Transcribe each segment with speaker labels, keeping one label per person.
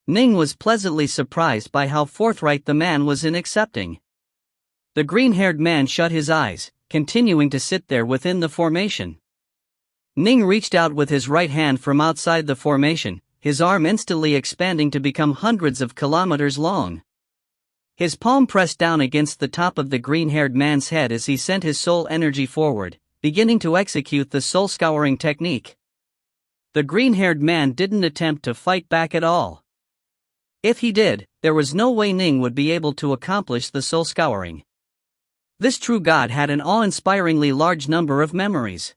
Speaker 1: Ning was pleasantly surprised by how forthright the man was in accepting. The green-haired man shut his eyes, continuing to sit there within the formation. Ning reached out with his right hand from outside the formation, his arm instantly expanding to become hundreds of kilometers long. His palm pressed down against the top of the green-haired man's head as he sent his soul energy forward, beginning to execute the soul-scouring technique. The green-haired man didn't attempt to fight back at all. If he did, there was no way Ning would be able to accomplish the soul scouring. This true god had an awe-inspiringly large number of memories.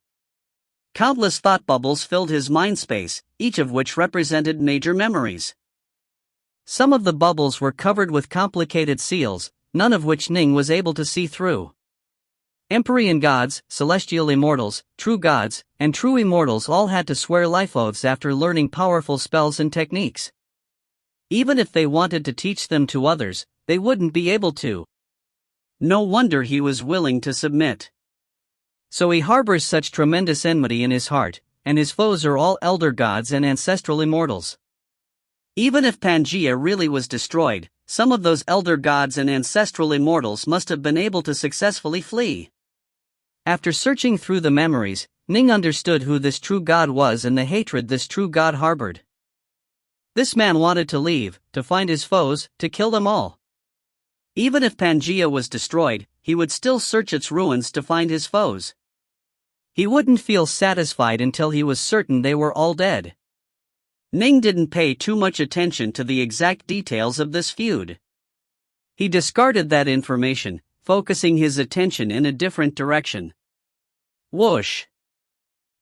Speaker 1: Countless thought bubbles filled his mind space, each of which represented major memories. Some of the bubbles were covered with complicated seals, none of which Ning was able to see through. Empyrean gods, celestial immortals, true gods, and true immortals all had to swear life oaths after learning powerful spells and techniques. Even if they wanted to teach them to others, they wouldn't be able to. No wonder he was willing to submit. So he harbors such tremendous enmity in his heart, and his foes are all elder gods and ancestral immortals. Even if Pangaea really was destroyed, some of those elder gods and ancestral immortals must have been able to successfully flee. After searching through the memories, Ning understood who this true god was and the hatred this true god harbored. This man wanted to leave, to find his foes, to kill them all. Even if Pangaea was destroyed, he would still search its ruins to find his foes. He wouldn't feel satisfied until he was certain they were all dead. Ning didn't pay too much attention to the exact details of this feud. He discarded that information, focusing his attention in a different direction. Whoosh!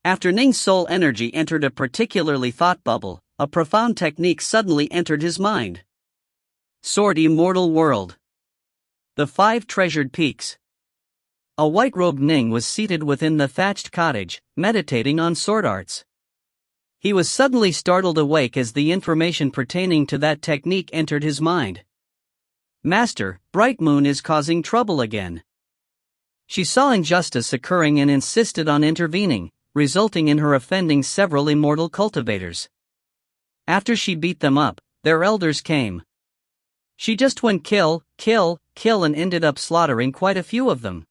Speaker 1: After Ning's soul energy entered a particularly thought bubble, a profound technique suddenly entered his mind. Sword Immortal World. The 5 Treasured Peaks. A white-robed Ning was seated within the thatched cottage, meditating on sword arts. He was suddenly startled awake as the information pertaining to that technique entered his mind. Master, Bright Moon is causing trouble again. She saw injustice occurring and insisted on intervening, resulting in her offending several immortal cultivators. After she beat them up, their elders came. She just went kill, kill, kill and ended up slaughtering quite a few of them.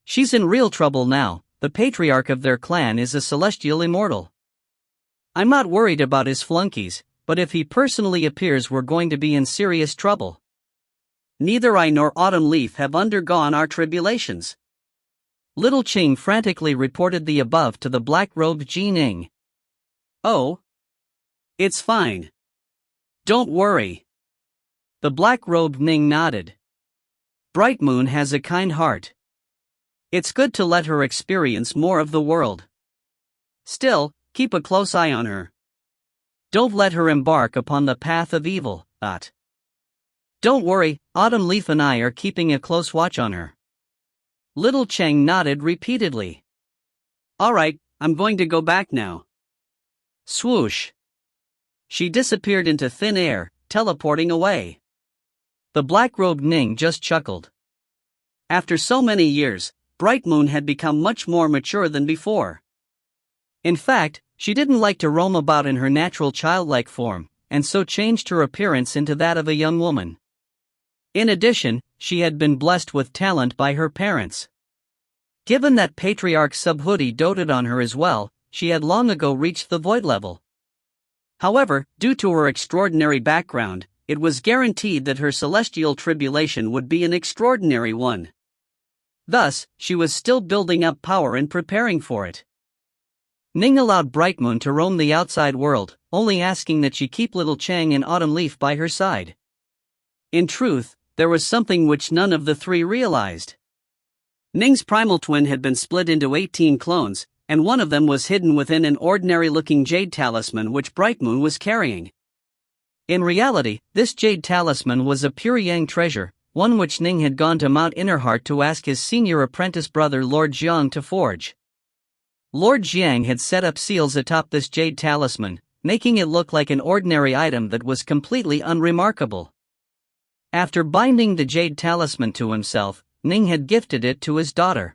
Speaker 1: She's in real trouble now. The patriarch of their clan is a celestial immortal. I'm not worried about his flunkies, but if he personally appears we're going to be in serious trouble. Neither I nor Autumn Leaf have undergone our tribulations. Little Ching frantically reported the above to the black-robed Ji Ning. Oh. It's fine. Don't worry. The black-robed Ning nodded. Bright Moon has a kind heart. It's good to let her experience more of the world. Still, keep a close eye on her. Don't let her embark upon the path of evil. Don't worry, Autumn Leaf and I are keeping a close watch on her. Little Cheng nodded repeatedly. Alright, I'm going to go back now. Swoosh. She disappeared into thin air, teleporting away. The black-robed Ning just chuckled. After so many years, Bright Moon had become much more mature than before. In fact, she didn't like to roam about in her natural childlike form, and so changed her appearance into that of a young woman. In addition, she had been blessed with talent by her parents. Given that Patriarch Subhuti doted on her as well, she had long ago reached the void level. However, due to her extraordinary background, it was guaranteed that her celestial tribulation would be an extraordinary one. Thus, she was still building up power and preparing for it. Ning allowed Bright Moon to roam the outside world, only asking that she keep Little Chang and Autumn Leaf by her side. In truth, there was something which none of the three realized. Ning's primal twin had been split into 18 clones, and one of them was hidden within an ordinary-looking jade talisman which Bright Moon was carrying. In reality, this jade talisman was a pure Yang treasure, one which Ning had gone to Mount Innerheart to ask his senior apprentice brother Lord Jiang to forge. Lord Jiang had set up seals atop this jade talisman, making it look like an ordinary item that was completely unremarkable. After binding the jade talisman to himself, Ning had gifted it to his daughter.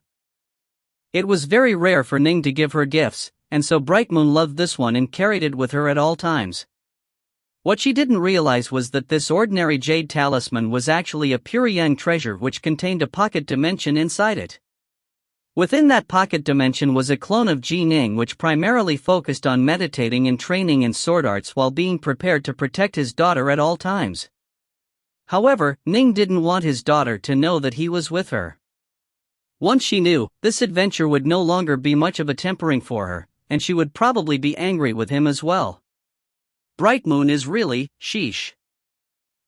Speaker 1: It was very rare for Ning to give her gifts, and so Bright Moon loved this one and carried it with her at all times. What she didn't realize was that this ordinary jade talisman was actually a pure yang treasure which contained a pocket dimension inside it. Within that pocket dimension was a clone of Ning which primarily focused on meditating and training in sword arts while being prepared to protect his daughter at all times. However, Ning didn't want his daughter to know that he was with her. Once she knew, this adventure would no longer be much of a tempering for her, and she would probably be angry with him as well. Bright Moon is really, sheesh.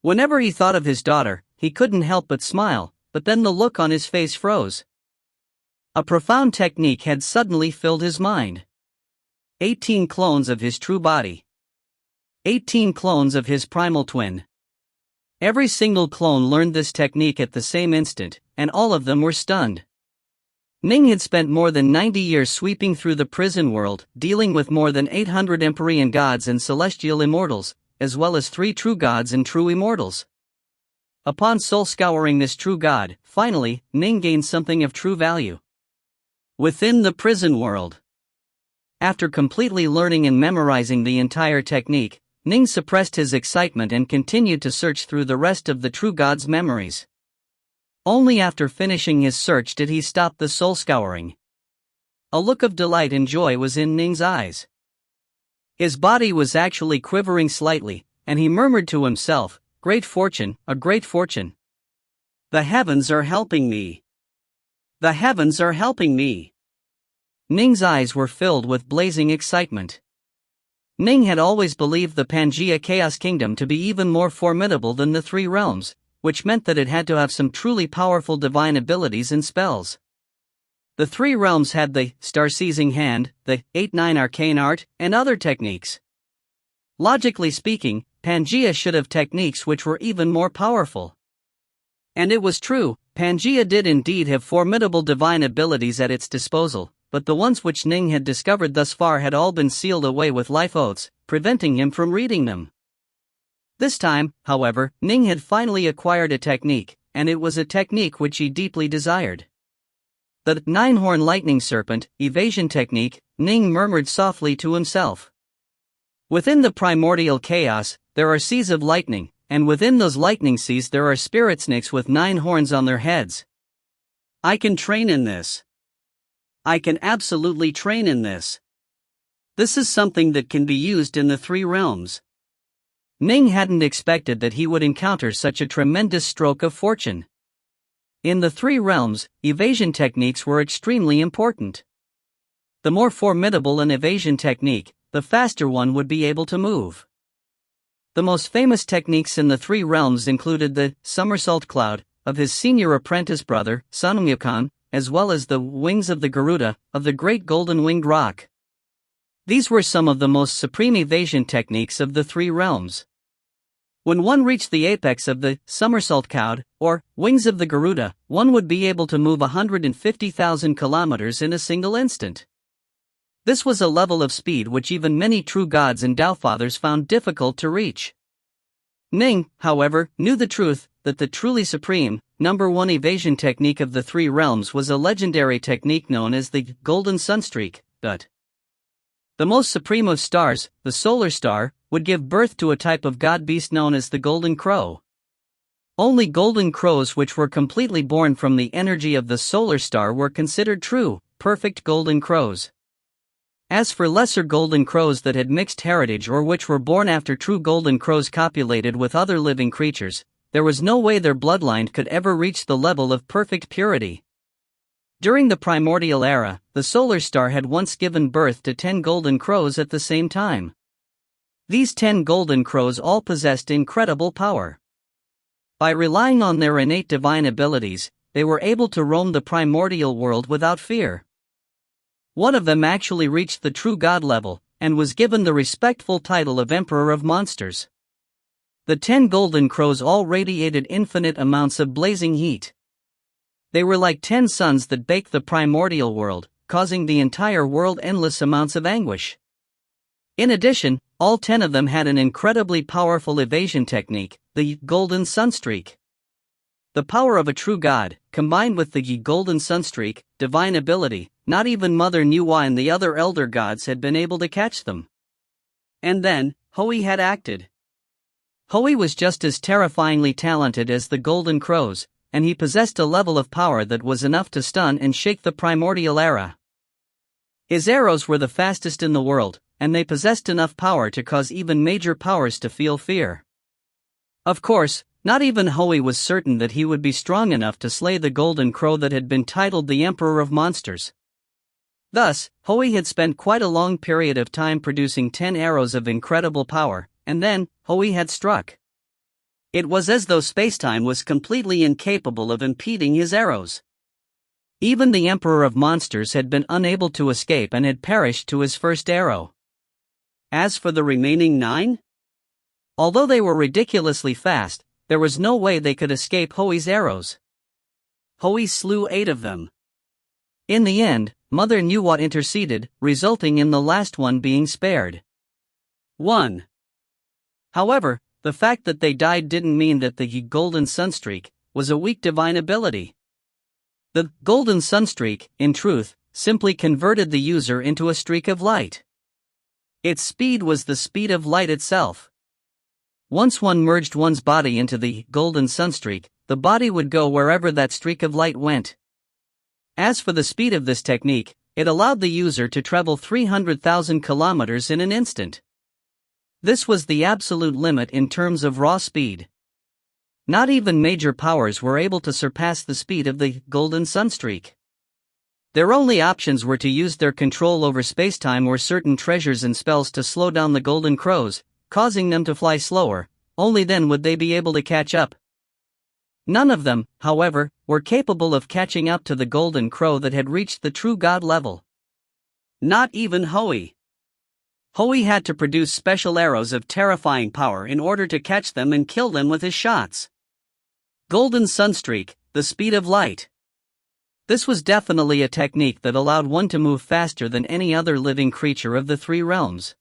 Speaker 1: Whenever he thought of his daughter, he couldn't help but smile, but then the look on his face froze. A profound technique had suddenly filled his mind. 18 clones of his true body. 18 clones of his primal twin. Every single clone learned this technique at the same instant, and all of them were stunned. Ning had spent more than 90 years sweeping through the prison world, dealing with more than 800 Empyrean gods and celestial immortals, as well as 3 true gods and true immortals. Upon soul-scouring this true god, finally, Ning gained something of true value. Within the prison world. After completely learning and memorizing the entire technique, Ning suppressed his excitement and continued to search through the rest of the true god's memories. Only after finishing his search did he stop the soul scouring. A look of delight and joy was in Ning's eyes. His body was actually quivering slightly, and he murmured to himself, "Great fortune, a great fortune. The heavens are helping me. The heavens are helping me." Ning's eyes were filled with blazing excitement. Ning had always believed the Pangea Chaos Kingdom to be even more formidable than the 3 realms, which meant that it had to have some truly powerful divine abilities and spells. The 3 realms had the Star-Seizing Hand, the 8-9 Arcane Art, and other techniques. Logically speaking, Pangea should have techniques which were even more powerful. And it was true, Pangea did indeed have formidable divine abilities at its disposal, but the ones which Ning had discovered thus far had all been sealed away with life oaths, preventing him from reading them. This time, however, Ning had finally acquired a technique, and it was a technique which he deeply desired. The 9-horn lightning serpent, evasion technique, Ning murmured softly to himself. Within the primordial chaos, there are seas of lightning, and within those lightning seas there are spirit snakes with 9 horns on their heads. I can train in this. I can absolutely train in this. This is something that can be used in the 3 realms. Ning hadn't expected that he would encounter such a tremendous stroke of fortune. In the 3 realms, evasion techniques were extremely important. The more formidable an evasion technique, the faster one would be able to move. The most famous techniques in the 3 realms included the somersault cloud of his senior apprentice brother, Sun Wukong, as well as the wings of the Garuda of the great golden-winged rock. These were some of the most supreme evasion techniques of the 3 realms. When one reached the apex of the somersault cloud, or wings of the Garuda, one would be able to move 150,000 kilometers in a single instant. This was a level of speed which even many true gods and Tao fathers found difficult to reach. Ning, however, knew the truth, that the truly supreme, number 1 evasion technique of the 3 realms was a legendary technique known as the Golden Sunstreak, that the most supreme of stars, the solar star, would give birth to a type of god beast known as the Golden Crow. Only golden crows which were completely born from the energy of the solar star were considered true, perfect golden crows. As for lesser golden crows that had mixed heritage or which were born after true golden crows copulated with other living creatures, there was no way their bloodline could ever reach the level of perfect purity. During the primordial era, the solar star had once given birth to 10 golden crows at the same time. These 10 golden crows all possessed incredible power. By relying on their innate divine abilities, they were able to roam the primordial world without fear. One of them actually reached the true god level, and was given the respectful title of Emperor of Monsters. The 10 golden crows all radiated infinite amounts of blazing heat. They were like 10 suns that baked the primordial world, causing the entire world endless amounts of anguish. In addition, all 10 of them had an incredibly powerful evasion technique, the Golden Sunstreak. The power of a true god, combined with the Golden Sunstreak, divine ability, not even Mother Nuwa and the other elder gods had been able to catch them. And then, Hoi had acted. Hoey was just as terrifyingly talented as the Golden Crows, and he possessed a level of power that was enough to stun and shake the primordial era. His arrows were the fastest in the world, and they possessed enough power to cause even major powers to feel fear. Of course, not even Hoey was certain that he would be strong enough to slay the Golden Crow that had been titled the Emperor of Monsters. Thus, Hoey had spent quite a long period of time producing 10 arrows of incredible power, and then, Hoey had struck. It was as though spacetime was completely incapable of impeding his arrows. Even the Emperor of Monsters had been unable to escape and had perished to his first arrow. As for the remaining 9? Although they were ridiculously fast, there was no way they could escape Hoey's arrows. Hoey slew 8 of them. In the end, Mother Nuwa interceded, resulting in the last one being spared. 1. However, the fact that they died didn't mean that the Golden Sunstreak was a weak divine ability. The Golden Sunstreak, in truth, simply converted the user into a streak of light. Its speed was the speed of light itself. Once one merged one's body into the Golden Sunstreak, the body would go wherever that streak of light went. As for the speed of this technique, it allowed the user to travel 300,000 kilometers in an instant. This was the absolute limit in terms of raw speed. Not even major powers were able to surpass the speed of the Golden Sunstreak. Their only options were to use their control over spacetime or certain treasures and spells to slow down the Golden Crows, causing them to fly slower. Only then would they be able to catch up. None of them, however, were capable of catching up to the Golden Crow that had reached the true god level. Not even Hoey. Hoey had to produce special arrows of terrifying power in order to catch them and kill them with his shots. Golden Sunstreak, the speed of light. This was definitely a technique that allowed one to move faster than any other living creature of the 3 realms.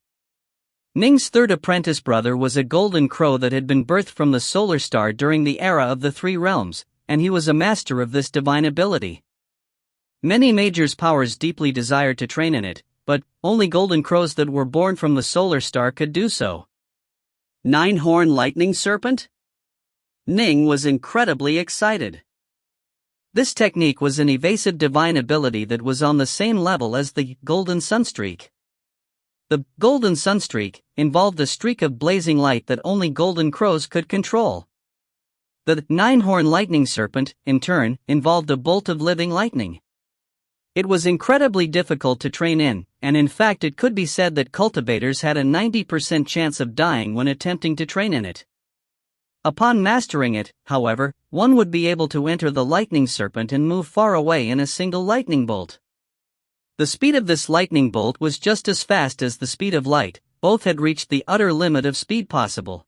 Speaker 1: Ning's third apprentice brother was a Golden Crow that had been birthed from the solar star during the era of the 3 realms, and he was a master of this divine ability. Many Major's powers deeply desired to train in it, but only Golden Crows that were born from the solar star could do so. 9-horn lightning serpent? Ning was incredibly excited. This technique was an evasive divine ability that was on the same level as the Golden Sunstreak. The Golden Sunstreak involved a streak of blazing light that only Golden Crows could control. The 9-horn lightning serpent, in turn, involved a bolt of living lightning. It was incredibly difficult to train in, and in fact it could be said that cultivators had a 90% chance of dying when attempting to train in it. Upon mastering it, however, one would be able to enter the lightning serpent and move far away in a single lightning bolt. The speed of this lightning bolt was just as fast as the speed of light. Both had reached the utter limit of speed possible.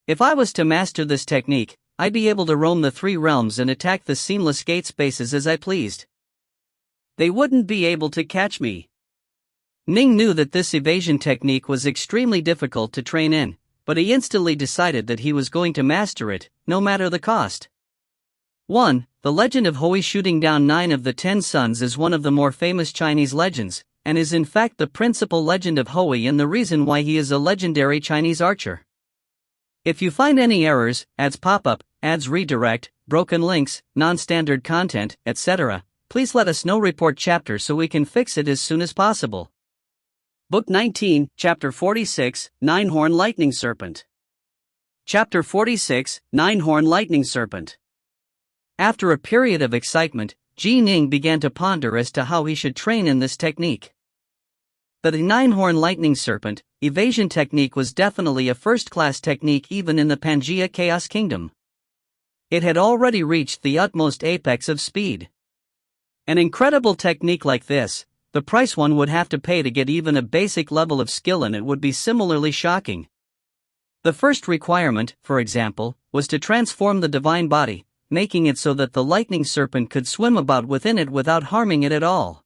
Speaker 1: If I was to master this technique, I'd be able to roam the 3 realms and attack the seamless gate spaces as I pleased. They wouldn't be able to catch me. Ning knew that this evasion technique was extremely difficult to train in, but he instantly decided that he was going to master it, no matter the cost. 1. The legend of Hoey shooting down 9 of the 10 suns is one of the more famous Chinese legends, and is in fact the principal legend of Hoey and the reason why he is a legendary Chinese archer. If you find any errors, ads pop-up, ads redirect, broken links, non-standard content, etc., please let us know. Report chapter so we can fix it as soon as possible. Book 19, Chapter 46, 9-horn lightning serpent. Chapter 46, 9-horn lightning serpent. After a period of excitement, Ning began to ponder as to how he should train in this technique. The 9-horn lightning serpent evasion technique was definitely a first-class technique even in the Pangea Chaos Kingdom. It had already reached the utmost apex of speed. An incredible technique like this, the price one would have to pay to get even a basic level of skill in it would be similarly shocking. The first requirement, for example, was to transform the divine body, making it so that the lightning serpent could swim about within it without harming it at all.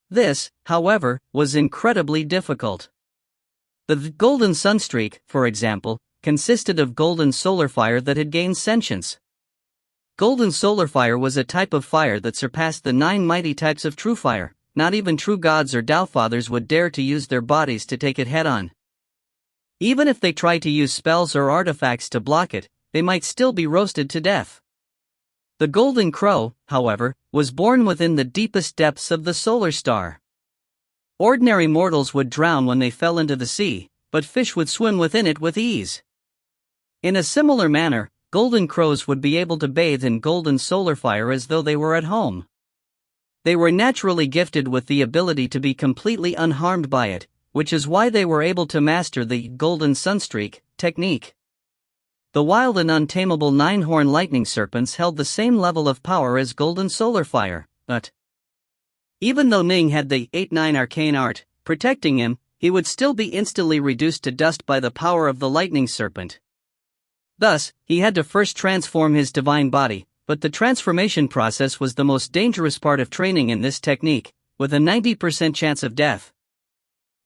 Speaker 1: This, however, was incredibly difficult. The Golden Sunstreak, for example, consisted of golden solar fire that had gained sentience. Golden solar fire was a type of fire that surpassed the 9 mighty types of true fire. Not even true gods or Tao fathers would dare to use their bodies to take it head-on. Even if they tried to use spells or artifacts to block it, they might still be roasted to death. The golden crow, however, was born within the deepest depths of the solar star. Ordinary mortals would drown when they fell into the sea, but fish would swim within it with ease. In a similar manner, golden crows would be able to bathe in golden solar fire as though they were at home. They were naturally gifted with the ability to be completely unharmed by it, which is why they were able to master the golden sunstreak technique. The wild and untamable nine-horn lightning serpents held the same level of power as golden solar fire, but even though Ning had the 8-9 arcane art protecting him, he would still be instantly reduced to dust by the power of the lightning serpent. Thus, he had to first transform his divine body, but the transformation process was the most dangerous part of training in this technique, with a 90% chance of death.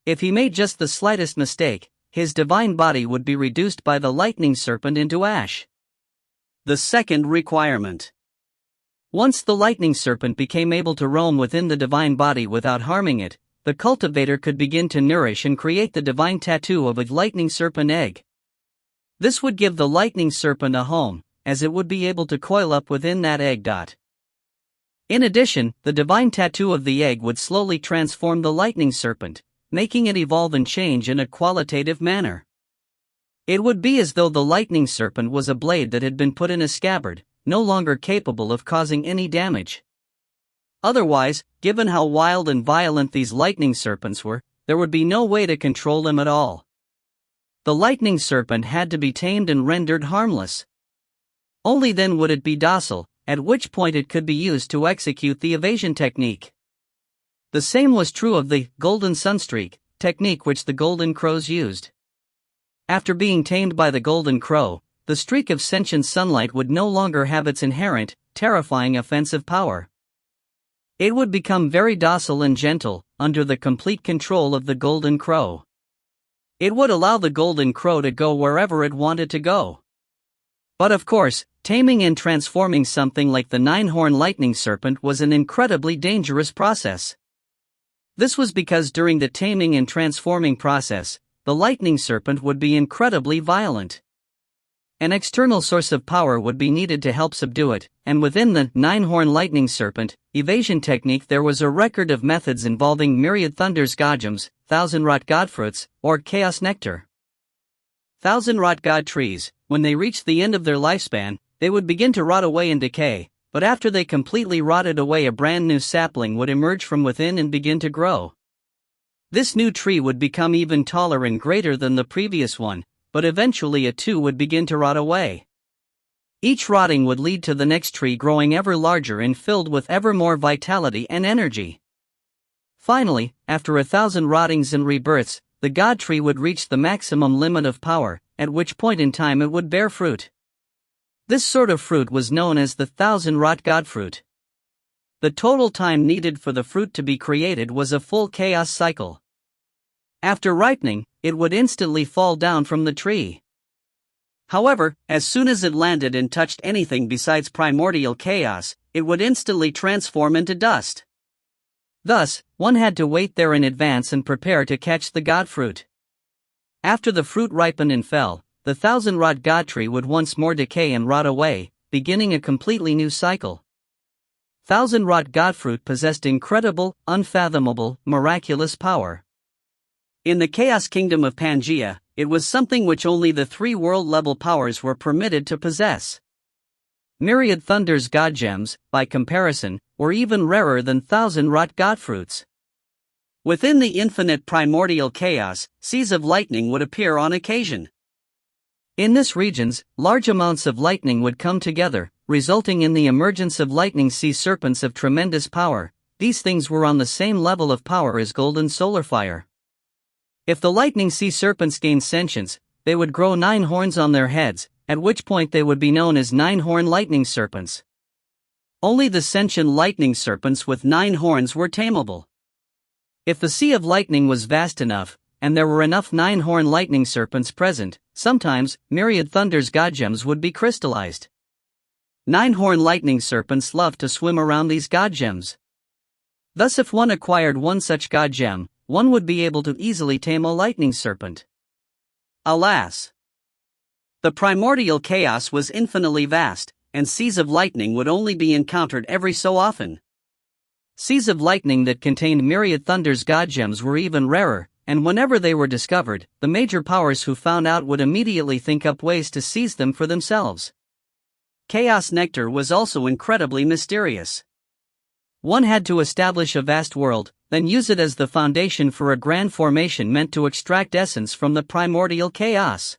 Speaker 1: If he made just the slightest mistake, his divine body would be reduced by the lightning serpent into ash. The second requirement. Once the lightning serpent became able to roam within the divine body without harming it, the cultivator could begin to nourish and create the divine tattoo of a lightning serpent egg. This would give the lightning serpent a home, as it would be able to coil up within that egg. In addition, the divine tattoo of the egg would slowly transform the lightning serpent, making it evolve and change in a qualitative manner. It would be as though the lightning serpent was a blade that had been put in a scabbard, no longer capable of causing any damage. Otherwise, given how wild and violent these lightning serpents were, there would be no way to control them at all. The lightning serpent had to be tamed and rendered harmless. Only then would it be docile, at which point it could be used to execute the evasion technique. The same was true of the golden sunstreak technique which the golden crows used. After being tamed by the golden crow, the streak of sentient sunlight would no longer have its inherent, terrifying offensive power. It would become very docile and gentle, under the complete control of the golden crow. It would allow the golden crow to go wherever it wanted to go. But of course, taming and transforming something like the nine-horn lightning serpent was an incredibly dangerous process. This was because during the taming and transforming process, the lightning serpent would be incredibly violent. An external source of power would be needed to help subdue it, and within the nine-horn lightning serpent evasion technique there was a record of methods involving myriad thunders godgems, thousand-rot godfruits, or chaos nectar. Thousand-rot god trees, when they reached the end of their lifespan, they would begin to rot away and decay, but after they completely rotted away a brand new sapling would emerge from within and begin to grow. This new tree would become even taller and greater than the previous one, but eventually it too would begin to rot away. Each rotting would lead to the next tree growing ever larger and filled with ever more vitality and energy. Finally, after 1,000 rottings and rebirths, the god tree would reach the maximum limit of power, at which point in time it would bear fruit. This sort of fruit was known as the thousand-rot god fruit. The total time needed for the fruit to be created was a full chaos cycle. After ripening, it would instantly fall down from the tree. However, as soon as it landed and touched anything besides primordial chaos, it would instantly transform into dust. Thus, one had to wait there in advance and prepare to catch the god fruit. After the fruit ripened and fell, the thousand-rot god tree would once more decay and rot away, beginning a completely new cycle. Thousand-rot god fruit possessed incredible, unfathomable, miraculous power. In the Chaos Kingdom of Pangaea, it was something which only the 3 world-level powers were permitted to possess. Myriad Thunder's god gems, by comparison, were even rarer than thousand-rot god fruits. Within the infinite primordial chaos, seas of lightning would appear on occasion. In this regions, large amounts of lightning would come together, resulting in the emergence of lightning sea serpents of tremendous power. These things were on the same level of power as golden solar fire. If the lightning sea serpents gained sentience, they would grow 9 horns on their heads, at which point they would be known as 9-horn lightning serpents. Only the sentient lightning serpents with 9 horns were tameable. If the sea of lightning was vast enough, and there were enough 9-horn lightning serpents present, sometimes myriad thunders godgems would be crystallized. 9-horn lightning serpents loved to swim around these godgems. Thus, if one acquired one such godgem, one would be able to easily tame a lightning serpent. Alas! The primordial chaos was infinitely vast, and seas of lightning would only be encountered every so often. Seas of lightning that contained myriad thunder's god gems were even rarer, and whenever they were discovered, the major powers who found out would immediately think up ways to seize them for themselves. Chaos nectar was also incredibly mysterious. One had to establish a vast world, then use it as the foundation for a grand formation meant to extract essence from the primordial chaos.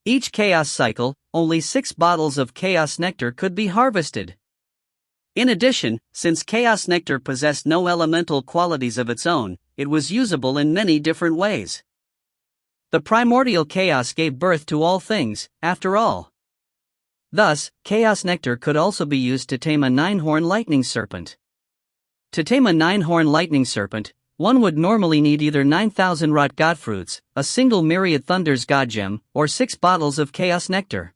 Speaker 1: Each chaos cycle, only 6 bottles of chaos nectar could be harvested. In addition, since chaos nectar possessed no elemental qualities of its own, it was usable in many different ways. The primordial chaos gave birth to all things, after all. Thus, chaos nectar could also be used to tame a 9-horn lightning serpent. To tame a 9-horn lightning serpent, one would normally need either 9,000 rot godfruits, a single myriad thunder's god gem, or 6 bottles of chaos nectar.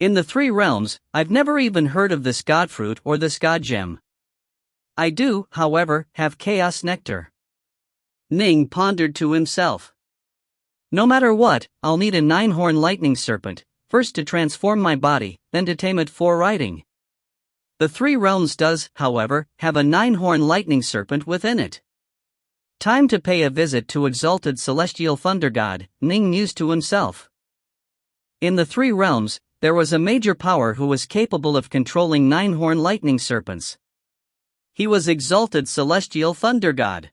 Speaker 1: In the 3 realms, I've never even heard of this godfruit or this god gem. I do, however, have chaos nectar. Ning pondered to himself. No matter what, I'll need a 9-horn lightning serpent, first to transform my body, then to tame it for riding. The 3 realms does, however, have a 9-horn lightning serpent within it. Time to pay a visit to exalted celestial thunder god, Ning mused to himself. In the 3 realms, there was a major power who was capable of controlling 9-horn lightning serpents. He was exalted celestial thunder god.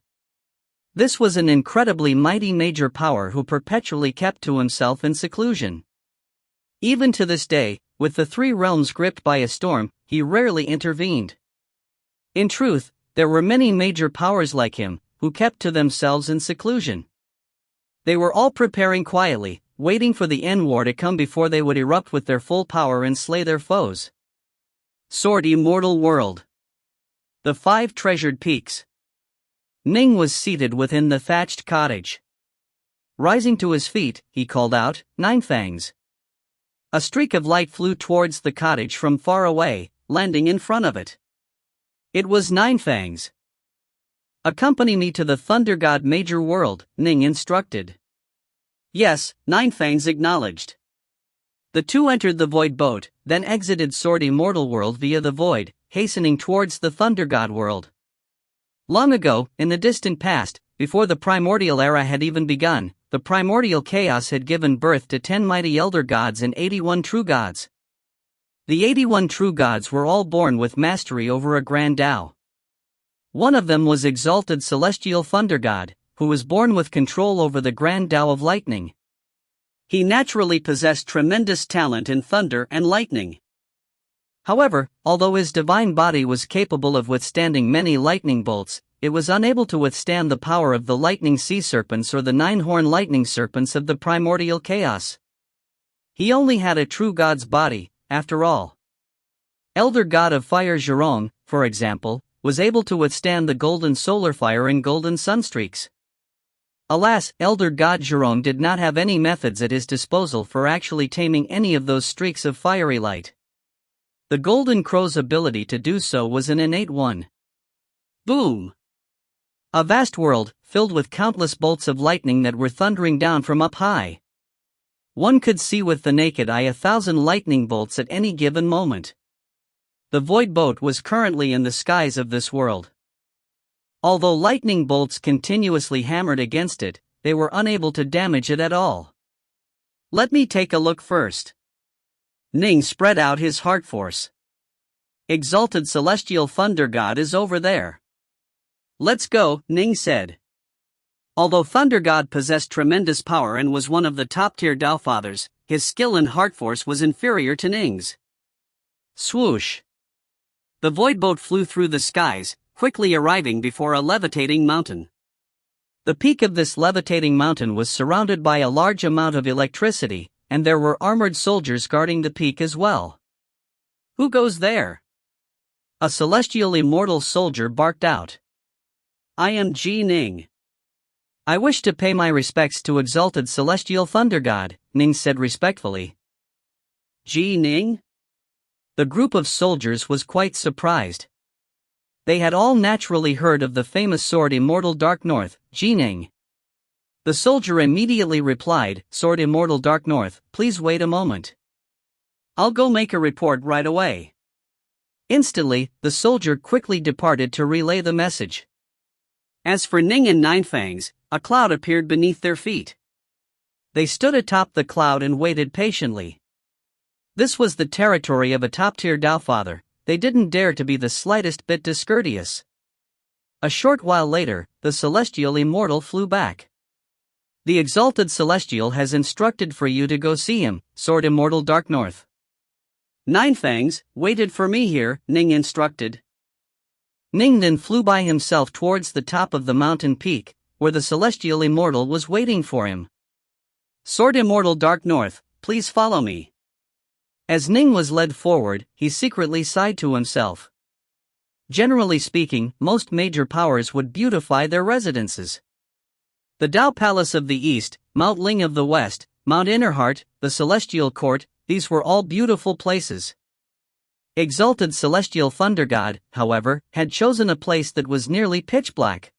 Speaker 1: This was an incredibly mighty major power who perpetually kept to himself in seclusion. Even to this day, with the 3 realms gripped by a storm, he rarely intervened. In truth, there were many major powers like him, who kept to themselves in seclusion. They were all preparing quietly, waiting for the end war to come before they would erupt with their full power and slay their foes. Sword Immortal World. The 5 Treasured Peaks. Ning was seated within the thatched cottage. Rising to his feet, he called out, "Nine Fangs." A streak of light flew towards the cottage from far away, landing in front of it. It was Nine Fangs. "Accompany me to the Thunder God Major World," Ning instructed. Yes, Nine Fangs acknowledged. The 2 entered the Void Boat, then exited Sword Immortal World via the Void, hastening towards the Thunder God World. Long ago, in the distant past, before the primordial era had even begun, the primordial chaos had given birth to 10 mighty elder gods and 81 true gods. The 81 true gods were all born with mastery over a grand Tao. One of them was exalted celestial thunder god, who was born with control over the grand Tao of lightning. He naturally possessed tremendous talent in thunder and lightning. However, although his divine body was capable of withstanding many lightning bolts, it was unable to withstand the power of the lightning sea serpents or the 9-horn lightning serpents of the primordial chaos. He only had a true god's body, after all. Elder god of fire Zhurong, for example, was able to withstand the golden solar fire and golden sunstreaks. Alas, Elder God Zhurong did not have any methods at his disposal for actually taming any of those streaks of fiery light. The Golden Crow's ability to do so was an innate one. Boom! A vast world, filled with countless bolts of lightning that were thundering down from up high. One could see with the naked eye 1,000 lightning bolts at any given moment. The Void Boat was currently in the skies of this world. Although lightning bolts continuously hammered against it, they were unable to damage it at all. Let me take a look first. Ning spread out his heart force. Exalted celestial thunder god is over there. Let's go, Ning said. Although Thunder God possessed tremendous power and was one of the top-tier Tao Fathers, his skill and heart force was inferior to Ning's. Swoosh! The Void Boat flew through the skies, quickly arriving before a levitating mountain. The peak of this levitating mountain was surrounded by a large amount of electricity, and there were armored soldiers guarding the peak as well. Who goes there? A celestial immortal soldier barked out. I am Ning. I wish to pay my respects to exalted celestial thunder god, Ning said respectfully. Ning? The group of soldiers was quite surprised. They had all naturally heard of the famous sword Immortal Dark North, Ning. The soldier immediately replied, "Sword Immortal Dark North, please wait a moment. I'll go make a report right away." Instantly, the soldier quickly departed to relay the message. As for Ning and Ninefangs, a cloud appeared beneath their feet. They stood atop the cloud and waited patiently. This was the territory of a top-tier Taofather. They didn't dare to be the slightest bit discourteous. A short while later, the celestial immortal flew back. "The exalted celestial has instructed for you to go see him, Sword Immortal Dark North." "Ninefangs waited for me here," Ning instructed. Ning then flew by himself towards the top of the mountain peak, where the celestial immortal was waiting for him. "Sword Immortal Dark North, please follow me." As Ning was led forward, he secretly sighed to himself. Generally speaking, most major powers would beautify their residences. The Tao Palace of the East, Mount Ling of the West, Mount Innerheart, the Celestial Court, these were all beautiful places. Exalted Celestial Thunder God, however, had chosen a place that was nearly pitch black.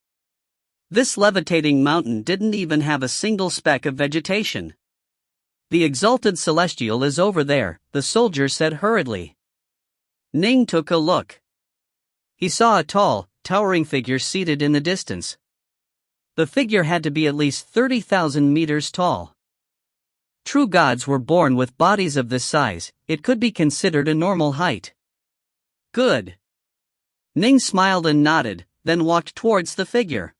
Speaker 1: This levitating mountain didn't even have a single speck of vegetation. "The Exalted Celestial is over there," the soldier said hurriedly. Ning took a look. He saw a tall, towering figure seated in the distance. The figure had to be at least 30,000 meters tall. True gods were born with bodies of this size. It could be considered a normal height. "Good." Ning smiled and nodded, then walked towards the figure.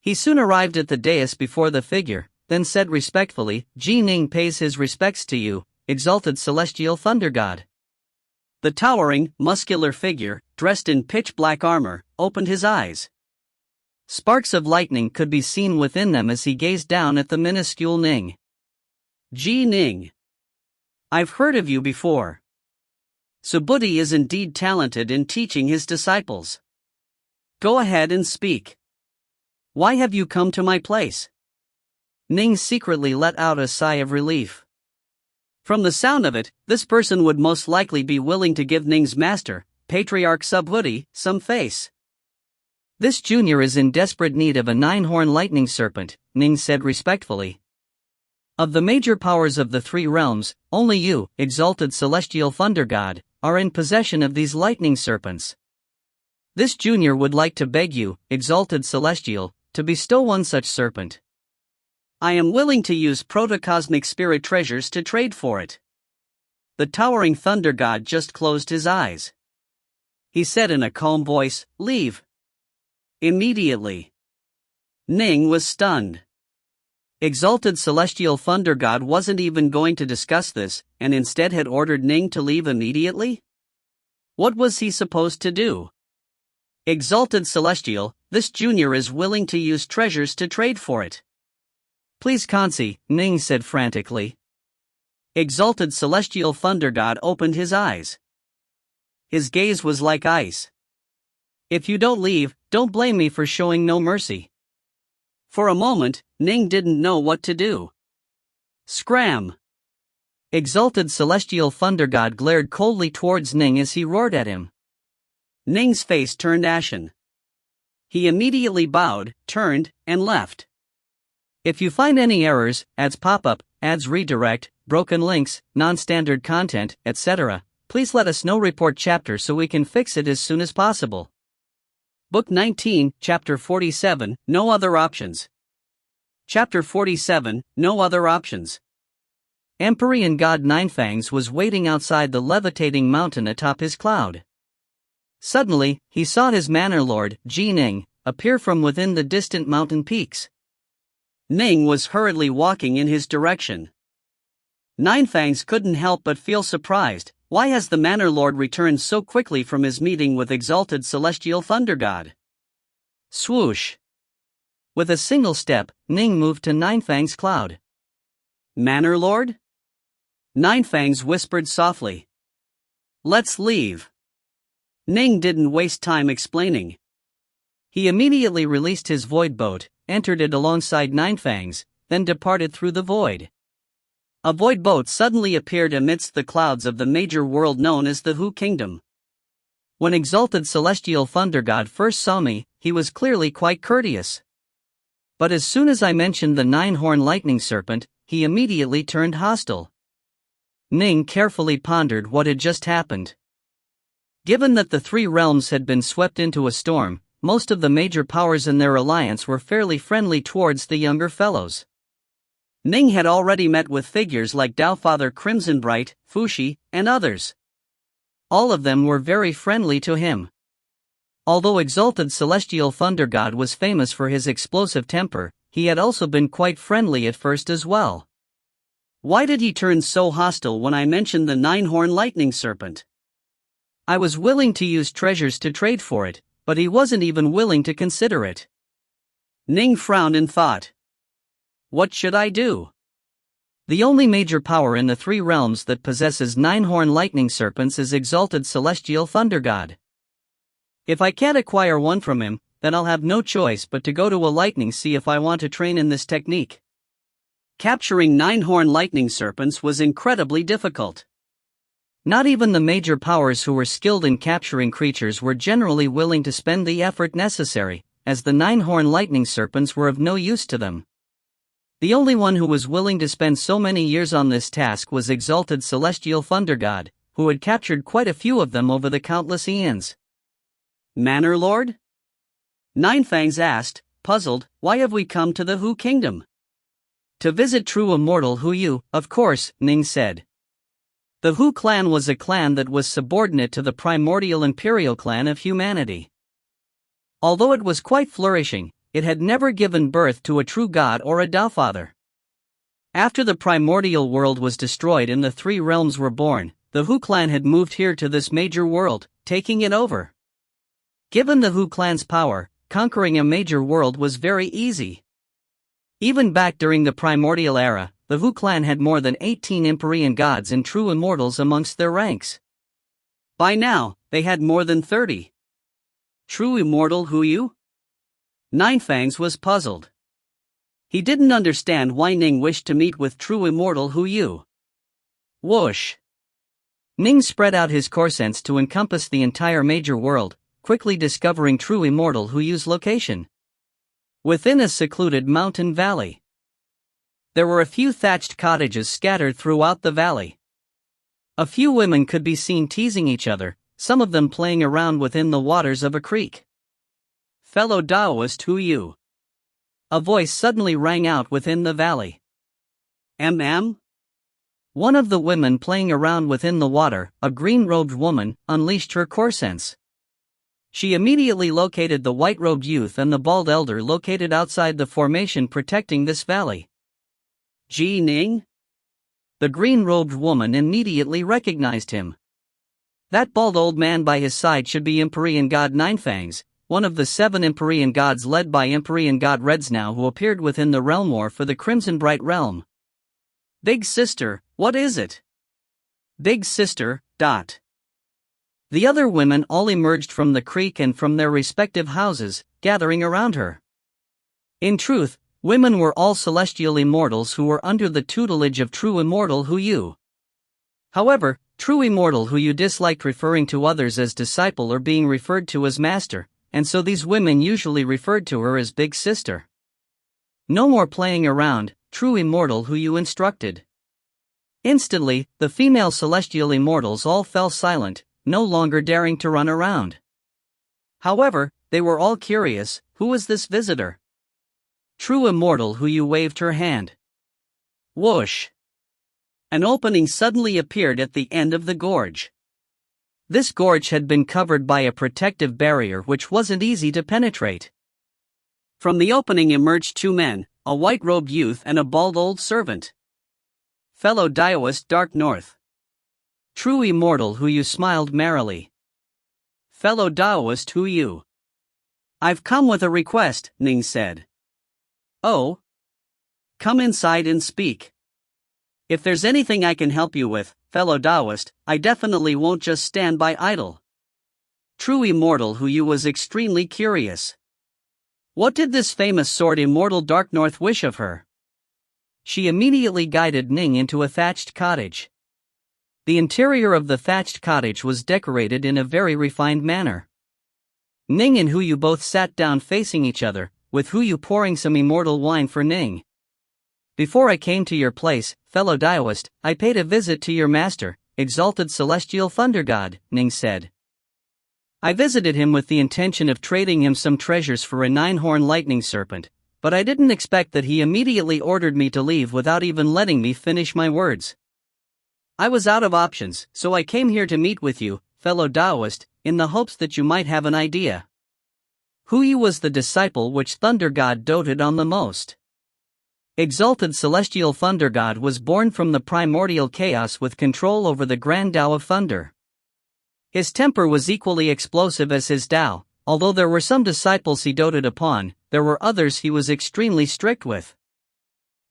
Speaker 1: He soon arrived at the dais before the figure, then said respectfully, "Ning pays his respects to you, exalted celestial thunder god." The towering, muscular figure, dressed in pitch-black armor, opened his eyes. Sparks of lightning could be seen within them as he gazed down at the minuscule Ning. "Ning. I've heard of you before. Subhuti is indeed talented in teaching his disciples. Go ahead and speak. Why have you come to my place?" Ning secretly let out a sigh of relief. From the sound of it, this person would most likely be willing to give Ning's master, Patriarch Subhuti, some face. "This junior is in desperate need of a 9-horn lightning serpent," Ning said respectfully. "Of the major powers of the 3 realms, only you, exalted celestial thunder god, are in possession of these lightning serpents. This junior would like to beg you, exalted celestial, to bestow one such serpent. I am willing to use protocosmic spirit treasures to trade for it." The towering thunder god just closed his eyes. He said in a calm voice, "Leave." Immediately. Ning was stunned. Exalted Celestial Thunder God wasn't even going to discuss this, and instead had ordered Ning to leave immediately? What was he supposed to do? "Exalted Celestial, this junior is willing to use treasures to trade for it." "Please Kansi," Ning said frantically. Exalted Celestial Thunder God opened his eyes. His gaze was like ice. "If you don't leave, don't blame me for showing no mercy." For a moment, Ning didn't know what to do. Scram! Exalted Celestial Thunder God glared coldly towards Ning as he roared at him. Ning's face turned ashen. He immediately bowed, turned, and left. If you find any errors, ads pop-up, ads redirect, broken links, non-standard content, etc., please let us know. Report chapter so we can fix it as soon as possible. Book 19, Chapter 47, No Other Options. Chapter 47, No Other Options. Empyrean God Ninefangs was waiting outside the levitating mountain atop his cloud. Suddenly, he saw his manor lord, Ning, appear from within the distant mountain peaks. Ning was hurriedly walking in his direction. Ninefangs couldn't help but feel surprised. Why has the manor lord returned so quickly from his meeting with exalted celestial thunder god? Swoosh! With a single step, Ning moved to Ninefangs' cloud. "Manor lord?" Ninefangs whispered softly. "Let's leave." Ning didn't waste time explaining. He immediately released his void boat, entered it alongside Ninefangs, then departed through the void. A void boat suddenly appeared amidst the clouds of the major world known as the Hu Kingdom. When exalted celestial thunder god first saw me, he was clearly quite courteous. But as soon as I mentioned the nine-horn lightning serpent, he immediately turned hostile. Ning carefully pondered what had just happened. Given that the three realms had been swept into a storm, most of the major powers in their alliance were fairly friendly towards the younger fellows. Ning had already met with figures like Daofather Crimsonbright, Fushi, and others. All of them were very friendly to him. Although Exalted Celestial Thunder God was famous for his explosive temper, he had also been quite friendly at first as well. Why did he turn so hostile when I mentioned the nine-horn lightning serpent? I was willing to use treasures to trade for it, but he wasn't even willing to consider it. Ning frowned and thought. What should I do? The only major power in the three realms that possesses nine-horn lightning serpents is Exalted Celestial Thunder God. If I can't acquire one from him, then I'll have no choice but to go to a lightning sea if I want to train in this technique. Capturing nine-horn lightning serpents was incredibly difficult. Not even the major powers who were skilled in capturing creatures were generally willing to spend the effort necessary, as the nine-horn lightning serpents were of no use to them. The only one who was willing to spend so many years on this task was Exalted Celestial Thunder God, who had captured quite a few of them over the countless eons. Manor Lord? Ninefangs asked, puzzled, why have we come to the Hu Kingdom? To visit true immortal Hu Yu, of course, Ning said. The Hu clan was a clan that was subordinate to the primordial imperial clan of humanity. Although it was quite flourishing, it had never given birth to a true god or a Daofather. After the primordial world was destroyed and the three realms were born, the Hu clan had moved here to this major world, taking it over. Given the Hu clan's power, conquering a major world was very easy. Even back during the primordial era, the Hu clan had more than 18 Empyrean gods and true immortals amongst their ranks. By now, they had more than 30. True immortal Hu Yu? Ninefangs was puzzled. He didn't understand why Ning wished to meet with true immortal Hu Yu. Whoosh! Ning spread out his core sense to encompass the entire major world, quickly discovering true immortal Hu Yu's location. Within a secluded mountain valley. There were a few thatched cottages scattered throughout the valley. A few women could be seen teasing each other, some of them playing around within the waters of a creek. Fellow Taoist Hu Yu. A voice suddenly rang out within the valley. One of the women playing around within the water, a green-robed woman, unleashed her core sense. She immediately located the white-robed youth and the bald elder located outside the formation protecting this valley. Ji Ning? The green-robed woman immediately recognized him. That bald old man by his side should be Empyrean God Ninefangs, one of the 7 Empyrean gods led by Empyrean God Redsnow who appeared within the realm war for the Crimsonbright realm. Big sister, what is it? Big sister, ... The other women all emerged from the creek and from their respective houses, gathering around her. In truth, women were all celestial immortals who were under the tutelage of true immortal Hu Yu. However, true immortal Hu Yu disliked referring to others as disciple or being referred to as master, and so these women usually referred to her as big sister. No more playing around, true immortal Hu Yu instructed. Instantly, the female celestial immortals all fell silent, no longer daring to run around. However, they were all curious, who was this visitor? True immortal Hu Yu waved her hand. Whoosh! An opening suddenly appeared at the end of the gorge. This gorge had been covered by a protective barrier which wasn't easy to penetrate. From the opening emerged 2 men, a white-robed youth and a bald old servant. Fellow Taoist Dark North. True immortal Hu Yu smiled merrily. Fellow Taoist Hu Yu. I've come with a request, Ning said. Oh? Come inside and speak. If there's anything I can help you with, fellow Taoist, I definitely won't just stand by idle. True immortal Hu Yu was extremely curious. What did this famous sword immortal Dark North wish of her? She immediately guided Ning into a thatched cottage. The interior of the thatched cottage was decorated in a very refined manner. Ning and Hu Yu both sat down facing each other, with Huyu pouring some immortal wine for Ning. Before I came to your place, fellow Daoist, I paid a visit to your master, exalted celestial thunder god, Ning said. I visited him with the intention of trading him some treasures for a 9-horn lightning serpent, but I didn't expect that he immediately ordered me to leave without even letting me finish my words. I was out of options, so I came here to meet with you, fellow Daoist, in the hopes that you might have an idea. Huyu was the disciple which Thunder God doted on the most. Exalted celestial Thunder God was born from the primordial chaos with control over the grand Tao of thunder. His temper was equally explosive as his Tao. Although there were some disciples he doted upon, there were others he was extremely strict with.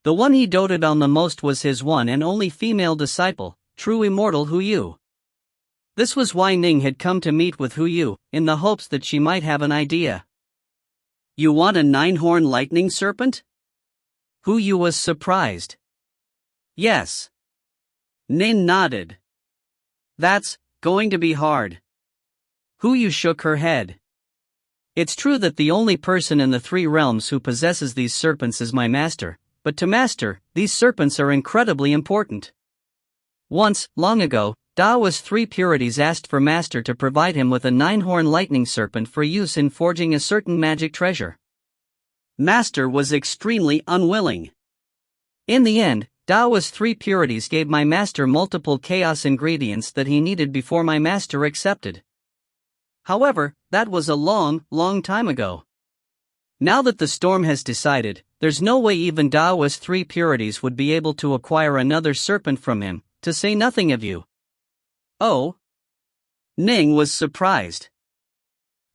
Speaker 1: The one he doted on the most was his one and only female disciple, true immortal Huyu. This was why Ning had come to meet with Huyu, in the hopes that she might have an idea. You want a 9-horn lightning serpent? Huyu was surprised. Yes. Ning nodded. That's going to be hard. Huyu shook her head. It's true that the only person in the 3 realms who possesses these serpents is my master, but to master, these serpents are incredibly important. Once, long ago, Daoist 3 purities asked for master to provide him with a 9-horn lightning serpent for use in forging a certain magic treasure. Master was extremely unwilling. In the end, Daoist 3 purities gave my master multiple chaos ingredients that he needed before my master accepted. However, that was a long, long time ago. Now that the storm has decided, there's no way even Daoist 3 purities would be able to acquire another serpent from him, to say nothing of you. Oh? Ning was surprised.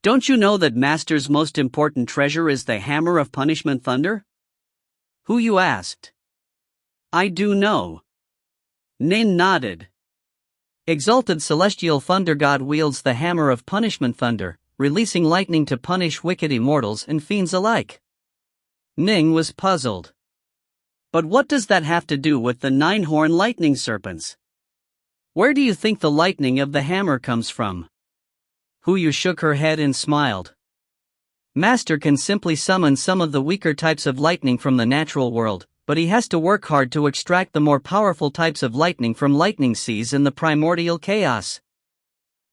Speaker 1: Don't you know that Master's most important treasure is the Hammer of Punishment Thunder? Huyu asked. I do know. Ning nodded. Exalted celestial thunder god wields the Hammer of Punishment Thunder, releasing lightning to punish wicked immortals and fiends alike. Ning was puzzled. But what does that have to do with the 9-horn lightning serpents? Where do you think the lightning of the hammer comes from? Huyu shook her head and smiled. Master can simply summon some of the weaker types of lightning from the natural world, but he has to work hard to extract the more powerful types of lightning from lightning seas in the primordial chaos.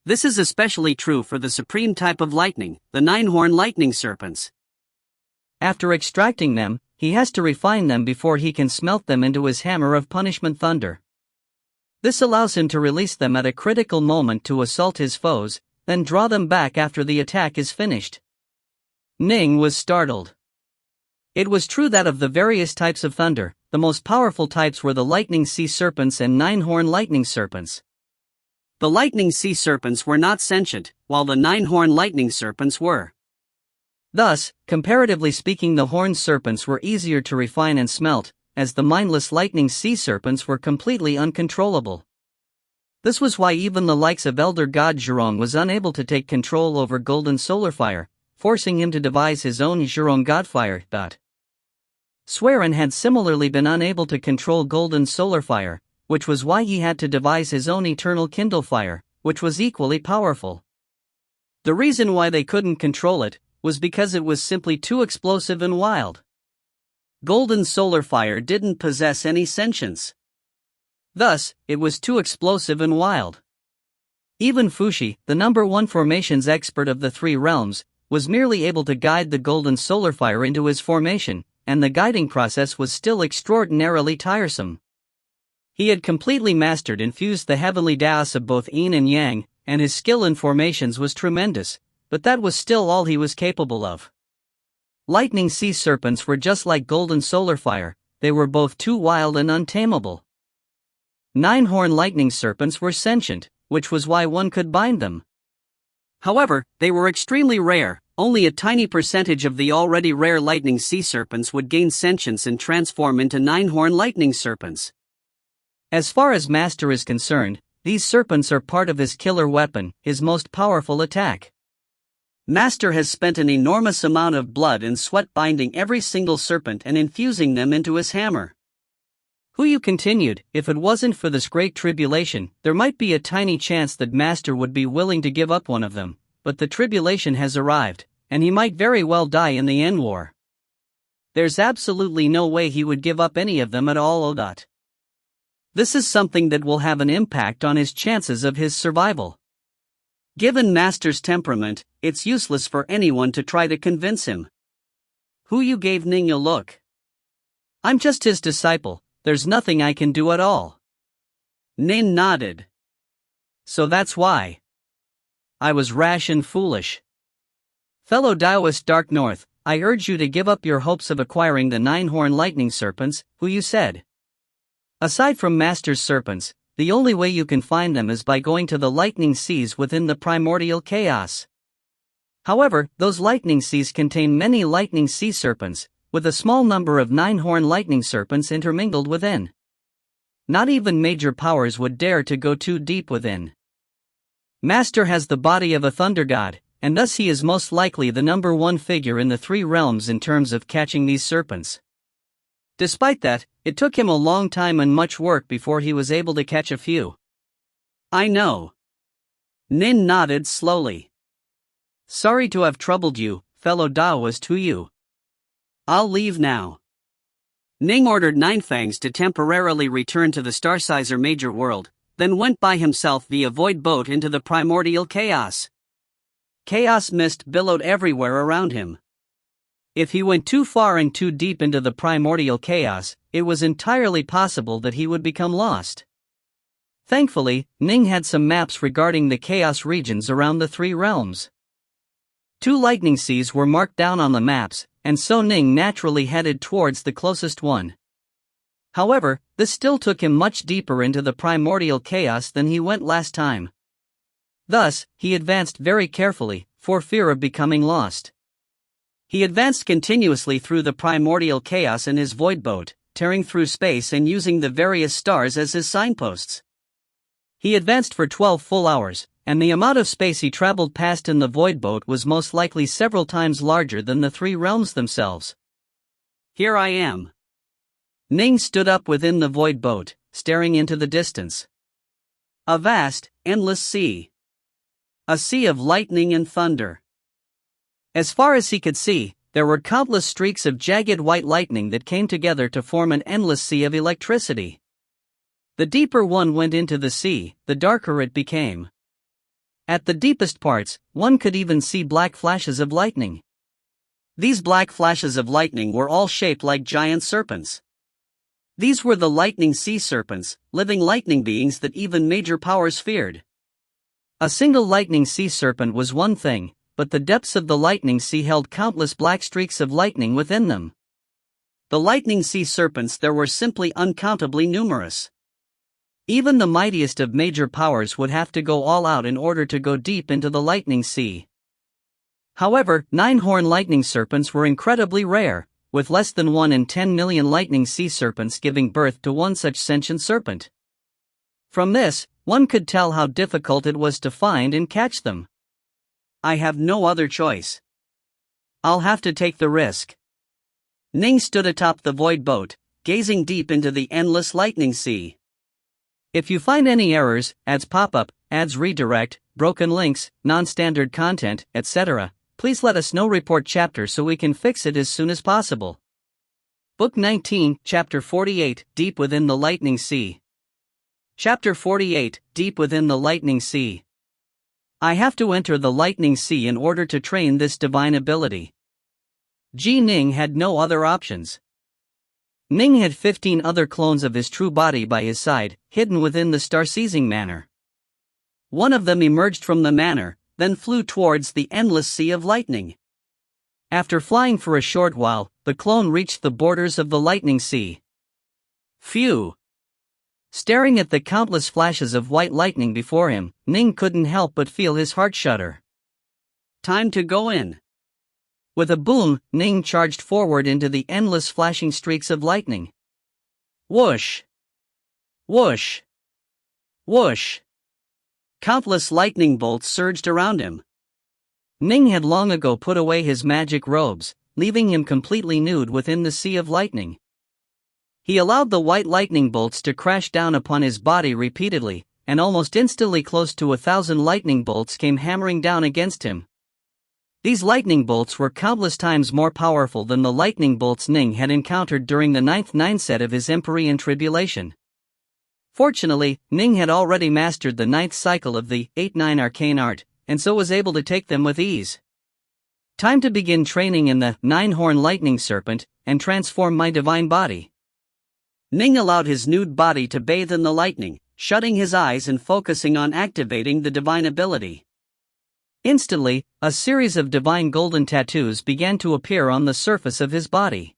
Speaker 1: This is especially true for the supreme type of lightning, the 9-horn lightning serpents. After extracting them, he has to refine them before he can smelt them into his Hammer of Punishment Thunder. This allows him to release them at a critical moment to assault his foes, then draw them back after the attack is finished. Ning was startled. It was true that of the various types of thunder, the most powerful types were the lightning sea serpents and 9-horn lightning serpents. The lightning sea serpents were not sentient, while the 9-horn lightning serpents were. Thus, comparatively speaking, the horned serpents were easier to refine and smelt, as the mindless lightning sea serpents were completely uncontrollable. This was why even the likes of Elder God Zhurong was unable to take control over Golden Solar Fire, forcing him to devise his own Zhurong Godfire. Swearin had similarly been unable to control Golden Solar Fire, which was why he had to devise his own Eternal Kindle Fire, which was equally powerful. The reason why they couldn't control it was because it was simply too explosive and wild. Golden Solar Fire didn't possess any sentience. Thus, it was too explosive and wild. Even Fushi, the number 1 formations expert of the 3 realms, was merely able to guide the Golden Solar Fire into his formation, and the guiding process was still extraordinarily tiresome. He had completely mastered and fused the heavenly Daos of both Yin and Yang, and his skill in formations was tremendous, but that was still all he was capable of. Lightning sea serpents were just like Golden Solar Fire, they were both too wild and untamable. 9-horn lightning serpents were sentient, which was why one could bind them. However, they were extremely rare. Only a tiny percentage of the already rare lightning sea serpents would gain sentience and transform into 9-horn lightning serpents. As far as Master is concerned, these serpents are part of his killer weapon, his most powerful attack. Master has spent an enormous amount of blood and sweat binding every single serpent and infusing them into his hammer. Huyu continued, if it wasn't for this great tribulation, there might be a tiny chance that Master would be willing to give up one of them, but the tribulation has arrived, and he might very well die in the end war. there's absolutely no way he would give up any of them at all. This is something that will have an impact on his chances of his survival. Given Master's temperament, it's useless for anyone to try to convince him. Who you gave Ning a look? I'm just his disciple, there's nothing I can do at all. Ning nodded. So that's why. I was rash and foolish. Fellow Taoist Dark North, I urge you to give up your hopes of acquiring the 9-horn lightning serpents, who you said. Aside from Master's serpents, the only way you can find them is by going to the lightning seas within the primordial chaos. However, those lightning seas contain many lightning sea serpents, with a small number of 9-horn lightning serpents intermingled within. Not even major powers would dare to go too deep within. Master has the body of a thunder god, and thus he is most likely the number one figure in the 3 realms in terms of catching these serpents. Despite that, it took him a long time and much work before he was able to catch a few. I know. Nin nodded slowly. Sorry to have troubled you, fellow Taoist who you. I'll leave now. Ning ordered Ninefangs to temporarily return to the Starsizer Major World, then went by himself via void boat into the primordial chaos. Chaos mist billowed everywhere around him. If he went too far and too deep into the primordial chaos, it was entirely possible that he would become lost. Thankfully, Ning had some maps regarding the chaos regions around the 3 realms. 2 lightning seas were marked down on the maps, and so Ning naturally headed towards the closest one. However, this still took him much deeper into the primordial chaos than he went last time. Thus, he advanced very carefully, for fear of becoming lost. He advanced continuously through the primordial chaos in his void boat, tearing through space and using the various stars as his signposts. He advanced for 12 full hours, and the amount of space he traveled past in the void boat was most likely several times larger than the 3 realms themselves. Here I am. Ning stood up within the void boat, staring into the distance. A vast, endless sea. A sea of lightning and thunder. As far as he could see, there were countless streaks of jagged white lightning that came together to form an endless sea of electricity. The deeper one went into the sea, the darker it became. At the deepest parts, one could even see black flashes of lightning. These black flashes of lightning were all shaped like giant serpents. These were the lightning sea serpents, living lightning beings that even major powers feared. A single lightning sea serpent was one thing, but the depths of the lightning sea held countless black streaks of lightning within them. The lightning sea serpents there were simply uncountably numerous. Even the mightiest of major powers would have to go all out in order to go deep into the lightning sea. However, 9-horn lightning serpents were incredibly rare, with less than 1 in 10 million lightning sea serpents giving birth to one such sentient serpent. From this, one could tell how difficult it was to find and catch them. I have no other choice. I'll have to take the risk. Ning stood atop the void boat, gazing deep into the endless lightning sea. If you find any errors, ads pop up, ads redirect, broken links, non-standard content, etc., please let us know. Report chapter so we can fix it as soon as possible. Book 19, Chapter 48, Deep Within the Lightning Sea. Chapter 48, Deep Within the Lightning Sea. I have to enter the lightning sea in order to train this divine ability. Ning had no other options. Ning had 15 other clones of his true body by his side, hidden within the star-seizing manor. One of them emerged from the manor, then flew towards the endless sea of lightning. After flying for a short while, the clone reached the borders of the lightning sea. Phew! Staring at the countless flashes of white lightning before him, Ning couldn't help but feel his heart shudder. Time to go in. With a boom, Ning charged forward into the endless flashing streaks of lightning. Whoosh! Whoosh! Whoosh! Countless lightning bolts surged around him. Ning had long ago put away his magic robes, leaving him completely nude within the sea of lightning. He allowed the white lightning bolts to crash down upon his body repeatedly, and almost instantly close to 1,000 lightning bolts came hammering down against him. These lightning bolts were countless times more powerful than the lightning bolts Ning had encountered during the 9th set of his Empyrean Tribulation. Fortunately, Ning had already mastered the 9th cycle of the 8-9 arcane art, and so was able to take them with ease. Time to begin training in the 9-horn lightning serpent, and transform my divine body. Ning allowed his nude body to bathe in the lightning, shutting his eyes and focusing on activating the divine ability. Instantly, a series of divine golden tattoos began to appear on the surface of his body.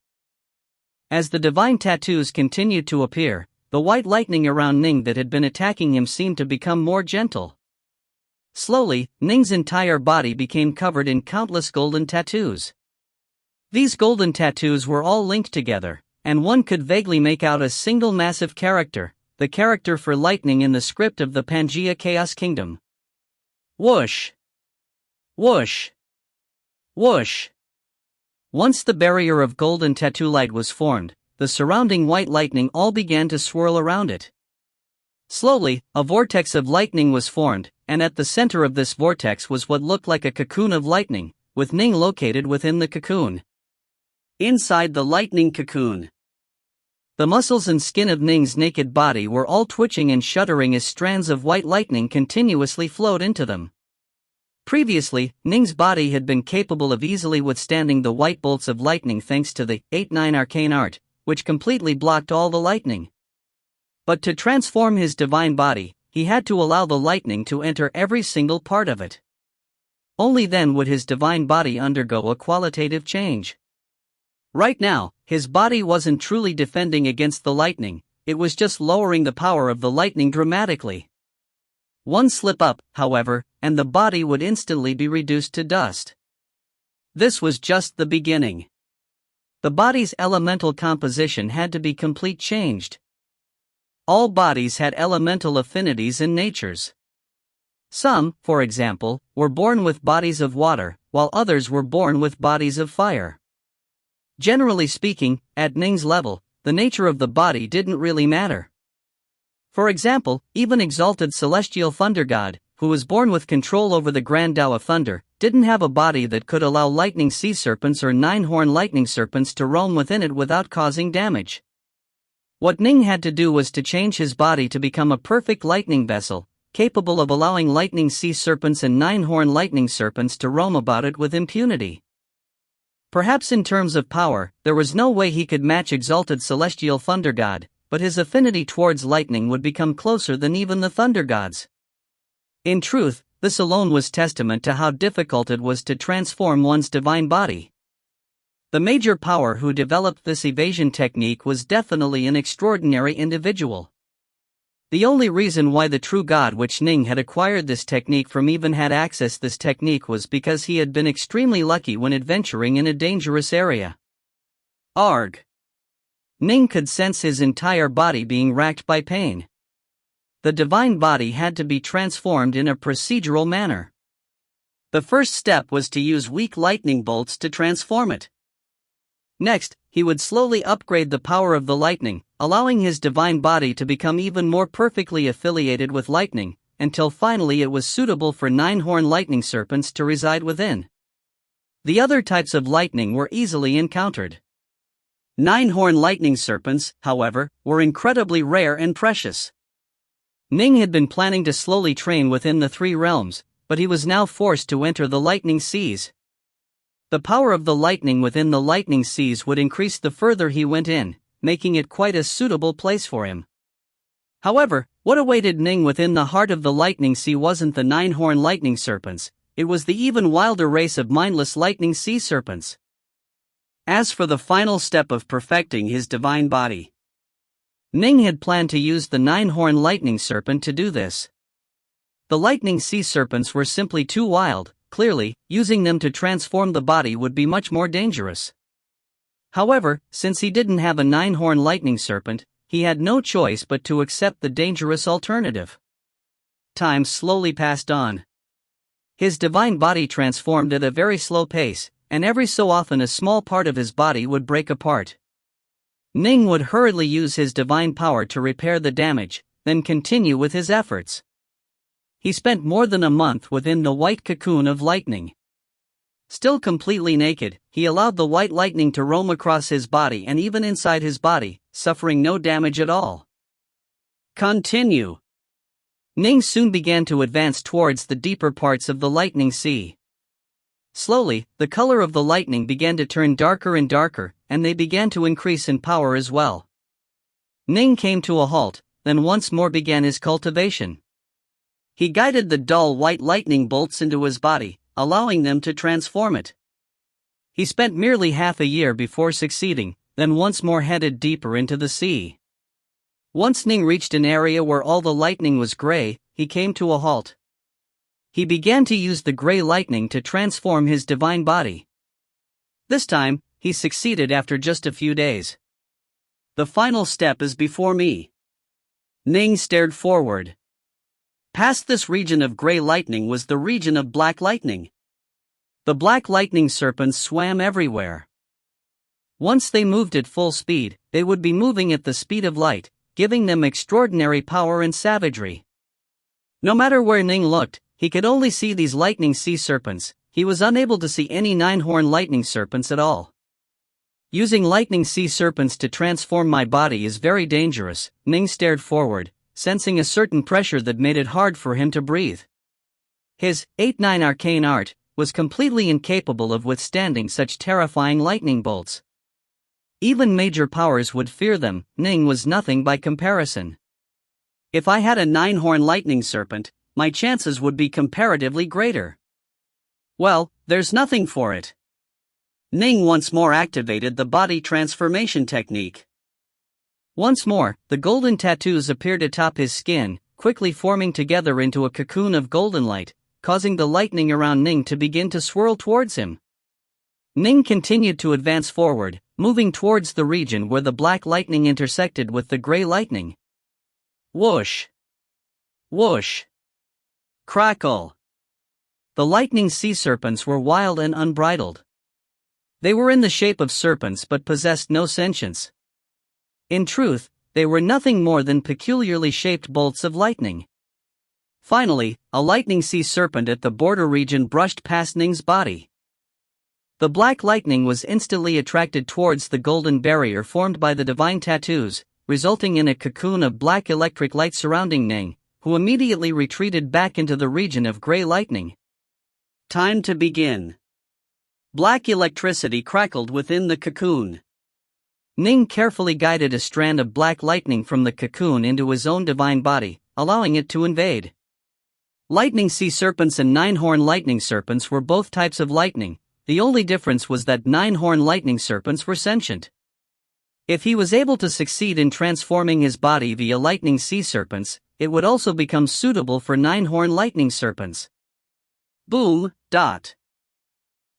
Speaker 1: As the divine tattoos continued to appear, the white lightning around Ning that had been attacking him seemed to become more gentle. Slowly, Ning's entire body became covered in countless golden tattoos. These golden tattoos were all linked together, and one could vaguely make out a single massive character, the character for lightning in the script of the Pangea Chaos Kingdom. Whoosh! Whoosh! Whoosh! Once the barrier of golden tattoo light was formed, the surrounding white lightning all began to swirl around it. Slowly, a vortex of lightning was formed, and at the center of this vortex was what looked like a cocoon of lightning, with Ning located within the cocoon. Inside the lightning cocoon, the muscles and skin of Ning's naked body were all twitching and shuddering as strands of white lightning continuously flowed into them. Previously, Ning's body had been capable of easily withstanding the white bolts of lightning thanks to the 8-9 arcane art, which completely blocked all the lightning. But to transform his divine body, he had to allow the lightning to enter every single part of it. Only then would his divine body undergo a qualitative change. Right now, his body wasn't truly defending against the lightning, it was just lowering the power of the lightning dramatically. One slip up, however, and the body would instantly be reduced to dust. This was just the beginning. The body's elemental composition had to be completely changed. All bodies had elemental affinities and natures. Some, for example, were born with bodies of water, while others were born with bodies of fire. Generally speaking, at Ning's level, the nature of the body didn't really matter. For example, even exalted celestial thunder god, who was born with control over the grand Tao of thunder, didn't have a body that could allow lightning sea serpents or 9-horn lightning serpents to roam within it without causing damage. What Ning had to do was to change his body to become a perfect lightning vessel, capable of allowing lightning sea serpents and 9-horn lightning serpents to roam about it with impunity. Perhaps in terms of power, there was no way he could match exalted celestial thunder god, but his affinity towards lightning would become closer than even the thunder gods. In truth, this alone was testament to how difficult it was to transform one's divine body. The major power who developed this evasion technique was definitely an extraordinary individual. The only reason why the true god which Ning had acquired this technique from even had access this technique was because he had been extremely lucky when adventuring in a dangerous area. Arg! Ning could sense his entire body being racked by pain. The divine body had to be transformed in a procedural manner. The first step was to use weak lightning bolts to transform it. Next, he would slowly upgrade the power of the lightning, allowing his divine body to become even more perfectly affiliated with lightning, until finally it was suitable for 9-horn lightning serpents to reside within. The other types of lightning were easily encountered. 9-horn lightning serpents, however, were incredibly rare and precious. Ning had been planning to slowly train within the 3 realms, but he was now forced to enter the lightning seas. The power of the lightning within the lightning seas would increase the further he went in, making it quite a suitable place for him. However, what awaited Ning within the heart of the lightning sea wasn't the 9-horn lightning serpents, it was the even wilder race of mindless lightning sea serpents. As for the final step of perfecting his divine body, Ning had planned to use the 9-horn lightning serpent to do this. The lightning sea serpents were simply too wild. Clearly, using them to transform the body would be much more dangerous. However, since he didn't have a 9-horn lightning serpent, he had no choice but to accept the dangerous alternative. Time slowly passed on. His divine body transformed at a very slow pace, and every so often a small part of his body would break apart. Ning would hurriedly use his divine power to repair the damage, then continue with his efforts. He spent more than a month within the white cocoon of lightning. Still completely naked, he allowed the white lightning to roam across his body and even inside his body, suffering no damage at all. Continue. Ning soon began to advance towards the deeper parts of the lightning sea. Slowly, the color of the lightning began to turn darker and darker, and they began to increase in power as well. Ning came to a halt, then once more began his cultivation. He guided the dull white lightning bolts into his body, allowing them to transform it. He spent merely half a year before succeeding, then once more headed deeper into the sea. Once Ning reached an area where all the lightning was gray, he came to a halt. He began to use the gray lightning to transform his divine body. This time, he succeeded after just a few days. The final step is before me. Ning stared forward. Past this region of gray lightning was the region of black lightning. The black lightning serpents swam everywhere. Once they moved at full speed, they would be moving at the speed of light, giving them extraordinary power and savagery. No matter where Ning looked, he could only see these lightning sea serpents. He was unable to see any nine-horn lightning serpents at all. Using lightning sea serpents to transform my body is very dangerous. Ning stared forward, sensing a certain pressure that made it hard for him to breathe. His 8-9 arcane art was completely incapable of withstanding such terrifying lightning bolts. Even major powers would fear them. Ning was nothing by comparison. If I had a 9-horn lightning serpent, my chances would be comparatively greater. Well, there's nothing for it. Ning once more activated the body transformation technique. Once more, the golden tattoos appeared atop his skin, quickly forming together into a cocoon of golden light, causing the lightning around Ning to begin to swirl towards him. Ning continued to advance forward, moving towards the region where the black lightning intersected with the gray lightning. Whoosh! Whoosh! Crackle! The lightning sea serpents were wild and unbridled. They were in the shape of serpents but possessed no sentience. In truth, they were nothing more than peculiarly shaped bolts of lightning. Finally, a lightning sea serpent at the border region brushed past Ning's body. The black lightning was instantly attracted towards the golden barrier formed by the divine tattoos, resulting in a cocoon of black electric light surrounding Ning, who immediately retreated back into the region of gray lightning. Time to begin. Black electricity crackled within the cocoon. Ning carefully guided a strand of black lightning from the cocoon into his own divine body, allowing it to invade. Lightning sea serpents and 9-horn lightning serpents were both types of lightning. The only difference was that 9-horn lightning serpents were sentient. If he was able to succeed in transforming his body via lightning sea serpents, it would also become suitable for 9-horn lightning serpents. Boom, dot.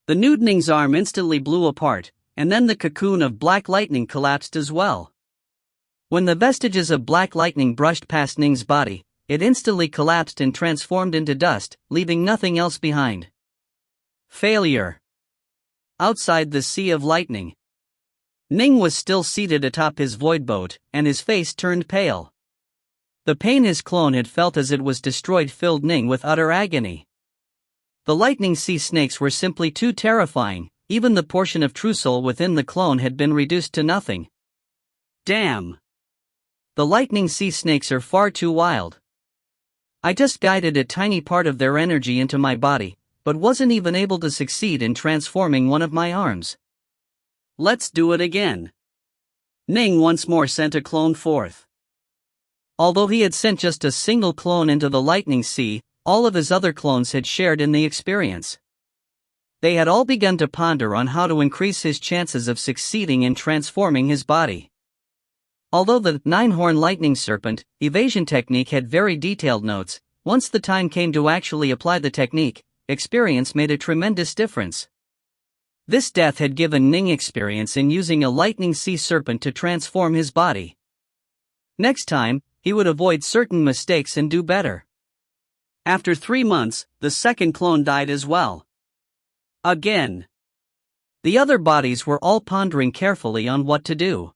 Speaker 1: The nude Ning's arm instantly blew apart, and then the cocoon of black lightning collapsed as well. When the vestiges of black lightning brushed past Ning's body, it instantly collapsed and transformed into dust, leaving nothing else behind. Failure. Outside the sea of lightning, Ning was still seated atop his void boat, and his face turned pale. The pain his clone had felt as it was destroyed filled Ning with utter agony. The lightning sea snakes were simply too terrifying. Even the portion of true soul within the clone had been reduced to nothing. Damn! The lightning sea snakes are far too wild. I just guided a tiny part of their energy into my body, but wasn't even able to succeed in transforming one of my arms. Let's do it again. Ning once more sent a clone forth. Although he had sent just a single clone into the lightning sea, all of his other clones had shared in the experience. They had all begun to ponder on how to increase his chances of succeeding in transforming his body. Although the 9-horn lightning serpent evasion technique had very detailed notes, once the time came to actually apply the technique, experience made a tremendous difference. This death had given Ning experience in using a lightning sea serpent to transform his body. Next time, he would avoid certain mistakes and do better. After 3 months, the second clone died as well. Again. The other bodies were all pondering carefully on what to do.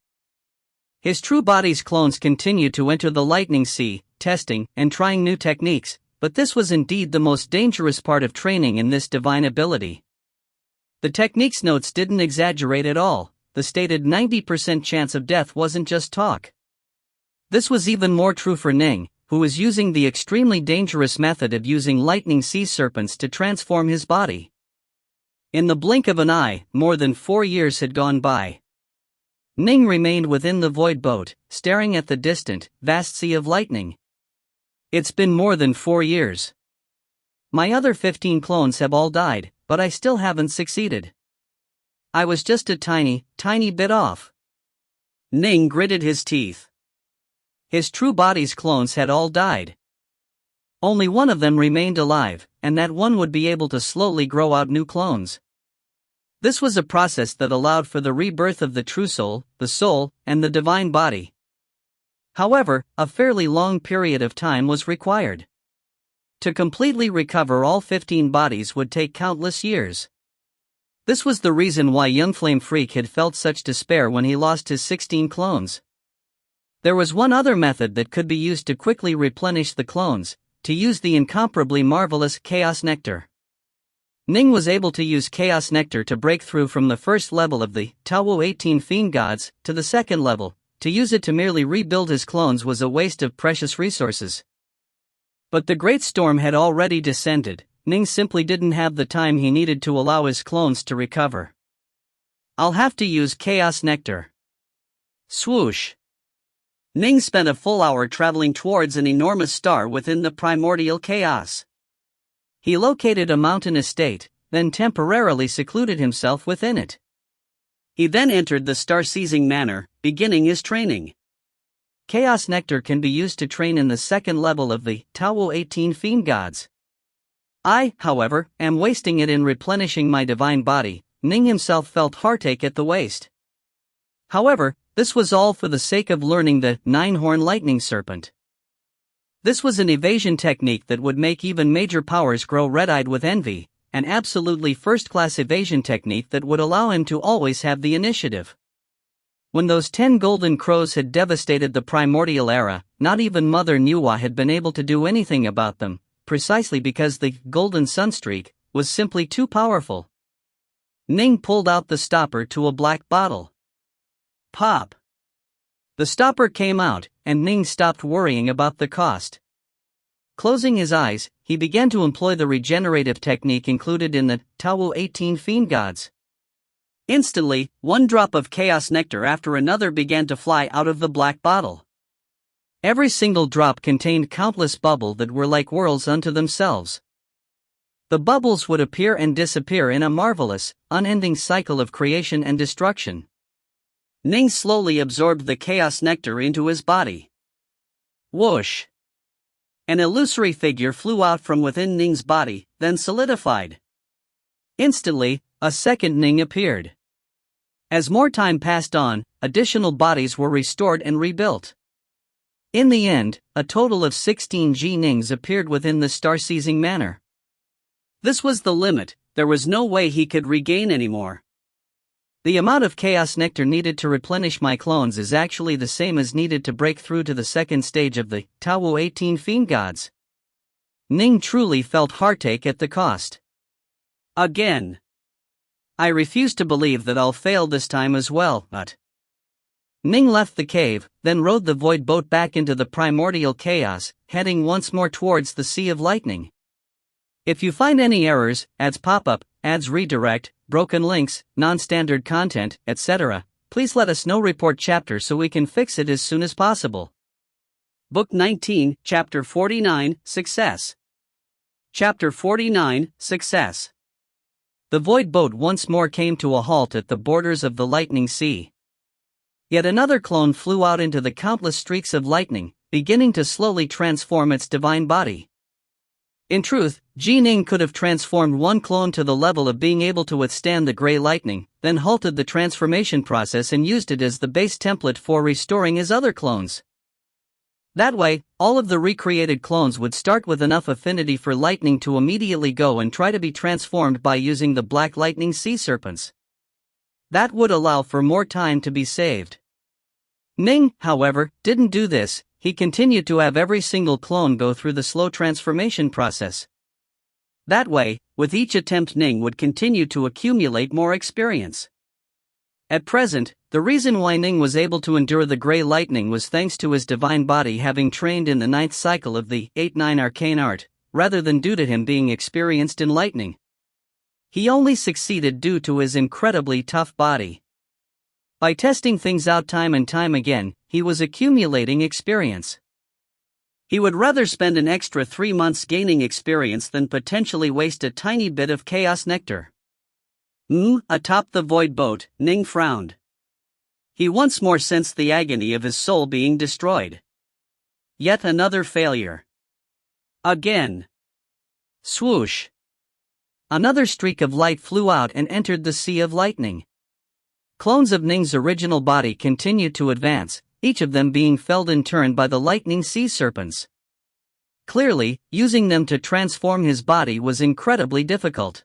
Speaker 1: His true body's clones continued to enter the lightning sea, testing and trying new techniques, but this was indeed the most dangerous part of training in this divine ability. The technique's notes didn't exaggerate at all. The stated 90% chance of death wasn't just talk. This was even more true for Ning, who was using the extremely dangerous method of using lightning sea serpents to transform his body. In the blink of an eye, more than 4 years had gone by. Ning remained within the void boat, staring at the distant, vast sea of lightning. It's been more than 4 years. My other 15 clones have all died, but I still haven't succeeded. I was just a tiny bit off. Ning gritted his teeth. His true body's clones had all died. Only one of them remained alive, and that one would be able to slowly grow out new clones. This was a process that allowed for the rebirth of the true soul, the soul, and the divine body. However, a fairly long period of time was required. To completely recover all 15 bodies would take countless years. This was the reason why young Flame Freak had felt such despair when he lost his 16 clones. There was one other method that could be used to quickly replenish the clones: to use the incomparably marvelous Chaos Nectar. Ning was able to use Chaos Nectar to break through from the first level of the Tao 18 Fiend Gods to the second level. To use it to merely rebuild his clones was a waste of precious resources. But the great storm had already descended. Ning simply didn't have the time he needed to allow his clones to recover. I'll have to use Chaos Nectar. Swoosh! Ning spent a full hour traveling towards an enormous star within the primordial chaos. He located a mountain estate, then temporarily secluded himself within it. He then entered the star-seizing manor, beginning his training. Chaos Nectar can be used to train in the second level of the Tao 18 Fiend Gods. I, however, am wasting it in replenishing my divine body. Ning himself felt heartache at the waste. However, this was all for the sake of learning the 9-horn lightning serpent. This was an evasion technique that would make even major powers grow red-eyed with envy, an absolutely first-class evasion technique that would allow him to always have the initiative. When those 10 golden crows had devastated the primordial era, not even Mother Nuwa had been able to do anything about them, precisely because the golden sunstreak was simply too powerful. Ning pulled out the stopper to a black bottle. Pop! The stopper came out, and Ning stopped worrying about the cost. Closing his eyes, he began to employ the regenerative technique included in the Tao 18 Fiend Gods. Instantly, one drop of Chaos Nectar after another began to fly out of the black bottle. Every single drop contained countless bubbles that were like whirls unto themselves. The bubbles would appear and disappear in a marvelous, unending cycle of creation and destruction. Ning slowly absorbed the Chaos Nectar into his body. Whoosh! An illusory figure flew out from within Ning's body, then solidified. Instantly, a second Ning appeared. As more time passed on, additional bodies were restored and rebuilt. In the end, a total of 16 Nings appeared within the star-seizing manor. This was the limit. There was no way he could regain any more. The amount of Chaos Nectar needed to replenish my clones is actually the same as needed to break through to the second stage of the Tao 18 Fiend Gods. Ning truly felt heartache at the cost. Again. I refuse to believe that I'll fail this time as well, but... Ning left the cave, then rode the void boat back into the primordial chaos, heading once more towards the Sea of Lightning. If you find any errors, ads pop up, ads redirect, broken links, non-standard content, etc., please let us know. Report chapter so we can fix it as soon as possible. Book 19, Chapter 49, Success. Chapter 49, Success. The void boat once more came to a halt at the borders of the lightning sea. Yet another clone flew out into the countless streaks of lightning, beginning to slowly transform its divine body. In truth, Ning could have transformed one clone to the level of being able to withstand the gray lightning, then halted the transformation process and used it as the base template for restoring his other clones. That way, all of the recreated clones would start with enough affinity for lightning to immediately go and try to be transformed by using the black lightning sea serpents. That would allow for more time to be saved. Ning, however, didn't do this. He continued to have every single clone go through the slow transformation process. That way, with each attempt Ning would continue to accumulate more experience. At present, the reason why Ning was able to endure the Grey Lightning was thanks to his divine body having trained in the 9th cycle of the 8-9 arcane art, rather than due to him being experienced in lightning. He only succeeded due to his incredibly tough body. By testing things out time and time again, he was accumulating experience. He would rather spend an extra 3 months gaining experience than potentially waste a tiny bit of chaos nectar. Atop the void boat, Ning frowned. He once more sensed the agony of his soul being destroyed. Yet another failure. Again. Swoosh. Another streak of light flew out and entered the sea of lightning. Clones of Ning's original body continued to advance, each of them being felled in turn by the lightning sea serpents. Clearly, using them to transform his body was incredibly difficult.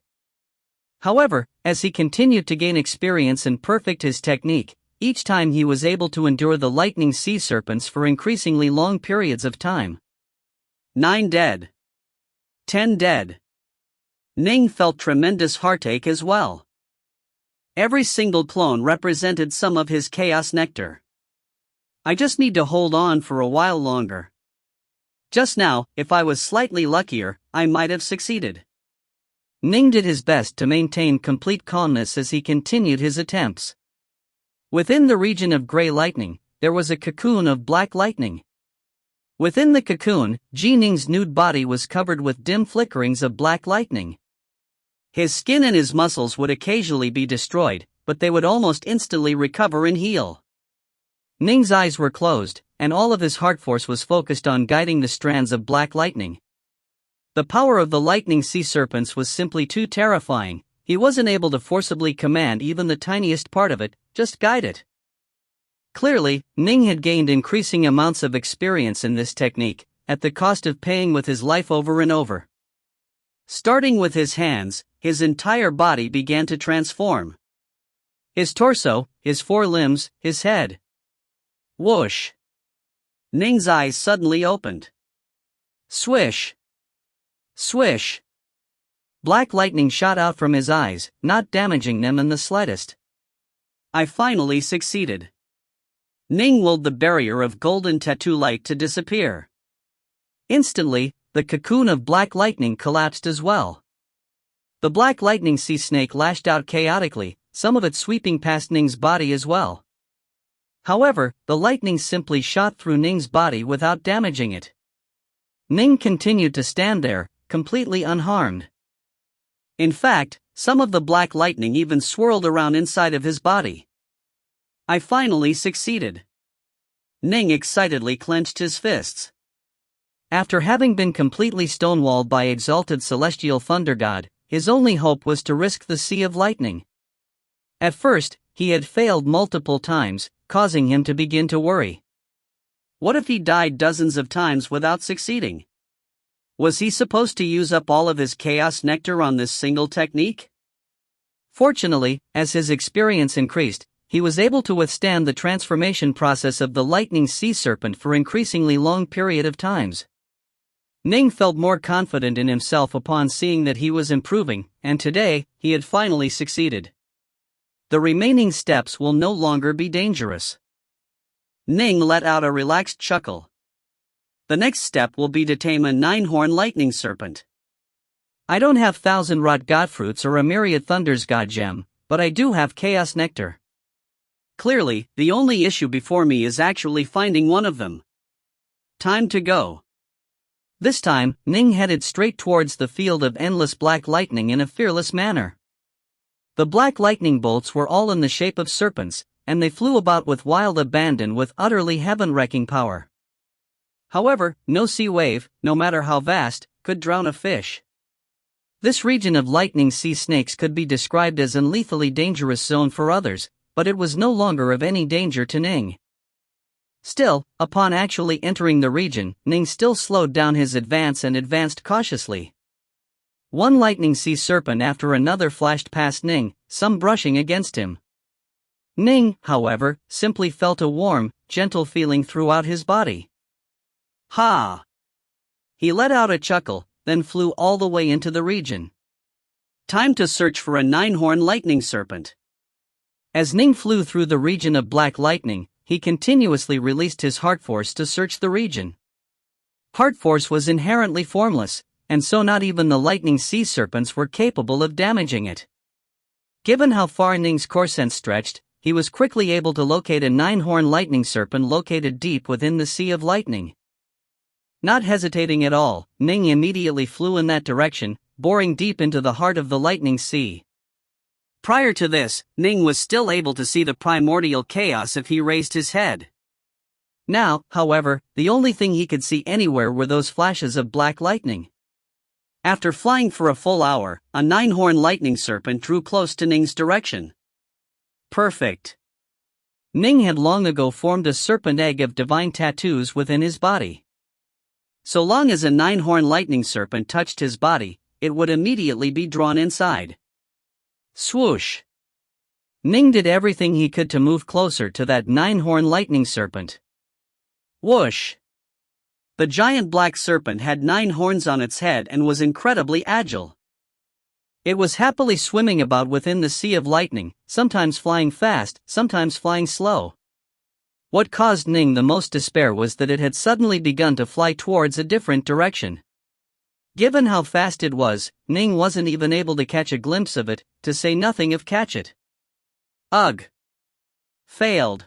Speaker 1: However, as he continued to gain experience and perfect his technique, each time he was able to endure the lightning sea serpents for increasingly long periods of time. 9 dead. 10 dead. Ning felt tremendous heartache as well. Every single clone represented some of his chaos nectar. I just need to hold on for a while longer. Just now, if I was slightly luckier, I might have succeeded. Ning did his best to maintain complete calmness as he continued his attempts. Within the region of Grey Lightning, there was a cocoon of black lightning. Within the cocoon, Ning's nude body was covered with dim flickerings of black lightning. His skin and his muscles would occasionally be destroyed, but they would almost instantly recover and heal. Ning's eyes were closed, and all of his heart force was focused on guiding the strands of black lightning. The power of the lightning sea serpents was simply too terrifying. He wasn't able to forcibly command even the tiniest part of it, just guide it. Clearly, Ning had gained increasing amounts of experience in this technique, at the cost of paying with his life over and over. Starting with his hands, his entire body began to transform. His torso, his 4 limbs, his head. Whoosh! Ning's eyes suddenly opened. Swish! Swish! Black lightning shot out from his eyes, not damaging them in the slightest. I finally succeeded. Ning willed the barrier of golden tattoo light to disappear. Instantly, the cocoon of black lightning collapsed as well. The black lightning sea snake lashed out chaotically, some of it sweeping past Ning's body as well. However, the lightning simply shot through Ning's body without damaging it. Ning continued to stand there, completely unharmed. In fact, some of the black lightning even swirled around inside of his body. I finally succeeded. Ning excitedly clenched his fists. After having been completely stonewalled by exalted celestial thunder god, his only hope was to risk the sea of lightning. At first, he had failed multiple times, causing him to begin to worry. What if he died dozens of times without succeeding? Was he supposed to use up all of his chaos nectar on this single technique? Fortunately, as his experience increased, he was able to withstand the transformation process of the lightning sea serpent for increasingly long period of times. Ning felt more confident in himself upon seeing that he was improving, and today, he had finally succeeded. The remaining steps will no longer be dangerous. Ning let out a relaxed chuckle. The next step will be to tame a 9-horn lightning serpent. I don't have 1000-rod godfruits or a myriad thunders god gem, but I do have chaos nectar. Clearly, the only issue before me is actually finding one of them. Time to go. This time, Ning headed straight towards the field of endless black lightning in a fearless manner. The black lightning bolts were all in the shape of serpents, and they flew about with wild abandon with utterly heaven-wrecking power. However, no sea wave, no matter how vast, could drown a fish. This region of lightning sea snakes could be described as an unlethally dangerous zone for others, but it was no longer of any danger to Ning. Still, upon actually entering the region, Ning still slowed down his advance and advanced cautiously. One lightning sea serpent after another flashed past Ning, some brushing against him. Ning, however, simply felt a warm, gentle feeling throughout his body. Ha! He let out a chuckle, then flew all the way into the region. Time to search for a 9-horn lightning serpent. As Ning flew through the region of black lightning, he continuously released his heart force to search the region. Heart force was inherently formless, and so not even the lightning sea serpents were capable of damaging it. Given how far Ning's core sense stretched, he was quickly able to locate a 9-horn lightning serpent located deep within the sea of lightning. Not hesitating at all, Ning immediately flew in that direction, boring deep into the heart of the lightning sea. Prior to this, Ning was still able to see the primordial chaos if he raised his head. Now, however, the only thing he could see anywhere were those flashes of black lightning. After flying for a full hour, a 9-horn lightning serpent drew close to Ning's direction. Perfect. Ning had long ago formed a serpent egg of divine tattoos within his body. So long as a 9-horn lightning serpent touched his body, it would immediately be drawn inside. Swoosh! Ning did everything he could to move closer to that 9-horn lightning serpent. Whoosh! The giant black serpent had 9 horns on its head and was incredibly agile. It was happily swimming about within the sea of lightning, sometimes flying fast, sometimes flying slow. What caused Ning the most despair was that it had suddenly begun to fly towards a different direction. Given how fast it was, Ning wasn't even able to catch a glimpse of it, to say nothing of catch it. Ugh! Failed.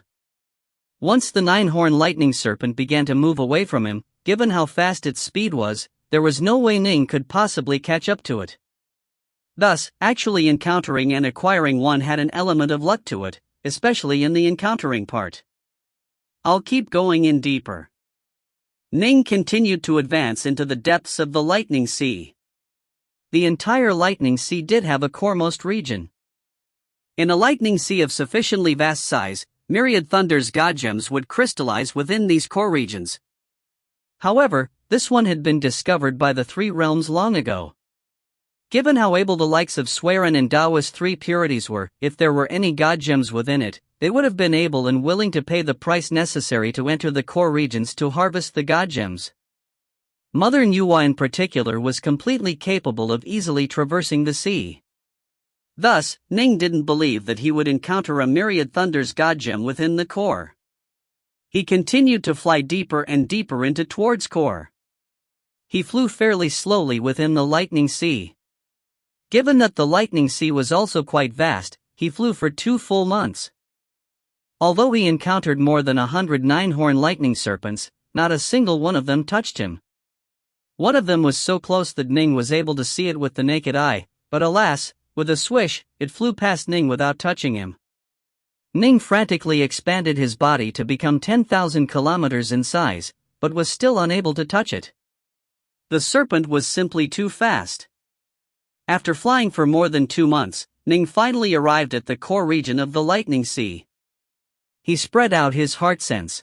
Speaker 1: Once the 9-horn lightning serpent began to move away from him, given how fast its speed was, there was no way Ning could possibly catch up to it. Thus, actually encountering and acquiring one had an element of luck to it, especially in the encountering part. I'll keep going in deeper. Ning continued to advance into the depths of the lightning sea. The entire lightning sea did have a coremost region. In a lightning sea of sufficiently vast size, myriad thunder's god gems would crystallize within these core regions. However, this one had been discovered by the 3 realms long ago. Given how able the likes of Swearin and Dao's 3 purities were, if there were any god gems within it, they would have been able and willing to pay the price necessary to enter the core regions to harvest the god gems. Mother Nuwa in particular was completely capable of easily traversing the sea. Thus, Ning didn't believe that he would encounter a myriad thunder's god gem within the core. He continued to fly deeper and deeper into towards core. He flew fairly slowly within the lightning sea. Given that the lightning sea was also quite vast, he flew for 2 full months. Although he encountered more than 100 9-horn lightning serpents, not a single one of them touched him. One of them was so close that Ning was able to see it with the naked eye, but alas, with a swish, it flew past Ning without touching him. Ning frantically expanded his body to become 10,000 kilometers in size, but was still unable to touch it. The serpent was simply too fast. After flying for more than 2 months, Ning finally arrived at the core region of the lightning sea. He spread out his heart sense.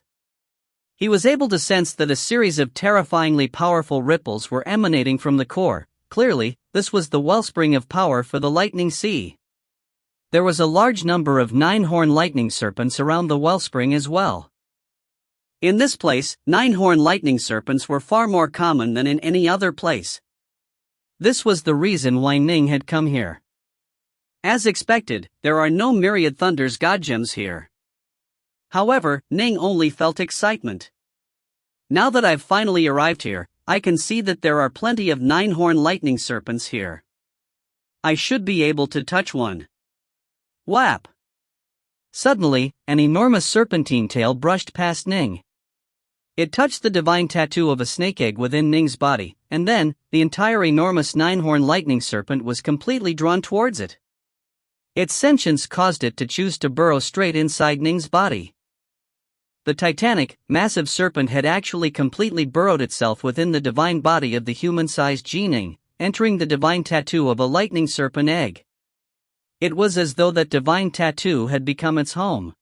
Speaker 1: He was able to sense that a series of terrifyingly powerful ripples were emanating from the core. Clearly, this was the wellspring of power for the lightning sea. There was a large number of 9-horn lightning serpents around the wellspring as well. In this place, 9-horn lightning serpents were far more common than in any other place. This was the reason why Ning had come here. As expected, there are no myriad thunder's god gems here. However, Ning only felt excitement. Now that I've finally arrived here, I can see that there are plenty of 9-horn lightning serpents here. I should be able to touch one. Whap! Suddenly, an enormous serpentine tail brushed past Ning. It touched the divine tattoo of a snake egg within Ning's body, and then, the entire enormous 9-horn lightning serpent was completely drawn towards it. Its sentience caused it to choose to burrow straight inside Ning's body. The titanic, massive serpent had actually completely burrowed itself within the divine body of the human-sized Ning, entering the divine tattoo of a lightning serpent egg. It was as though that divine tattoo had become its home.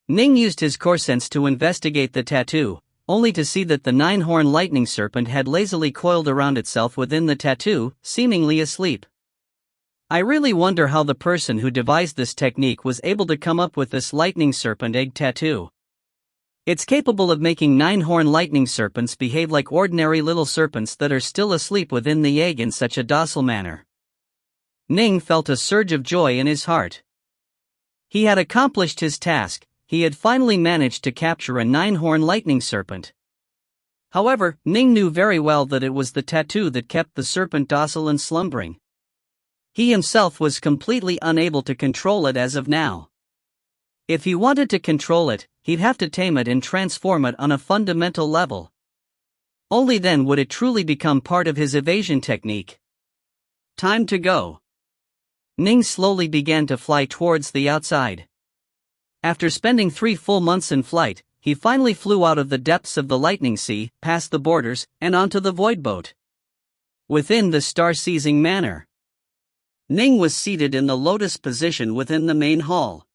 Speaker 1: Ning used his core sense to investigate the tattoo, only to see that the 9-horn lightning serpent had lazily coiled around itself within the tattoo, seemingly asleep. I really wonder how the person who devised this technique was able to come up with this lightning serpent egg tattoo. It's capable of making 9-horn lightning serpents behave like ordinary little serpents that are still asleep within the egg in such a docile manner. Ning felt a surge of joy in his heart. He had accomplished his task. He had finally managed to capture a 9-horn lightning serpent. However, Ning knew very well that it was the tattoo that kept the serpent docile and slumbering. He himself was completely unable to control it as of now. If he wanted to control it, he'd have to tame it and transform it on a fundamental level. Only then would it truly become part of his evasion technique. Time to go. Ning slowly began to fly towards the outside. After spending 3 full months in flight, he finally flew out of the depths of the lightning sea, past the borders, and onto the void boat. Within the star-seizing manor, Ning was seated in the lotus position within the main hall.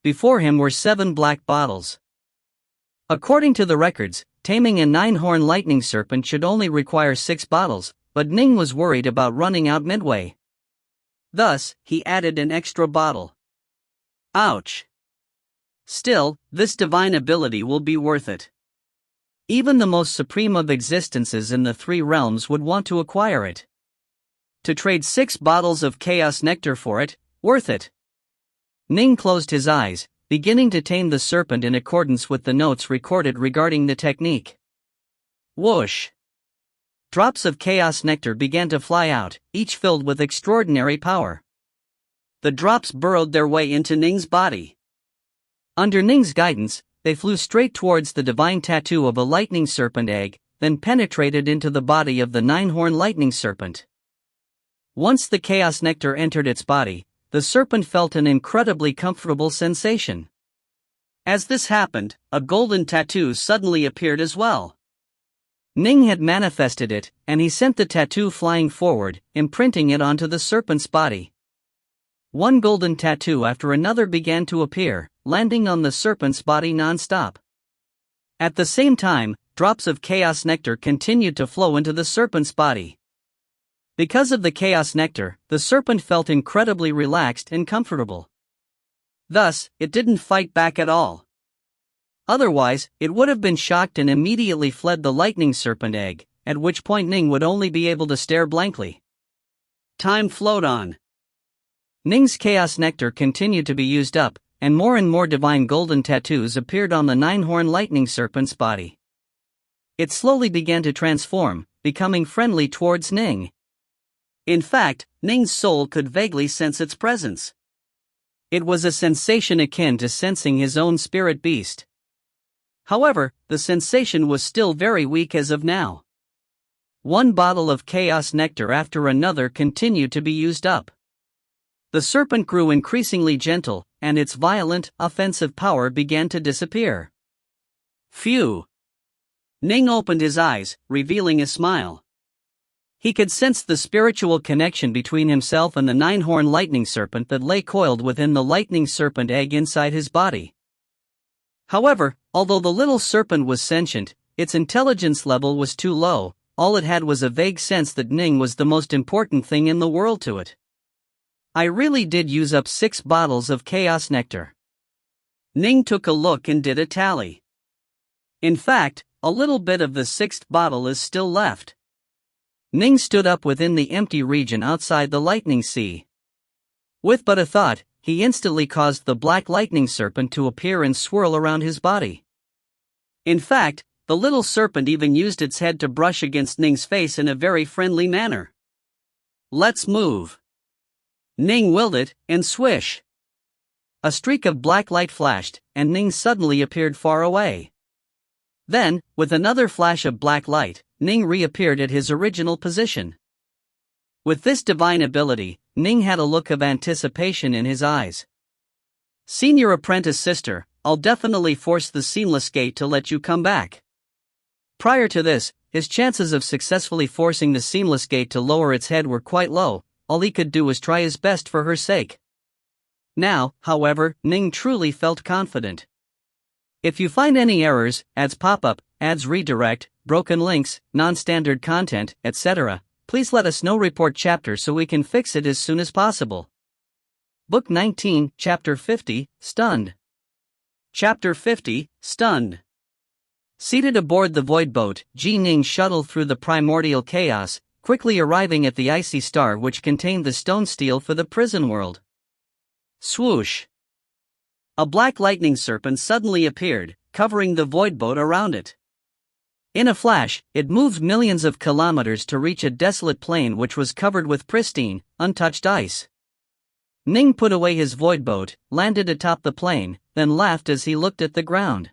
Speaker 1: Before him were 7 black bottles. According to the records, taming a 9-horn lightning serpent should only require 6 bottles, but Ning was worried about running out midway. Thus, he added an extra bottle. Ouch! Still, this divine ability will be worth it. Even the most supreme of existences in the 3 realms would want to acquire it. To trade 6 bottles of chaos nectar for it, worth it. Ning closed his eyes, beginning to tame the serpent in accordance with the notes recorded regarding the technique. Whoosh! Drops of chaos nectar began to fly out, each filled with extraordinary power. The drops burrowed their way into Ning's body. Under Ning's guidance, they flew straight towards the divine tattoo of a lightning serpent egg, then penetrated into the body of the 9-horn lightning serpent. Once the chaos nectar entered its body, the serpent felt an incredibly comfortable sensation. As this happened, a golden tattoo suddenly appeared as well. Ning had manifested it, and he sent the tattoo flying forward, imprinting it onto the serpent's body. One golden tattoo after another began to appear, landing on the serpent's body non-stop. At the same time, drops of chaos nectar continued to flow into the serpent's body. Because of the chaos nectar, the serpent felt incredibly relaxed and comfortable. Thus, it didn't fight back at all. Otherwise, it would have been shocked and immediately fled the lightning serpent egg, at which point Ning would only be able to stare blankly. Time flowed on. Ning's chaos nectar continued to be used up, and more divine golden tattoos appeared on the 9-horn lightning serpent's body. It slowly began to transform, becoming friendly towards Ning. In fact, Ning's soul could vaguely sense its presence. It was a sensation akin to sensing his own spirit beast. However, the sensation was still very weak as of now. One bottle of chaos nectar after another continued to be used up. The serpent grew increasingly gentle, and its violent, offensive power began to disappear. Phew! Ning opened his eyes, revealing a smile. He could sense the spiritual connection between himself and the 9-horn lightning serpent that lay coiled within the lightning serpent egg inside his body. However, although the little serpent was sentient, its intelligence level was too low. All it had was a vague sense that Ning was the most important thing in the world to it. I really did use up 6 bottles of chaos nectar. Ning took a look and did a tally. In fact, a little bit of the 6th bottle is still left. Ning stood up within the empty region outside the lightning sea. With but a thought, he instantly caused the black lightning serpent to appear and swirl around his body. In fact, the little serpent even used its head to brush against Ning's face in a very friendly manner. Let's move. Ning willed it, and swish! A streak of black light flashed, and Ning suddenly appeared far away. Then, with another flash of black light, Ning reappeared at his original position. With this divine ability, Ning had a look of anticipation in his eyes. Senior apprentice sister, I'll definitely force the seamless gate to let you come back. Prior to this, his chances of successfully forcing the seamless gate to lower its head were quite low. All he could do was try his best for her sake. Now, however, Ning truly felt confident. If you find any errors, ads pop up, ads redirect, broken links, non-standard content, etc., please let us know. Report chapter so we can fix it as soon as possible. Book 19, Chapter 50, Stunned. Chapter 50, Stunned. Seated aboard the void boat, Ning shuttled through the primordial chaos, quickly arriving at the icy star which contained the stone steel for the prison world. Swoosh! A black lightning serpent suddenly appeared, covering the void boat around it. In a flash, it moved millions of kilometers to reach a desolate plain which was covered with pristine, untouched ice. Ning put away his void boat, landed atop the plain, then laughed as he looked at the ground.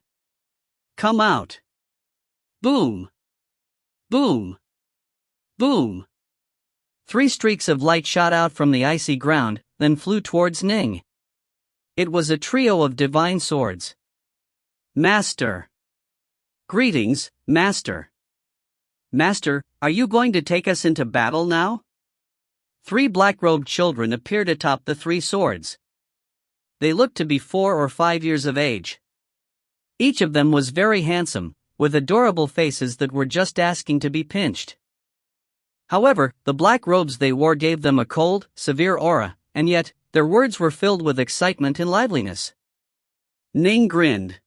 Speaker 1: Come out! Boom! Boom! Boom! 3 streaks of light shot out from the icy ground, then flew towards Ning. It was a trio of divine swords. Master! Greetings, Master. Master, are you going to take us into battle now? 3 black-robed children appeared atop the 3 swords. They looked to be 4 or 5 years of age. Each of them was very handsome, with adorable faces that were just asking to be pinched. However, the black robes they wore gave them a cold, severe aura, and yet, their words were filled with excitement and liveliness. Ning grinned.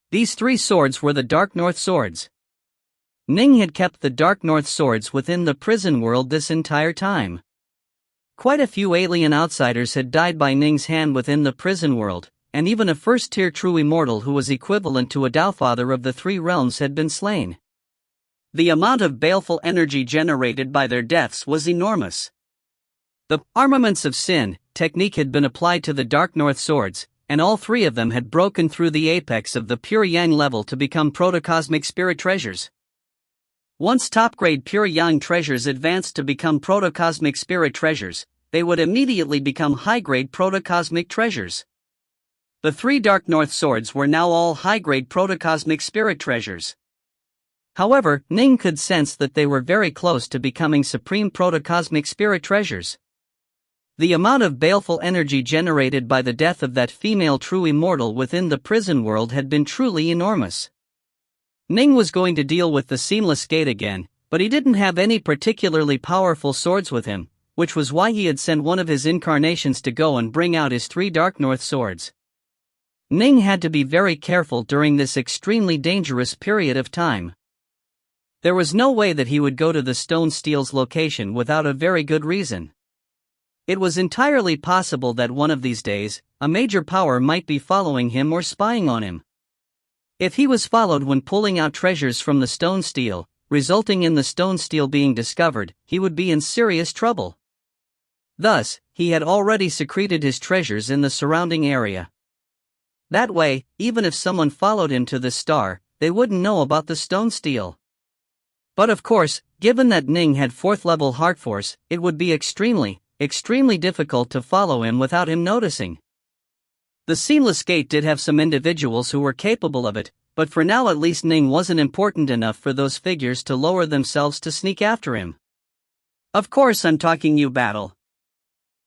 Speaker 1: These 3 swords were the Dark North swords. Ning had kept the Dark North swords within the prison world this entire time. Quite a few alien outsiders had died by Ning's hand within the prison world, and even a first-tier true immortal who was equivalent to a Taofather of the 3 realms had been slain. The amount of baleful energy generated by their deaths was enormous. The armaments of sin technique had been applied to the Dark North swords, and all 3 of them had broken through the apex of the pure yang level to become protocosmic spirit treasures. Once top-grade pure yang treasures advanced to become protocosmic spirit treasures, they would immediately become high-grade protocosmic treasures. The 3 Dark North swords were now all high-grade protocosmic spirit treasures. However, Ning could sense that they were very close to becoming supreme protocosmic spirit treasures. The amount of baleful energy generated by the death of that female true immortal within the prison world had been truly enormous. Ning was going to deal with the Seamless Gate again, but he didn't have any particularly powerful swords with him, which was why he had sent one of his incarnations to go and bring out his 3 Dark North swords. Ning had to be very careful during this extremely dangerous period of time. There was no way that he would go to the Stone Steel's location without a very good reason. It was entirely possible that one of these days, a major power might be following him or spying on him. If he was followed when pulling out treasures from the Stone Steel, resulting in the Stone Steel being discovered, he would be in serious trouble. Thus, he had already secreted his treasures in the surrounding area. That way, even if someone followed him to the star, they wouldn't know about the Stone Steel. But of course, given that Ning had 4th level heart force, it would be extremely difficult to follow him without him noticing. The Seamless Gate did have some individuals who were capable of it, but for now at least Ning wasn't important enough for those figures to lower themselves to sneak after him. Of course I'm talking you battle.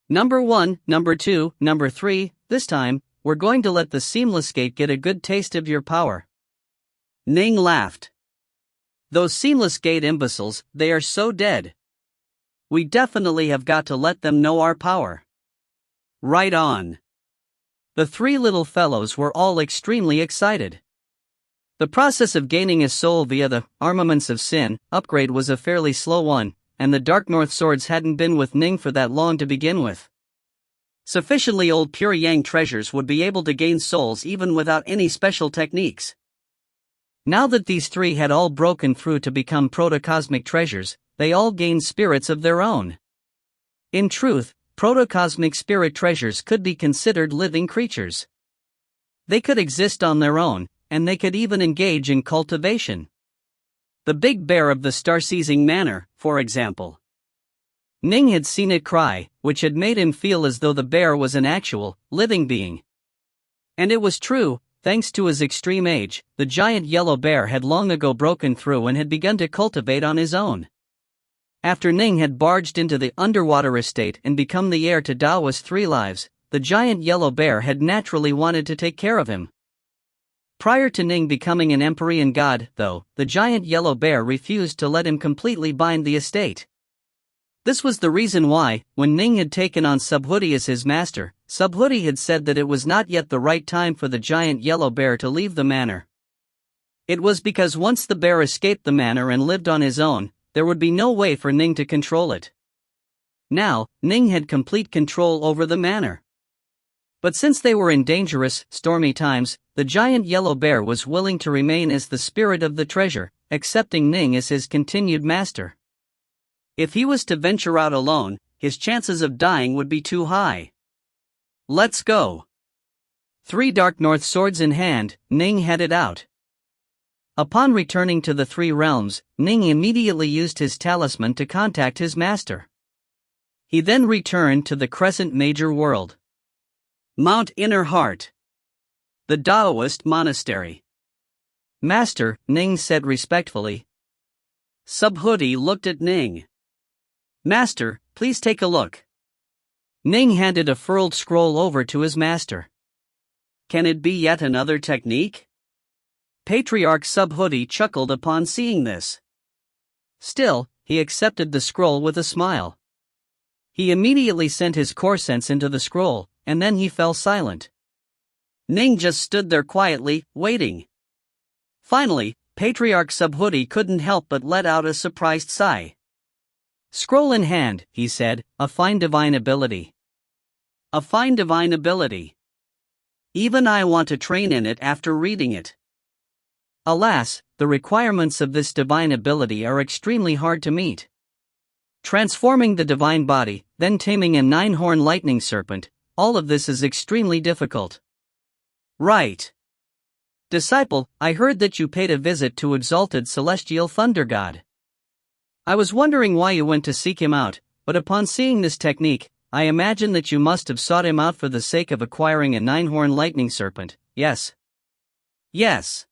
Speaker 1: Number 1, number 2, number 3, this time, we're going to let the Seamless Gate get a good taste of your power. Ning laughed. Those Seamless Gate imbeciles, they are so dead. We definitely have got to let them know our power. Right on. The 3 little fellows were all extremely excited. The process of gaining a soul via the armaments of sin upgrade was a fairly slow one, and the Dark North swords hadn't been with Ning for that long to begin with. Sufficiently old pure yang treasures would be able to gain souls even without any special techniques. Now that these 3 had all broken through to become protocosmic treasures, they all gained spirits of their own. In truth, protocosmic spirit treasures could be considered living creatures. They could exist on their own, and they could even engage in cultivation. The big bear of the star-seizing manor, for example. Ning had seen it cry, which had made him feel as though the bear was an actual, living being. And it was true. Thanks to his extreme age, the giant yellow bear had long ago broken through and had begun to cultivate on his own. After Ning had barged into the underwater estate and become the heir to Dao's 3 lives, the giant yellow bear had naturally wanted to take care of him. Prior to Ning becoming an Empyrean god, though, the giant yellow bear refused to let him completely bind the estate. This was the reason why, when Ning had taken on Subhuti as his master, Subhuti had said that it was not yet the right time for the giant yellow bear to leave the manor. It was because once the bear escaped the manor and lived on his own, there would be no way for Ning to control it. Now, Ning had complete control over the manor. But since they were in dangerous, stormy times, the giant yellow bear was willing to remain as the spirit of the treasure, accepting Ning as his continued master. If he was to venture out alone, his chances of dying would be too high. Let's go. 3 Dark North swords in hand, Ning headed out. Upon returning to the 3 realms, Ning immediately used his talisman to contact his master. He then returned to the Crescent Major world. Mount Inner Heart. The Taoist monastery. Master, Ning said respectfully. Subhuti looked at Ning. Master, please take a look. Ning handed a furled scroll over to his master. Can it be yet another technique? Patriarch Subhuti chuckled upon seeing this. Still, he accepted the scroll with a smile. He immediately sent his core sense into the scroll, and then he fell silent. Ning just stood there quietly, waiting. Finally, Patriarch Subhuti couldn't help but let out a surprised sigh. Scroll in hand, he said, a fine divine ability. A fine divine ability. Even I want to train in it after reading it. Alas, the requirements of this divine ability are extremely hard to meet. Transforming the divine body, then taming a 9-horn lightning serpent, all of this is extremely difficult. Right. Disciple, I heard that you paid a visit to exalted celestial thunder god. I was wondering why you went to seek him out, but upon seeing this technique, I imagine that you must have sought him out for the sake of acquiring a 9-horn lightning serpent, yes? Yes.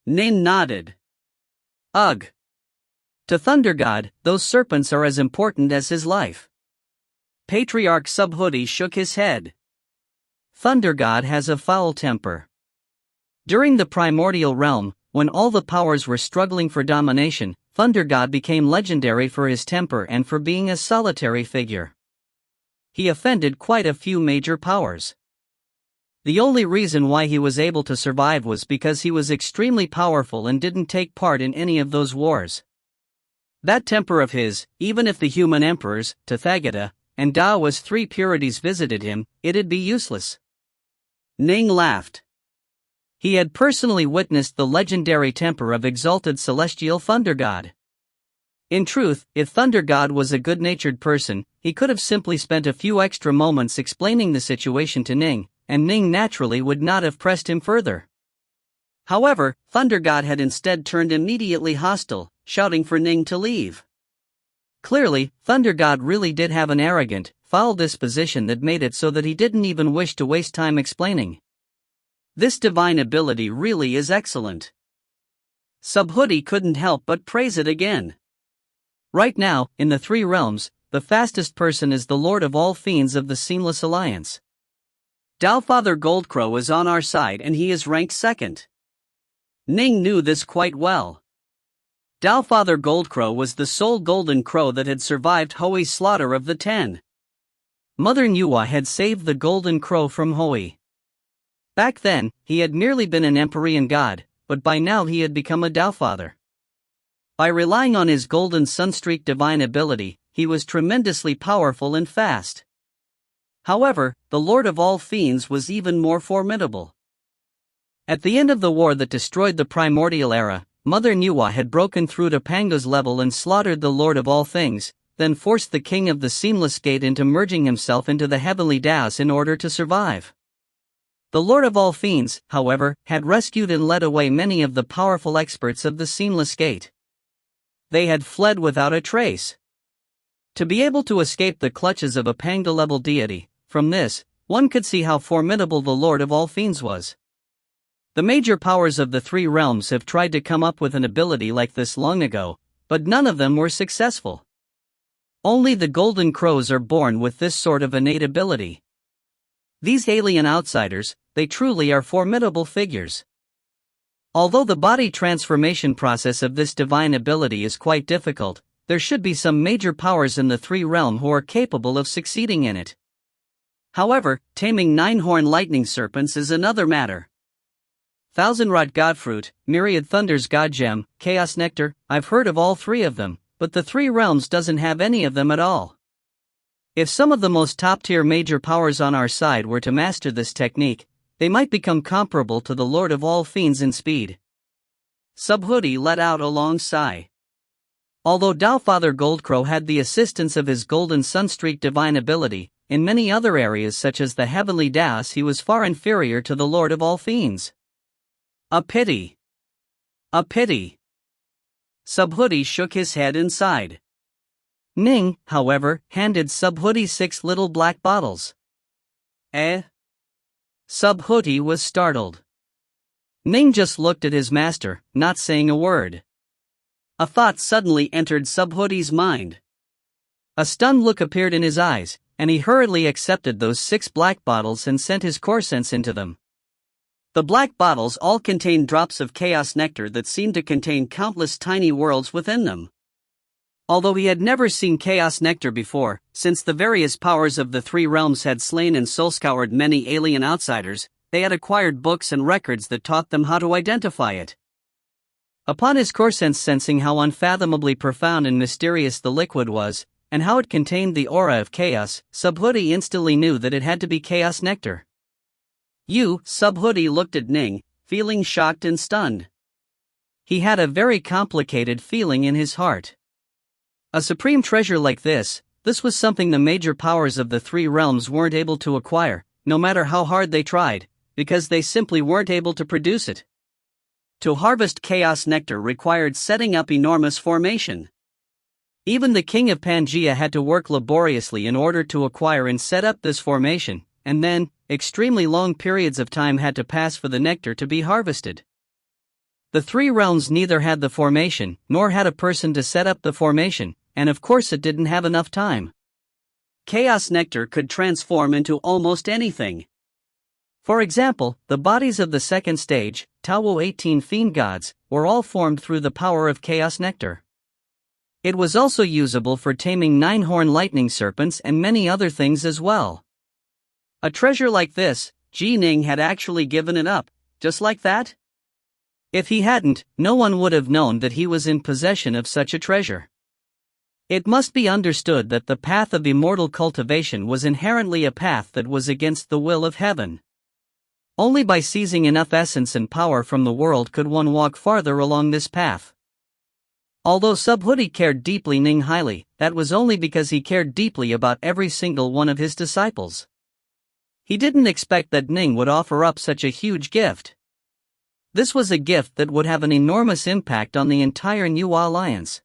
Speaker 1: Nin nodded. Ugh. To Thunder God, those serpents are as important as his life. Patriarch Subhuti shook his head. Thunder God has a foul temper. During the primordial realm, when all the powers were struggling for domination, Thunder God became legendary for his temper and for being a solitary figure. He offended quite a few major powers. The only reason why he was able to survive was because he was extremely powerful and didn't take part in any of those wars. That temper of his, even if the human emperors, Tathagata, and Taoist 3 purities visited him, it'd be useless. Ning laughed. He had personally witnessed the legendary temper of exalted celestial Thunder God. In truth, if Thunder God was a good-natured person, he could have simply spent a few extra moments explaining the situation to Ning, and Ning naturally would not have pressed him further. However, Thunder God had instead turned immediately hostile, shouting for Ning to leave. Clearly, Thunder God really did have an arrogant, foul disposition that made it so that he didn't even wish to waste time explaining. This divine ability really is excellent. Subhuti couldn't help but praise it again. Right now, in the 3 realms, the fastest person is the Lord of all Fiends of the Seamless Alliance. Taofather Goldcrow is on our side and he is ranked 2nd. Ning knew this quite well. Taofather Goldcrow was the sole golden crow that had survived Hoi's slaughter of the 10. Mother Nuwa had saved the golden crow from Hoi. Back then, he had merely been an Empyrean god, but by now he had become a Taofather. By relying on his golden sunstreak divine ability, he was tremendously powerful and fast. However, the Lord of all Fiends was even more formidable. At the end of the war that destroyed the primordial era, Mother Nuwa had broken through to Pango's level and slaughtered the Lord of all Things, then forced the King of the Seamless Gate into merging himself into the Heavenly Taos in order to survive. The Lord of all Fiends, however, had rescued and led away many of the powerful experts of the Seamless Gate. They had fled without a trace. To be able to escape the clutches of a Pango-level deity, from this, one could see how formidable the Lord of all Fiends was. The major powers of the 3 realms have tried to come up with an ability like this long ago, but none of them were successful. Only the Golden Crows are born with this sort of innate ability. These alien outsiders, they truly are formidable figures. Although the body transformation process of this divine ability is quite difficult, there should be some major powers in the 3 realm who are capable of succeeding in it. However, taming 9-horn lightning serpents is another matter. Thousand-rod godfruit, myriad thunders god gem, chaos nectar, I've heard of all three of them, but the three realms doesn't have any of them at all. If some of the most top-tier major powers on our side were to master this technique, they might become comparable to the Lord of all Fiends in speed. Subhuti let out a long sigh. Although Taofather Goldcrow had the assistance of his Golden Sunstreak divine ability, in many other areas such as the Heavenly Daos he was far inferior to the Lord of all Fiends. A pity. A pity. Subhuti shook his head and sighed. Ning, however, handed Subhuti 6 little black bottles. Eh? Subhuti was startled. Ning just looked at his master, not saying a word. A thought suddenly entered Subhuti's mind. A stunned look appeared in his eyes, and he hurriedly accepted those 6 black bottles and sent his core sense into them. The black bottles all contained drops of chaos nectar that seemed to contain countless tiny worlds within them. Although he had never seen chaos nectar before, since the various powers of the three realms had slain and soul-scoured many alien outsiders, they had acquired books and records that taught them how to identify it. Upon his core sense sensing how unfathomably profound and mysterious the liquid was, and how it contained the aura of chaos, Subhuti instantly knew that it had to be chaos nectar. Subhuti looked at Ning, feeling shocked and stunned. He had a very complicated feeling in his heart. A supreme treasure like this was something the major powers of the three realms weren't able to acquire, no matter how hard they tried, because they simply weren't able to produce it. To harvest chaos nectar required setting up enormous formation. Even the king of Pangaea had to work laboriously in order to acquire and set up this formation, and then, extremely long periods of time had to pass for the nectar to be harvested. The three realms neither had the formation, nor had a person to set up the formation, and of course it didn't have enough time. Chaos nectar could transform into almost anything. For example, the bodies of the second stage, Tao 18 fiend gods, were all formed through the power of chaos nectar. It was also usable for taming 9-horn lightning serpents and many other things as well. A treasure like this, Ning had actually given it up, just like that? If he hadn't, no one would have known that he was in possession of such a treasure. It must be understood that the path of immortal cultivation was inherently a path that was against the will of heaven. Only by seizing enough essence and power from the world could one walk farther along this path. Although Subhuti cared deeply Ning highly, that was only because he cared deeply about every single one of his disciples. He didn't expect that Ning would offer up such a huge gift. This was a gift that would have an enormous impact on the entire New Alliance.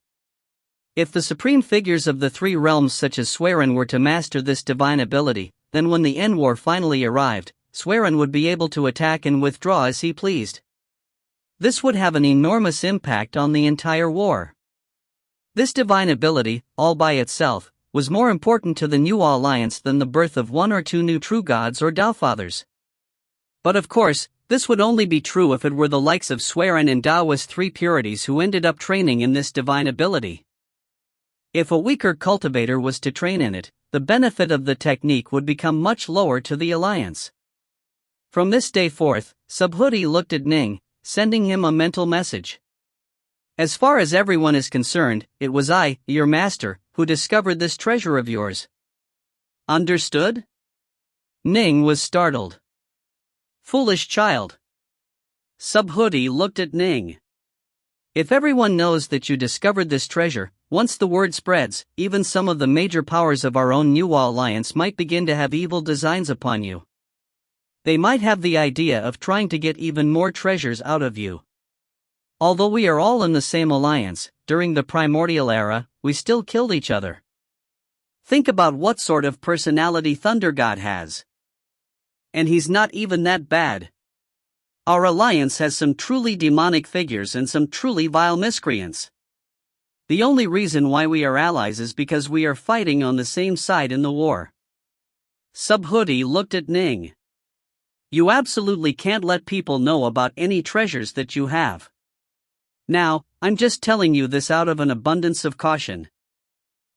Speaker 1: If the supreme figures of the three realms such as Swerin were to master this divine ability, then when the end war finally arrived, Swerin would be able to attack and withdraw as he pleased. This would have an enormous impact on the entire war. This divine ability, all by itself, was more important to the New Alliance than the birth of one or two new true gods or Taofathers. But of course, this would only be true if it were the likes of Swerin and Taoist three purities who ended up training in this divine ability. If a weaker cultivator was to train in it, the benefit of the technique would become much lower to the Alliance. From this day forth, Subhuti looked at Ning, sending him a mental message. As far as everyone is concerned, it was I, your master, who discovered this treasure of yours. Understood? Ning was startled. Foolish child. Subhuti looked at Ning. If everyone knows that you discovered this treasure, once the word spreads, even some of the major powers of our own New Alliance might begin to have evil designs upon you. They might have the idea of trying to get even more treasures out of you. Although we are all in the same alliance, during the primordial era, we still killed each other. Think about what sort of personality Thunder God has. And he's not even that bad. Our alliance has some truly demonic figures and some truly vile miscreants. The only reason why we are allies is because we are fighting on the same side in the war. Subhuti looked at Ning. You absolutely can't let people know about any treasures that you have. Now, I'm just telling you this out of an abundance of caution.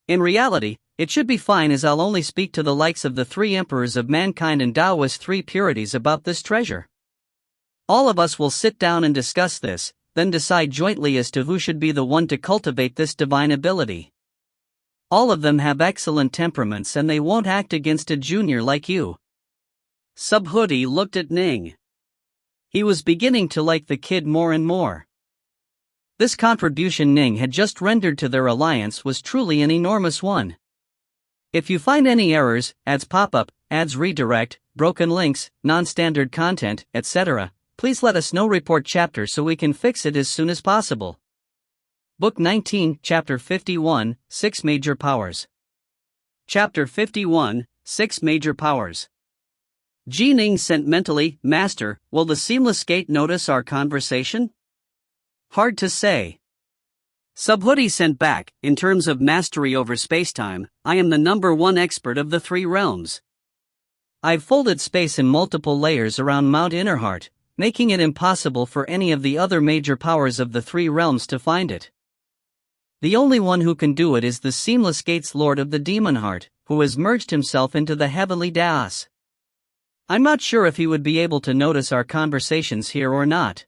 Speaker 1: In reality, it should be fine as I'll only speak to the likes of the 3 emperors of mankind and Taoist 3 purities about this treasure. All of us will sit down and discuss this, then decide jointly as to who should be the one to cultivate this divine ability. All of them have excellent temperaments and they won't act against a junior like you." Subhuti looked at Ning. He was beginning to like the kid more and more. This contribution Ning had just rendered to their alliance was truly an enormous one. If you find any errors, ads pop up, ads redirect, broken links, non-standard content, etc., please let us know. Report chapter so we can fix it as soon as possible. Book 19, Chapter 51, 6 Major Powers. Chapter 51, 6 Major Powers. Ning sent mentally, "Master, will the seamless gate notice our conversation?" "Hard to say." Subhuti sent back, "In terms of mastery over spacetime, I am the #1 expert of the 3 realms. I've folded space in multiple layers around Mount Innerheart, making it impossible for any of the other major powers of the 3 realms to find it. The only one who can do it is the Seamless Gates Lord of the Demon Heart, who has merged himself into the Heavenly Daos. I'm not sure if he would be able to notice our conversations here or not.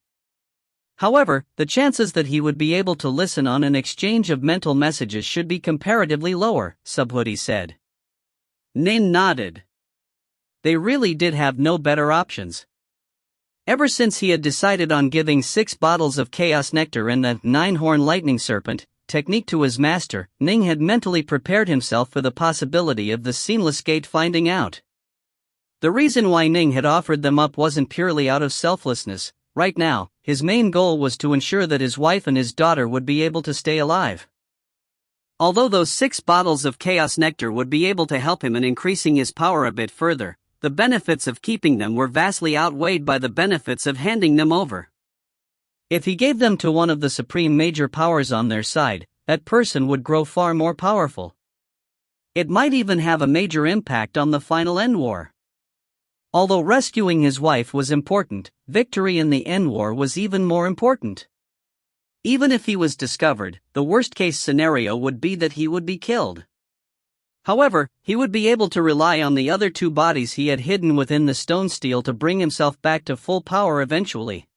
Speaker 1: However, the chances that he would be able to listen on an exchange of mental messages should be comparatively lower," Subhuti said. Ning nodded. They really did have no better options. Ever since he had decided on giving 6 bottles of Chaos Nectar and the 9-horn lightning serpent technique to his master, Ning had mentally prepared himself for the possibility of the Seamless Gate finding out. The reason why Ning had offered them up wasn't purely out of selflessness. Right now, his main goal was to ensure that his wife and his daughter would be able to stay alive. Although those 6 bottles of Chaos Nectar would be able to help him in increasing his power a bit further, the benefits of keeping them were vastly outweighed by the benefits of handing them over. If he gave them to one of the supreme major powers on their side, that person would grow far more powerful. It might even have a major impact on the final end war. Although rescuing his wife was important, victory in the end war was even more important. Even if he was discovered, the worst-case scenario would be that he would be killed. However, he would be able to rely on the other 2 bodies he had hidden within the stone steel to bring himself back to full power eventually.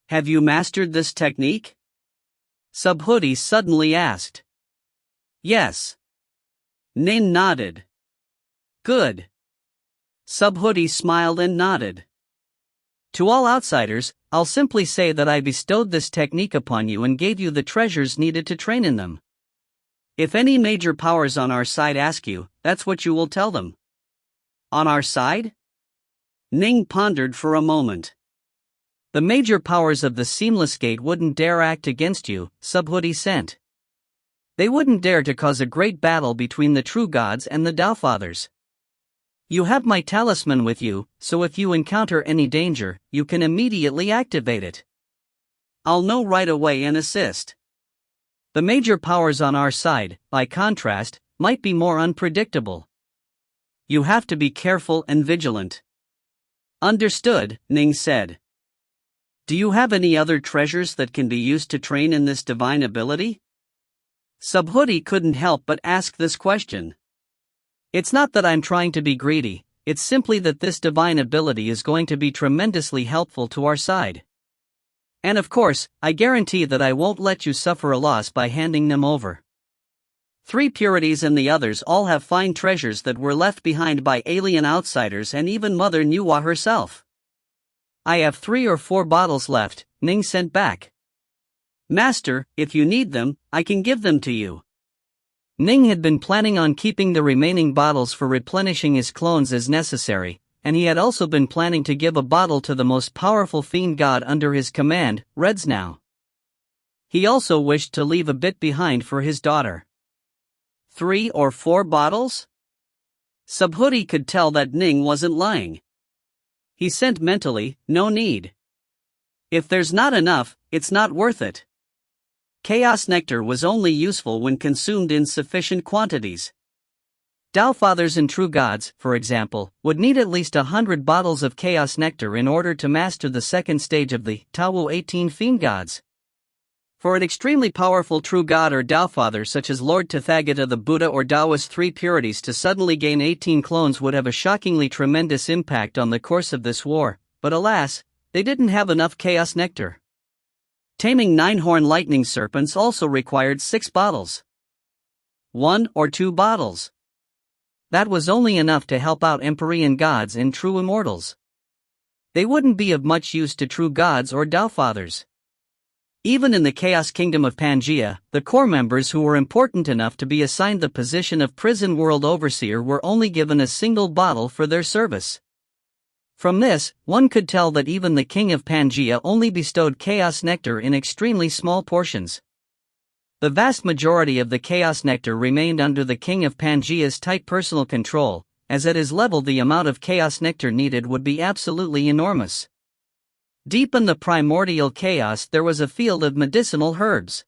Speaker 1: "Have you mastered this technique?" Subhuti suddenly asked. "Yes." Ning nodded. "Good." Subhuti smiled and nodded. "To all outsiders, I'll simply say that I bestowed this technique upon you and gave you the treasures needed to train in them. If any major powers on our side ask you, that's what you will tell them." "On our side?" Ning pondered for a moment. "The major powers of the Seamless Gate wouldn't dare act against you," Subhuti sent. "They wouldn't dare to cause a great battle between the true gods and the Tao Fathers. You have my talisman with you, so if you encounter any danger, you can immediately activate it. I'll know right away and assist. The major powers on our side, by contrast, might be more unpredictable. You have to be careful and vigilant." "Understood," Ning said. "Do you have any other treasures that can be used to train in this divine ability?" Subhuti couldn't help but ask this question. "It's not that I'm trying to be greedy, it's simply that this divine ability is going to be tremendously helpful to our side. And of course, I guarantee that I won't let you suffer a loss by handing them over. 3 purities and the others all have fine treasures that were left behind by alien outsiders and even Mother Nuwa herself. I have 3 or 4 bottles left," Ning sent back. "Master, if you need them, I can give them to you." Ning had been planning on keeping the remaining bottles for replenishing his clones as necessary, and he had also been planning to give a bottle to the most powerful fiend god under his command, Redsnow. He also wished to leave a bit behind for his daughter. 3 or 4 bottles? Subhuti could tell that Ning wasn't lying. He sent mentally, "No need. If there's not enough, it's not worth it." Chaos Nectar was only useful when consumed in sufficient quantities. Tao Fathers and True Gods, for example, would need at least 100 bottles of Chaos Nectar in order to master the second stage of the Tao 18 Fiend Gods. For an extremely powerful true god or Tao father such as Lord Tathagata the Buddha or Taoist 3 purities to suddenly gain 18 clones would have a shockingly tremendous impact on the course of this war, but alas, they didn't have enough chaos nectar. Taming 9-horn lightning serpents also required 6 bottles. 1 or 2 bottles. That was only enough to help out Empyrean gods and true immortals. They wouldn't be of much use to true gods or Tao fathers. Even in the Chaos Kingdom of Pangaea, the core members who were important enough to be assigned the position of Prison World Overseer were only given a single bottle for their service. From this, one could tell that even the King of Pangaea only bestowed Chaos Nectar in extremely small portions. The vast majority of the Chaos Nectar remained under the King of Pangaea's tight personal control, as at his level the amount of Chaos Nectar needed would be absolutely enormous. Deep in the primordial chaos there was a field of medicinal herbs.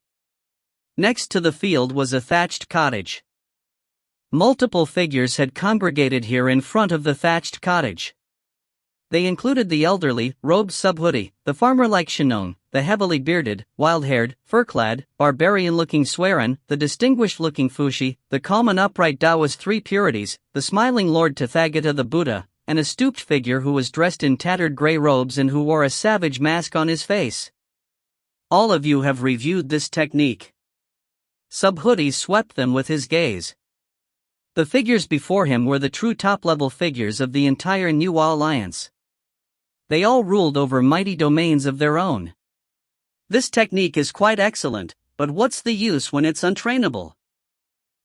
Speaker 1: Next to the field was a thatched cottage. Multiple figures had congregated here in front of the thatched cottage. They included the elderly, robed Subhuti, the farmer-like Shinon, the heavily bearded, wild-haired, fur-clad, barbarian-looking Swearen, the distinguished-looking Fushi, the calm and upright Taoist 3 purities, the smiling Lord Tathagata the Buddha, and a stooped figure who was dressed in tattered grey robes and who wore a savage mask on his face. All of you have reviewed this technique. Subhuti swept them with his gaze. The figures before him were the true top-level figures of the entire New Alliance. They all ruled over mighty domains of their own. This technique is quite excellent, but what's the use when it's untrainable?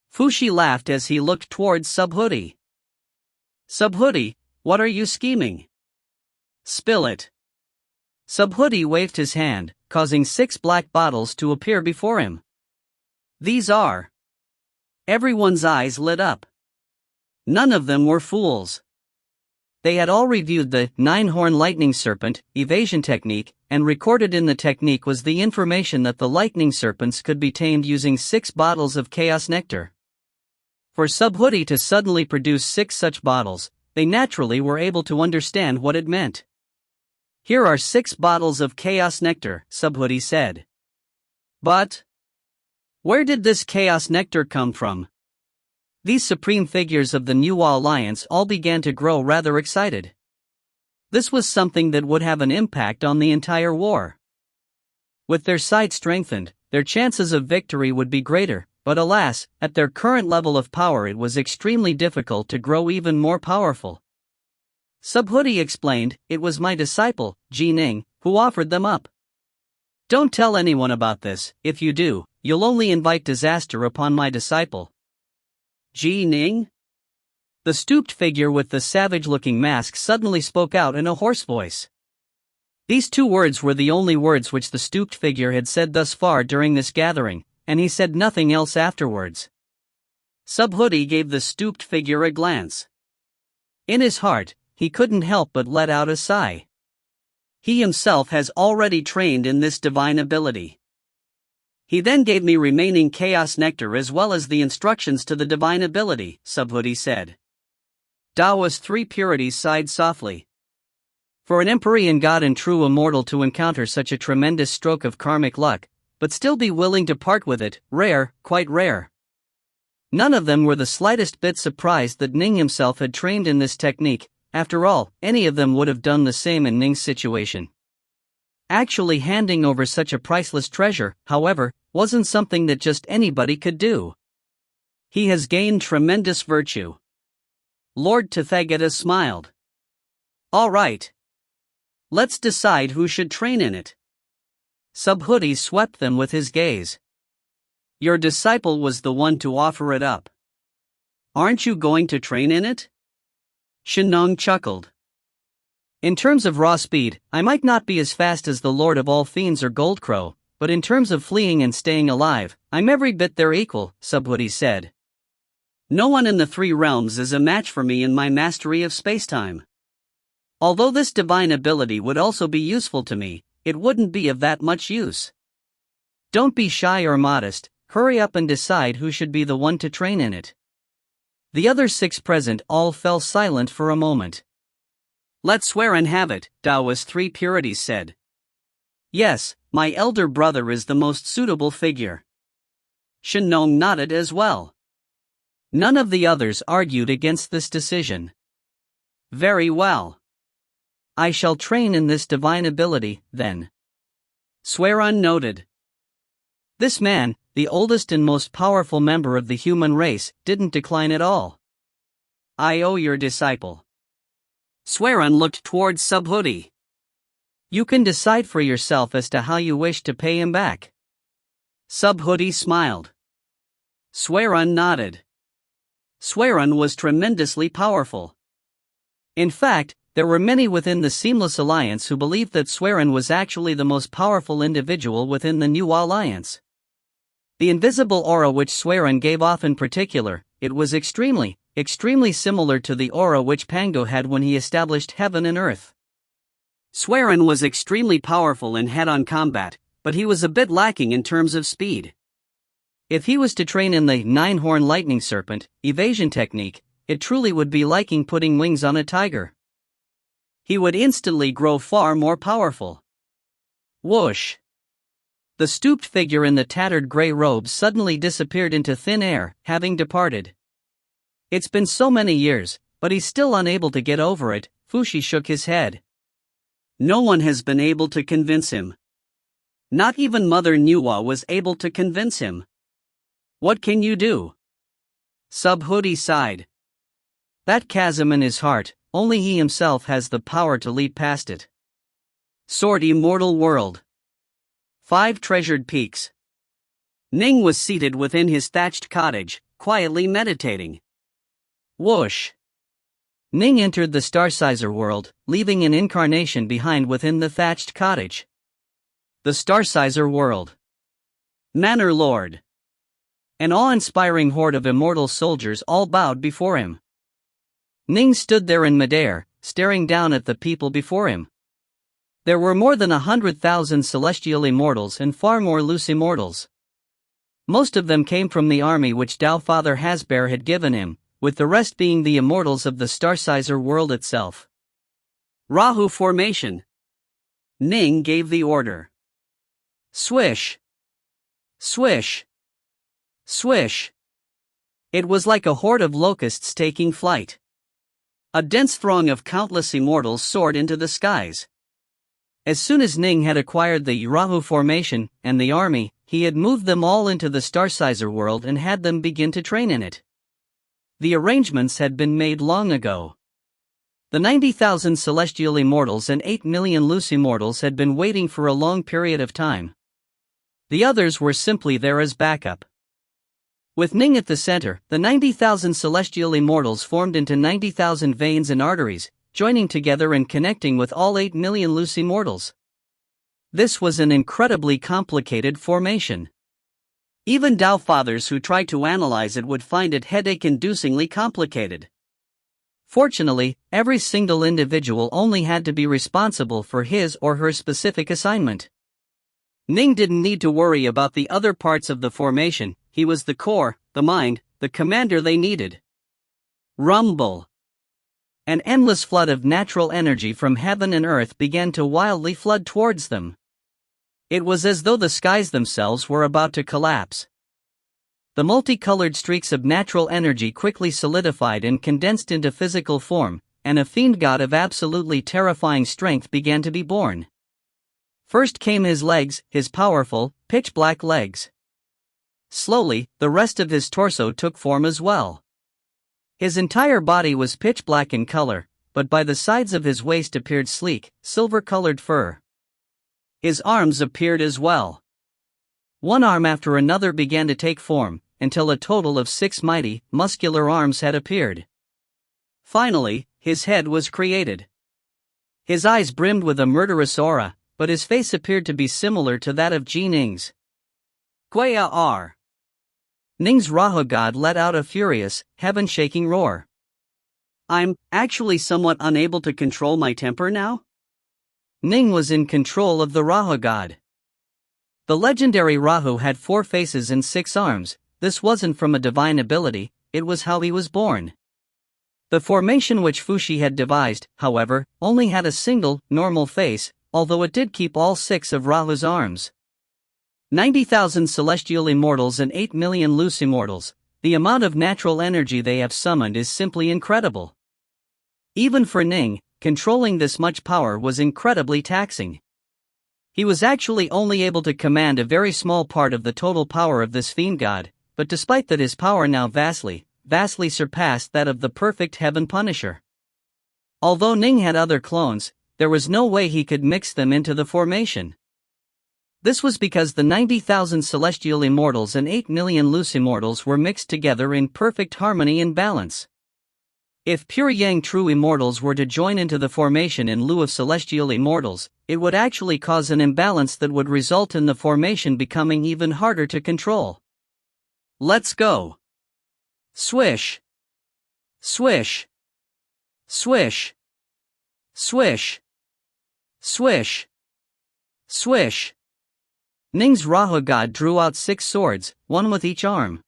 Speaker 1: Fushi laughed as he looked towards Subhuti. Subhuti, what are you scheming? Spill it. Subhuti waved his hand, causing 6 black bottles to appear before him. These are. Everyone's eyes lit up. None of them were fools. They had all reviewed the 9-horn lightning serpent evasion technique, and recorded in the technique was the information that the lightning serpents could be tamed using 6 bottles of chaos nectar. For Subhuti to suddenly produce 6 such bottles, they naturally were able to understand what it meant. Here are 6 bottles of chaos nectar, Subhuti said. But where did this chaos nectar come from? These supreme figures of the New Alliance all began to grow rather excited. This was something that would have an impact on the entire war. With their side strengthened, their chances of victory would be greater, but alas, at their current level of power it was extremely difficult to grow even more powerful. Subhuti explained, it was my disciple, Ning, who offered them up. Don't tell anyone about this. If you do, you'll only invite disaster upon my disciple. Ning? The stooped figure with the savage-looking mask suddenly spoke out in a hoarse voice. These 2 words were the only words which the stooped figure had said thus far during this gathering, and he said nothing else afterwards. Subhuti gave the stooped figure a glance. In his heart, he couldn't help but let out a sigh. He himself has already trained in this divine ability. He then gave me remaining chaos nectar as well as the instructions to the divine ability, Subhuti said. Taoist 3 purities sighed softly. For an Empyrean god and true immortal to encounter such a tremendous stroke of karmic luck, but still be willing to part with it, rare, quite rare. None of them were the slightest bit surprised that Ning himself had trained in this technique. After all, any of them would have done the same in Ning's situation. Actually handing over such a priceless treasure, however, wasn't something that just anybody could do. He has gained tremendous virtue. Lord Tathagata smiled. All right. Let's decide who should train in it. Subhuti swept them with his gaze. Your disciple was the one to offer it up. Aren't you going to train in it? Shinon chuckled. In terms of raw speed, I might not be as fast as the Lord of all Fiends or Goldcrow, but in terms of fleeing and staying alive, I'm every bit their equal, Subhuti said. No one in the 3 realms is a match for me in my mastery of spacetime. Although this divine ability would also be useful to me, it wouldn't be of that much use. Don't be shy or modest, hurry up and decide who should be the one to train in it. The other 6 present all fell silent for a moment. Let's swear and have it, Taoist 3 purities said. Yes, My elder brother is the most suitable figure. Shenong nodded as well. None of the others argued against this decision. Very well. I shall train in this divine ability, then. Sweron noted. This man, the oldest and most powerful member of the human race, didn't decline at all. I owe your disciple. Sweron looked towards Subhoodie. You can decide for yourself as to how you wish to pay him back. Subhoodie smiled. Sweron nodded. Sweron was tremendously powerful. In fact, there were many within the Seamless Alliance who believed that Sweron was actually the most powerful individual within the New Alliance. The invisible aura which Sweron gave off in particular, it was extremely similar to the aura which Pango had when he established heaven and earth. Sweron was extremely powerful in head-on combat, but he was a bit lacking in terms of speed. If he was to train in the nine-horn lightning serpent evasion technique, it truly would be like putting wings on a tiger. He would instantly grow far more powerful. Whoosh! The stooped figure in the tattered gray robe suddenly disappeared into thin air, having departed. It's been so many years, but he's still unable to get over it. Fushi shook his head. No one has been able to convince him. Not even Mother Nuwa was able to convince him. What can you do? Subhoodie sighed. That chasm in his heart, only he himself has the power to leap past it. Sword Immortal World. 5 treasured peaks. Ning was seated within his thatched cottage, quietly meditating. Whoosh! Ning entered the Starsizer world, leaving an incarnation behind within the thatched cottage. The Starsizer world. Manor Lord. An awe-inspiring horde of immortal soldiers all bowed before him. Ning stood there in midair, staring down at the people before him. There were more than 100,000 celestial immortals and far more loose immortals. Most of them came from the army which Tao Father Hasbear had given him, with the rest being the immortals of the Starsizer world itself. Rahu formation. Ning gave the order. Swish! Swish! Swish! It was like a horde of locusts taking flight. A dense throng of countless immortals soared into the skies. As soon as Ning had acquired the Rahu formation and the army, he had moved them all into the Starsizer world and had them begin to train in it. The arrangements had been made long ago. The 90,000 celestial immortals and 8 million loose immortals had been waiting for a long period of time. The others were simply there as backup. With Ning at the center, the 90,000 celestial immortals formed into 90,000 veins and arteries, joining together and connecting with all 8 million loose immortals. This was an incredibly complicated formation. Even Tao Fathers who tried to analyze it would find it headache-inducingly complicated. Fortunately, every single individual only had to be responsible for his or her specific assignment. Ning didn't need to worry about the other parts of the formation. He was the core, the mind, the commander they needed. Rumble. An endless flood of natural energy from heaven and earth began to wildly flood towards them. It was as though the skies themselves were about to collapse. The multicolored streaks of natural energy quickly solidified and condensed into physical form, and a fiend god of absolutely terrifying strength began to be born. First came his legs, his powerful, pitch-black legs. Slowly, the rest of his torso took form as well. His entire body was pitch black in color, but by the sides of his waist appeared sleek, silver-colored fur. His arms appeared as well. One arm after another began to take form, until a total of 6 mighty, muscular arms had appeared. Finally, his head was created. His eyes brimmed with a murderous aura, but his face appeared to be similar to that of Ning's. Guaya R. Ning's Rahu god let out a furious, heaven-shaking roar. I'm actually somewhat unable to control my temper now? Ning was in control of the Rahu god. The legendary Rahu had 4 faces and 6 arms. This wasn't from a divine ability, it was how he was born. The formation which Fushi had devised, however, only had a single, normal face, although it did keep all 6 of Rahu's arms. 90,000 celestial immortals and 8 million loose immortals. The amount of natural energy they have summoned is simply incredible. Even for Ning, controlling this much power was incredibly taxing. He was actually only able to command a very small part of the total power of this fiend god, but despite that his power now vastly surpassed that of the perfect Heaven Punisher. Although Ning had other clones, there was no way he could mix them into the formation. This was because the 90,000 celestial immortals and 8 million loose immortals were mixed together in perfect harmony and balance. If pure Yang true immortals were to join into the formation in lieu of celestial immortals, it would actually cause an imbalance that would result in the formation becoming even harder to control. Let's go. Swish. Swish. Swish. Swish. Swish. Swish. Ning's Rahu god drew out 6 swords, 1 with each arm.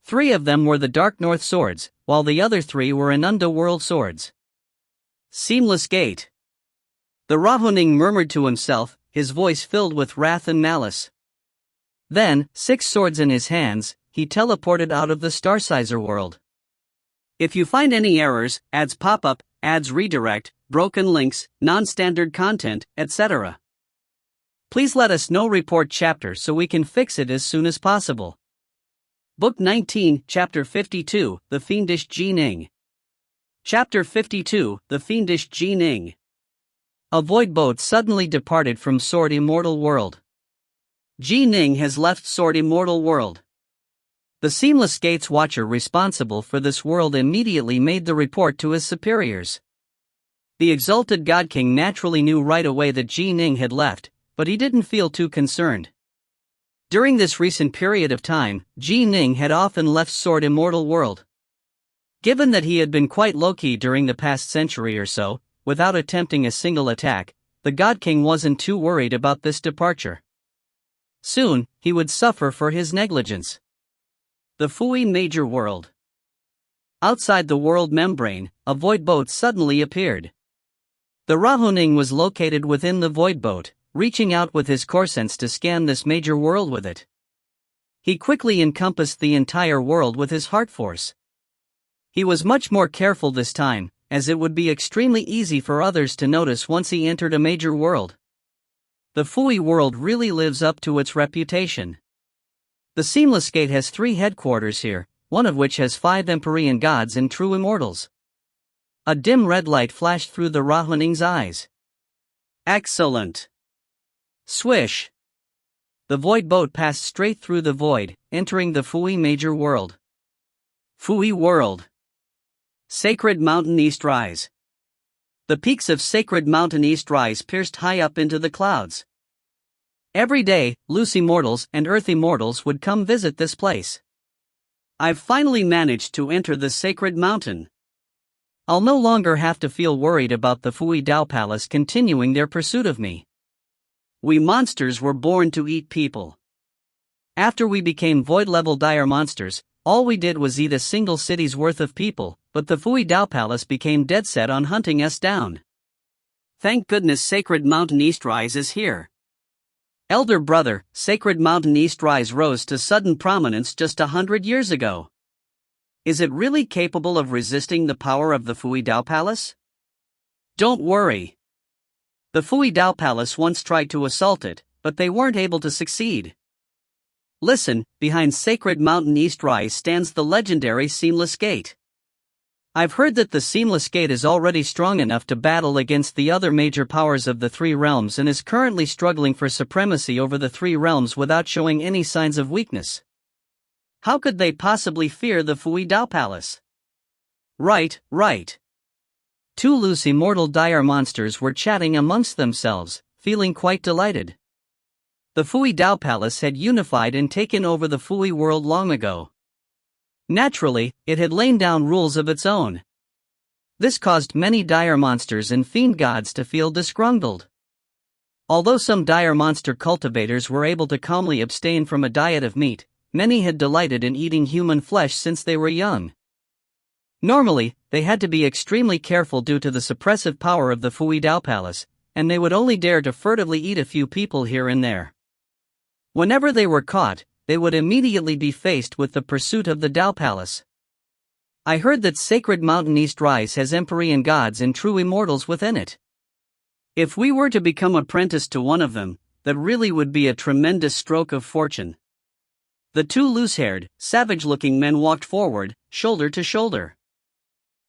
Speaker 1: 3 of them were the Dark North swords, while the other 3 were Ananda World swords. Seamless gate. The Rahu Ning murmured to himself, his voice filled with wrath and malice. Then, 6 swords in his hands, he teleported out of the Starsizer world. If you find any errors, ads pop up, ads redirect, broken links, non-standard content, etc., please let us know. Report chapter so we can fix it as soon as possible. Book 19, Chapter 52, The Fiendish Ning. Chapter 52, The Fiendish Ning. A void boat suddenly departed from Sword Immortal World. Ning has left Sword Immortal World. The Seamless Gates Watcher responsible for this world immediately made the report to his superiors. The exalted God King naturally knew right away that Ning had left, but he didn't feel too concerned. During this recent period of time, Ning had often left Sword Immortal World. Given that he had been quite low-key during the past century or so, without attempting a single attack, the God King wasn't too worried about this departure. Soon, he would suffer for his negligence. The Fui Major World. Outside the world membrane, a void boat suddenly appeared. The Rahu Ning was located within the void boat, reaching out with his core sense to scan this major world with it. He quickly encompassed the entire world with his heart force. He was much more careful this time, as it would be extremely easy for others to notice once he entered a major world. The Fui world really lives up to its reputation. The Seamless Gate has 3 headquarters here, one of which has 5 Empyrean gods and true immortals. A dim red light flashed through the Rahu Ning's eyes. Excellent. Swish. The void boat passed straight through the void, entering the Fui Major World. Fui World. Sacred Mountain East Rise. The peaks of Sacred Mountain East Rise pierced high up into the clouds. Every day, loose immortals and earth immortals would come visit this place. I've finally managed to enter the Sacred Mountain. I'll no longer have to feel worried about the Fui Dao Palace continuing their pursuit of me. We monsters were born to eat people. After we became void-level dire monsters, all we did was eat a single city's worth of people, but the Fui Dao Palace became dead set on hunting us down. Thank goodness Sacred Mountain East Rise is here. Elder brother, Sacred Mountain East Rise rose to sudden prominence just 100 years ago. Is it really capable of resisting the power of the Fui Dao Palace? Don't worry. The Fui Dao Palace once tried to assault it, but they weren't able to succeed. Listen, behind Sacred Mountain East Rise stands the legendary Seamless Gate. I've heard that the Seamless Gate is already strong enough to battle against the other major powers of the 3 realms and is currently struggling for supremacy over the 3 realms without showing any signs of weakness. How could they possibly fear the Fui Dao Palace? Right. 2 loose immortal dire monsters were chatting amongst themselves, feeling quite delighted. The Fui Dao Palace had unified and taken over the Fui world long ago. Naturally, it had lain down rules of its own. This caused many dire monsters and fiend gods to feel disgruntled. Although some dire monster cultivators were able to calmly abstain from a diet of meat, many had delighted in eating human flesh since they were young. Normally, they had to be extremely careful due to the suppressive power of the Fui Dao Palace, and they would only dare to furtively eat a few people here and there. Whenever they were caught, they would immediately be faced with the pursuit of the Tao Palace. I heard that Sacred Mountain East Rise has Empyrean gods and true immortals within it. If we were to become apprenticed to one of them, that really would be a tremendous stroke of fortune. The two loose-haired, savage-looking men walked forward, shoulder to shoulder.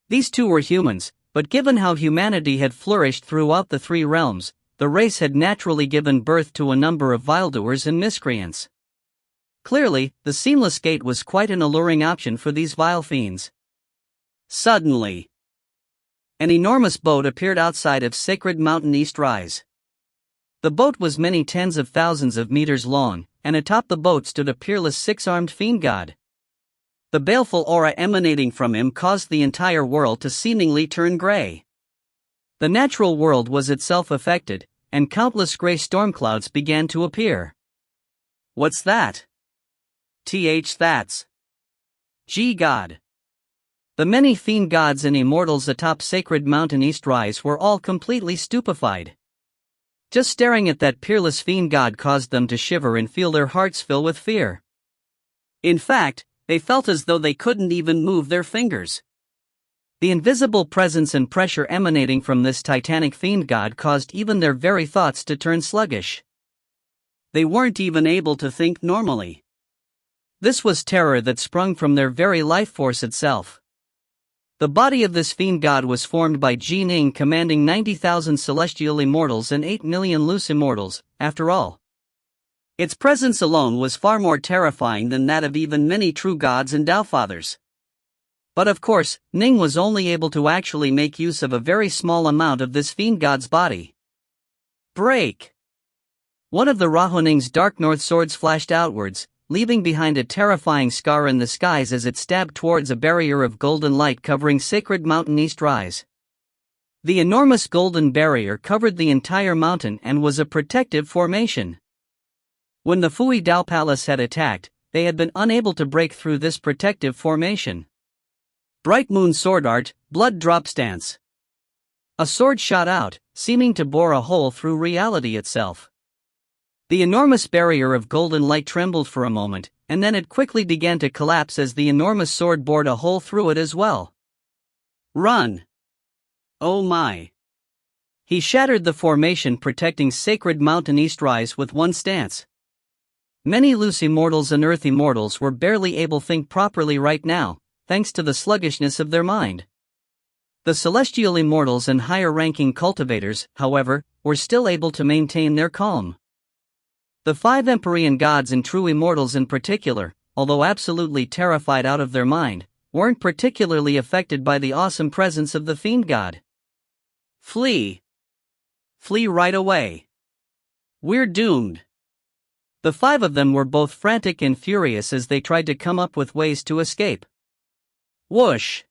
Speaker 1: These two were humans, but given how humanity had flourished throughout the three realms, the race had naturally given birth to a number of viledoers and miscreants. Clearly, the seamless gate was quite an alluring option for these vile fiends. Suddenly, an enormous boat appeared outside of Sacred Mountain East Rise. The boat was many tens of thousands of meters long, and atop the boat stood a peerless six-armed fiend god. The baleful aura emanating from him caused the entire world to seemingly turn gray. The natural world was itself affected, and countless gray storm clouds began to appear. What's that? That's God. The many fiend gods and immortals atop Sacred Mountain East Rise were all completely stupefied. Just staring at that peerless fiend god caused them to shiver and feel their hearts fill with fear. In fact, they felt as though they couldn't even move their fingers. The invisible presence and pressure emanating from this titanic fiend god caused even their very thoughts to turn sluggish. They weren't even able to think normally. This was terror that sprung from their very life force itself. The body of this fiend god was formed by Ning commanding 90,000 celestial immortals and 8 million loose immortals, after all. Its presence alone was far more terrifying than that of even many true gods and Tao Fathers. But of course, Ning was only able to actually make use of a very small amount of this fiend god's body. Break! One of the Rahoning's dark north swords flashed outwards, leaving behind a terrifying scar in the skies as it stabbed towards a barrier of golden light covering Sacred Mountain East Rise. The enormous golden barrier covered the entire mountain and was a protective formation. When the Fui Tao Palace had attacked, they had been unable to break through this protective formation. Bright Moon Sword Art, Blood Drop Stance. A sword shot out, seeming to bore a hole through reality itself. The enormous barrier of golden light trembled for a moment, and then it quickly began to collapse as the enormous sword bored a hole through it as well. Run! Oh my! He shattered the formation protecting Sacred Mountain East Rise with one stance. Many loose immortals and earth immortals were barely able to think properly right now, thanks to the sluggishness of their mind. The celestial immortals and higher-ranking cultivators, however, were still able to maintain their calm. The 5 Empyrean gods and true immortals in particular, although absolutely terrified out of their mind, weren't particularly affected by the awesome presence of the fiend god. Flee! Flee right away! We're doomed! The 5 of them were both frantic and furious as they tried to come up with ways to escape. Whoosh!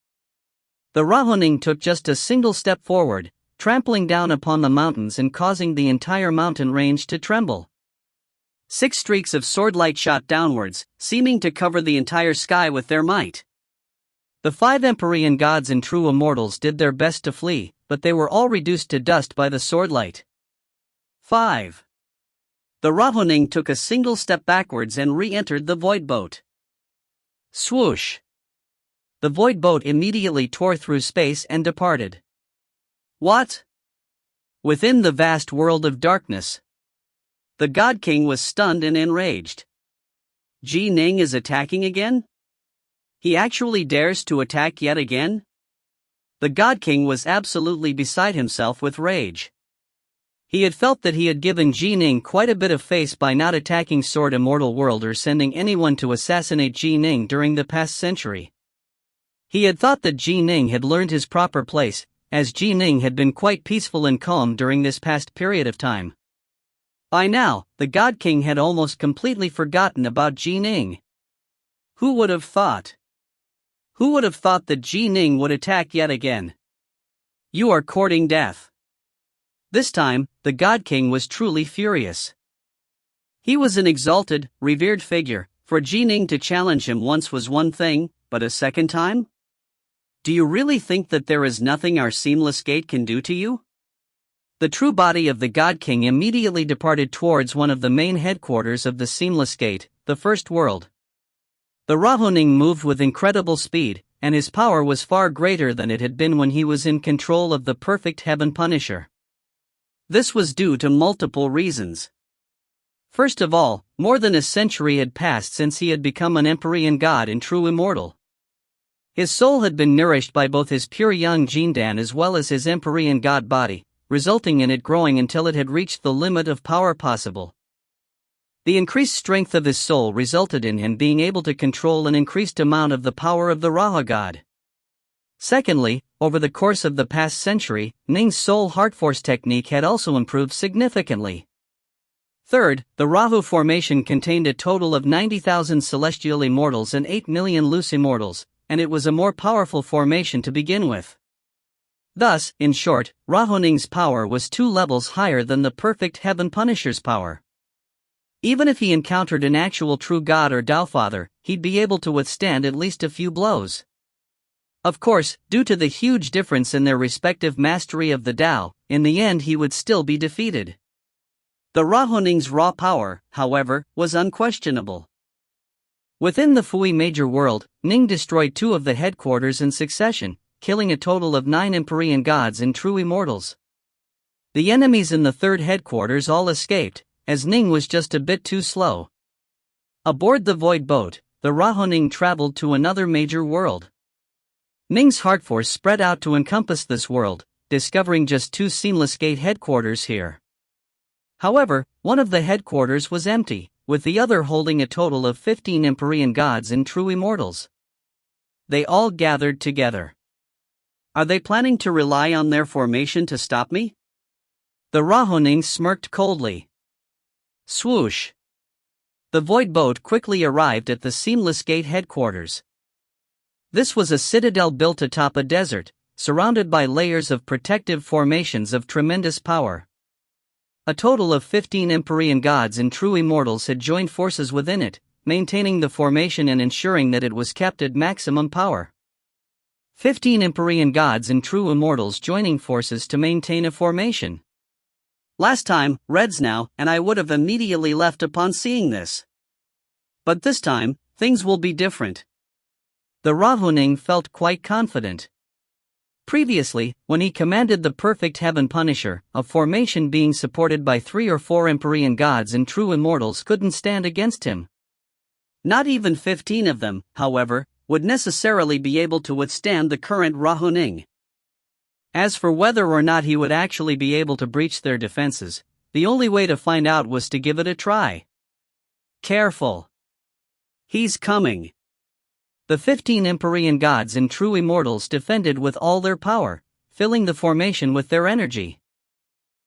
Speaker 1: The Rahoning took just a single step forward, trampling down upon the mountains and causing the entire mountain range to tremble. 6 streaks of sword light shot downwards, seeming to cover the entire sky with their might. The 5 Empyrean gods and true immortals did their best to flee, but they were all reduced to dust by the sword light. 5. The Rahoning took a single step backwards and re-entered the void boat. Swoosh! The void boat immediately tore through space and departed. What? Within the vast world of darkness, the God King was stunned and enraged. Ning is attacking again? He actually dares to attack yet again? The God King was absolutely beside himself with rage. He had felt that he had given Ning quite a bit of face by not attacking Sword Immortal World or sending anyone to assassinate Ning during the past century. He had thought that Ning had learned his proper place, as Ning had been quite peaceful and calm during this past period of time. By now, the God King had almost completely forgotten about Ning. Who would have thought? Who would have thought that Ning would attack yet again? You are courting death. This time, the God King was truly furious. He was an exalted, revered figure. For Ning to challenge him once was one thing, but a second time? Do you really think that there is nothing our seamless gate can do to you? The true body of the God King immediately departed towards one of the main headquarters of the Seamless Gate, the First World. The Ning moved with incredible speed, and his power was far greater than it had been when he was in control of the perfect Heaven Punisher. This was due to multiple reasons. First of all, more than a century had passed since he had become an Empyrean god and true immortal. His soul had been nourished by both his pure young Jindan as well as his Empyrean god body, resulting in it growing until it had reached the limit of power possible. The increased strength of his soul resulted in him being able to control an increased amount of the power of the Raha god. Secondly, over the course of the past century, Ning's soul heart force technique had also improved significantly. Third, the Rahu formation contained a total of 90,000 celestial immortals and 8 million loose immortals, and it was a more powerful formation to begin with. Thus, in short, Ning's power was 2 levels higher than the perfect Heaven Punisher's power. Even if he encountered an actual true god or Taofather, he'd be able to withstand at least a few blows. Of course, due to the huge difference in their respective mastery of the Tao, in the end he would still be defeated. The Ning's raw power, however, was unquestionable. Within the Fui major world, Ning destroyed 2 of the headquarters in succession, killing a total of 9 Empyrean gods and true immortals. The enemies in the 3rd headquarters all escaped, as Ning was just a bit too slow. Aboard the void boat, the Ning traveled to another major world. Ning's heart force spread out to encompass this world, discovering just 2 Seamless Gate headquarters here. However, one of the headquarters was empty, with the other holding a total of 15 Empyrean gods and true immortals. They all gathered together. Are they planning to rely on their formation to stop me? The Ning smirked coldly. Swoosh! The void boat quickly arrived at the Seamless Gate headquarters. This was a citadel built atop a desert, surrounded by layers of protective formations of tremendous power. A total of 15 Empyrean gods and true immortals had joined forces within it, maintaining the formation and ensuring that it was kept at maximum power. 15 Empyrean gods and true immortals joining forces to maintain a formation. Last time, Reds now, and I would have immediately left upon seeing this. But this time, things will be different. The Ning felt quite confident. Previously, when he commanded the perfect Heaven Punisher, a formation being supported by 3 or 4 Empyrean gods and true immortals couldn't stand against him. Not even 15 of them, however, would necessarily be able to withstand the current Ning. As for whether or not he would actually be able to breach their defenses, the only way to find out was to give it a try. Careful! He's coming! The 15 Empyrean gods and true immortals defended with all their power, filling the formation with their energy.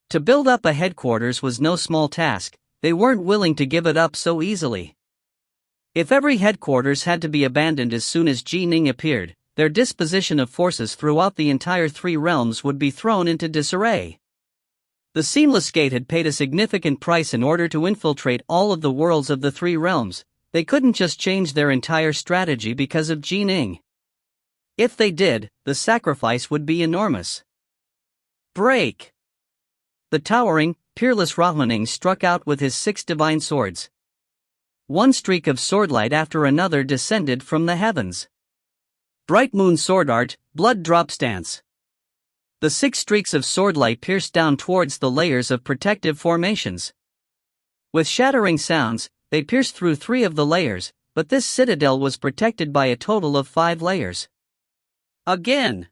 Speaker 1: To build up a headquarters was no small task, they weren't willing to give it up so easily. If every headquarters had to be abandoned as soon as Ning appeared, their disposition of forces throughout the entire 3 realms would be thrown into disarray. The Seamless Gate had paid a significant price in order to infiltrate all of the worlds of the 3 realms. They couldn't just change their entire strategy because of Ning. If they did, the sacrifice would be enormous. Break! The towering, peerless Ning struck out with his 6 divine swords. One streak of swordlight after another descended from the heavens. Bright moon sword art, blood drop stance. The 6 streaks of swordlight pierced down towards the layers of protective formations. With shattering sounds, they pierced through 3 of the layers, but this citadel was protected by a total of 5 layers. Again!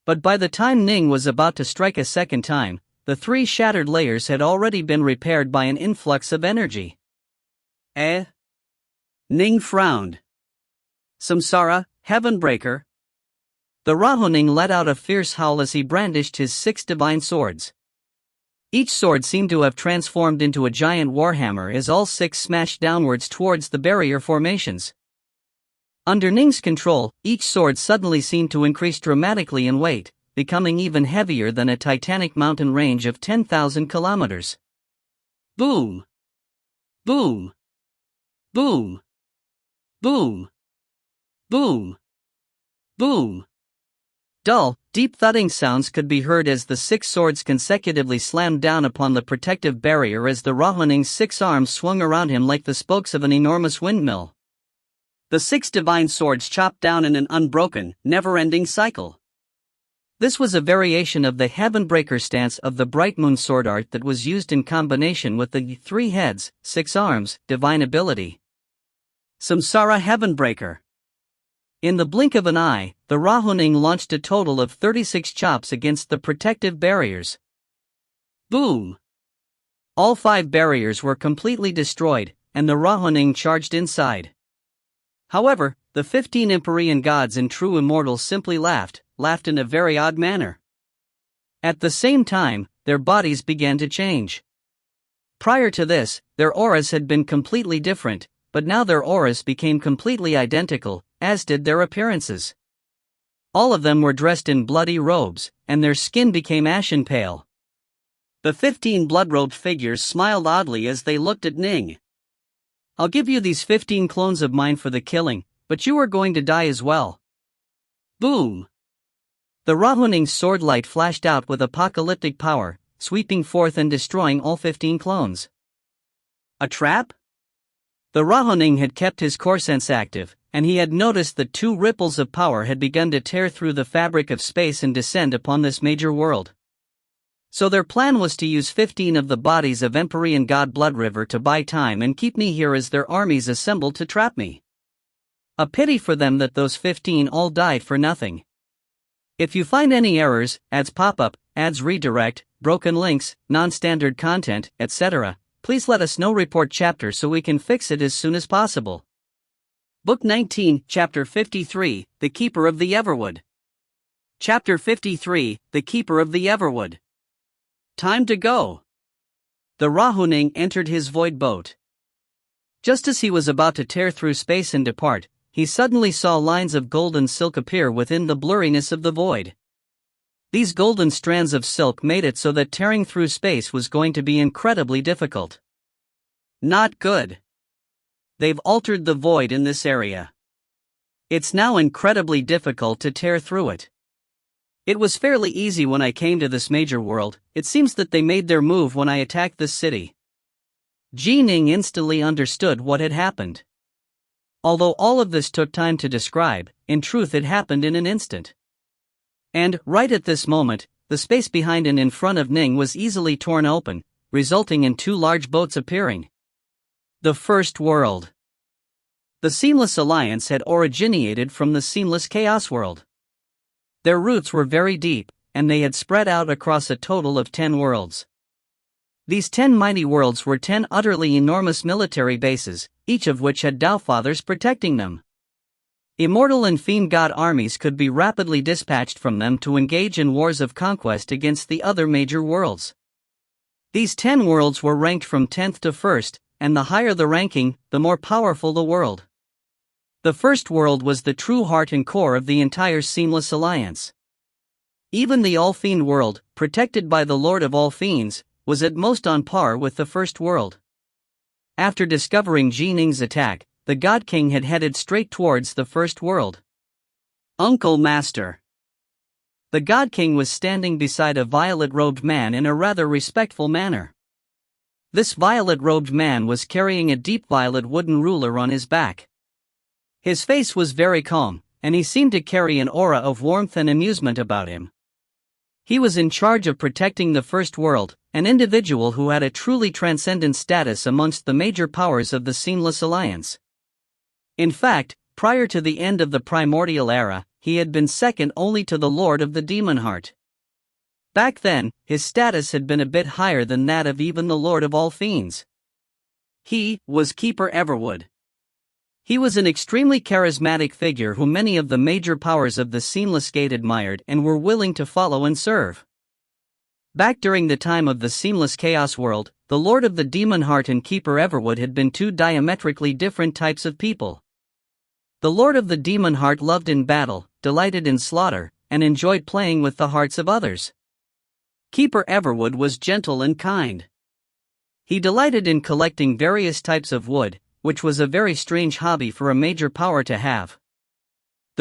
Speaker 1: But by the time Ning was about to strike a second time, the 3 shattered layers had already been repaired by an influx of energy. Ning frowned. Samsara, Heavenbreaker. The Ning let out a fierce howl as he brandished his 6 divine swords. Each sword seemed to have transformed into a giant warhammer as all 6 smashed downwards towards the barrier formations. Under Ning's control, each sword suddenly seemed to increase dramatically in weight, becoming even heavier than a titanic mountain range of 10,000 kilometers. Boom! Boom! Boom! Boom! Boom! Boom! Dull, Deep thudding sounds could be heard as the 6 swords consecutively slammed down upon the protective barrier as the Rahuning's 6 arms swung around him like the spokes of an enormous windmill. The 6 divine swords chopped down in an unbroken, never-ending cycle. This was a variation of the Heavenbreaker stance of the Bright Moon sword art that was used in combination with the 3 heads, 6 arms, divine ability. Samsara Heavenbreaker. In the blink of an eye, the Rahuning launched a total of 36 chops against the protective barriers. Boom! All 5 barriers were completely destroyed, and the Rahuning charged inside. However, the 15 Empyrean gods in true Immortals simply laughed in a very odd manner. At the same time, their bodies began to change. Prior to this, their auras had been completely different, but now their auras became completely identical, as did their appearances. All of them were dressed in bloody robes, and their skin became ashen pale. The 15 blood-robed figures smiled oddly as they looked at Ning. "I'll give you these 15 clones of mine for the killing, but you are going to die as well." Boom! The Rahuning's sword light flashed out with apocalyptic power, sweeping forth and destroying all 15 clones. A trap? The Rahuning had kept his core sense active, and he had noticed that 2 ripples of power had begun to tear through the fabric of space and descend upon this major world. So their plan was to use 15 of the bodies of Empyrean god Bloodriver to buy time and keep me here as their armies assembled to trap me. A pity for them that those 15 all died for nothing. If you find any errors, ads pop up, ads redirect, broken links, non-standard content, etc., please let us know. Report chapter so we can fix it as soon as possible. Book 19, Chapter 53, The Keeper of the Everwood. Chapter 53, The Keeper of the Everwood. Time to go. The Rahuning entered his void boat. Just as he was about to tear through space and depart, he suddenly saw lines of golden silk appear within the blurriness of the void. These golden strands of silk made it so that tearing through space was going to be incredibly difficult. Not good. They've altered the void in this area. It's now incredibly difficult to tear through it. It was fairly easy when I came to this major world. It seems that they made their move when I attacked this city. Ning instantly understood what had happened. Although all of this took time to describe, in truth it happened in an instant. And, right at this moment, the space behind and in front of Ning was easily torn open, resulting in 2 large boats appearing. The First World. The Seamless Alliance had originated from the Seamless Chaos World. Their roots were very deep, and they had spread out across a total of 10 worlds. These 10 mighty worlds were 10 utterly enormous military bases, each of which had Dao-fathers protecting them. Immortal and fiend god armies could be rapidly dispatched from them to engage in wars of conquest against the other major worlds. These 10 worlds were ranked from 10th to 1st, and the higher the ranking, the more powerful the world. The First World was the true heart and core of the entire Seamless Alliance. Even the All-Fiend world, protected by the Lord of All Fiends, was at most on par with the First World. After discovering Ning's attack, the God King had headed straight towards the First World. Uncle Master. The God King was standing beside a violet-robed man in a rather respectful manner. This violet-robed man was carrying a deep violet wooden ruler on his back. His face was very calm, and he seemed to carry an aura of warmth and amusement about him. He was in charge of protecting the First World, an individual who had a truly transcendent status amongst the major powers of the Seamless Alliance. In fact, prior to the end of the Primordial Era, he had been second only to the Lord of the Demon Heart. Back then, his status had been a bit higher than that of even the Lord of All Fiends. He was Keeper Everwood. He was an extremely charismatic figure whom many of the major powers of the Seamless Gate admired and were willing to follow and serve. Back during the time of the Seamless Chaos World, the Lord of the Demon Heart and Keeper Everwood had been 2 diametrically different types of people. The Lord of the Demon Heart loved in battle, delighted in slaughter, and enjoyed playing with the hearts of others. Keeper Everwood was gentle and kind. He delighted in collecting various types of wood, which was a very strange hobby for a major power to have.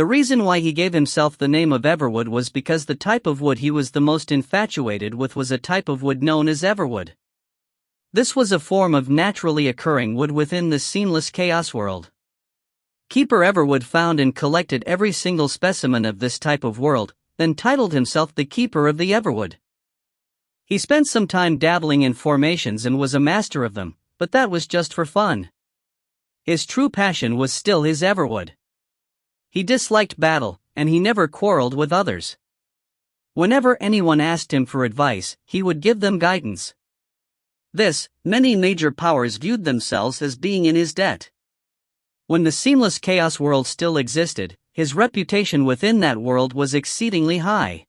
Speaker 1: The reason why he gave himself the name of Everwood was because the type of wood he was the most infatuated with was a type of wood known as Everwood. This was a form of naturally occurring wood within the sceneless chaos world. Keeper Everwood found and collected every single specimen of this type of world, then titled himself the Keeper of the Everwood. He spent some time dabbling in formations and was a master of them, but that was just for fun. His true passion was still his Everwood. He disliked battle, and he never quarreled with others. Whenever anyone asked him for advice, he would give them guidance. Many major powers viewed themselves as being in his debt. When the seamless chaos world still existed, his reputation within that world was exceedingly high.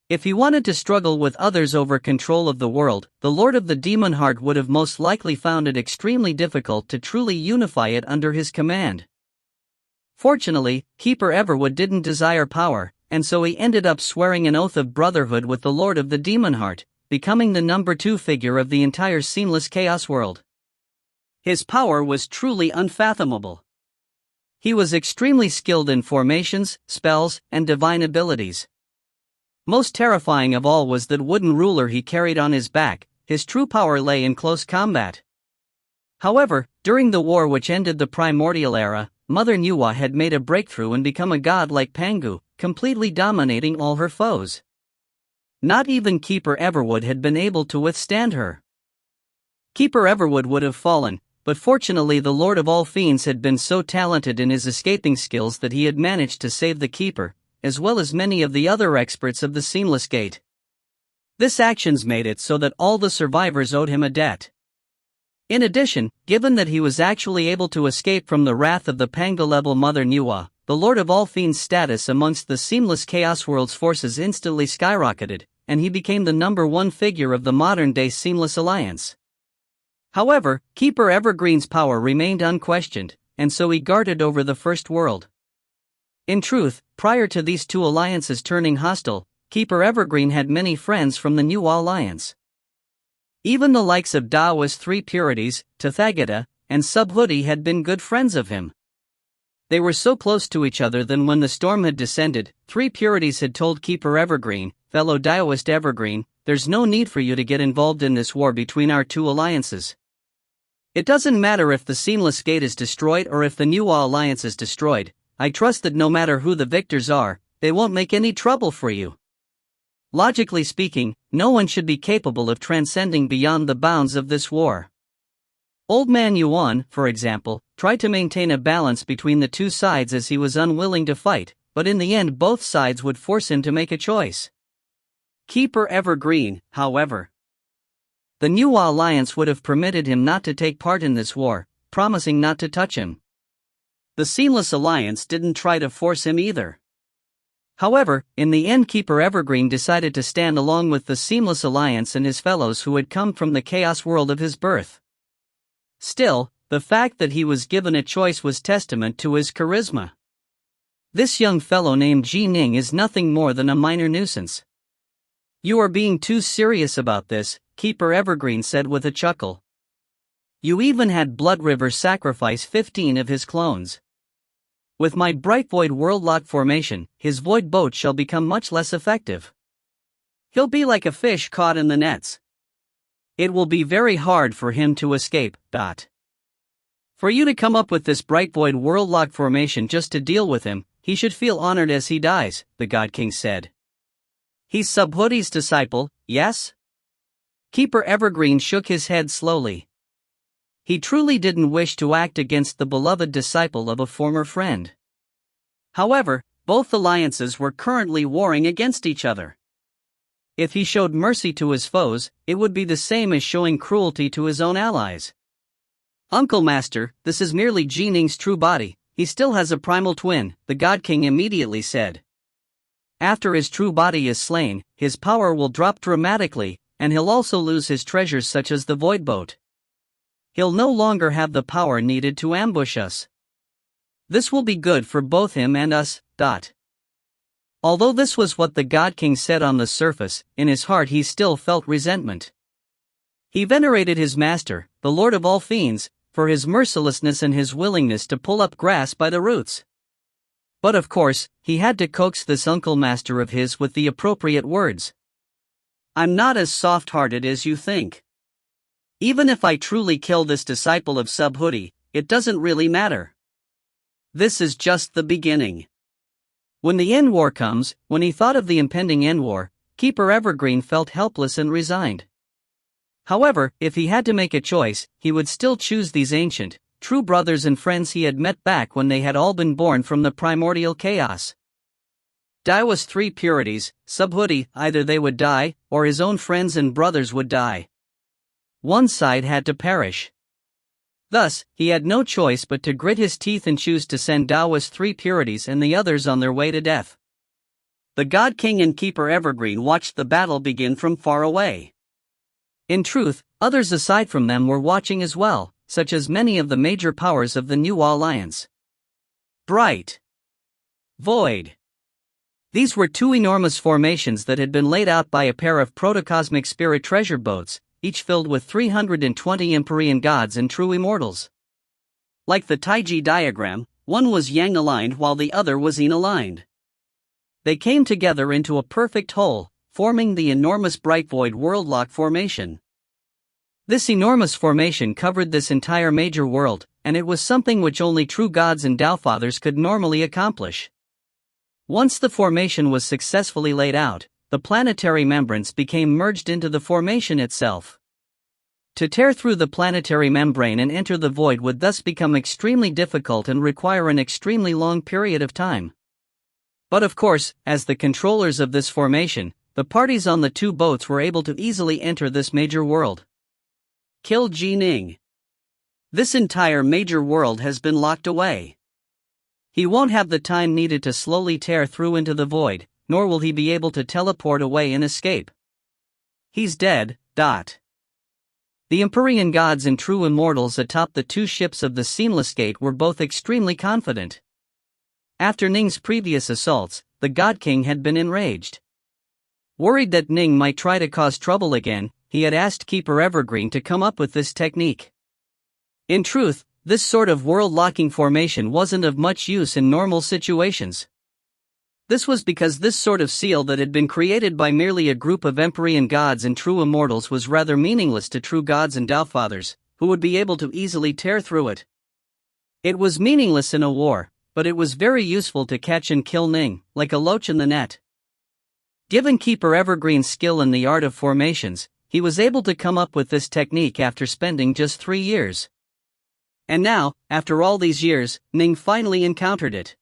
Speaker 1: If he wanted to struggle with others over control of the world, the Lord of the Demon Heart would have most likely found it extremely difficult to truly unify it under his command. Fortunately, Keeper Everwood didn't desire power, and so he ended up swearing an oath of brotherhood with the Lord of the Demon Heart, becoming the number 2 figure of the entire seamless chaos world. His power was truly unfathomable. He was extremely skilled in formations, spells, and divine abilities. Most terrifying of all was that wooden ruler he carried on his back. His true power lay in close combat. However, during the war which ended the primordial era, Mother Nuwa had made a breakthrough and become a god like Pangu, completely dominating all her foes. Not even Keeper Everwood had been able to withstand her. Keeper Everwood would have fallen, but fortunately the Lord of all Fiends had been so talented in his escaping skills that he had managed to save the Keeper, as well as many of the other experts of the Seamless Gate. This actions made it so that all the survivors owed him a debt. In addition, given that he was actually able to escape from the wrath of the Panga-level Mother Nuwa, the Lord of all Fiends' status amongst the seamless Chaos World's forces instantly skyrocketed, and he became the number 1 figure of the modern-day Seamless Alliance. However, Keeper Evergreen's power remained unquestioned, and so he guarded over the First World. In truth, prior to these two alliances turning hostile, Keeper Evergreen had many friends from the Nuwa Alliance. Even the likes of Dao's 3 Purities, Tathagata, and Subhuti had been good friends of him. They were so close to each other that when the storm had descended, 3 Purities had told Keeper Evergreen, fellow Daoist Evergreen, "There's no need for you to get involved in this war between our two alliances. It doesn't matter if the Seamless Gate is destroyed or if the Nuwa Alliance is destroyed. I trust that no matter who the victors are, they won't make any trouble for you." Logically speaking, no one should be capable of transcending beyond the bounds of this war. Old Man Yuan, for example, tried to maintain a balance between the two sides as he was unwilling to fight, but in the end both sides would force him to make a choice. Keeper Evergreen, however. The Nuwa Alliance would have permitted him not to take part in this war, promising not to touch him. The Seamless Alliance didn't try to force him either. However, in the end Keeper Evergreen decided to stand along with the Seamless Alliance and his fellows who had come from the chaos world of his birth. Still, the fact that he was given a choice was testament to his charisma. This young fellow named Ning is nothing more than a minor nuisance. "You are being too serious about this," Keeper Evergreen said with a chuckle. "You even had Blood River sacrifice 15 of his clones. With my Bright Void Worldlock formation, his Void Boat shall become much less effective. He'll be like a fish caught in the nets. It will be very hard for him to escape. For you to come up with this Bright Void Worldlock formation just to deal with him, he should feel honored as he dies," the God King said. "He's Subhuti's disciple, yes?" Keeper Evergreen shook his head slowly. He truly didn't wish to act against the beloved disciple of a former friend. However, both alliances were currently warring against each other. If he showed mercy to his foes, it would be the same as showing cruelty to his own allies. "Uncle Master, this is merely Ning's true body. He still has a primal twin," the God King immediately said. "After his true body is slain, his power will drop dramatically, and he'll also lose his treasures such as the Void Boat. He'll no longer have the power needed to ambush us. This will be good for both him and us." Although this was what the God King said on the surface, in his heart he still felt resentment. He venerated his master, the Lord of all Fiends, for his mercilessness and his willingness to pull up grass by the roots. But of course, he had to coax this uncle master of his with the appropriate words. "I'm not as soft-hearted as you think. Even if I truly kill this disciple of Subhuti, it doesn't really matter. This is just the beginning." When the end war comes, when he thought of the impending end war, Keeper Evergreen felt helpless and resigned. However, if he had to make a choice, he would still choose these ancient, true brothers and friends he had met back when they had all been born from the primordial chaos. Daiwa's three purities, Subhuti, either they would die, or his own friends and brothers would die. One side had to perish. Thus, he had no choice but to grit his teeth and choose to send Daiwa's three purities and the others on their way to death. The God King and Keeper Evergreen watched the battle begin from far away. In truth, others aside from them were watching as well, such as many of the major powers of the New Alliance. Bright. Void. These were two enormous formations that had been laid out by a pair of protocosmic spirit treasure boats, each filled with 320 Empyrean gods and true immortals. Like the Taiji diagram, one was yang-aligned while the other was yin-aligned. They came together into a perfect whole, forming the enormous Bright Void Worldlock formation. This enormous formation covered this entire major world, and it was something which only true gods and Tao Fathers could normally accomplish. Once the formation was successfully laid out, the planetary membranes became merged into the formation itself. To tear through the planetary membrane and enter the void would thus become extremely difficult and require an extremely long period of time. But of course, as the controllers of this formation, the parties on the two boats were able to easily enter this major world. Kill Ning. This entire major world has been locked away. He won't have the time needed to slowly tear through into the void, nor will he be able to teleport away and escape. He's dead. The Empyrean gods and true immortals atop the two ships of the Seamless Gate were both extremely confident. After Ning's previous assaults, the God King had been enraged. Worried that Ning might try to cause trouble again, he had asked Keeper Evergreen to come up with this technique. In truth, this sort of world-locking formation wasn't of much use in normal situations. This was because this sort of seal that had been created by merely a group of Empyrean gods and true immortals was rather meaningless to true gods and Tao Fathers, who would be able to easily tear through it. It was meaningless in a war, but it was very useful to catch and kill Ning, like a loach in the net. Given Keeper Evergreen's skill in the art of formations, he was able to come up with this technique after spending just 3 years. And now, after all these years, Ning finally encountered it.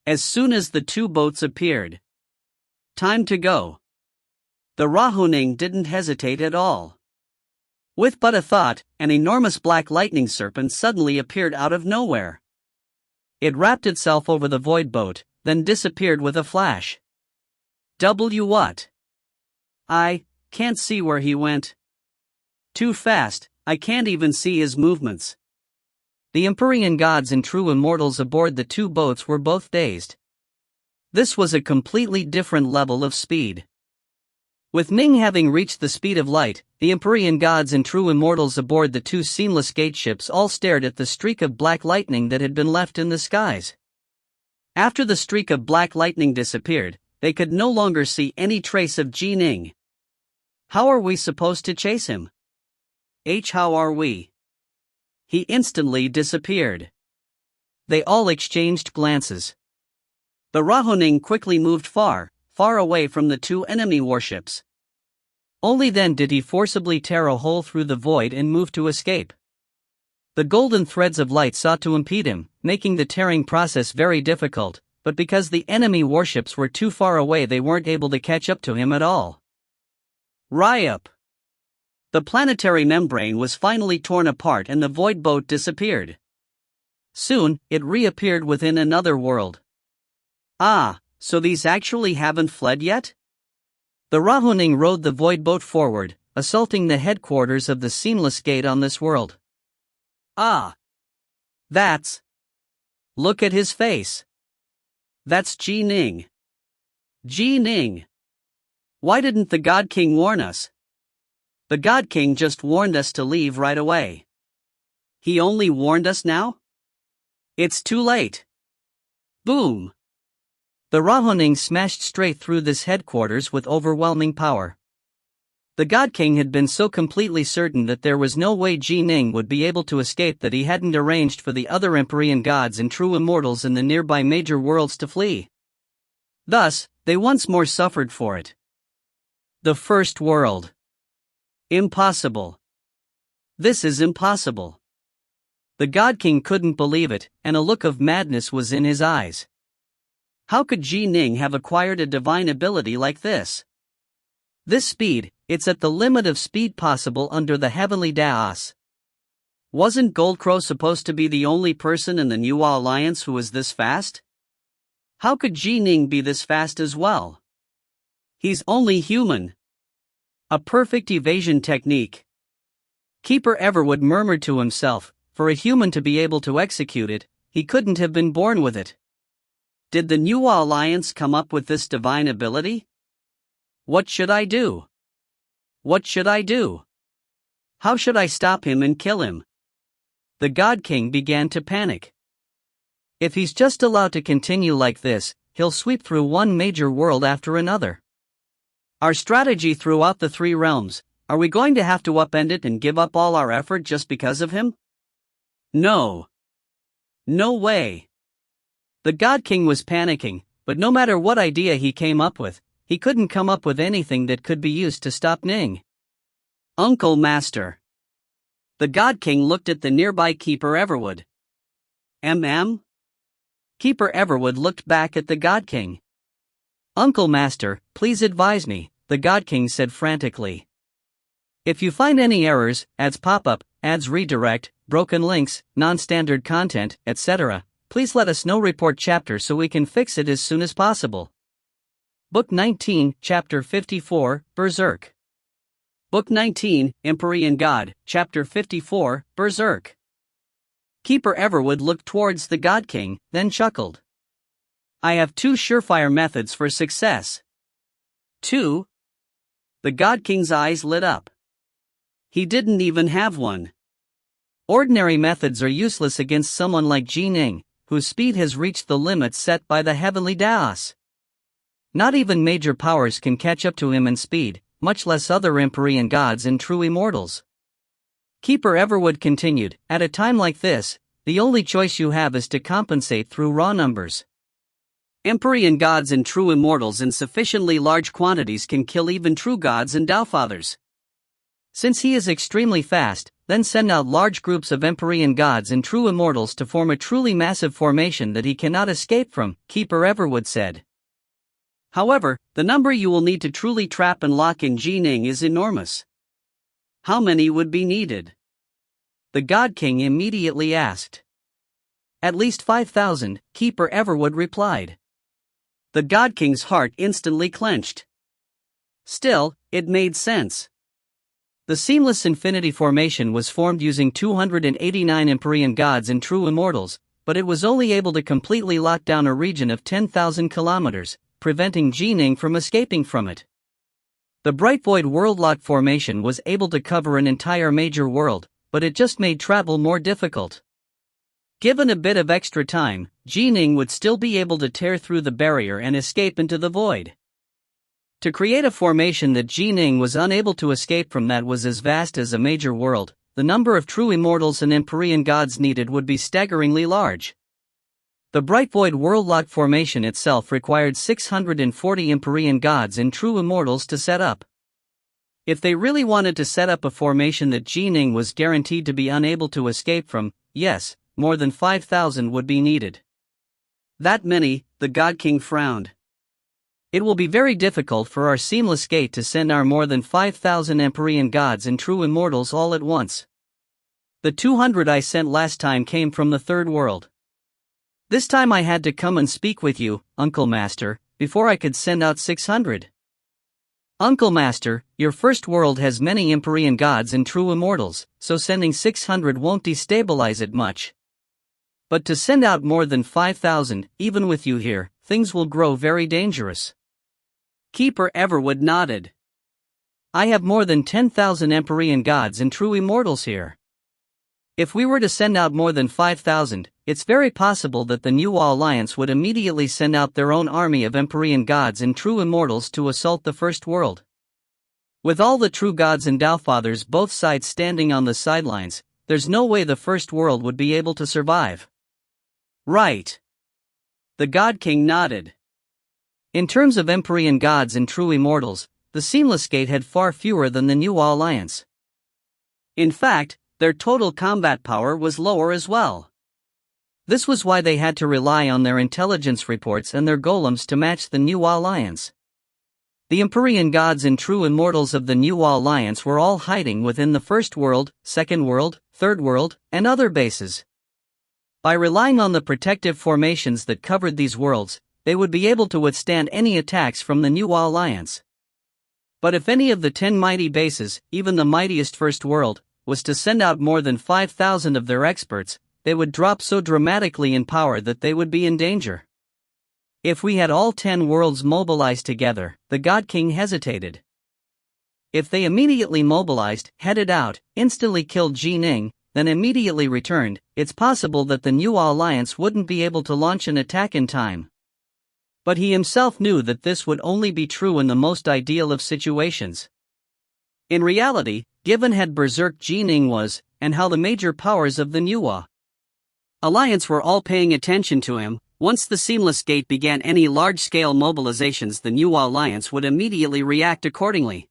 Speaker 1: As soon as the two boats appeared. Time to go. The Rahuning didn't hesitate at all. With but a thought, an enormous black lightning serpent suddenly appeared out of nowhere. It wrapped itself over the void boat, then disappeared with a flash. What? I can't see where he went. Too fast, I can't even see his movements. The Empyrean gods and true immortals aboard the two boats were both dazed. This was a completely different level of speed. With Ning having reached the speed of light, the Empyrean gods and true immortals aboard the two Seamless Gate ships all stared at the streak of black lightning that had been left in the skies. After the streak of black lightning disappeared, they could no longer see any trace of Ning. How are we supposed to chase him? How are we? He instantly disappeared. They all exchanged glances. The Rahuning quickly moved far away from the two enemy warships. Only then did he forcibly tear a hole through the void and move to escape. The golden threads of light sought to impede him, making the tearing process very difficult, but because the enemy warships were too far away they weren't able to catch up to him at all. Ryup! The planetary membrane was finally torn apart and the void boat disappeared. Soon, it reappeared within another world. So these actually haven't fled yet? The Rahuning rowed the void boat forward, assaulting the headquarters of the Seamless Gate on this world. That's... Look at his face. That's Ning. Ning. Why didn't the God King warn us? The God King just warned us to leave right away. He only warned us now? It's too late. Boom! The Rahoning smashed straight through this headquarters with overwhelming power. The God King had been so completely certain that there was no way Ning would be able to escape that he hadn't arranged for the other Empyrean gods and true immortals in the nearby major worlds to flee. Thus, they once more suffered for it. The first world. Impossible. This is impossible. The God King couldn't believe it, and a look of madness was in his eyes. How could Ning have acquired a divine ability like this? This speed, it's at the limit of speed possible under the heavenly Daos. Wasn't Goldcrow supposed to be the only person in the Nuwa Alliance who was this fast? How could Ning be this fast as well? He's only human. A perfect evasion technique. Keeper Everwood murmured to himself, for a human to be able to execute it, he couldn't have been born with it. Did the Nuwa Alliance come up with this divine ability? What should I do? What should I do? How should I stop him and kill him? The God King began to panic. If he's just allowed to continue like this, he'll sweep through one major world after another. Our strategy throughout the three realms, are we going to have to upend it and give up all our effort just because of him? No. No way. The God King was panicking, but no matter what idea he came up with, he couldn't come up with anything that could be used to stop Ning. Uncle Master. The God King looked at the nearby Keeper Everwood. Keeper Everwood looked back at the God King. Uncle Master, please advise me, the God King said frantically. If you find any errors, ads pop-up, ads redirect, broken links, non-standard content, etc., please let us know. Report chapter so we can fix it as soon as possible. Book 19, Chapter 54, Berserk. Book 19, Empyrean God, Chapter 54, Berserk. Keeper Everwood looked towards the God King, then chuckled. I have two surefire methods for success. 2. The God King's eyes lit up. He didn't even have one. Ordinary methods are useless against someone like Ning, whose speed has reached the limits set by the heavenly Daos. Not even major powers can catch up to him in speed, much less other Empyrean gods and true immortals. Keeper Everwood continued, at a time like this, the only choice you have is to compensate through raw numbers. Empyrean gods and true immortals in sufficiently large quantities can kill even true gods and Daofathers. Since he is extremely fast, then send out large groups of Empyrean gods and true immortals to form a truly massive formation that he cannot escape from, Keeper Everwood said. However, the number you will need to truly trap and lock in Ning is enormous. How many would be needed? The God King immediately asked. At least 5,000, Keeper Everwood replied. The God King's heart instantly clenched. Still, it made sense. The seamless infinity formation was formed using 289 Empyrean gods and true immortals, but it was only able to completely lock down a region of 10,000 kilometers, preventing Ning from escaping from it. The Bright Void Worldlock formation was able to cover an entire major world, but it just made travel more difficult. Given a bit of extra time, Ning would still be able to tear through the barrier and escape into the void. To create a formation that Ning was unable to escape from that was as vast as a major world, the number of true immortals and Empyrean gods needed would be staggeringly large. The Bright Void Worldlock formation itself required 640 Empyrean gods and true immortals to set up. If they really wanted to set up a formation that Ning was guaranteed to be unable to escape from, yes, more than 5,000 would be needed. That many, the God King frowned. It will be very difficult for our seamless gate to send our more than 5,000 Empyrean gods and true immortals all at once. The 200 I sent last time came from the third world. This time I had to come and speak with you, Uncle Master, before I could send out 600. Uncle Master, your first world has many Empyrean gods and true immortals, so sending 600 won't destabilize it much. But to send out more than 5,000, even with you here, things will grow very dangerous. Keeper Everwood nodded. I have more than 10,000 Empyrean gods and true immortals here. If we were to send out more than 5,000, it's very possible that the New Alliance would immediately send out their own army of Empyrean gods and true immortals to assault the First World. With all the true gods and Doubtfathers both sides standing on the sidelines, there's no way the First World would be able to survive. Right. The God King nodded. In terms of Empyrean gods and true immortals, the Seamless Gate had far fewer than the New Alliance. In fact, their total combat power was lower as well. This was why they had to rely on their intelligence reports and their golems to match the New Alliance. The Empyrean gods and true immortals of the New Alliance were all hiding within the First World, Second World, Third World, and other bases. By relying on the protective formations that covered these worlds, they would be able to withstand any attacks from the New Alliance. But if any of the 10 mighty bases, even the mightiest First World, was to send out more than 5,000 of their experts, they would drop so dramatically in power that they would be in danger. If we had all 10 worlds mobilized together, the God King hesitated. If they immediately mobilized, headed out, instantly killed Ning, then immediately returned, it's possible that the New Alliance wouldn't be able to launch an attack in time. But he himself knew that this would only be true in the most ideal of situations. In reality, given how berserk Ning was, and how the major powers of the New Alliance were all paying attention to him, once the Seamless Gate began any large-scale mobilizations, the New Alliance would immediately react accordingly.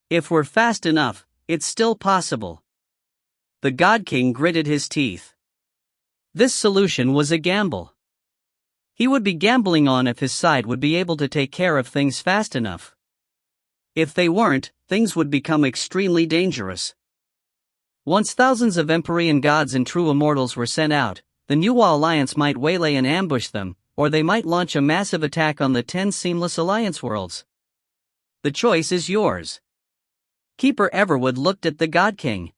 Speaker 1: If we're fast enough, it's still possible. The God King gritted his teeth. This solution was a gamble. He would be gambling on if his side would be able to take care of things fast enough. If they weren't, things would become extremely dangerous. Once thousands of Empyrean gods and true immortals were sent out, the New Alliance might waylay and ambush them, or they might launch a massive attack on the 10 Seamless Alliance worlds. The choice is yours. Keeper Everwood looked at the God King.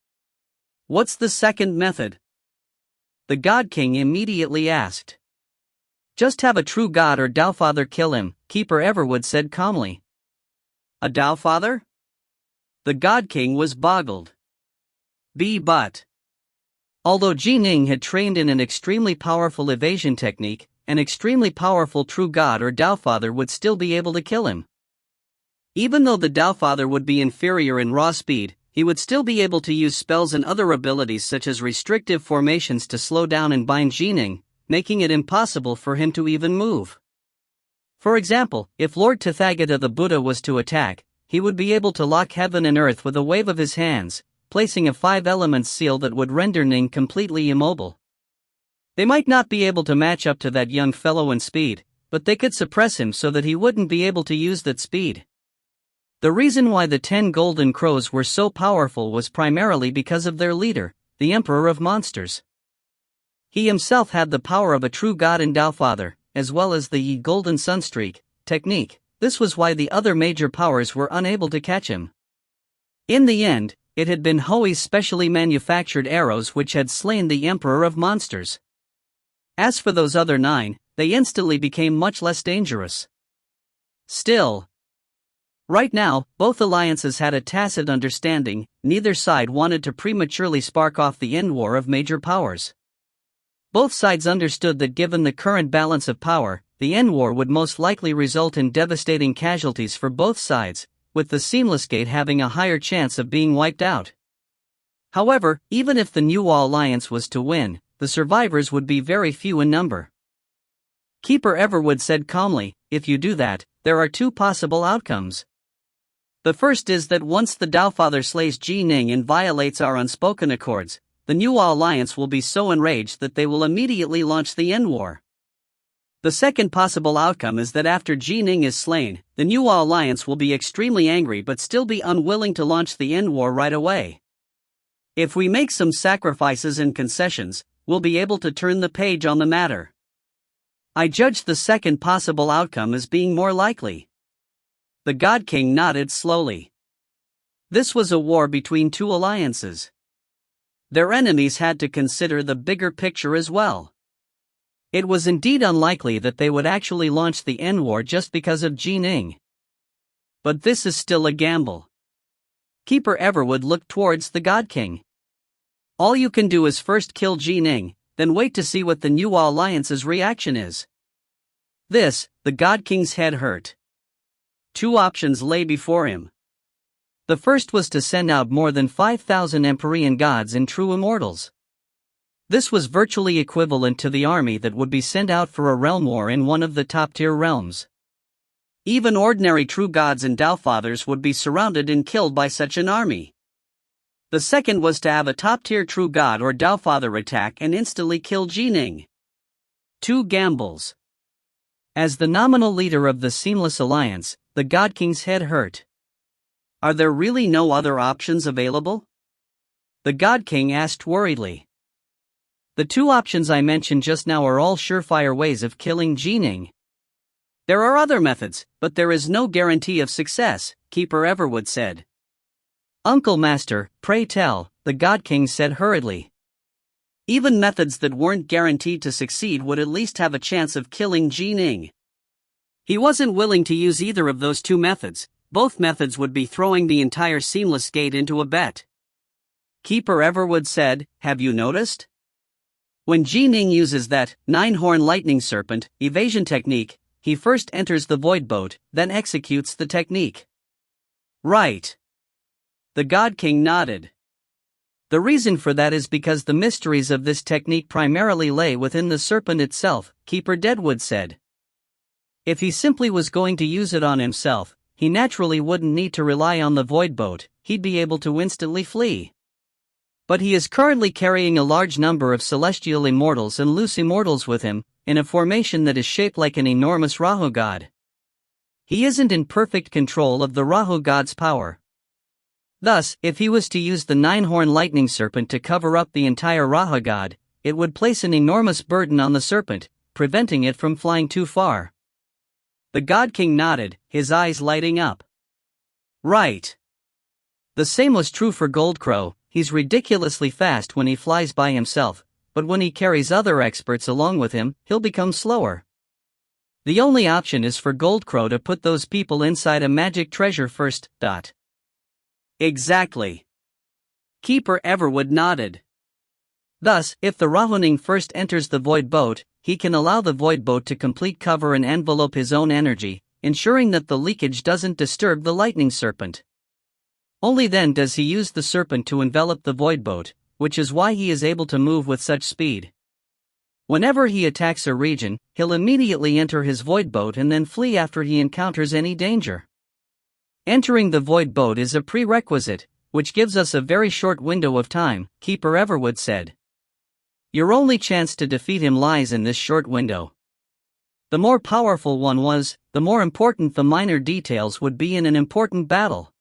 Speaker 1: What's the second method? The God King immediately asked. Just have a true god or Doubtfather kill him, Keeper Everwood said calmly. A Doubtfather? The God King was boggled. But. Although Ning had trained in an extremely powerful evasion technique, an extremely powerful true god or Doubtfather would still be able to kill him. Even though the Doubtfather would be inferior in raw speed, he would still be able to use spells and other abilities such as restrictive formations to slow down and bind Ning, making it impossible for him to even move. For example, if Lord Tathagata the Buddha was to attack, he would be able to lock heaven and earth with a wave of his hands, placing a 5-element seal that would render Ning completely immobile. They might not be able to match up to that young fellow in speed, but they could suppress him so that he wouldn't be able to use that speed. The reason why the 10 Golden Crows were so powerful was primarily because of their leader, the Emperor of Monsters. He himself had the power of a true god and Doubtfather, as well as the Golden Sunstreak technique. This was why the other major powers were unable to catch him. In the end, it had been Hoei's specially manufactured arrows which had slain the Emperor of Monsters. As for those other 9, they instantly became much less dangerous. Still, right now, both alliances had a tacit understanding. Neither side wanted to prematurely spark off the end war of major powers. Both sides understood that given the current balance of power, the end war would most likely result in devastating casualties for both sides, with the Seamless Gate having a higher chance of being wiped out. However, even if the New Alliance was to win, the survivors would be very few in number. Keeper Everwood said calmly, if you do that, there are 2 possible outcomes. The first is that once the Doubtfather slays Ning and violates our unspoken accords, the New Alliance will be so enraged that they will immediately launch the end war. The second possible outcome is that after Ning is slain, the New Alliance will be extremely angry but still be unwilling to launch the end war right away. If we make some sacrifices and concessions, we'll be able to turn the page on the matter. I judge the second possible outcome as being more likely. The God King nodded slowly. This was a war between 2 alliances. Their enemies had to consider the bigger picture as well. It was indeed unlikely that they would actually launch the end war just because of Ning. But this is still a gamble. Keeper Everwood looked towards the God King. All you can do is first kill Ning, then wait to see what the new alliance's reaction is. This, the God King's head hurt. Two options lay before him. The first was to send out more than 5,000 Empyrean gods and true immortals. This was virtually equivalent to the army that would be sent out for a realm war in one of the top-tier realms. Even ordinary true gods and Dao-fathers would be surrounded and killed by such an army. The second was to have a top-tier true god or Dao-father attack and instantly kill Ning. Two gambles. As the nominal leader of the Seamless Alliance, the God King's head hurt. Are there really no other options available? The God King asked worriedly. The two options I mentioned just now are all surefire ways of killing Ning. There are other methods, but there is no guarantee of success, Keeper Everwood said. Uncle Master, pray tell, the God King said hurriedly. Even methods that weren't guaranteed to succeed would at least have a chance of killing Ning. He wasn't willing to use either of those two methods. Both methods would be throwing the entire Seamless Gate into a bet. Keeper Everwood said, have you noticed? When Ning uses that 9-horn lightning serpent evasion technique, he first enters the void boat, then executes the technique. Right. The God King nodded. The reason for that is because the mysteries of this technique primarily lay within the serpent itself, Keeper Deadwood said. If he simply was going to use it on himself, he naturally wouldn't need to rely on the void boat, he'd be able to instantly flee. But he is currently carrying a large number of celestial immortals and loose immortals with him, in a formation that is shaped like an enormous Rahu god. He isn't in perfect control of the Rahu god's power. Thus, if he was to use the 9-horn lightning serpent to cover up the entire Rahu god, it would place an enormous burden on the serpent, preventing it from flying too far. The God King nodded, his eyes lighting up. Right. The same was true for Goldcrow. He's ridiculously fast when he flies by himself, but when he carries other experts along with him, he'll become slower. The only option is for Goldcrow to put those people inside a magic treasure first. Exactly. Keeper Everwood nodded. Thus, if the Rahuning first enters the void boat, he can allow the void boat to complete cover and envelope his own energy, ensuring that the leakage doesn't disturb the lightning serpent. Only then does he use the serpent to envelop the void boat, which is why he is able to move with such speed. Whenever he attacks a region, he'll immediately enter his void boat and then flee after he encounters any danger. Entering the void boat is a prerequisite, which gives us a very short window of time, Keeper Everwood said. Your only chance to defeat him lies in this short window. The more powerful one was, the more important the minor details would be in an important battle.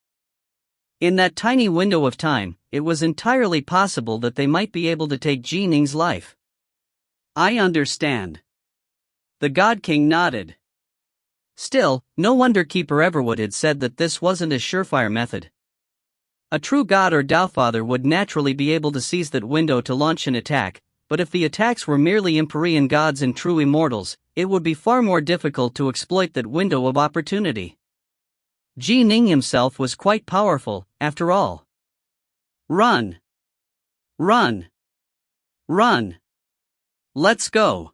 Speaker 1: In that tiny window of time, it was entirely possible that they might be able to take Ning's life. I understand. The God King nodded. Still, no wonder Keeper Everwood had said that this wasn't a surefire method. A true god or Dao-father would naturally be able to seize that window to launch an attack, but if the attacks were merely Empyrean gods and true immortals, it would be far more difficult to exploit that window of opportunity. Ning himself was quite powerful, after all. Run! Run! Run! Let's go!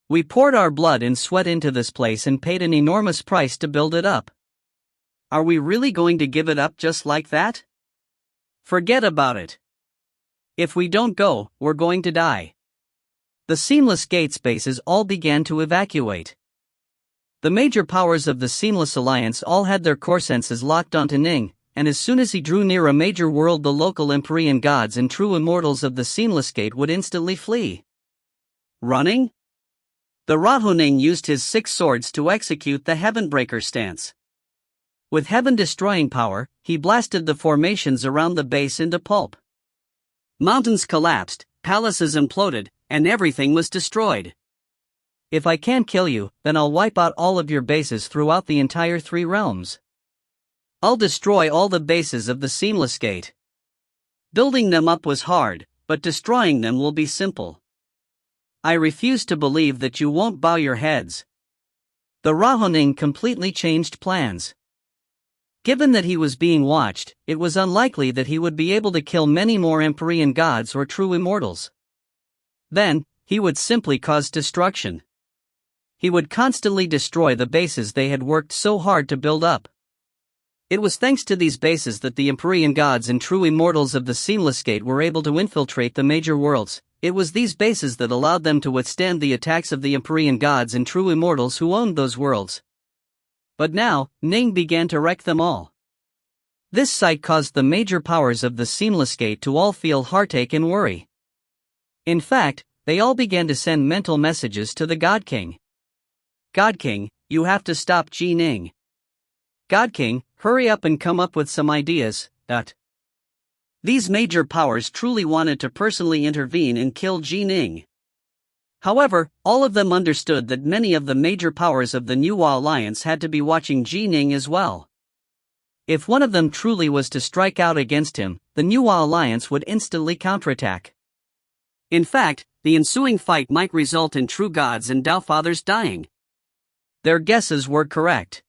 Speaker 1: We poured our blood and sweat into this place and paid an enormous price to build it up. Are we really going to give it up just like that? Forget about it. If we don't go, we're going to die. The Seamless Gate spaces all began to evacuate. The major powers of the Seamless Alliance all had their core senses locked onto Ning, and as soon as he drew near a major world, the local Empyrean gods and true immortals of the Seamless Gate would instantly flee. Running? The Rahuning used his 6 swords to execute the Heavenbreaker stance. With heaven-destroying power, he blasted the formations around the base into pulp. Mountains collapsed, palaces imploded, and everything was destroyed. If I can't kill you, then I'll wipe out all of your bases throughout the entire 3 realms. I'll destroy all the bases of the Seamless Gate. Building them up was hard, but destroying them will be simple. I refuse to believe that you won't bow your heads. The Rahuning completely changed plans. Given that he was being watched, it was unlikely that he would be able to kill many more Empyrean gods or true immortals. Then, he would simply cause destruction. He would constantly destroy the bases they had worked so hard to build up. It was thanks to these bases that the Empyrean gods and true immortals of the Seamless Gate were able to infiltrate the major worlds. It was these bases that allowed them to withstand the attacks of the Empyrean gods and true immortals who owned those worlds. But now, Ning began to wreck them all. This sight caused the major powers of the Seamless Gate to all feel heartache and worry. In fact, they all began to send mental messages to the God King. God King, you have to stop Ning. God King, hurry up and come up with some ideas. These major powers truly wanted to personally intervene and kill Ning. However, all of them understood that many of the major powers of the New Alliance had to be watching Ning as well. If one of them truly was to strike out against him, the New Alliance would instantly counterattack. In fact, the ensuing fight might result in true gods and Tao Fathers dying. Their guesses were correct.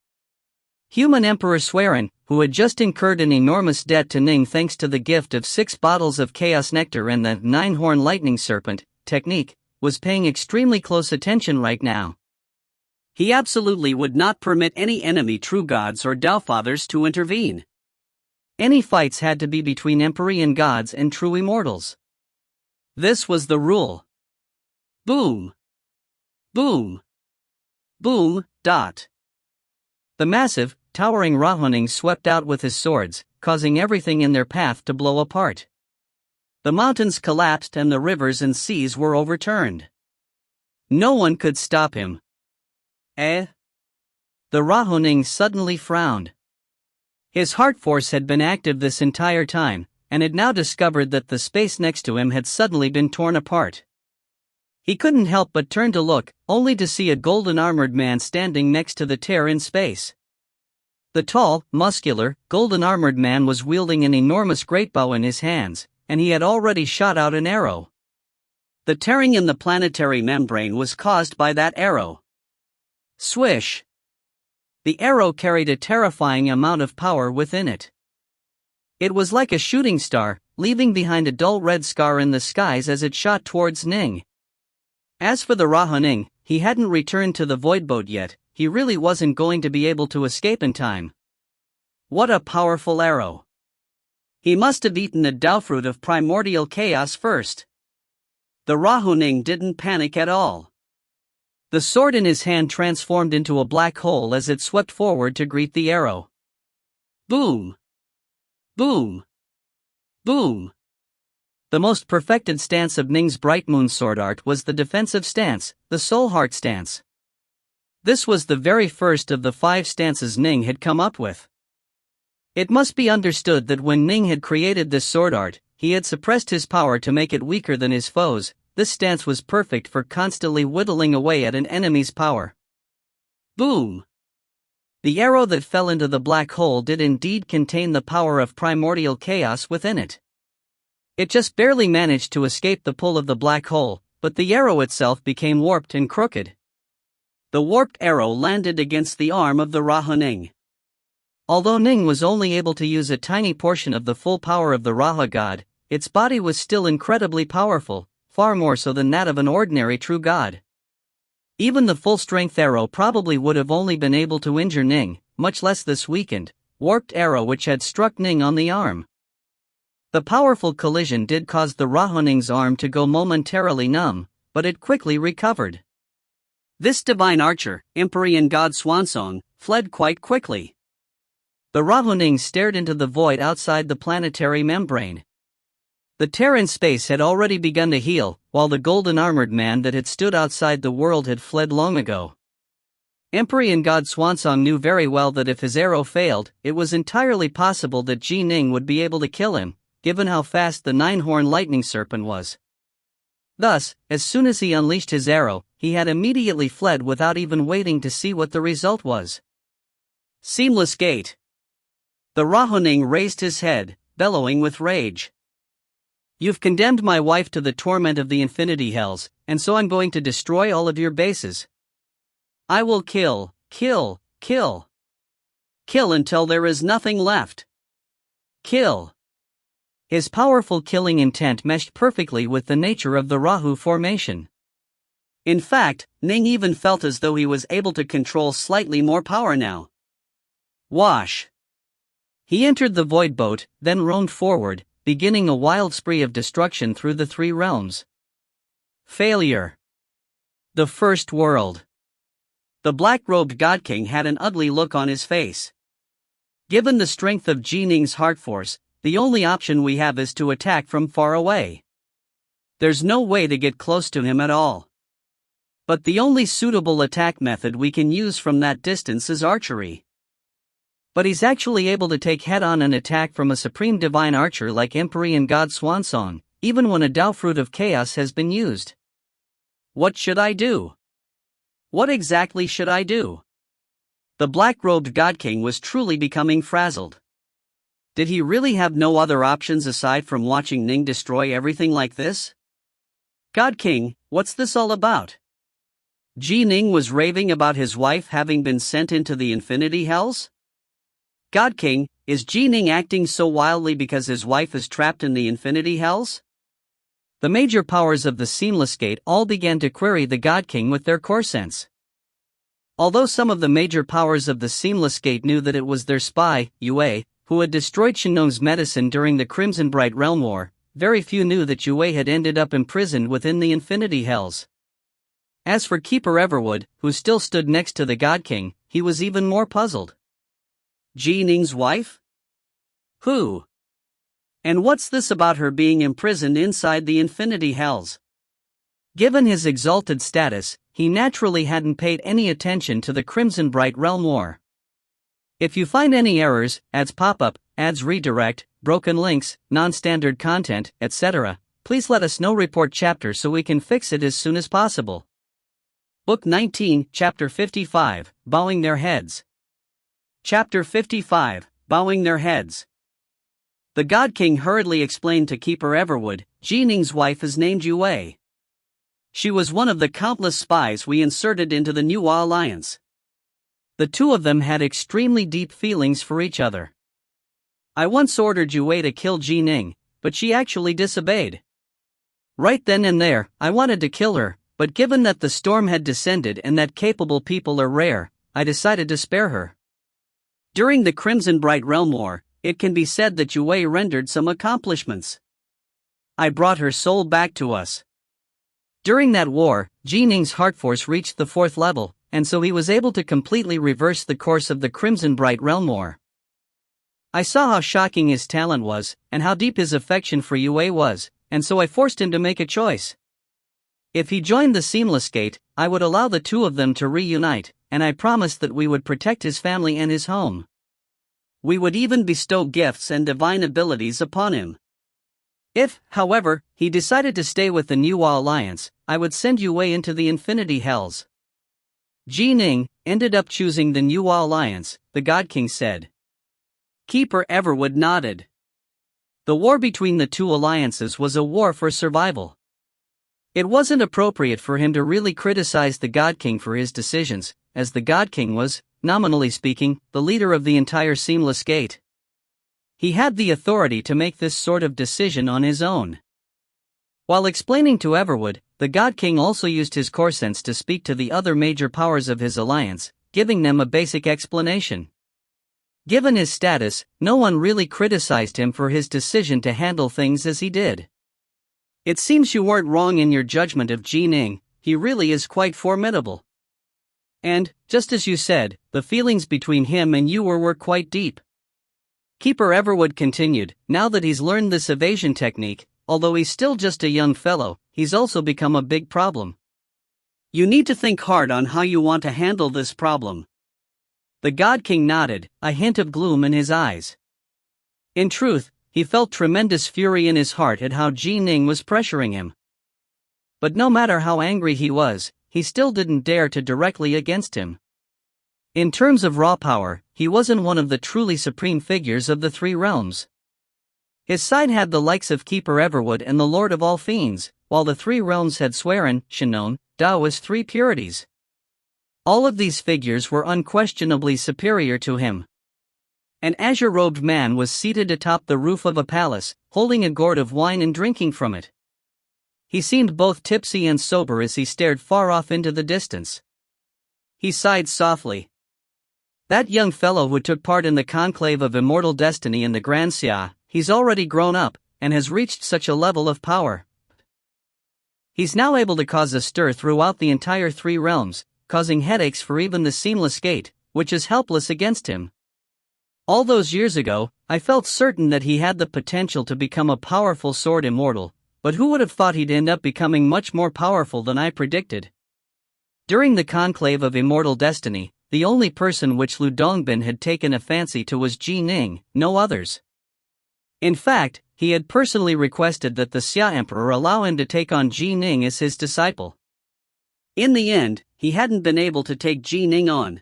Speaker 1: Human Emperor Swearin, who had just incurred an enormous debt to Ning thanks to the gift of 6 bottles of Chaos Nectar and the 9-horn lightning serpent technique, was paying extremely close attention right now. He absolutely would not permit any enemy true gods or Tao Fathers to intervene. Any fights had to be between Empyrean gods and true immortals. This was the rule. Boom. Boom. Boom. The massive, towering Rahoning swept out with his swords, causing everything in their path to blow apart. The mountains collapsed and the rivers and seas were overturned. No one could stop him. The Rahoning suddenly frowned. His heart force had been active this entire time, and had now discovered that the space next to him had suddenly been torn apart. He couldn't help but turn to look, only to see a golden-armored man standing next to the tear in space. The tall, muscular, golden-armored man was wielding an enormous greatbow in his hands, and he had already shot out an arrow. The tearing in the planetary membrane was caused by that arrow. Swish! The arrow carried a terrifying amount of power within it. It was like a shooting star, leaving behind a dull red scar in the skies as it shot towards Ning. As for the Rahoning, he hadn't returned to the void boat yet. He really wasn't going to be able to escape in time. What a powerful arrow! He must have eaten the Tao fruit of primordial chaos first. The Rahoning didn't panic at all. The sword in his hand transformed into a black hole as it swept forward to greet the arrow. Boom! Boom! Boom! The most perfected stance of Ning's Bright Moon sword art was the defensive stance, the Soul Heart stance. This was the very first of the 5 stances Ning had come up with. It must be understood that when Ning had created this sword art, he had suppressed his power to make it weaker than his foes. This stance was perfect for constantly whittling away at an enemy's power. Boom! The arrow that fell into the black hole did indeed contain the power of primordial chaos within it. It just barely managed to escape the pull of the black hole, but the arrow itself became warped and crooked. The warped arrow landed against the arm of the Rahoning. Although Ning was only able to use a tiny portion of the full power of the Raha god, its body was still incredibly powerful, far more so than that of an ordinary true god. Even the full-strength arrow probably would have only been able to injure Ning, much less this weakened, warped arrow which had struck Ning on the arm. The powerful collision did cause the Rahoning's arm to go momentarily numb, but it quickly recovered. This divine archer, Empyrean god Swansong, fled quite quickly. The Rahoning stared into the void outside the planetary membrane. The tear in space had already begun to heal, while the golden-armored man that had stood outside the world had fled long ago. Empyrean god Swansong knew very well that if his arrow failed, it was entirely possible that Ning would be able to kill him, given how fast the 9-horn lightning serpent was. Thus, as soon as he unleashed his arrow, he had immediately fled without even waiting to see what the result was. Seamless Gate. The Rahoning raised his head, bellowing with rage. You've condemned my wife to the torment of the infinity hells, and so I'm going to destroy all of your bases. I will kill. Kill until there is nothing left. Kill. His powerful killing intent meshed perfectly with the nature of the Rahu formation. In fact, Ning even felt as though he was able to control slightly more power now. Wash. He entered the void boat, then roamed forward, beginning a wild spree of destruction through the three realms. Failure. The first world. The black-robed God King had an ugly look on his face. Given the strength of Ji Ning's heart force, the only option we have is to attack from far away. There's no way to get close to him at all. But the only suitable attack method we can use from that distance is archery. But he's actually able to take head-on an attack from a supreme divine archer like Empyrean God Swansong, even when a Tao Fruit of Chaos has been used. What should I do? What exactly should I do? The black-robed God King was truly becoming frazzled. Did he really have no other options aside from watching Ning destroy everything like this? God King, what's this all about? Ji Ning was raving about his wife having been sent into the infinity hells? God King, is Ji Ning acting so wildly because his wife is trapped in the infinity hells? The major powers of the Seamless Gate all began to query the God King with their core sense. Although some of the major powers of the Seamless Gate knew that it was their spy, Yue, who had destroyed Shinnong's medicine during the Crimson Bright Realm War, very few knew that Yue had ended up imprisoned within the Infinity Hells. As for Keeper Everwood, who still stood next to the God King, he was even more puzzled. Ji Ning's wife? Who? And what's this about her being imprisoned inside the Infinity Hells? Given his exalted status, he naturally hadn't paid any attention to the Crimson Bright Realm War. If you find any errors, ads pop up, ads redirect, broken links, non-standard content, etc., please let us know. Report chapter so we can fix it as soon as possible. Book 19, Chapter 55, Bowing Their Heads. Chapter 55, Bowing Their Heads. The God King hurriedly explained to Keeper Everwood, Ji Ning's wife is named Yue. She was one of the countless spies we inserted into the New Alliance. The two of them had extremely deep feelings for each other. I once ordered Yue to kill Ji Ning, but she actually disobeyed. Right then and there, I wanted to kill her, but given that the storm had descended and that capable people are rare, I decided to spare her. During the Crimson Bright Realm War, it can be said that Yue rendered some accomplishments. I brought her soul back to us. During that war, Ji Ning's heart force reached the 4th level, and so he was able to completely reverse the course of the Crimson Bright Realm War. I saw how shocking his talent was, and how deep his affection for Yue was, and so I forced him to make a choice. If he joined the Seamless Gate, I would allow the two of them to reunite, and I promised that we would protect his family and his home. We would even bestow gifts and divine abilities upon him. If, however, he decided to stay with the New Alliance, I would send Yue into the Infinity Hells. Ji Ning ended up choosing the New Alliance, the God King said. Keeper Everwood nodded. The war between the two alliances was a war for survival. It wasn't appropriate for him to really criticize the God King for his decisions, as the God King was, nominally speaking, the leader of the entire Seamless Gate. He had the authority to make this sort of decision on his own. While explaining to Everwood, the God King also used his core sense to speak to the other major powers of his alliance, giving them a basic explanation. Given his status, no one really criticized him for his decision to handle things as he did. It seems you weren't wrong in your judgment of Ji Ning, he really is quite formidable. And, just as you said, the feelings between him and you were quite deep. Keeper Everwood continued, now that he's learned this evasion technique, although he's still just a young fellow, he's also become a big problem. You need to think hard on how you want to handle this problem. The God King nodded, a hint of gloom in his eyes. In truth, he felt tremendous fury in his heart at how Ji Ning was pressuring him. But no matter how angry he was, he still didn't dare to directly against him. In terms of raw power, he wasn't one of the truly supreme figures of the three realms. His side had the likes of Keeper Everwood and the Lord of all Fiends, while the three realms had Swearin, Shinnong, Tao as three purities. All of these figures were unquestionably superior to him. An azure-robed man was seated atop the roof of a palace, holding a gourd of wine and drinking from it. He seemed both tipsy and sober as he stared far off into the distance. He sighed softly. That young fellow who took part in the conclave of immortal destiny in the Grand Xia, he's already grown up, and has reached such a level of power. He's now able to cause a stir throughout the entire three realms, causing headaches for even the seamless gate, which is helpless against him. All those years ago, I felt certain that he had the potential to become a powerful sword immortal, but who would have thought he'd end up becoming much more powerful than I predicted? During the conclave of immortal destiny, the only person which Lu Dongbin had taken a fancy to was Ning, no others. In fact, he had personally requested that the Xia Emperor allow him to take on Ning as his disciple. In the end, he hadn't been able to take Ning on.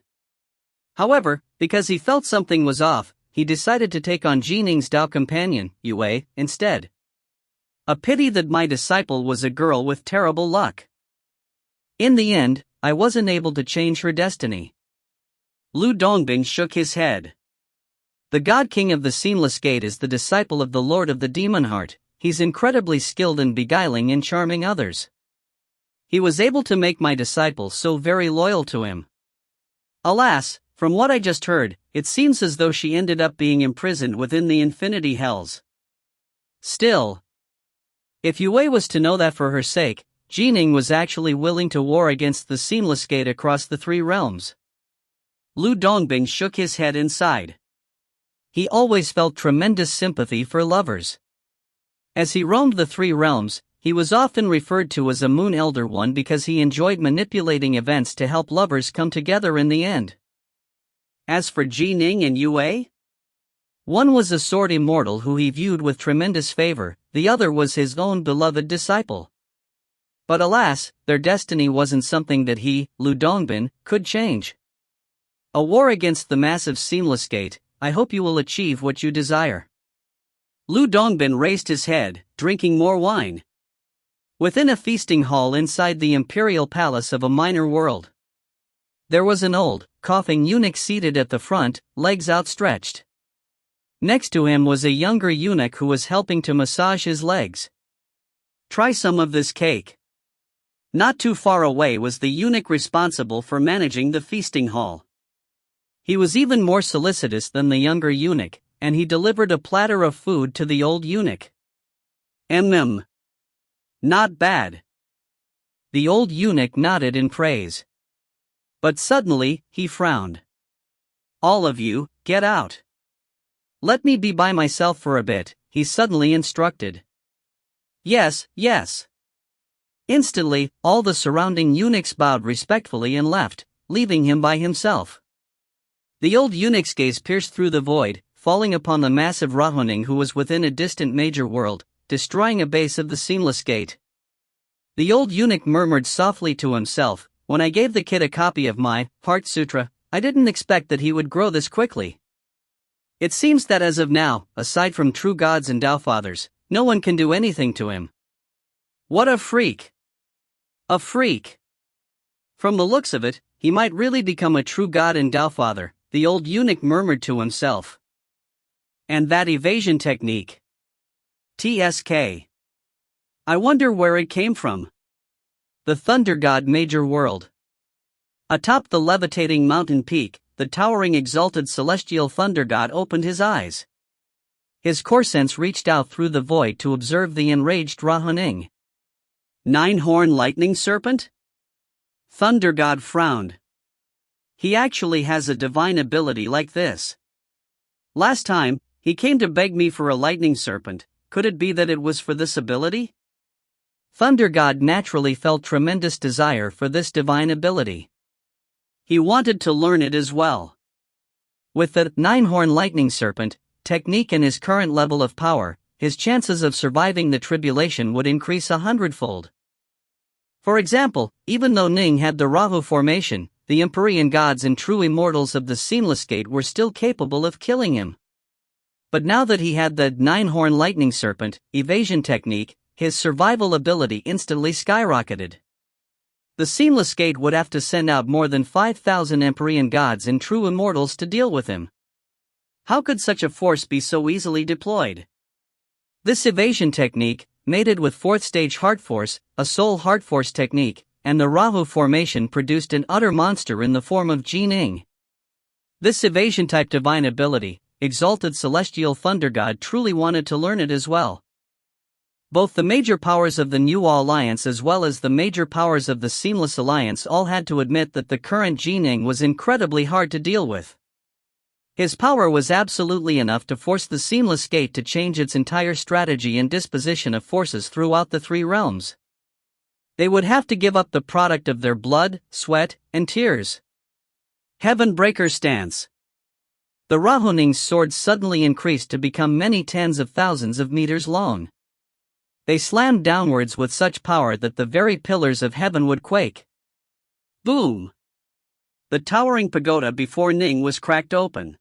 Speaker 1: However, because he felt something was off, he decided to take on Ning's Dao companion, Yue, instead. A pity that my disciple was a girl with terrible luck. In the end, I wasn't able to change her destiny. Lu Dongbin shook his head. The God King of the Seamless Gate is the disciple of the Lord of the Demon Heart. He's incredibly skilled in beguiling and charming others. He was able to make my disciple so very loyal to him. Alas, from what I just heard, it seems as though she ended up being imprisoned within the Infinity Hells. Still, if Yue was to know that for her sake, Ning was actually willing to war against the Seamless Gate across the three realms. Lu Dongbin shook his head and sighed. He always felt tremendous sympathy for lovers. As he roamed the three realms, he was often referred to as a Moon Elder One because he enjoyed manipulating events to help lovers come together in the end. As for Ning and Yue, one was a sword immortal who he viewed with tremendous favor, the other was his own beloved disciple. But alas, their destiny wasn't something that he, Lu Dongbin, could change. A war against the massive Seamless Gate. I hope you will achieve what you desire. Lu Dongbin raised his head, drinking more wine. Within a feasting hall inside the imperial palace of a minor world, there was an old, coughing eunuch seated at the front, legs outstretched. Next to him was a younger eunuch who was helping to massage his legs. Try some of this cake. Not too far away was the eunuch responsible for managing the feasting hall. He was even more solicitous than the younger eunuch, and he delivered a platter of food to the old eunuch. Not bad. The old eunuch nodded in praise. But suddenly, he frowned. All of you, get out. Let me be by myself for a bit, he suddenly instructed. Yes, yes. Instantly, all the surrounding eunuchs bowed respectfully and left, leaving him by himself. The old eunuch's gaze pierced through the void, falling upon the massive Rahoning who was within a distant major world, destroying a base of the Seamless Gate. The old eunuch murmured softly to himself, when I gave the kid a copy of my Heart Sutra, I didn't expect that he would grow this quickly. It seems that as of now, aside from true gods and Tao fathers, no one can do anything to him. What a freak! A freak! From the looks of it, he might really become a true god and Tao father, the old eunuch murmured to himself. And that evasion technique. TSK. I wonder where it came from. The Thunder God Major World. Atop the levitating mountain peak, the towering exalted celestial Thunder God opened his eyes. His core sense reached out through the void to observe the enraged Rahoning. Nine-horn lightning serpent? Thunder God frowned. He actually has a divine ability like this. Last time, he came to beg me for a lightning serpent. Could it be that it was for this ability? Thunder God naturally felt tremendous desire for this divine ability. He wanted to learn it as well. With the nine-horn lightning serpent technique and his current level of power, his chances of surviving the tribulation would increase 100-fold. For example, even though Ning had the Rahu formation, the Empyrean gods and true immortals of the Seamless Gate were still capable of killing him. But now that he had the nine-horn lightning serpent evasion technique, his survival ability instantly skyrocketed. The Seamless Gate would have to send out more than 5,000 Empyrean gods and true immortals to deal with him. How could such a force be so easily deployed? This evasion technique, mated with 4th stage heart force, a soul heart force technique, and the Rahu formation produced an utter monster in the form of Ning. This evasion-type divine ability, exalted celestial thunder god truly wanted to learn it as well. Both the major powers of the New Alliance as well as the major powers of the Seamless Alliance all had to admit that the current Ning was incredibly hard to deal with. His power was absolutely enough to force the Seamless Gate to change its entire strategy and disposition of forces throughout the 3 realms. They would have to give up the product of their blood, sweat, and tears. Heaven Breaker Stance. The Rahuning's swords suddenly increased to become many tens of thousands of meters long. They slammed downwards with such power that the very pillars of heaven would quake. Boom! The towering pagoda before Ning was cracked open.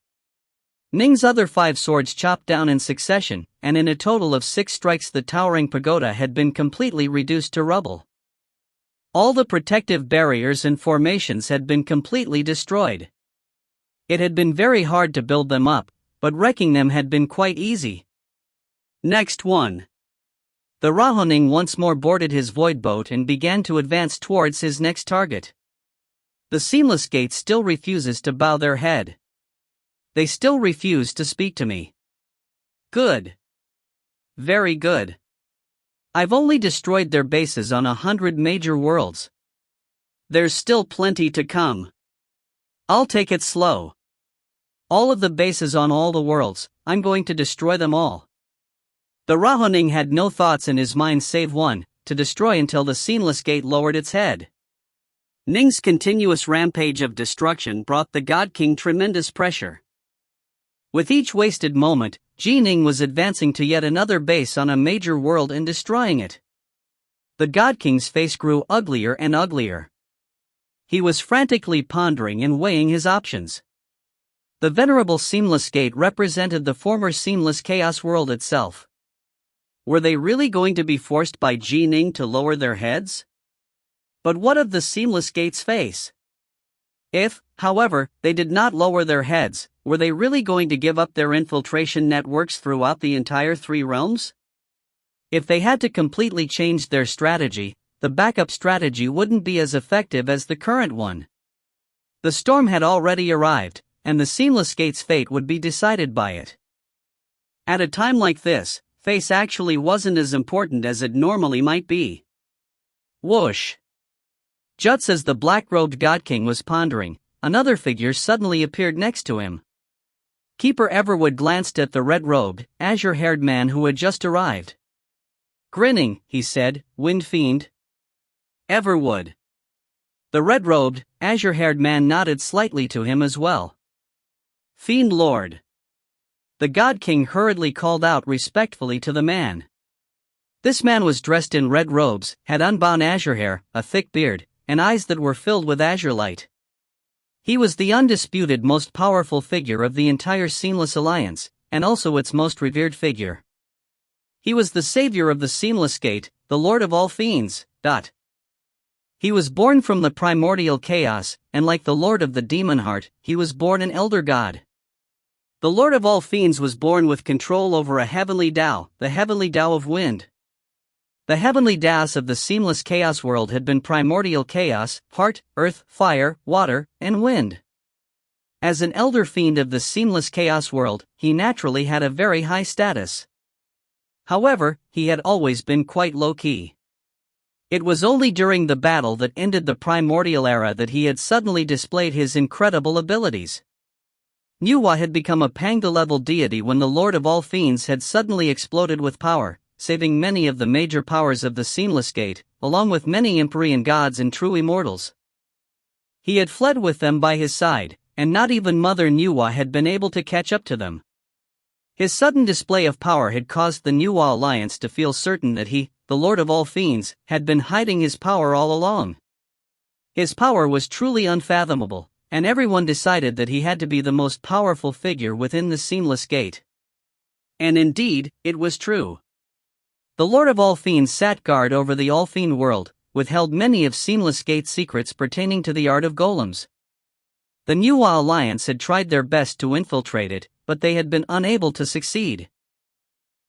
Speaker 1: Ning's other 5 swords chopped down in succession, and in a total of 6 strikes the towering pagoda had been completely reduced to rubble. All the protective barriers and formations had been completely destroyed. It had been very hard to build them up, but wrecking them had been quite easy. Next one. The Rahuning once more boarded his void boat and began to advance towards his next target. The Seamless Gate still refuses to bow their head. They still refuse to speak to me. Good. Very good. I've only destroyed their bases on 100 major worlds. There's still plenty to come. I'll take it slow. All of the bases on all the worlds, I'm going to destroy them all. The Rahuning had no thoughts in his mind save one, to destroy until the Seamless Gate lowered its head. Ning's continuous rampage of destruction brought the God King tremendous pressure. With each wasted moment, Ning was advancing to yet another base on a major world and destroying it. The God King's face grew uglier and uglier. He was frantically pondering and weighing his options. The venerable Seamless Gate represented the former Seamless Chaos world itself. Were they really going to be forced by Ning to lower their heads? But what of the Seamless Gate's face? If, however, they did not lower their heads, were they really going to give up their infiltration networks throughout the entire 3 realms? If they had to completely change their strategy, the backup strategy wouldn't be as effective as the current one. The storm had already arrived, and the Seamless Gate's fate would be decided by it. At a time like this, face actually wasn't as important as it normally might be. Whoosh! Just as the black-robed God King was pondering, another figure suddenly appeared next to him. Keeper Everwood glanced at the red-robed, azure-haired man who had just arrived. Grinning, he said, "Wind Fiend." Everwood. The red-robed, azure-haired man nodded slightly to him as well. Fiend Lord. The God King hurriedly called out respectfully to the man. This man was dressed in red robes, had unbound azure hair, a thick beard, and eyes that were filled with azure light. He was the undisputed most powerful figure of the entire Seamless Alliance, and also its most revered figure. He was the savior of the Seamless Gate, the Lord of all fiends. He was born from the primordial chaos, and like the Lord of the Demon Heart, he was born an elder god. The Lord of all fiends was born with control over a heavenly Tao, the heavenly Tao of wind. The heavenly Taos of the Seamless Chaos world had been primordial chaos, heart, earth, fire, water, and wind. As an elder fiend of the Seamless Chaos world, he naturally had a very high status. However, he had always been quite low-key. It was only during the battle that ended the primordial era that he had suddenly displayed his incredible abilities. Nuwa had become a Pangda-level deity when the Lord of all fiends had suddenly exploded with power, saving many of the major powers of the Seamless Gate, along with many Empyrean gods and true Immortals. He had fled with them by his side, and not even Mother Nuwa had been able to catch up to them. His sudden display of power had caused the Nuwa Alliance to feel certain that he, the Lord of all fiends, had been hiding his power all along. His power was truly unfathomable, and everyone decided that he had to be the most powerful figure within the Seamless Gate. And indeed, it was true. The Lord of all fiends sat guard over the all-fiend world, withheld many of Seamless Gate's secrets pertaining to the art of golems. The Nuwa Alliance had tried their best to infiltrate it, but they had been unable to succeed.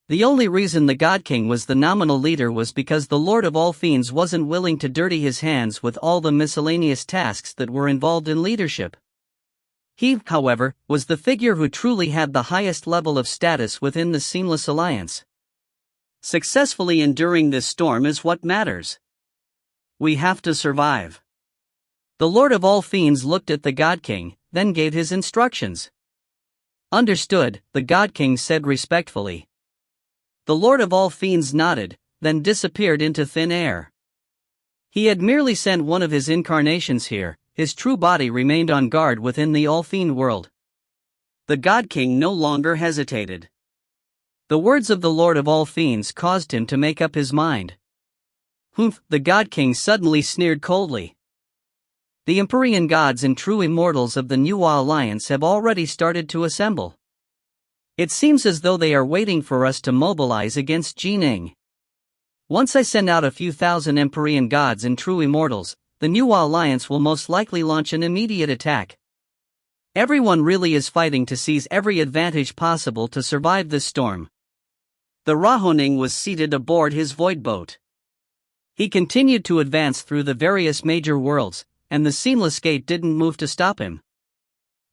Speaker 1: The only reason the God King was the nominal leader was because the Lord of all Fiends wasn't willing to dirty his hands with all the miscellaneous tasks that were involved in leadership. He, however, was the figure who truly had the highest level of status within the Seamless Alliance. Successfully enduring this storm is what matters. We have to survive. The Lord of all Fiends looked at the God King, then gave his instructions. Understood, the God King said respectfully. The Lord of all Fiends nodded, then disappeared into thin air. He had merely sent one of his incarnations here, his true body remained on guard within the all-fiend world. The God King no longer hesitated. The words of the Lord of all Fiends caused him to make up his mind. Humph, the God King suddenly sneered coldly. The Empyrean gods and true immortals of the New Alliance have already started to assemble. It seems as though they are waiting for us to mobilize against Ning. Once I send out a few thousand Empyrean gods and true immortals, the New Alliance will most likely launch an immediate attack. Everyone really is fighting to seize every advantage possible to survive this storm. The Ning was seated aboard his void boat. He continued to advance through the various major worlds, and the Seamless Gate didn't move to stop him.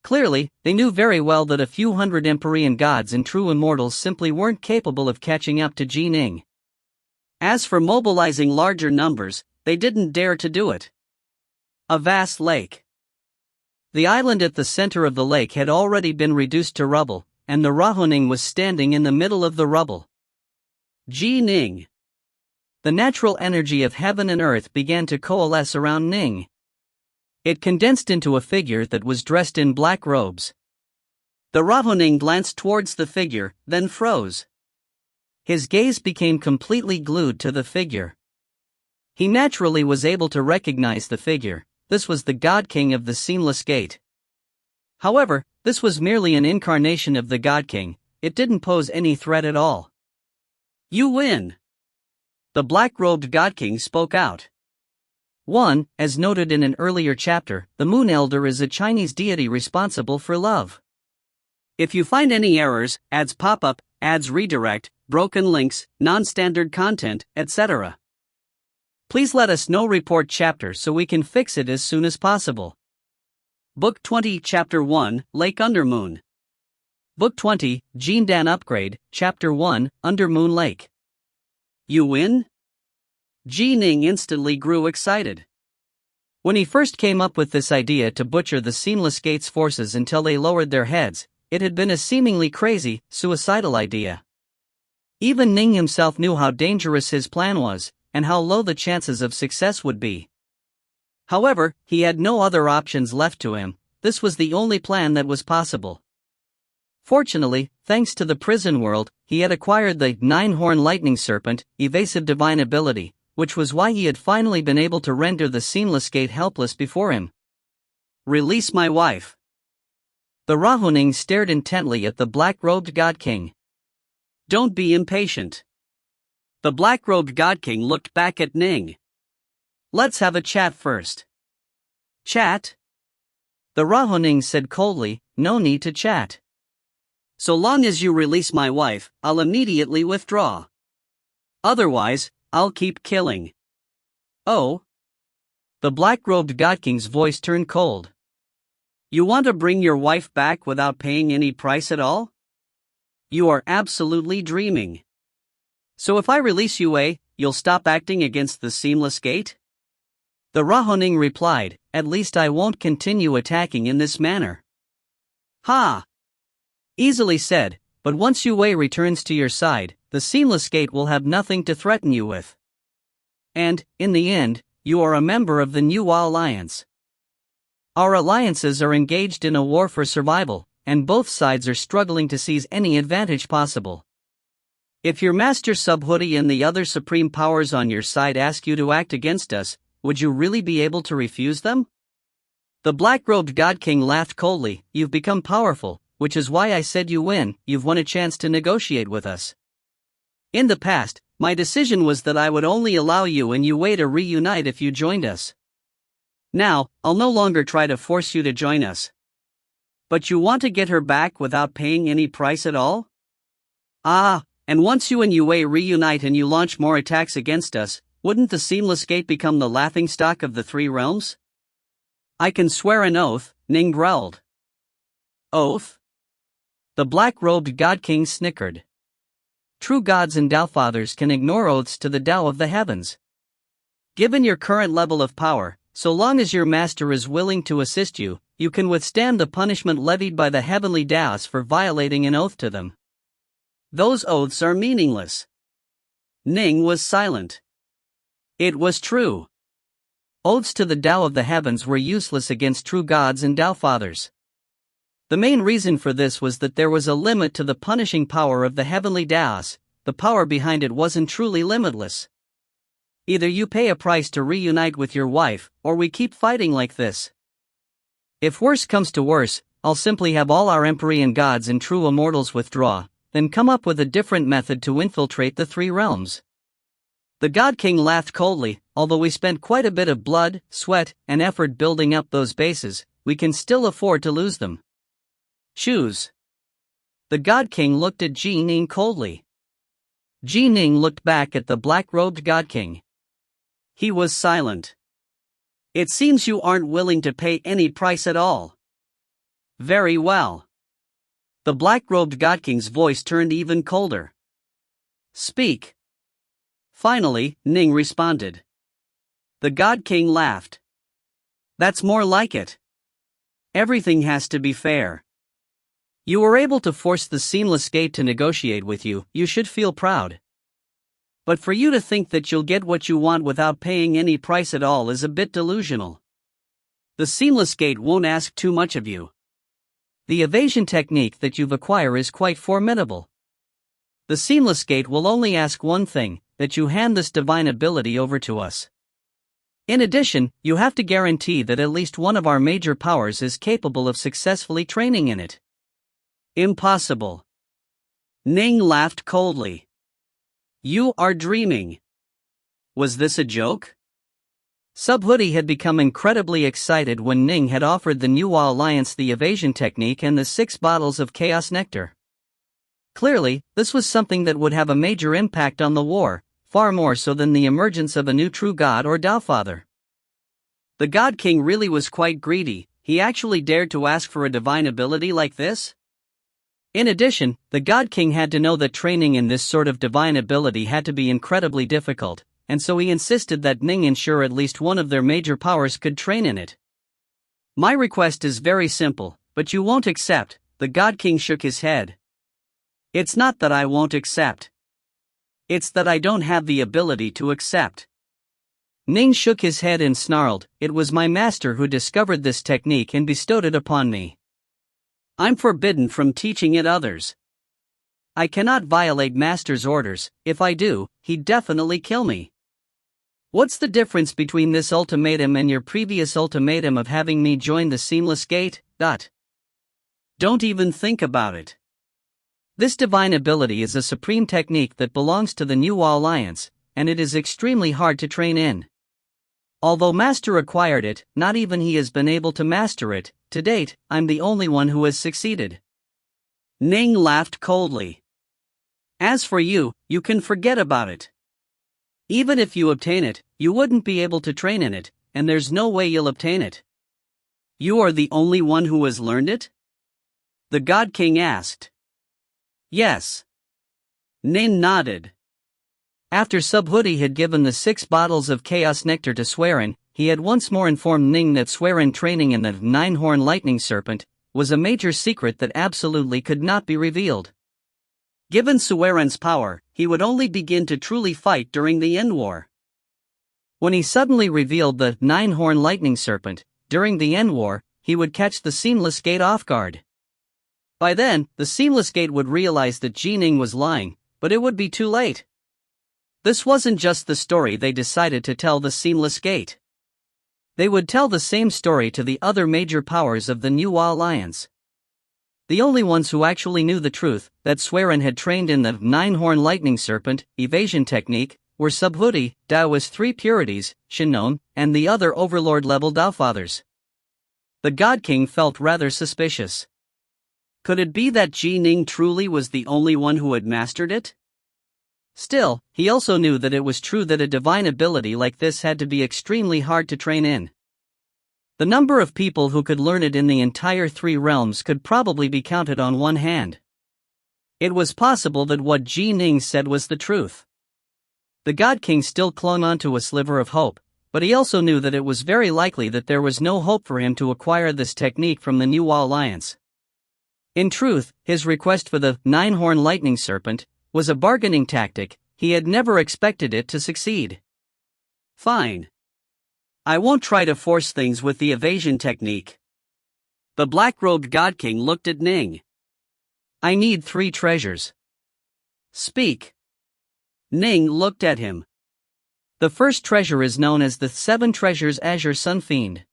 Speaker 1: Clearly, they knew very well that a few hundred Empyrean gods and true immortals simply weren't capable of catching up to Ning. As for mobilizing larger numbers, they didn't dare to do it. A vast lake. The island at the center of the lake had already been reduced to rubble, and the Ning was standing in the middle of the rubble. Ning. The natural energy of heaven and earth began to coalesce around Ning. It condensed into a figure that was dressed in black robes. The Ning glanced towards the figure, then froze. His gaze became completely glued to the figure. He naturally was able to recognize the figure. This was the God King of the Seamless Gate. However, this was merely an incarnation of the God King, it didn't pose any threat at all. You win! The black-robed God King spoke out. 1. As noted in an earlier chapter, the Moon Elder is a Chinese deity responsible for love. If you find any errors, ads pop up, ads redirect, broken links, non-standard content, etc., please let us know. Report chapter so we can fix it as soon as possible. Book 20, Chapter 1, Lake Undermoon. Book 20, Dan Upgrade, Chapter 1, Undermoon Lake. You win? Ning instantly grew excited. When he first came up with this idea to butcher the Seamless Gate's forces until they lowered their heads, it had been a seemingly crazy, suicidal idea. Even Ning himself knew how dangerous his plan was, and how low the chances of success would be. However, he had no other options left to him. This was the only plan that was possible. Fortunately, thanks to the prison world, he had acquired the Nine-Horn Lightning Serpent, evasive divine ability, which was why he had finally been able to render the Seamless Gate helpless before him. Release my wife. The Ning stared intently at the black-robed God King. Don't be impatient. The black-robed God King looked back at Ning. Let's have a chat first. Chat? The Ning said coldly, no need to chat. So long as you release my wife, I'll immediately withdraw. Otherwise, I'll keep killing. Oh? The black-robed God King's voice turned cold. You want to bring your wife back without paying any price at all? You are absolutely dreaming. So if I release you, you'll stop acting against the Seamless Gate? The Ning replied, at least I won't continue attacking in this manner. Ha! Easily said, but once Yue returns to your side, the Seamless Gate will have nothing to threaten you with. And, in the end, you are a member of the New Alliance. Our alliances are engaged in a war for survival, and both sides are struggling to seize any advantage possible. If your Master Subhoodie and the other supreme powers on your side ask you to act against us, would you really be able to refuse them? The black-robed God King laughed coldly. You've become powerful, which is why I said you win. You've won a chance to negotiate with us. In the past, my decision was that I would only allow you and Yue to reunite if you joined us. Now, I'll no longer try to force you to join us. But you want to get her back without paying any price at all? Ah, and once you and Yue reunite and you launch more attacks against us, wouldn't the Seamless Gate become the laughingstock of the three realms? I can swear an oath, Ning growled. Oath? The black-robed God King snickered. True gods and Tao Fathers can ignore oaths to the Tao of the heavens. Given your current level of power, so long as your master is willing to assist you, you can withstand the punishment levied by the heavenly Taos for violating an oath to them. Those oaths are meaningless. Ning was silent. It was true. Oaths to the Tao of the heavens were useless against true gods and Tao Fathers. The main reason for this was that there was a limit to the punishing power of the heavenly Taos. The power behind it wasn't truly limitless. Either you pay a price to reunite with your wife, or we keep fighting like this. If worse comes to worse, I'll simply have all our Empyrean gods and true Immortals withdraw, then come up with a different method to infiltrate the three realms. The God King laughed coldly. Although we spent quite a bit of blood, sweat, and effort building up those bases, we can still afford to lose them. Choose. The God King looked at Ji Ning coldly. Ji Ning looked back at the black-robed God King. He was silent. It seems you aren't willing to pay any price at all. Very well. The black-robed God King's voice turned even colder. Speak. Finally, Ning responded. The God King laughed. That's more like it. Everything has to be fair. You were able to force the Seamless Gate to negotiate with you, you should feel proud. But for you to think that you'll get what you want without paying any price at all is a bit delusional. The Seamless Gate won't ask too much of you. The evasion technique that you've acquired is quite formidable. The Seamless Gate will only ask one thing, that you hand this divine ability over to us. In addition, you have to guarantee that at least one of our major powers is capable of successfully training in it. Impossible. Ning laughed coldly. You are dreaming. Was this a joke? Subhoodie had become incredibly excited when Ning had offered the New Alliance the evasion technique and the 6 bottles of Chaos Nectar. Clearly, this was something that would have a major impact on the war, far more so than the emergence of a new true god or Tao Father. The God King really was quite greedy. He actually dared to ask for a divine ability like this? In addition, the God King had to know that training in this sort of divine ability had to be incredibly difficult, and so he insisted that Ning ensure at least one of their major powers could train in it. My request is very simple, but you won't accept. The God King shook his head. It's not that I won't accept. It's that I don't have the ability to accept. Ning shook his head and snarled, it was my master who discovered this technique and bestowed it upon me. I'm forbidden from teaching it others. I cannot violate master's orders. If I do, he'd definitely kill me. What's the difference between this ultimatum and your previous ultimatum of having me join the Seamless Gate? Don't even think about it. This divine ability is a supreme technique that belongs to the New Alliance, and it is extremely hard to train in. Although Master acquired it, not even he has been able to master it. To date, I'm the only one who has succeeded. Ning laughed coldly. As for you, you can forget about it. Even if you obtain it, you wouldn't be able to train in it, and there's no way you'll obtain it. You are the only one who has learned it? The God King asked. Yes. Ning nodded. After Subhoodie had given the 6 bottles of Chaos Nectar to Swearin, he had once more informed Ning that Swearin training in the 9-horn lightning serpent was a major secret that absolutely could not be revealed. Given Swearin's power, he would only begin to truly fight during the end war. When he suddenly revealed the 9-horn lightning serpent, during the end war, he would catch the Seamless Gate off guard. By then, the Seamless Gate would realize that Ji Ning was lying, but it would be too late. This wasn't just the story they decided to tell the Seamless Gate. They would tell the same story to the other major powers of the New Alliance. The only ones who actually knew the truth, that Swearin had trained in the 9-horn lightning serpent evasion technique, were Subhoodie, Taoist 3 Purities, Shinon, and the other Overlord-level Tao Fathers. The God King felt rather suspicious. Could it be that Ning truly was the only one who had mastered it? Still, he also knew that it was true that a divine ability like this had to be extremely hard to train in. The number of people who could learn it in the entire three realms could probably be counted on one hand. It was possible that what Ning said was the truth. The God King still clung on to a sliver of hope, but he also knew that it was very likely that there was no hope for him to acquire this technique from the New Alliance. In truth, his request for the nine-horn lightning serpent was a bargaining tactic. He had never expected it to succeed. Fine. I won't try to force things with the evasion technique. The black-robed God King looked at Ning. I need 3 treasures. Speak. Ning looked at him. The first treasure is known as the 7 treasures Azure Sun Fiend.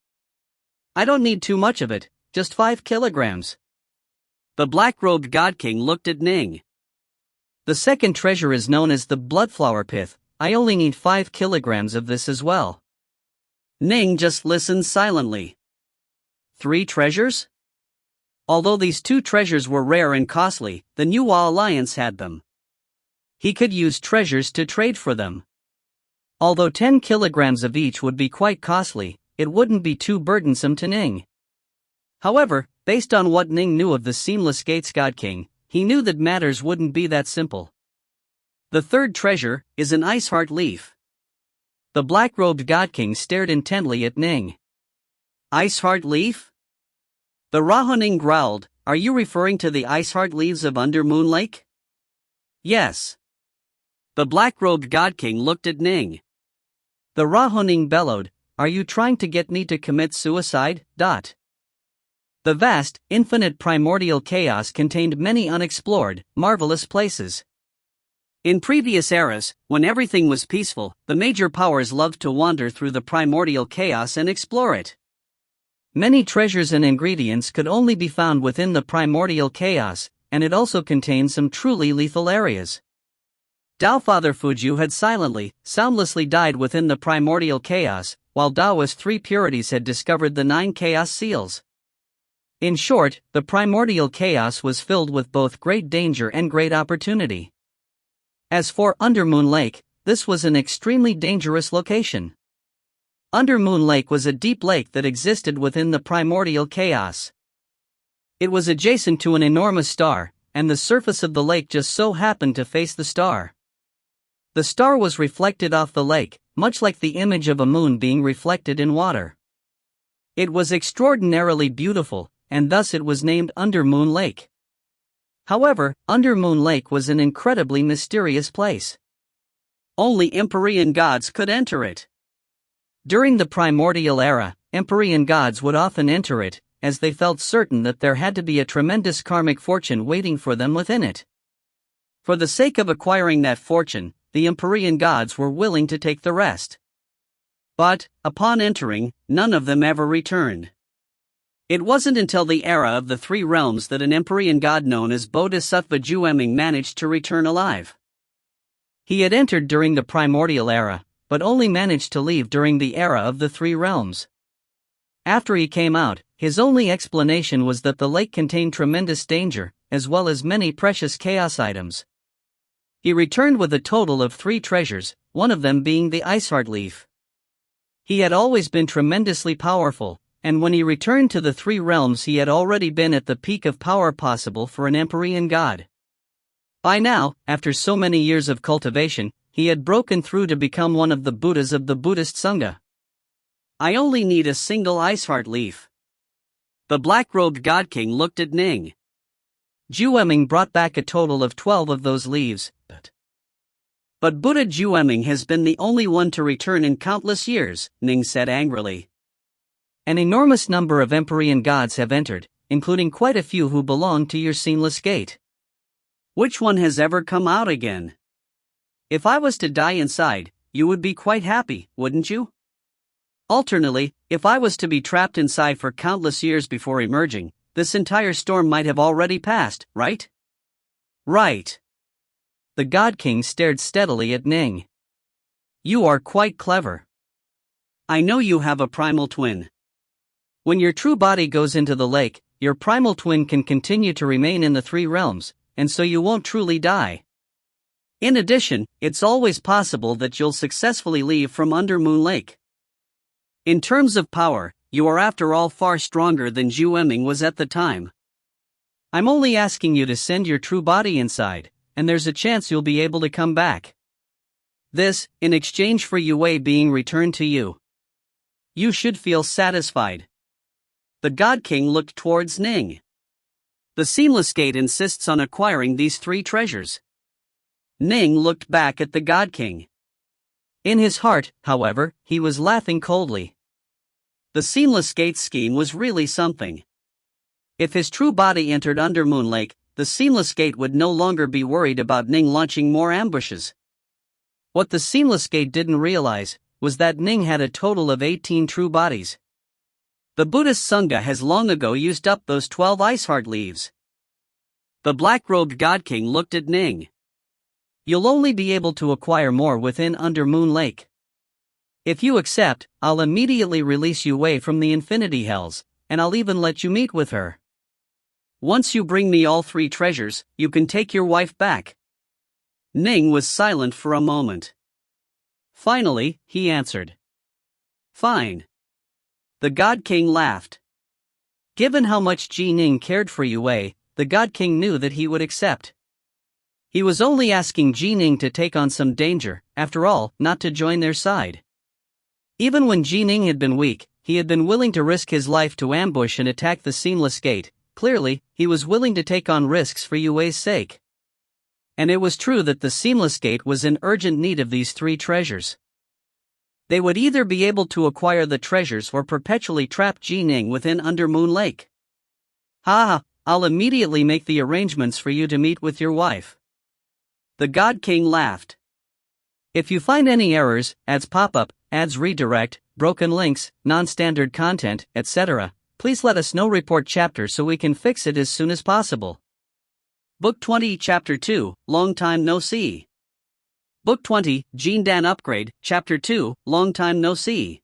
Speaker 1: I don't need too much of it, just 5 kilograms. The black-robed God King looked at Ning. The second treasure is known as the Bloodflower Pith. I only need 5 kilograms of this as well. Ning just listened silently. 3 treasures? Although these 2 treasures were rare and costly, the New Alliance had them. He could use treasures to trade for them. Although 10 kilograms of each would be quite costly, it wouldn't be too burdensome to Ning. However, based on what Ning knew of the Seamless Gates God King, he knew that matters wouldn't be that simple. The third treasure is an ice heart leaf. The black-robed God King stared intently at Ning. Ice heart leaf? The Rahoning growled, are you referring to the ice heart leaves of Undermoon Lake? Yes. The black-robed God King looked at Ning. The Rahoning bellowed, are you trying to get me to commit suicide? The vast, infinite primordial chaos contained many unexplored, marvelous places. In previous eras, when everything was peaceful, the major powers loved to wander through the primordial chaos and explore it. Many treasures and ingredients could only be found within the primordial chaos, and it also contained some truly lethal areas. Taofather Fujiu had soundlessly died within the primordial chaos, while Taoist 3 purities had discovered the 9 chaos seals. In short, the primordial chaos was filled with both great danger and great opportunity. As for Undermoon Lake, this was an extremely dangerous location. Undermoon Lake was a deep lake that existed within the primordial chaos. It was adjacent to an enormous star, and the surface of the lake just so happened to face the star. The star was reflected off the lake, much like the image of a moon being reflected in water. It was extraordinarily beautiful, and thus it was named Undermoon Lake. However, Undermoon Lake was an incredibly mysterious place. Only Empyrean gods could enter it. During the primordial era, Empyrean gods would often enter it, as they felt certain that there had to be a tremendous karmic fortune waiting for them within it. For the sake of acquiring that fortune, the Empyrean gods were willing to take the rest. But, upon entering, none of them ever returned. It wasn't until the era of the 3 realms that an Empyrean god known as Bodhisattva Jueming managed to return alive. He had entered during the primordial era, but only managed to leave during the era of the 3 realms. After he came out, his only explanation was that the lake contained tremendous danger, as well as many precious chaos items. He returned with a total of 3 treasures, one of them being the Ice Heart Leaf. He had always been tremendously powerful, and when he returned to the 3 realms he had already been at the peak of power possible for an Empyrean god. By now, after so many years of cultivation, he had broken through to become one of the Buddhas of the Buddhist Sangha. I only need a single Ice Heart Leaf. The black-robed God King looked at Ning. Jueming brought back a total of 12 of those leaves, but Buddha Jueming has been the only one to return in countless years, Ning said angrily. An enormous number of Empyrean gods have entered, including quite a few who belong to your Seamless Gate. Which one has ever come out again? If I was to die inside, you would be quite happy, wouldn't you? Alternately, if I was to be trapped inside for countless years before emerging, this entire storm might have already passed, right? Right. The God King stared steadily at Ning. You are quite clever. I know you have a primal twin. When your true body goes into the lake, your primal twin can continue to remain in the three realms, and so you won't truly die. In addition, it's always possible that you'll successfully leave from under Moon Lake. In terms of power, you are after all far stronger than Zhu Eming was at the time. I'm only asking you to send your true body inside, and there's a chance you'll be able to come back. This, in exchange for Yue being returned to you. You should feel satisfied. The God King looked towards Ning. The Seamless Gate insists on acquiring these three treasures. Ning looked back at the God King. In his heart, however, he was laughing coldly. The Seamless Gate scheme was really something. If his true body entered under Moon Lake, the Seamless Gate would no longer be worried about Ning launching more ambushes. What the Seamless Gate didn't realize was that Ning had a total of 18 true bodies. The Buddhist Sangha has long ago used up those 12 ice heart leaves. The black-robed God King looked at Ning. You'll only be able to acquire more within under Moon Lake. If you accept, I'll immediately release you away from the Infinity Hells, and I'll even let you meet with her. Once you bring me all three treasures, you can take your wife back. Ning was silent for a moment. Finally, he answered. Fine. The God King laughed. Given how much Ji Ning cared for Yue, the God King knew that he would accept. He was only asking Ji Ning to take on some danger, after all, not to join their side. Even when Ji Ning had been weak, he had been willing to risk his life to ambush and attack the Seamless Gate. Clearly, he was willing to take on risks for Yue's sake. And it was true that the Seamless Gate was in urgent need of these three treasures. They would either be able to acquire the treasures or perpetually trap Ji Ning within under Moon Lake. Ha! I'll immediately make the arrangements for you to meet with your wife. The God King laughed. If you find any errors, ads pop up, ads redirect, broken links, non-standard content, etc., please let us know. Report chapter so we can fix it as soon as possible. Book 20 Chapter 2, Long Time No See. Book 20, Gene Dan Upgrade, Chapter 2, Long Time No See.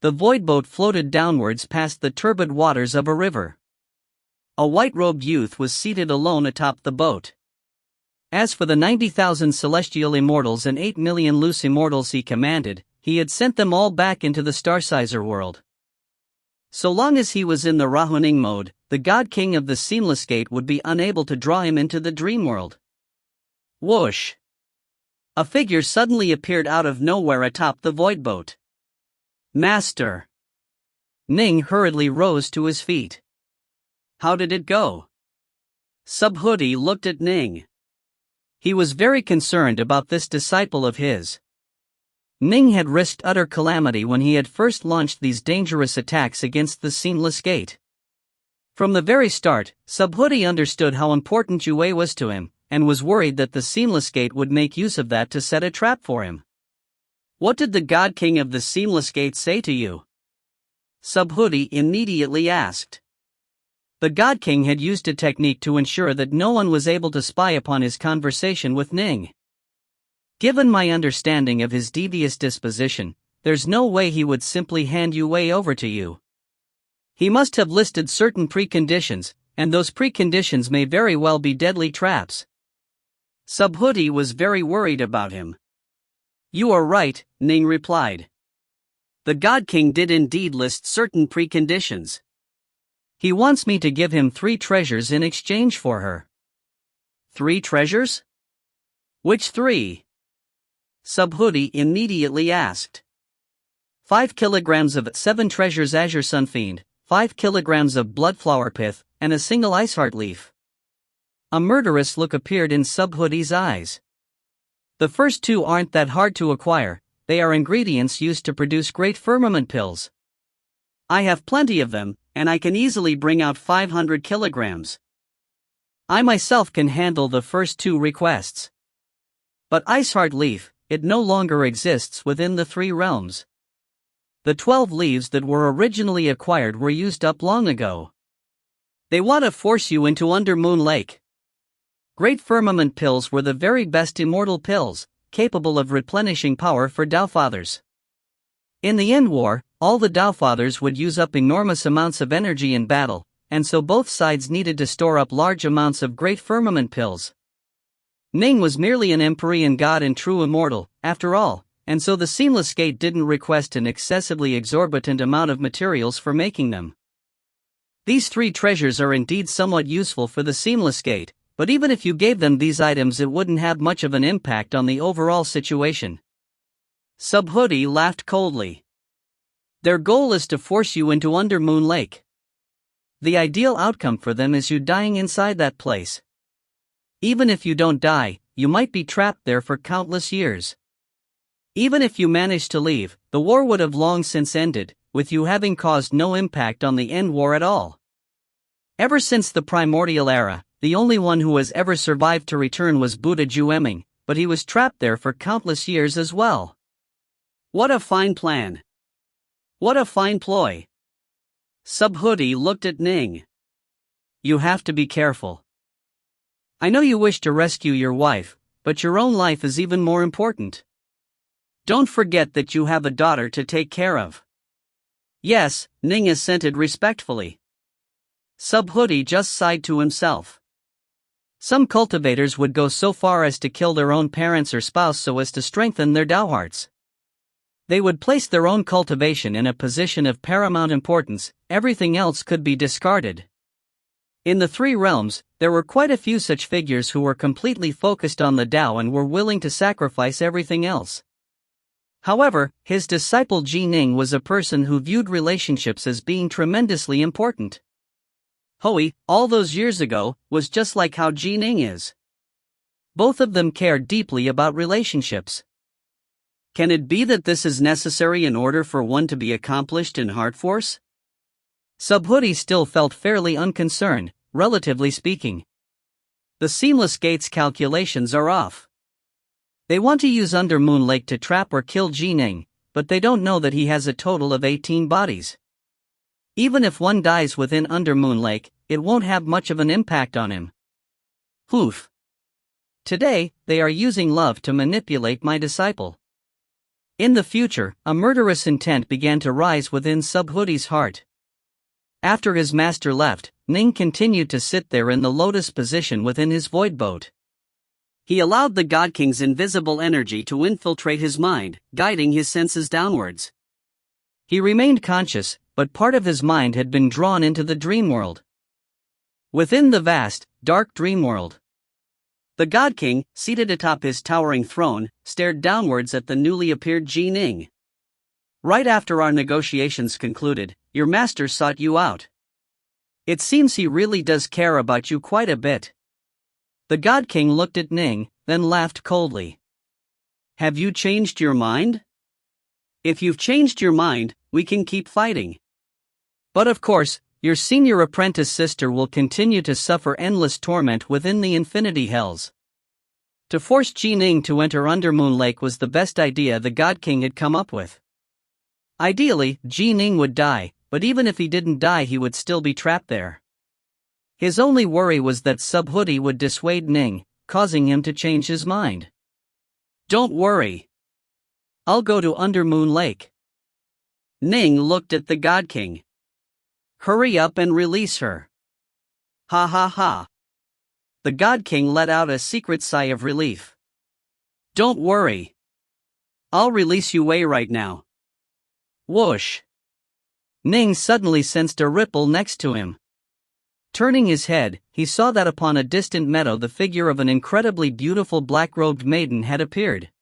Speaker 1: The void boat floated downwards past the turbid waters of a river. A white-robed youth was seated alone atop the boat. As for the 90,000 celestial immortals and 8 million loose immortals he commanded, he had sent them all back into the Starsizer world. So long as he was in the Rahuning mode, the God King of the Seamless Gate would be unable to draw him into the dream world. Whoosh! A figure suddenly appeared out of nowhere atop the void boat. Master! Ning hurriedly rose to his feet. How did it go? Subhuti looked at Ning. He was very concerned about this disciple of his. Ning had risked utter calamity when he had first launched these dangerous attacks against the Seamless Gate. From the very start, Subhuti understood how important Yue was to him, and was worried that the Seamless Gate would make use of that to set a trap for him. What did the God King of the Seamless Gate say to you? Subhuti immediately asked. The God King had used a technique to ensure that no one was able to spy upon his conversation with Ning. Given my understanding of his devious disposition, there's no way he would simply hand Yue over to you. He must have listed certain preconditions, and those preconditions may very well be deadly traps. Subhuti was very worried about him. You are right, Ning replied. The God King did indeed list certain preconditions. He wants me to give him 3 treasures in exchange for her. 3 treasures? Which 3? Subhuti immediately asked. 5 kilograms of 7 treasures Azure Sunfiend, 5 kilograms of Bloodflower Pith, and a single Iceheart Leaf. A murderous look appeared in Subhuti's eyes. The first 2 aren't that hard to acquire, they are ingredients used to produce great firmament pills. I have plenty of them, and I can easily bring out 500 kilograms. I myself can handle the first 2 requests. But Iceheart Leaf, it no longer exists within the 3 realms. The 12 leaves that were originally acquired were used up long ago. They want to force you into Under Moon Lake. Great Firmament pills were the very best immortal pills, capable of replenishing power for Daofathers. In the end war, all the Daofathers would use up enormous amounts of energy in battle, and so both sides needed to store up large amounts of great firmament pills. Ning was merely an Empyrean god and true immortal, after all, and so the seamless gate didn't request an excessively exorbitant amount of materials for making them. These three treasures are indeed somewhat useful for the seamless gate, but even if you gave them these items it wouldn't have much of an impact on the overall situation. Subhuti laughed coldly. Their goal is to force you into Undermoon Lake. The ideal outcome for them is you dying inside that place. Even if you don't die, you might be trapped there for countless years. Even if you manage to leave, the war would have long since ended, with you having caused no impact on the end war at all. Ever since the primordial era, the only one who has ever survived to return was Buddha Jueming, but he was trapped there for countless years as well. What a fine plan. What a fine ploy. Subhuti looked at Ning. You have to be careful. I know you wish to rescue your wife, but your own life is even more important. Don't forget that you have a daughter to take care of. Yes, Ning assented respectfully. Subhuti just sighed to himself. Some cultivators would go so far as to kill their own parents or spouse so as to strengthen their dowhearts. They would place their own cultivation in a position of paramount importance, everything else could be discarded. In the three realms, there were quite a few such figures who were completely focused on the Tao and were willing to sacrifice everything else. However, his disciple Ji Ning was a person who viewed relationships as being tremendously important. Hui, all those years ago, was just like how Ji Ning is. Both of them cared deeply about relationships. Can it be that this is necessary in order for one to be accomplished in Heart Force? Subhuti still felt fairly unconcerned, relatively speaking. The seamless gate's calculations are off. They want to use Undermoon Lake to trap or kill Ji Ning, but they don't know that he has a total of 18 bodies. Even if one dies within Undermoon Lake, it won't have much of an impact on him. Oof. Today, they are using love to manipulate my disciple. In the future, a murderous intent began to rise within Subhuti's heart. After his master left, Ning continued to sit there in the lotus position within his void boat. He allowed the God King's invisible energy to infiltrate his mind, guiding his senses downwards. He remained conscious, but part of his mind had been drawn into the dream world. Within the vast, dark dream world, the God King, seated atop his towering throne, stared downwards at the newly appeared Ji Ning. Right after our negotiations concluded, your master sought you out. It seems he really does care about you quite a bit. The God King looked at Ning, then laughed coldly. Have you changed your mind? If you've changed your mind, we can keep fighting. But of course, your senior apprentice sister will continue to suffer endless torment within the infinity hells. To force Ji Ning to enter Undermoon Lake was the best idea the God King had come up with. Ideally, Ji Ning would die, but even if he didn't die he would still be trapped there. His only worry was that Subhuti would dissuade Ning, causing him to change his mind. Don't worry. I'll go to Undermoon Lake. Ning looked at the God King. Hurry up and release her. Ha ha ha. The God King let out a secret sigh of relief. Don't worry. I'll release you right now. Whoosh. Ning suddenly sensed a ripple next to him. Turning his head, he saw that upon a distant meadow the figure of an incredibly beautiful black-robed maiden had appeared.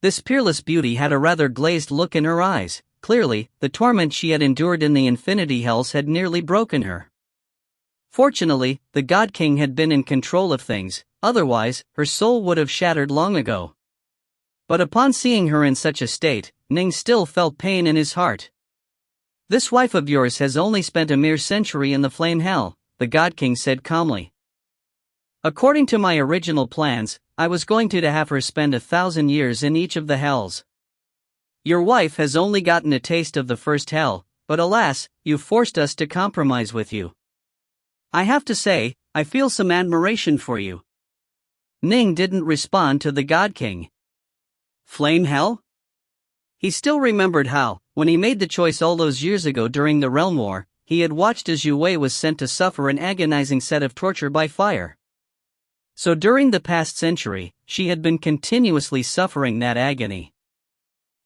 Speaker 1: This peerless beauty had a rather glazed look in her eyes. Clearly, the torment she had endured in the infinity hells had nearly broken her. Fortunately, the God King had been in control of things, otherwise, her soul would have shattered long ago. But upon seeing her in such a state, Ning still felt pain in his heart. This wife of yours has only spent a mere century in the flame hell, the God King said calmly. According to my original plans, I was going to have her spend 1,000 years in each of the hells. Your wife has only gotten a taste of the first hell, but alas, you forced us to compromise with you. I have to say, I feel some admiration for you. Ning didn't respond to the God King. Flame hell? He still remembered how, when he made the choice all those years ago during the Realm War, he had watched as Yue was sent to suffer an agonizing set of torture by fire. So during the past century, she had been continuously suffering that agony.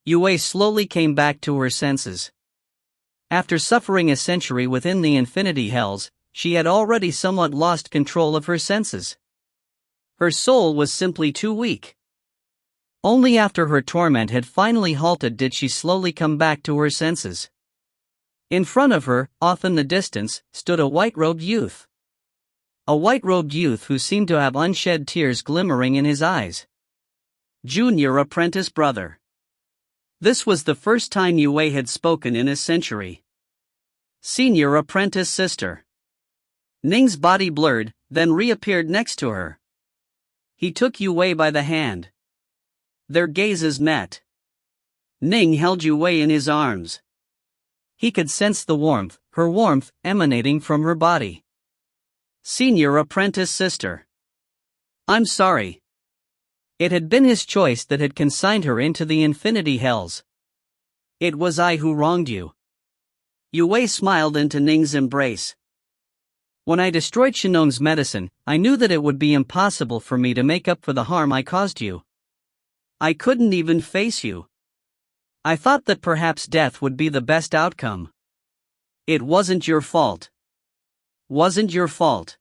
Speaker 1: Yue slowly came back to her senses. After suffering a century within the infinity hells, she had already somewhat lost control of her senses. Her soul was simply too weak. Only after her torment had finally halted did she slowly come back to her senses. In front of her, off in the distance, stood a white-robed youth. A white-robed youth who seemed to have unshed tears glimmering in his eyes. Junior apprentice brother. This was the first time Yue had spoken in a century. Senior apprentice sister. Ning's body blurred, then reappeared next to her. He took Yue by the hand. Their gazes met. Ning held Yue in his arms. He could sense the warmth, her warmth, emanating from her body. Senior apprentice sister. I'm sorry. It had been his choice that had consigned her into the infinity hells. It was I who wronged you. Yue smiled into Ning's embrace. When I destroyed Shinon's medicine, I knew that it would be impossible for me to make up for the harm I caused you. I couldn't even face you. I thought that perhaps death would be the best outcome. It wasn't your fault. Wasn't your fault.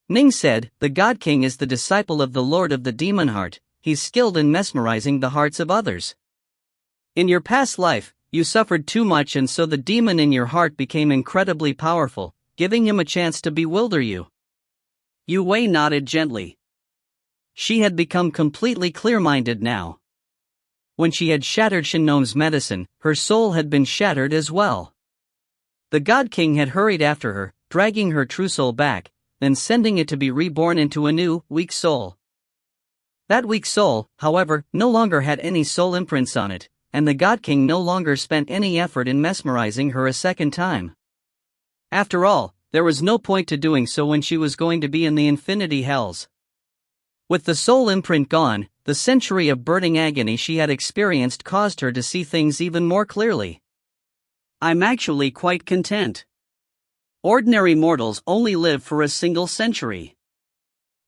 Speaker 1: Ning said, the God King is the disciple of the Lord of the Demon Heart. He's skilled in mesmerizing the hearts of others. In your past life, you suffered too much and so the demon in your heart became incredibly powerful, giving him a chance to bewilder you. Yue nodded gently. She had become completely clear-minded now. When she had shattered Shinon's medicine, her soul had been shattered as well. The God King had hurried after her, dragging her true soul back, then sending it to be reborn into a new, weak soul. That weak soul, however, no longer had any soul imprints on it, and the God King no longer spent any effort in mesmerizing her a second time. After all, there was no point to doing so when she was going to be in the infinity hells. With the soul imprint gone, the century of burning agony she had experienced caused her to see things even more clearly. I'm actually quite content. Ordinary mortals only live for a single century.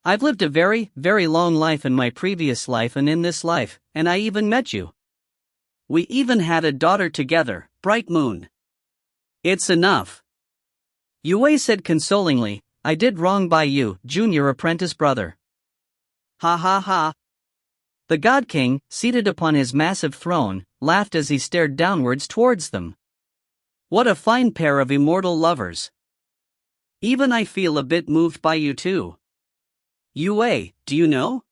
Speaker 1: I've lived a very, very long life in my previous life and in this life, and I even met you. We even had a daughter together, Bright Moon. It's enough. Yue said consolingly, I did wrong by you, junior apprentice brother. Ha ha ha. The God King, seated upon his massive throne, laughed as he stared downwards towards them. What a fine pair of immortal lovers. Even I feel a bit moved by you too. Yue, do you know?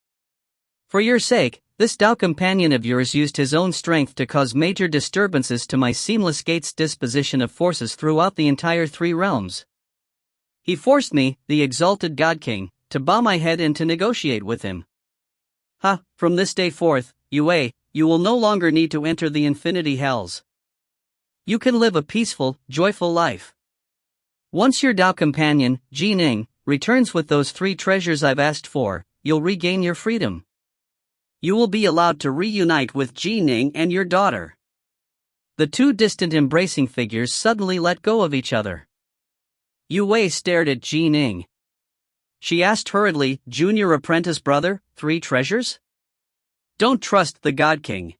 Speaker 1: For your sake, this Tao companion of yours used his own strength to cause major disturbances to my seamless gate's disposition of forces throughout the entire three realms. He forced me, the exalted God King, to bow my head and to negotiate with him. From this day forth, Yue, you will no longer need to enter the infinity hells. You can live a peaceful, joyful life. Once your Tao companion, Ning, returns with those 3 treasures I've asked for, you'll regain your freedom. You will be allowed to reunite with Ning and your daughter. The 2 distant embracing figures suddenly let go of each other. Yue stared at Ning. She asked hurriedly, Junior apprentice brother, 3 treasures? Don't trust the God King.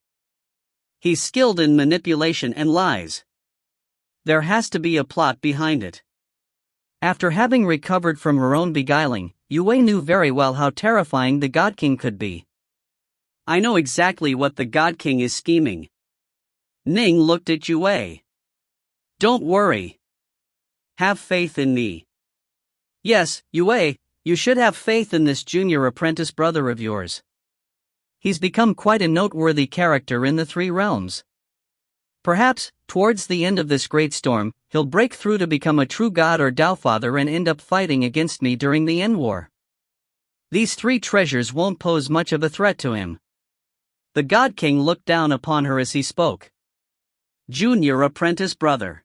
Speaker 1: He's skilled in manipulation and lies. There has to be a plot behind it. After having recovered from her own beguiling, Yue knew very well how terrifying the God King could be. I know exactly what the God King is scheming. Ning looked at Yue. Don't worry. Have faith in me. Yes, Yue, you should have faith in this junior apprentice brother of yours. He's become quite a noteworthy character in the 3 realms. Perhaps, towards the end of this great storm, he'll break through to become a true god or Tao father and end up fighting against me during the end war. These 3 treasures won't pose much of a threat to him. The God King looked down upon her as he spoke. Junior apprentice brother.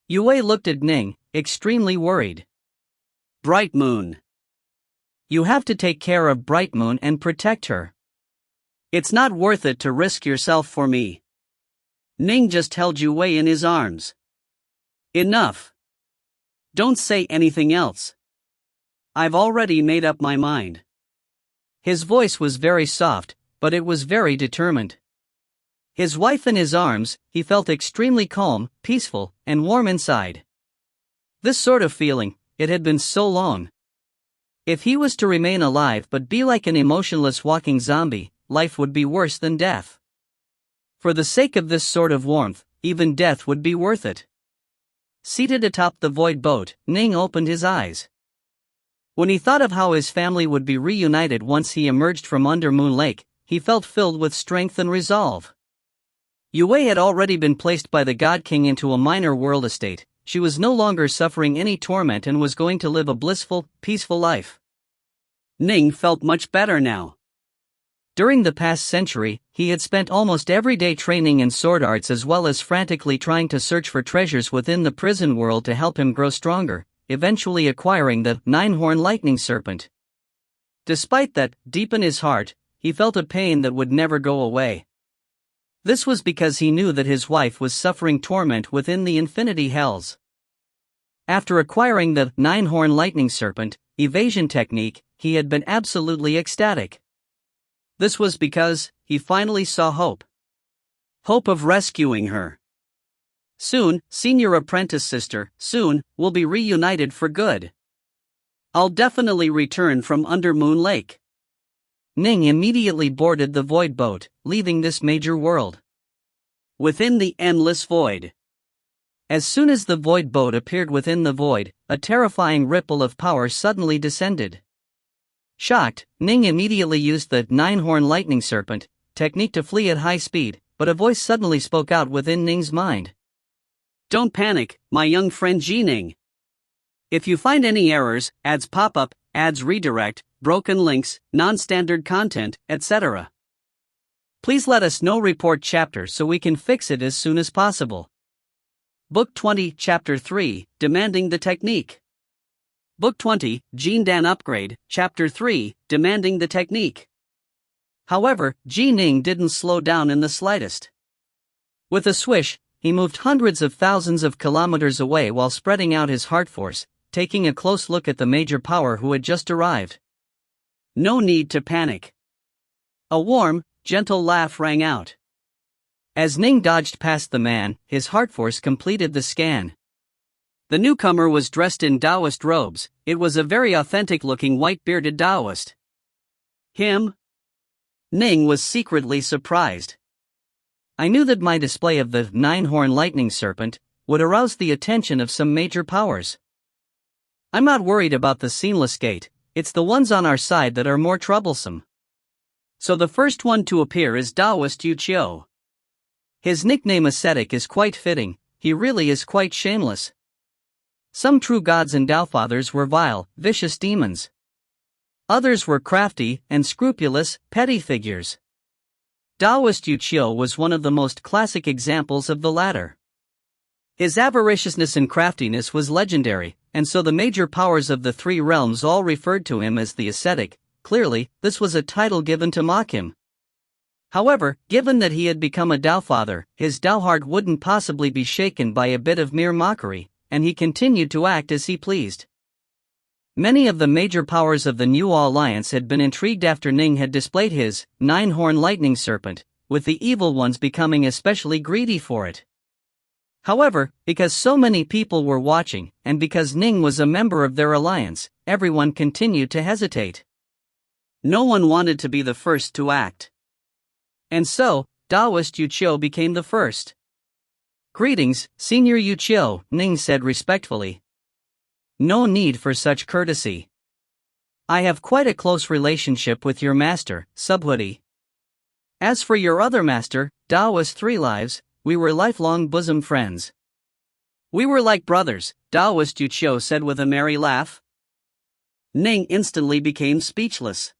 Speaker 1: Yue looked at Ning, extremely worried. Bright Moon. You have to take care of Bright Moon and protect her. It's not worth it to risk yourself for me. Ning just held Yue in his arms.
Speaker 2: Enough. Don't say anything else. I've already made up my mind.
Speaker 1: His voice was very soft, but it was very determined. His wife in his arms, he felt extremely calm, peaceful, and warm inside. This sort of feeling, it had been so long. If he was to remain alive but be like an emotionless walking zombie, life would be worse than death. For the sake of this sort of warmth, even death would be worth it. Seated atop the void boat, Ning opened his eyes. When he thought of how his family would be reunited once he emerged from under Moon Lake, he felt filled with strength and resolve. Yue had already been placed by the God King into a minor world estate. She was no longer suffering any torment and was going to live a blissful, peaceful life.
Speaker 2: Ning felt much better now.
Speaker 1: During the past century, he had spent almost every day training in sword arts as well as frantically trying to search for treasures within the prison world to help him grow stronger, eventually acquiring the nine-horn lightning serpent. Despite that, deep in his heart, he felt a pain that would never go away. This was because he knew that his wife was suffering torment within the infinity hells. After acquiring the nine-horn lightning serpent evasion technique, he had been absolutely ecstatic. This was because he finally saw hope. Hope of rescuing her. Soon, senior apprentice sister, soon, will be reunited for good. I'll definitely return from under Moon Lake. Ning immediately boarded the void boat, leaving this major world.
Speaker 2: Within the endless void.
Speaker 1: As soon as the void boat appeared within the void, a terrifying ripple of power suddenly descended. Shocked, Ning immediately used the nine-horn lightning serpent technique to flee at high speed, but a voice suddenly spoke out within Ning's mind.
Speaker 2: Don't panic, my young friend Ning. If you find any errors, ads pop up, ads redirect, broken links, non-standard content, etc. Please let us know. Report chapter so we can fix it as soon as possible. Book 20, Chapter 3, Demanding the Technique. Book 20, Gene Dan Upgrade, Chapter 3, Demanding the Technique. However, Ning didn't slow down in the slightest. With a swish, he moved hundreds of thousands of kilometers away while spreading out his heart force, taking a close look at the major power who had just arrived. No need to panic. A warm, gentle laugh rang out. As Ning dodged past the man, his heart force completed the scan. The newcomer was dressed in Taoist robes. It was a very authentic-looking white-bearded Taoist. Him? Ning was secretly surprised. I knew that my display of the nine-horn lightning serpent would arouse the attention of some major powers. I'm not worried about the seamless gate, it's the ones on our side that are more troublesome. So the first one to appear is Taoist Yuqiu. His nickname ascetic is quite fitting, he really is quite shameless. Some true gods and Tao fathers were vile, vicious demons. Others were crafty and scrupulous, petty figures. Taoist Yuqiu was one of the most classic examples of the latter. His avariciousness and craftiness was legendary, and so the major powers of the three realms all referred to him as the ascetic. Clearly, this was a title given to mock him. However, given that he had become a Tao father, his Tao heart wouldn't possibly be shaken by a bit of mere mockery, and he continued to act as he pleased. Many of the major powers of the New Alliance had been intrigued after Ning had displayed his nine-horn lightning serpent, with the evil ones becoming especially greedy for it. However, because so many people were watching, and because Ning was a member of their alliance, everyone continued to hesitate. No one wanted to be the first to act. And so, Taoist Yuqiu became the first. Greetings, Senior Yuqiu, Ning said respectfully. No need for such courtesy. I have quite a close relationship with your master, Subhuti. As for your other master, Taoist Three Lives, we were lifelong bosom friends. We were like brothers, Taoist Yuqiu said with a merry laugh. Ning instantly became speechless.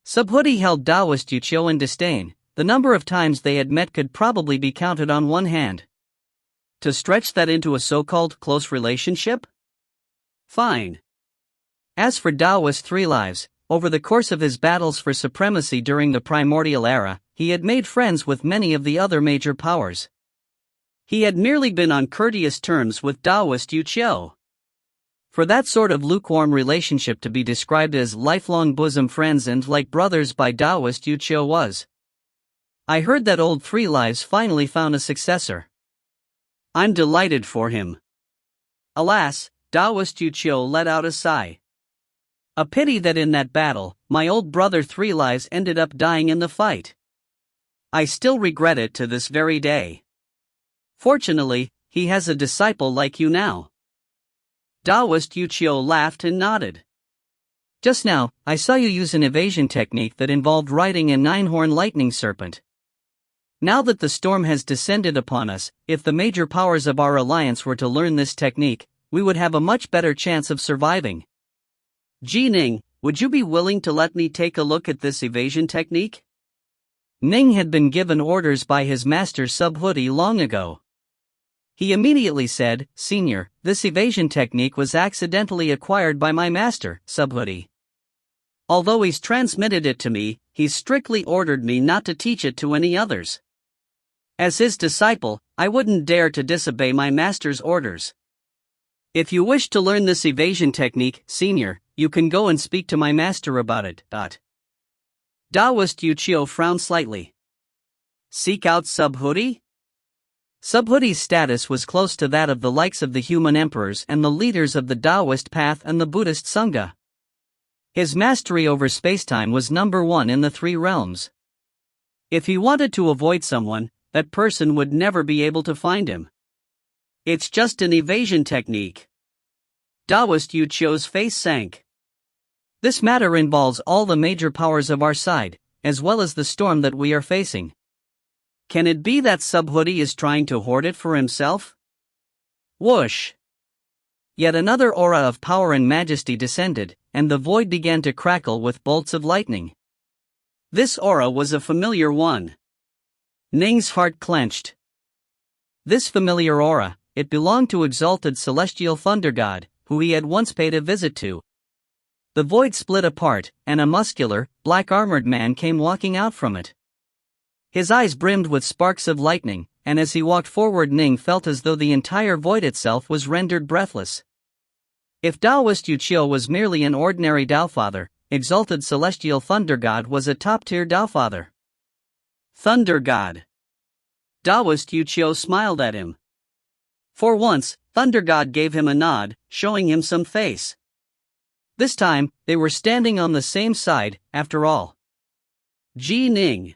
Speaker 2: Subhuti held Taoist Yuqiu in disdain. The number of times they had met could probably be counted on one hand. To stretch that into a so-called close relationship? Fine. As for Taoist Three Lives, over the course of his battles for supremacy during the primordial era, he had made friends with many of the other major powers. He had merely been on courteous terms with Taoist Yu Qiu. For that sort of lukewarm relationship to be described as lifelong bosom friends and like brothers by Taoist Yu Qiu was. I heard that old Three Lives finally found a successor. I'm delighted for him. Alas, Taoist Yu Qiu let out a sigh. A pity that in that battle, my old brother Three Lives ended up dying in the fight. I still regret it to this very day. Fortunately, he has a disciple like you now. Taoist Yu Qiu laughed and nodded.
Speaker 1: Just now, I saw you use an evasion technique that involved riding a nine-horn lightning serpent. Now that the storm has descended upon us, if the major powers of our alliance were to learn this technique, we would have a much better chance of surviving.
Speaker 2: Ning, would you be willing to let me take a look at this evasion technique?
Speaker 1: Ning had been given orders by his master Subhuti long ago. He immediately said, "Senior, this evasion technique was accidentally acquired by my master, Subhuti. Although he's transmitted it to me, he's strictly ordered me not to teach it to any others. As his disciple, I wouldn't dare to disobey my master's orders. If you wish to learn this evasion technique, Senior, you can go and speak to my master about it."
Speaker 2: Taoist Yu Qiu frowned slightly. Seek out Subhuti?
Speaker 1: Subhuti's status was close to that of the likes of the human emperors and the leaders of the Taoist path and the Buddhist Sangha. His mastery over spacetime was number one in the three realms. If he wanted to avoid someone, that person would never be able to find him.
Speaker 2: It's just an evasion technique. Taoist Yu Qiu's face sank.
Speaker 1: This matter involves all the major powers of our side, as well as the storm that we are facing.
Speaker 2: Can it be that Subhuti is trying to hoard it for himself?
Speaker 1: Whoosh! Yet another aura of power and majesty descended, and the void began to crackle with bolts of lightning.
Speaker 2: This aura was a familiar one.
Speaker 1: Ning's heart clenched. This familiar aura, it belonged to exalted celestial thunder god, who he had once paid a visit to. The void split apart, and a muscular, black-armored man came walking out from it. His eyes brimmed with sparks of lightning, and as he walked forward Ning felt as though the entire void itself was rendered breathless. If Taoist Yu Qiu was merely an ordinary Taofather, exalted celestial thunder god was a top-tier Taofather.
Speaker 2: Thunder god. Taoist Yu Qiu smiled at him. For once, Thunder God gave him a nod, showing him some face. This time, they were standing on the same side, after all. Ning.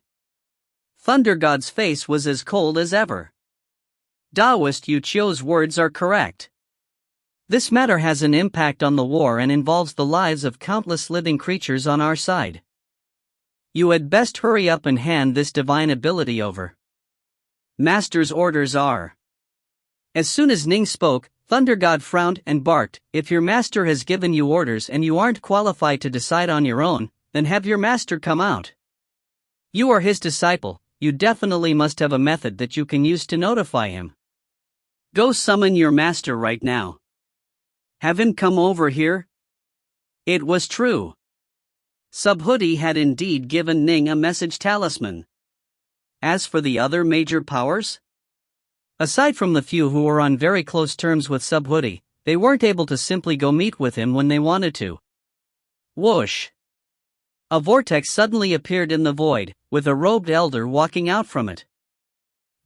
Speaker 2: Thunder God's face was as cold as ever. Taoist Yu Qiu's words are correct.
Speaker 1: This matter has an impact on the war and involves the lives of countless living creatures on our side. You had best hurry up and hand this divine ability over.
Speaker 2: Master's orders are.
Speaker 1: As soon as Ning spoke, Thunder God frowned and barked, "If your master has given you orders and you aren't qualified to decide on your own, then have your master come out. You are his disciple, you definitely must have a method that you can use to notify him.
Speaker 2: Go summon your master right now. Have him come over here." It was true. Subhuti had indeed given Ning a message talisman. As for the other major powers?
Speaker 1: Aside from the few who were on very close terms with Subhuti, they weren't able to simply go meet with him when they wanted to. Whoosh! A vortex suddenly appeared in the void, with a robed elder walking out from it.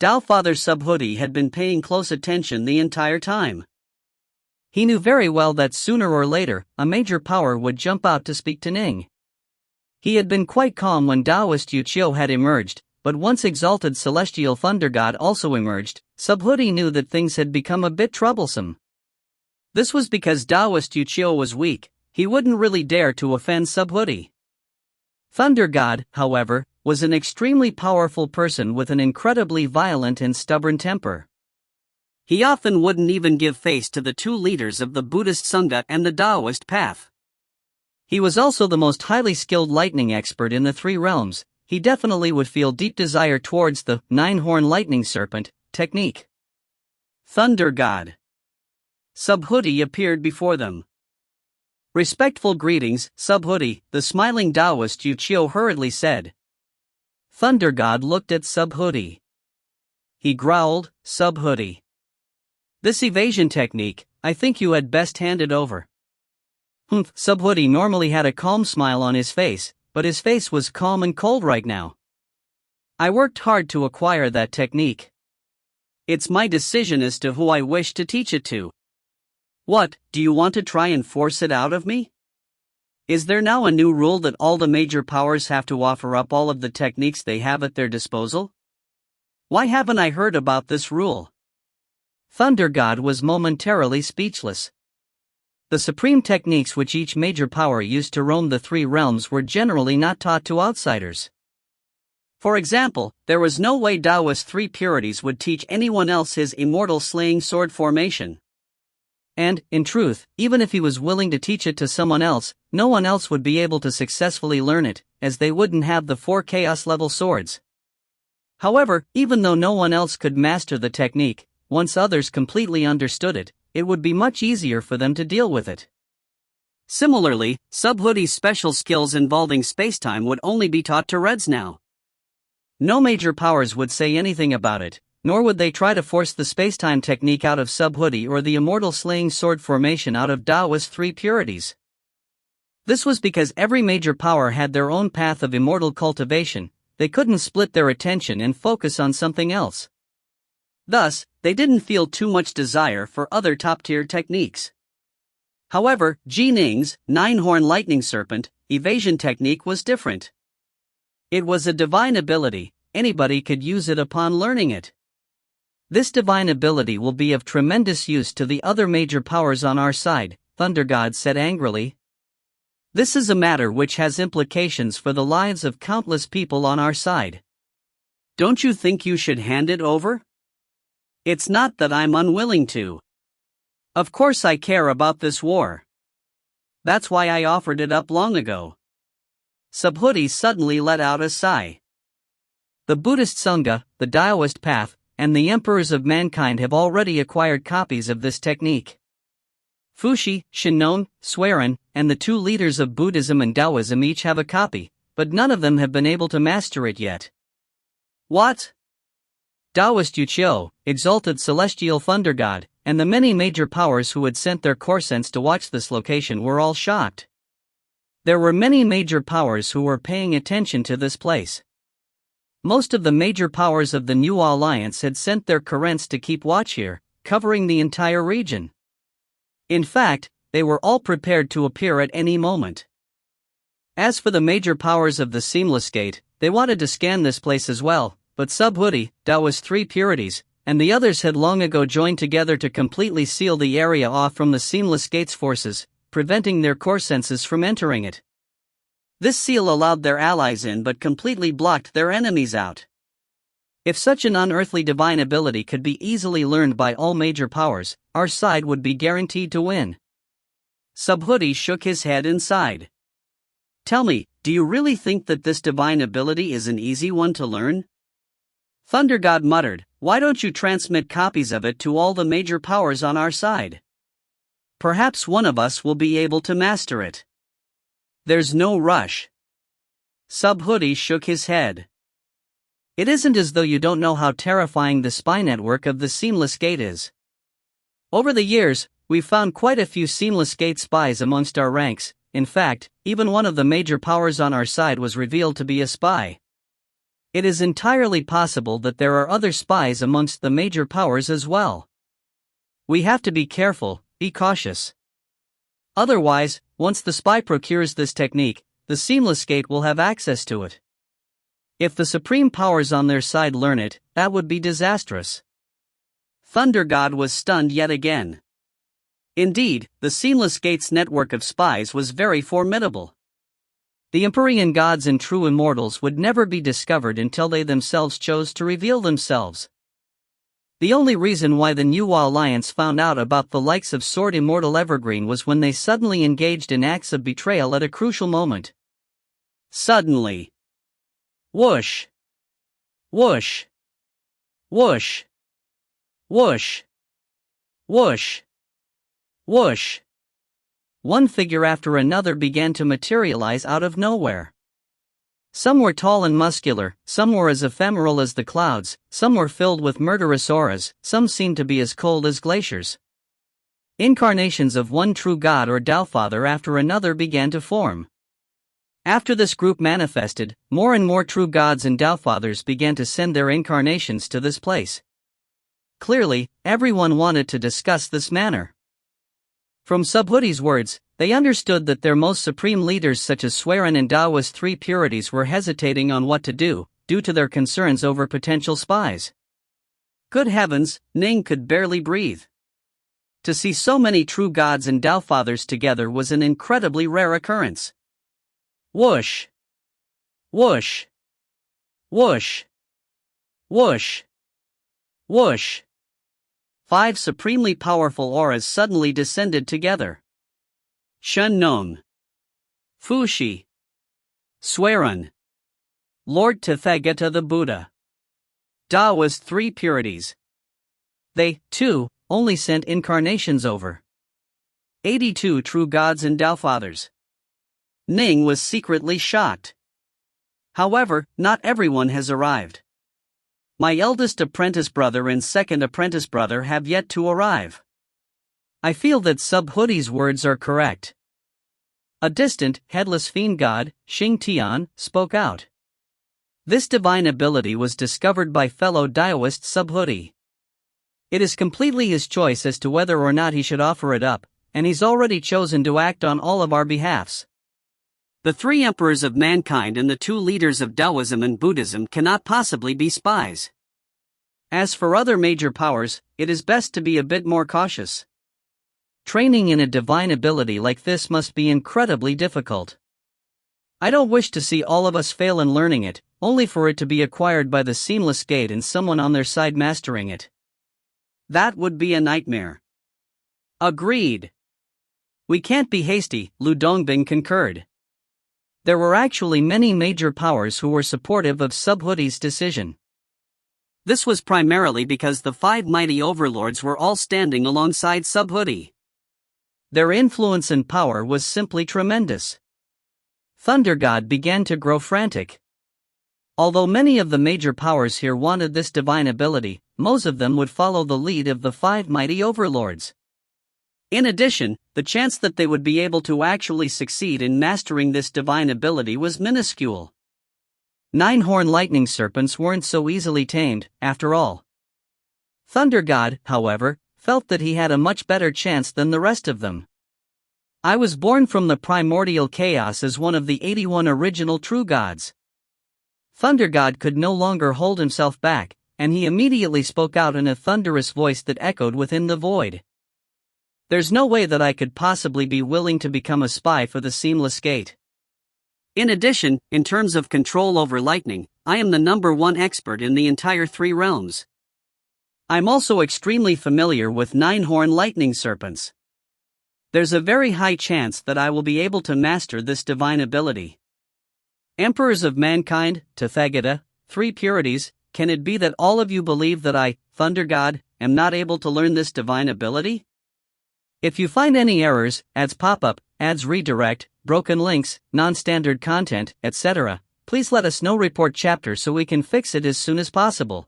Speaker 2: Taofather Subhuti had been paying close attention the entire time.
Speaker 1: He knew very well that sooner or later, a major power would jump out to speak to Ning. He had been quite calm when Taoist Yu Qiu had emerged, but once exalted celestial thunder god also emerged, Subhuti knew that things had become a bit troublesome. This was because Taoist Yu Qiu was weak, he wouldn't really dare to offend Subhuti. Thunder God, however, was an extremely powerful person with an incredibly violent and stubborn temper.
Speaker 2: He often wouldn't even give face to the two leaders of the Buddhist Sangha and the Taoist path.
Speaker 1: He was also the most highly skilled lightning expert in the three realms. He definitely would feel deep desire towards the nine-horn lightning serpent technique.
Speaker 2: Thunder God. Subhuti appeared before them.
Speaker 1: "Respectful greetings, Subhuti," the smiling Taoist Yu Qiu hurriedly said. Thunder God looked at Subhuti. he growled, Sub-Hoodie. This evasion technique, I think you had best hand it over. Humph, Sub-Hoodie normally had a calm smile on his face, but his face was calm and cold right now. I worked hard to acquire that technique. It's my decision as to who I wish to teach it to. What, do you want to try and force it out of me? Is there now a new rule that all the major powers have to offer up all of the techniques they have at their disposal? Why haven't I heard about this rule? Thunder God was momentarily speechless. The supreme techniques which each major power used to roam the three realms were generally not taught to outsiders. For example, there was no way Taoist Three Purities would teach anyone else his immortal slaying sword formation. And, in truth, even if he was willing to teach it to someone else, no one else would be able to successfully learn it, as they wouldn't have the 4 chaos-level swords. However, even though no one else could master the technique, once others completely understood it, it would be much easier for them to deal with it. Similarly, Sub-Hoodie's special skills involving spacetime would only be taught to Reds now. No major powers would say anything about it, nor would they try to force the spacetime technique out of Sub-Hoodie or the immortal slaying sword formation out of Taoist Three Purities. This was because every major power had their own path of immortal cultivation. They couldn't split their attention and focus on something else. Thus, they didn't feel too much desire for other top-tier techniques. However, Ning's Nine-Horn Lightning Serpent evasion technique was different. It was a divine ability, anybody could use it upon learning it. This divine ability will be of tremendous use to the other major powers on our side, Thunder God said angrily. This is a matter which has implications for the lives of countless people on our side. Don't you think you should hand it over? It's not that I'm unwilling to. Of course I care about this war. That's why I offered it up long ago. Sub-Hoodie suddenly let out a sigh. The Buddhist Sangha, the Taoist path, and the emperors of mankind have already acquired copies of this technique. Fuxi, Shinnon, Swearen, and the two leaders of Buddhism and Taoism each have a copy, but none of them have been able to master it yet. What? Taoist Yuqiu, exalted celestial thunder god, and the many major powers who had sent their corsents to watch this location were all shocked. There were many major powers who were paying attention to this place. Most of the major powers of the New Alliance had sent their currents to keep watch here, covering the entire region. In fact, they were all prepared to appear at any moment. As for the major powers of the Seamless Gate, they wanted to scan this place as well, but Sub-Hoodie, Taoist Three Purities, and the others had long ago joined together to completely seal the area off from the Seamless Gate's forces, preventing their core senses from entering it. This seal allowed their allies in but completely blocked their enemies out. If such an unearthly divine ability could be easily learned by all major powers, our side would be guaranteed to win. Sub-Hoodie shook his head and sighed. Tell me, do you really think that this divine ability is an easy one to learn? Thunder God muttered, why don't you transmit copies of it to all the major powers on our side? Perhaps one of us will be able to master it. There's no rush. Sub-Hoodie shook his head. It isn't as though you don't know how terrifying the spy network of the Seamless Gate is. Over the years, we've found quite a few Seamless Gate spies amongst our ranks. In fact, even one of the major powers on our side was revealed to be a spy. It is entirely possible that there are other spies amongst the major powers as well. We have to be careful, be cautious. Otherwise, once the spy procures this technique, the Seamless Gate will have access to it. If the supreme powers on their side learn it, that would be disastrous. Thunder God was stunned yet again. Indeed, the Seamless Gate's network of spies was very formidable. The Empyrean gods and true immortals would never be discovered until they themselves chose to reveal themselves. The only reason why the New Alliance found out about the likes of Sword Immortal Evergreen was when they suddenly engaged in acts of betrayal at a crucial moment. Suddenly. Whoosh. Whoosh. Whoosh. Whoosh. Whoosh. Whoosh. One figure after another began to materialize out of nowhere. Some were tall and muscular, some were as ephemeral as the clouds, some were filled with murderous auras, some seemed to be as cold as glaciers. Incarnations of one true god or Taofather after another began to form. After this group manifested, more and more true gods and Taofathers began to send their incarnations to this place. Clearly, everyone wanted to discuss this matter. From Subhudi's words, they understood that their most supreme leaders such as Swearan and Daoist three purities were hesitating on what to do, due to their concerns over potential spies. Good heavens, Ning could barely breathe. To see so many true gods and Taofathers together was an incredibly rare occurrence. Whoosh! Whoosh! Whoosh! Whoosh! Whoosh! 5 supremely powerful auras suddenly descended together. Shun Nong, Fushi, Swearan, Lord Tathagata the Buddha. Taoist three purities. They, too, only sent incarnations over. 82 true gods and Taofathers. Ning was secretly shocked. However, not everyone has arrived. My eldest apprentice brother and second apprentice brother have yet to arrive. I feel that Subhudi's words are correct. A distant, headless fiend god, Xing Tian, spoke out. This divine ability was discovered by fellow Taoist Subhudi. It is completely his choice as to whether or not he should offer it up, and he's already chosen to act on all of our behalfs. The 3 emperors of mankind and the 2 leaders of Taoism and Buddhism cannot possibly be spies. As for other major powers, it is best to be a bit more cautious. Training in a divine ability like this must be incredibly difficult. I don't wish to see all of us fail in learning it, only for it to be acquired by the seamless gate and someone on their side mastering it. That would be a nightmare. Agreed. We can't be hasty, Lu Dongbing concurred. There were actually many major powers who were supportive of Subhudi's decision. This was primarily because the 5 mighty overlords were all standing alongside Subhudi. Their influence and power was simply tremendous. Thunder God began to grow frantic. Although many of the major powers here wanted this divine ability, most of them would follow the lead of the 5 mighty overlords. In addition, the chance that they would be able to actually succeed in mastering this divine ability was minuscule. 9-horn lightning serpents weren't so easily tamed, after all. Thunder God, however, felt that he had a much better chance than the rest of them. I was born from the primordial chaos as one of the 81 original true gods. Thunder God could no longer hold himself back, and he immediately spoke out in a thunderous voice that echoed within the void. There's no way that I could possibly be willing to become a spy for the Seamless Gate. In addition, in terms of control over lightning, I am the #1 expert in the entire 3 realms. I'm also extremely familiar with 9-horn lightning serpents. There's a very high chance that I will be able to master this divine ability. Emperors of mankind, Tathagata, 3 purities, can it be that all of you believe that I, Thunder God, am not able to learn this divine ability? If you find any errors, ads pop-up, ads redirect, broken links, non-standard content, etc., please let us know. Report chapter so we can fix it as soon as possible.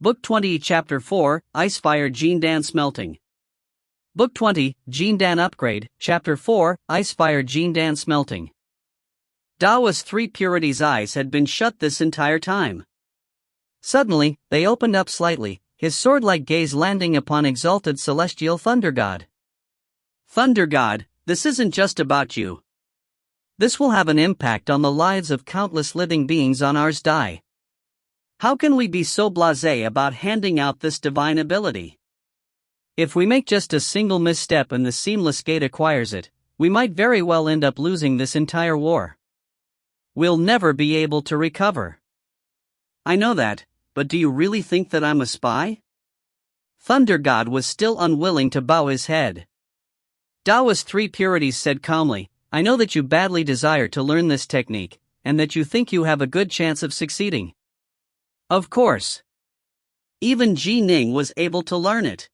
Speaker 1: Book 20 Chapter 4, Icefire Jindan Smelting. Book 20, Jindan Upgrade, Chapter 4, Icefire Jindan Smelting. Daoist 3 purities' eyes had been shut this entire time. Suddenly, they opened up slightly, his sword-like gaze landing upon exalted celestial Thunder God. Thunder God, this isn't just about you. This will have an impact on the lives of countless living beings on Ars Dai. How can we be so blasé about handing out this divine ability? If we make just a single misstep and the Seamless Gate acquires it, we might very well end up losing this entire war. We'll never be able to recover. I know that, but do you really think that I'm a spy? Thunder God was still unwilling to bow his head. Daoist 3 purities said calmly, I know that you badly desire to learn this technique, and that you think you have a good chance of succeeding. Of course. Even Ji Ning was able to learn it.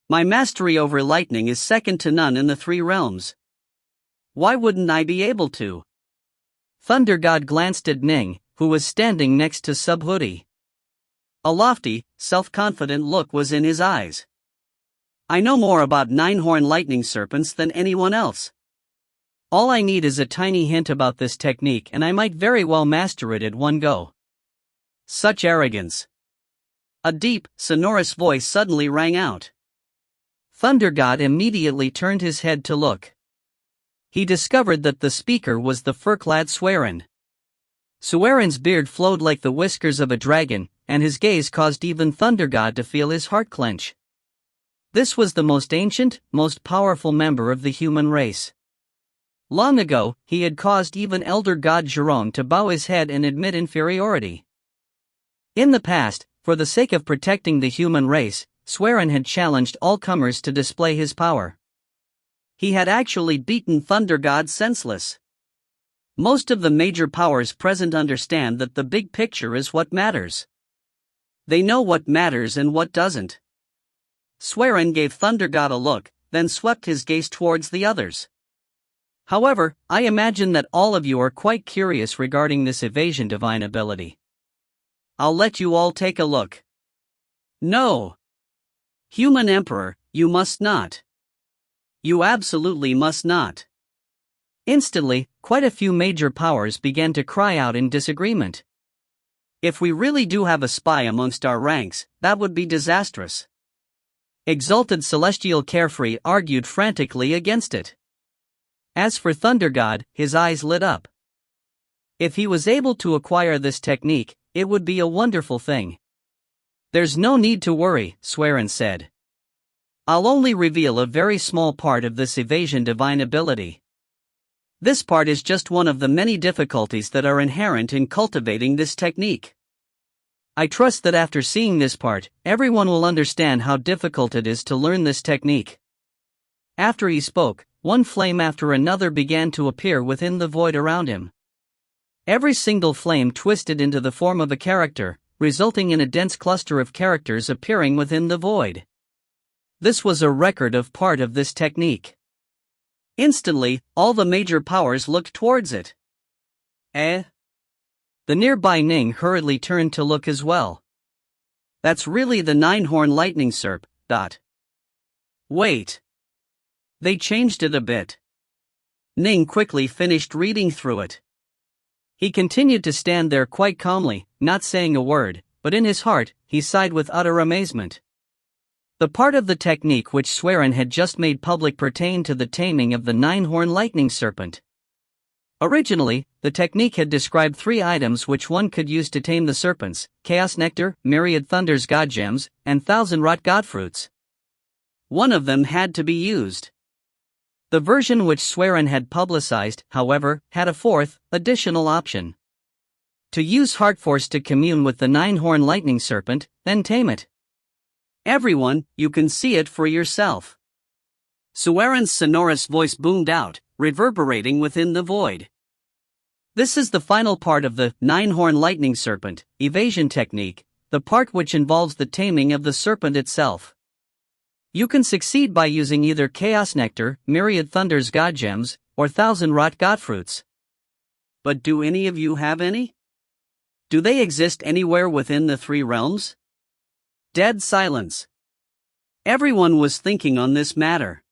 Speaker 1: My mastery over lightning is second to none in the 3 realms. Why wouldn't I be able to? Thunder God glanced at Ning, who was standing next to Subhoodie.
Speaker 2: A lofty, self-confident look was in his eyes. I know more about nine-horn lightning serpents than anyone else.
Speaker 1: All I need is a tiny hint about this technique and I might very well master it at one go.
Speaker 2: Such arrogance. A deep, sonorous voice suddenly rang out.
Speaker 1: Thunder God immediately turned his head to look. He discovered that the speaker was the fur-clad Swerin. Swerin's beard flowed like the whiskers of a dragon, and his gaze caused even Thunder God to feel his heart clench. This was the most ancient, most powerful member of the human race. Long ago, he had caused even Elder God Jerome to bow his head and admit inferiority. In the past, for the sake of protecting the human race, Swerin had challenged all comers to display his power.
Speaker 2: He had actually beaten Thunder God senseless. Most of the major powers present understand that the big picture is what matters. They know what matters and what doesn't. Swerin gave Thunder God a look, then swept his gaze towards the others. However, I imagine that all of you are quite curious regarding this evasion divine ability. I'll let you all take a look.
Speaker 1: No.
Speaker 2: Human Emperor, you must not. You absolutely must not.
Speaker 1: Instantly, quite a few major powers began to cry out in disagreement.
Speaker 2: If we really do have a spy amongst our ranks, that would be disastrous.
Speaker 1: Exalted Celestial Carefree argued frantically against it. As for Thunder God, his eyes lit up. If he was able to acquire this technique, it would be a wonderful thing.
Speaker 2: There's no need to worry, Swerin said. I'll only reveal a very small part of this evasion divine ability. This part is just one of the many difficulties that are inherent in cultivating this technique. I trust that after seeing this part, everyone will understand how difficult it is to learn this technique. After he spoke, one flame after another began to appear within the void around him. Every single flame twisted into the form of a character, resulting in a dense cluster of characters appearing within the void. This was a record of part of this technique. Instantly, all the major powers looked towards it.
Speaker 1: The nearby Ning hurriedly turned to look as well.
Speaker 2: That's really the nine-horn lightning serp.
Speaker 1: Wait.
Speaker 2: They changed it a bit.
Speaker 1: Ning quickly finished reading through it. He continued to stand there quite calmly, not saying a word, but in his heart, he sighed with utter amazement. The part of the technique which Swerin had just made public pertained to the taming of the nine-horn lightning serpent. Originally, the technique had described 3 items which one could use to tame the serpents: Chaos Nectar, Myriad Thunder's God Gems, and Thousand Rot God Fruits. One of them had to be used. The version which Swerin had publicized, however, had a 4th, additional option. To use Heart Force to commune with the nine-horn lightning serpent, then tame it.
Speaker 2: Everyone, you can see it for yourself. Swerin's sonorous voice boomed out, reverberating within the void.
Speaker 1: This is the final part of the nine-horn lightning serpent evasion technique, the part which involves the taming of the serpent itself. You can succeed by using either Chaos Nectar, Myriad Thunder's God Gems, or Thousand Rot God Fruits.
Speaker 2: But do any of you have any? Do they exist anywhere within the 3 realms? Dead silence. Everyone was thinking on this matter.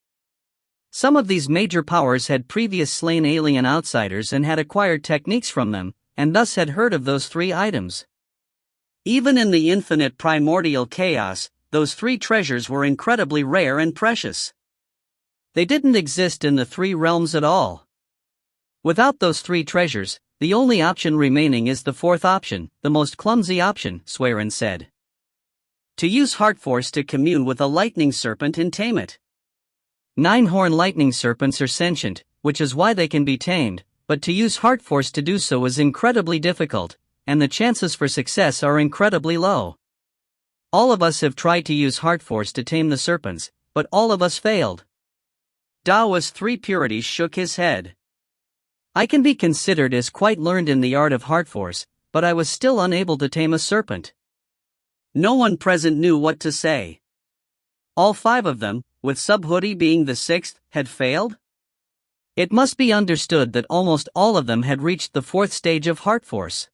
Speaker 1: Some of these major powers had previously slain alien outsiders and had acquired techniques from them, and thus had heard of those 3 items.
Speaker 2: Even in the infinite primordial chaos, those 3 treasures were incredibly rare and precious.
Speaker 1: They didn't exist in the 3 realms at all. Without those 3 treasures, the only option remaining is the 4th option, the most clumsy option, Swerin said. To use Heart Force to commune with a lightning serpent and tame it. Nine-horn lightning serpents are sentient, which is why they can be tamed, but to use Heart Force to do so is incredibly difficult, and the chances for success are incredibly low. All of us have tried to use Heart Force to tame the serpents, but all of us failed.
Speaker 2: Daoist 3 Purities shook his head.
Speaker 1: I can be considered as quite learned in the art of Heart Force, but I was still unable to tame a serpent.
Speaker 2: No one present knew what to say. All 5 of them, with Subhoodie being the 6th, had failed?
Speaker 1: It must be understood that almost all of them had reached the fourth stage of heart force.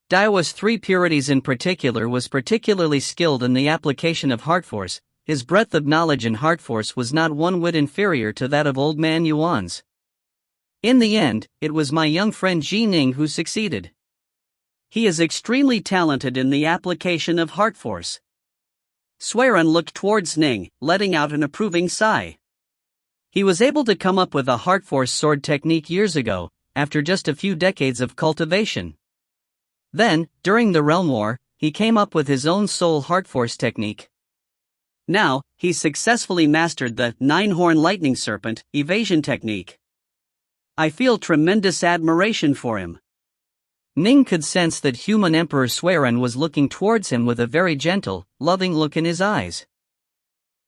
Speaker 1: Dao's three purities in particular was particularly skilled in the application of heart force. His breadth of knowledge in heart force was not one whit inferior to that of old man Yuan's. In the end, it was my young friend Ning who succeeded.
Speaker 2: He is extremely talented in the application of heart force. Swearin looked towards Ning, letting out an approving sigh. He was able to come up with a heart force sword technique years ago, after just a few decades of cultivation. Then, during the Realm War, he came up with his own soul heart force technique. Now, he's successfully mastered the nine-horn lightning serpent evasion technique. I feel tremendous admiration for him.
Speaker 1: Ning could sense that human Emperor Swearin was looking towards him with a very gentle, loving look in his eyes.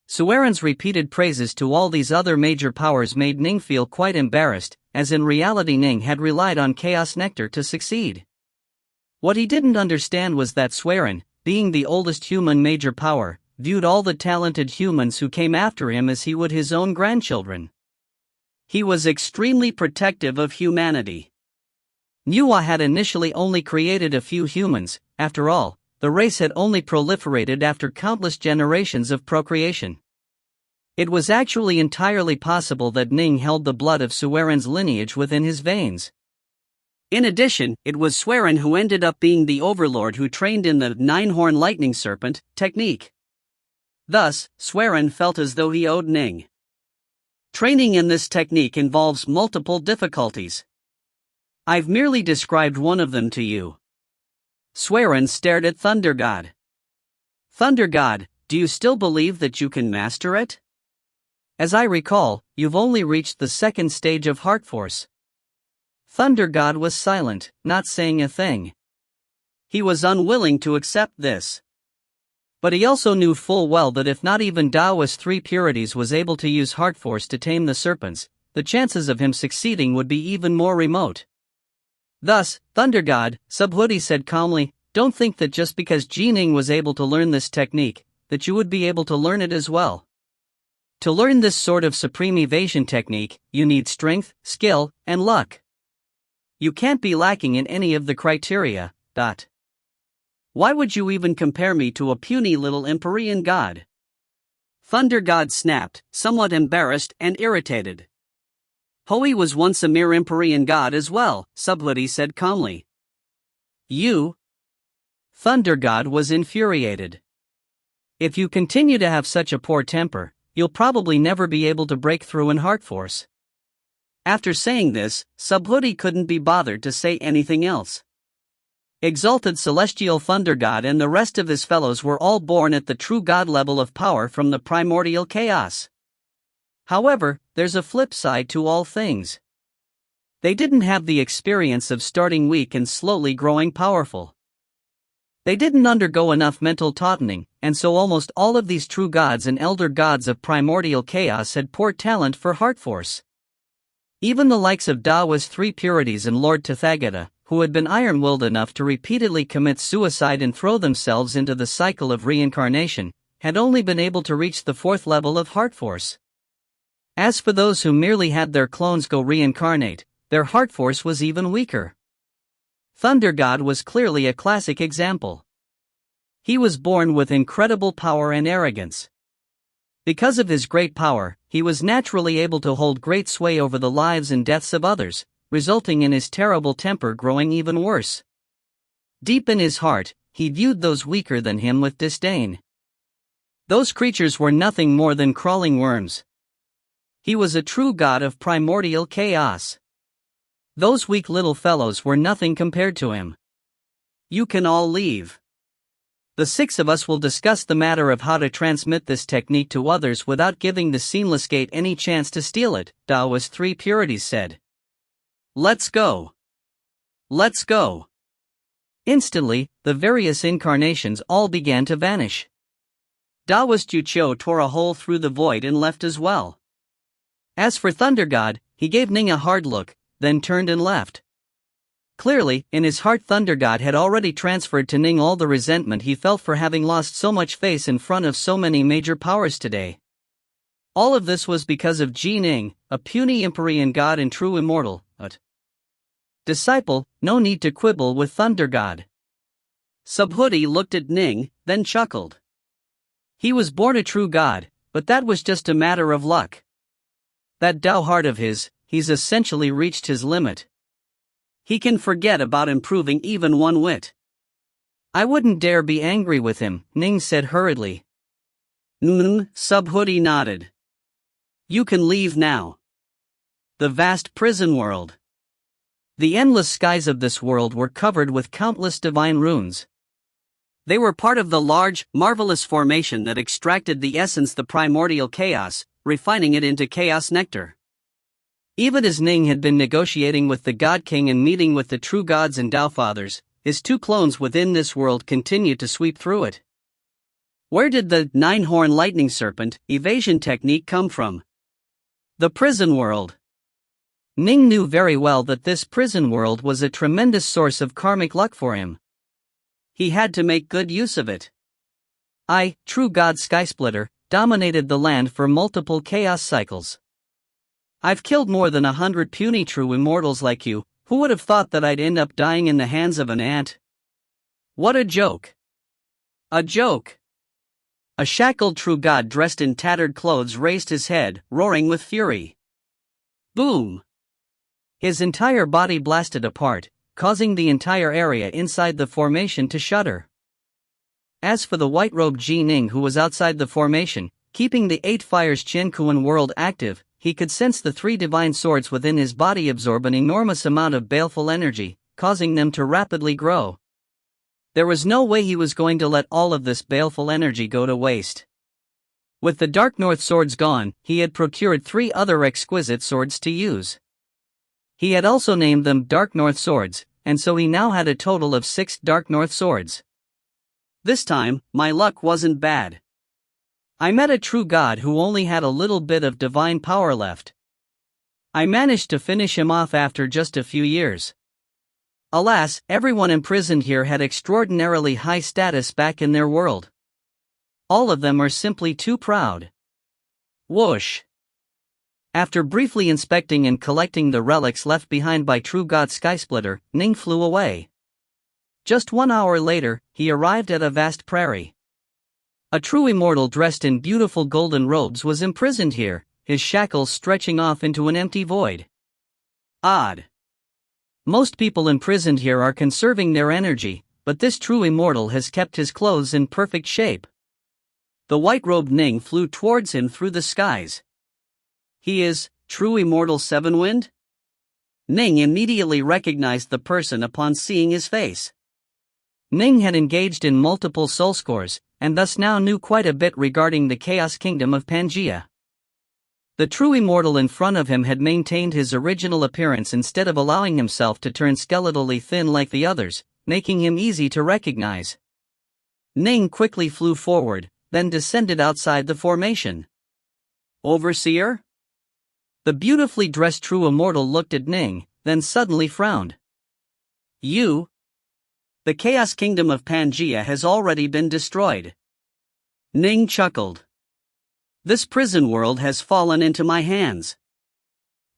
Speaker 1: Swearin's repeated praises to all these other major powers made Ning feel quite embarrassed, as in reality Ning had relied on Chaos Nectar to succeed. What he didn't understand was that Swearin, being the oldest human major power, viewed all the talented humans who came after him as he would his own grandchildren. He was extremely protective of humanity. Nuwa had initially only created a few humans. After all, the race had only proliferated after countless generations of procreation. It was actually entirely possible that Ning held the blood of Swearin's lineage within his veins.
Speaker 2: In addition, it was Swearin who ended up being the overlord who trained in the nine-horn lightning serpent technique. Thus, Swearin felt as though he owed Ning. Training in this technique involves multiple difficulties. I've merely described one of them to you. Swearin stared at Thunder God. Thunder God, do you still believe that you can master it?
Speaker 1: As I recall, you've only reached the second stage of heart force. Thunder God was silent, not saying a thing.
Speaker 2: He was unwilling to accept this.
Speaker 1: But he also knew full well that if not even Dao's three purities was able to use heart force to tame the serpents, the chances of him succeeding would be even more remote. Thus, Thunder God, Subhuti said calmly, don't think that just because Ning was able to learn this technique, that you would be able to learn it as well. To learn this sort of supreme evasion technique, you need strength, skill, and luck. You can't be lacking in any of the criteria.
Speaker 2: Why would you even compare me to a puny little Empyrean god? Thunder God snapped, somewhat embarrassed and irritated. Hoi was once a mere Empyrean god as well, Subhuti said calmly.
Speaker 1: You? Thunder God was infuriated. If you continue to have such a poor temper, you'll probably never be able to break through in heart force.
Speaker 2: After saying this, Subhuti couldn't be bothered to say anything else.
Speaker 1: Exalted Celestial Thunder God and the rest of his fellows were all born at the true God level of power from the primordial chaos. However, there's a flip side to all things. They didn't have the experience of starting weak and slowly growing powerful. They didn't undergo enough mental tautening, and so almost all of these true gods and elder gods of primordial chaos had poor talent for heart force. Even the likes of Dao's three purities and Lord Tathagata, who had been iron-willed enough to repeatedly commit suicide and throw themselves into the cycle of reincarnation, had only been able to reach the fourth level of heart force. As for those who merely had their clones go reincarnate, their heart force was even weaker. Thunder God was clearly a classic example. He was born with incredible power and arrogance. Because of his great power, he was naturally able to hold great sway over the lives and deaths of others, resulting in his terrible temper growing even worse. Deep in his heart, he viewed those weaker than him with disdain. Those creatures were nothing more than crawling worms. He was a true god of primordial chaos. Those weak little fellows were nothing compared to him. You can all leave. The six of us will discuss the matter of how to transmit this technique to others without giving the Seamless Gate any chance to steal it, Dao's three purities said.
Speaker 2: Let's go. Let's go.
Speaker 1: Instantly, the various incarnations all began to vanish.
Speaker 2: Dao's Chucho tore a hole through the void and left as well.
Speaker 1: As for Thunder God, he gave Ning a hard look, then turned and left. Clearly, in his heart Thunder God had already transferred to Ning all the resentment he felt for having lost so much face in front of so many major powers today. All of this was because of Ning, a puny Empyrean god and true immortal, disciple. No need to quibble with Thunder God.
Speaker 2: Subhoodie looked at Ning, then chuckled.
Speaker 1: He was born a true god, but that was just a matter of luck. That Tao heart of his, he's essentially reached his limit.
Speaker 2: He can forget about improving even one whit.
Speaker 1: I wouldn't dare be angry with him, Ning said hurriedly.
Speaker 2: Subhoodie nodded. You can leave now. The vast prison world.
Speaker 1: The endless skies of this world were covered with countless divine runes.
Speaker 2: They were part of the large, marvelous formation that extracted the essence, the primordial chaos, refining it into chaos nectar.
Speaker 1: Even as Ning had been negotiating with the God King and meeting with the true gods and Tao Fathers, his two clones within this world continued to sweep through it.
Speaker 2: Where did the nine-horn lightning serpent evasion technique come from?
Speaker 1: The prison world. Ning knew very well that this prison world was a tremendous source of karmic luck for him.
Speaker 2: He had to make good use of it.
Speaker 1: I, true god Skysplitter, dominated the land for multiple chaos cycles. I've killed more than 100 puny true immortals like you. Who would have thought that I'd end up dying in the hands of an ant?
Speaker 2: What a joke!
Speaker 1: A joke! A shackled true god dressed in tattered clothes raised his head, roaring with fury.
Speaker 2: Boom!
Speaker 1: His entire body blasted apart, causing the entire area inside the formation to shudder. As for the white-robed Ning who was outside the formation, keeping the 8 Fires Qiankuan world active, he could sense the 3 divine swords within his body absorb an enormous amount of baleful energy, causing them to rapidly grow. There was no way he was going to let all of this baleful energy go to waste. With the Dark North swords gone, he had procured 3 other exquisite swords to use. He had also named them Dark North swords, and so he now had a total of 6 Dark North swords.
Speaker 2: This time, my luck wasn't bad.
Speaker 1: I met a true god who only had a little bit of divine power left. I managed to finish him off after just a few years. Alas, everyone imprisoned here had extraordinarily high status back in their world. All of them are simply too proud. Whoosh! After briefly inspecting and collecting the relics left behind by true god Skysplitter, Ning flew away. Just 1 hour later, he arrived at a vast prairie. A true immortal dressed in beautiful golden robes was imprisoned here, his shackles stretching off into an empty void.
Speaker 2: Odd.
Speaker 1: Most people imprisoned here are conserving their energy, but this true immortal has kept his clothes in perfect shape.
Speaker 2: The white-robed Ning flew towards him through the skies. He is true immortal Sevenwind? Ning immediately recognized the person upon seeing his face.
Speaker 1: Ning had engaged in multiple soul scores, and thus now knew quite a bit regarding the Chaos Kingdom of Pangaea. The true immortal in front of him had maintained his original appearance instead of allowing himself to turn skeletally thin like the others, making him easy to recognize. Ning quickly flew forward, then descended outside the formation.
Speaker 2: Overseer?
Speaker 1: The beautifully dressed true immortal looked at Ning, then suddenly frowned.
Speaker 2: You? The Chaos Kingdom of Pangaea has already been destroyed. Ning chuckled. This prison world has fallen into my hands.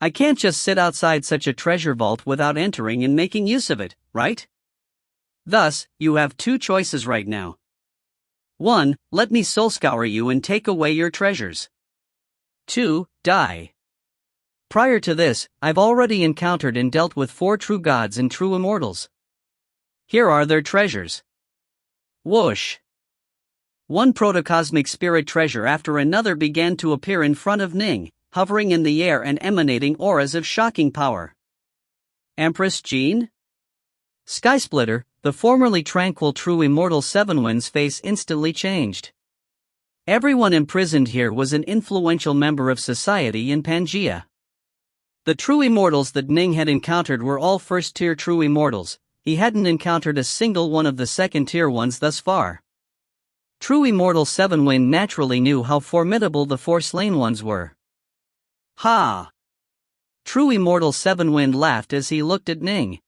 Speaker 1: I can't just sit outside such a treasure vault without entering and making use of it, right?
Speaker 2: Thus, you have 2 choices right now. 1, let me soul scour you and take away your treasures.
Speaker 1: 2, die. Prior to this, I've already encountered and dealt with 4 true gods and true immortals. Here are their treasures. Whoosh! One protocosmic spirit treasure after another began to appear in front of Ning, hovering in the air and emanating auras of shocking power.
Speaker 2: Empress Jean?
Speaker 1: Skysplitter, the formerly tranquil true immortal Sevenwind's face instantly changed. Everyone imprisoned here was an influential member of society in Pangaea. The true immortals that Ning had encountered were all first-tier true immortals. He hadn't encountered a single one of the second-tier ones thus far. True immortal Sevenwind naturally knew how formidable the 4 slain ones were.
Speaker 2: Ha!
Speaker 1: True immortal Sevenwind laughed as he looked at Ning.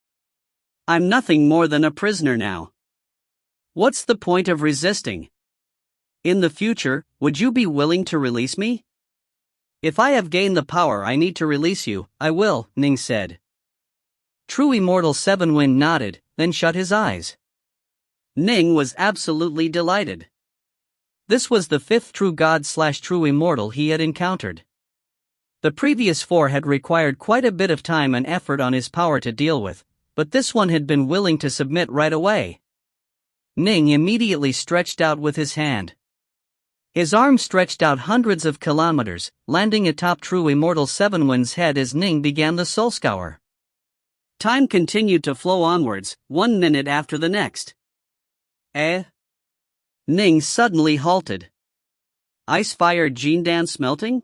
Speaker 2: I'm nothing more than a prisoner now. What's the point of resisting? In the future, would you be willing to release me? If I have gained the power I need to release you, I will, Ning said.
Speaker 1: True Immortal 7 Wind nodded, then shut his eyes.
Speaker 2: Ning was absolutely delighted.
Speaker 1: This was the fifth true god/true immortal he had encountered. The previous four had required quite a bit of time and effort on his power to deal with, but this one had been willing to submit right away. Ning immediately stretched out with his hand. His arm stretched out hundreds of kilometers, landing atop True Immortal 7 Wind's head as Ning began the soul scour.
Speaker 2: Time continued to flow onwards, 1 minute after the next. Ning suddenly halted. Ice-fire Jindan smelting?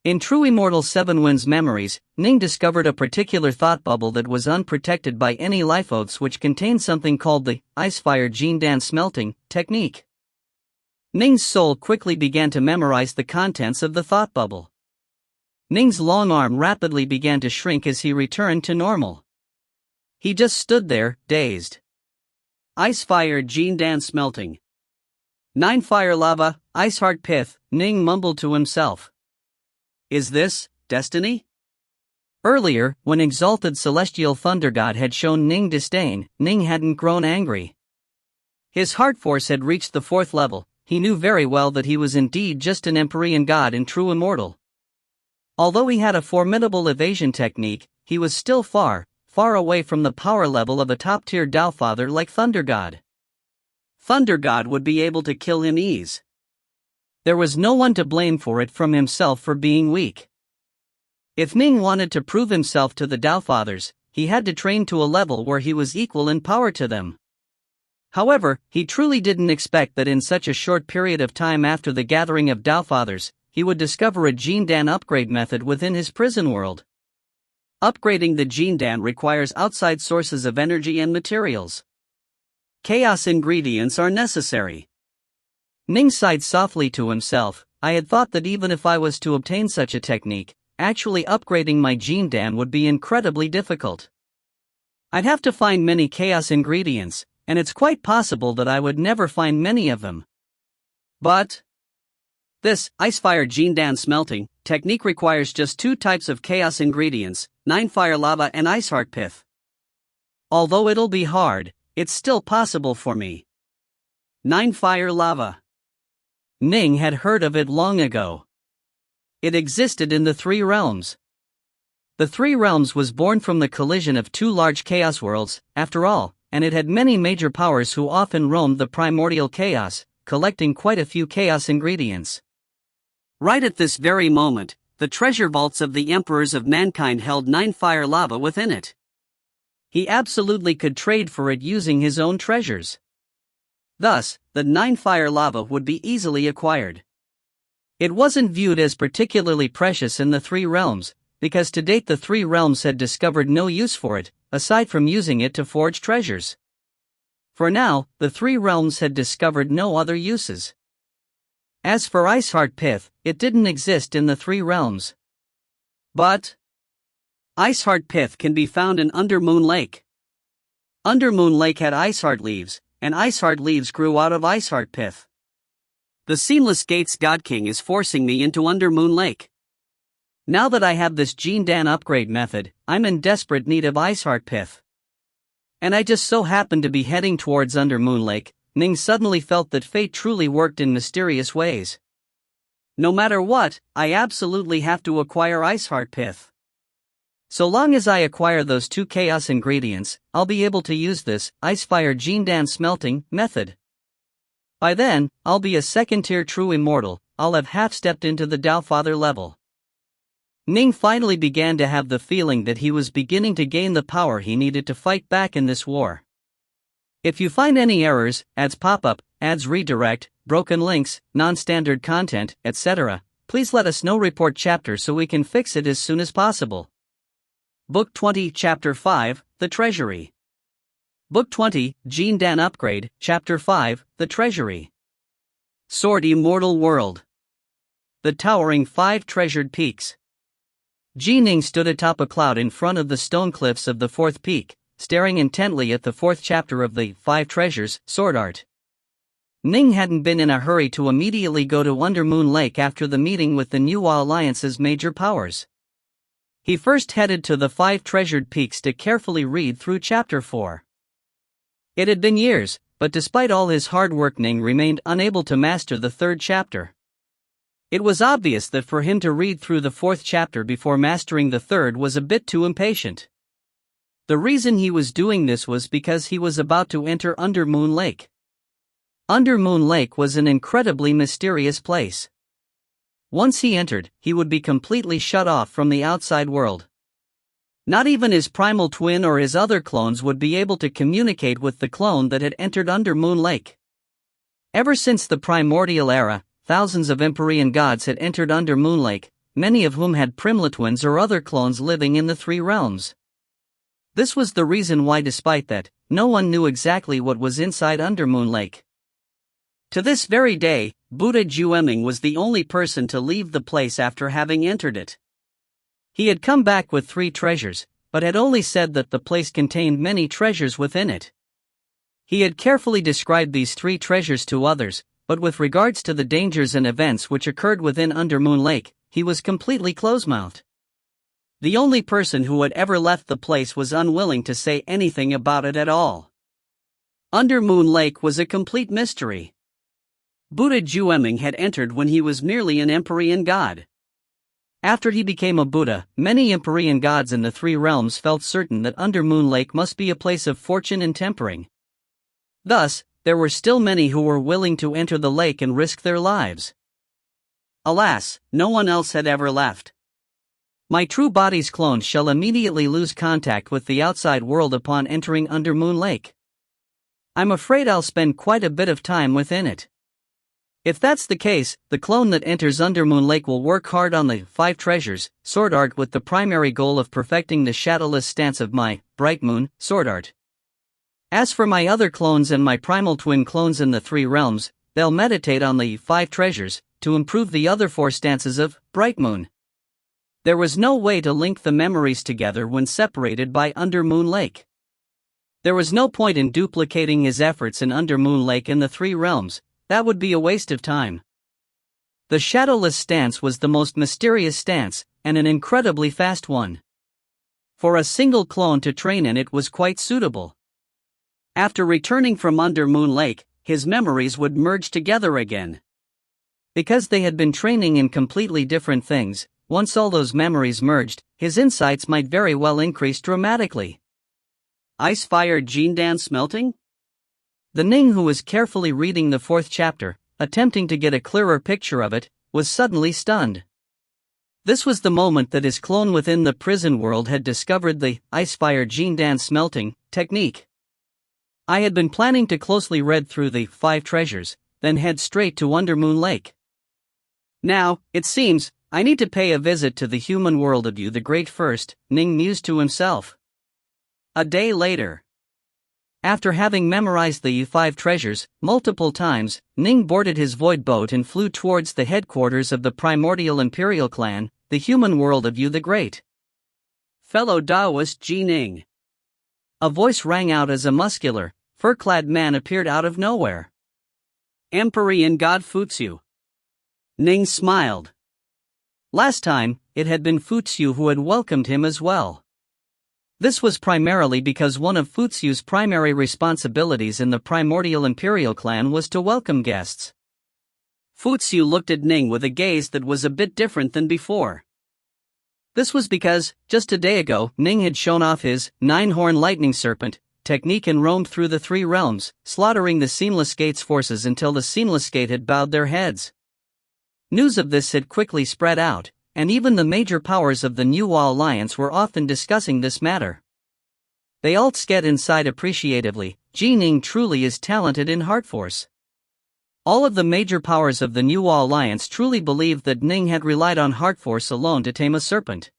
Speaker 1: In True Immortal 7 Wind's memories, Ning discovered a particular thought bubble that was unprotected by any life oaths, which contained something called the Ice-fire Jindan smelting technique. Ning's soul quickly began to memorize the contents of the thought bubble. Ning's long arm rapidly began to shrink as he returned to normal. He just stood there, dazed.
Speaker 2: Ice-fire Jindan smelting. 9 fire lava, ice heart pith, Ning mumbled to himself. Is this destiny?
Speaker 1: Earlier, when exalted celestial thunder god had shown Ning disdain, Ning hadn't grown angry. His heart force had reached the 4th level. He knew very well that he was indeed just an Empyrean god and true immortal. Although he had a formidable evasion technique, he was still far, far away from the power level of a top-tier Tao Father like Thunder God.
Speaker 2: Thunder God would be able to kill him ease.
Speaker 1: There was no one to blame for it from himself for being weak. If Ning wanted to prove himself to the Tao Fathers, he had to train to a level where he was equal in power to them. However, he truly didn't expect that in such a short period of time after the gathering of Tao Fathers, he would discover a Jindan upgrade method within his prison world. Upgrading the Jindan requires outside sources of energy and materials.
Speaker 2: Chaos ingredients are necessary.
Speaker 1: Ning sighed softly to himself. I had thought that even if I was to obtain such a technique, actually upgrading my Jindan would be incredibly difficult. I'd have to find many chaos ingredients, and it's quite possible that I would never find many of them.
Speaker 2: But this Ice-fire Jindan smelting technique requires just 2 types of chaos ingredients, 9 fire lava and ice heart pith.
Speaker 1: Although it'll be hard, it's still possible for me.
Speaker 2: 9 fire lava.
Speaker 1: Ning had heard of it long ago. It existed in the 3 realms. The 3 realms was born from the collision of 2 large chaos worlds, after all, and it had many major powers who often roamed the primordial chaos, collecting quite a few chaos ingredients.
Speaker 2: Right at this very moment, the treasure vaults of the emperors of mankind held 9 fire lava within it.
Speaker 1: He absolutely could trade for it using his own treasures.
Speaker 2: Thus, the 9 fire lava would be easily acquired.
Speaker 1: It wasn't viewed as particularly precious in the 3 realms, because to date the 3 realms had discovered no use for it, aside from using it to forge treasures. For now, the 3 realms had discovered no other uses. As for Ice Heart Pith, it didn't exist in the 3 realms.
Speaker 2: But Ice Heart Pith can be found in Undermoon Lake. Undermoon Lake had Ice Heart leaves, and Ice Heart leaves grew out of Ice Heart Pith. The Seamless Gates God King is forcing me into Undermoon Lake.
Speaker 1: Now that I have this Jindan upgrade method, I'm in desperate need of Ice Heart Pith. And I just so happened to be heading towards Undermoon Lake. Ning suddenly felt that fate truly worked in mysterious ways.
Speaker 2: No matter what, I absolutely have to acquire Ice Heart Pith.
Speaker 1: So long as I acquire those 2 chaos ingredients, I'll be able to use this Ice-fire Jindan smelting method. By then, I'll be a 2nd-tier true immortal. I'll have half-stepped into the Tao Father level. Ning finally began to have the feeling that he was beginning to gain the power he needed to fight back in this war. If you find any errors, ads pop up, ads redirect, broken links, non-standard content, etc., please let us know. Report chapter so we can fix it as soon as possible.
Speaker 2: Book 20, Chapter 5, The Treasury.
Speaker 1: Book 20, Jindan Upgrade, Chapter 5, The Treasury.
Speaker 2: Sword Immortal World.
Speaker 1: The towering 5 treasured peaks. Ning stood atop a cloud in front of the stone cliffs of the 4th peak, staring intently at the 4th chapter of the 5 treasures, Sword Art. Ning hadn't been in a hurry to immediately go to Undermoon Lake after the meeting with the New Alliance's major powers. He first headed to the 5 treasured peaks to carefully read through Chapter 4. It had been years, but despite all his hard work, Ning remained unable to master the 3rd chapter. It was obvious that for him to read through the 4th chapter before mastering the 3rd was a bit too impatient. The reason he was doing this was because he was about to enter Undermoon Lake. Undermoon Lake was an incredibly mysterious place. Once he entered, he would be completely shut off from the outside world. Not even his primal twin or his other clones would be able to communicate with the clone that had entered Undermoon Lake. Ever since the primordial era, thousands of Empyrean gods had entered Undermoon Lake, many of whom had primolitwins or other clones living in the 3 realms. This was the reason why, despite that, no one knew exactly what was inside Undermoon Lake. To this very day, Buddha Jueming was the only person to leave the place after having entered it. He had come back with 3 treasures, but had only said that the place contained many treasures within it. He had carefully described these 3 treasures to others, but with regards to the dangers and events which occurred within Undermoon Lake, he was completely close-mouthed. The only person who had ever left the place was unwilling to say anything about it at all. Undermoon Lake was a complete mystery. Buddha Jueming had entered when he was merely an Empyrean god. After he became a Buddha, many Empyrean gods in the 3 realms felt certain that Undermoon Lake must be a place of fortune and tempering. Thus, there were still many who were willing to enter the lake and risk their lives. Alas, no one else had ever left. My true body's clones shall immediately lose contact with the outside world upon entering Undermoon Lake. I'm afraid I'll spend quite a bit of time within it. If that's the case, the clone that enters Undermoon Lake will work hard on the 5 treasures, sword art, with the primary goal of perfecting the shadowless stance of my bright moon sword art. As for my other clones and my primal twin clones in the 3 realms, they'll meditate on the 5 treasures to improve the other 4 stances of bright moon. There was no way to link the memories together when separated by Undermoon Lake. There was no point in duplicating his efforts in Undermoon Lake in the 3 realms. That would be a waste of time. The shadowless stance was the most mysterious stance, and an incredibly fast one. For a single clone to train in it was quite suitable. After returning from Undermoon Lake, his memories would merge together again. Because they had been training in completely different things, once all those memories merged, his insights might very well increase dramatically. Ice-fire Jindan smelting? The Ning, who was carefully reading the 4th chapter, attempting to get a clearer picture of it, was suddenly stunned. This was the moment that his clone within the prison world had discovered the Ice-fire Jindan smelting technique. I had been planning to closely read through the 5 treasures, then head straight to Undermoon Lake. Now, it seems, I need to pay a visit to the human world of you the Great first, Ning mused to himself. A day later. After having memorized the 5 treasures multiple times, Ning boarded his void boat and flew towards the headquarters of the primordial imperial clan, the human world of Yu the Great. Fellow Taoist Ji Ning. A voice rang out as a muscular, fur-clad man appeared out of nowhere. Empyrean god Futsu. Ning smiled. Last time, it had been Futsu who had welcomed him as well. This was primarily because one of Futsu's primary responsibilities in the primordial imperial clan was to welcome guests. Futsu looked at Ning with a gaze that was a bit different than before. This was because, just a day ago, Ning had shown off his 9-horn lightning serpent technique and roamed through the 3 realms, slaughtering the Seamless Gate's forces until the Seamless Gate had bowed their heads. News of this had quickly spread out, and even the major powers of the New Alliance were often discussing this matter. They all sked inside appreciatively. Ji Ning truly is talented in heart force. All of the major powers of the New Alliance truly believed that Ning had relied on heart force alone to tame a serpent.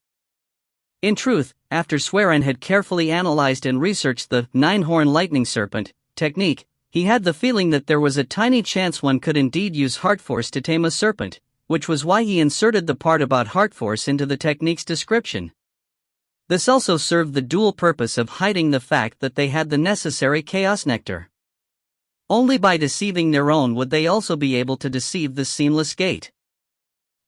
Speaker 1: In truth, after Swearen had carefully analyzed and researched the 9-horn lightning serpent technique, he had the feeling that there was a tiny chance one could indeed use heart force to tame a serpent, which was why he inserted the part about heart force into the technique's description. This also served the dual purpose of hiding the fact that they had the necessary chaos nectar. Only by deceiving their own would they also be able to deceive the seamless gate.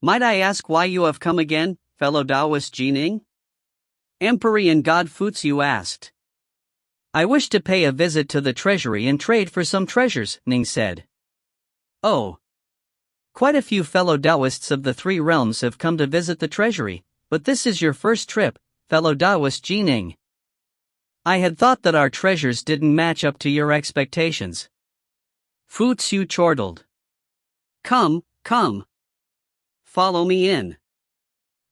Speaker 2: Might I ask why you have come again, fellow Taoist Ning? Empyrean God Futsu asked.
Speaker 1: I wish to pay a visit to the treasury and trade for some treasures, Ning said.
Speaker 2: Oh.
Speaker 1: Quite a few fellow Taoists of the three realms have come to visit the treasury, but this is your first trip, fellow Taoist Ning. I had thought that our treasures didn't match up to your expectations.
Speaker 2: Futsu chortled. Come. Follow me in.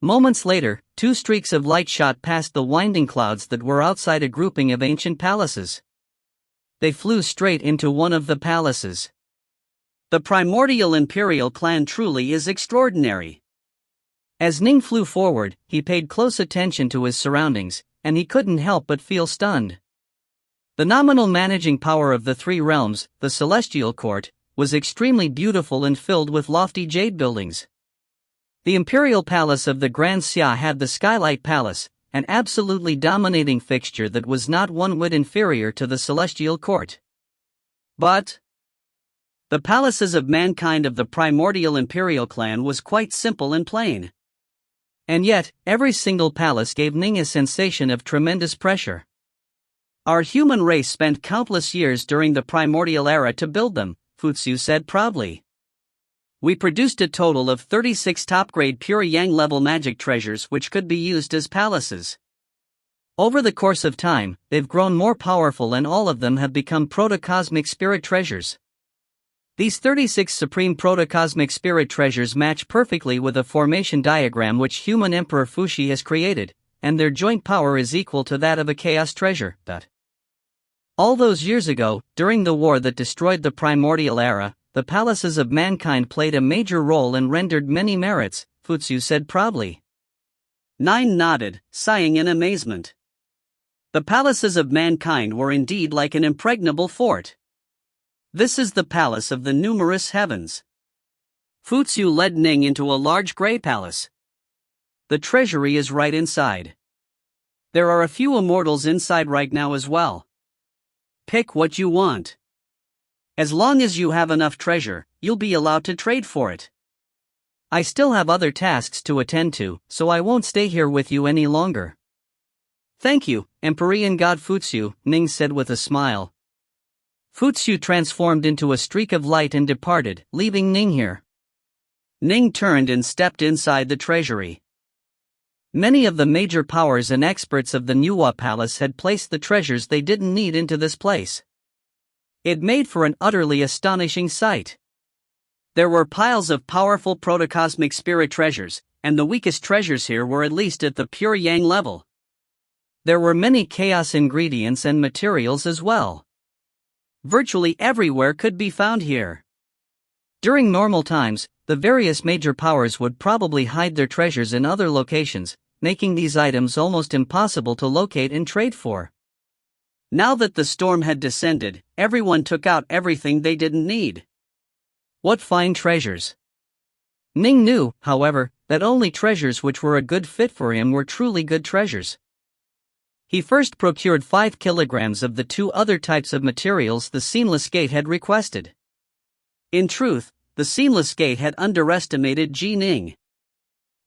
Speaker 1: Moments later, two streaks of light shot past the winding clouds that were outside a grouping of ancient palaces. They flew straight into one of the palaces.
Speaker 2: The primordial imperial clan truly is extraordinary.
Speaker 1: As Ning flew forward, he paid close attention to his surroundings, and he couldn't help but feel stunned. The nominal managing power of the three realms, the Celestial Court, was extremely beautiful and filled with lofty jade buildings. The Imperial Palace of the Grand Xia had the Skylight Palace, an absolutely dominating fixture that was not one whit inferior to the Celestial Court.
Speaker 2: But the palaces of mankind of the primordial imperial clan was quite simple and plain.
Speaker 1: And yet, every single palace gave Ning a sensation of tremendous pressure.
Speaker 2: Our human race spent countless years during the primordial era to build them, Futsu said proudly. We produced a total of 36 top-grade pure yang-level magic treasures which could be used as palaces. Over the course of time, they've grown more powerful and all of them have become protocosmic spirit treasures. These 36 supreme protocosmic spirit treasures match perfectly with a formation diagram which human Emperor Fuxi has created, and their joint power is equal to that of a chaos treasure. All those years ago, during the war that destroyed the primordial era, the palaces of mankind played a major role and rendered many merits, Futsu said proudly. Ning nodded, sighing in amazement. The palaces of mankind were indeed like an impregnable fort. This is the palace of the numerous heavens. Futsu led Ning into a large grey palace. The treasury is right inside. There are a few immortals inside right now as well. Pick what you want. As long as you have enough treasure, you'll be allowed to trade for it.
Speaker 1: I still have other tasks to attend to, so I won't stay here with you any longer.
Speaker 2: Thank you, Empyrean God Futsu, Ning said with a smile.
Speaker 1: Futsu transformed into a streak of light and departed, leaving Ning here.
Speaker 2: Ning turned and stepped inside the treasury.
Speaker 1: Many of the major powers and experts of the Nuwa Palace had placed the treasures they didn't need into this place. It made for an utterly astonishing sight.
Speaker 2: There were piles of powerful protocosmic spirit treasures, and the weakest treasures here were at least at the pure yang level.
Speaker 1: There were many chaos ingredients and materials as well.
Speaker 2: Virtually everywhere could be found here.
Speaker 1: During normal times, the various major powers would probably hide their treasures in other locations, making these items almost impossible to locate and trade for.
Speaker 2: Now that the storm had descended, everyone took out everything they didn't need.
Speaker 1: What fine treasures! Ning knew, however, that only treasures which were a good fit for him were truly good treasures. He first procured 5 kilograms of the 2 other types of materials the Seamless Gate had requested.
Speaker 2: In truth, the Seamless Gate had underestimated Ning.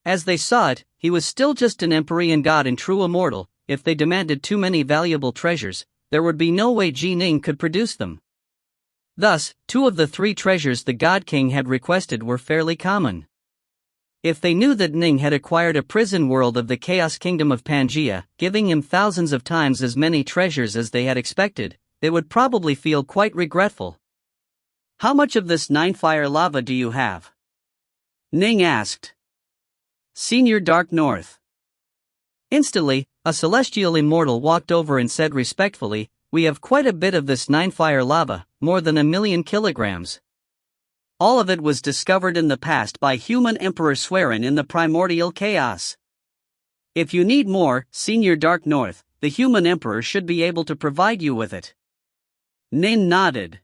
Speaker 1: As they saw it, he was still just an Empyrean god and true immortal. If they demanded too many valuable treasures, there would be no way Ning could produce them. Thus, 2 of the 3 treasures the God King had requested were fairly common. If they knew that Ning had acquired a prison world of the Chaos Kingdom of Pangaea, giving him thousands of times as many treasures as they had expected, they would probably feel quite regretful.
Speaker 2: How much of this 9-fire lava do you have? Ning asked. Senior Dark North.
Speaker 1: Instantly, a celestial immortal walked over and said respectfully, "We have quite a bit of this 9-fire lava, more than 1,000,000 kilograms.
Speaker 2: All of it was discovered in the past by human Emperor Swerin in the primordial chaos. If you need more, Senior Dark North, the human Emperor should be able to provide you with it." Ning nodded.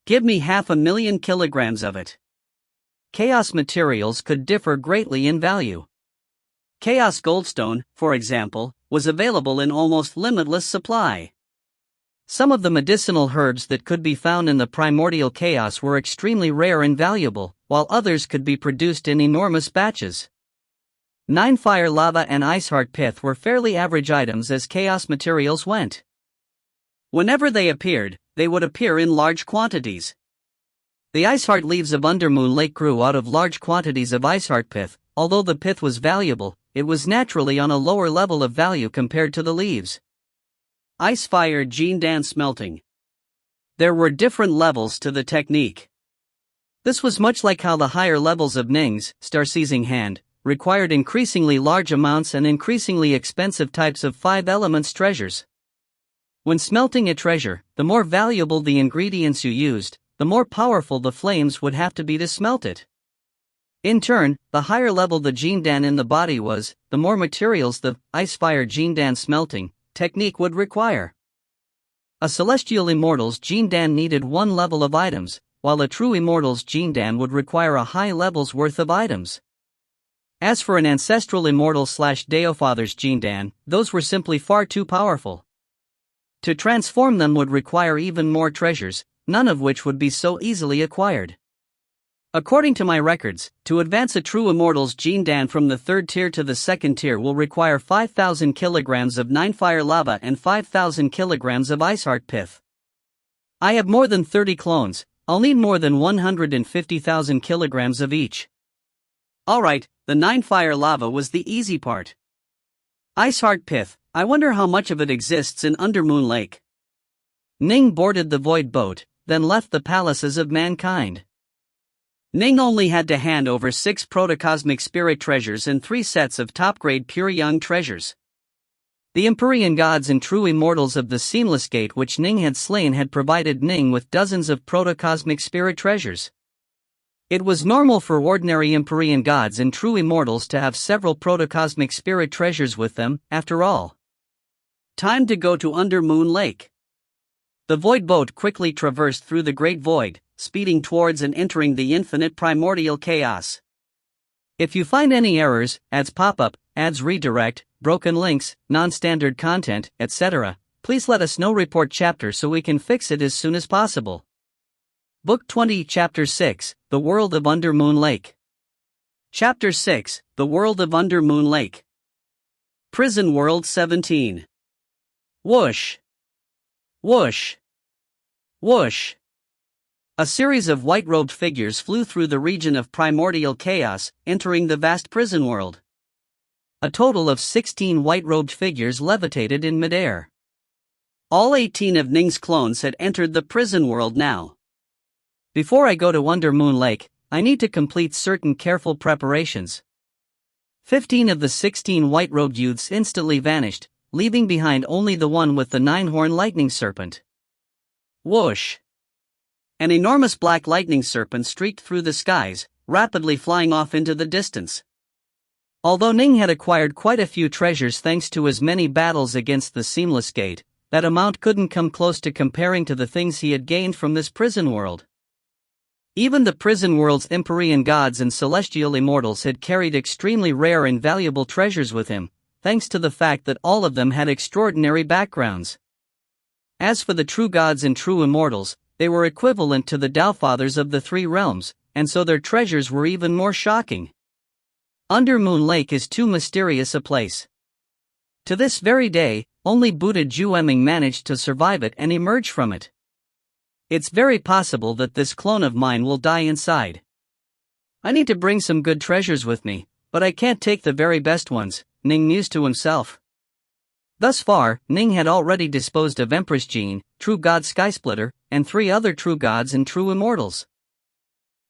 Speaker 2: Give me 500,000 kilograms of it.
Speaker 1: Chaos materials could differ greatly in value.
Speaker 2: Chaos Goldstone, for example, was available in almost limitless supply.
Speaker 1: Some of the medicinal herbs that could be found in the primordial chaos were extremely rare and valuable, while others could be produced in enormous batches. 9 fire lava and ice heart pith were fairly average items as chaos materials went.
Speaker 2: Whenever they appeared, they would appear in large quantities.
Speaker 1: The ice heart leaves of Undermoon Lake grew out of large quantities of ice heart pith. Although the pith was valuable, it was naturally on a lower level of value compared to the leaves.
Speaker 2: Ice fire Jindan smelting.
Speaker 1: There were different levels to the technique. This was much like how the higher levels of Ning's star-seizing hand required increasingly large amounts and increasingly expensive types of 5 elements treasures. When smelting a treasure, the more valuable the ingredients you used, the more powerful the flames would have to be to smelt it. In turn, the higher level the Jindan in the body was, the more materials the ice fire Jindan smelting technique would require. A celestial Immortals Jindan needed 1 level of items, while a true Immortals Jindan would require a high level's worth of items. As for an ancestral Immortal/Deofather's Jindan, those were simply far too powerful. To transform them would require even more treasures, none of which would be so easily acquired. According to my records, to advance a true Immortals Jindan from the 3rd tier to the 2nd tier will require 5,000 kilograms of 9 fire lava and 5,000 kilograms of ice heart pith. I have more than 30 clones, I'll need more than 150,000 kilograms of each.
Speaker 2: Alright, the 9 fire lava was the easy part. Ice heart pith, I wonder how much of it exists in Undermoon Lake.
Speaker 1: Ning boarded the void boat, then left the palaces of mankind.
Speaker 2: Ning only had to hand over 6 protocosmic spirit treasures and 3 sets of top-grade pure young treasures.
Speaker 1: The Empyrean gods and true immortals of the Seamless Gate which Ning had slain had provided Ning with dozens of protocosmic spirit treasures. It was normal for ordinary Empyrean gods and true immortals to have several protocosmic spirit treasures with them, after all.
Speaker 2: Time to go to Undermoon Lake. The void boat quickly traversed through the great void, speeding towards and entering the infinite primordial chaos.
Speaker 1: If you find any errors, ads pop up, ads redirect, broken links, non-standard content, etc., please let us know. Report chapter so we can fix it as soon as possible. Book 20 Chapter 6, The World of Undermoon Lake.
Speaker 2: Chapter 6, The World of Undermoon Lake. Prison World 17. Whoosh. Whoosh. Whoosh. A series of white-robed figures flew through the region of primordial chaos, entering the vast prison world. A total of 16 white-robed figures levitated in midair. All 18 of Ning's clones had entered the prison world now.
Speaker 1: Before I go to Undermoon Lake, I need to complete certain careful preparations. 15 of the 16 white-robed youths instantly vanished, leaving behind only the one with the 9-horn lightning serpent.
Speaker 2: Whoosh! An enormous black lightning serpent streaked through the skies, rapidly flying off into the distance.
Speaker 1: Although Ning had acquired quite a few treasures thanks to his many battles against the Seamless Gate, that amount couldn't come close to comparing to the things he had gained from this prison world. Even the prison world's Empyrean gods and celestial immortals had carried extremely rare and valuable treasures with him, thanks to the fact that all of them had extraordinary backgrounds. As for the true gods and true immortals, they were equivalent to the Dowfathers of the 3 realms, and so their treasures were even more shocking. Undermoon Lake is too mysterious a place. To this very day, only Buddha Jueming managed to survive it and emerge from it. It's very possible that this clone of mine will die inside. I need to bring some good treasures with me, but I can't take the very best ones, Ning mused to himself. Thus far, Ning had already disposed of Empress Jean, True God Skysplitter, and 3 other true gods and true immortals.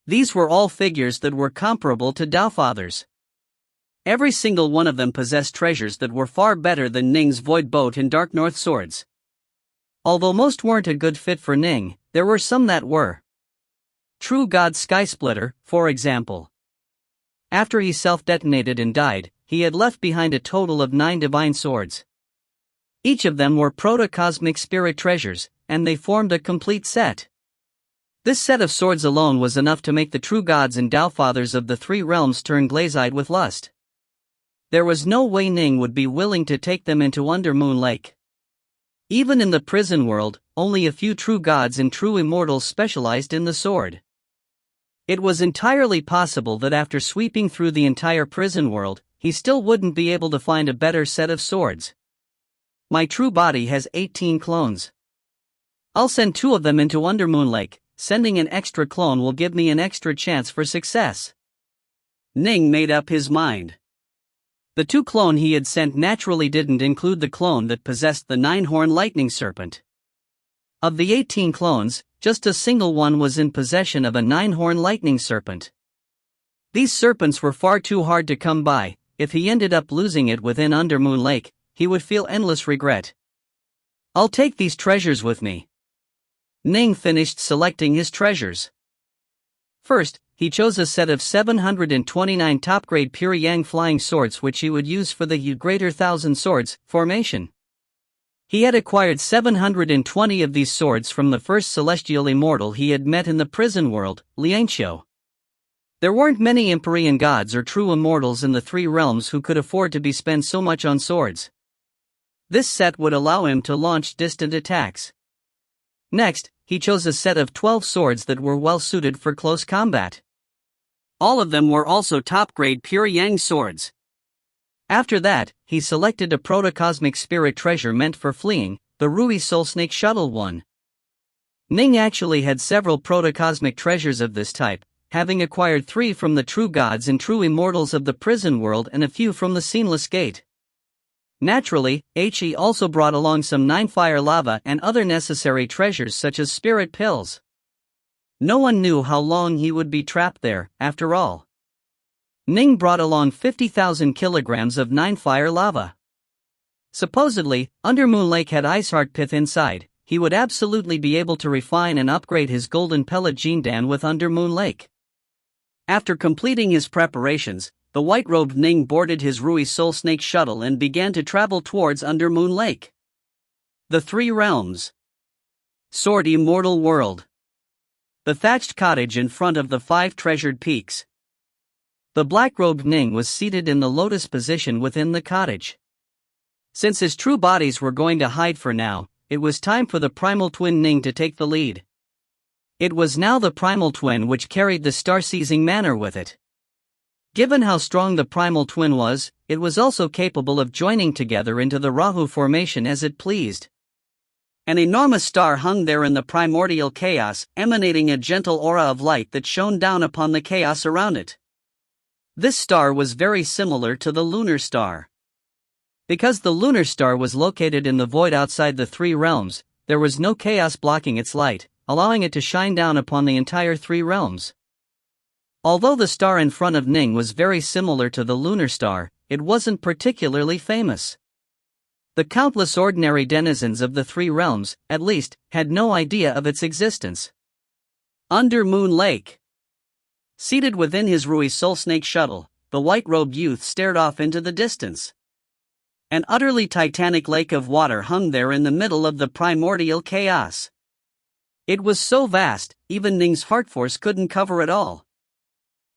Speaker 1: These were all figures that were comparable to Dowfathers. Every single one of them possessed treasures that were far better than Ning's void boat and Dark North swords. Although most weren't a good fit for Ning, there were some that were. True God Skysplitter, for example. After he self-detonated and died, he had left behind a total of 9 divine swords. Each of them were protocosmic spirit treasures, and they formed a complete set. This set of swords alone was enough to make the true gods and Dowfathers of the 3 realms turn glaze-eyed with lust. There was no way Ning would be willing to take them into Undermoon Lake. Even in the prison world, only a few true gods and true immortals specialized in the sword. It was entirely possible that after sweeping through the entire prison world, he still wouldn't be able to find a better set of swords. My true body has 18 clones. I'll send 2 of them into Undermoon Lake. Sending an extra clone will give me an extra chance for success.
Speaker 2: Ning made up his mind.
Speaker 1: The 2 clone he had sent naturally didn't include the clone that possessed the 9-horn lightning serpent. Of the 18 clones, just a single one was in possession of a 9-horn lightning serpent. These serpents were far too hard to come by. If he ended up losing it within Undermoon Lake, he would feel endless regret. I'll take these treasures with me. Ning finished selecting his treasures. First, he chose a set of 729 top-grade pure yang flying swords which he would use for the Greater Thousand Swords formation. He had acquired 720 of these swords from the first celestial immortal he had met in the prison world, Lianxiu. There weren't many Empyrean gods or true immortals in the 3 realms who could afford to be spent so much on swords. This set would allow him to launch distant attacks. Next, he chose a set of 12 swords that were well suited for close combat.
Speaker 2: All of them were also top-grade pure yang swords.
Speaker 1: After that, he selected a protocosmic spirit treasure meant for fleeing, the Rui Soul Snake Shuttle one. Ning actually had several protocosmic treasures of this type, having acquired 3 from the true gods and true immortals of the prison world and a few from the Seamless Gate. Naturally, he also brought along some 9-fire lava and other necessary treasures such as spirit pills. No one knew how long he would be trapped there, after all. Ning brought along 50,000 kilograms of 9-fire lava. Supposedly, Undermoon Lake had Iceheart Pith inside. He would absolutely be able to refine and upgrade his golden pellet Jindan with Undermoon Lake.
Speaker 2: After completing his preparations, the white-robed Ning boarded his Rui Soul Snake shuttle and began to travel towards Undermoon Lake. The 3 realms. Sword Immortal World. The thatched cottage in front of the 5 treasured peaks. The black-robed Ning was seated in the lotus position within the cottage. Since his true bodies were going to hide for now, it was time for the primal twin Ning to take the lead. It was now the primal twin which carried the star-seizing manner with it. Given how strong the primal twin was, it was also capable of joining together into the Rahu formation as it pleased. An enormous star hung there in the primordial chaos, emanating a gentle aura of light that shone down upon the chaos around it. This star was very similar to the lunar star. Because the lunar star was located in the void outside the 3 realms, there was no chaos blocking its light, allowing it to shine down upon the entire 3 realms. Although the star in front of Ning was very similar to the lunar star, it wasn't particularly famous. The countless ordinary denizens of the 3 realms, at least, had no idea of its existence. Undermoon Lake. Seated within his Rui Soul Snake shuttle, the white-robed youth stared off into the distance. An utterly titanic lake of water hung there in the middle of the primordial chaos. It was so vast, even Ning's heart force couldn't cover it all.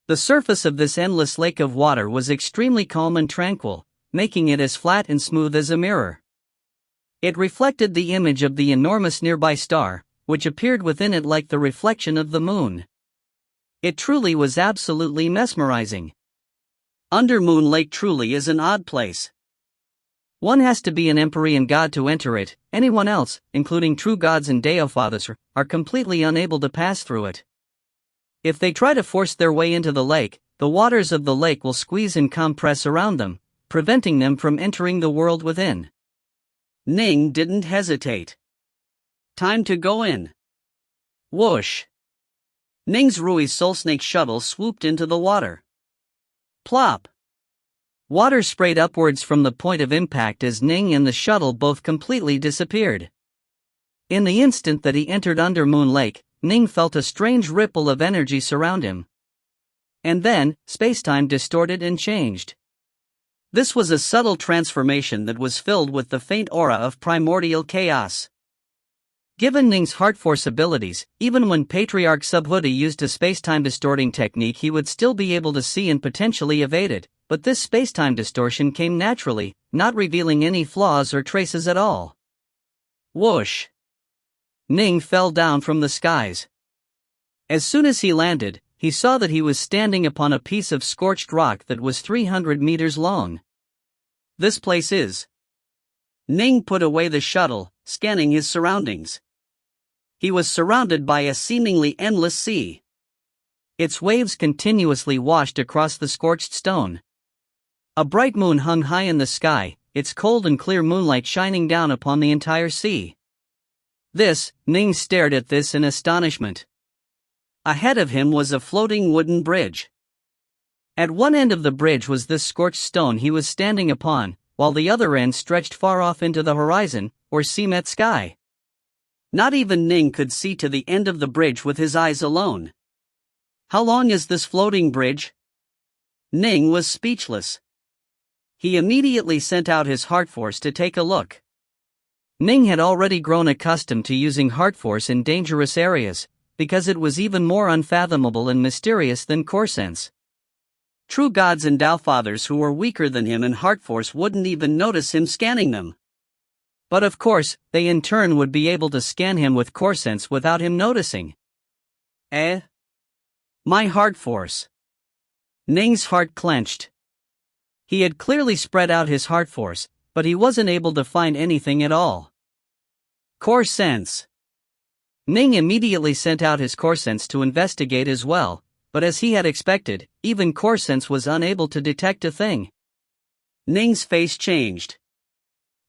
Speaker 2: The surface of this endless lake of water was extremely calm and tranquil, making it as flat and smooth as a mirror. It reflected the image of the enormous nearby star, which appeared within it like the reflection of the moon. It truly was absolutely mesmerizing. Undermoon Lake truly is an odd place. One has to be an Empyrean god to enter it. Anyone else, including true gods and Deofathers, are completely unable to pass through it. If they try to force their way into the lake, the waters of the lake will squeeze and compress around them, preventing them from entering the world within. Ning didn't hesitate. Time to go in. Whoosh! Ning's Rui Soul Snake shuttle swooped into the water. Plop!
Speaker 1: Water sprayed upwards from the point of impact as Ning and the shuttle both completely disappeared. In the instant that he entered Undermoon Lake, Ning felt a strange ripple of energy surround him. And then, spacetime distorted and changed. This was a subtle transformation that was filled with the faint aura of primordial chaos. Given Ning's heart force abilities, even when Patriarch Subhuti used a spacetime distorting technique, he would still be able to see and potentially evade it, but this spacetime distortion came naturally, not revealing any flaws or traces at all.
Speaker 2: Whoosh!
Speaker 1: Ning fell down from the skies. As soon as he landed, he saw that he was standing upon a piece of scorched rock that was 300 meters long. This place is. Ning put away the shuttle, scanning his surroundings. He was surrounded by a seemingly endless sea. Its waves continuously washed across the scorched stone. A bright moon hung high in the sky, its cold and clear moonlight shining down upon the entire sea. Ning stared at this in astonishment. Ahead of him was a floating wooden bridge. At one end of the bridge was this scorched stone he was standing upon, while the other end stretched far off into the horizon, or sea-met sky. Not even Ning could see to the end of the bridge with his eyes alone. How long is this floating bridge? Ning was speechless. He immediately sent out his heart force to take a look. Ning had already grown accustomed to using heart force in dangerous areas, because it was even more unfathomable and mysterious than core sense. True gods and Tao fathers who were weaker than him in heart force wouldn't even notice him scanning them. But of course, they in turn would be able to scan him with core sense without him noticing. My heart force. Ning's heart clenched. He had clearly spread out his heart force, but he wasn't able to find anything at all. Core sense. Ning immediately sent out his core sense to investigate as well, but as he had expected, even core sense was unable to detect a thing. Ning's face changed.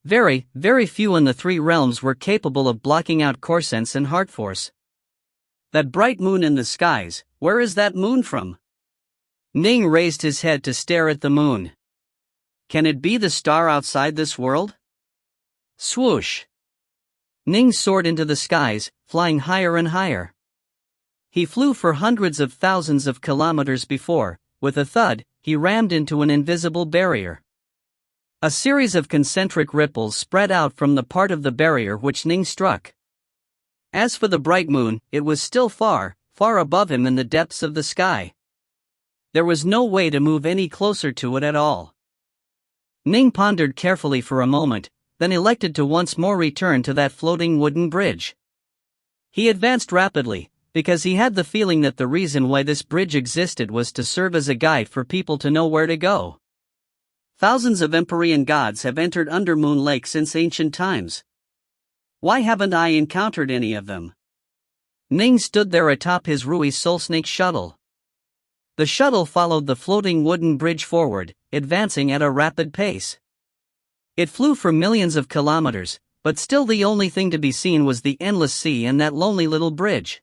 Speaker 1: Very few in the three realms were capable of blocking out core sense and heart force. That bright moon in the skies, where is that moon from? Ning raised his head to stare at the moon. Can it be the star outside this world? Swoosh! Ning soared into the skies, flying higher and higher. He flew for hundreds of thousands of kilometers before, with a thud, he rammed into an invisible barrier. A series of concentric ripples spread out from the part of the barrier which Ning struck. As for the bright moon, it was still far above him in the depths of the sky. There was no way to move any closer to it at all. Ning pondered carefully for a moment, then elected to once more return to that floating wooden bridge. He advanced rapidly, because he had the feeling that the reason why this bridge existed was to serve as a guide for people to know where to go. Thousands of Empyrean gods have entered Undermoon Lake since ancient times. Why haven't I encountered any of them? Ning stood there atop his Re20-Vol16 shuttle. The shuttle followed the floating wooden bridge forward, advancing at a rapid pace. It flew for millions of kilometers, but still the only thing to be seen was the endless sea and that lonely little bridge.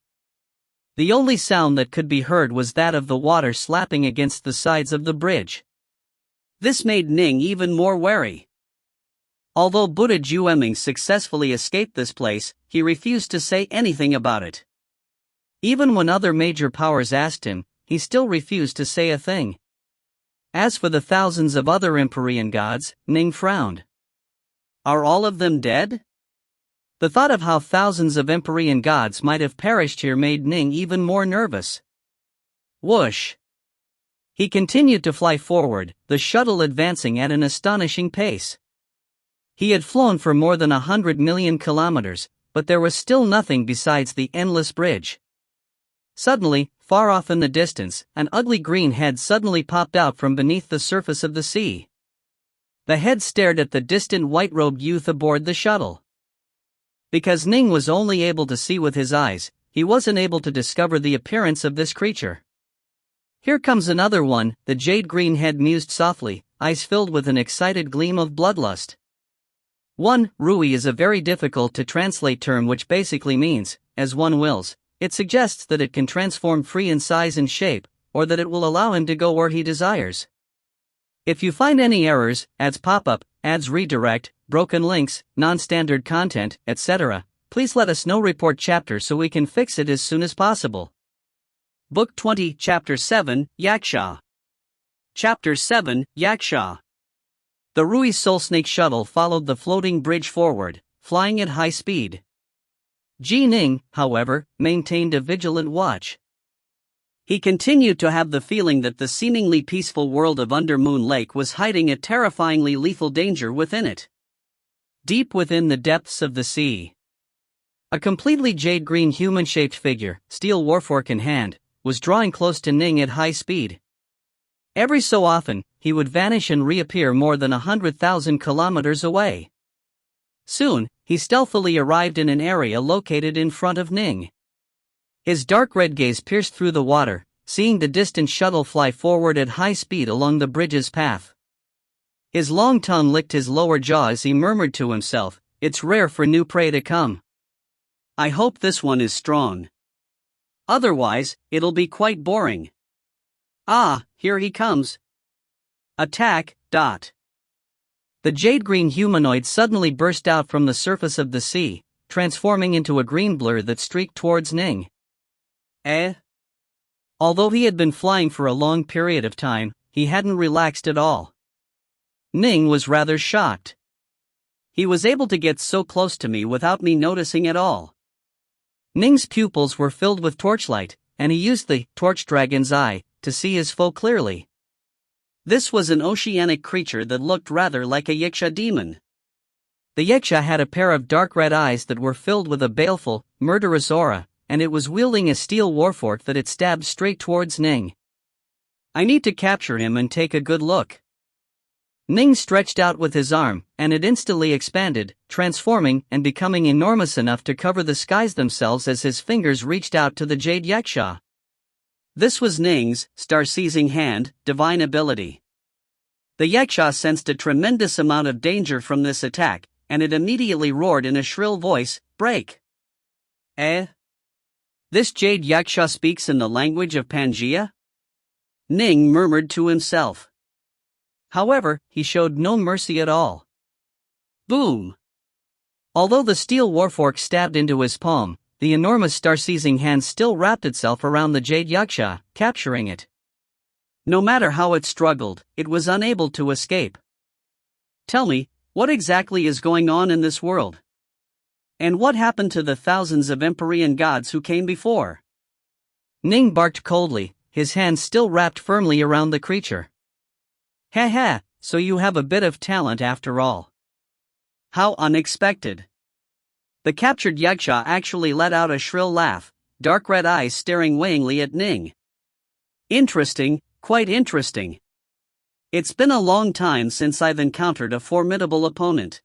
Speaker 1: The only sound that could be heard was that of the water slapping against the sides of the bridge. This made Ning even more wary. Although Buddha Jueming successfully escaped this place, he refused to say anything about it. Even when other major powers asked him, he still refused to say a thing. As for the thousands of other Empyrean gods, Ning frowned. Are all of them dead? The thought of how thousands of Empyrean gods might have perished here made Ning even more nervous. Whoosh! He continued to fly forward, the shuttle advancing at an astonishing pace. He had flown for more than 100 million kilometers, but there was still nothing besides the endless bridge. Suddenly, far off in the distance, an ugly green head suddenly popped out from beneath the surface of the sea. The head stared at the distant white-robed youth aboard the shuttle. Because Ning was only able to see with his eyes, he wasn't able to discover the appearance of this creature. Here comes another one, the jade-green head mused softly, eyes filled with an excited gleam of bloodlust. Rui is a very difficult to translate term which basically means, as one wills. It suggests that it can transform free in size and shape, or that it will allow him to go where he desires. If you find any errors, ads pop up, ads redirect, broken links, non-standard content, etc., please let us know. Report chapter so we can fix it as soon as possible. Book 20, Chapter 7, Yaksha. Chapter 7, Yaksha. The Re20-Vol16 shuttle followed the floating bridge forward, flying at high speed. Ning, however, maintained a vigilant watch. He continued to have the feeling that the seemingly peaceful world of Undermoon Lake was hiding a terrifyingly lethal danger within it. Deep within the depths of the sea. A completely jade-green human-shaped figure, steel warfork in hand, was drawing close to Ning at high speed. Every so often, he would vanish and reappear more than 100,000 kilometers away. Soon, he stealthily arrived in an area located in front of Ning. His dark red gaze pierced through the water, seeing the distant shuttle fly forward at high speed along the bridge's path. His long tongue licked his lower jaw as he murmured to himself, "It's rare for new prey to come.
Speaker 2: I hope this one is strong. Otherwise, it'll be quite boring. Ah, here he comes. Attack, dot."
Speaker 1: The jade-green humanoid suddenly burst out from the surface of the sea, transforming into a green blur that streaked towards Ning. Although he had been flying for a long period of time, he hadn't relaxed at all. Ning was rather shocked. He was able to get so close to me without me noticing at all. Ning's pupils were filled with torchlight, and he used the torch dragon's eye to see his foe clearly.
Speaker 2: This was an oceanic creature that looked rather like a Yiksha demon.
Speaker 1: The Yiksha had a pair of dark red eyes that were filled with a baleful, murderous aura, and it was wielding a steel warfork that it stabbed straight towards Ning.
Speaker 2: I need to capture him and take a good look.
Speaker 1: Ning stretched out with his arm, and it instantly expanded, transforming and becoming enormous enough to cover the skies themselves as his fingers reached out to the Jade Yaksha.
Speaker 2: This was Ning's star-seizing hand, divine ability. The Yaksha sensed a tremendous amount of danger from this attack, and it immediately roared in a shrill voice, "Break!" This Jade Yaksha speaks in the language of Pangaea? Ning murmured to himself.
Speaker 1: However, he showed no mercy at all.
Speaker 2: Boom!
Speaker 1: Although the steel warfork stabbed into his palm, the enormous star-seizing hand still wrapped itself around the Jade Yaksha, capturing it.
Speaker 2: No matter how it struggled, it was unable to escape. Tell me, what exactly is going on in this world? And what happened to the thousands of Empyrean gods who came before?
Speaker 1: Ning barked coldly, his hands still wrapped firmly around the creature.
Speaker 2: Ha, so you have a bit of talent after all. How unexpected. The captured Yaksha actually let out a shrill laugh, dark red eyes staring weighingly at Ning. Interesting, quite interesting. It's been a long time since I've encountered a formidable opponent.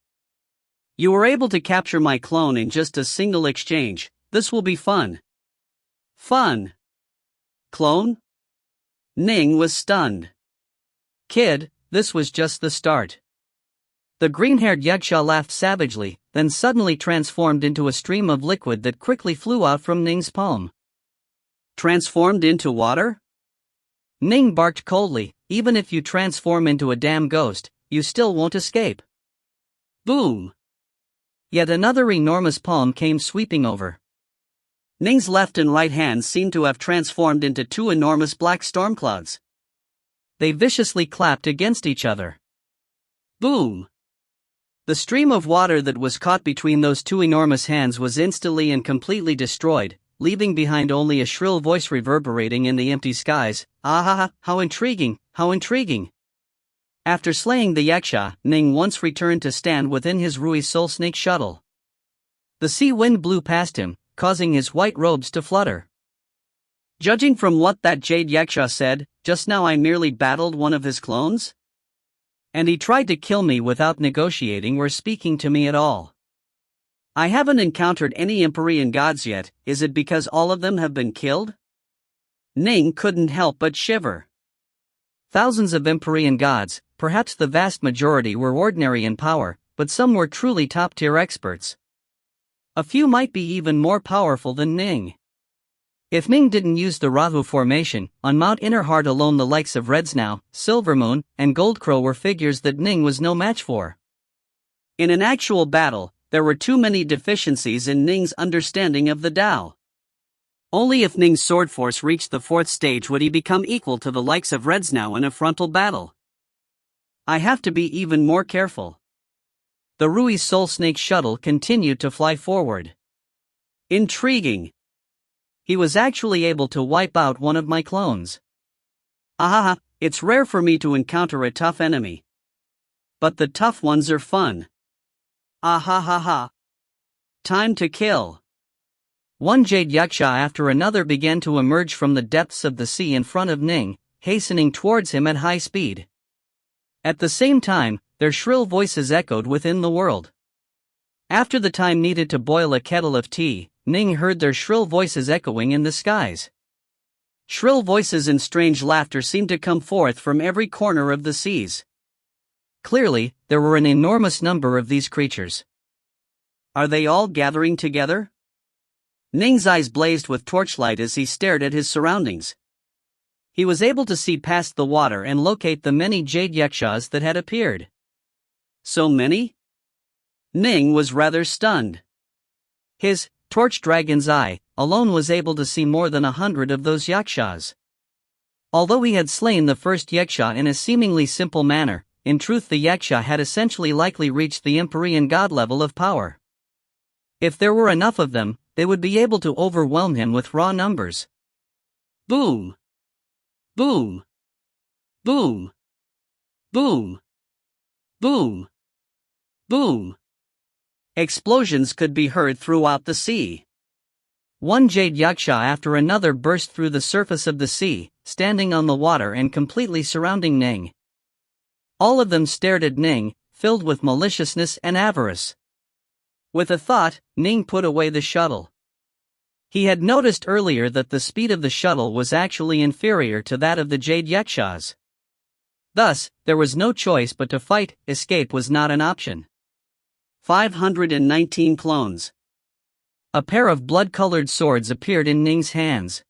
Speaker 2: You were able to capture my clone in just a single exchange. This will be fun. Fun? Clone? Ning was stunned.
Speaker 1: Kid, this was just the start. The green-haired Yaksha laughed savagely, then suddenly transformed into a stream of liquid that quickly flew out from Ning's palm.
Speaker 2: Transformed into water?
Speaker 1: Ning barked coldly, "Even if you transform into a damn ghost, you still won't escape."
Speaker 2: Boom!
Speaker 1: Yet another enormous palm came sweeping over.
Speaker 2: Ning's left and right hands seemed to have transformed into two enormous black storm clouds.
Speaker 1: They viciously clapped against each other.
Speaker 2: Boom! The stream of water that was caught between those two enormous hands was instantly and completely destroyed, leaving behind only a shrill voice reverberating in the empty skies. "Ah, how intriguing, how intriguing." After slaying the Yaksha, Ning once returned to stand within his Rui soul snake shuttle. The sea wind blew past him, causing his white robes to flutter. Judging from what that Jade Yaksha said, just now I merely battled one of his clones? And he tried to kill me without negotiating or speaking to me at all. I haven't encountered any Empyrean gods yet. Is it because all of them have been killed? Ning couldn't help but shiver.
Speaker 1: Thousands of Empyrean gods, perhaps the vast majority were ordinary in power, but some were truly top-tier experts. A few might be even more powerful than Ning. If Ning didn't use the Rahu formation, on Mount Innerheart alone the likes of Redsnow, Silvermoon, and Goldcrow were figures that Ning was no match for. In an actual battle, there were too many deficiencies in Ning's understanding of the Tao. Only if Ning's sword force reached the fourth stage would he become equal to the likes of Redsnow in a frontal battle. I have to be even more careful. The Rui Soul Snake shuttle continued to fly forward. Intriguing. He was actually able to wipe out one of my clones. Ahaha, it's rare for me to encounter a tough enemy. But the tough ones are fun. Ahahaha. Time to kill. One jade yaksha after another began to emerge from the depths of the sea in front of Ning, hastening towards him at high speed. At the same time, their shrill voices echoed within the world. After the time needed to boil a kettle of tea, Ning heard their shrill voices echoing in the skies. Shrill voices and strange laughter seemed to come forth from every corner of the seas. Clearly, there were an enormous number of these creatures. Are they all gathering together? Ning's eyes blazed with torchlight as he stared at his surroundings. He was able to see past the water and locate the many jade yakshas that had appeared. So many? Ning was rather stunned. His torch dragon's eye alone was able to see more than 100 of those yakshas. Although he had slain the first yaksha in a seemingly simple manner, in truth the yaksha had essentially likely reached the Empyrean god level of power. If there were enough of them, they would be able to overwhelm him with raw numbers. Boom! Boom! Boom! Boom! Boom! Boom! Explosions could be heard throughout the sea. One jade yaksha after another burst through the surface of the sea, standing on the water and completely surrounding Ning. All of them stared at Ning, filled with maliciousness and avarice. With a thought, Ning put away the shuttle. He had noticed earlier that the speed of the shuttle was actually inferior to that of the jade yakshas. Thus, there was no choice but to fight. Escape was not an option. 519 clones. A pair of blood-colored swords appeared in Ning's hands.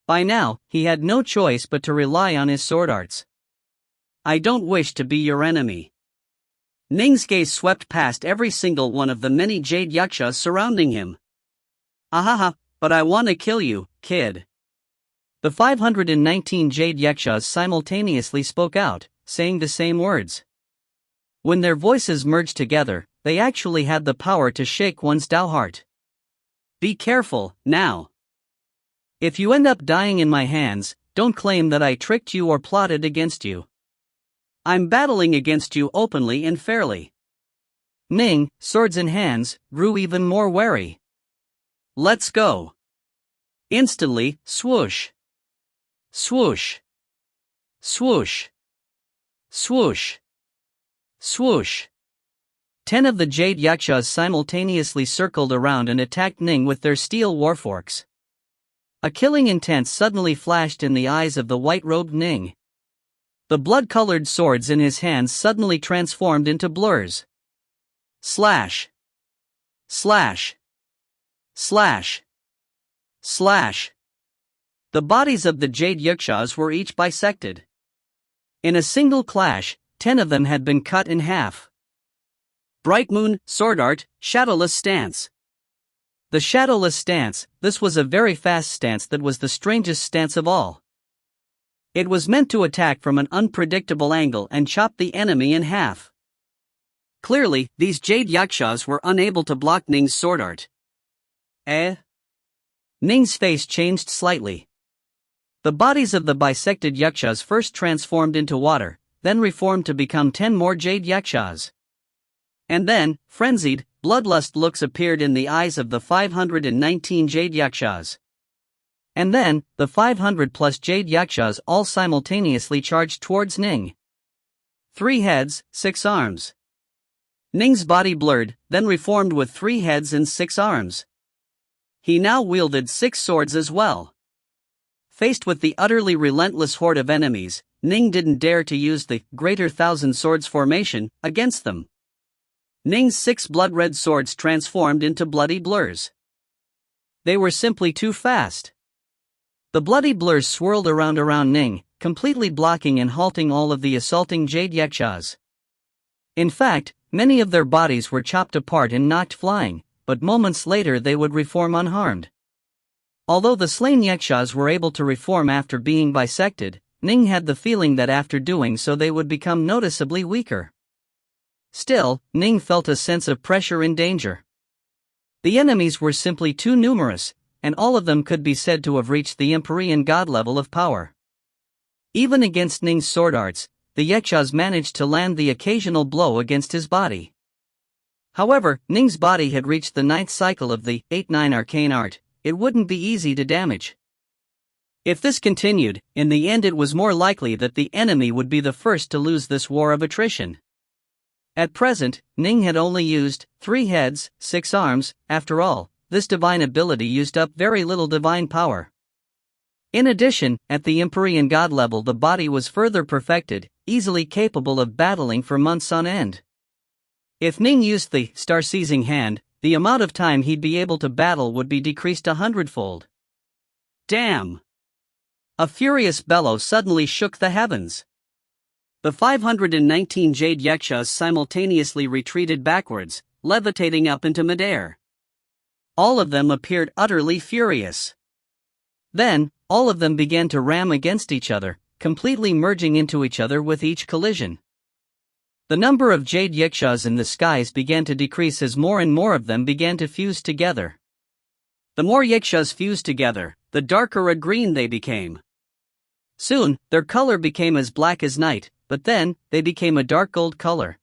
Speaker 1: By now, he had no choice but to rely on his sword arts. I don't wish to be your enemy. Ning's gaze swept past every single one of the many jade yakshas surrounding him. Ahaha, but I want to kill you, kid. The 519 jade yakshas simultaneously spoke out, saying the same words. When their voices merged together, they actually had the power to shake one's heart. Be careful, now. If you end up dying in my hands, don't claim that I tricked you or plotted against you. I'm battling against you openly and fairly. Ning, swords in hands, grew even more wary. Let's go. Instantly, swoosh. Swoosh. Swoosh. Swoosh. Swoosh. 10 of the jade yakshas simultaneously circled around and attacked Ning with their steel warforks. A killing intent suddenly flashed in the eyes of the white-robed Ning. The blood-colored swords in his hands suddenly transformed into blurs. Slash. Slash. Slash. Slash. The bodies of the jade yakshas were each bisected. In a single clash, 10 of them had been cut in half. Bright Moon, Sword Art, Shadowless Stance. The Shadowless Stance, this was a very fast stance that was the strangest stance of all. It was meant to attack from an unpredictable angle and chop the enemy in half. Clearly, these jade yakshas were unable to block Ning's sword art. Ning's face changed slightly. The bodies of the bisected yakshas first transformed into water, then reformed to become 10 more jade yakshas. And then, frenzied, bloodlust looks appeared in the eyes of the 519 jade yakshas. And then, the 500 plus jade yakshas all simultaneously charged towards Ning. 3 heads, 6 arms. Ning's body blurred, then reformed with 3 heads and 6 arms. He now wielded 6 swords as well. Faced with the utterly relentless horde of enemies, Ning didn't dare to use the greater thousand swords formation against them. Ning's 6 blood-red swords transformed into bloody blurs. They were simply too fast. The bloody blurs swirled around Ning, completely blocking and halting all of the assaulting jade yakshas. In fact, many of their bodies were chopped apart and knocked flying, but moments later they would reform unharmed. Although the slain yakshas were able to reform after being bisected, Ning had the feeling that after doing so they would become noticeably weaker. Still, Ning felt a sense of pressure and danger. The enemies were simply too numerous, and all of them could be said to have reached the Empyrean god level of power. Even against Ning's sword arts, the yakshas managed to land the occasional blow against his body. However, Ning's body had reached the ninth cycle of the 8-9 arcane art. It wouldn't be easy to damage. If this continued, in the end it was more likely that the enemy would be the first to lose this war of attrition. At present, Ning had only used 3 heads, 6 arms. After all, this divine ability used up very little divine power. In addition, at the Empyrean God level the body was further perfected, easily capable of battling for months on end. If Ning used the star-seizing hand, the amount of time he'd be able to battle would be decreased 100-fold.
Speaker 2: Damn! A furious bellow suddenly shook the heavens. The 519 jade yakshas simultaneously retreated backwards, levitating up into midair. All of them appeared utterly furious.
Speaker 1: Then, all of them began to ram against each other, completely merging into each other with each collision. The number of jade yakshas in the skies began to decrease as more and more of them began to fuse together.
Speaker 2: The more yakshas fused together, the darker a green they became.
Speaker 1: Soon, their color became as black as night, but then, they became a dark gold color.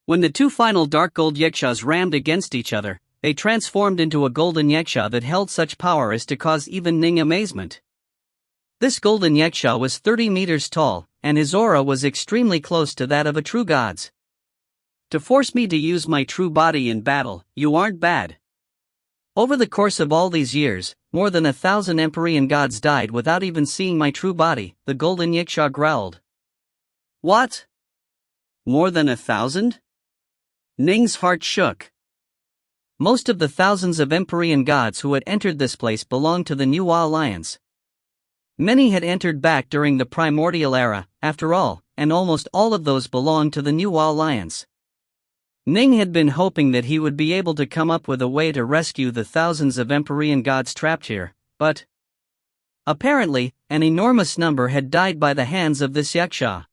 Speaker 2: When the 2 final dark gold yakshas rammed against each other, they transformed into a golden yaksha that held such power as to cause even Ning amazement. This golden yaksha was 30 meters tall, and his aura was extremely close to that of a true god's. To force me to use my true body in battle, you aren't bad.
Speaker 1: Over the course of all these years, more than 1,000 Empyrean gods died without even seeing my true body, the golden yaksha growled.
Speaker 2: What? More than 1,000? Ning's heart shook.
Speaker 1: Most of the thousands of Empyrean gods who had entered this place belonged to the New Alliance. Many had entered back during the primordial era, after all, and almost all of those belonged to the New Alliance. Ning had been hoping that he would be able to come up with a way to rescue the thousands of Empyrean gods trapped here, but apparently, an enormous number had died by the hands of this yaksha.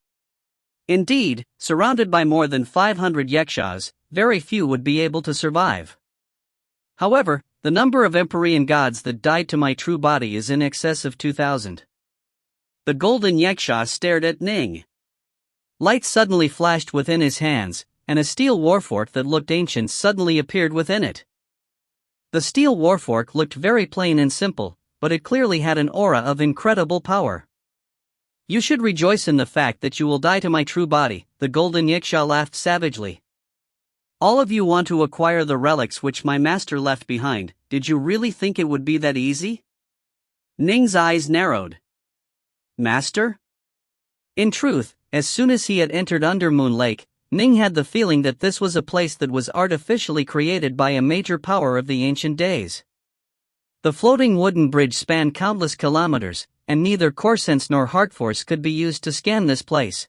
Speaker 2: Indeed, surrounded by more than 500 yakshas, very few would be able to survive.
Speaker 1: However, the number of Empyrean gods that died to my true body is in excess of 2,000.
Speaker 2: The golden yaksha stared at Ning.
Speaker 1: Light suddenly flashed within his hands, and a steel warfork that looked ancient suddenly appeared within it. The steel warfork looked very plain and simple, but it clearly had an aura of incredible power. You should rejoice in the fact that you will die to my true body, the golden yaksha laughed savagely.
Speaker 2: All of you want to acquire the relics which my master left behind. Did you really think it would be that easy? Ning's eyes narrowed. Master?
Speaker 1: In truth, as soon as he had entered Undermoon Lake, Ning had the feeling that this was a place that was artificially created by a major power of the ancient days. The floating wooden bridge spanned countless kilometers, and neither core sense nor heart force could be used to scan this place.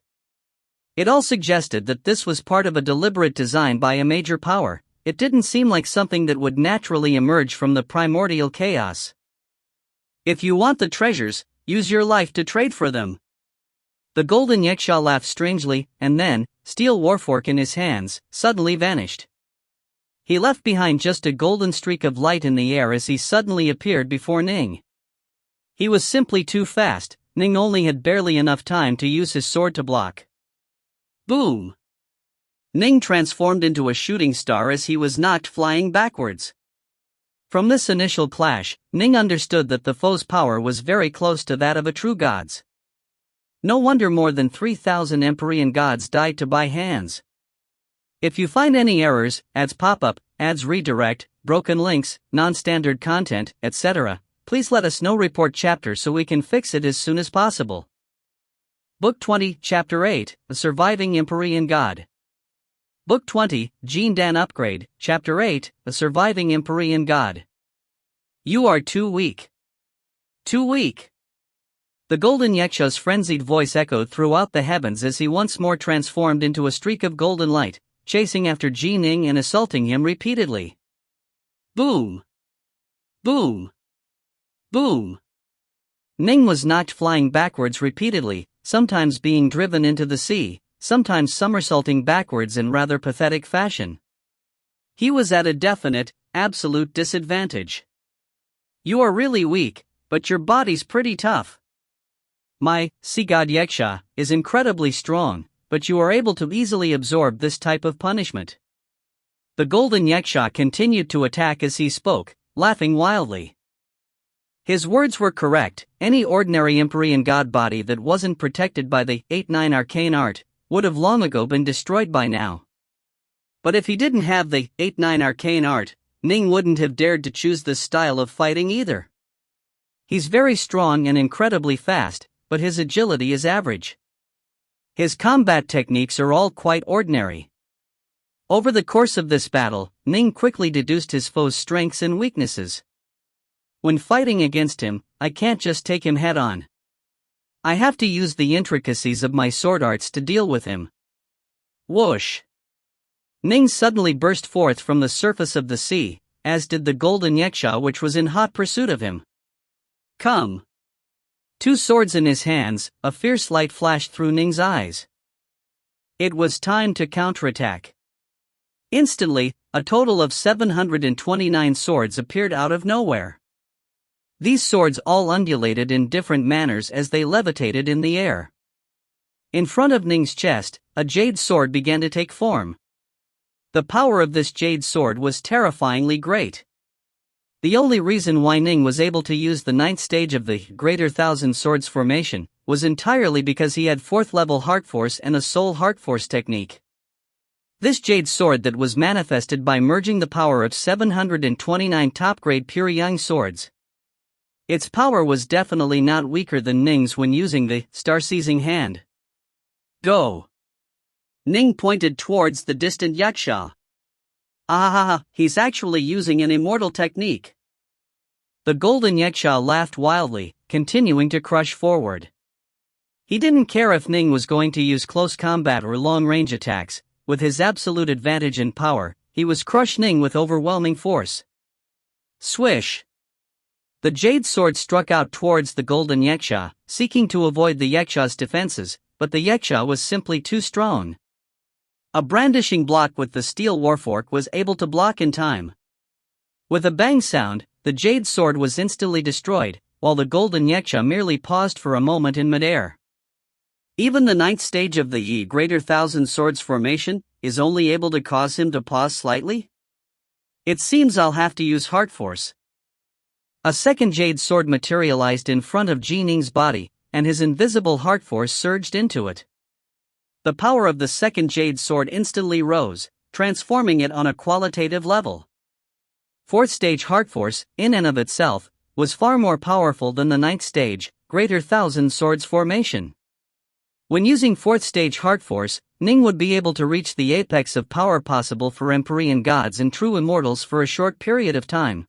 Speaker 1: It all suggested that this was part of a deliberate design by a major power. It didn't seem like something that would naturally emerge from the primordial chaos.
Speaker 2: If you want the treasures, use your life to trade for them.
Speaker 1: The golden yaksha laughed strangely, and then, steel warfork in his hands, suddenly vanished. He left behind just a golden streak of light in the air as he suddenly appeared before Ning. He was simply too fast. Ning only had barely enough time to use his sword to block.
Speaker 2: Boom! Ning transformed into a shooting star as he was knocked flying backwards.
Speaker 1: From this initial clash, Ning understood that the foe's power was very close to that of a true god's. No wonder more than 3,000 Empyrean gods died to by hands. If you find any errors, ads pop up, ads redirect, broken links, non-standard content, etc., please let us know. Report chapter so we can fix it as soon as possible. Book 20, Chapter 8, The Surviving Empyrean God. Book 20, Gene Dan Upgrade, Chapter 8, The Surviving Empyrean God. You are too weak. Too weak. The golden yaksha's frenzied voice echoed throughout the heavens as he once more transformed into a streak of golden light, chasing after Ning and assaulting him repeatedly.
Speaker 2: Boom! Boom! Boom!
Speaker 1: Ning was knocked flying backwards repeatedly, sometimes being driven into the sea, sometimes somersaulting backwards in rather pathetic fashion.
Speaker 2: He was at a definite, absolute disadvantage. You are really weak, but your body's pretty tough.
Speaker 1: My sea god yaksha is incredibly strong, but you are able to easily absorb this type of punishment. The golden yaksha continued to attack as he spoke, laughing wildly. His words were correct. Any ordinary Empyrean god body that wasn't protected by the 8-9 arcane art would have long ago been destroyed by now. But if he didn't have the 8-9 arcane art, Ning wouldn't have dared to choose this style of fighting either. He's very strong and incredibly fast, but his agility is average. His combat techniques are all quite ordinary. Over the course of this battle, Ning quickly deduced his foe's strengths and weaknesses. When fighting against him, I can't just take him head on. I have to use the intricacies of my sword arts to deal with him. Whoosh! Ning suddenly burst forth from the surface of the sea, as did the golden yaksha which was in hot pursuit of him. Come! 2 swords in his hands, a fierce light flashed through Ning's eyes. It was time to counterattack. Instantly, a total of 729 swords appeared out of nowhere. These swords all undulated in different manners as they levitated in the air. In front of Ning's chest, a jade sword began to take form. The power of this jade sword was terrifyingly great. The only reason why Ning was able to use the 9th stage of the Greater Thousand Swords formation was entirely because he had 4th level heart force and a soul heart force technique. This jade sword that was manifested by merging the power of 729 top-grade pure yang swords. Its power was definitely not weaker than Ning's when using the star-seizing hand. Go! Ning pointed towards the distant yaksha. Ah, he's actually using an immortal technique. The golden yaksha laughed wildly, continuing to crush forward. He didn't care if Ning was going to use close combat or long-range attacks. With his absolute advantage in power, he was crush Ning with overwhelming force. Swish! The jade sword struck out towards the golden yaksha, seeking to avoid the yaksha's defenses, but the yaksha was simply too strong. A brandishing block with the steel warfork was able to block in time. With a bang sound, the jade sword was instantly destroyed, while the golden yaksha merely paused for a moment in midair. Even the 9th stage of the Greater Thousand Swords formation is only able to cause him to pause slightly? It seems I'll have to use heart force. A second jade sword materialized in front of Ji Ning's body, and his invisible heart force surged into it. The power of the second jade sword instantly rose, transforming it on a qualitative level. 4th stage heart force, in and of itself, was far more powerful than the 9th stage, Greater Thousand Swords formation. When using 4th stage heart force, Ning would be able to reach the apex of power possible for Empyrean gods and true immortals for a short period of time.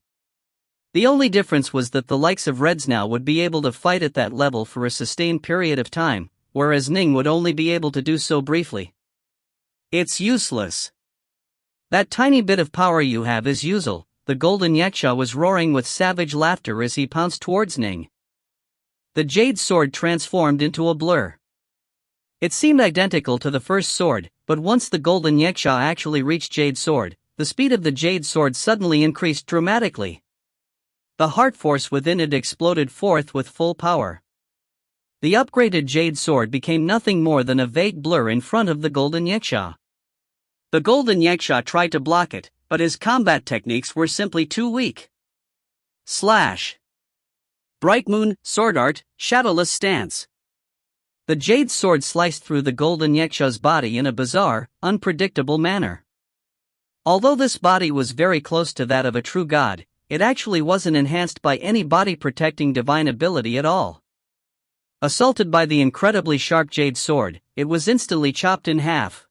Speaker 1: The only difference was that the likes of Reds now would be able to fight at that level for a sustained period of time, whereas Ning would only be able to do so briefly. It's useless. That tiny bit of power you have is useless. The golden yaksha was roaring with savage laughter as he pounced towards Ning. The jade sword transformed into a blur. It seemed identical to the first sword, but once the golden yaksha actually reached jade sword, the speed of the jade sword suddenly increased dramatically. The heart force within it exploded forth with full power. The upgraded jade sword became nothing more than a vague blur in front of the golden yaksha. The golden yaksha tried to block it, but his combat techniques were simply too weak. Slash! Bright Moon, Sword Art, Shadowless Stance. The jade sword sliced through the golden yaksha's body in a bizarre, unpredictable manner. Although this body was very close to that of a true god, it actually wasn't enhanced by any body-protecting divine ability at all. Assaulted by the incredibly sharp jade sword, it was instantly chopped in half.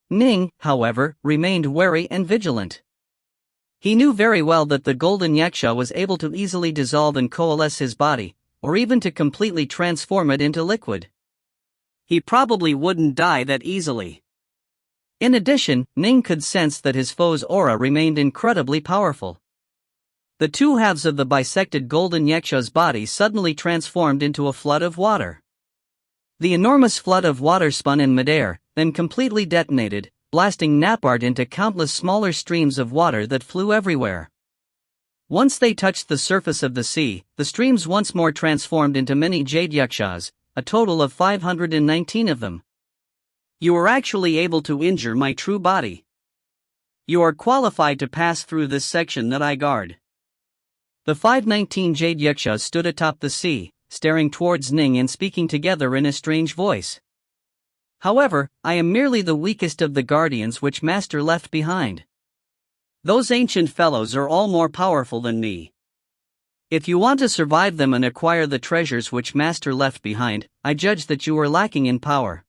Speaker 1: Ning, however, remained wary and vigilant. He knew very well that the golden yaksha was able to easily dissolve and coalesce his body, or even to completely transform it into liquid. He probably wouldn't die that easily. In addition, Ning could sense that his foe's aura remained incredibly powerful. The two halves of the bisected golden yaksha's body suddenly transformed into a flood of water. The enormous flood of water spun in midair, then completely detonated, blasting Napard into countless smaller streams of water that flew everywhere. Once they touched the surface of the sea, the streams once more transformed into many jade yakshas, a total of 519 of them. You were actually able to injure my true body.
Speaker 2: You are qualified to pass through this section that I guard.
Speaker 1: The 519 Jade Yakshas stood atop the sea, staring towards Ning and speaking together in a strange voice. However, I am merely the weakest of the guardians which Master left behind.
Speaker 2: Those ancient fellows are all more powerful than me.
Speaker 1: If you want to survive them and acquire the treasures which Master left behind, I judge that you are lacking in power.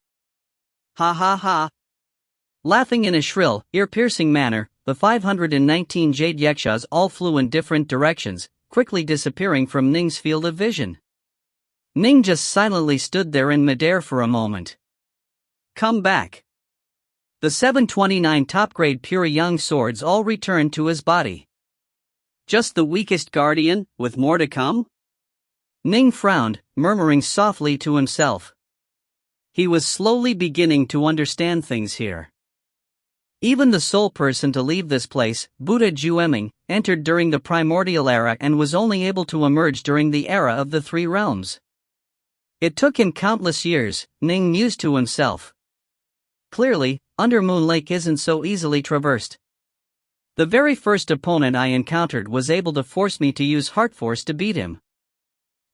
Speaker 2: Ha ha ha.
Speaker 1: Laughing in a shrill, ear-piercing manner, the 519 Jade Yakshas all flew in different directions, quickly disappearing from Ning's field of vision. Ning just silently stood there in midair for a moment.
Speaker 2: Come back.
Speaker 1: The 729 top-grade pure young swords all returned to his body.
Speaker 2: Just the weakest guardian, with more to come?
Speaker 1: Ning frowned, murmuring softly to himself. He was slowly beginning to understand things here. Even the sole person to leave this place, Buddha Jueming, entered during the primordial era and was only able to emerge during the era of the three realms. It took him countless years, Ning mused to himself. Clearly, Undermoon Lake isn't so easily traversed. The very first opponent I encountered was able to force me to use heart force to beat him.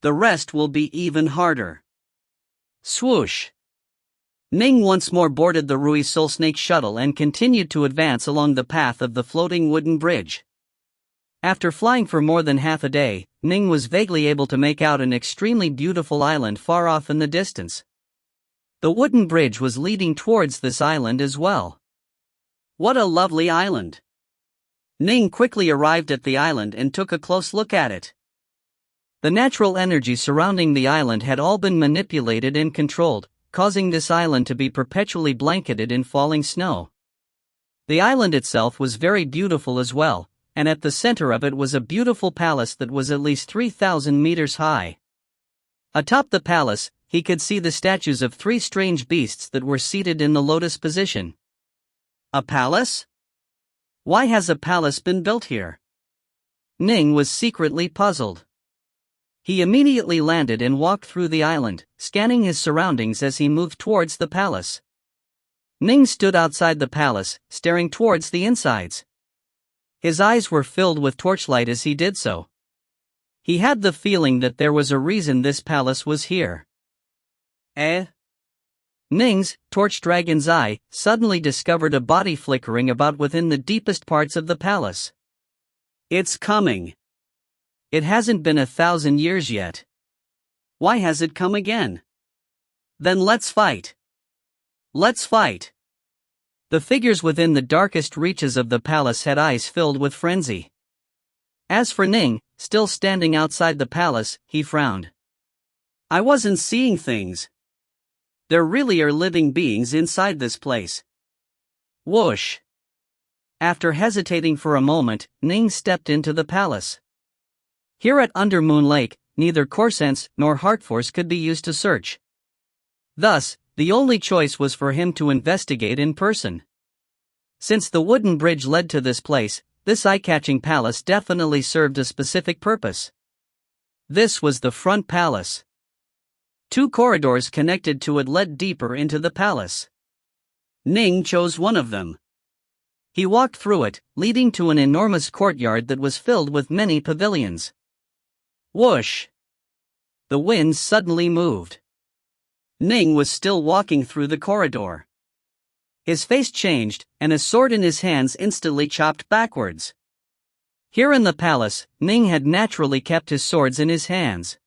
Speaker 2: The rest will be even harder.
Speaker 1: Swoosh!
Speaker 2: Ning once more boarded the Re20-Vol16 shuttle and continued to advance along the path of the floating wooden bridge.
Speaker 1: After flying for more than half a day, Ning was vaguely able to make out an extremely beautiful island far off in the distance. The wooden bridge was leading towards this island as well.
Speaker 2: What a lovely island! Ning quickly arrived at the island and took a close look at it.
Speaker 1: The natural energy surrounding the island had all been manipulated and controlled, causing this island to be perpetually blanketed in falling snow. The island itself was very beautiful as well, and at the center of it was a beautiful palace that was at least 3,000 meters high. Atop the palace, he could see the statues of three strange beasts that were seated in the lotus position.
Speaker 2: A palace? Why has a palace been built here?
Speaker 1: Ning was secretly puzzled. He immediately landed and walked through the island, scanning his surroundings as he moved towards the palace. Ning stood outside the palace, staring towards the insides. His eyes were filled with torchlight as he did so. He had the feeling that there was a reason this palace was here. Ning's torch dragon's eye suddenly discovered a body flickering about within the deepest parts of the palace.
Speaker 2: It's coming.
Speaker 1: It hasn't been 1,000 years yet.
Speaker 2: Why has it come again? Then let's fight.
Speaker 1: Let's fight. The figures within the darkest reaches of the palace had eyes filled with frenzy. As for Ning, still standing outside the palace, he frowned.
Speaker 2: I wasn't seeing things. There really are living beings inside this place.
Speaker 1: Whoosh! After hesitating for a moment, Ning stepped into the palace. Here at Undermoon Lake, neither core sense nor heart force could be used to search. Thus, the only choice was for him to investigate in person. Since the wooden bridge led to this place, this eye-catching palace definitely served a specific purpose. This was the front palace. 2 corridors connected to it led deeper into the palace.
Speaker 2: Ning chose one of them.
Speaker 1: He walked through it, leading to an enormous courtyard that was filled with many pavilions. Whoosh! The wind suddenly moved.
Speaker 2: Ning was still walking through the corridor.
Speaker 1: His face changed, and a sword in his hands instantly chopped backwards. Here in the palace, Ning had naturally kept his swords in his hands.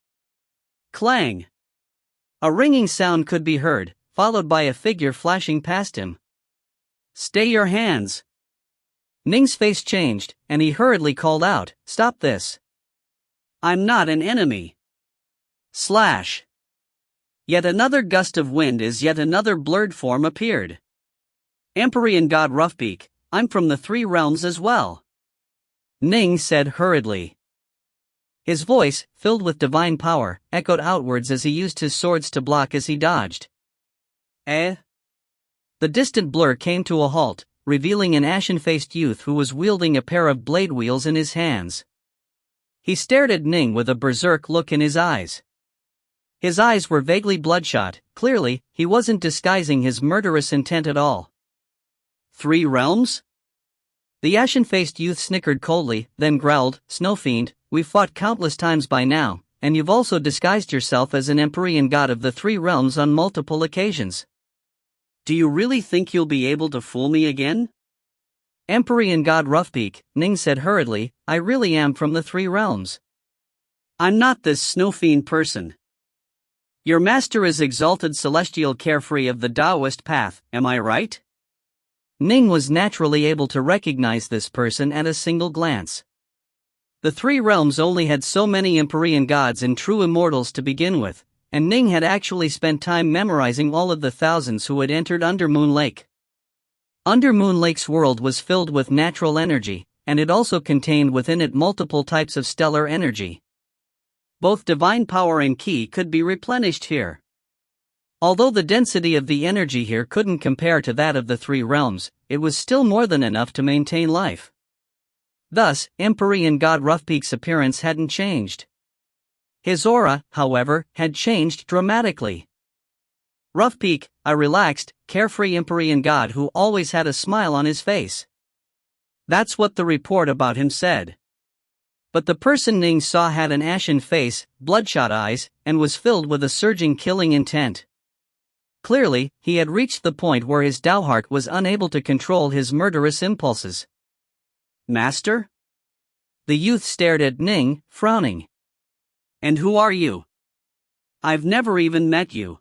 Speaker 2: Clang!
Speaker 1: A ringing sound could be heard, followed by a figure flashing past him.
Speaker 2: Stay your hands!
Speaker 1: Ning's face changed, and he hurriedly called out, "Stop this!
Speaker 2: I'm not an enemy!"
Speaker 1: Slash!
Speaker 2: Yet another gust of wind as yet another blurred form appeared. Empyrean God Roughbeak, I'm from the 3 realms as well.
Speaker 1: Ning said hurriedly. His voice, filled with divine power, echoed outwards as he used his swords to block as he dodged. The distant blur came to a halt, revealing an ashen-faced youth who was wielding a pair of blade wheels in his hands. He stared at Ning with a berserk look in his eyes. His eyes were vaguely bloodshot. Clearly, he wasn't disguising his murderous intent at all.
Speaker 2: 3 realms?
Speaker 1: The ashen-faced youth snickered coldly, then growled, "Snow Fiend, we've fought countless times by now, and you've also disguised yourself as an Empyrean god of the three realms on multiple occasions.
Speaker 2: Do you really think you'll be able to fool me again?"
Speaker 1: Empyrean god Roughpeak, Ning said hurriedly, "I really am from the three realms.
Speaker 2: I'm not this snow fiend person. Your master is exalted celestial carefree of the Taoist path, am I right?"
Speaker 1: Ning was naturally able to recognize this person at a single glance. The three realms only had so many Empyrean gods and true immortals to begin with, and Ning had actually spent time memorizing all of the thousands who had entered Undermoon Lake. Undermoon Lake's world was filled with natural energy, and it also contained within it multiple types of stellar energy. Both divine power and ki could be replenished here. Although the density of the energy here couldn't compare to that of the three realms, it was still more than enough to maintain life. Thus, Empyrean god Roughpeak's appearance hadn't changed. His aura, however, had changed dramatically. Roughpeak, a relaxed, carefree Empyrean god who always had a smile on his face. That's what the report about him said. But the person Ning saw had an ashen face, bloodshot eyes, and was filled with a surging killing intent. Clearly, he had reached the point where his Tao heart was unable to control his murderous impulses.
Speaker 2: "Master?"
Speaker 1: The youth stared at Ning, frowning.
Speaker 2: "And who are you? I've never even met you."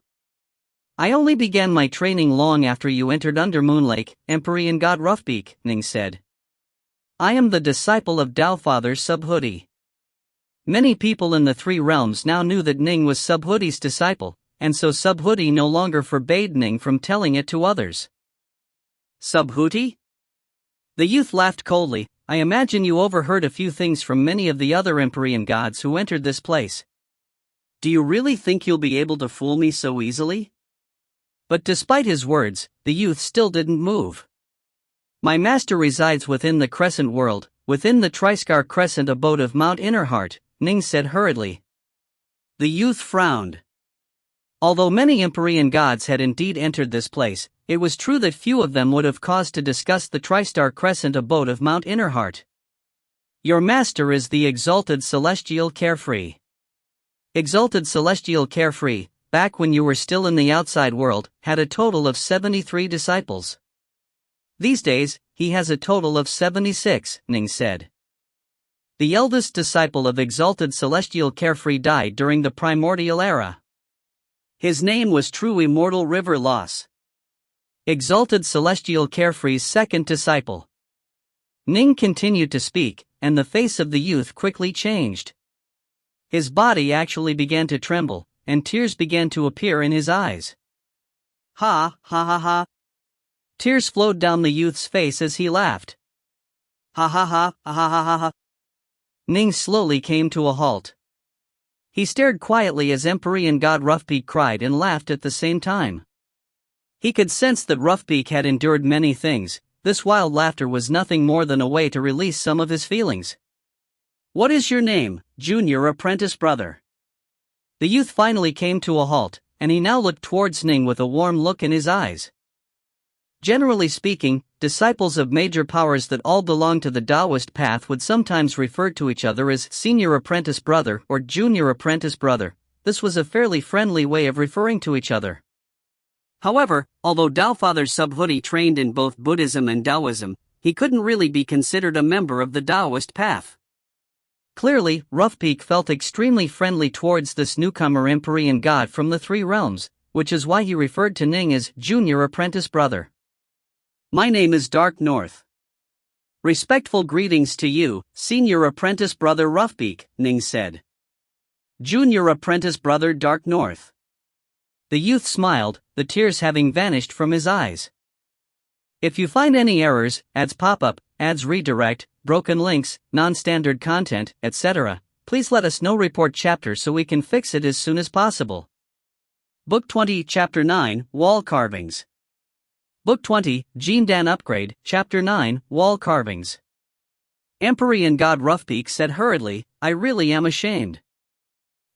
Speaker 1: "I only began my training long after you entered Undermoon Lake, Empyrean god Roughpeak," Ning said. "I am the disciple of Tao Father Subhuti." Many people in the three realms now knew that Ning was Subhuti's disciple, and so Subhuti no longer forbade Ning from telling it to others.
Speaker 2: "Subhuti?"
Speaker 1: The youth laughed coldly. "I imagine you overheard a few things from many of the other Empyrean gods who entered this place.
Speaker 2: Do you really think you'll be able to fool me so easily?"
Speaker 1: But despite his words, the youth still didn't move. "My master resides within the Crescent world, within the Triscar Crescent abode of Mount Innerheart," Ning said hurriedly.
Speaker 2: The youth frowned.
Speaker 1: Although many Empyrean gods had indeed entered this place, it was true that few of them would have cause to discuss the Tristar Crescent abode of Mount Innerheart. "Your master is the exalted celestial carefree. Exalted celestial carefree, back when you were still in the outside world, had a total of 73 disciples. These days, he has a total of 76, Ning said. The eldest disciple of exalted celestial carefree died during the primordial era.
Speaker 2: His name was true Immortal River Loss.
Speaker 1: Exalted celestial carefree's second disciple. Ning continued to speak, and the face of the youth quickly changed. His body actually began to tremble, and tears began to appear in his eyes.
Speaker 2: Ha ha ha ha.
Speaker 1: Tears flowed down the youth's face as he laughed.
Speaker 2: Ha ha ha ha ha ha ha.
Speaker 1: Ning slowly came to a halt. He stared quietly as Empyrean god Roughpeak cried and laughed at the same time. He could sense that Roughpeak had endured many things. This wild laughter was nothing more than a way to release some of his feelings.
Speaker 2: What is your name, junior apprentice brother?
Speaker 1: The youth finally came to a halt, and he now looked towards Ning with a warm look in his eyes. Generally speaking, disciples of major powers that all belong to the Taoist path would sometimes refer to each other as senior apprentice brother or junior apprentice brother. This was a fairly friendly way of referring to each other.
Speaker 2: However, although Tao Father Subhuti trained in both Buddhism and Taoism, he couldn't really be considered a member of the Taoist path.
Speaker 1: Clearly, Roughpeak felt extremely friendly towards this newcomer Empyrean god from the three realms, which is why he referred to Ning as junior apprentice brother.
Speaker 2: My name is Dark North. Respectful greetings to you, senior apprentice brother Roughpeak, Ning said. Junior apprentice brother Dark North.
Speaker 1: The youth smiled, the tears having vanished from his eyes. If you find any errors, ads pop up, ads redirect, broken links, non-standard content, etc., please let us know. Report chapter so we can fix it as soon as possible.
Speaker 2: Book 20, Chapter 9, Wall Carvings.
Speaker 1: Book 20, Gene Dan Upgrade, Chapter 9, Wall Carvings. Empyrean god Roughpeak said hurriedly, I really am ashamed.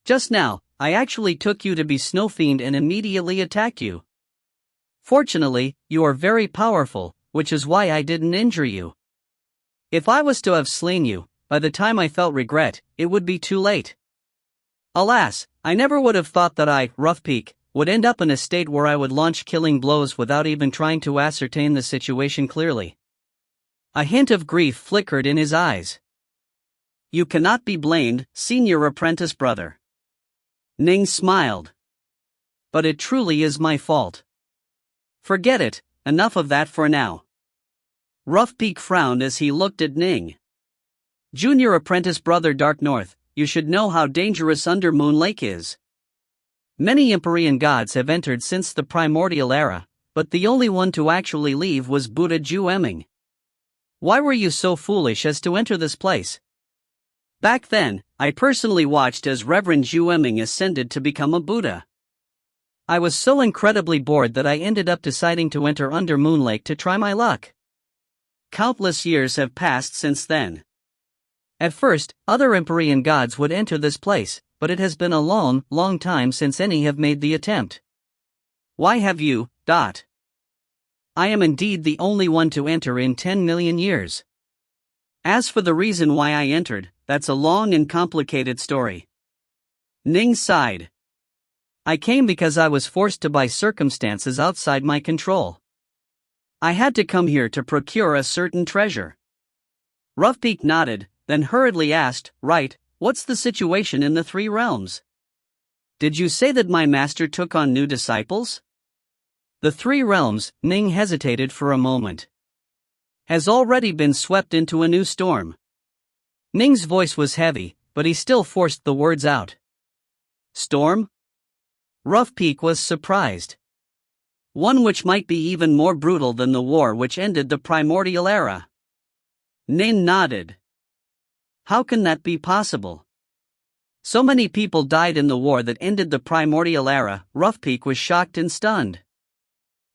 Speaker 1: Just now, I actually took you to be Snow Fiend and immediately attacked you. Fortunately, you are very powerful, which is why I didn't injure you. If I was to have slain you, by the time I felt regret, it would be too late. Alas, I never would have thought that I, Rough Peak, would end up in a state where I would launch killing blows without even trying to ascertain the situation clearly. A hint of grief flickered in his eyes.
Speaker 2: You cannot be blamed, senior apprentice brother. Ning smiled. But it truly is my fault. Forget it, enough of that for now. Rough Peak frowned as he looked at Ning. Junior apprentice brother Dark North, you should know how dangerous Undermoon Lake is. Many Empyrean gods have entered since the primordial era, but the only one to actually leave was Buddha Ju Eming. Why were you so foolish as to enter this place? Back then, I personally watched as Reverend Ju Eming ascended to become a Buddha. I was so incredibly bored that I ended up deciding to enter Undermoon Lake to try my luck. Countless years have passed since then. At first, other Empyrean gods would enter this place, but it has been a long, long time since any have made the attempt. Why have you, I am indeed the only one to enter in 10 million years. As for the reason why I entered, that's a long and complicated story. Ning sighed. I came because I was forced to by circumstances outside my control. I had to come here to procure a certain treasure. Rough Peak nodded, then hurriedly asked, right, what's the situation in the three realms? Did you say that my master took on new disciples? The three realms, Ning hesitated for a moment. Has already been swept into a new storm. Ning's voice was heavy, but he still forced the words out. Storm? Rough Peak was surprised. One which might be even more brutal than the war which ended the primordial era. Ning nodded. How can that be possible? So many people died in the war that ended the primordial era. Rough Peak was shocked and stunned.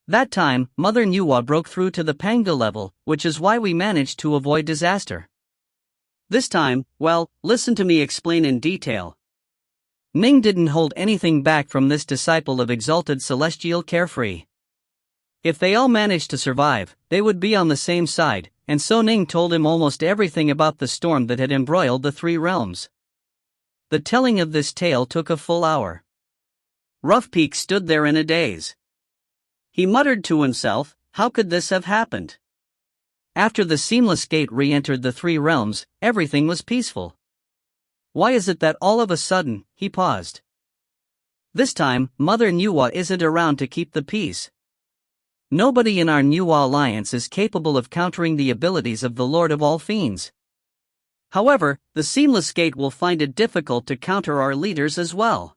Speaker 2: That time, Mother Nuwa broke through to the Pango level, which is why we managed to avoid disaster. This time, well, listen to me explain in detail. Ning didn't hold anything back from this disciple of exalted celestial carefree. If they all managed to survive, they would be on the same side, and so Ning told him almost everything about the storm that had embroiled the three realms. The telling of this tale took a full hour. Rough Peak stood there in a daze. He muttered to himself, how could this have happened? After the seamless gate re-entered the three realms, everything was peaceful. Why is it that all of a sudden, he paused? This time, Mother Nuwa isn't around to keep the peace. Nobody in our Nuwa alliance is capable of countering the abilities of the Lord of all Fiends. However, the seamless gate will find it difficult to counter our leaders as well.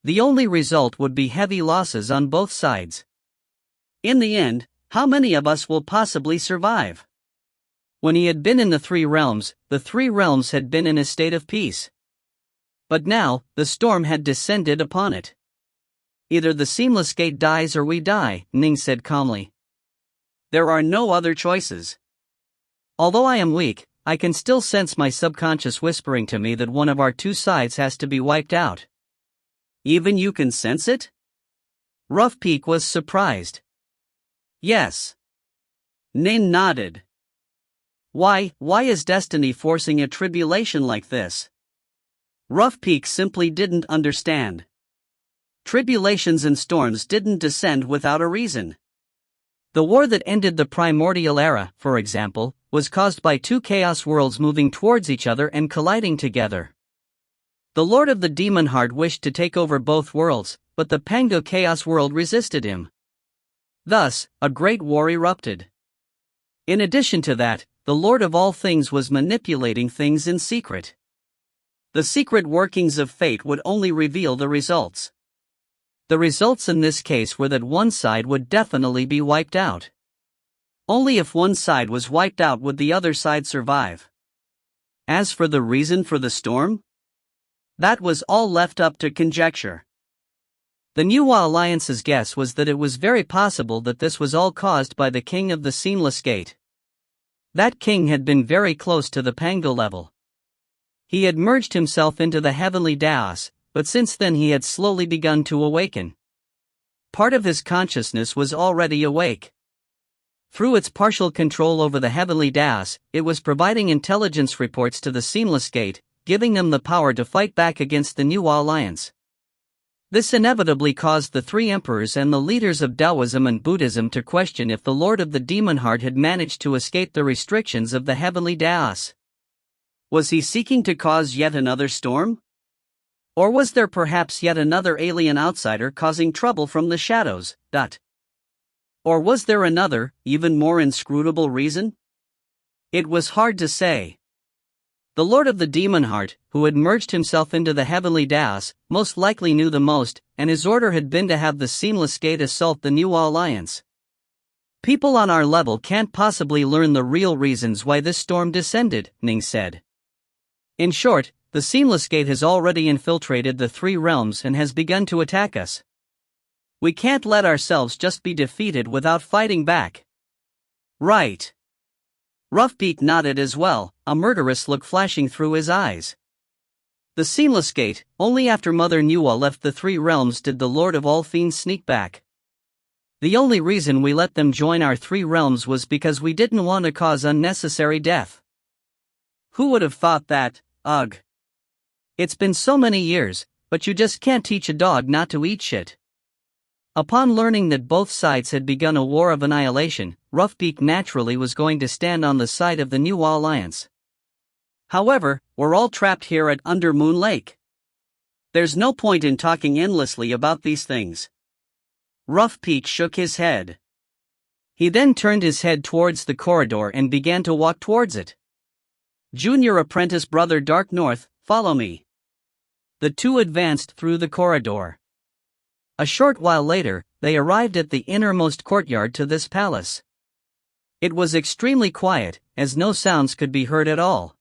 Speaker 2: The only result would be heavy losses on both sides. In the end, how many of us will possibly survive? When he had been in the three realms had been in a state of peace. But now, the storm had descended upon it. Either the seamless gate dies or we die, Ning said calmly. There are no other choices. Although I am weak, I can still sense my subconscious whispering to me that one of our two sides has to be wiped out. Even you can sense it? Rough Peak was surprised. Yes. Ning nodded. Why is destiny forcing a tribulation like this? Rough Peak simply didn't understand. Tribulations and storms didn't descend without a reason. The war that ended the primordial era, for example, was caused by two chaos worlds moving towards each other and colliding together. The Lord of the Demon Heart wished to take over both worlds, but the Pango Chaos world resisted him. Thus, a great war erupted. In addition to that, the Lord of all things was manipulating things in secret. The secret workings of fate would only reveal the results. The results in this case were that one side would definitely be wiped out. Only if one side was wiped out would the other side survive. As for the reason for the storm, that was all left up to conjecture. The Nuwa Alliance's guess was that it was very possible that this was all caused by the King of the Seamless Gate. That king had been very close to the Pango level. He had merged himself into the heavenly Daos, but since then he had slowly begun to awaken. Part of his consciousness was already awake.
Speaker 1: Through its partial control over the heavenly Daos, it was providing intelligence reports to the Seamless Gate, giving them the power to fight back against the New Alliance. This inevitably caused the three emperors and the leaders of Taoism and Buddhism to question if the Lord of the Demon Heart had managed to escape the restrictions of the heavenly Daos.
Speaker 2: Was he seeking to cause yet another storm? Or was there perhaps yet another alien outsider causing trouble from the shadows? Or was there another, even more inscrutable reason? It was hard to say. The Lord of the Demon Heart, who had merged himself into the heavenly Daos, most likely knew the most, and his order had been to have the Seamless Gate assault the New Alliance. People on our level can't possibly learn the real reasons why this storm descended, Ning said. In short, the Seamless Gate has already infiltrated the three realms and has begun to attack us. We can't let ourselves just be defeated without fighting back.
Speaker 1: Right.
Speaker 2: Roughbeak nodded as well, a murderous look flashing through his eyes.
Speaker 1: The Seamless Gate, only after Mother Nuwa left the three realms did the Lord of all Fiends sneak back. The only reason we let them join our three realms was because we didn't want to cause unnecessary death.
Speaker 2: Who would have thought that? Ugh.
Speaker 1: It's been so many years, but you just can't teach a dog not to eat shit. Upon learning that both sides had begun a war of annihilation, Roughbeak naturally was going to stand on the side of the New Alliance.
Speaker 2: However, we're all trapped here at Undermoon Lake. There's no point in talking endlessly about these things.
Speaker 1: Roughbeak shook his head. He then turned his head towards the corridor and began to walk towards it.
Speaker 2: Junior apprentice brother Dark North, follow me.
Speaker 1: The two advanced through the corridor. A short while later, they arrived at the innermost courtyard to this palace. It was extremely quiet, as no sounds could be heard at all.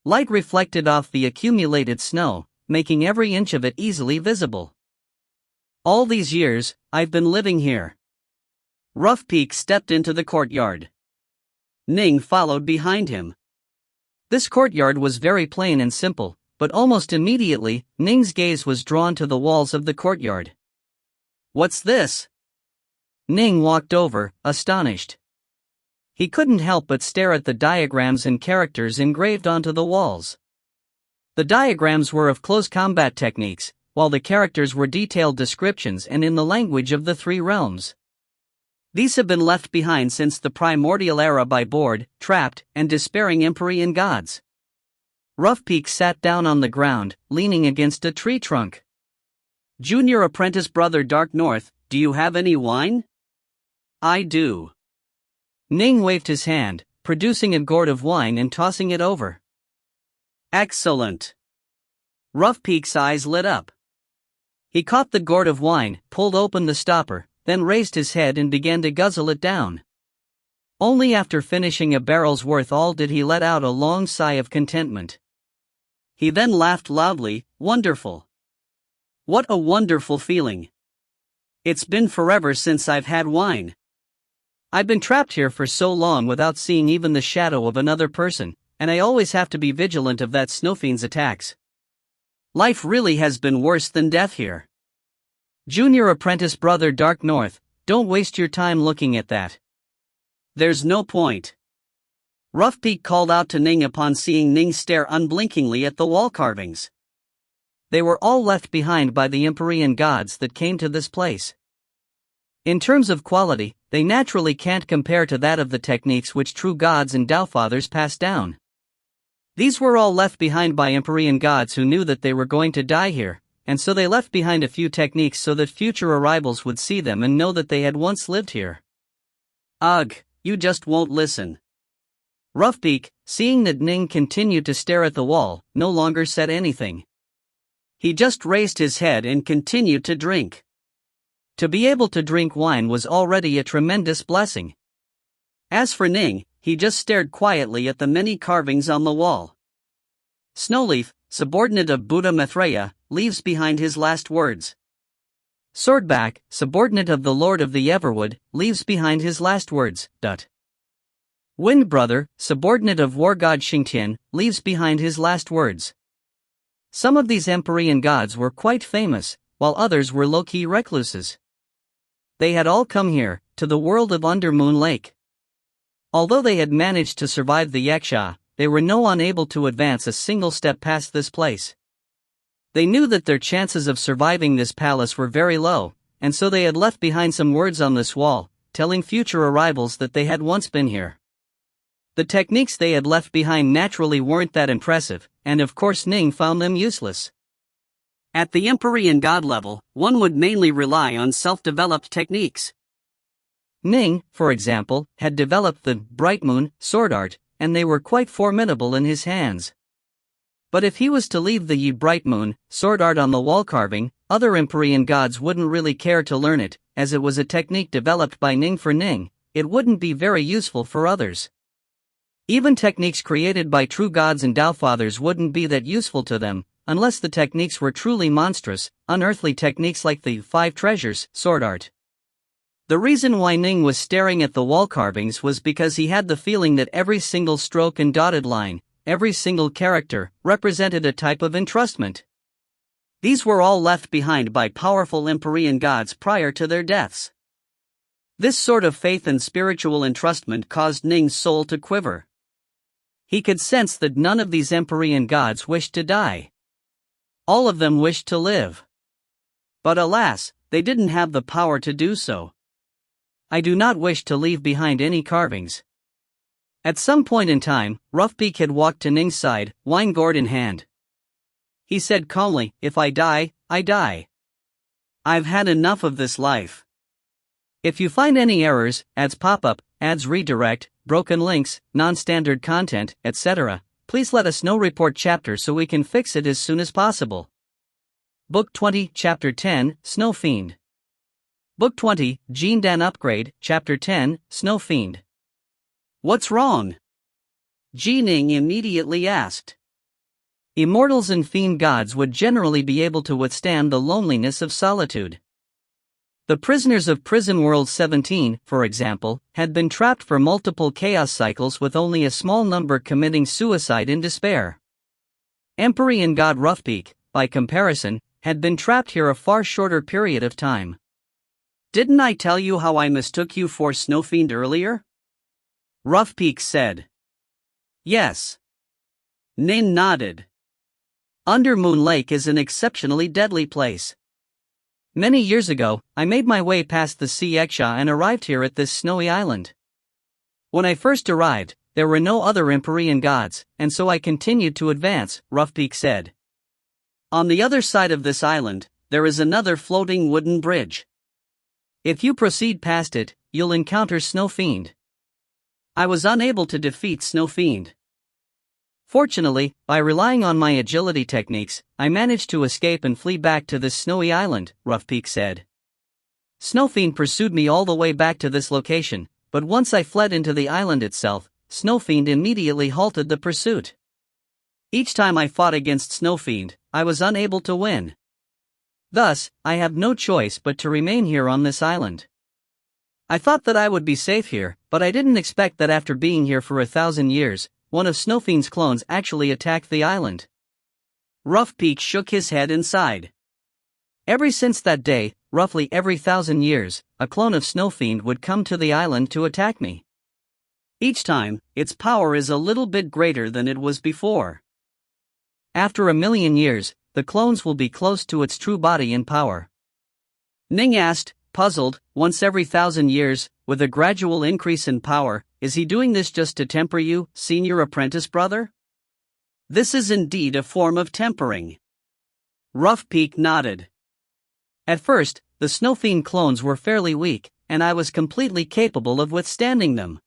Speaker 1: Light reflected off the accumulated snow, making every inch of it easily visible. All these years, I've been living here.
Speaker 2: Roughbeak stepped into the courtyard. Ning followed behind him.
Speaker 1: This courtyard was very plain and simple, but almost immediately, Ning's gaze was drawn to the walls of the courtyard.
Speaker 2: What's this?
Speaker 1: Ning walked over, astonished. He couldn't help but stare at the diagrams and characters engraved onto the walls. The diagrams were of close combat techniques, while the characters were detailed descriptions and in the language of the three realms.
Speaker 2: These have been left behind since the primordial era by bored, trapped, and despairing Empyrean gods.
Speaker 1: Roughbeak sat down on the ground, leaning against a tree trunk.
Speaker 2: Junior apprentice brother Dark North, do you have any wine?
Speaker 1: I do. Ning waved his hand, producing a gourd of wine and tossing it over.
Speaker 2: Excellent. Roughbeak's eyes lit up.
Speaker 1: He caught the gourd of wine, pulled open the stopper, then raised his head and began to guzzle it down. Only after finishing a barrel's worth all did he let out a long sigh of contentment.
Speaker 2: He then laughed loudly. Wonderful. What a wonderful feeling. It's been forever since I've had wine.
Speaker 1: I've been trapped here for so long without seeing even the shadow of another person, and I always have to be vigilant of that snowfiend's attacks.
Speaker 2: Life really has been worse than death here.
Speaker 1: Junior apprentice brother Dark North, don't waste your time looking at that.
Speaker 2: There's no point. Roughbeak called out to Ning upon seeing Ning stare unblinkingly at the wall carvings.
Speaker 1: They were all left behind by the Empyrean gods that came to this place. In terms of quality, they naturally can't compare to that of the techniques which true gods and Tao Fathers passed down. These were all left behind by Empyrean gods who knew that they were going to die here, and so they left behind a few techniques so that future arrivals would see them and know that they had once lived here.
Speaker 2: Ugh, you just won't listen.
Speaker 1: Roughbeak, seeing that Ning continued to stare at the wall, no longer said anything.
Speaker 2: He just raised his head and continued to drink.
Speaker 1: To be able to drink wine was already a tremendous blessing.
Speaker 2: As for Ning, he just stared quietly at the many carvings on the wall. Snowleaf, subordinate of Buddha Maitreya, leaves behind his last words.
Speaker 1: Swordback, subordinate of the Lord of the Everwood, leaves behind his last words. Windbrother, subordinate of War God Xingtian, leaves behind his last words. Some of these Empyrean gods were quite famous, while others were low-key recluses. They had all come here, to the world of Undermoon Lake. Although they had managed to survive the Yaksha, they were unable to advance a single step past this place. They knew that their chances of surviving this palace were very low, and so they had left behind some words on this wall, telling future arrivals that they had once been here. The techniques they had left behind naturally weren't that impressive, and of course Ning found them useless.
Speaker 2: At the Empyrean God level, one would mainly rely on self-developed techniques.
Speaker 1: Ning, for example, had developed the Bright Moon sword art, and they were quite formidable in his hands. But if he was to leave the Bright Moon sword art on the wall carving, other Empyrean gods wouldn't really care to learn it, as it was a technique developed by Ning for Ning. It wouldn't be very useful for others. Even techniques created by true gods and Tao fathers wouldn't be that useful to them, unless the techniques were truly monstrous, unearthly techniques like the Five Treasures sword art. The reason why Ning was staring at the wall carvings was because he had the feeling that every single stroke and dotted line, every single character, represented a type of entrustment. These were all left behind by powerful Empyrean gods prior to their deaths. This sort of faith and spiritual entrustment caused Ning's soul to quiver. He could sense that none of these Empyrean gods wished to die. All of them wished to live. But alas, they didn't have the power to do so. I do not wish to leave behind any carvings. At some point in time, Roughbeak had walked to Ning's side, wine gourd in hand. He said calmly, "If I die, I die. I've had enough of this life. If you find any errors, ads pop up, ads redirect, broken links, non-standard content, etc., please let us know. Report chapter so we can fix it as soon as possible." Book 20, Chapter 10, Snow Fiend. Book 20, Gene Dan Upgrade, Chapter 10, Snow Fiend. "What's wrong?" Ning immediately asked. Immortals and fiend gods would generally be able to withstand the loneliness of solitude. The prisoners of Prison World 17, for example, had been trapped for multiple chaos cycles with only a small number committing suicide in despair. Empyrean god Roughbeak, by comparison, had been trapped here a far shorter period of time. "Didn't I tell you how I mistook you for Snowfiend earlier?" Roughbeak said. "Yes." Ning nodded. Undermoon Lake is an exceptionally deadly place. Many years ago, I made my way past the Sea Eksha and arrived here at this snowy island. When I first arrived, there were no other Empyrean gods, and so I continued to advance, Roughbeak said. On the other side of this island, there is another floating wooden bridge. If you proceed past it, you'll encounter Snowfiend. I was unable to defeat Snowfiend. Fortunately, by relying on my agility techniques, I managed to escape and flee back to this snowy island, Roughbeak said. Snowfiend pursued me all the way back to this location, but once I fled into the island itself, Snowfiend immediately halted the pursuit. Each time I fought against Snowfiend, I was unable to win. Thus, I have no choice but to remain here on this island. I thought that I would be safe here, but I didn't expect that after being here for 1,000 years, one of Snowfiend's clones actually attacked the island. Roughbeak shook his head and sighed. Ever since that day, roughly every 1,000 years, a clone of Snowfiend would come to the island to attack me. Each time, its power is a little bit greater than it was before. After 1,000,000 years, the clones will be close to its true body and power. Ning asked, puzzled. Once every 1,000 years, with a gradual increase in power, is he doing this just to temper you, senior apprentice brother? This is indeed a form of tempering. Roughbeak nodded. At first, the Snowfiend clones were fairly weak, and I was completely capable of withstanding them.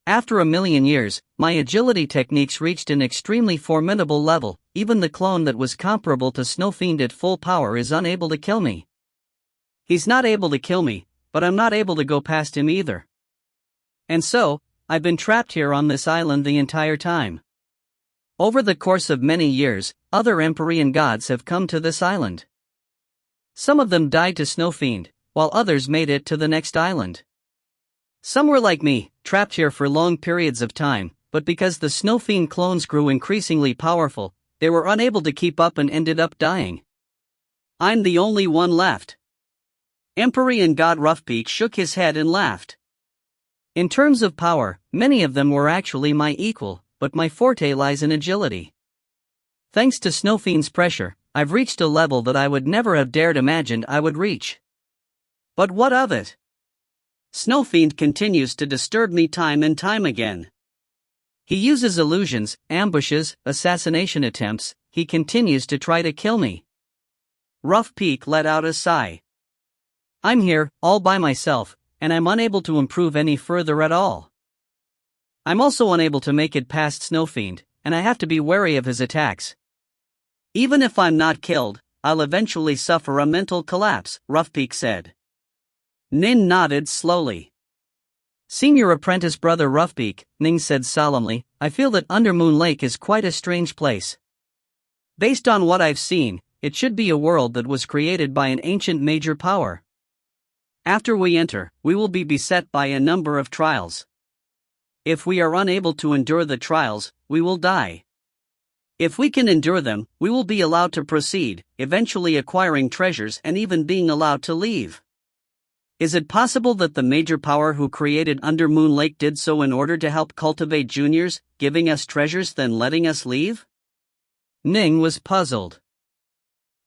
Speaker 1: After 1,000,000 years, my agility techniques reached an extremely formidable level. Even the clone that was comparable to Snowfiend at full power is unable to kill me. He's not able to kill me, but I'm not able to go past him either. And so, I've been trapped here on this island the entire time. Over the course of many years, other Empyrean gods have come to this island. Some of them died to Snowfiend, while others made it to the next island. Some were like me, trapped here for long periods of time, but because the Snowfiend clones grew increasingly powerful, they were unable to keep up and ended up dying. I'm the only one left. Empyrean god Roughbeak shook his head and laughed. In terms of power, many of them were actually my equal, but my forte lies in agility. Thanks to Snowfiend's pressure, I've reached a level that I would never have dared imagine I would reach.
Speaker 2: But what of it? Snowfiend continues to disturb me time and time again.
Speaker 1: He uses illusions, ambushes, assassination attempts. He continues to try to kill me.
Speaker 2: Rough Peak let out a sigh.
Speaker 1: I'm here, all by myself, and I'm unable to improve any further at all. I'm also unable to make it past Snowfiend, and I have to be wary of his attacks.
Speaker 2: Even if I'm not killed, I'll eventually suffer a mental collapse, Rough Peak said. Ning nodded slowly.
Speaker 1: Senior apprentice brother Roughbeak, Ning said solemnly, I feel that Undermoon Lake is quite a strange place. Based on what I've seen, it should be a world that was created by an ancient major power.
Speaker 2: After we enter, we will be beset by a number of trials. If we are unable to endure the trials, we will die. If we can endure them, we will be allowed to proceed, eventually acquiring treasures and even being allowed to leave. Is it possible that the major power who created Undermoon Lake did so in order to help cultivate juniors, giving us treasures then letting us leave?
Speaker 1: Ning was puzzled.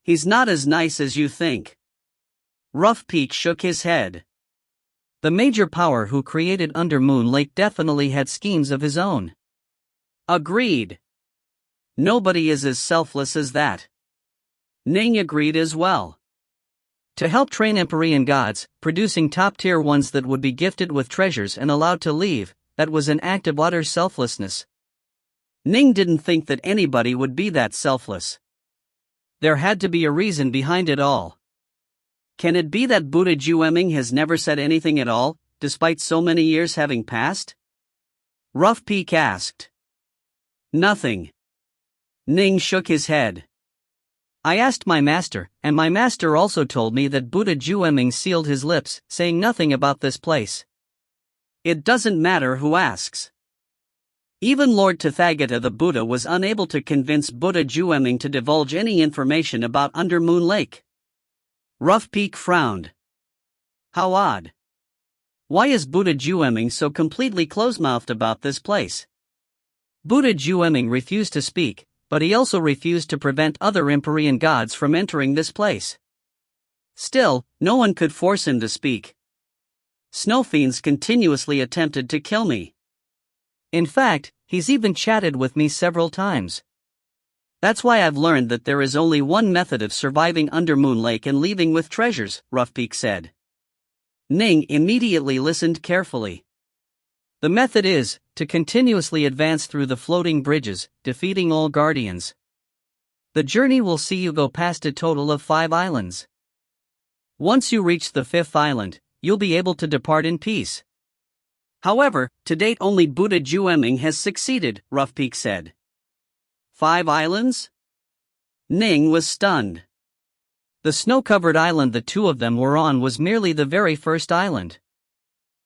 Speaker 2: He's not as nice as you think. Rough Peak shook his head.
Speaker 1: The major power who created Undermoon Lake definitely had schemes of his own.
Speaker 2: Agreed. Nobody is as selfless as that. Ning agreed as well.
Speaker 1: To help train Empyrean gods, producing top-tier ones that would be gifted with treasures and allowed to leave, that was an act of utter selflessness.
Speaker 2: Ning didn't think that anybody would be that selfless.
Speaker 1: There had to be a reason behind it all.
Speaker 2: Can it be that Buddha Jueming has never said anything at all, despite so many years having passed? Rough Peak asked. Nothing. Ning shook his head.
Speaker 1: I asked my master, and my master also told me that Buddha Jueming sealed his lips, saying nothing about this place.
Speaker 2: It doesn't matter who asks. Even Lord Tathagata the Buddha was unable to convince Buddha Jueming to divulge any information about Undermoon Lake. Rough Peak frowned. How odd. Why is Buddha Jueming so completely close-mouthed about this place?
Speaker 1: Buddha Jueming refused to speak, but he also refused to prevent other Empyrean gods from entering this place.
Speaker 2: Still, no one could force him to speak. Snowfiends continuously attempted to kill me.
Speaker 1: In fact, he's even chatted with me several times.
Speaker 2: That's why I've learned that there is only one method of surviving Undermoon Lake and leaving with treasures, Rough Peak said. Ning immediately listened carefully.
Speaker 1: The method is to continuously advance through the floating bridges, defeating all guardians. The journey will see you go past a total of 5 islands. Once you reach the 5th island, you'll be able to depart in peace.
Speaker 2: However, to date only Buddha Jueming has succeeded, Rough Peak said. 5 islands? Ning was stunned.
Speaker 1: The snow-covered island the two of them were on was merely the very first island.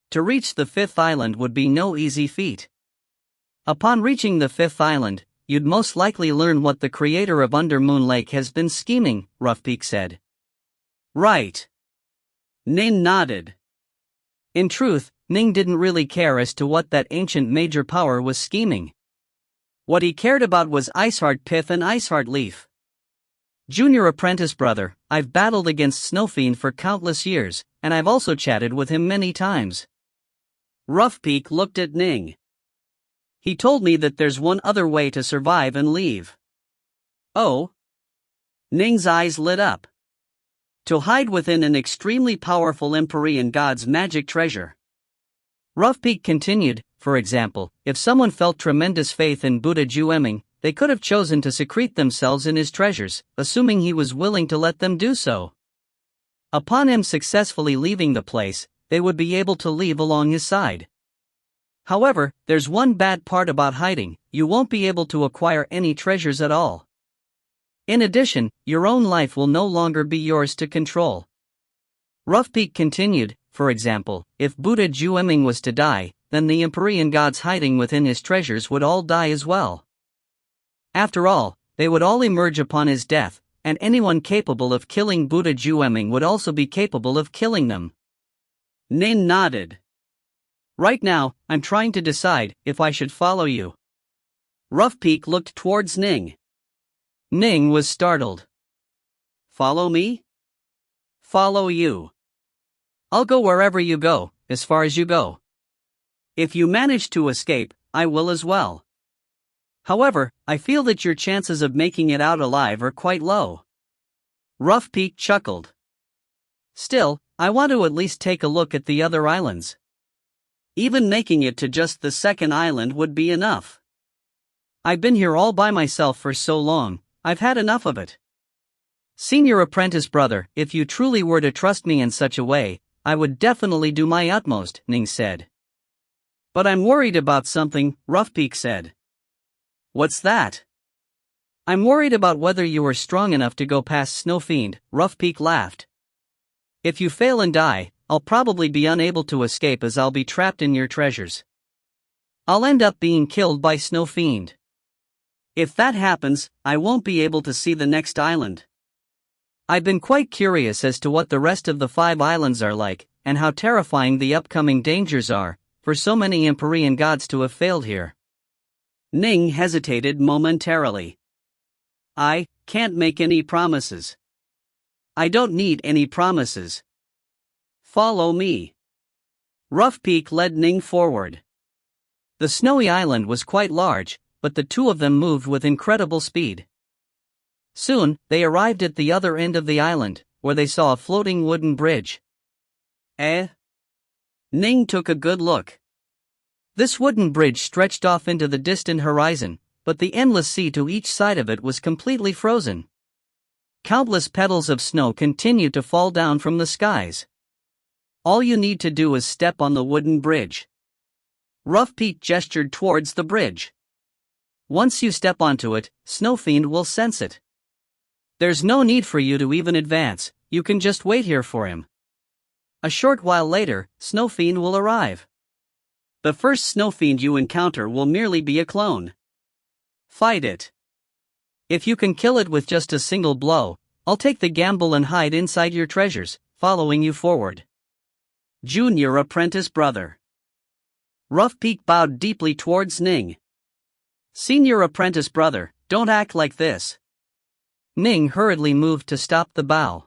Speaker 1: To reach the 5th island would be no easy feat. Upon reaching the 5th island, you'd most likely learn what the creator of Undermoon Lake has been scheming, Rough Peak said.
Speaker 2: Right. Ning nodded.
Speaker 1: In truth, Ning didn't really care as to what that ancient major power was scheming. What he cared about was Iceheart Pith and Iceheart Leaf. Junior apprentice brother, I've battled against Snowfiend for countless years, and I've also chatted with him many times.
Speaker 2: Rough Peak looked at Ning. He told me that there's one other way to survive and leave. Oh? Ning's eyes lit up. To hide within an extremely powerful Empyrean god's magic treasure.
Speaker 1: Rough Peak continued, for example, if someone felt tremendous faith in Buddha Jueming, they could have chosen to secrete themselves in his treasures, assuming he was willing to let them do so. Upon him successfully leaving the place, they would be able to leave along his side. However, there's one bad part about hiding: you won't be able to acquire any treasures at all. In addition, your own life will no longer be yours to control. Rough Peak continued, for example, if Buddha Jueming was to die, then the Empyrean gods hiding within his treasures would all die as well. After all, they would all emerge upon his death, and anyone capable of killing Buddha Jueming would also be capable of killing them. Ning nodded.
Speaker 2: Right now, I'm trying to decide if I should follow you. Rough Peak looked towards Ning.
Speaker 1: Ning was startled.
Speaker 2: Follow me? Follow you.
Speaker 1: I'll go wherever you go, as far as you go.
Speaker 2: If you manage to escape, I will as well. However, I feel that your chances of making it out alive are quite low.
Speaker 1: Rough Peak chuckled.
Speaker 2: Still, I want to at least take a look at the other islands. Even making it to just the second island would be enough.
Speaker 1: I've been here all by myself for so long, I've had enough of it. Senior apprentice brother, if you truly were to trust me in such a way, I would definitely do my utmost, Ning said.
Speaker 2: But I'm worried about something, Rough Peak said. What's that?
Speaker 1: I'm worried about whether you are strong enough to go past Snow Fiend, Rough Peak laughed. If you fail and die, I'll probably be unable to escape as I'll be trapped in your treasures. I'll end up being killed by Snow Fiend.
Speaker 2: If that happens, I won't be able to see the next island.
Speaker 1: I've been quite curious as to what the rest of the 5 islands are like, and how terrifying the upcoming dangers are, for so many Empyrean gods to have failed here.
Speaker 2: Ning hesitated momentarily. I can't make any promises. I don't need any promises. Follow me. Rough Peak led Ning forward.
Speaker 1: The snowy island was quite large, but the two of them moved with incredible speed. Soon, they arrived at the other end of the island, where they saw a floating wooden bridge.
Speaker 2: Ning took a good look.
Speaker 1: This wooden bridge stretched off into the distant horizon, but the endless sea to each side of it was completely frozen. Countless petals of snow continued to fall down from the skies.
Speaker 2: All you need to do is step on the wooden bridge. Rough Peak gestured towards the bridge.
Speaker 1: Once you step onto it, Snow Fiend will sense it. There's no need for you to even advance, you can just wait here for him. A short while later, Snow Fiend will arrive.
Speaker 2: The first Snow Fiend you encounter will merely be a clone. Fight it.
Speaker 1: If you can kill it with just a single blow, I'll take the gamble and hide inside your treasures, following you forward.
Speaker 2: Junior apprentice brother. Rough Peak bowed deeply towards Ning. Senior apprentice brother, don't act like this.
Speaker 1: Ning hurriedly moved to stop the bow.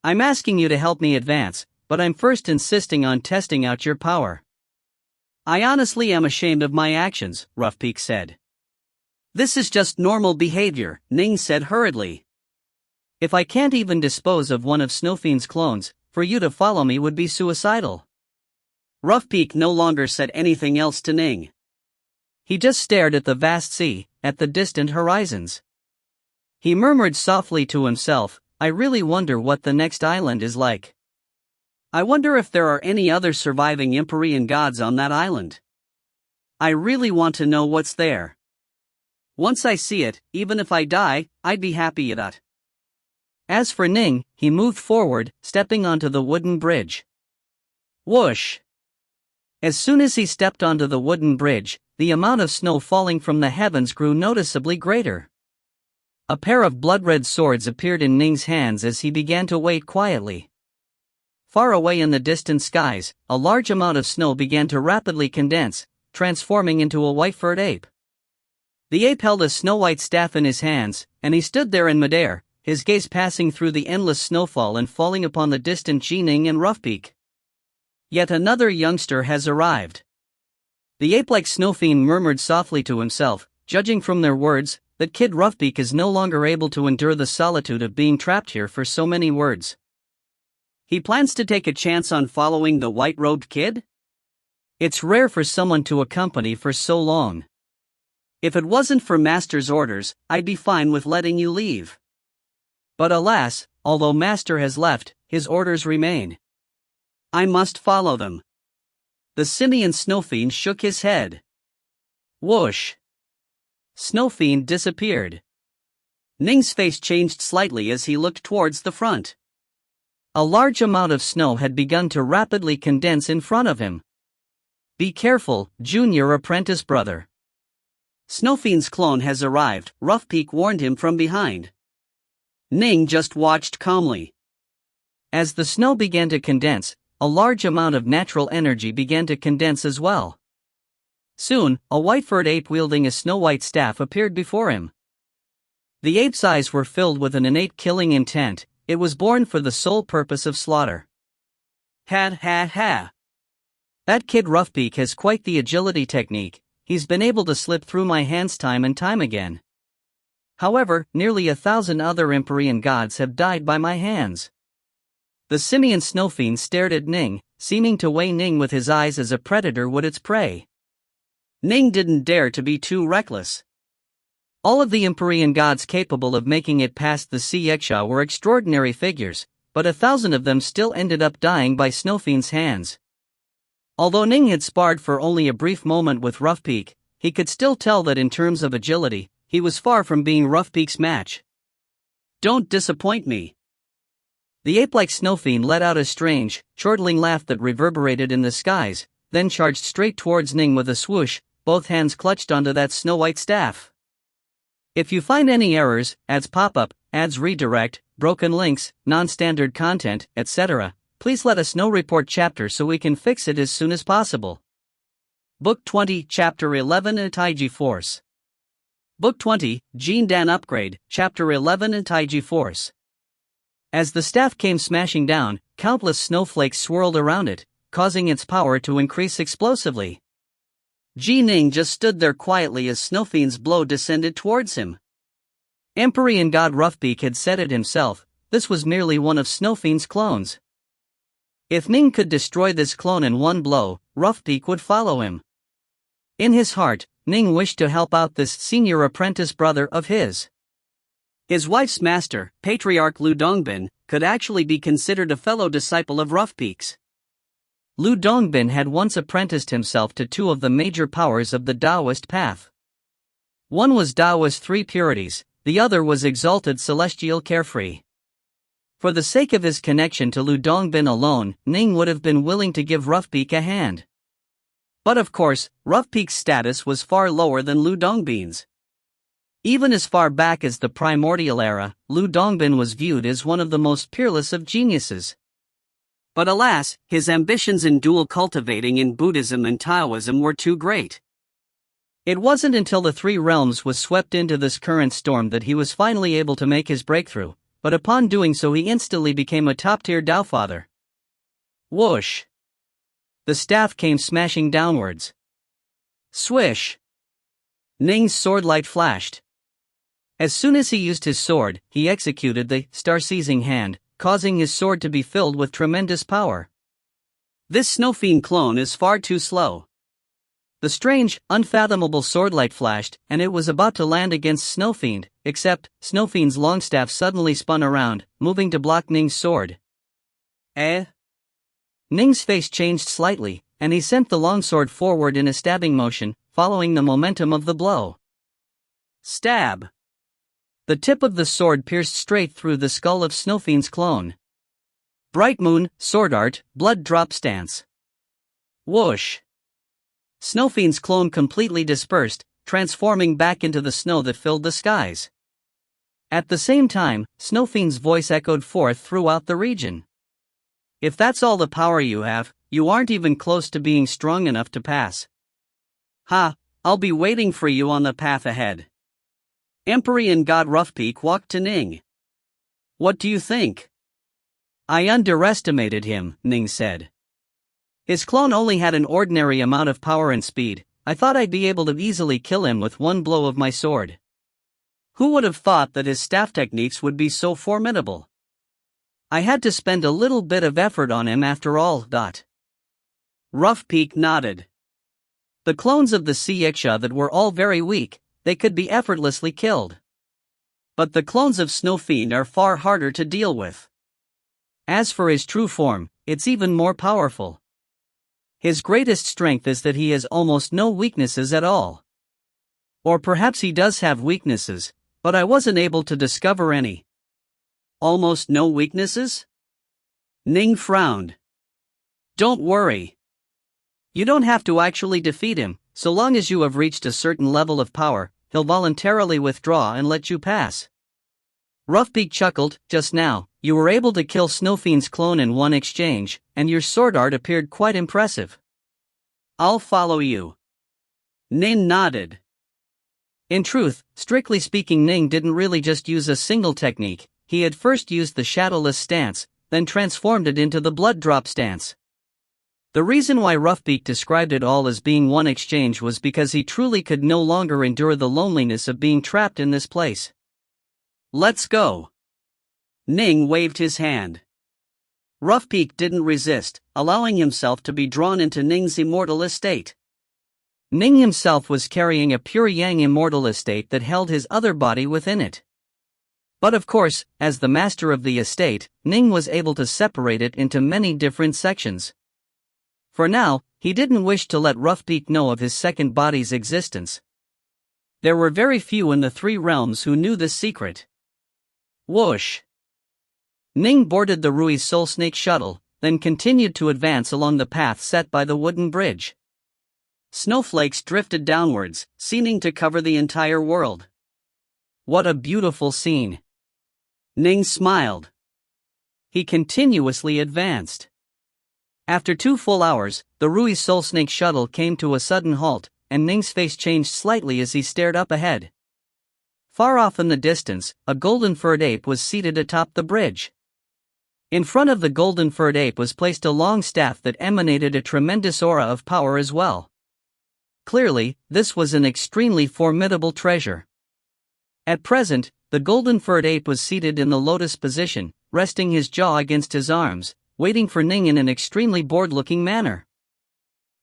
Speaker 1: I'm asking you to help me advance, but I'm first insisting on testing out your power.
Speaker 2: I honestly am ashamed of my actions, Rough Peak said. This is just normal behavior, Ning said hurriedly.
Speaker 1: If I can't even dispose of one of Snowfiend's clones, for you to follow me would be suicidal.
Speaker 2: Rough Peak no longer said anything else to Ning.
Speaker 1: He just stared at the vast sea, at the distant horizons. He murmured softly to himself, I really wonder what the next island is like.
Speaker 2: I wonder if there are any other surviving Empyrean gods on that island. I really want to know what's there. Once I see it, even if I die, I'd be happy at that.
Speaker 1: As for Ning, he moved forward, stepping onto the wooden bridge. Whoosh! As soon as he stepped onto the wooden bridge, the amount of snow falling from the heavens grew noticeably greater. A pair of blood-red swords appeared in Ning's hands as he began to wait quietly. Far away in the distant skies, a large amount of snow began to rapidly condense, transforming into a white-furred ape. The ape held a snow-white staff in his hands, and he stood there in midair, his gaze passing through the endless snowfall and falling upon the distant Ning and Rough Peak. Yet another youngster has arrived. The ape-like Snowfiend murmured softly to himself, judging from their words, that Kid Roughbeak is no longer able to endure the solitude of being trapped here for so many words.
Speaker 2: He plans to take a chance on following the white-robed kid?
Speaker 1: It's rare for someone to accompany for so long.
Speaker 2: If it wasn't for Master's orders, I'd be fine with letting you leave.
Speaker 1: But alas, although Master has left, his orders remain.
Speaker 2: I must follow them. The simian Snowfiend shook his head.
Speaker 1: Whoosh! Snowfiend disappeared.
Speaker 2: Ning's face changed slightly as he looked towards the front.
Speaker 1: A large amount of snow had begun to rapidly condense in front of him. Be careful, junior apprentice brother.
Speaker 2: Snowfiend's clone has arrived, Rough Peak warned him from behind. Ning just watched calmly.
Speaker 1: As the snow began to condense, a large amount of natural energy began to condense as well. Soon, a white-furred ape wielding a snow-white staff appeared before him. The ape's eyes were filled with an innate killing intent. It was born for the sole purpose of slaughter. Ha ha ha. That kid Roughbeak has quite the agility technique. He's been able to slip through my hands time and time again. However, nearly 1,000 other Empyrean gods have died by my hands. The simian Snowfiend stared at Ning, seeming to weigh Ning with his eyes as a predator would its prey. Ning didn't dare to be too reckless. All of the Empyrean gods capable of making it past the Xiexia were extraordinary figures, but 1,000 of them still ended up dying by Snowfiend's hands. Although Ning had sparred for only a brief moment with Roughbeak, he could still tell that in terms of agility, he was far from being Roughbeak's match. Don't disappoint me. The ape-like Snowfiend let out a strange, chortling laugh that reverberated in the skies, then charged straight towards Ning with a swoosh, both hands clutched onto that snow-white staff. If you find any errors, ads pop-up, ads redirect, broken links, non-standard content, etc., please let us know. Report chapter so we can fix it as soon as possible. Book 20, Chapter 11 Taiji Force. Book 20, Gene Dan Upgrade, Chapter 11 Taiji Force. As the staff came smashing down, countless snowflakes swirled around it, causing its power to increase explosively. Ning just stood there quietly as Snowfiend's blow descended towards him. Empyrean god Roughbeak had said it himself, this was merely one of Snowfiend's clones. If Ning could destroy this clone in one blow, Roughbeak would follow him. In his heart, Ning wished to help out this senior apprentice brother of his. His wife's master, Patriarch Lu Dongbin, could actually be considered a fellow disciple of Roughbeak's. Lu Dongbin had once apprenticed himself to two of the major powers of the Taoist path. One was Taoist three purities, the other was exalted celestial carefree. For the sake of his connection to Lu Dongbin alone, Ning would have been willing to give Roughbeak a hand. But of course, Roughbeak's status was far lower than Lu Dongbin's. Even as far back as the primordial era, Lu Dongbin was viewed as one of the most peerless of geniuses. But alas, his ambitions in dual cultivating in Buddhism and Taoism were too great. It wasn't until the Three Realms was swept into this current storm that he was finally able to make his breakthrough, but upon doing so he instantly became a top-tier Taofather. Whoosh! The staff came smashing downwards. Swish! Ning's sword light flashed. As soon as he used his sword, he executed the star-seizing hand, causing his sword to be filled with tremendous power. This Snowfiend clone is far too slow. The strange, unfathomable swordlight flashed, and it was about to land against Snowfiend, except, Snowfiend's longstaff suddenly spun around, moving to block Ning's sword. Ning's face changed slightly, and he sent the longsword forward in a stabbing motion, following the momentum of the blow. Stab! The tip of the sword pierced straight through the skull of Snowfiend's clone. Bright moon, sword art, blood drop stance. Whoosh! Snowfiend's clone completely dispersed, transforming back into the snow that filled the skies. At the same time, Snowfiend's voice echoed forth throughout the region. If that's all the power you have, you aren't even close to being strong enough to pass. Ha, I'll be waiting for you on the path ahead. Empyrean god Roughbeak walked to Ning. What do you think? I underestimated him, Ning said. His clone only had an ordinary amount of power and speed. I thought I'd be able to easily kill him with one blow of my sword. Who would have thought that his staff techniques would be so formidable? I had to spend a little bit of effort on him after all. Roughbeak nodded. The clones of the Xiexia that were all very weak, they could be effortlessly killed. But the clones of Snowfiend are far harder to deal with. As for his true form, it's even more powerful. His greatest strength is that he has almost no weaknesses at all. Or perhaps he does have weaknesses, but I wasn't able to discover any. Almost no weaknesses? Ning frowned. Don't worry. You don't have to actually defeat him. So long as you have reached a certain level of power, he'll voluntarily withdraw and let you pass. Roughbeak chuckled. Just now, you were able to kill Snowfiend's clone in one exchange, and your sword art appeared quite impressive.
Speaker 2: I'll follow you. Ning nodded.
Speaker 1: In truth, strictly speaking, Ning didn't really just use a single technique. He had first used the shadowless stance, then transformed it into the blood drop stance. The reason why Roughbeak described it all as being one exchange was because he truly could no longer endure the loneliness of being trapped in this place.
Speaker 2: Let's go. Ning waved his hand. Roughbeak didn't resist, allowing himself to be drawn into Ning's immortal estate.
Speaker 1: Ning himself was carrying a pure yang immortal estate that held his other body within it. But of course, as the master of the estate, Ning was able to separate it into many different sections. For now, he didn't wish to let Roughbeak know of his second body's existence. There were very few in the 3 realms who knew this secret. Whoosh! Ning boarded the Rui's soul snake shuttle, then continued to advance along the path set by the wooden bridge. Snowflakes drifted downwards, seeming to cover the entire world. What a beautiful scene! Ning smiled. He continuously advanced. After 2 full hours, the Rui's soul snake shuttle came to a sudden halt, and Ning's face changed slightly as he stared up ahead. Far off in the distance, a golden-furred ape was seated atop the bridge. In front of the golden-furred ape was placed a long staff that emanated a tremendous aura of power as well. Clearly, this was an extremely formidable treasure. At present, the golden-furred ape was seated in the lotus position, resting his jaw against his arms, waiting for Ning in an extremely bored-looking manner.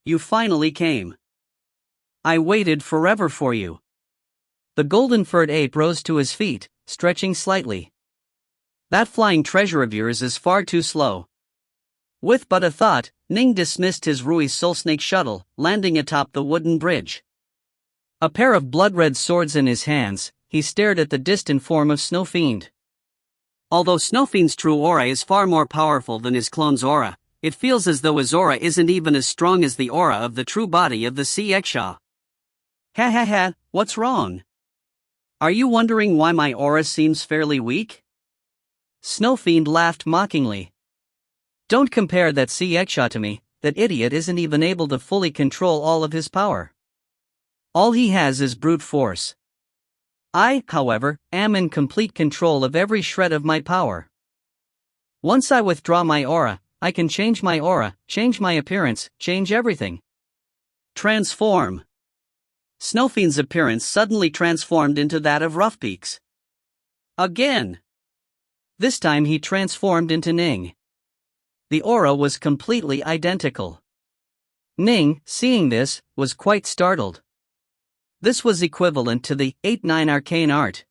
Speaker 2: You finally came. I waited forever for you.
Speaker 1: The golden-furred ape rose to his feet, stretching slightly.
Speaker 2: That flying treasure of yours is far too slow. With but a thought, Ning dismissed his Rui's soul snake shuttle, landing atop the wooden bridge.
Speaker 1: A pair of blood-red swords in his hands, he stared at the distant form of Snowfiend.
Speaker 2: Although Snowfiend's true aura is far more powerful than his clone's aura, it feels as though his aura isn't even as strong as the aura of the true body of the CXA.
Speaker 1: Ha ha ha, what's wrong?
Speaker 2: Are you wondering why my aura seems fairly weak?
Speaker 1: Snowfiend laughed mockingly. Don't compare that CXA to me, that idiot isn't even able to fully control all of his power. All he has is brute force. I, however, am in complete control of every shred of my power. Once I withdraw my aura, I can change my aura, change my appearance, change everything.
Speaker 2: Transform. Snowfiend's appearance suddenly transformed into that of Roughbeak's. Again.
Speaker 1: This time he transformed into Ning. The aura was completely identical. Ning, seeing this, was quite startled. This was equivalent to the 8-9 arcane art.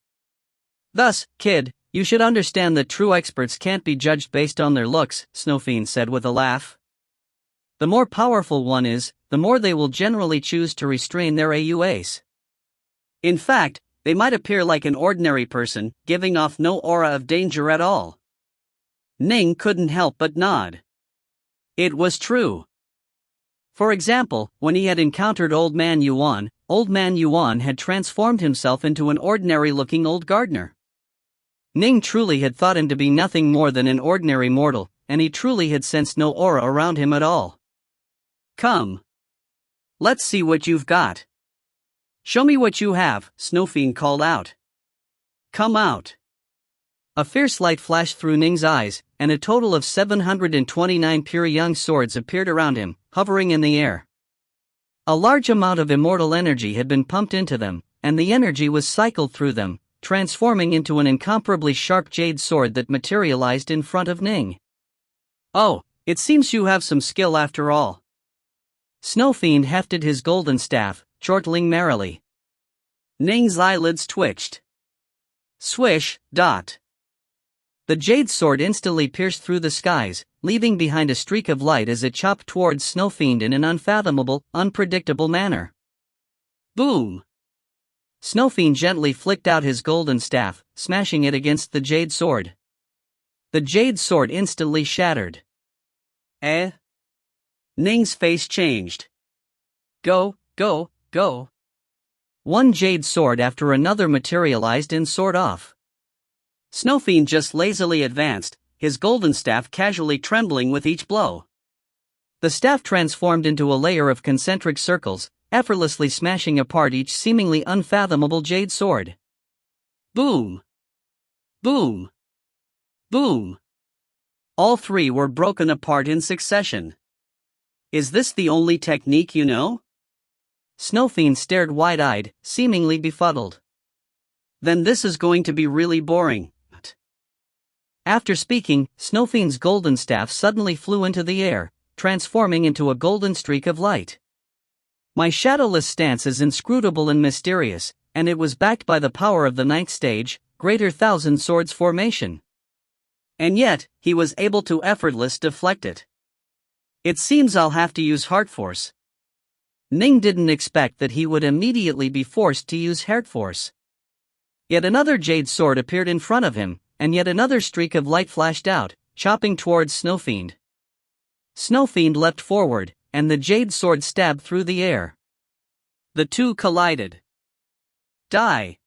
Speaker 1: Thus, kid, you should understand that true experts can't be judged based on their looks, Snowfiend said with a laugh. The more powerful one is, the more they will generally choose to restrain their AUAs.
Speaker 2: In fact, they might appear like an ordinary person, giving off no aura of danger at all. Ning couldn't help but nod. It was true. For example, when he had encountered Old Man Yuan had transformed himself into an ordinary-looking old gardener. Ning truly had thought him to be nothing more than an ordinary mortal, and he truly had sensed no aura around him at all. Come. Let's see what you've got. Show me what you have, Snowfiend called out. Come out.
Speaker 1: A fierce light flashed through Ning's eyes, and a total of 729 pure young swords appeared around him, hovering in the air. A large amount of immortal energy had been pumped into them, and the energy was cycled through them, transforming into an incomparably sharp jade sword that materialized in front of Ning.
Speaker 2: Oh, it seems you have some skill after all.
Speaker 1: Snowfiend hefted his golden staff, chortling merrily.
Speaker 2: Ning's eyelids twitched. Swish, dot.
Speaker 1: The jade sword instantly pierced through the skies, leaving behind a streak of light as it chopped towards Snowfiend in an unfathomable, unpredictable manner.
Speaker 2: Boom!
Speaker 1: Snowfiend gently flicked out his golden staff, smashing it against the jade sword. The jade sword instantly shattered.
Speaker 2: Eh? Ning's face changed.
Speaker 1: Go, go, go. One jade sword after another materialized and soared off.
Speaker 2: Snowfiend just lazily advanced, his golden staff casually trembling with each blow.
Speaker 1: The staff transformed into a layer of concentric circles, effortlessly smashing apart each seemingly unfathomable jade sword.
Speaker 2: Boom! Boom! Boom! All three were broken apart in succession. Is this the only technique you know?
Speaker 1: Snowfiend stared wide-eyed, seemingly befuddled.
Speaker 2: Then this is going to be really boring.
Speaker 1: After speaking, Snowfiend's golden staff suddenly flew into the air, transforming into a golden streak of light. My shadowless stance is inscrutable and mysterious, and it was backed by the power of the ninth stage, Greater Thousand Swords formation.
Speaker 2: And yet, he was able to effortlessly deflect it. It seems I'll have to use heart force.
Speaker 1: Ning didn't expect that he would immediately be forced to use heart force. Yet another jade sword appeared in front of him, and yet another streak of light flashed out, chopping towards Snowfiend. Snowfiend leapt forward, and the jade sword stabbed through the air.
Speaker 2: The two collided. Die!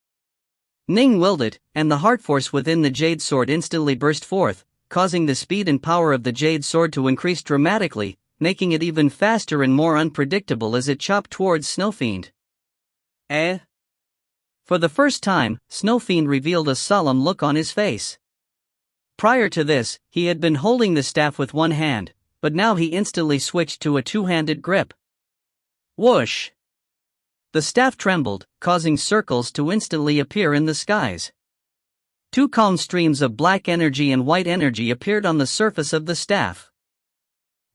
Speaker 1: Ning willed it, and the heart force within the jade sword instantly burst forth, causing the speed and power of the jade sword to increase dramatically, making it even faster and more unpredictable as it chopped towards Snowfiend. For the first time, Snowfiend revealed a solemn look on his face. Prior to this, he had been holding the staff with one hand, but now he instantly switched to a two-handed grip. Whoosh! The staff trembled, causing circles to instantly appear in the skies. Two calm streams of black energy and white energy appeared on the surface of the staff.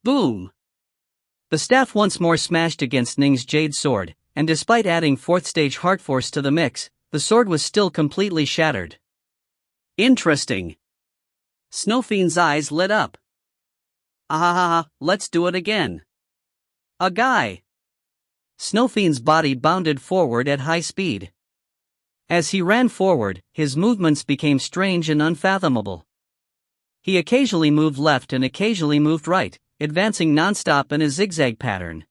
Speaker 2: Boom!
Speaker 1: The staff once more smashed against Ning's jade sword, and despite adding fourth stage heart force to the mix, the sword was still completely shattered.
Speaker 2: Interesting. Snowfiend's eyes lit up. Let's do it again. A guy.
Speaker 1: Snowfiend's body bounded forward at high speed. As he ran forward, his movements became strange and unfathomable. He occasionally moved left and occasionally moved right, advancing non-stop in a zigzag pattern.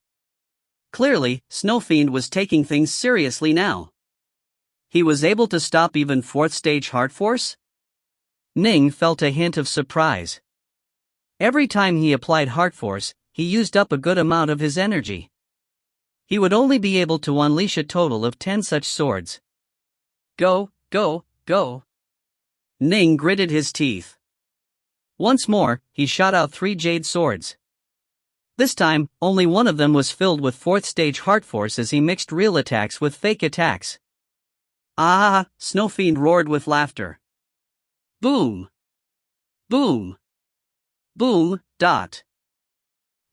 Speaker 2: Clearly, Snowfiend was taking things seriously now. He was able to stop even fourth stage heart force?
Speaker 1: Ning felt a hint of surprise. Every time he applied heart force, he used up a good amount of his energy. He would only be able to unleash a total of 10 such swords.
Speaker 2: Go, go, go. Ning gritted his teeth.
Speaker 1: Once more, he shot out 3 jade swords. This time, only one of them was filled with fourth stage heart force as he mixed real attacks with fake attacks.
Speaker 2: Snowfiend roared with laughter. Boom! Boom! Boom!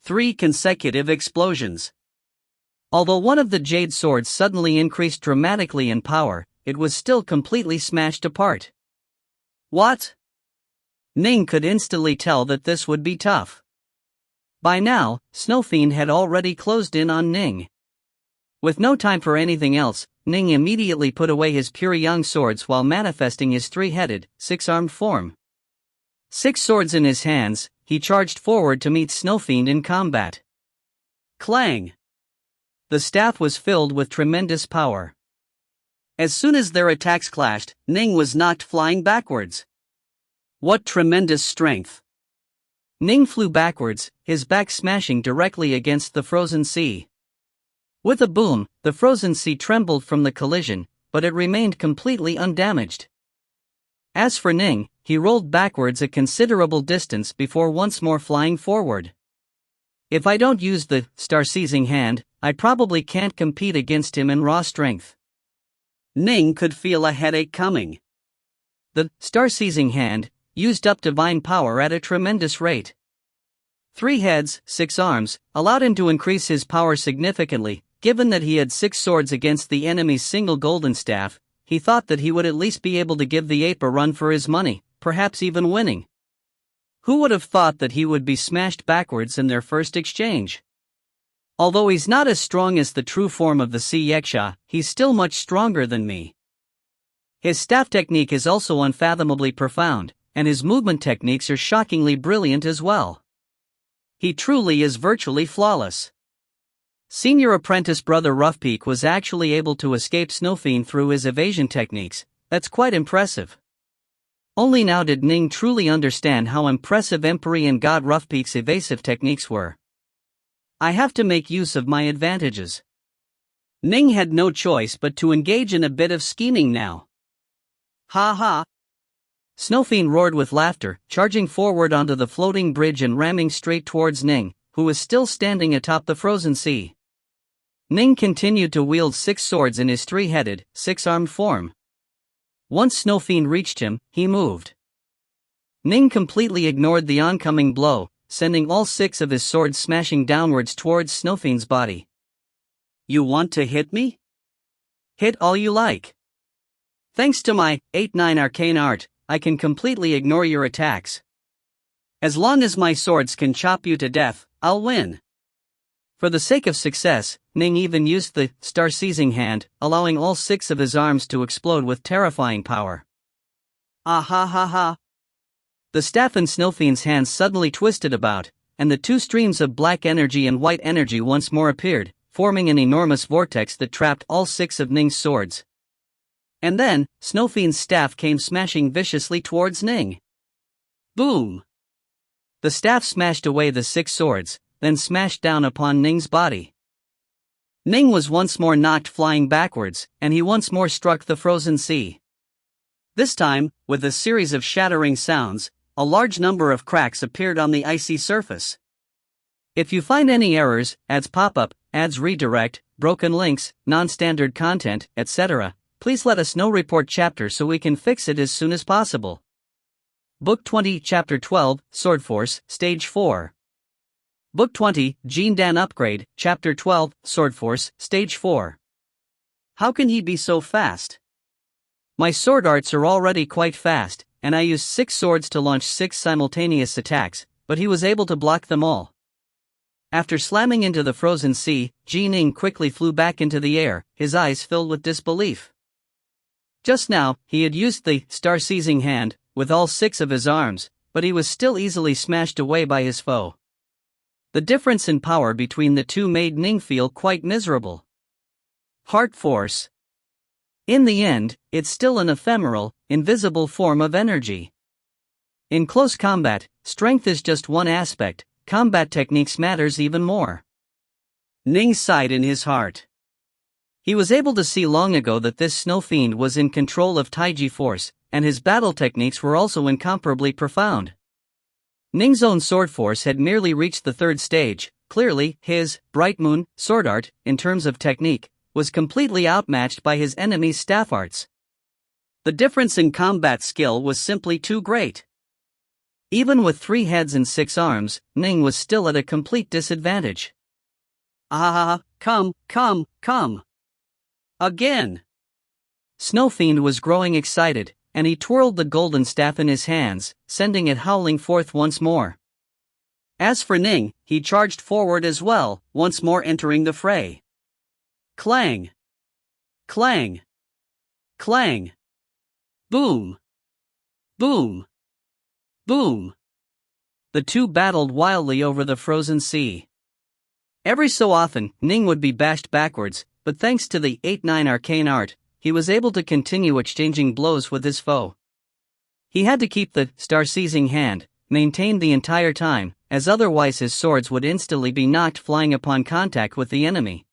Speaker 2: 3 consecutive explosions.
Speaker 1: Although one of the jade swords suddenly increased dramatically in power, it was still completely smashed apart.
Speaker 2: What?
Speaker 1: Ning could instantly tell that this would be tough. By now, Snowfiend had already closed in on Ning. With no time for anything else, Ning immediately put away his pure young swords while manifesting his 3-headed, 6-armed form. 6 swords in his hands, he charged forward to meet Snowfiend in combat.
Speaker 2: Clang!
Speaker 1: The staff was filled with tremendous power.
Speaker 2: As soon as their attacks clashed, Ning was knocked flying backwards. What tremendous strength!
Speaker 1: Ning flew backwards, his back smashing directly against the frozen sea. With a boom, the frozen sea trembled from the collision, but it remained completely undamaged. As for Ning, he rolled backwards a considerable distance before once more flying forward. If I don't use the star-seizing hand, I probably can't compete against him in raw strength.
Speaker 2: Ning could feel a headache coming.
Speaker 1: The star-seizing hand used up divine power at a tremendous rate. 3 heads, 6 arms, allowed him to increase his power significantly. Given that he had 6 swords against the enemy's single golden staff, he thought that he would at least be able to give the ape a run for his money, perhaps even winning. Who would have thought that he would be smashed backwards in their first exchange? Although he's not as strong as the true form of the sea Yaksha, he's still much stronger than me. His staff technique is also unfathomably profound, and his movement techniques are shockingly brilliant as well. He truly is virtually flawless. Senior apprentice brother Roughpeak was actually able to escape Snowfiend through his evasion techniques. That's quite impressive. Only now did Ning truly understand how impressive Emperor and God Roughpeak's evasive techniques were. I have to make use of my advantages.
Speaker 2: Ning had no choice but to engage in a bit of scheming now. Ha ha!
Speaker 1: Snowfiend roared with laughter, charging forward onto the floating bridge and ramming straight towards Ning, who was still standing atop the frozen sea. Ning continued to wield 6 swords in his 3-headed, 6-armed form. Once Snowfiend reached him, he moved. Ning completely ignored the oncoming blow, sending all 6 of his swords smashing downwards towards Snowfiend's body.
Speaker 2: You want to hit me?
Speaker 1: Hit all you like. Thanks to my 8-9 arcane art, I can completely ignore your attacks.
Speaker 2: As long as my swords can chop you to death, I'll win.
Speaker 1: For the sake of success, Ning even used the star-seizing hand, allowing all 6 of his arms to explode with terrifying power.
Speaker 2: Ah ha ha ha!
Speaker 1: The staff in Snowfiend's hands suddenly twisted about, and the 2 streams of black energy and white energy once more appeared, forming an enormous vortex that trapped all 6 of Ning's swords. And then, Snowfiend's staff came smashing viciously towards Ning.
Speaker 2: Boom!
Speaker 1: The staff smashed away the 6 swords, then smashed down upon Ning's body. Ning was once more knocked flying backwards, and he once more struck the frozen sea.
Speaker 2: This time, with a series of shattering sounds, a large number of cracks appeared on the icy surface.
Speaker 1: If you find any errors, ads pop up, ads redirect, broken links, non-standard content, etc., please let us know. Report chapter so we can fix it as soon as possible. Book 20, Chapter 12, Sword Force, Stage 4. Book 20, Gene Dan Upgrade, Chapter 12, Sword Force, Stage 4.
Speaker 2: How can he be so fast?
Speaker 1: My sword arts are already quite fast, and I used 6 swords to launch 6 simultaneous attacks, but he was able to block them all. After slamming into the frozen sea, Ning quickly flew back into the air, his eyes filled with disbelief. Just now, he had used the star-seizing hand, with all 6 of his arms, but he was still easily smashed away by his foe. The difference in power between the 2 made Ning feel quite miserable. Heart Force. In the end, it's still an ephemeral, invisible form of energy. In close combat, strength is just one aspect, combat techniques matters even more.
Speaker 2: Ning sighed in his heart.
Speaker 1: He was able to see long ago that this Snowfiend was in control of Taiji force, and his battle techniques were also incomparably profound. Ning's own sword force had merely reached the 3rd stage. Clearly, his Bright Moon sword art, in terms of technique, was completely outmatched by his enemy's staff arts.
Speaker 2: The difference in combat skill was simply too great.
Speaker 1: Even with 3 heads and 6 arms, Ning was still at a complete disadvantage.
Speaker 2: Ah, come. Again!
Speaker 1: Snowfiend was growing excited, and he twirled the golden staff in his hands, sending it howling forth once more.
Speaker 2: As for Ning, he charged forward as well, once more entering the fray. Clang! Clang! Clang! Boom! Boom! Boom!
Speaker 1: The 2 battled wildly over the frozen sea. Every so often, Ning would be bashed backwards, but thanks to the 8-9 arcane art, he was able to continue exchanging blows with his foe. He had to keep the star-seizing hand maintained the entire time, as otherwise his swords would instantly be knocked flying upon contact with the enemy.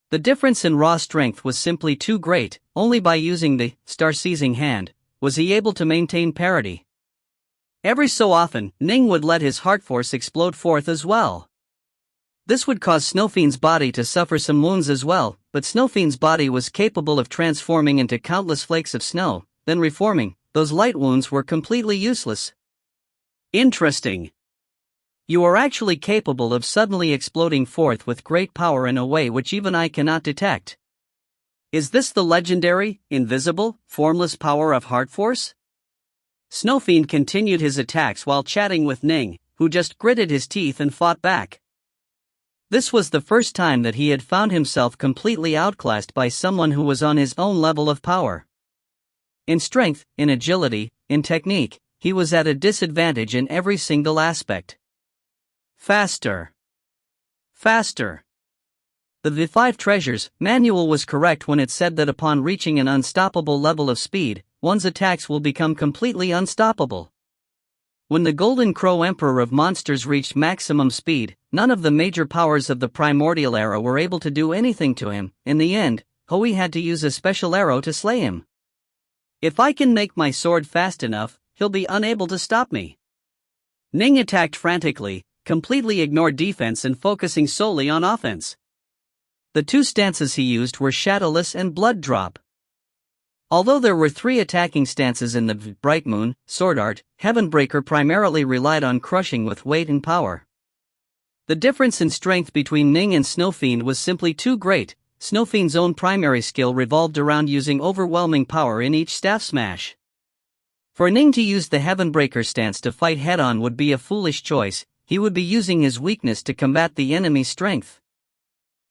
Speaker 1: The difference in raw strength was simply too great. Only by using the star-seizing hand was he able to maintain parity. Every so often, Ning would let his heart force explode forth as well. This would cause Snowfiend's body to suffer some wounds as well, but Snowfiend's body was capable of transforming into countless flakes of snow, then reforming. Those light wounds were completely useless.
Speaker 2: Interesting.
Speaker 1: You are actually capable of suddenly exploding forth with great power in a way which even I cannot detect.
Speaker 2: Is this the legendary, invisible, formless power of Heart Force? Snowfiend continued his attacks while chatting with Ning, who just gritted his teeth and fought back.
Speaker 1: This was the first time that he had found himself completely outclassed by someone who was on his own level of power. In strength, in agility, in technique, he was at a disadvantage in every single aspect.
Speaker 2: Faster. Faster.
Speaker 1: The 5 Treasures manual was correct when it said that upon reaching an unstoppable level of speed, one's attacks will become completely unstoppable. When the Golden Crow Emperor of Monsters reached maximum speed, none of the major powers of the Primordial Era were able to do anything to him. In the end, Hui had to use a special arrow to slay him. If I can make my sword fast enough, he'll be unable to stop me. Ning attacked frantically, completely ignored defense and focusing solely on offense. The two stances he used were Shadowless and Blood Drop. Although there were 3 attacking stances in the Bright Moon, Sword Art, Heavenbreaker primarily relied on crushing with weight and power. The difference in strength between Ning and Snowfiend was simply too great. Snowfiend's own primary skill revolved around using overwhelming power in each staff smash. For Ning to use the Heavenbreaker stance to fight head-on would be a foolish choice. He would be using his weakness to combat the enemy's strength.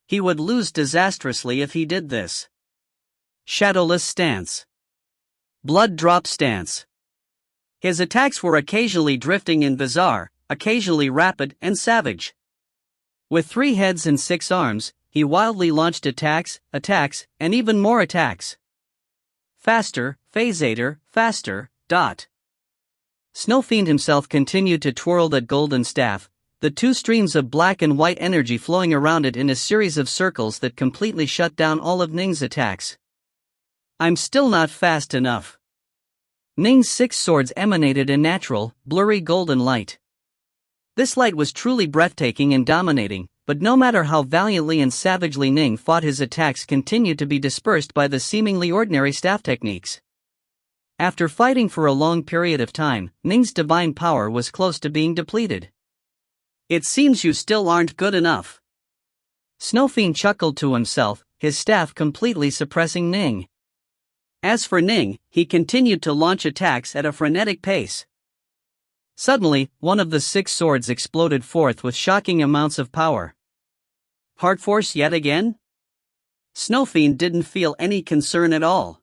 Speaker 1: He would lose disastrously if he did this. Shadowless stance. Blood drop stance. His attacks were occasionally drifting and bizarre, occasionally rapid and savage. With 3 heads and 6 arms, he wildly launched attacks, and even more attacks. Faster, Phasator, faster, ... Snowfiend himself continued to twirl that golden staff, the 2 streams of black and white energy flowing around it in a series of circles that completely shut down all of Ning's attacks. I'm still not fast enough. Ning's 6 swords emanated a natural, blurry golden light. This light was truly breathtaking and dominating, but no matter how valiantly and savagely Ning fought, his attacks continued to be dispersed by the seemingly ordinary staff techniques. After fighting for a long period of time, Ning's divine power was close to being depleted. It seems you still aren't good enough. Snowfiend chuckled to himself, his staff completely suppressing Ning. As for Ning, he continued to launch attacks at a frenetic pace. Suddenly, one of the 6 swords exploded forth with shocking amounts of power. Heart force yet again? Snowfiend didn't feel any concern at all.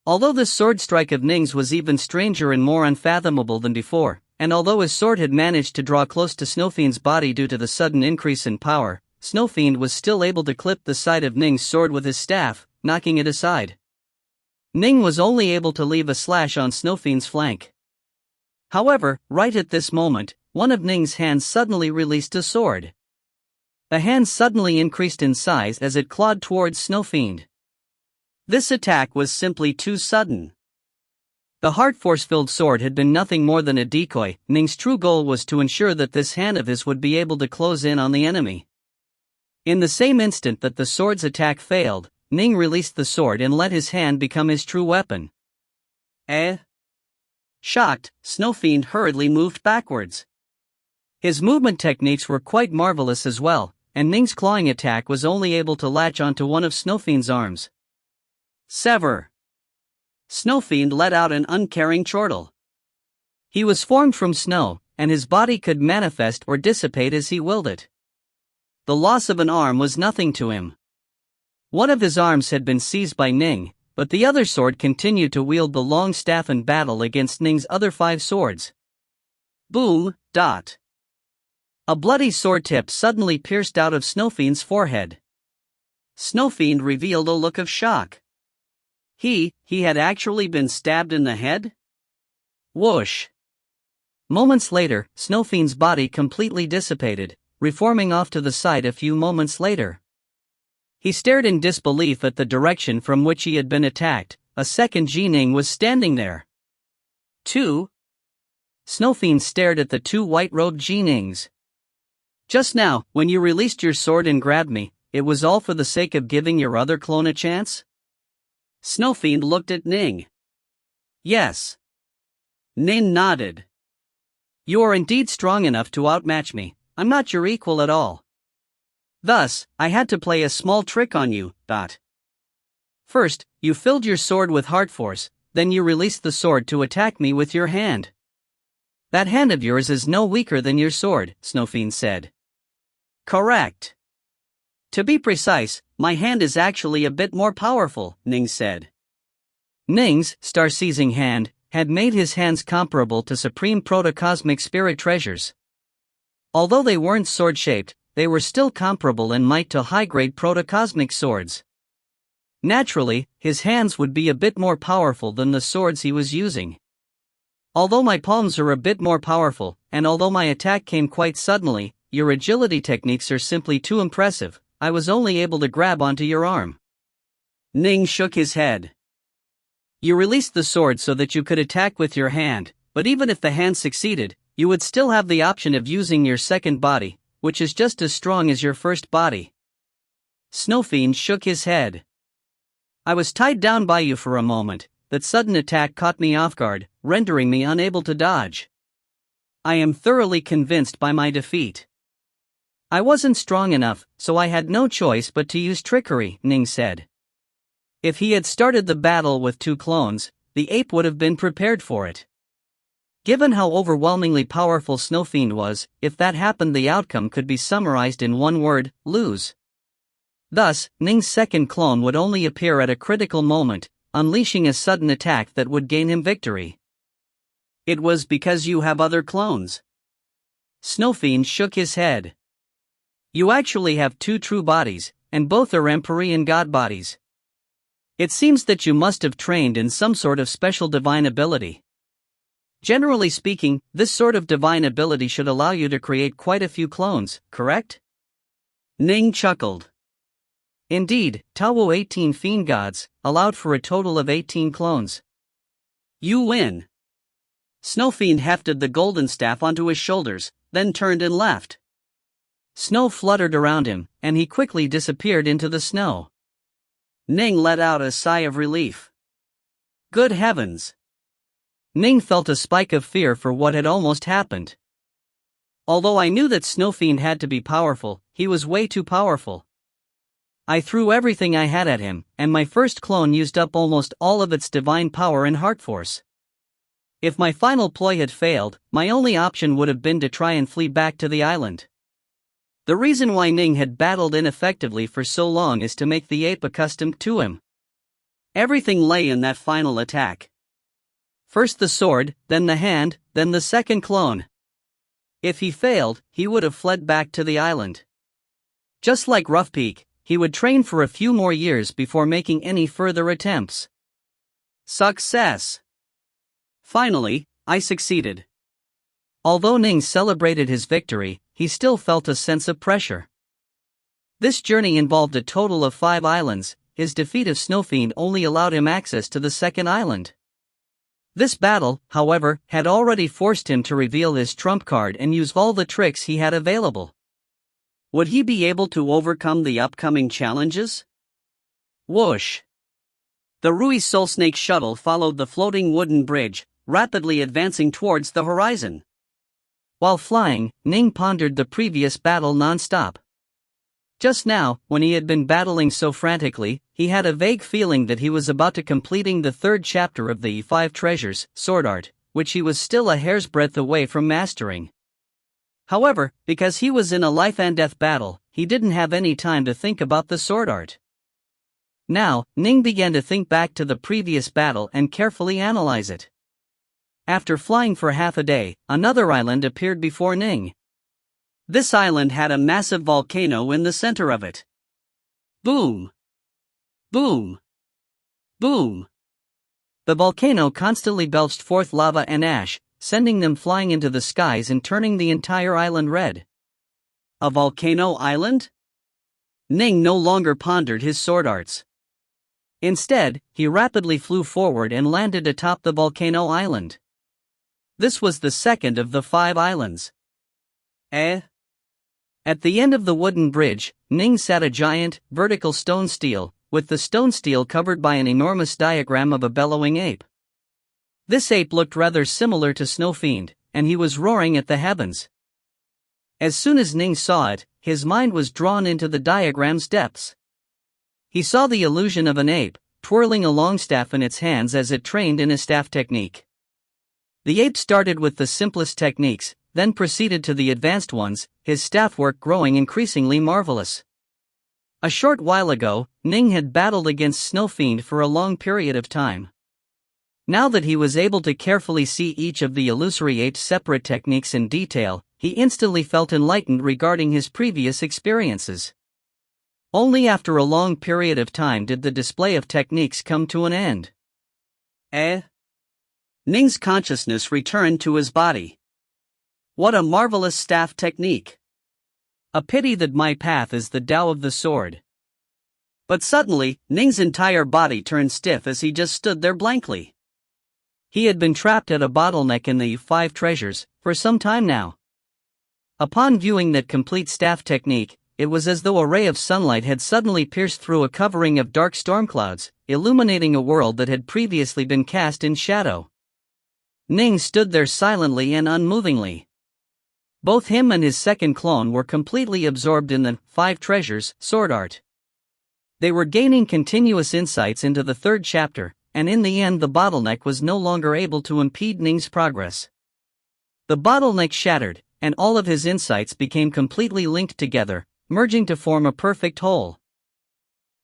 Speaker 1: Although the sword strike of Ning's was even stranger and more unfathomable than before, and although his sword had managed to draw close to Snowfiend's body due to the sudden increase in power, Snowfiend was still able to clip the side of Ning's sword with his staff, knocking it aside. Ning was only able to leave a slash on Snowfiend's flank. However, right at this moment, one of Ning's hands suddenly released a sword. The hand suddenly increased in size as it clawed towards Snowfiend. This attack was simply too sudden. The heart force-filled sword had been nothing more than a decoy. Ning's true goal was to ensure that this hand of his would be able to close in on the enemy. In the same instant that the sword's attack failed, Ning released the sword and let his hand become his true weapon. Shocked, Snowfiend hurriedly moved backwards. His movement techniques were quite marvelous as well, and Ning's clawing attack was only able to latch onto one of Snowfiend's arms. Sever. Snowfiend let out an uncaring chortle. He was formed from snow, and his body could manifest or dissipate as he willed it. The loss of an arm was nothing to him. One of his arms had been seized by Ning, but the other sword continued to wield the long staff in battle against Ning's other 5 swords. Boom, ... A bloody sword tip suddenly pierced out of Snowfiend's forehead. Snowfiend revealed a look of shock. He had actually been stabbed in the head? Whoosh! Moments later, Snowfiend's body completely dissipated, reforming off to the side a few moments later. He stared in disbelief at the direction from which he had been attacked. A second Ning was standing there. 2. Snowfiend stared at the 2 white-robed Nings. Just now, when you released your sword and grabbed me, it was all for the sake of giving your other clone a chance? Snowfiend looked at Ning. Yes. Ning nodded. You are indeed strong enough to outmatch me. I'm not your equal at all. Thus, I had to play a small trick on you. First, you filled your sword with heart force, then you released the sword to attack me with your hand. That hand of yours is no weaker than your sword, Snowfiend said. Correct. To be precise, my hand is actually a bit more powerful, Ning said. Ning's star-seizing hand had made his hands comparable to supreme protocosmic spirit treasures. Although they weren't sword-shaped, they were still comparable in might to high-grade protocosmic swords. Naturally, his hands would be a bit more powerful than the swords he was using. Although my palms are a bit more powerful, and although my attack came quite suddenly, your agility techniques are simply too impressive. I was only able to grab onto your arm.
Speaker 2: Ning shook his head.
Speaker 1: You released the sword so that you could attack with your hand, but even if the hand succeeded, you would still have the option of using your second body, which is just as strong as your first body.
Speaker 2: Snowfiend shook his head.
Speaker 1: I was tied down by you for a moment. That sudden attack caught me off guard, rendering me unable to dodge.
Speaker 2: I am thoroughly convinced by my defeat.
Speaker 1: I wasn't strong enough, so I had no choice but to use trickery, Ning said. If he had started the battle with 2 clones, the ape would have been prepared for it. Given how overwhelmingly powerful Snowfiend was, if that happened, the outcome could be summarized in one word: lose. Thus, Ning's second clone would only appear at a critical moment, unleashing a sudden attack that would gain him victory.
Speaker 2: It was because you have other clones.
Speaker 1: Snowfiend shook his head. You actually have 2 true bodies, and both are Empyrean god bodies. It seems that you must have trained in some sort of special divine ability. Generally speaking, this sort of divine ability should allow you to create quite a few clones, correct?
Speaker 2: Ning chuckled.
Speaker 1: Indeed, Taowu 18 fiend gods allowed for a total of 18 clones.
Speaker 2: You win. Snowfiend hefted the golden staff onto his shoulders, then turned and left.
Speaker 1: Snow fluttered around him, and he quickly disappeared into the snow.
Speaker 2: Ning let out a sigh of relief. Good heavens!
Speaker 1: Ning felt a spike of fear for what had almost happened. Although I knew that Snowfiend had to be powerful, he was way too powerful. I threw everything I had at him, and my first clone used up almost all of its divine power and heart force. If my final ploy had failed, my only option would have been to try and flee back to the island. The reason why Ning had battled ineffectively for so long is to make the ape accustomed to him.
Speaker 2: Everything lay in that final attack.
Speaker 1: First the sword, then the hand, then the second clone. If he failed, he would have fled back to the island. Just like Rough Peak, he would train for a few more years before making any further attempts.
Speaker 2: Success! Finally, I succeeded.
Speaker 1: Although Ning celebrated his victory, he still felt a sense of pressure. This journey involved a total of 5 islands. His defeat of Snowfiend only allowed him access to the second island. This battle, however, had already forced him to reveal his trump card and use all the tricks he had available.
Speaker 2: Would he be able to overcome the upcoming challenges? Whoosh! The Rui Soul Snake shuttle followed the floating wooden bridge, rapidly advancing towards the horizon.
Speaker 1: While flying, Ning pondered the previous battle non-stop. Just now, when he had been battling so frantically, he had a vague feeling that he was about to completing the 3rd chapter of the 5 treasures, sword art, which he was still a hair's breadth away from mastering. However, because he was in a life-and-death battle, he didn't have any time to think about the sword art. Now, Ning began to think back to the previous battle and carefully analyze it. After flying for half a day, another island appeared before Ning.
Speaker 2: This island had a massive volcano in the center of it. Boom! Boom! Boom!
Speaker 1: The volcano constantly belched forth lava and ash, sending them flying into the skies and turning the entire island red.
Speaker 2: A volcano island?
Speaker 1: Ning no longer pondered his sword arts. Instead, he rapidly flew forward and landed atop the volcano island. This was the 2nd of the 5 islands. At the end of the wooden bridge, Ning sat a giant, vertical stone stele, with the stone stele covered by an enormous diagram of a bellowing ape. This ape looked rather similar to Snowfiend, and he was roaring at the heavens. As soon as Ning saw it, his mind was drawn into the diagram's depths. He saw the illusion of an ape, twirling a long staff in its hands as it trained in a staff technique. The ape started with the simplest techniques, then proceeded to the advanced ones, his staff work growing increasingly marvelous. A short while ago, Ning had battled against Snowfiend for a long period of time. Now that he was able to carefully see each of the illusory ape's separate techniques in detail, he instantly felt enlightened regarding his previous experiences. Only after a long period of time did the display of techniques come to an end.
Speaker 2: Ning's consciousness returned to his body. What a marvelous staff technique! A pity that my path is the Tao of the sword. But suddenly, Ning's entire body turned stiff as he just stood there blankly.
Speaker 1: He had been trapped at a bottleneck in the 5 treasures for some time now. Upon viewing that complete staff technique, it was as though a ray of sunlight had suddenly pierced through a covering of dark storm clouds, illuminating a world that had previously been cast in shadow. Ning stood there silently and unmovingly. Both him and his second clone were completely absorbed in the 5 treasures sword art. They were gaining continuous insights into the 3rd chapter, and in the end the bottleneck was no longer able to impede Ning's progress. The bottleneck shattered, and all of his insights became completely linked together, merging to form a perfect whole.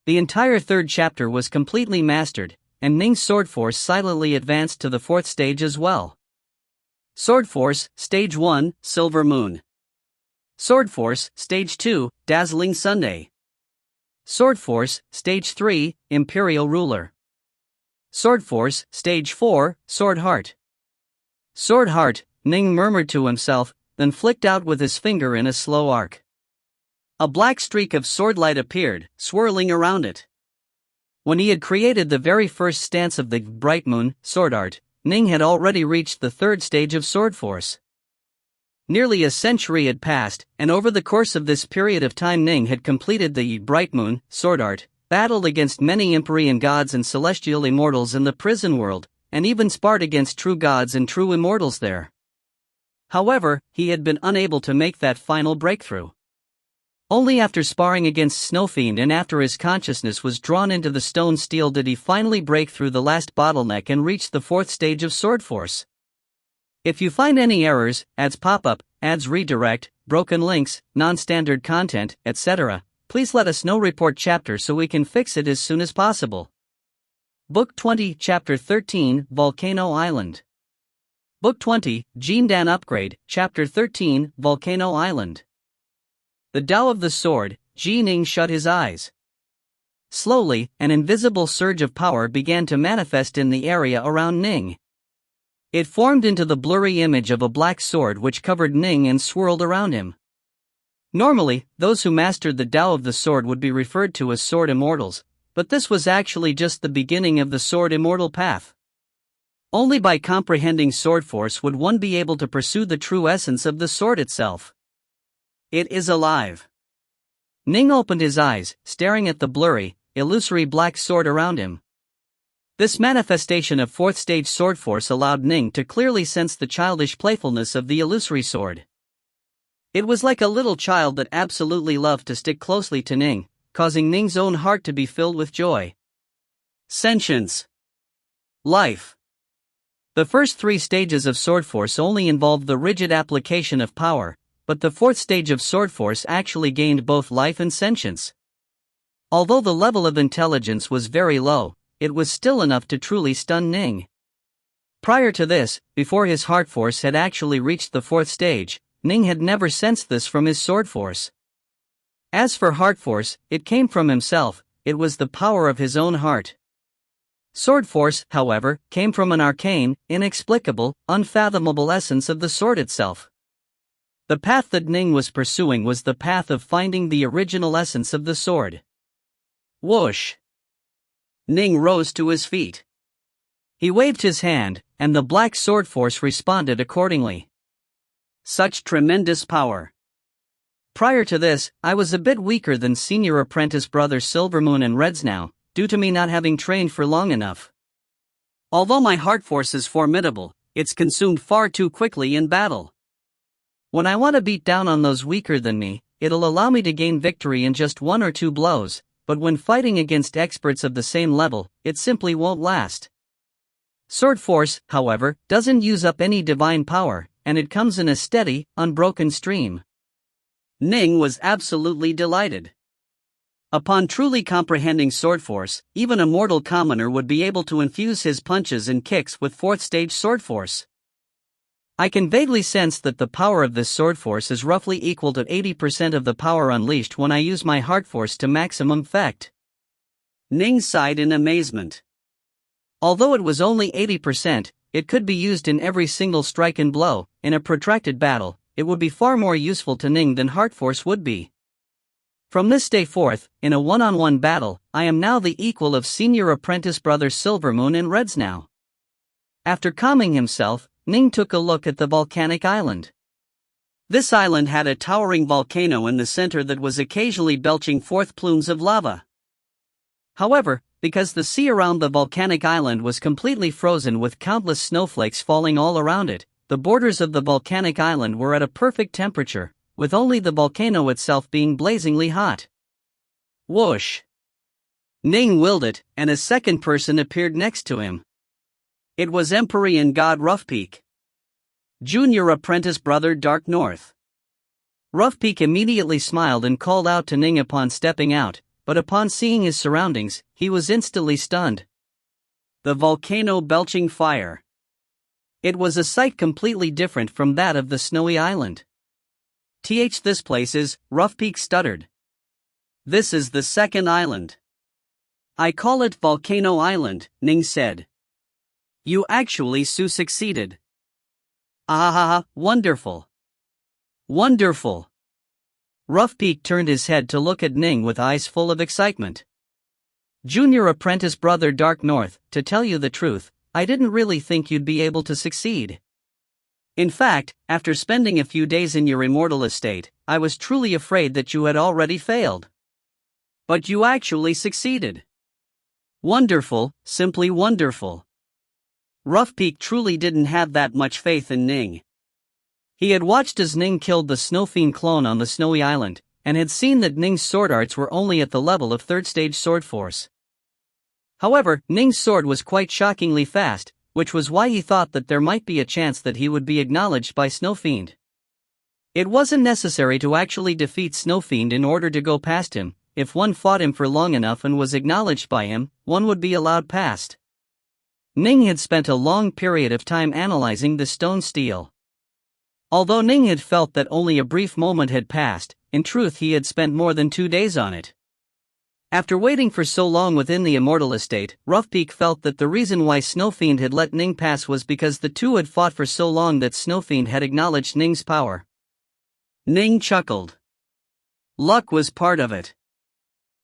Speaker 1: The entire 3rd chapter was completely mastered, and Ning's sword force silently advanced to the 4th stage as well. Sword Force, Stage 1, Silver Moon. Sword Force, Stage 2, Dazzling Sunday. Sword Force, Stage 3, Imperial Ruler. Sword Force, Stage 4, Sword Heart. Sword Heart, Ning murmured to himself, then flicked out with his finger in a slow arc. A black streak of sword light appeared, swirling around it. When he had created the very first stance of the Bright Moon, Sword Art, Ning had already reached the 3rd stage of Sword Force. Nearly a century had passed, and over the course of this period of time Ning had completed the Bright Moon, Sword Art, battled against many Empyrean gods and celestial immortals in the prison world, and even sparred against true gods and true immortals there. However, he had been unable to make that final breakthrough. Only after sparring against Snowfiend and after his consciousness was drawn into the stone steel did he finally break through the last bottleneck and reach the 4th stage of Sword Force. If you find any errors, ads pop up, ads redirect, broken links, non-standard content, etc., please let us know. Report chapter so we can fix it as soon as possible. Book 20, Chapter 13, Volcano Island. Book 20, Jindan Upgrade, Chapter 13, Volcano Island. The Tao of the Sword, Ning shut his eyes. Slowly, an invisible surge of power began to manifest in the area around Ning. It formed into the blurry image of a black sword which covered Ning and swirled around him. Normally, those who mastered the Tao of the sword would be referred to as sword immortals, but this was actually just the beginning of the sword immortal path. Only by comprehending sword force would one be able to pursue the true essence of the sword itself. It is alive. Ning opened his eyes, staring at the blurry, illusory black sword around him. This manifestation of 4th stage sword force allowed Ning to clearly sense the childish playfulness of the illusory sword. It was like a little child that absolutely loved to stick closely to Ning, causing Ning's own heart to be filled with joy. Sentience. Life. The first 3 stages of sword force only involved the rigid application of power, but the 4th stage of sword force actually gained both life and sentience. Although the level of intelligence was very low, it was still enough to truly stun Ning. Prior to this, before his heart force had actually reached the 4th stage, Ning had never sensed this from his sword force. As for heart force, it came from himself, it was the power of his own heart. Sword force, however, came from an arcane, inexplicable, unfathomable essence of the sword itself. The path that Ning was pursuing was the path of finding the original essence of the sword. Whoosh! Ning rose to his feet. He waved his hand, and the black sword force responded accordingly. Such tremendous power. Prior to this, I was a bit weaker than senior apprentice brother Silvermoon and Reds now, due to me not having trained for long enough. Although my heart force is formidable, it's consumed far too quickly in battle. When I want to beat down on those weaker than me, it'll allow me to gain victory in just 1 or 2 blows, but when fighting against experts of the same level, it simply won't last. Sword force, however, doesn't use up any divine power, and it comes in a steady, unbroken stream. Ning was absolutely delighted. Upon truly comprehending sword force, even a mortal commoner would be able to infuse his punches and kicks with 4th stage sword force. I can vaguely sense that the power of this sword force is roughly equal to 80% of the power unleashed when I use my heart force to maximum effect.
Speaker 2: Ning sighed in amazement.
Speaker 1: Although it was only 80%, it could be used in every single strike and blow. In a protracted battle, it would be far more useful to Ning than heart force would be. From this day forth, in a one-on-one battle, I am now the equal of senior apprentice brother Silvermoon and Reds now. After calming himself, Ning took a look at the volcanic island.
Speaker 2: This island had a towering volcano in the center that was occasionally belching forth plumes of lava.
Speaker 1: However, because the sea around the volcanic island was completely frozen with countless snowflakes falling all around it, the borders of the volcanic island were at a perfect temperature, with only the volcano itself being blazingly hot.
Speaker 2: Whoosh! Ning willed it, and a second person appeared next to him. It was Empyrean God Roughpeak. Junior apprentice brother Dark North.
Speaker 1: Roughpeak immediately smiled and called out to Ning upon stepping out, but upon seeing his surroundings, he was instantly stunned.
Speaker 2: The volcano belching fire.
Speaker 1: It was a sight completely different from that of the snowy island.
Speaker 2: This place is, Roughpeak stuttered. This is the second island. I call it Volcano Island, Ning said. You actually succeeded.
Speaker 1: Ah, wonderful. Wonderful. Roughpeak turned his head to look at Ning with eyes full of excitement. Junior apprentice brother Dark North, to tell you the truth, I didn't really think you'd be able to succeed. In fact, after spending a few days in your immortal estate, I was truly afraid that you had already failed.
Speaker 2: But you actually succeeded.
Speaker 1: Wonderful, simply wonderful.
Speaker 2: Roughpeak truly didn't have that much faith in Ning.
Speaker 1: He had watched as Ning killed the Snow Fiend clone on the snowy island, and had seen that Ning's sword arts were only at the level of third stage sword force. However, Ning's sword was quite shockingly fast, which was why he thought that there might be a chance that he would be acknowledged by Snow Fiend. It wasn't necessary to actually defeat Snow Fiend in order to go past him. If one fought him for long enough and was acknowledged by him, one would be allowed past. Ning had spent a long period of time analyzing the stone steel. Although Ning had felt that only a brief moment had passed, in truth he had spent more than 2 days on it. After waiting for so long within the Immortal estate, Roughpeak felt that the reason why Snow Fiend had let Ning pass was because the two had fought for so long that Snow Fiend had acknowledged Ning's power.
Speaker 2: Ning chuckled. Luck was part of it.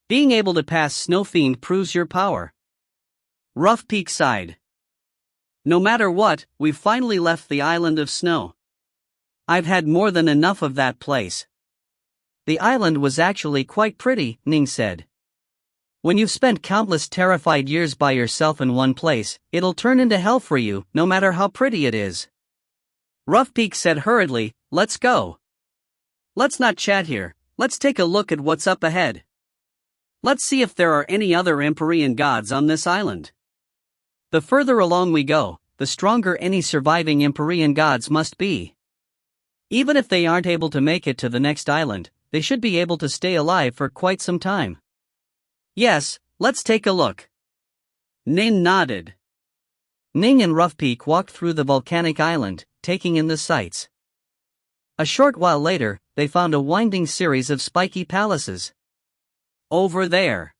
Speaker 1: Being able to pass Snow Fiend proves your power.
Speaker 2: Roughpeak sighed. No matter what, we've finally left the island of snow. I've had more than enough of that place.
Speaker 1: The island was actually quite pretty, Ning said. When you've spent countless terrified years by yourself in one place, it'll turn into hell for you, no matter how pretty it is.
Speaker 2: Roughpeak said hurriedly, let's go. Let's not chat here, let's take a look at what's up ahead. Let's see if there are any other Empyrean gods on this island.
Speaker 1: The further along we go, the stronger any surviving Empyrean gods must be. Even if they aren't able to make it to the next island, they should be able to stay alive for quite some time.
Speaker 2: Yes, let's take a look. Ning nodded.
Speaker 1: Ning and Roughpeak walked through the volcanic island, taking in the sights. A short while later, they found a winding series of spiky palaces.
Speaker 2: Over there.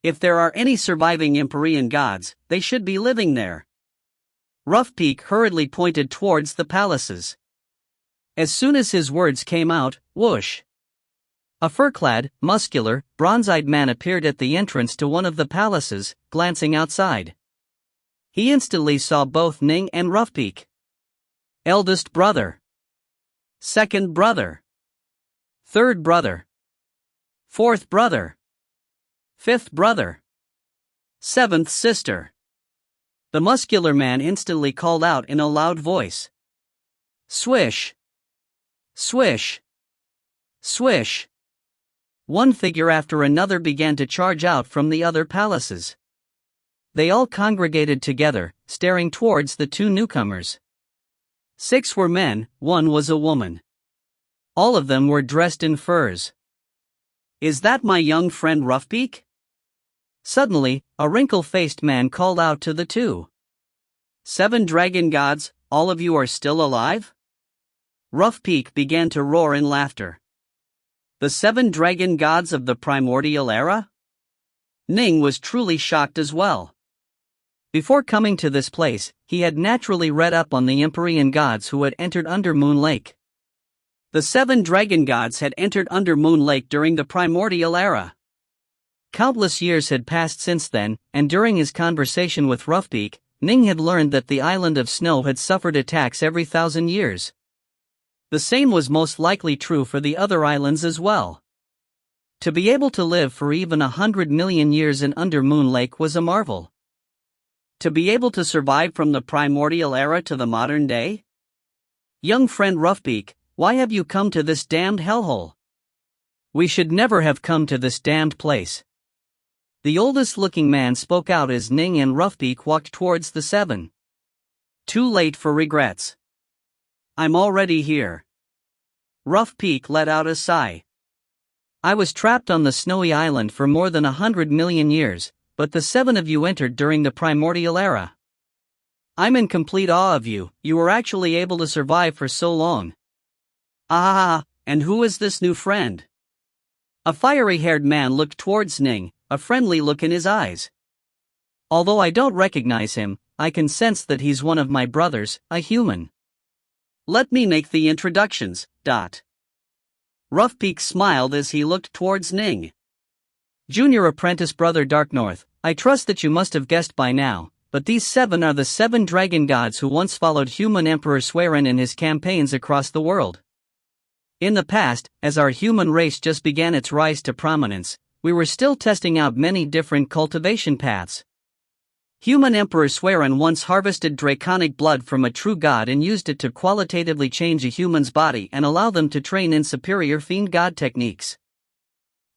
Speaker 2: If there are any surviving Empyrean gods, they should be living there.
Speaker 1: Roughpeak hurriedly pointed towards the palaces. As soon as his words came out, whoosh! A fur-clad, muscular, bronze-eyed man appeared at the entrance to one of the palaces, glancing outside. He instantly saw both Ning and Roughpeak.
Speaker 2: Eldest brother. Second brother.
Speaker 1: Third brother.
Speaker 2: Fourth brother.
Speaker 1: Fifth brother.
Speaker 2: Seventh sister.
Speaker 1: The muscular man instantly called out in a loud voice.
Speaker 2: Swish! Swish! Swish!
Speaker 1: One figure after another began to charge out from the other palaces. They all congregated together, staring towards the two newcomers. 6 were men, 1 was a woman. All of them were dressed in furs.
Speaker 2: Is that my young friend Roughpeak?
Speaker 1: Suddenly, a wrinkle-faced man called out to the two.
Speaker 2: 7 dragon gods, all of you are still alive? Roughpeak began to roar in laughter. The 7 dragon gods of the primordial era? Ning was truly shocked as well. Before coming to this place, he had naturally read up on the Empyrean gods who had entered Under Moon Lake. The 7 dragon gods had entered Under Moon Lake during the primordial era. Countless years had passed since then, and during his conversation with Roughpeak, Ning had learned that the island of snow had suffered attacks every 1,000 years. The same was most likely true for the other islands as well. To be able to live for even 100 million years in Under Moon Lake was a marvel. To be able to survive from the primordial era to the modern day? Young friend Roughpeak, why have you come to this damned hellhole? We should never have come to this damned place. The oldest-looking man spoke out as Ning and Roughpeak walked towards the 7. Too late for regrets. I'm already here. Roughpeak let out a sigh. I was trapped on the snowy island for more than 100 million years, but the 7 of you entered during the primordial era. I'm in complete awe of you, you were actually able to survive for so long. Ah, and who is this new friend? A fiery-haired man looked towards Ning, a friendly look in his eyes. Although I don't recognize him, I can sense that he's one of my brothers, a human. Let me make the introductions. Roughpeak smiled as he looked towards Ning. Junior apprentice brother Dark North, I trust that you must have guessed by now, but these 7 are the 7 dragon gods who once followed human Emperor Swerin in his campaigns across the world. In the past, as our human race just began its rise to prominence, we were still testing out many different cultivation paths. Human Emperor Swerin once harvested draconic blood from a true god and used it to qualitatively change a human's body and allow them to train in superior fiend god techniques.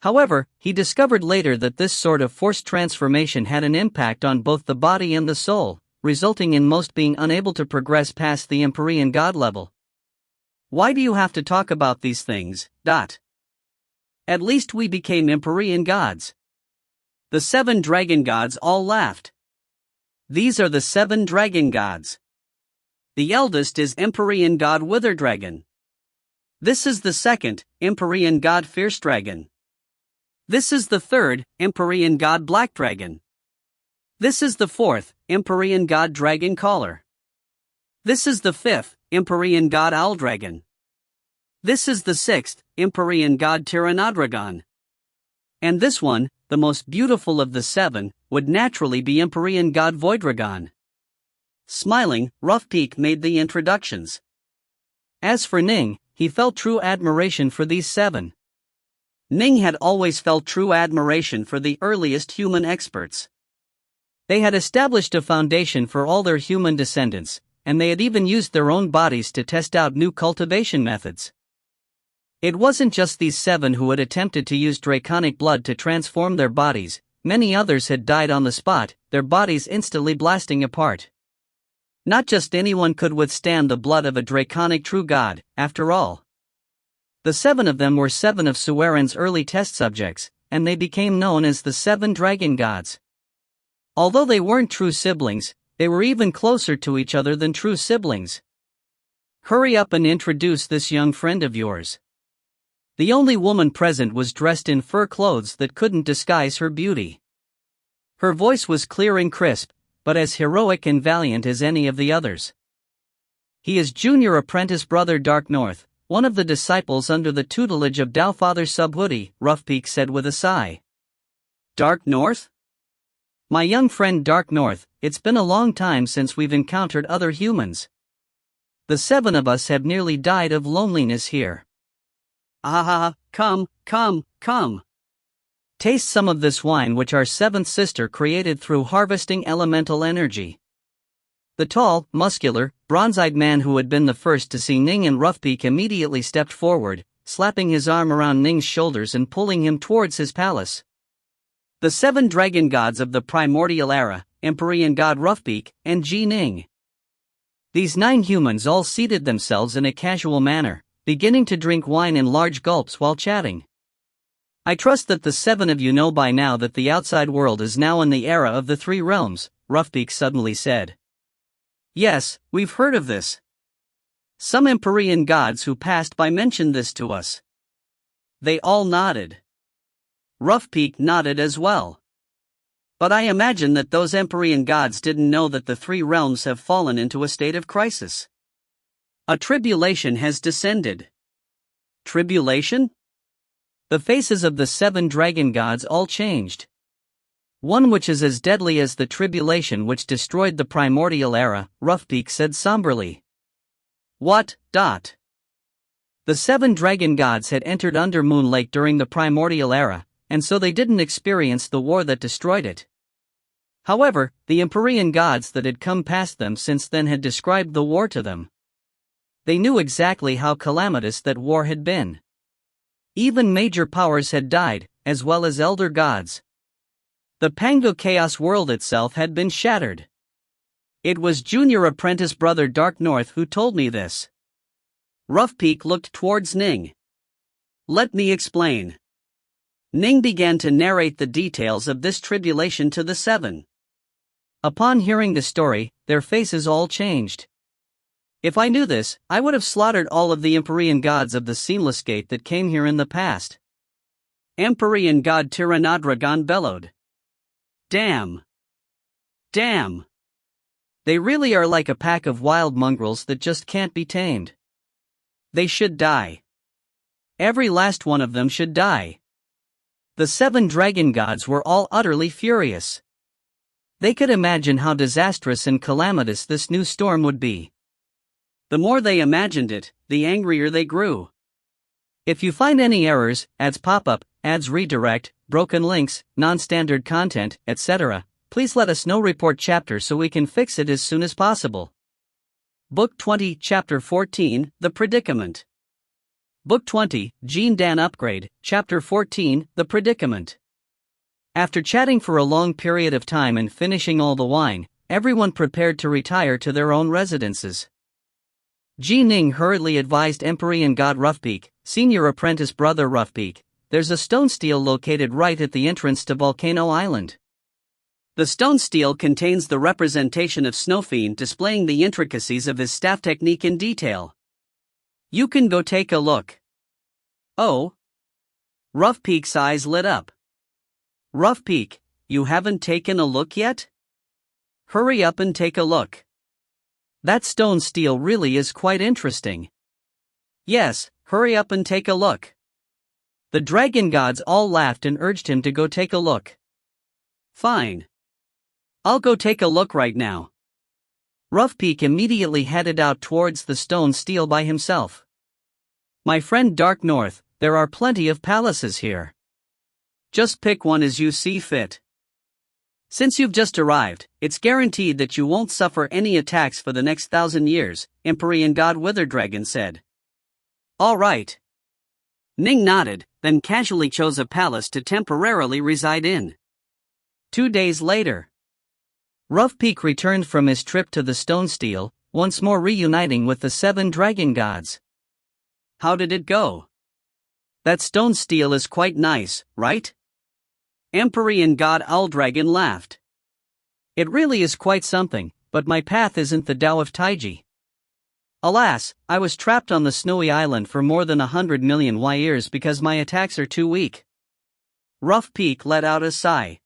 Speaker 2: However, he discovered later that this sort of forced transformation had an impact on both the body and the soul, resulting in most being unable to progress past the Empyrean god level. Why do you have to talk about these things? At least we became Empyrean gods. The 7 dragon gods all laughed. These are the 7 dragon gods. The eldest is Empyrean god Wither Dragon. This is the 2nd, Empyrean god Fierce Dragon. This is the 3rd, Empyrean god Black Dragon. This is the 4th, Empyrean god Dragon Caller. This is the 5th, Empyrean god Owl Dragon. This is the 6th, Empyrean god Tyranodragon. And this one, the most beautiful of the 7, would naturally be Empyrean god Voidragon. Smiling, Roughpeak made the introductions. As for Ning, he felt true admiration for these 7. Ning had always felt true admiration for the earliest human experts. They had established a foundation for all their human descendants, and they had even used their own bodies to test out new cultivation methods. It wasn't just these 7 who had attempted to use draconic blood to transform their bodies, many others had died on the spot, their bodies instantly blasting apart. Not just anyone could withstand the blood of a draconic true god, after all. The 7 of them were 7 of Suwerin's early test subjects, and they became known as the 7 dragon gods. Although they weren't true siblings, they were even closer to each other than true siblings. Hurry up and introduce this young friend of yours. The only woman present was dressed in fur clothes that couldn't disguise her beauty. Her voice was clear and crisp, but as heroic and valiant as any of the others. He is junior apprentice brother Dark North, one of the disciples under the tutelage of Dowfather Subhoodie, Roughpeak said with a sigh. Dark North? My young friend Dark North, it's been a long time since we've encountered other humans. The 7 of us have nearly died of loneliness here. Come. Taste some of this wine which our 7th sister created through harvesting elemental energy. The tall, muscular, bronze-eyed man who had been the first to see Ning and Roughpeak immediately stepped forward, slapping his arm around Ning's shoulders and pulling him towards his palace. The 7 dragon gods of the primordial era, Empyrean god Roughpeak, and Ning. These 9 humans all seated themselves in a casual manner, beginning to drink wine in large gulps while chatting. I trust that the 7 of you know by now that the outside world is now in the era of the 3 realms, Roughpeak suddenly said. Yes, we've heard of this. Some Empyrean gods who passed by mentioned this to us. They all nodded. Roughpeak nodded as well. But I imagine that those Empyrean gods didn't know that the three realms have fallen into a state of crisis. A tribulation has descended. Tribulation?
Speaker 1: The faces of the 7 dragon gods all changed. One which is as deadly as the tribulation which destroyed the primordial era, Roughpeak said somberly.
Speaker 2: What?
Speaker 1: The 7 dragon gods had entered Undermoon Lake during the primordial era, and so they didn't experience the war that destroyed it. However, the Empyrean gods that had come past them since then had described the war to them. They knew exactly how calamitous that war had been. Even major powers had died, as well as elder gods. The Pango Chaos world itself had been shattered. It was junior apprentice brother Dark North who told me this. Roughpeak looked towards Ning. Let me explain. Ning began to narrate the details of this tribulation to the 7. Upon hearing the story, their faces all changed. If I knew this, I would have slaughtered all of the Empyrean gods of the Seamless Gate that came here in the past.
Speaker 2: Empyrean god Tiranadragon bellowed. Damn.
Speaker 1: They really are like a pack of wild mongrels that just can't be tamed.
Speaker 2: They should die.
Speaker 1: Every last one of them should die. The 7 dragon gods were all utterly furious. They could imagine how disastrous and calamitous this new storm would be.
Speaker 2: The more they imagined it, the angrier they grew.
Speaker 1: If you find any errors, ads pop up, ads redirect, broken links, non-standard content, etc., please let us know. Report chapter so we can fix it as soon as possible.
Speaker 2: Book 20, Chapter 14, The Predicament.
Speaker 1: Book 20, Gene Dan Upgrade, Chapter 14, The Predicament. After chatting for a long period of time and finishing all the wine, everyone prepared to retire to their own residences. Ning hurriedly advised Empyrean god Roughpeak, senior apprentice brother Roughpeak, there's a stone stele located right at the entrance to Volcano Island.
Speaker 2: The stone stele contains the representation of Snowfiend displaying the intricacies of his staff technique in detail. You can go take a look.
Speaker 1: Oh?
Speaker 2: Roughpeak's eyes lit up. Roughpeak, you haven't taken a look yet? Hurry up and take a look.
Speaker 1: That stone stele really is quite interesting.
Speaker 2: Yes, hurry up and take a look.
Speaker 1: The dragon gods all laughed and urged him to go take a look.
Speaker 2: Fine. I'll go take a look right now.
Speaker 1: Roughpeak immediately headed out towards the stone stele by himself. My friend Dark North, there are plenty of palaces here.
Speaker 2: Just pick one as you see fit. Since you've just arrived, it's guaranteed that you won't suffer any attacks for the next 1,000 years, Empyrean god Witherdragon said.
Speaker 1: All right.
Speaker 2: Ning nodded, then casually chose a palace to temporarily reside in.
Speaker 1: 2 days later, Roughpeak returned from his trip to the stone stele, once more reuniting with the 7 dragon gods.
Speaker 2: How did it go?
Speaker 1: That stone stele is quite nice, right?
Speaker 2: Empyrean god Owldragon laughed.
Speaker 1: It really is quite something, but my path isn't the Tao of Taiji. Alas, I was trapped on the snowy island for more than 100 million years because my attacks are too weak.
Speaker 2: Roughpeak let out a sigh.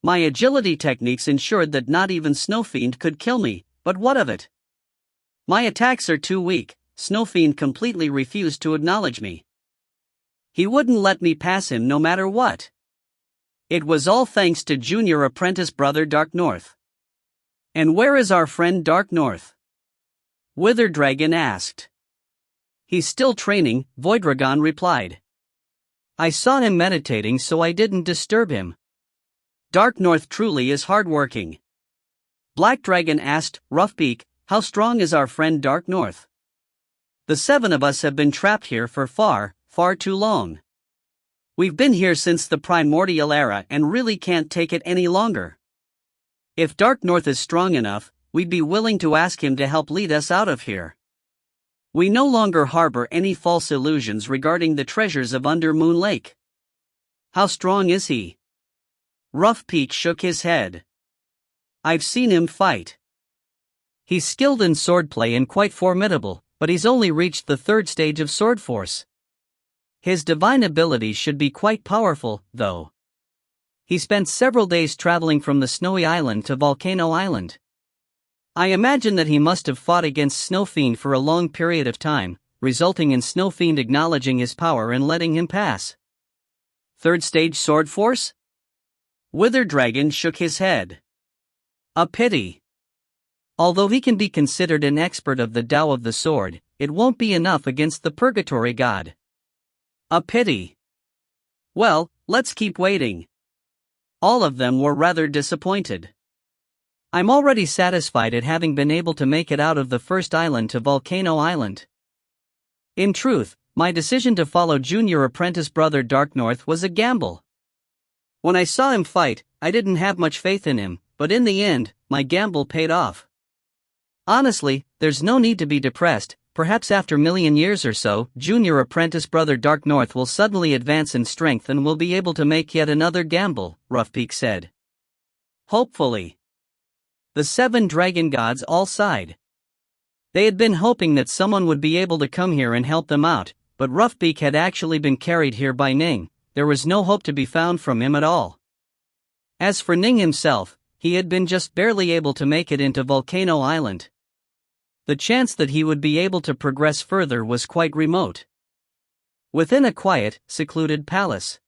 Speaker 2: My agility techniques ensured that not even Snowfiend could kill me, but what of it? My attacks are too weak. Snowfiend completely refused to acknowledge me. He wouldn't let me pass him no matter what. It was all thanks to junior apprentice brother Dark North. And where is our friend Dark North? Witherdragon asked.
Speaker 1: He's still training, Voidragon replied. I saw him meditating so I didn't disturb him.
Speaker 2: Dark North truly is hardworking. Black Dragon asked, Roughpeak, how strong is our friend Dark North? The 7 of us have been trapped here for far too long. We've been here since the primordial era and really can't take it any longer. If Dark North is strong enough, we'd be willing to ask him to help lead us out of here. We no longer harbor any false illusions regarding the treasures of Undermoon Lake. How strong is he? Roughpeak shook his head. I've seen him fight.
Speaker 1: He's skilled in swordplay and quite formidable, but he's only reached the 3rd stage of sword force. His divine abilities should be quite powerful, though. He spent several days traveling from the snowy island to Volcano Island. I imagine that he must have fought against Snow Fiend for a long period of time, resulting in Snow Fiend acknowledging his power and letting him pass.
Speaker 2: 3rd stage sword force? Wither Dragon shook his head.
Speaker 1: A pity. Although he can be considered an expert of the Tao of the sword, it won't be enough against the Purgatory God.
Speaker 2: A pity. Well, let's keep waiting. All of them were rather disappointed.
Speaker 1: I'm already satisfied at having been able to make it out of the first island to Volcano Island. In truth, my decision to follow junior apprentice brother Dark North was a gamble. When I saw him fight, I didn't have much faith in him, but in the end, my gamble paid off. Honestly, there's no need to be depressed. Perhaps after a million years or so, junior apprentice brother Dark North will suddenly advance in strength and will be able to make yet another gamble, Roughpeak said.
Speaker 2: Hopefully.
Speaker 1: The 7 dragon gods all sighed. They had been hoping that someone would be able to come here and help them out, but Roughpeak had actually been carried here by Ning. There was no hope to be found from him at all. As for Ning himself, he had been just barely able to make it into Volcano Island. The chance that he would be able to progress further was quite remote. Within a quiet, secluded palace,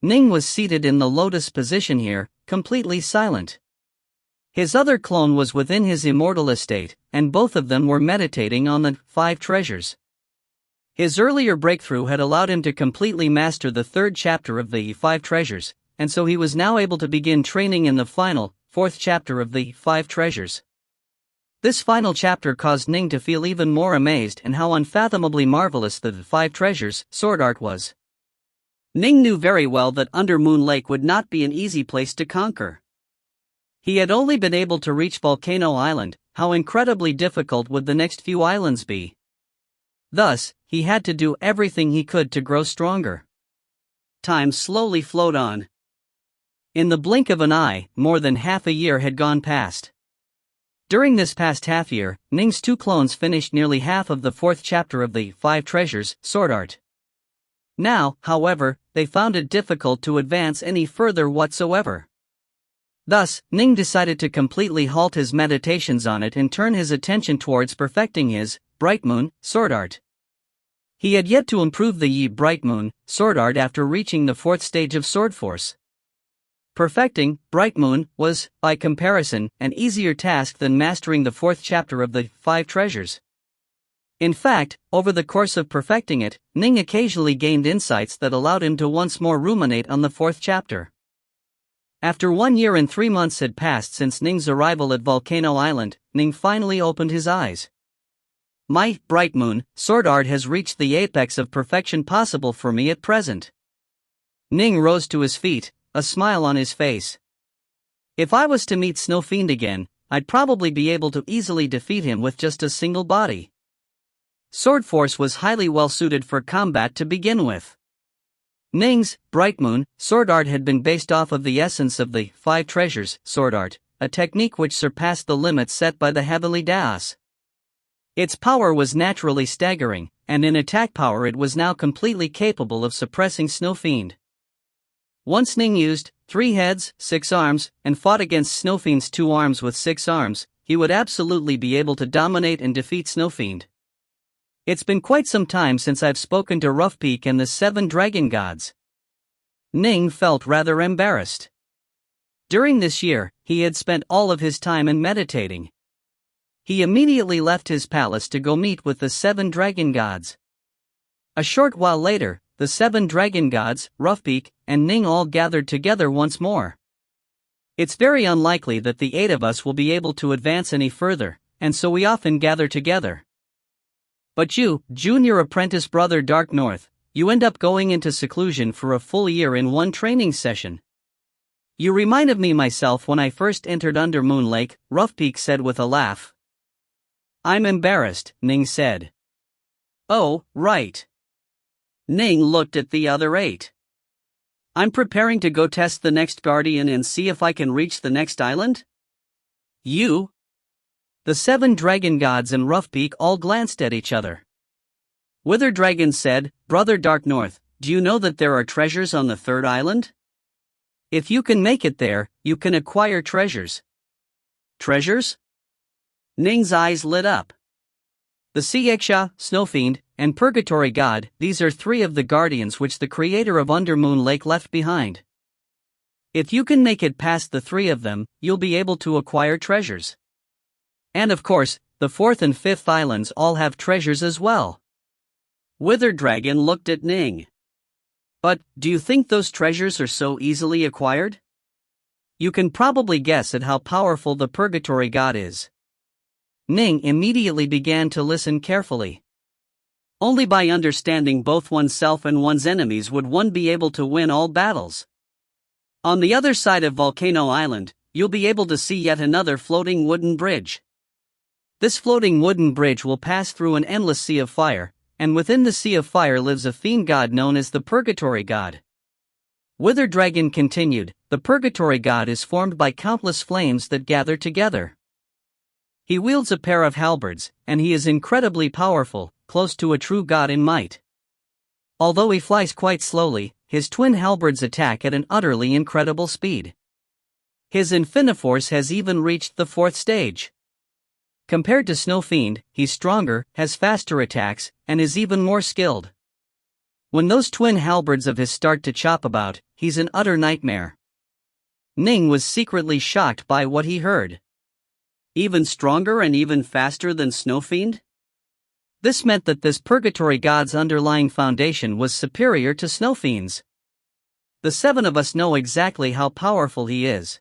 Speaker 1: Ning was seated in the lotus position here, completely silent. His other clone was within his immortal estate, and both of them were meditating on the 5 treasures. His earlier breakthrough had allowed him to completely master the 3rd chapter of the 5 treasures, and so he was now able to begin training in the final, 4th chapter of the 5 treasures. This final chapter caused Ning to feel even more amazed at how unfathomably marvelous the 5 treasures sword art was.
Speaker 2: Ning knew very well that Under Moon Lake would not be an easy place to conquer.
Speaker 1: He had only been able to reach Volcano Island. How incredibly difficult would the next few islands be? Thus, he had to do everything he could to grow stronger.
Speaker 2: Time slowly flowed on.
Speaker 1: In the blink of an eye, more than half a year had gone past. During this past half year, Ning's 2 clones finished nearly half of the 4th chapter of the 5 treasures sword art. Now, however, they found it difficult to advance any further whatsoever. Thus, Ning decided to completely halt his meditations on it and turn his attention towards perfecting his Bright Moon sword art. He had yet to improve the Bright Moon sword art after reaching the 4th stage of sword force. Perfecting Bright Moon was, by comparison, an easier task than mastering the 4th chapter of the 5 treasures. In fact, over the course of perfecting it, Ning occasionally gained insights that allowed him to once more ruminate on the 4th chapter. After 1 year and 3 months had passed since Ning's arrival at Volcano Island, Ning finally opened his eyes. My Bright Moon sword art has reached the apex of perfection possible for me at present. Ning rose to his feet, a smile on his face. If I was to meet Snow Fiend again, I'd probably be able to easily defeat him with just a single body. Sword force was highly well suited for combat to begin with. Ning's Bright Moon sword art had been based off of the essence of the 5 treasures sword art, a technique which surpassed the limits set by the heavenly Daos. Its power was naturally staggering, and in attack power it was now completely capable of suppressing Snow Fiend. Once Ning used 3 heads, 6 arms, and fought against Snow Fiend's 2 arms with 6 arms, he would absolutely be able to dominate and defeat Snow Fiend. It's been quite some time since I've spoken to Roughpeak and the 7 dragon gods. Ning felt rather embarrassed. During this year, he had spent all of his time in meditating. He immediately left his palace to go meet with the 7 dragon gods. A short while later, the 7 dragon gods, Roughpeak, and Ning all gathered together once more. It's very unlikely that the 8 of us will be able to advance any further, and so we often gather together. But you, junior apprentice brother Dark North, you end up going into seclusion for a full year in one training session. You reminded me myself when I first entered Under Moon Lake, Roughpeak said with a laugh. I'm embarrassed, Ning said.
Speaker 2: Oh, right. Ning looked at the other 8. I'm preparing to go test the next guardian and see if I can reach the next island? You?
Speaker 1: The 7 dragon gods and Roughbeak all glanced at each other.
Speaker 2: Wither Dragon said, "Brother Dark North, do you know that there are treasures on the 3rd island? If you can make it there, you can acquire treasures."
Speaker 1: Treasures?
Speaker 2: Ning's eyes lit up.
Speaker 1: The Sieksha, Snowfiend, and Purgatory God, these are 3 of the guardians which the creator of Undermoon Lake left behind. If you can make it past the 3 of them, you'll be able to acquire treasures. And of course, the 4th and 5th islands all have treasures as well.
Speaker 2: Wither Dragon looked at Ning. But, do you think those treasures are so easily acquired?
Speaker 1: You can probably guess at how powerful the Purgatory God is. Ning immediately began to listen carefully.
Speaker 2: Only by understanding both oneself and one's enemies would one be able to win all battles. On the other side of Volcano Island, you'll be able to see yet another floating wooden bridge.
Speaker 1: This floating wooden bridge will pass through an endless sea of fire, and within the sea of fire lives a fiend god known as the Purgatory God. Wither Dragon continued, the Purgatory God is formed by countless flames that gather together. He wields a pair of halberds, and he is incredibly powerful, close to a true god in might. Although he flies quite slowly, his twin halberds attack at an utterly incredible speed. His Infiniforce has even reached the 4th stage. Compared to Snowfiend, he's stronger, has faster attacks, and is even more skilled. When those twin halberds of his start to chop about, he's an utter nightmare. Ning was secretly shocked by what he heard.
Speaker 2: Even stronger and even faster than Snowfiend?
Speaker 1: This meant that this Purgatory God's underlying foundation was superior to Snowfiend's. The 7 of us know exactly how powerful he is.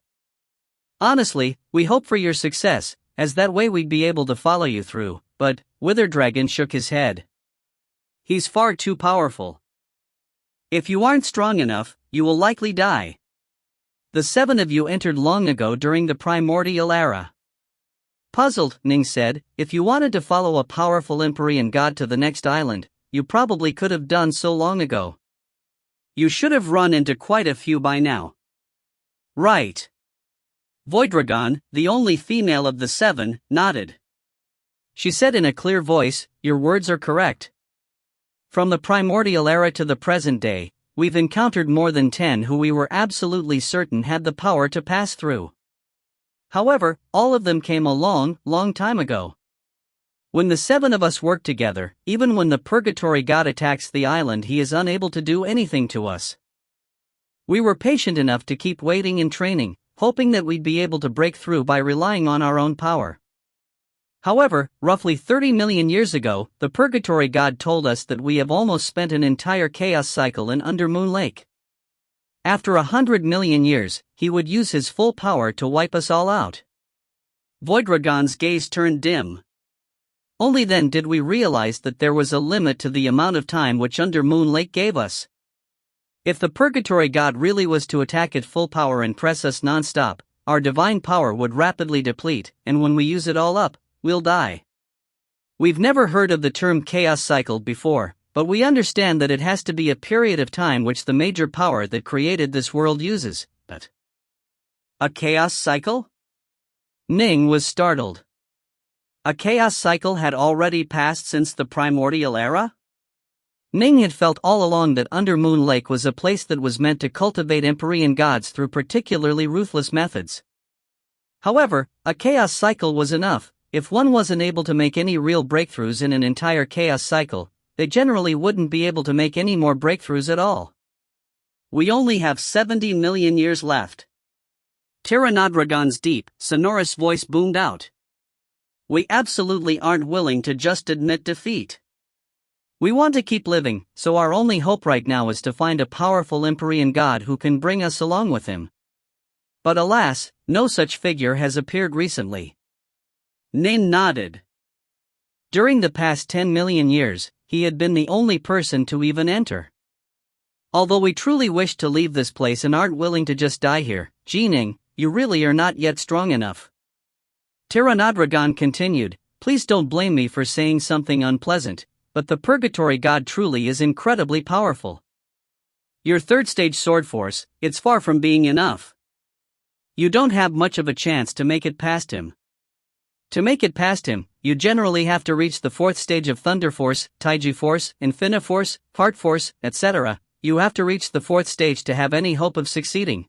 Speaker 1: Honestly, we hope for your success, as that way we'd be able to follow you through, but Wither Dragon shook his head.
Speaker 2: He's far too powerful. If you aren't strong enough, you will likely die.
Speaker 1: The 7 of you entered long ago during the primordial era. Puzzled, Ning said, if you wanted to follow a powerful Empyrean god to the next island, you probably could have done so long ago.
Speaker 2: You should have run into quite a few by now.
Speaker 1: Right.
Speaker 2: Voidragon, the only female of the 7, nodded.
Speaker 1: She said in a clear voice, your words are correct. From the primordial era to the present day, we've encountered more than 10 who we were absolutely certain had the power to pass through. However, all of them came a long, long time ago. When the 7 of us work together, even when the Purgatory God attacks the island, he is unable to do anything to us. We were patient enough to keep waiting and training, hoping that we'd be able to break through by relying on our own power. However, roughly 30 million years ago, the Purgatory God told us that we have almost spent an entire chaos cycle in Undermoon Lake. After 100 million years, he would use his full power to wipe us all out.
Speaker 2: Voidragon's gaze turned dim.
Speaker 1: Only then did we realize that there was a limit to the amount of time which Undermoon Lake gave us. If the Purgatory God really was to attack at full power and press us non-stop, our divine power would rapidly deplete, and when we use it all up, we'll die. We've never heard of the term chaos cycle before, but we understand that it has to be a period of time which the major power that created this world uses. But
Speaker 2: a chaos cycle?
Speaker 1: Ning was startled.
Speaker 2: A chaos cycle had already passed since the primordial era?
Speaker 1: Ning had felt all along that Undermoon Lake was a place that was meant to cultivate Empyrean gods through particularly ruthless methods. However, a chaos cycle was enough. If one wasn't able to make any real breakthroughs in an entire chaos cycle, they generally wouldn't be able to make any more breakthroughs at all.
Speaker 2: We only have 70 million years left. Pteranodrogon's deep, sonorous voice boomed out. We absolutely aren't willing to just admit defeat.
Speaker 1: We want to keep living, so our only hope right now is to find a powerful Empyrean god who can bring us along with him. But alas, no such figure has appeared recently.
Speaker 2: Ning nodded.
Speaker 1: During the past 10 million years, he had been the only person to even enter. Although we truly wish to leave this place and aren't willing to just die here, Ning, you really are not yet strong enough. Pteranodrogon continued, please don't blame me for saying something unpleasant, but the Purgatory God truly is incredibly powerful. Your 3rd stage sword force, it's far from being enough. You don't have much of a chance to make it past him. To make it past him, you generally have to reach the 4th stage of Thunder Force, Taiji Force, Infiniforce, Heart Force, etc. You have to reach the 4th stage to have any hope of succeeding.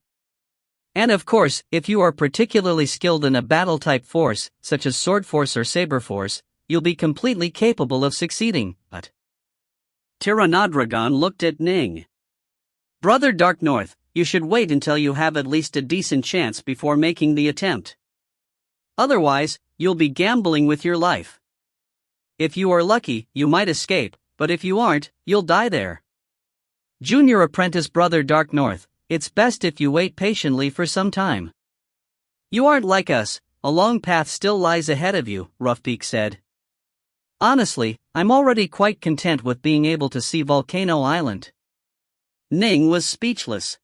Speaker 1: And of course, if you are particularly skilled in a battle-type force, such as Sword Force or Saber Force, you'll be completely capable of succeeding, but...
Speaker 2: Tiranadragon looked at Ning. Brother Dark North, you should wait until you have at least a decent chance before making the attempt. Otherwise, you'll be gambling with your life. If you are lucky, you might escape, but if you aren't, you'll die there.
Speaker 1: Junior Apprentice Brother Dark North, it's best if you wait patiently for some time.
Speaker 2: You aren't like us, a long path still lies ahead of you, Roughpeak said.
Speaker 1: Honestly, I'm already quite content with being able to see Volcano Island.
Speaker 2: Ning was speechless.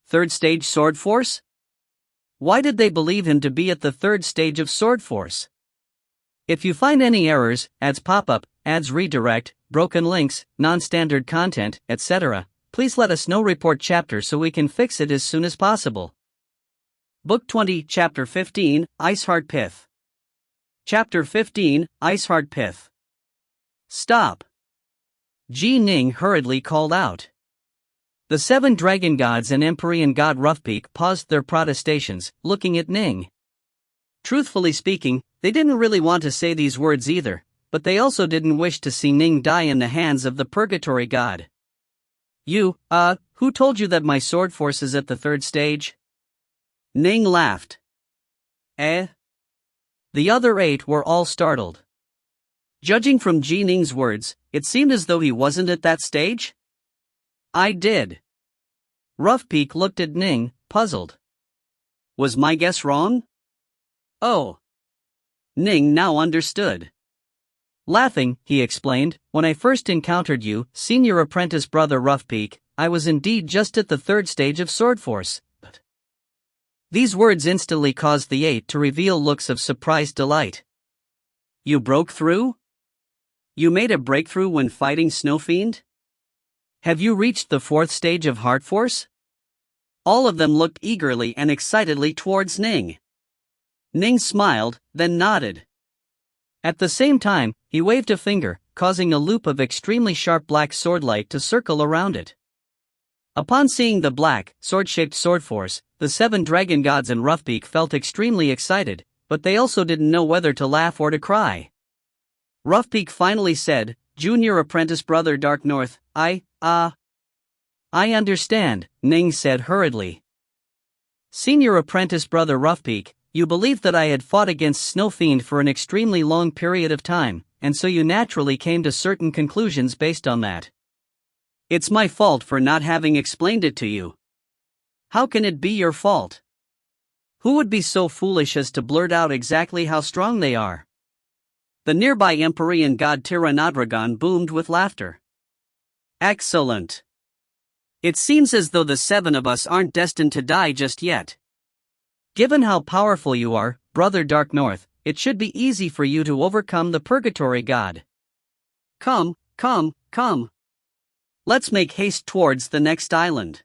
Speaker 1: 3rd stage Sword Force? Why did they believe him to be at the 3rd stage of Sword Force? If you find any errors, ads pop up, ads redirect, broken links, non-standard content, etc., please let us know. Report chapter so we can fix it as soon as possible.
Speaker 2: Book 20, Chapter 15, Iceheart Pith. Chapter 15, Iceheart Pith. Stop!
Speaker 1: Ning hurriedly called out. The 7 dragon gods and Empyrean god Roughpeak paused their protestations, looking at Ning.
Speaker 2: Truthfully speaking, they didn't really want to say these words either, but they also didn't wish to see Ning die in the hands of the Purgatory God.
Speaker 1: Who told you that my sword force is at the 3rd stage?
Speaker 2: Ning laughed.
Speaker 1: The other 8 were all startled.
Speaker 2: Judging from Ning's words, it seemed as though he wasn't at that stage?
Speaker 1: I did.
Speaker 2: Roughpeak looked at Ning, puzzled. Was my guess wrong? Oh. Ning now understood.
Speaker 1: Laughing, he explained, when I first encountered you, Senior Apprentice Brother Roughpeak, I was indeed just at the 3rd stage of Sword Force. But these words instantly caused the 8 to reveal looks of surprised delight.
Speaker 2: You broke through? You made a breakthrough when fighting Snowfiend?
Speaker 1: Have you reached the 4th stage of Heart Force?
Speaker 2: All of them looked eagerly and excitedly towards Ning. Ning smiled, then nodded.
Speaker 1: At the same time, he waved a finger, causing a loop of extremely sharp black swordlight to circle around it. Upon seeing the black, sword-shaped sword force, the 7 dragon gods and Roughpeak felt extremely excited, but they also didn't know whether to laugh or to cry.
Speaker 2: Roughpeak finally said, Junior Apprentice Brother Dark North, I
Speaker 1: understand, Ning said hurriedly. Senior Apprentice Brother Roughpeak, you believed that I had fought against Snowfiend for an extremely long period of time, and so you naturally came to certain conclusions based on that.
Speaker 2: It's my fault for not having explained it to you.
Speaker 1: How can it be your fault? Who would be so foolish as to blurt out exactly how strong they are?
Speaker 2: The nearby Empyrean god Tiranadragon boomed with laughter. Excellent. It seems as though the 7 of us aren't destined to die just yet.
Speaker 1: Given how powerful you are, Brother Dark North, it should be easy for you to overcome the Purgatory God.
Speaker 2: Come. Let's make haste towards the next island.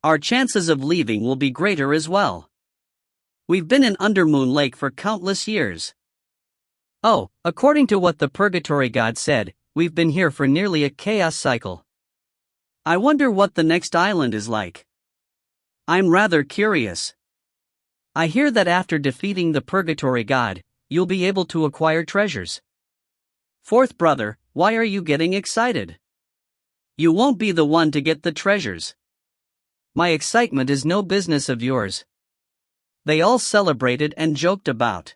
Speaker 2: Our chances of leaving will be greater as well. We've been in Undermoon Lake for countless years.
Speaker 1: Oh, according to what the Purgatory God said, we've been here for nearly a chaos cycle.
Speaker 2: I wonder what the next island is like. I'm rather curious.
Speaker 1: I hear that after defeating the Purgatory God, you'll be able to acquire treasures.
Speaker 2: 4th brother, why are you getting excited? You won't be the one to get the treasures.
Speaker 1: My excitement is no business of yours.
Speaker 2: They all celebrated and joked about.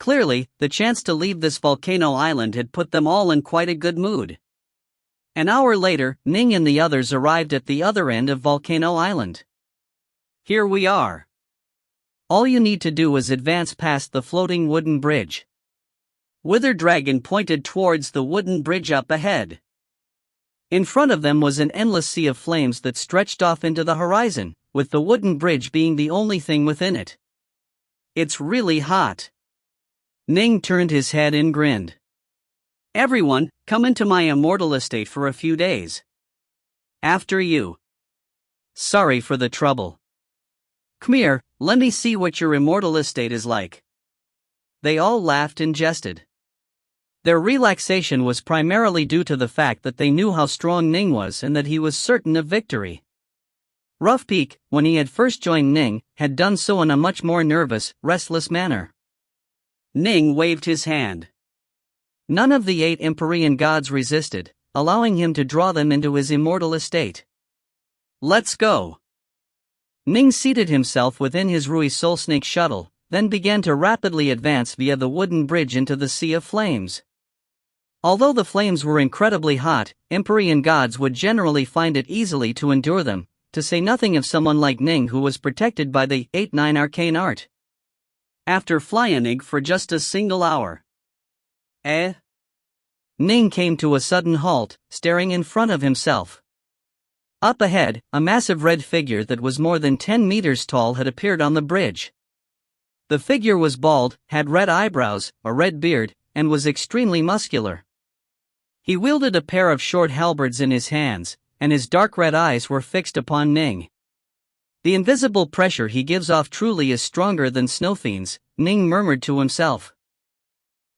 Speaker 2: Clearly, the chance to leave this volcano island had put them all in quite a good mood.
Speaker 1: An hour later, Ning and the others arrived at the other end of Volcano Island.
Speaker 2: Here we are.
Speaker 1: All you need to do is advance past the floating wooden bridge.
Speaker 2: Wither Dragon pointed towards the wooden bridge up ahead.
Speaker 1: In front of them was an endless sea of flames that stretched off into the horizon, with the wooden bridge being the only thing within it.
Speaker 2: It's really hot.
Speaker 1: Ning turned his head and grinned.
Speaker 2: Everyone, come into my Immortal estate for a few days. After you.
Speaker 1: Sorry for the trouble.
Speaker 2: Come here, let me see what your Immortal estate is like.
Speaker 1: they all laughed and jested. Their relaxation was primarily due to the fact that they knew how strong Ning was and that he was certain of victory. Rough Peak, when he had first joined Ning, had done so in a much more nervous, restless manner.
Speaker 2: Ning waved his hand.
Speaker 1: None of the 8 Empyrean gods resisted, allowing him to draw them into his immortal estate.
Speaker 2: Let's go.
Speaker 1: Ning seated himself within his Re20-Vol16 shuttle, then began to rapidly advance via the wooden bridge into the sea of flames. Although the flames were incredibly hot, Empyrean gods would generally find it easily to endure them, to say nothing of someone like Ning who was protected by the 8-9 arcane art.
Speaker 2: After flying for just a single hour.
Speaker 1: Ning came to a sudden halt, staring in front of himself. Up ahead, a massive red figure that was more than 10 meters tall had appeared on the bridge. The figure was bald, had red eyebrows, a red beard, and was extremely muscular. He wielded a pair of short halberds in his hands, and his dark red eyes were fixed upon Ning. The invisible pressure he gives off truly is stronger than snow fiends, Ning murmured to himself.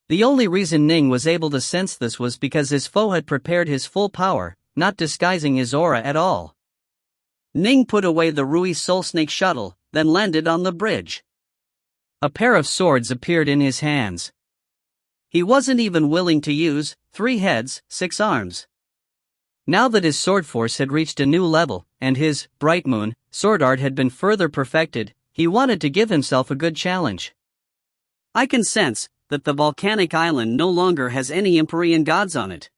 Speaker 1: The only reason Ning was able to sense this was because his foe had prepared his full power, not disguising his aura at all.
Speaker 2: Ning put away the Re20-Vol16 shuttle, then landed on the bridge.
Speaker 1: A pair of swords appeared in his hands.
Speaker 2: He wasn't even willing to use 3 heads, 6 arms.
Speaker 1: Now that his sword force had reached a new level, and his Bright Moon sword art had been further perfected, he wanted to give himself a good challenge.
Speaker 2: I can sense that the volcanic island no longer has any Empyrean gods on it.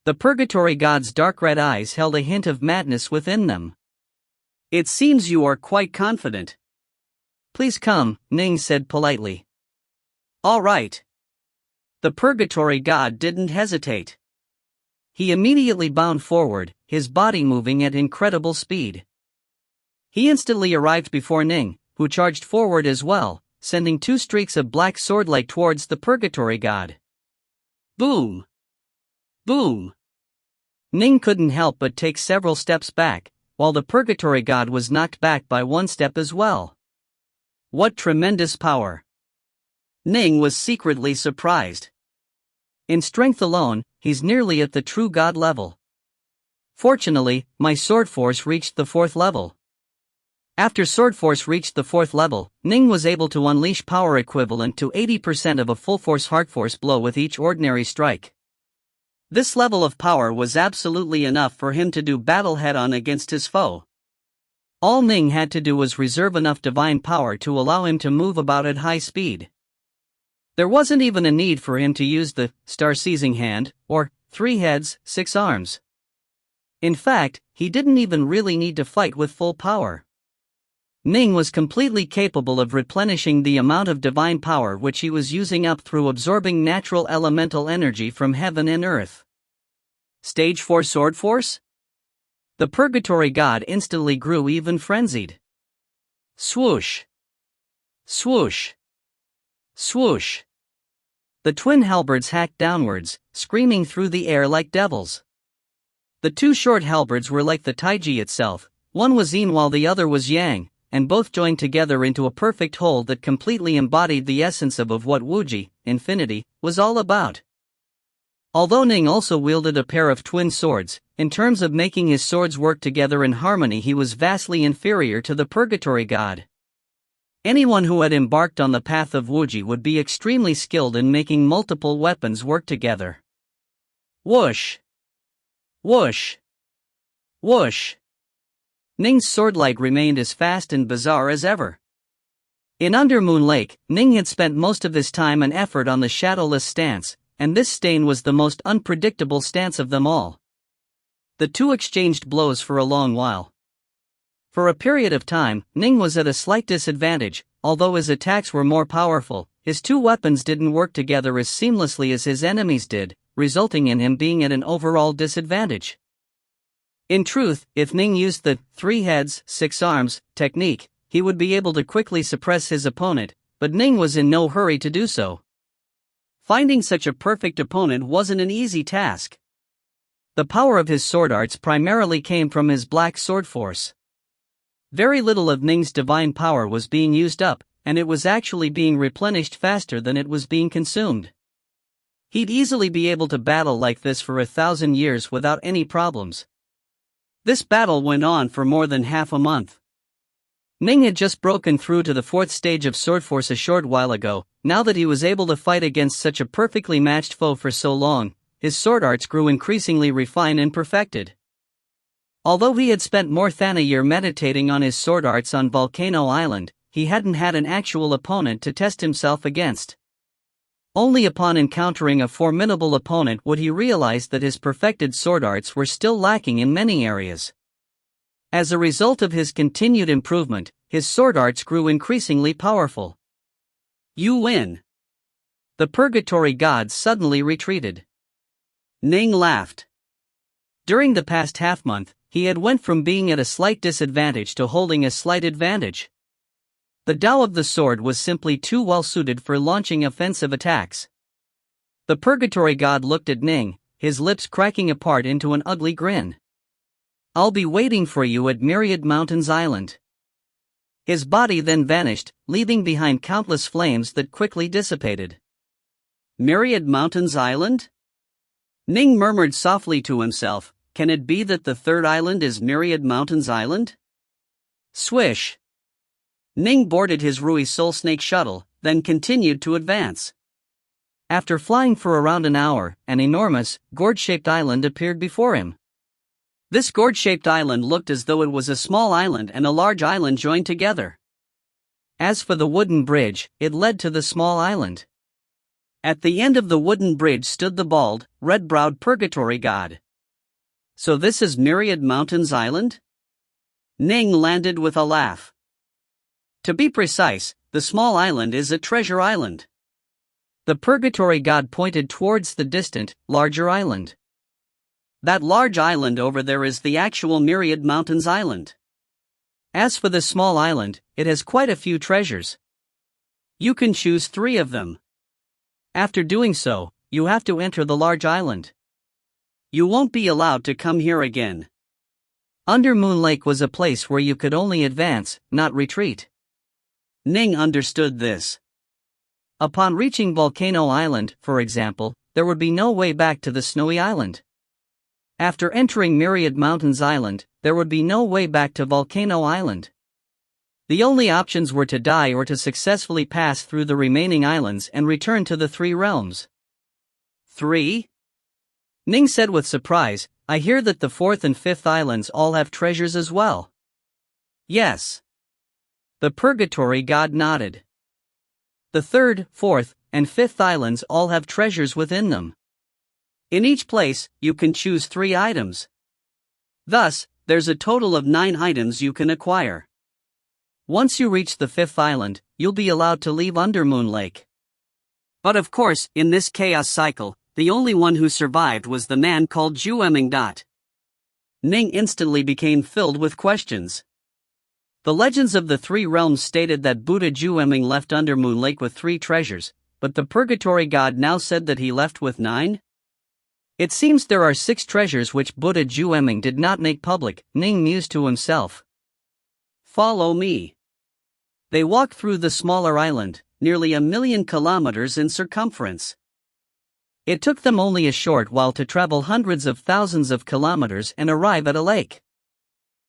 Speaker 1: The Purgatory god's dark red eyes held a hint of madness within them.
Speaker 2: It seems you are quite confident.
Speaker 1: Please come, Ning said politely.
Speaker 2: All right.
Speaker 1: The Purgatory god didn't hesitate. He immediately bounded forward, his body moving at incredible speed. He instantly arrived before Ning, who charged forward as well, sending 2 streaks of black swordlight towards the Purgatory god.
Speaker 2: Boom! Boom!
Speaker 1: Ning couldn't help but take several steps back, while the Purgatory god was knocked back by 1 step as well.
Speaker 2: What tremendous power! Ning was secretly surprised.
Speaker 1: In strength alone, he's nearly at the true god level. Fortunately, my sword force reached the 4th level. After sword force reached the 4th level, Ning was able to unleash power equivalent to 80% of a full force heart force blow with each ordinary strike.
Speaker 2: This level of power was absolutely enough for him to do battle head-on against his foe.
Speaker 1: All Ning had to do was reserve enough divine power to allow him to move about at high speed. There wasn't even a need for him to use the star-seizing hand, or 3 heads, 6 arms. In fact, he didn't even really need to fight with full power. Ning was completely capable of replenishing the amount of divine power which he was using up through absorbing natural elemental energy from heaven and earth.
Speaker 2: Stage 4 sword force?
Speaker 1: The Purgatory god instantly grew even frenzied.
Speaker 2: Swoosh! Swoosh! Swoosh!
Speaker 1: The twin halberds hacked downwards, screaming through the air like devils. The 2 short halberds were like the taiji itself, one was yin while the other was yang, and both joined together into a perfect whole that completely embodied the essence of what Wuji, infinity, was all about. Although Ning also wielded a pair of twin swords, in terms of making his swords work together in harmony he was vastly inferior to the Purgatory god. Anyone who had embarked on the path of Wuji would be extremely skilled in making multiple weapons work together.
Speaker 2: Whoosh! Whoosh! Whoosh!
Speaker 1: Ning's swordlight remained as fast and bizarre as ever. In Undermoon Lake, Ning had spent most of his time and effort on the shadowless stance, and this stance was the most unpredictable stance of them all. The 2 exchanged blows for a long while. For a period of time, Ning was at a slight disadvantage. Although his attacks were more powerful, his 2 weapons didn't work together as seamlessly as his enemies did, resulting in him being at an overall disadvantage. In truth, if Ning used the 3 heads, 6 arms technique, he would be able to quickly suppress his opponent, but Ning was in no hurry to do so. Finding such a perfect opponent wasn't an easy task. The power of his sword arts primarily came from his black sword force. Very little of Ning's divine power was being used up, and it was actually being replenished faster than it was being consumed. He'd easily be able to battle like this for 1,000 years without any problems. This battle went on for more than half a month. Ning had just broken through to the 4th stage of sword force a short while ago. Now that he was able to fight against such a perfectly matched foe for so long, his sword arts grew increasingly refined and perfected. Although he had spent more than a year meditating on his sword arts on Volcano Island, he hadn't had an actual opponent to test himself against. Only upon encountering a formidable opponent would he realize that his perfected sword arts were still lacking in many areas. As a result of his continued improvement, his sword arts grew increasingly powerful.
Speaker 2: You win.
Speaker 1: The Purgatory God suddenly retreated.
Speaker 2: Ning laughed.
Speaker 1: During the past half-month, he had went from being at a slight disadvantage to holding a slight advantage. The Tao of the sword was simply too well suited for launching offensive attacks. The Purgatory God looked at Ning, his lips cracking apart into an ugly grin. "I'll be waiting for you at Myriad Mountains Island." His body then vanished, leaving behind countless flames that quickly dissipated.
Speaker 2: Myriad Mountains Island? Ning murmured softly to himself, can it be that the third island is Myriad Mountains Island?
Speaker 1: Swish!
Speaker 2: Ning boarded his Rui Soul Snake shuttle, then continued to advance.
Speaker 1: After flying for around an hour, an enormous, gourd-shaped island appeared before him.
Speaker 2: This gourd-shaped island looked as though it was a small island and a large island joined together.
Speaker 1: As for the wooden bridge, it led to the small island.
Speaker 2: At the end of the wooden bridge stood the bald, red-browed Purgatory God. So this is Myriad Mountains Island? Ning landed with a laugh. To be precise, the small island is a treasure island.
Speaker 1: The Purgatory God pointed towards the distant, larger island.
Speaker 2: That large island over there is the actual Myriad Mountains Island.
Speaker 1: As for the small island, it has quite a few treasures.
Speaker 2: You can choose 3 of them.
Speaker 1: After doing so, you have to enter the large island.
Speaker 2: You won't be allowed to come here again.
Speaker 1: Under Moon Lake was a place where you could only advance, not retreat.
Speaker 2: Ning understood this.
Speaker 1: Upon reaching Volcano Island, for example, there would be no way back to the snowy island. After entering Myriad Mountains Island, there would be no way back to Volcano Island. The only options were to die or to successfully pass through the remaining islands and return to the 3 realms.
Speaker 2: 3?
Speaker 1: Ning said with surprise, "I hear that the 4th and 5th islands all have treasures as well."
Speaker 2: Yes.
Speaker 1: The Purgatory God nodded. The 3rd, 4th, and 5th islands all have treasures within them.
Speaker 2: In each place, you can choose 3 items. Thus, there's a total of 9 items you can acquire.
Speaker 1: Once you reach the 5th island, you'll be allowed to leave Under Moon Lake.
Speaker 2: But of course, in this chaos cycle, the only one who survived was the man called Jueming. Ning instantly became filled with questions. The legends of the 3 realms stated that Buddha Jueming left Under Moon Lake with 3 treasures, but the Purgatory God now said that he left with 9? It seems there are 6 treasures which Buddha Jueming did not make public, Ning mused to himself. Follow me. They walked through the smaller island, nearly 1,000,000 kilometers in circumference.
Speaker 1: It took them only a short while to travel hundreds of thousands of kilometers and arrive at a lake.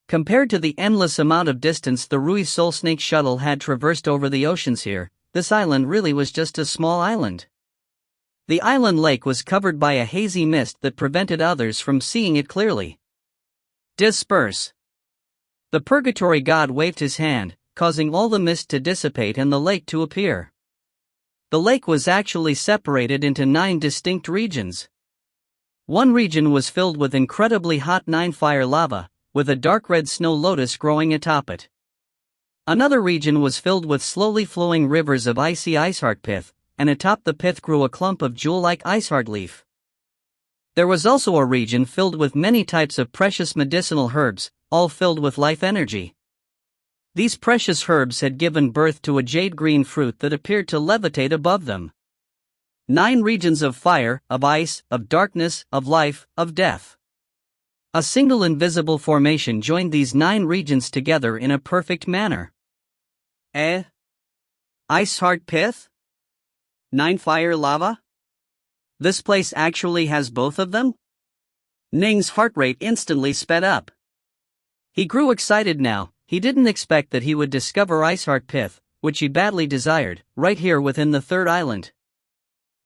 Speaker 1: Compared to the endless amount of distance the Rui Soul Snake shuttle had traversed over the oceans here, this island really was just a small island. The island lake was covered by a hazy mist that prevented others from seeing it clearly.
Speaker 2: Disperse.
Speaker 1: The Purgatory God waved his hand, causing all the mist to dissipate and the lake to appear. The lake was actually separated into 9 distinct regions. One region was filled with incredibly hot 9-fire lava, with a dark red snow lotus growing atop it. Another region was filled with slowly flowing rivers of icy iceheart pith, and atop the pith grew a clump of jewel-like iceheart leaf. There was also a region filled with many types of precious medicinal herbs, all filled with life energy. These precious herbs had given birth to a jade-green fruit that appeared to levitate above them. 9 regions of fire, of ice, of darkness, of life, of death. A single invisible formation joined these 9 regions together in a perfect manner.
Speaker 2: Eh? Ice heart pith? 9 fire lava? This place actually has both of them? Ning's heart rate instantly sped up.
Speaker 1: He grew excited now. He didn't expect that he would discover Ice Heart Pith, which he badly desired, right here within the third island.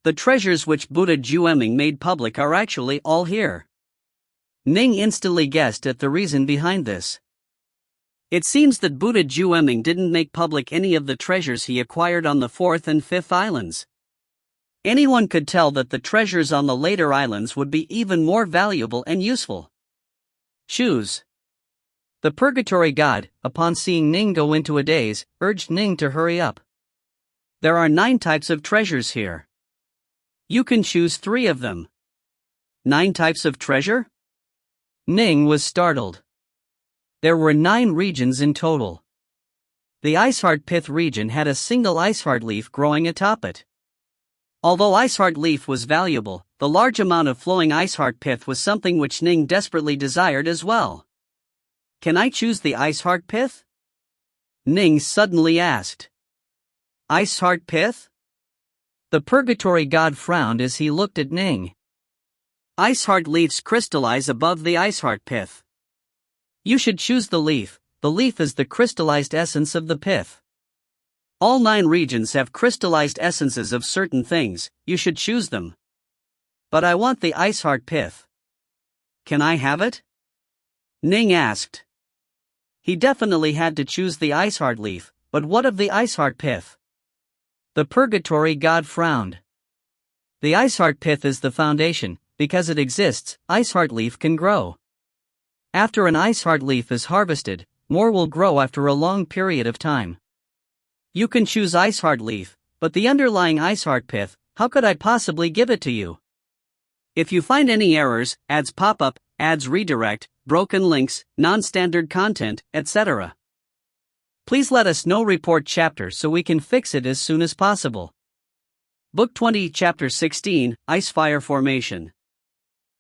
Speaker 2: The treasures which Buddha Jueming made public are actually all here. Ning instantly guessed at the reason behind this. It seems that Buddha Jueming didn't make public any of the treasures he acquired on the 4th and 5th islands. Anyone could tell that the treasures on the later islands would be even more valuable and useful.
Speaker 1: Choose. The Purgatory God, upon seeing Ning go into a daze, urged Ning to hurry up.
Speaker 2: There are 9 types of treasures here. You can choose 3 of them. 9 types of treasure?
Speaker 1: Ning was startled. There were 9 regions in total. The Iceheart Pith region had a single Iceheart leaf growing atop it. Although Iceheart leaf was valuable, the large amount of flowing Iceheart Pith was something which Ning desperately desired as well. Can I choose the Iceheart Pith? Ning suddenly asked. Iceheart Pith? The Purgatory God frowned as he looked at Ning. Iceheart leaves crystallize above the Iceheart Pith. You should choose the leaf. The leaf is the crystallized essence of the pith. All 9 regions have crystallized essences of certain things, you should choose them. But I want the Iceheart Pith. Can I have it? Ning asked. He definitely had to choose the Iceheart leaf, but what of the Iceheart Pith? The Purgatory God frowned. The Iceheart Pith is the foundation. Because it exists, Iceheart leaf can grow. After an Iceheart leaf is harvested, more will grow after a long period of time. You can choose Iceheart leaf, but the underlying Iceheart Pith, how could I possibly give it to you? If you find any errors, ads pop up, ads redirect, broken links, non-standard content, etc. Please let us know. Report chapter so we can fix it as soon as possible. Book 20, Chapter 16, Ice Fire Formation.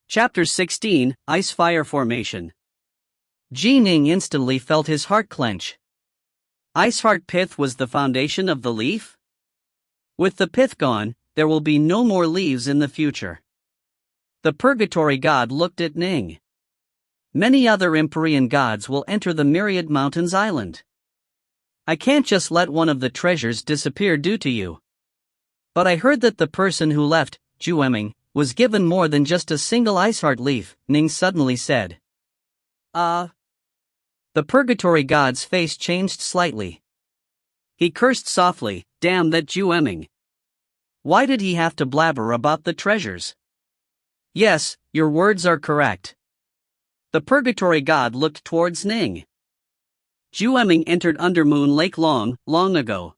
Speaker 1: Chapter 16, Ice Fire Formation. Ning instantly felt his heart clench. Iceheart Pith was the foundation of the leaf? With the pith gone, there will be no more leaves in the future. The Purgatory God looked at Ning. Many other Empyrean gods will enter the Myriad Mountains Island. I can't just let one of the treasures disappear due to you. But I heard that the person who left, Jueming, was given more than just a single Iceheart leaf, Ning suddenly said. The Purgatory God's face changed slightly. He cursed softly, damn that Jueming. Why did he have to blabber about the treasures? Yes, your words are correct. The Purgatory God looked towards Ning. Jueming entered Undermoon Lake long ago.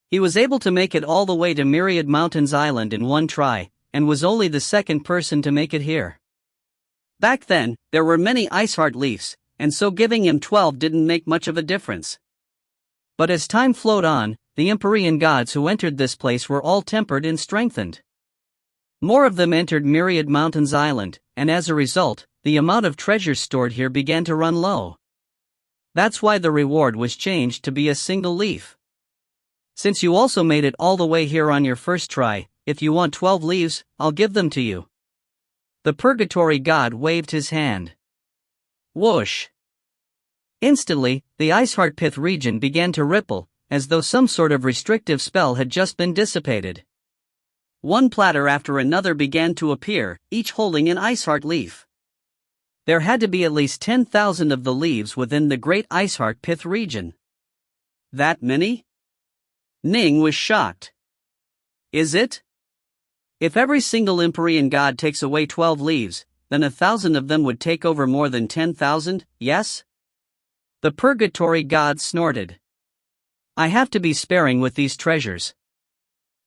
Speaker 1: He was able to make it all the way to Myriad Mountains Island in one try, and was only the second person to make it here. Back then, there were many Iceheart leaves, and so giving him 12 didn't make much of a difference. But as time flowed on, the Empyrean gods who entered this place were all tempered and strengthened. More of them entered Myriad Mountains Island, and as a result, the amount of treasures stored here began to run low. That's why the reward was changed to be a single leaf. Since you also made it all the way here on your first try, if you want 12 leaves, I'll give them to you. The Purgatory God waved his hand. Whoosh! Instantly, the Iceheart Pith region began to ripple, as though some sort of restrictive spell had just been dissipated. One platter after another began to appear, each holding an Iceheart leaf. There had to be at least 10,000 of the leaves within the Great Iceheart Pith region. That many? Ning was shocked. Is it? If every single Empyrean god takes away 12 leaves, then 1,000 of them would take over more than 10,000, yes? The Purgatory God snorted. I have to be sparing with these treasures.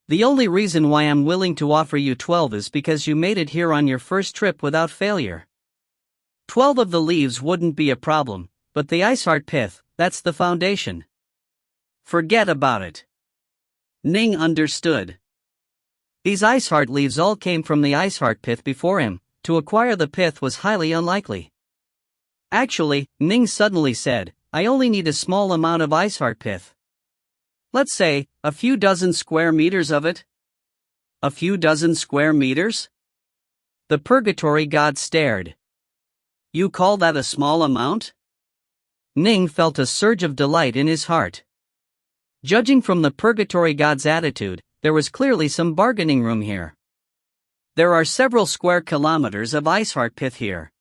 Speaker 1: The only reason why I'm willing to offer you 12 is because you made it here on your first trip without failure. 12 of the leaves wouldn't be a problem, but the Iceheart Pith, that's the foundation. Forget about it. Ning understood. These Iceheart leaves all came from the Iceheart Pith before him. To acquire the pith was highly unlikely. Actually, Ning suddenly said, I only need a small amount of Iceheart Pith.
Speaker 2: Let's say, a few dozen square meters of it. A few dozen square meters?
Speaker 1: The purgatory god stared.
Speaker 2: You call that a small amount?
Speaker 1: Ning felt a surge of delight in his heart. Judging from the purgatory god's attitude, there was clearly some bargaining room here.
Speaker 2: There are several square kilometers of ice heart pith here.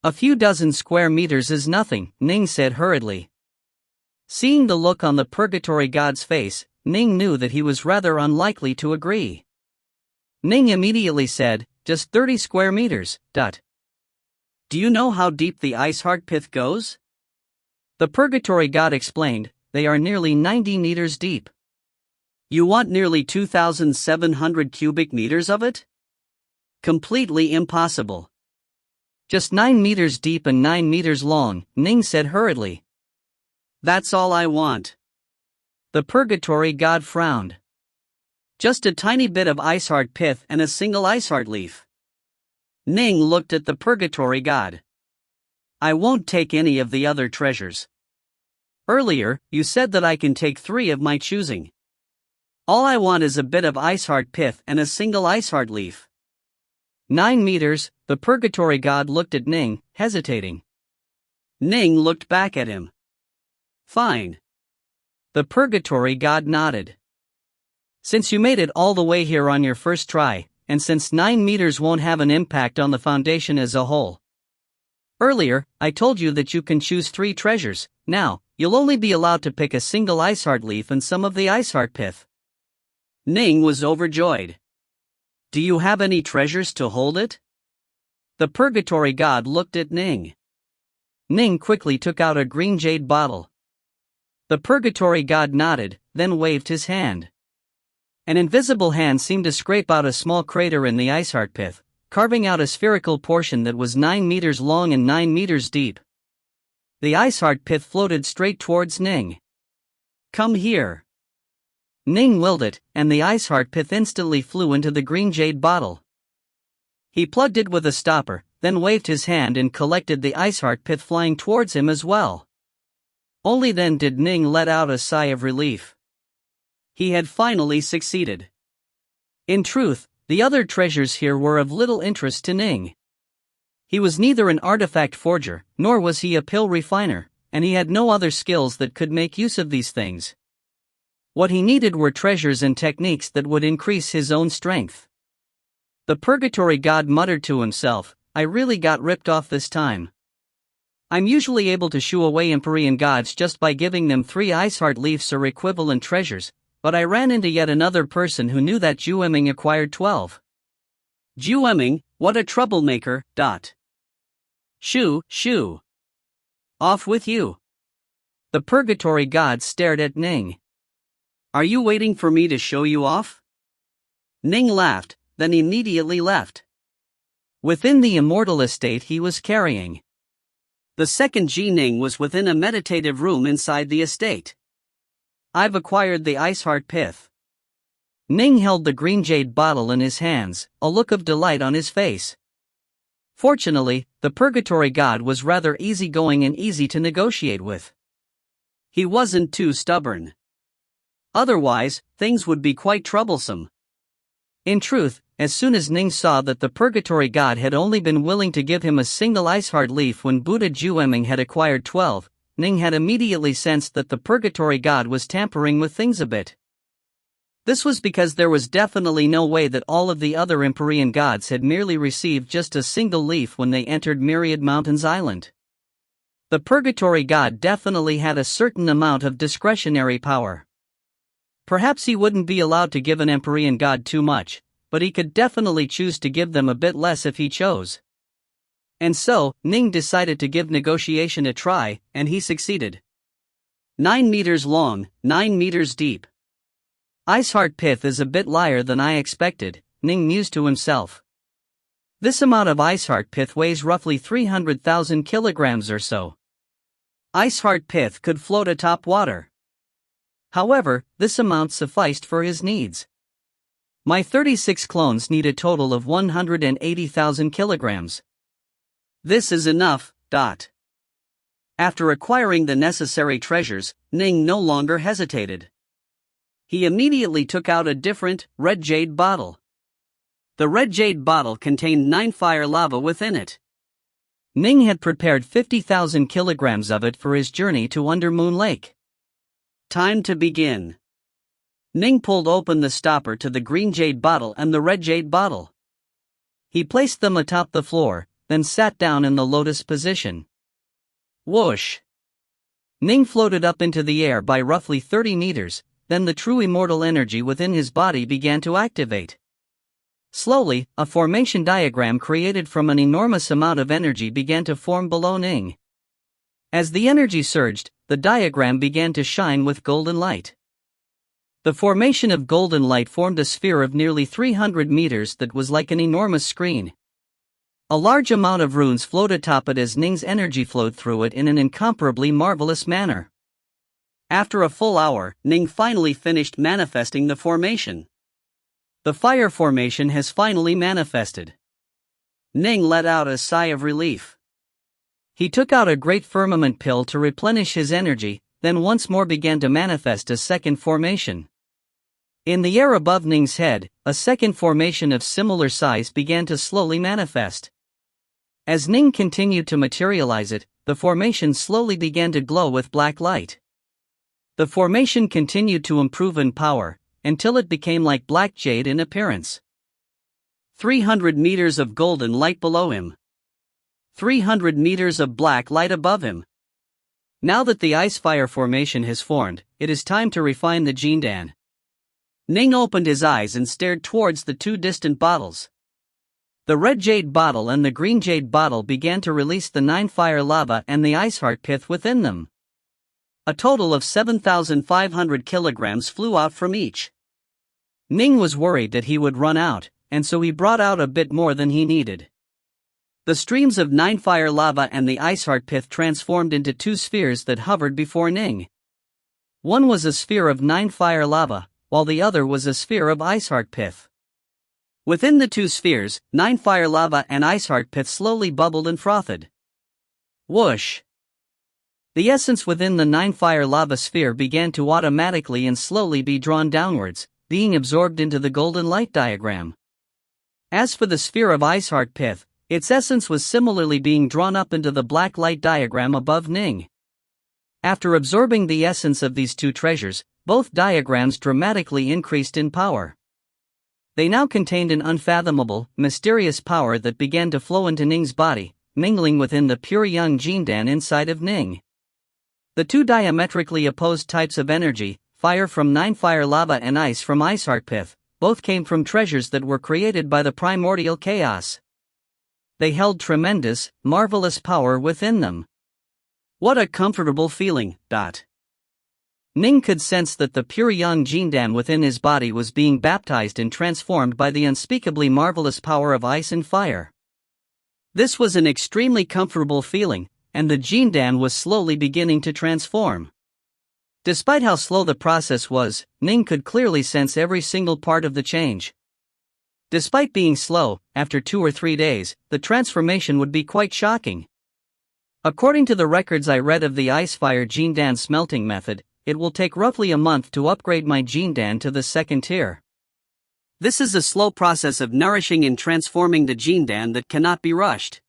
Speaker 1: A few dozen square meters is nothing, Ning said hurriedly. Seeing the look on the purgatory god's face, Ning knew that he was rather unlikely to agree. Ning immediately said, just 30 square meters.
Speaker 2: Do you know how deep the ice heart pith goes?
Speaker 1: The purgatory god explained, they are nearly 90 meters deep.
Speaker 2: You want nearly 2,700 cubic meters of it? Completely impossible.
Speaker 1: Just 9 meters deep and 9 meters long, Ning said hurriedly.
Speaker 2: That's all I want.
Speaker 1: The purgatory god frowned.
Speaker 2: Just a tiny bit of ice heart pith and a single ice heart leaf. Ning looked at the purgatory god. I won't take any of the other treasures. Earlier, you said that I can take 3 of my choosing. All I want is a bit of ice heart pith and a single ice heart leaf.
Speaker 1: 9 meters, the purgatory god looked at Ning, hesitating.
Speaker 2: Ning looked back at him. Fine.
Speaker 1: The purgatory god nodded. Since you made it all the way here on your first try, and since 9 meters won't have an impact on the foundation as a whole. Earlier, I told you that you can choose 3 treasures. Now, you'll only be allowed to pick a single ice heart leaf and some of the ice heart pith.
Speaker 2: Ning was overjoyed. Do you have any treasures to hold it?
Speaker 1: The purgatory god looked at Ning. Ning quickly took out a green jade bottle. The purgatory god nodded, then waved his hand. An invisible hand seemed to scrape out a small crater in the ice heart pith, carving out a spherical portion that was 9 meters long and 9 meters deep. The ice heart pith floated straight towards Ning.
Speaker 2: Come here.
Speaker 1: Ning willed it, and the ice heart pith instantly flew into the green jade bottle. He plugged it with a stopper, then waved his hand and collected the ice heart pith flying towards him as well. Only then did Ning let out a sigh of relief. He had finally succeeded. In truth, the other treasures here were of little interest to Ning. He was neither an artifact forger, nor was he a pill refiner, and he had no other skills that could make use of these things. What he needed were treasures and techniques that would increase his own strength. The purgatory god muttered to himself, I really got ripped off this time. I'm usually able to shoo away Empyrean gods just by giving them 3 ice heart leaves or equivalent treasures, but I ran into yet another person who knew that Jueming acquired 12.
Speaker 2: Jueming, what a troublemaker.
Speaker 1: Shoo, shoo.
Speaker 2: Off with you.
Speaker 1: The purgatory god stared at Ning.
Speaker 2: Are you waiting for me to show you off? Ning laughed, then immediately left.
Speaker 1: Within the immortal estate he was carrying.
Speaker 2: The second Ning was within a meditative room inside the estate. I've acquired the ice heart pith.
Speaker 1: Ning held the green jade bottle in his hands, a look of delight on his face. Fortunately, the purgatory god was rather easygoing and easy to negotiate with.
Speaker 2: He wasn't too stubborn. Otherwise, things would be quite troublesome.
Speaker 1: In truth, as soon as Ning saw that the purgatory god had only been willing to give him a single ice heart leaf when Buddha Jueming had acquired 12, Ning had immediately sensed that the purgatory god was tampering with things a bit. This was because there was definitely no way that all of the other Empyrean gods had merely received just a single leaf when they entered Myriad Mountains Island. The purgatory god definitely had a certain amount of discretionary power. Perhaps he wouldn't be allowed to give an Empyrean god too much, but he could definitely choose to give them a bit less if he chose. And so, Ning decided to give negotiation a try, and he succeeded.
Speaker 2: 9 meters long, 9 meters deep.
Speaker 1: Ice heart pith is a bit lighter than I expected, Ning mused to himself. This amount of ice heart pith weighs roughly 300,000 kilograms or so. Ice heart pith could float atop water. However, this amount sufficed for his needs. My 36 clones need a total of 180,000 kilograms.
Speaker 2: This is enough. After acquiring the necessary treasures, Ning no longer hesitated. He immediately took out a different, red jade bottle. The red jade bottle contained 9 fire lava within it.
Speaker 1: Ning had prepared 50,000 kilograms of it for his journey to Undermoon Lake.
Speaker 2: Time to begin. Ning pulled open the stopper to the green jade bottle and the red jade bottle. He placed them atop the floor, then sat down in the lotus position. Whoosh! Ning floated up into the air by roughly 30 meters, then the true immortal energy within his body began to activate. Slowly, a formation diagram created from an enormous amount of energy began to form below Ning. As the energy surged, the diagram began to shine with golden light. The formation of golden light formed a sphere of nearly 300 meters that was like an enormous screen. A large amount of runes flowed atop it as Ning's energy flowed through it in an incomparably marvelous manner. After a full hour, Ning finally finished manifesting the formation. The fire formation has finally manifested. Ning let out a sigh of relief. He took out a great firmament pill to replenish his energy, then once more began to manifest a second formation. In the air above Ning's head, a second formation of similar size began to slowly manifest. As Ning continued to materialize it, the formation slowly began to glow with black light. The formation continued to improve in power, until it became like black jade in appearance. 300 meters of golden light below him. 300 meters of black light above him. Now that the ice-fire formation has formed, it is time to refine the Jindan. Ning opened his eyes and stared towards the 2 distant bottles. The red jade bottle and the green jade bottle began to release the 9 fire lava and the ice heart pith within them. A total of 7,500 kilograms flew out from each. Ning was worried that he would run out, and so he brought out a bit more than he needed. The streams of 9 fire lava and the ice heart pith transformed into 2 spheres that hovered before Ning. One was a sphere of 9 fire lava, while the other was a sphere of ice heart pith. Within the 2 spheres, 9 fire lava and ice heart pith slowly bubbled and frothed. Whoosh! The essence within the 9 fire lava sphere began to automatically and slowly be drawn downwards, being absorbed into the golden light diagram. As for the sphere of ice heart pith, its essence was similarly being drawn up into the black light diagram above Ning. After absorbing the essence of these 2 treasures, both diagrams dramatically increased in power. They now contained an unfathomable, mysterious power that began to flow into Ning's body, mingling within the pure young Jindan inside of Ning. The 2 diametrically opposed types of energy, fire from 9 fire lava and ice from ice heart pith, both came from treasures that were created by the primordial chaos. They held tremendous, marvelous power within them. What a comfortable feeling. Ning could sense that the pure young Jindan within his body was being baptized and transformed by the unspeakably marvelous power of ice and fire. This was an extremely comfortable feeling, and the Jindan was slowly beginning to transform. Despite how slow the process was, Ning could clearly sense every single part of the change. Despite being slow, after 2 or 3 days, the transformation would be quite shocking. According to the records I read of the ice-fire Jindan smelting method, it will take roughly a month to upgrade my Jindan to the 2nd tier. This is a slow process of nourishing and transforming the Jindan that cannot be rushed.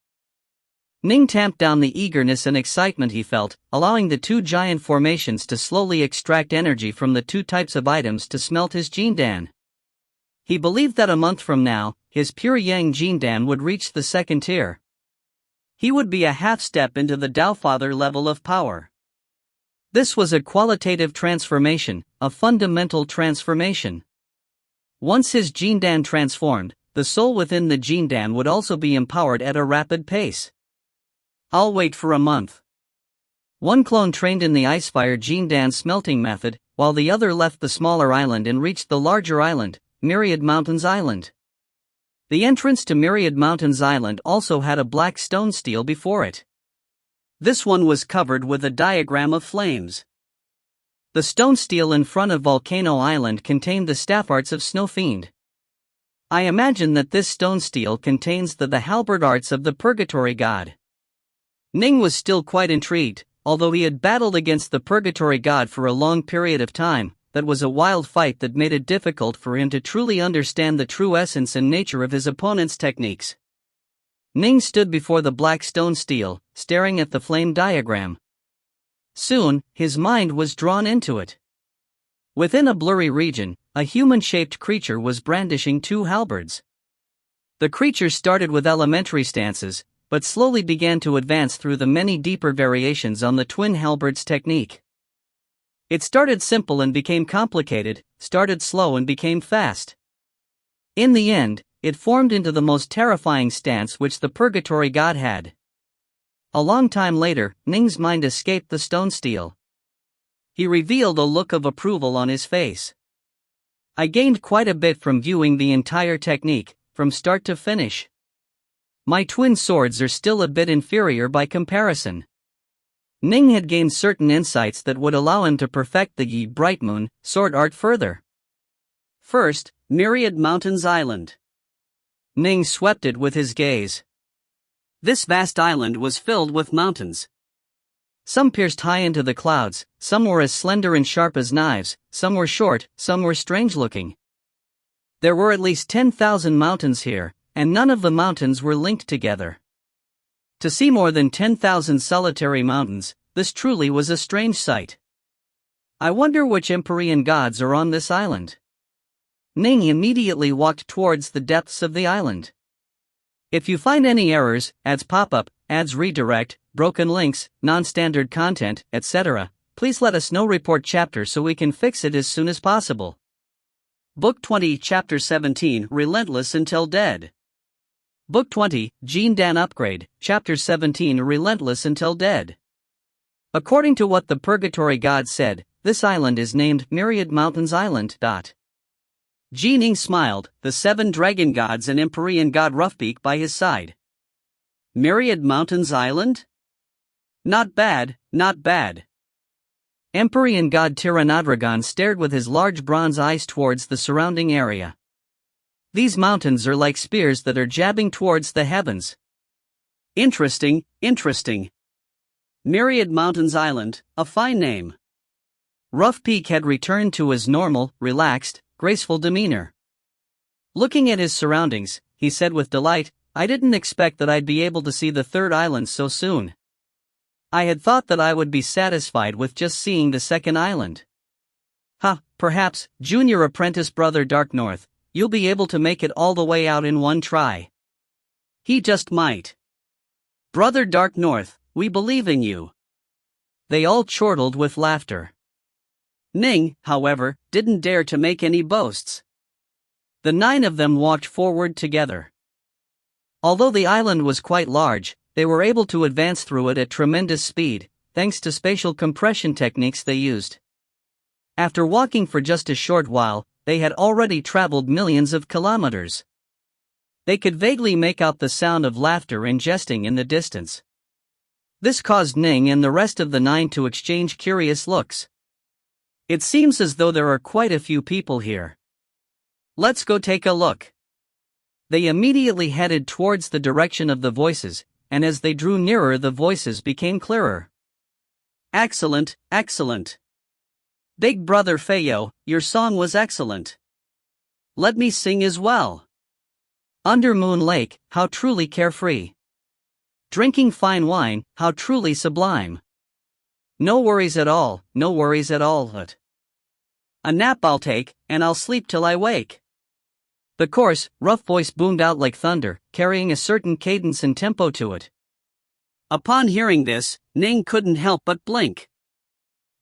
Speaker 2: Ning tamped down the eagerness and excitement he felt, allowing the 2 giant formations to slowly extract energy from the 2 types of items to smelt his Jindan. He believed that a month from now, his pure Yang Jindan would reach the 2nd tier. He would be a half step into the Taofather level of power. This was a qualitative transformation, a fundamental transformation. Once his Jindan transformed, the soul within the Jindan would also be empowered at a rapid pace. I'll wait for a month. One clone trained in the Icefire Jindan smelting method, while the other left the smaller island and reached the larger island, Myriad Mountains Island. The entrance to Myriad Mountains Island also had a black stone stele before it. This one was covered with a diagram of flames. The stone stele in front of Volcano Island contained the staff arts of Snow Fiend. I imagine that this stone stele contains the halberd arts of the Purgatory God. Ning was still quite intrigued. Although he had battled against the Purgatory God for a long period of time,
Speaker 1: that was a wild fight that made it difficult for him to truly understand the true essence and nature of his opponent's techniques. Ning stood before the black stone stele, staring at the flame diagram. Soon, his mind was drawn into it. Within a blurry region, a human-shaped creature was brandishing two halberds. The creature started with elementary stances, but slowly began to advance through the many deeper variations on the twin halberds technique. It started simple and became complicated, started slow and became fast. In the end, it formed into the most terrifying stance which the purgatory god had. A long time later, Ning's mind escaped the stone stele. He revealed a look of approval on his face. I gained quite a bit from viewing the entire technique, from start to finish. My twin swords are still a bit inferior by comparison. Ning had gained certain insights that would allow him to perfect the Yi Bright Moon sword art further.
Speaker 2: First, Myriad Mountains Island.
Speaker 1: Ning swept it with his gaze.
Speaker 2: This vast island was filled with mountains.
Speaker 1: Some pierced high into the clouds, some were as slender and sharp as knives, some were short, some were strange-looking. There were at least 10,000 mountains here, and none of the mountains were linked together. To see more than 10,000 solitary mountains, this truly was a strange sight. I wonder which Empyrean gods are on this island. Ning immediately walked towards the depths of the island. If you find any errors, ads pop up, ads redirect, broken links, non-standard content, etc., please let us know. Report chapter so we can fix it as soon as possible.
Speaker 2: Book 20, Chapter 17, Relentless Until Dead.
Speaker 1: Book 20, Gene Dan Upgrade, Chapter 17, Relentless Until Dead. According to what the Purgatory God said, this island is named Myriad Mountains Island.
Speaker 2: Ning smiled, the 7 dragon gods and Empyrean god Roughbeak by his side. Myriad Mountains Island? Not bad, not bad.
Speaker 1: Empyrean god Tiranadragon stared with his large bronze eyes towards the surrounding area. These mountains are like spears that are jabbing towards the heavens.
Speaker 2: Interesting, interesting. Myriad Mountains Island, a fine name.
Speaker 1: Roughbeak had returned to his normal, relaxed, graceful demeanor. Looking at his surroundings, he said with delight, I didn't expect that I'd be able to see the third island so soon. I had thought that I would be satisfied with just seeing the second island. Perhaps, junior apprentice brother Dark North, you'll be able to make it all the way out in one try.
Speaker 2: He just might. Brother Dark North, we believe in you.
Speaker 1: They all chortled with laughter.
Speaker 2: Ning, however, didn't dare to make any boasts.
Speaker 1: The 9 of them walked forward together. Although the island was quite large, they were able to advance through it at tremendous speed, thanks to spatial compression techniques they used. After walking for just a short while, they had already traveled millions of kilometers. They could vaguely make out the sound of laughter and jesting in the distance. This caused Ning and the rest of the 9 to exchange curious looks. It seems as though there are quite a few people here. Let's go take a look. They immediately headed towards the direction of the voices, and as they drew nearer the voices became clearer.
Speaker 2: Excellent, excellent. Big brother Feyo, your song was excellent. Let me sing as well.
Speaker 1: Under Moon Lake, how truly carefree. Drinking fine wine, how truly sublime. No worries at all, no worries at all.
Speaker 2: A nap I'll take, and I'll sleep till I wake.
Speaker 1: The coarse, rough voice boomed out like thunder, carrying a certain cadence and tempo to it.
Speaker 2: Upon hearing this, Ning couldn't help but blink.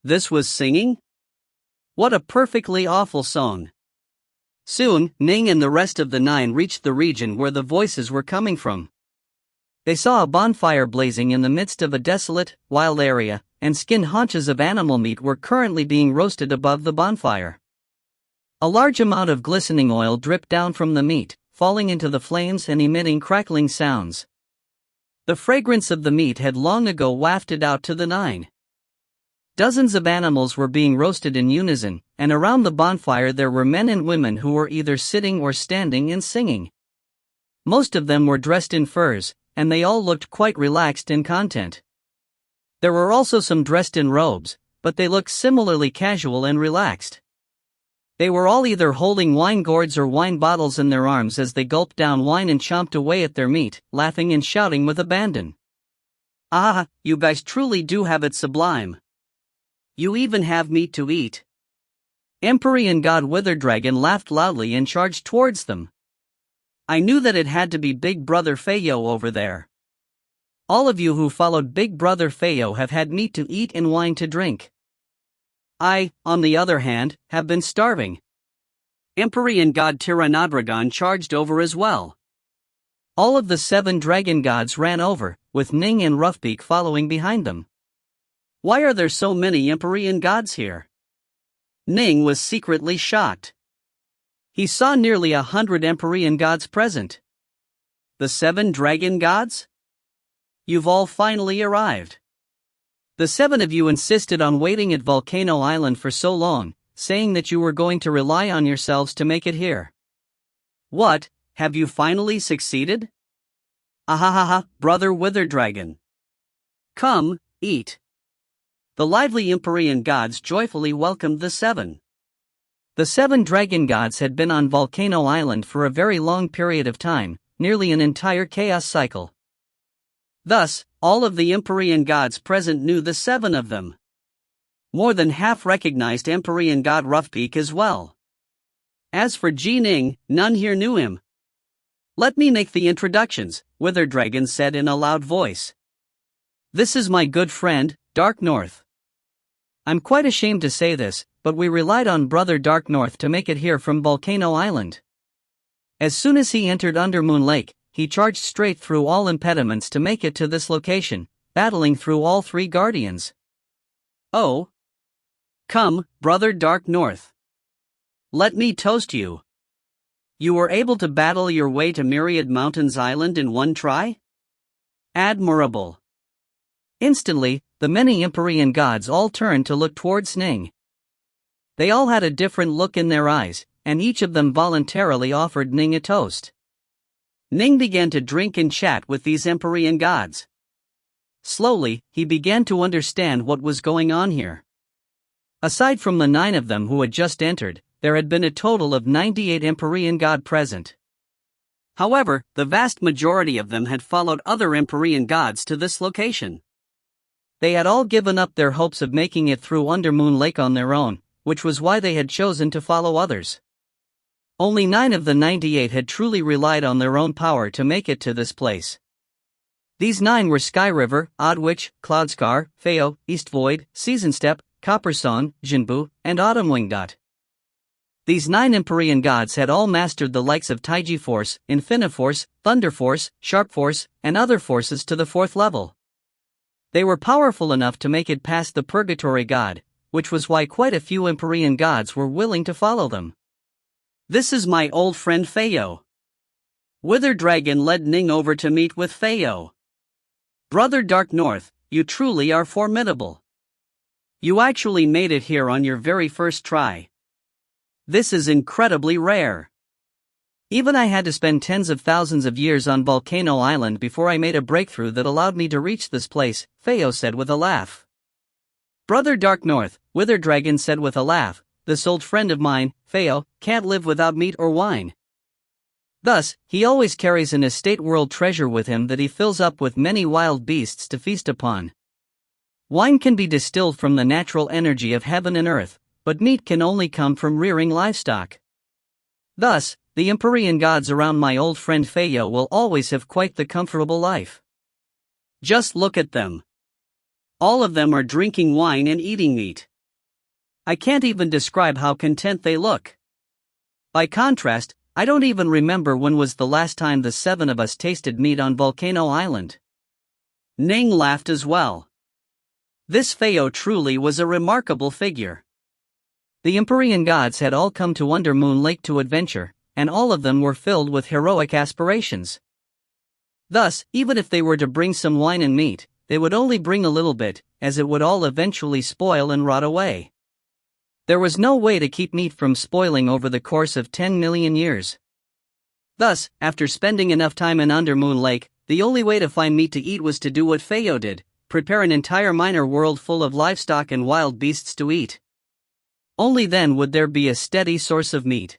Speaker 2: This was singing? What a perfectly awful song.
Speaker 1: Soon, Ning and the rest of the 9 reached the region where the voices were coming from. They saw a bonfire blazing in the midst of a desolate, wild area, and skinned haunches of animal meat were currently being roasted above the bonfire. A large amount of glistening oil dripped down from the meat, falling into the flames and emitting crackling sounds. The fragrance of the meat had long ago wafted out to the 9. Dozens of animals were being roasted in unison, and around the bonfire there were men and women who were either sitting or standing and singing. Most of them were dressed in furs, and they all looked quite relaxed and content. There were also some dressed in robes, but they looked similarly casual and relaxed. They were all either holding wine gourds or wine bottles in their arms as they gulped down wine and chomped away at their meat, laughing and shouting with abandon.
Speaker 2: Ah, you guys truly do have it sublime. You even have meat to eat.
Speaker 1: Empyrean god Witherdragon laughed loudly and charged towards them.
Speaker 2: I knew that it had to be Big Brother Feyo over there.
Speaker 1: All of you who followed Big Brother Feyo have had meat to eat and wine to drink.
Speaker 2: I, on the other hand, have been starving. Empyrean god Tiranadragon charged over as well.
Speaker 1: All of the 7 dragon gods ran over, with Ning and Roughbeak following behind them.
Speaker 2: Why are there so many Empyrean gods here? Ning was secretly shocked. He saw nearly 100 Empyrean gods present. The 7 dragon gods? You've all finally arrived.
Speaker 1: The 7 of you insisted on waiting at Volcano Island for so long, saying that you were going to rely on yourselves to make it here.
Speaker 2: What, have you finally succeeded? Ahahaha, Brother Witherdragon. Come, eat. The lively Empyrean gods joyfully welcomed the 7.
Speaker 1: The 7 dragon gods had been on Volcano Island for a very long period of time, nearly an entire chaos cycle.
Speaker 2: Thus, all of the Empyrean gods present knew the 7 of them. More than half recognized Empyrean god Roughbeak as well. As for Ning, none here knew him. Let me make the introductions, Witherdragon said in a loud voice.
Speaker 1: This is my good friend, Dark North. I'm quite ashamed to say this, but we relied on Brother Dark North to make it here from Volcano Island. As soon as he entered Undermoon Lake, he charged straight through all impediments to make it to this location, battling through all 3 guardians.
Speaker 2: Oh. Come, Brother Dark North. Let me toast you. You were able to battle your way to Myriad Mountains Island in one try? Admirable.
Speaker 1: Instantly, the many Empyrean gods all turned to look towards Ning. They all had a different look in their eyes, and each of them voluntarily offered Ning a toast.
Speaker 2: Ning began to drink and chat with these Empyrean gods. Slowly, he began to understand what was going on here.
Speaker 1: Aside from the 9 of them who had just entered, there had been a total of 98 Empyrean god present.
Speaker 2: However, the vast majority of them had followed other Empyrean gods to this location.
Speaker 1: They had all given up their hopes of making it through Undermoon Lake on their own, which was why they had chosen to follow others. Only 9 of the 98 had truly relied on their own power to make it to this place. These 9 were Skyriver, Oddwitch, Cloudscar, Feo, Eastvoid, Seasonstep, Coppersong, Jinbu, and Autumnwing. These 9 Empyrean gods had all mastered the likes of Taiji Force, Infiniforce, Thunder Force, Sharp Force, and other forces to the 4th level. They were powerful enough to make it past the Purgatory God, which was why quite a few Empyrean gods were willing to follow them.
Speaker 2: This is my old friend Feyo. Witherdragon led Ning over to meet with Feyo. Brother Dark North, you truly are formidable. You actually made it here on your very first try. This is incredibly rare.
Speaker 1: Even I had to spend tens of thousands of years on Volcano Island before I made a breakthrough that allowed me to reach this place, Feyo said with a laugh.
Speaker 2: Brother Dark North, Witherdragon said with a laugh, this old friend of mine, Feyo, can't live without meat or wine.
Speaker 1: Thus, he always carries an estate world treasure with him that he fills up with many wild beasts to feast upon. Wine can be distilled from the natural energy of heaven and earth, but meat can only come from rearing livestock. Thus, the Empyrean gods around my old friend Feyo will always have quite the comfortable life.
Speaker 2: Just look at them. All of them are drinking wine and eating meat. I can't even describe how content they look. By contrast, I don't even remember when was the last time the 7 of us tasted meat on Volcano Island. Ning laughed as well. This Feyo truly was a remarkable figure.
Speaker 1: The Empyrean gods had all come to Undermoon Lake to adventure, and all of them were filled with heroic aspirations. Thus, even if they were to bring some wine and meat, they would only bring a little bit, as it would all eventually spoil and rot away. There was no way to keep meat from spoiling over the course of 10 million years. Thus, after spending enough time in Undermoon Lake, the only way to find meat to eat was to do what Feyo did, prepare an entire minor world full of livestock and wild beasts to eat. Only then would there be a steady source of meat.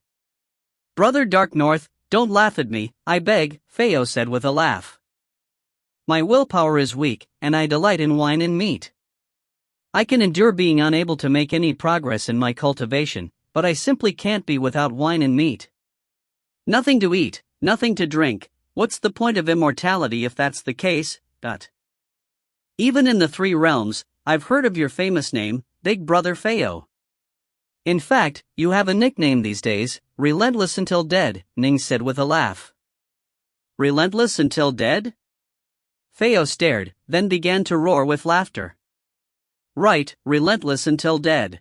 Speaker 2: Brother Dark North, don't laugh at me, I beg, Feo said with a laugh.
Speaker 1: My willpower is weak, and I delight in wine and meat. I can endure being unable to make any progress in my cultivation, but I simply can't be without wine and meat.
Speaker 2: Nothing to eat, nothing to drink, what's the point of immortality if that's the case? Even in the three realms, I've heard of your famous name, Big Brother Feo.
Speaker 1: In fact, you have a nickname these days, Relentless Until Dead, Ning said with a laugh.
Speaker 2: Relentless until dead?
Speaker 1: Feo stared, then began to roar with laughter.
Speaker 2: Right, relentless until dead.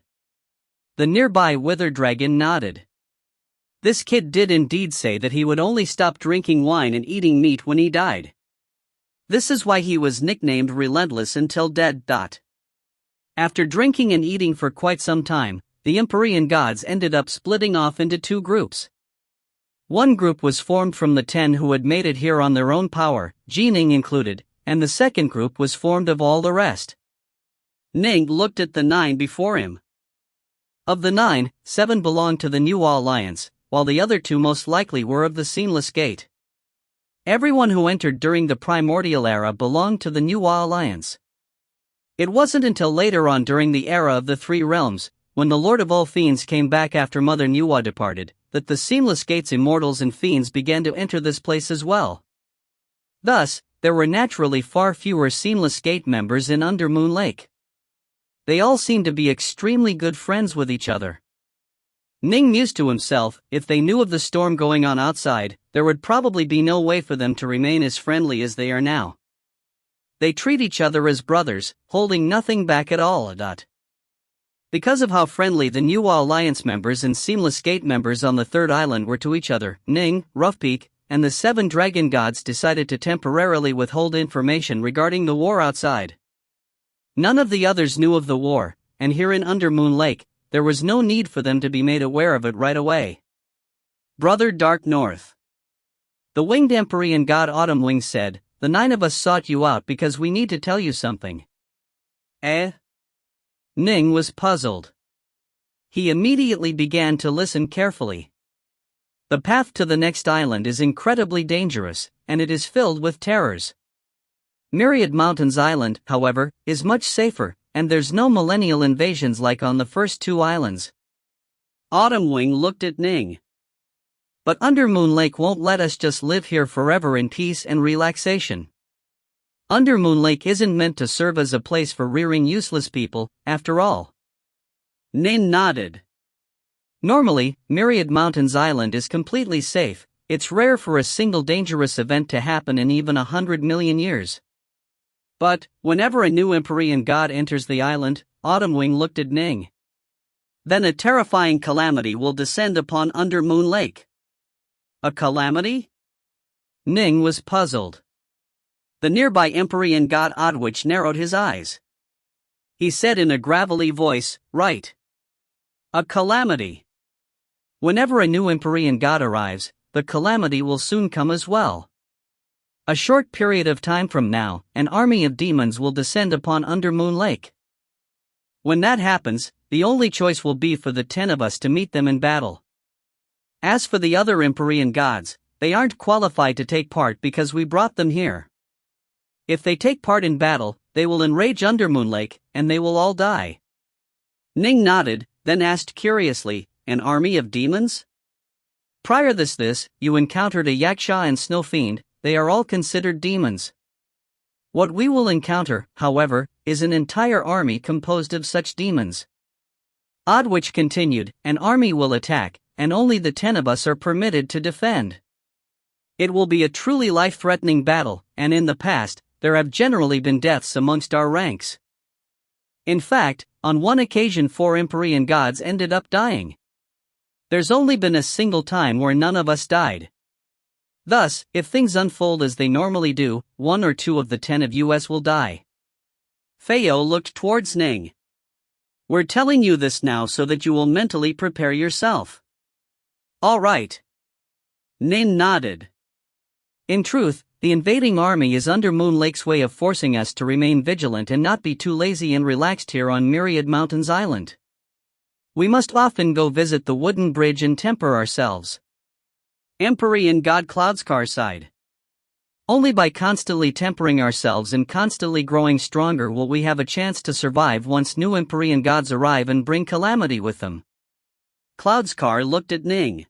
Speaker 1: The nearby wither dragon nodded. This kid did indeed say that he would only stop drinking wine and eating meat when he died. This is why he was nicknamed Relentless Until Dead. After drinking and eating for quite some time, the Empyrean gods ended up splitting off into two groups. One group was formed from the 10 who had made it here on their own power, Ning included, and the second group was formed of all the rest.
Speaker 2: Ning looked at the 9 before him.
Speaker 1: Of the 9, 7 belonged to the New Alliance, while the other 2 most likely were of the Seamless Gate. Everyone who entered during the Primordial Era belonged to the New Alliance. It wasn't until later on during the era of the Three Realms, when the Lord of all Fiends came back after Mother Nuwa departed, that the Seamless Gate's Immortals and Fiends began to enter this place as well. Thus, there were naturally far fewer Seamless Gate members in Undermoon Lake. They all seemed to be extremely good friends with each other. Ning mused to himself, if they knew of the storm going on outside, there would probably be no way for them to remain as friendly as they are now. They treat each other as brothers, holding nothing back at all. Because of how friendly the New Alliance members and Seamless Gate members on the third island were to each other, Ning, Roughpeak, and the 7 dragon gods decided to temporarily withhold information regarding the war outside. None of the others knew of the war, and here in Undermoon Lake, there was no need for them to be made aware of it right away.
Speaker 2: Brother Dark North.
Speaker 1: The winged Empyrean god Autumnwing said, the 9 of us sought you out because we need to tell you something.
Speaker 2: Eh?
Speaker 1: Ning was puzzled. He immediately began to listen carefully. The path to the next island is incredibly dangerous, and it is filled with terrors. Myriad Mountains Island, however, is much safer, and there's no millennial invasions like on the first 2 islands.
Speaker 2: Autumnwing looked at Ning.
Speaker 1: But Undermoon Lake won't let us just live here forever in peace and relaxation. Undermoon Lake isn't meant to serve as a place for rearing useless people, after all.
Speaker 2: Ning nodded.
Speaker 1: Normally, Myriad Mountains Island is completely safe. It's rare for a single dangerous event to happen in even 100 million years.
Speaker 2: But, whenever a new Empyrean god enters the island, Autumnwing looked at Ning. Then a terrifying calamity will descend upon Undermoon Lake. A calamity?
Speaker 1: Ning was puzzled.
Speaker 2: The nearby Empyrean god Oddwitch narrowed his eyes. He said in a gravelly voice, right. A calamity.
Speaker 1: Whenever a new Empyrean god arrives, the calamity will soon come as well. A short period of time from now, an army of demons will descend upon Undermoon Lake. When that happens, the only choice will be for the 10 of us to meet them in battle. As for the other Empyrean gods, they aren't qualified to take part because we brought them here. If they take part in battle, they will enrage Undermoon Lake, and they will all die.
Speaker 2: Ning nodded, then asked curiously, an army of demons?
Speaker 1: Prior to this, you encountered a Yaksha and Snow Fiend. They are all considered demons. What we will encounter, however, is an entire army composed of such demons. Oddwitch continued, an army will attack, and only the 10 of us are permitted to defend. It will be a truly life-threatening battle, and in the past, there have generally been deaths amongst our ranks. In fact, on one occasion 4 Empyrean gods ended up dying. There's only been a single time where none of us died. Thus, if things unfold as they normally do, 1 or 2 of the 10 of us will die.
Speaker 2: Feo looked towards Ning. We're telling you this now so that you will mentally prepare yourself.
Speaker 1: All right.
Speaker 2: Ning nodded.
Speaker 1: In truth, the invading army is Undermoon Lake's way of forcing us to remain vigilant and not be too lazy and relaxed here on Myriad Mountains Island. We must often go visit the wooden bridge and temper ourselves.
Speaker 2: Empyrean God Cloudskar sighed.
Speaker 1: Only by constantly tempering ourselves and constantly growing stronger will we have a chance to survive once new Empyrean gods arrive and bring calamity with them.
Speaker 2: Cloudskar looked at Ning.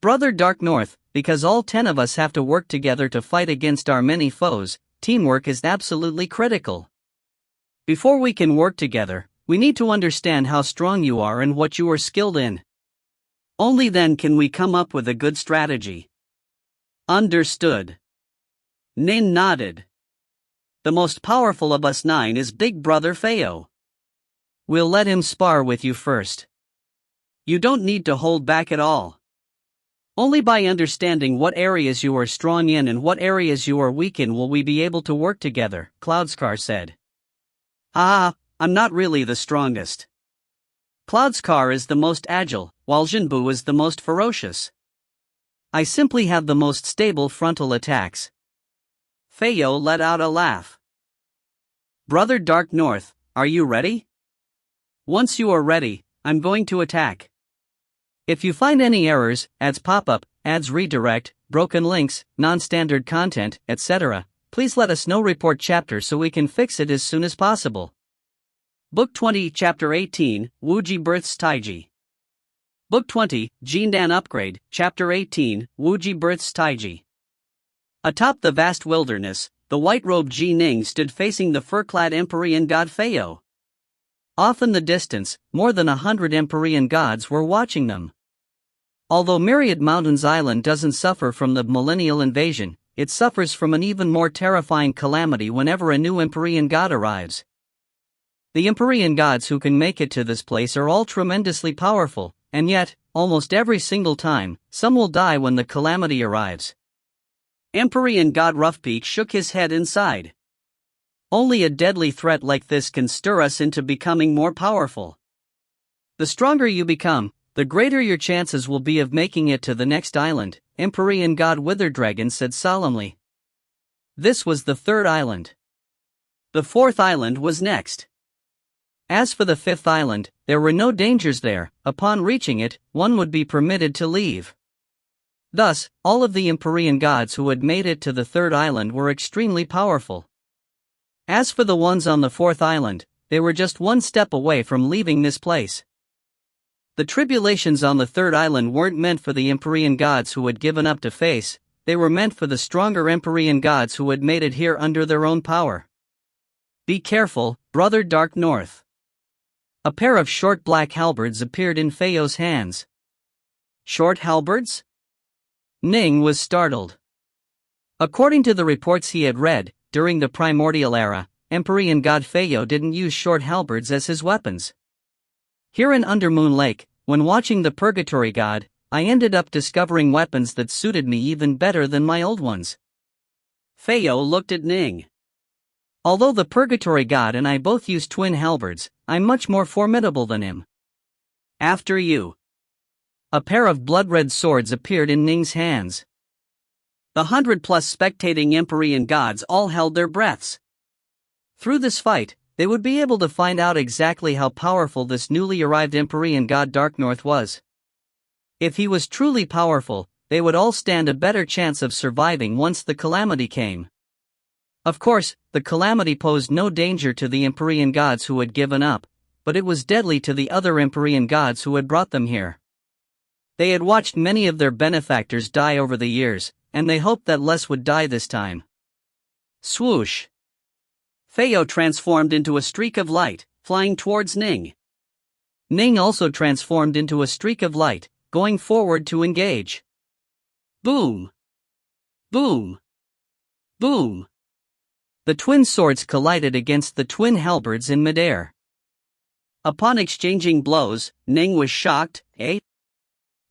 Speaker 1: Brother Dark North, because all 10 of us have to work together to fight against our many foes, teamwork is absolutely critical. Before we can work together, we need to understand how strong you are and what you are skilled in.
Speaker 2: Only then can we come up with a good strategy.
Speaker 1: Understood.
Speaker 2: Ning nodded. The most powerful of us 9 is Big Brother Feo.
Speaker 1: We'll let him spar with you first.
Speaker 2: You don't need to hold back at all. Only by understanding what areas you are strong in and what areas you are weak in will we be able to work together, Cloudskar said.
Speaker 1: I'm not really the strongest.
Speaker 2: Cloudskar is the most agile, while Jinbu is the most ferocious.
Speaker 1: I simply have the most stable frontal attacks.
Speaker 2: Feo let out a laugh. Brother Dark North, are you ready?
Speaker 1: Once you are ready, I'm going to attack. If you find any errors, ads pop up, ads redirect, broken links, non-standard content, etc., please let us know. Report chapter so we can fix it as soon as possible.
Speaker 2: Book 20, Chapter 18, Wuji Births Taiji. Book 20, Jindan Upgrade, Chapter 18, Wuji Births Taiji. Atop the vast wilderness, the white-robed Ji Ning stood facing the fur-clad Empyrean god Feo.
Speaker 1: Off in the distance, more than 100 Empyrean gods were watching them. Although Myriad Mountains Island doesn't suffer from the millennial invasion, it suffers from an even more terrifying calamity whenever a new Empyrean god arrives. The Empyrean gods who can make it to this place are all tremendously powerful, and yet, almost every single time, some will die when the calamity arrives.
Speaker 2: Empyrean god Roughpeak shook his head and sighed.
Speaker 1: Only a deadly threat like this can stir us into becoming more powerful. The stronger you become, the greater your chances will be of making it to the next island, Empyrean god Witherdragon said solemnly. This was the 3rd island.
Speaker 2: The 4th island was next.
Speaker 1: As for the 5th island, there were no dangers there. Upon reaching it, one would be permitted to leave. Thus, all of the Empyrean gods who had made it to the 3rd island were extremely powerful. As for the ones on the 4th island, they were just one step away from leaving this place. The tribulations on the 3rd island weren't meant for the Empyrean gods who had given up to face, they were meant for the stronger Empyrean gods who had made it here under their own power. Be careful, Brother Dark North. A pair of short black halberds appeared in Feo's hands.
Speaker 2: Short halberds?
Speaker 1: Ning was startled. According to the reports he had read, during the primordial era, Empyrean god Feo didn't use short halberds as his weapons. Here in Undermoon Lake, when watching the Purgatory god, I ended up discovering weapons that suited me even better than my old ones.
Speaker 2: Feo looked at Ning.
Speaker 1: Although the Purgatory god and I both use twin halberds, I'm much more formidable than him.
Speaker 2: After you.
Speaker 1: A pair of blood-red swords appeared in Ning's hands.
Speaker 2: The 100+ spectating Empyrean gods all held their breaths.
Speaker 1: Through this fight, they would be able to find out exactly how powerful this newly arrived Empyrean god Dark North was. If he was truly powerful, they would all stand a better chance of surviving once the calamity came. Of course, the calamity posed no danger to the Empyrean gods who had given up, but it was deadly to the other Empyrean gods who had brought them here. They had watched many of their benefactors die over the years, and they hoped that less would die this time.
Speaker 2: Swoosh! Feo transformed into a streak of light, flying towards Ning.
Speaker 1: Ning also transformed into a streak of light, going forward to engage.
Speaker 2: Boom! Boom! Boom!
Speaker 1: The twin swords collided against the twin halberds in midair.
Speaker 2: Upon exchanging blows, Ning was shocked.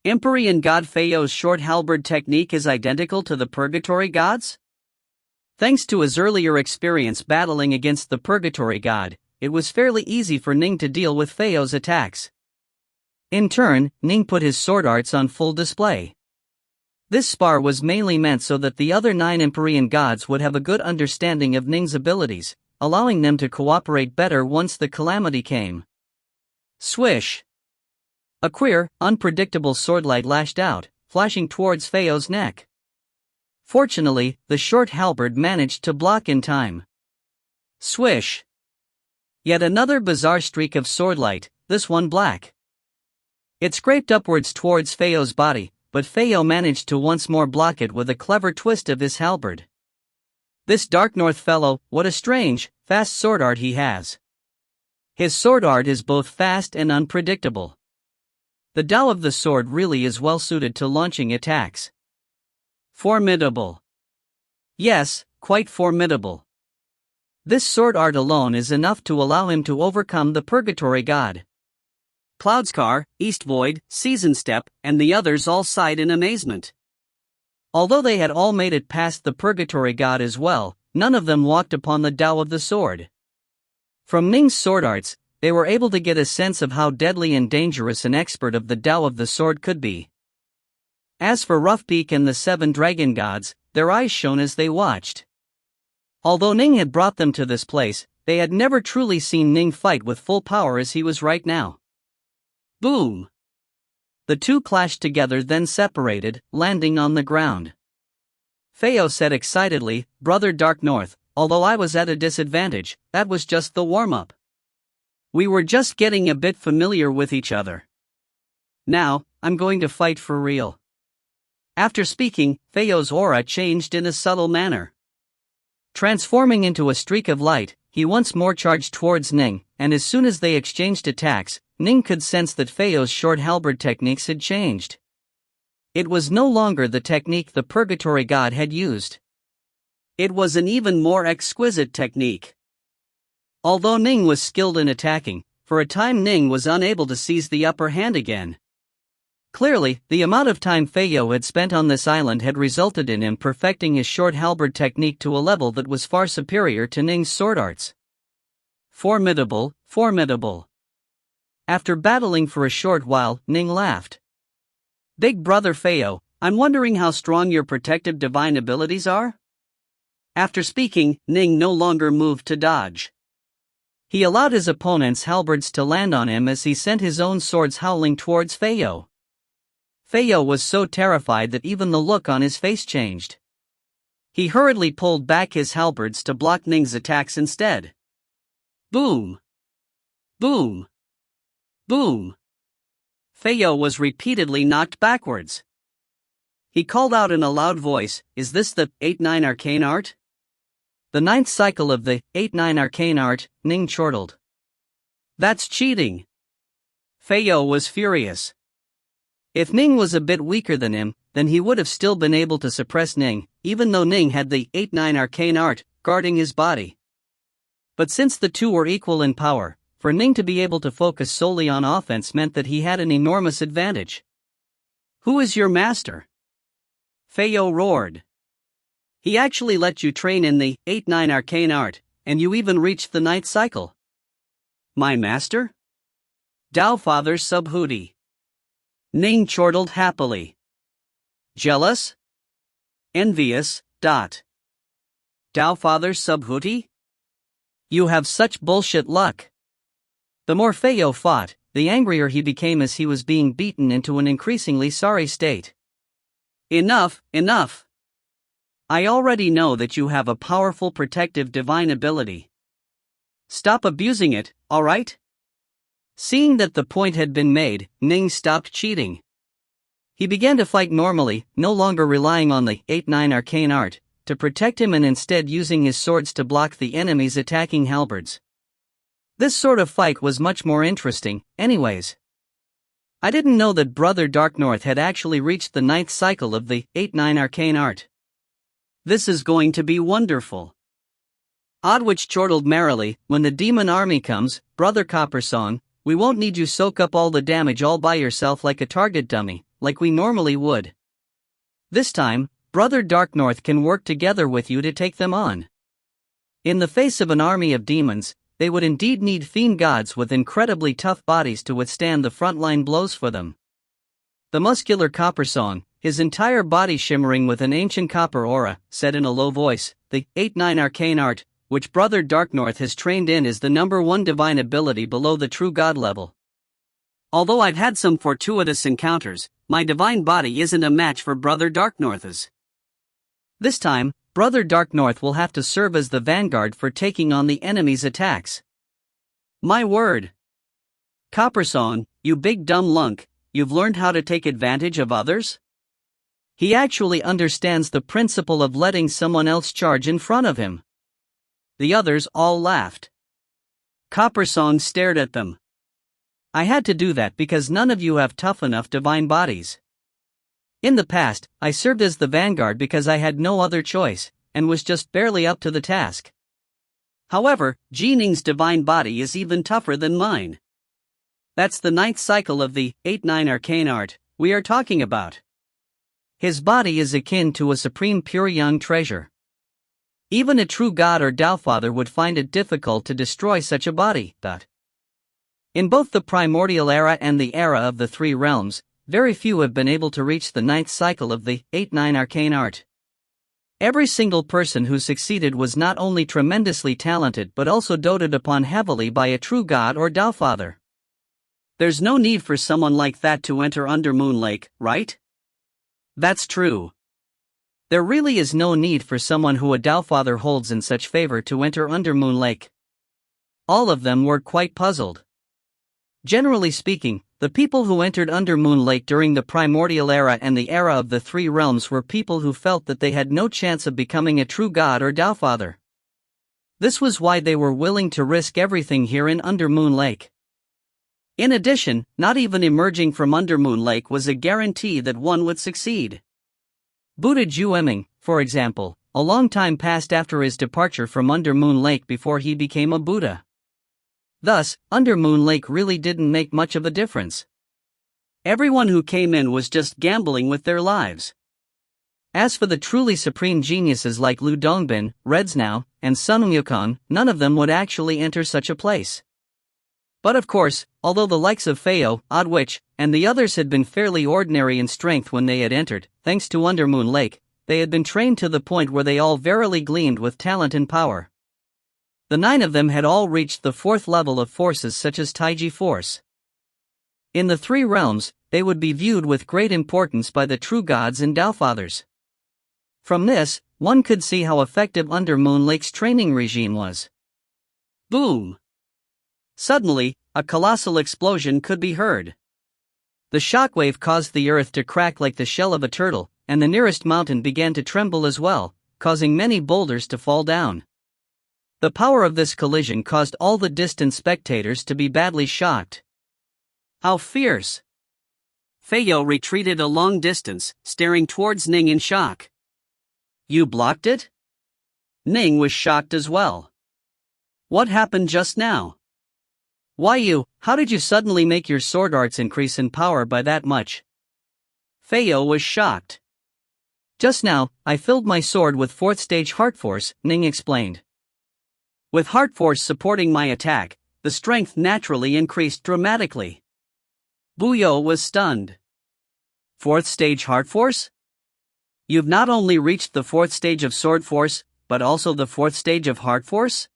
Speaker 2: Empyrean god Feo's short halberd technique is identical to the Purgatory gods?
Speaker 1: Thanks to his earlier experience battling against the Purgatory god, it was fairly easy for Ning to deal with Feo's attacks. In turn, Ning put his sword arts on full display. This spar was mainly meant so that the other 9 Empyrean gods would have a good understanding of Ning's abilities, allowing them to cooperate better once the calamity came.
Speaker 2: Swish!
Speaker 1: A queer, unpredictable swordlight lashed out, flashing towards Feo's neck. Fortunately, the short halberd managed to block in time. Swish! Yet another bizarre streak of swordlight, this one black. It scraped upwards towards Feo's body, but Feo managed to once more block it with a clever twist of his halberd. This Dark North fellow, what a strange, fast sword art he has. His sword art is both fast and unpredictable. The Tao of the sword really is well suited to launching attacks. Formidable. Yes, quite formidable. This sword art alone is enough to allow him to overcome the Purgatory God.
Speaker 2: Cloudscar, East Void, Season Step, and the others all sighed in amazement.
Speaker 1: Although they had all made it past the Purgatory God as well, none of them walked upon the Tao of the sword. From Ning's sword arts, they were able to get a sense of how deadly and dangerous an expert of the Tao of the sword could be. As for Roughbeak and the 7 dragon gods, their eyes shone as they watched. Although Ning had brought them to this place, they had never truly seen Ning fight with full power as he was right now. Boom! The two clashed together, then separated, landing on the ground. Feo said excitedly, "Brother Dark North, although I was at a disadvantage, that was just the warm-up. We were just getting a bit familiar with each other. Now, I'm going to fight for real." After speaking, Feo's aura changed in a subtle manner. Transforming into a streak of light, he once more charged towards Ning, and as soon as they exchanged attacks, Ning could sense that Feo's short halberd techniques had changed. It was no longer the technique the Purgatory God had used.
Speaker 2: It was an even more exquisite technique. Although Ning was skilled in attacking, for a time Ning was unable to seize the upper hand again.
Speaker 1: Clearly, the amount of time Feo had spent on this island had resulted in him perfecting his short halberd technique to a level that was far superior to Ning's sword arts. Formidable, formidable. After battling for a short while, Ning laughed.
Speaker 2: "Big brother Feo, I'm wondering how strong your protective divine abilities are?" After speaking, Ning no longer moved to dodge.
Speaker 1: He allowed his opponent's halberds to land on him as he sent his own swords howling towards Feo. Feo was so terrified that even the look on his face changed. He hurriedly pulled back his halberds to block Ning's attacks instead. Boom! Boom! Boom! Feo was repeatedly knocked backwards. He called out in a loud voice, "Is this the 8-9 arcane art?" "The 9th cycle of the 8-9 arcane art," Ning chortled. "That's cheating." Feo was furious. If Ning was a bit weaker than him, then he would have still been able to suppress Ning, even though Ning had the 8-9 arcane art guarding his body. But since the two were equal in power, for Ning to be able to focus solely on offense meant that he had an enormous advantage. "Who is your master?" Feo roared. "He actually let you train in the 8-9 arcane art, and you even reached the 9th cycle." "My master?" "Tao Father Subhuti." Ning chortled happily. "Jealous? Envious, Tao Father Subhuti? You have such bullshit luck." The more Feo fought, the angrier he became as he was being beaten into an increasingly sorry state. "Enough, enough. I already know that you have a powerful protective divine ability. Stop abusing it, alright?" Seeing that the point had been made, Ning stopped cheating. He began to fight normally, no longer relying on the 8-9 arcane art to protect him and instead using his swords to block the enemy's attacking halberds. This sort of fight was much more interesting, anyways. I didn't know that Brother Dark North had actually reached the 9th cycle of the 8-9 arcane art. This is going to be wonderful. Oddwitch chortled merrily, "When the demon army comes, Brother Coppersong, we won't need you soak up all the damage all by yourself like a target dummy, like we normally would. This time, Brother Dark North can work together with you to take them on." In the face of an army of demons, they would indeed need fiend gods with incredibly tough bodies to withstand the frontline blows for them. The muscular Coppersong, his entire body shimmering with an ancient copper aura, said in a low voice, "The 8-9 arcane art, which Brother Dark North has trained in, is the #1 divine ability below the true god level.
Speaker 2: Although I've had some fortuitous encounters, my divine body isn't a match for Brother Darknorth's.
Speaker 1: This time, Brother Darknorth will have to serve as the vanguard for taking on the enemy's attacks.
Speaker 2: My word! Coppersong, you big dumb lunk, you've learned how to take advantage of others?
Speaker 1: He actually understands the principle of letting someone else charge in front of him.
Speaker 2: The others all laughed. Coppersong stared at them.
Speaker 1: I had to do that because none of you have tough enough divine bodies. In the past, I served as the vanguard because I had no other choice, and was just barely up to the task.
Speaker 2: However, Ning's divine body is even tougher than mine. That's the 9th cycle of the 8-9 arcane art we are talking about.
Speaker 1: His body is akin to a supreme pure young treasure. Even a true god or Taofather would find it difficult to destroy such a body. In both the primordial era and the era of the three realms, very few have been able to reach the 9th cycle of the 8-9 arcane art. Every single person who succeeded was not only tremendously talented but also doted upon heavily by a true god or Taofather.
Speaker 2: There's no need for someone like that to enter Undermoon Lake, right?
Speaker 1: That's true. There really is no need for someone who a Taofather holds in such favor to enter Undermoon Lake. All of them were quite puzzled. Generally speaking, the people who entered Undermoon Lake during the primordial era and the era of the three realms were people who felt that they had no chance of becoming a true god or Taofather. This was why they were willing to risk everything here in Undermoon Lake. In addition, not even emerging from Undermoon Lake was a guarantee that one would succeed. Buddha Jueming, for example, a long time passed after his departure from Undermoon Lake before he became a Buddha. Thus, Undermoon Lake really didn't make much of a difference.
Speaker 2: Everyone who came in was just gambling with their lives.
Speaker 1: As for the truly supreme geniuses like Lu Dongbin, Redsnao, and Sun Yukon, none of them would actually enter such a place. But of course, although the likes of Feo, Oddwitch, and the others had been fairly ordinary in strength when they had entered, thanks to Undermoon Lake, they had been trained to the point where they all verily gleamed with talent and power. The 9 of them had all reached the 4th level of forces such as Taiji Force. In the three realms, they would be viewed with great importance by the true gods and Taofathers. From this, one could see how effective Undermoon Lake's training regime was.
Speaker 2: Boom! Suddenly, a colossal explosion could be heard.
Speaker 1: The shockwave caused the earth to crack like the shell of a turtle, and the nearest mountain began to tremble as well, causing many boulders to fall down. The power of this collision caused all the distant spectators to be badly shocked.
Speaker 2: How fierce! Feo retreated a long distance, staring towards Ning in shock.
Speaker 1: You blocked it?
Speaker 2: Ning was shocked as well. What happened just now?
Speaker 1: Why how did you suddenly make your sword arts increase in power by that much?
Speaker 2: Feo was shocked.
Speaker 1: Just now, I filled my sword with 4th stage heart force, Ning explained.
Speaker 2: With heart force supporting my attack, the strength naturally increased dramatically. Buyo was stunned.
Speaker 1: 4th stage heart force?
Speaker 2: You've not only reached the 4th stage of sword force, but also the 4th stage of heart force?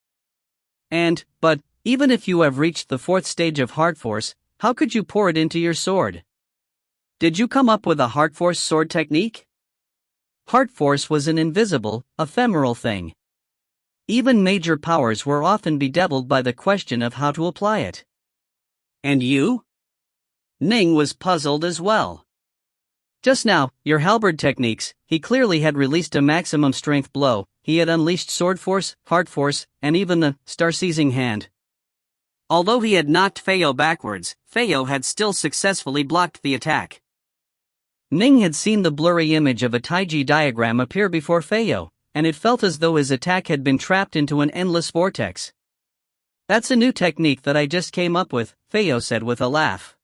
Speaker 1: But, even if you have reached the 4th stage of heart force, how could you pour it into your sword?
Speaker 2: Did you come up with a heart force sword technique?
Speaker 1: Heart force was an invisible, ephemeral thing. Even major powers were often bedeviled by the question of how to apply it.
Speaker 2: And you? Ning was puzzled as well.
Speaker 1: Just now, your halberd techniques, he clearly had released a maximum strength blow, he had unleashed sword force, heart force, and even the star-seizing hand.
Speaker 2: Although he had knocked Feo backwards, Feo had still successfully blocked the attack.
Speaker 1: Ning had seen the blurry image of a Taiji diagram appear before Feo, and it felt as though his attack had been trapped into an endless vortex. That's a new technique that I just came up with, Feo said with a laugh.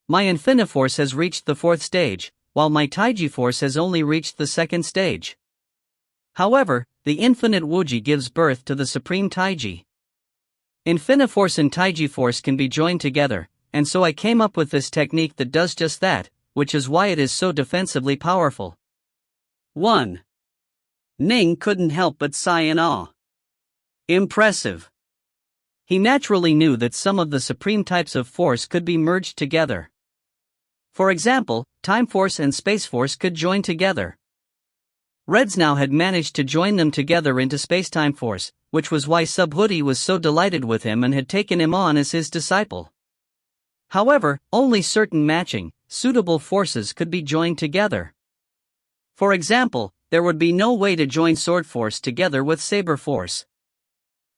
Speaker 1: My Infiniforce has reached the 4th stage, while my Taiji Force has only reached the 2nd stage. However, the infinite Wuji gives birth to the supreme Taiji. Infiniforce and Taiji Force can be joined together, and so I came up with this technique that does just that, which is why it is so defensively powerful.
Speaker 2: 1. Ning couldn't help but sigh in awe. Impressive.
Speaker 1: He naturally knew that some of the supreme types of force could be merged together. For example, time force and space force could join together. Reds now had managed to join them together into space-time force, which was why Subhoodie was so delighted with him and had taken him on as his disciple. However, only certain matching, suitable forces could be joined together. For example, there would be no way to join Sword Force together with Saber Force.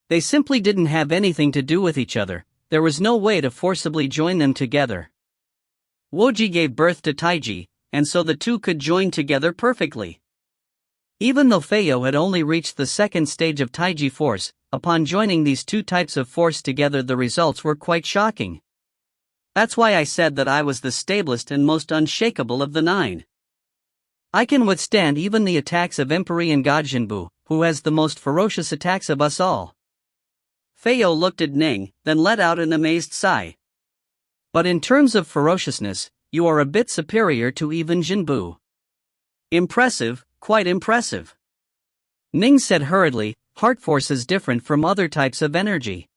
Speaker 1: They simply didn't have anything to do with each other. There was no way to forcibly join them together. Woji gave birth to Taiji, and so the two could join together perfectly. Even though Feiyo had only reached the second stage of Taiji force, upon joining these two types of force together the results were quite shocking. That's why I said that I was the stablest and most unshakable of the 9. I can withstand even the attacks of Empyrean God Jinbu, who has the most ferocious attacks of us all. Feiyo looked at Ning, then let out an amazed sigh. But in terms of ferociousness, you are a bit superior to even Jinbu. Impressive, quite impressive. Ning said hurriedly, heart force is different from other types of energy.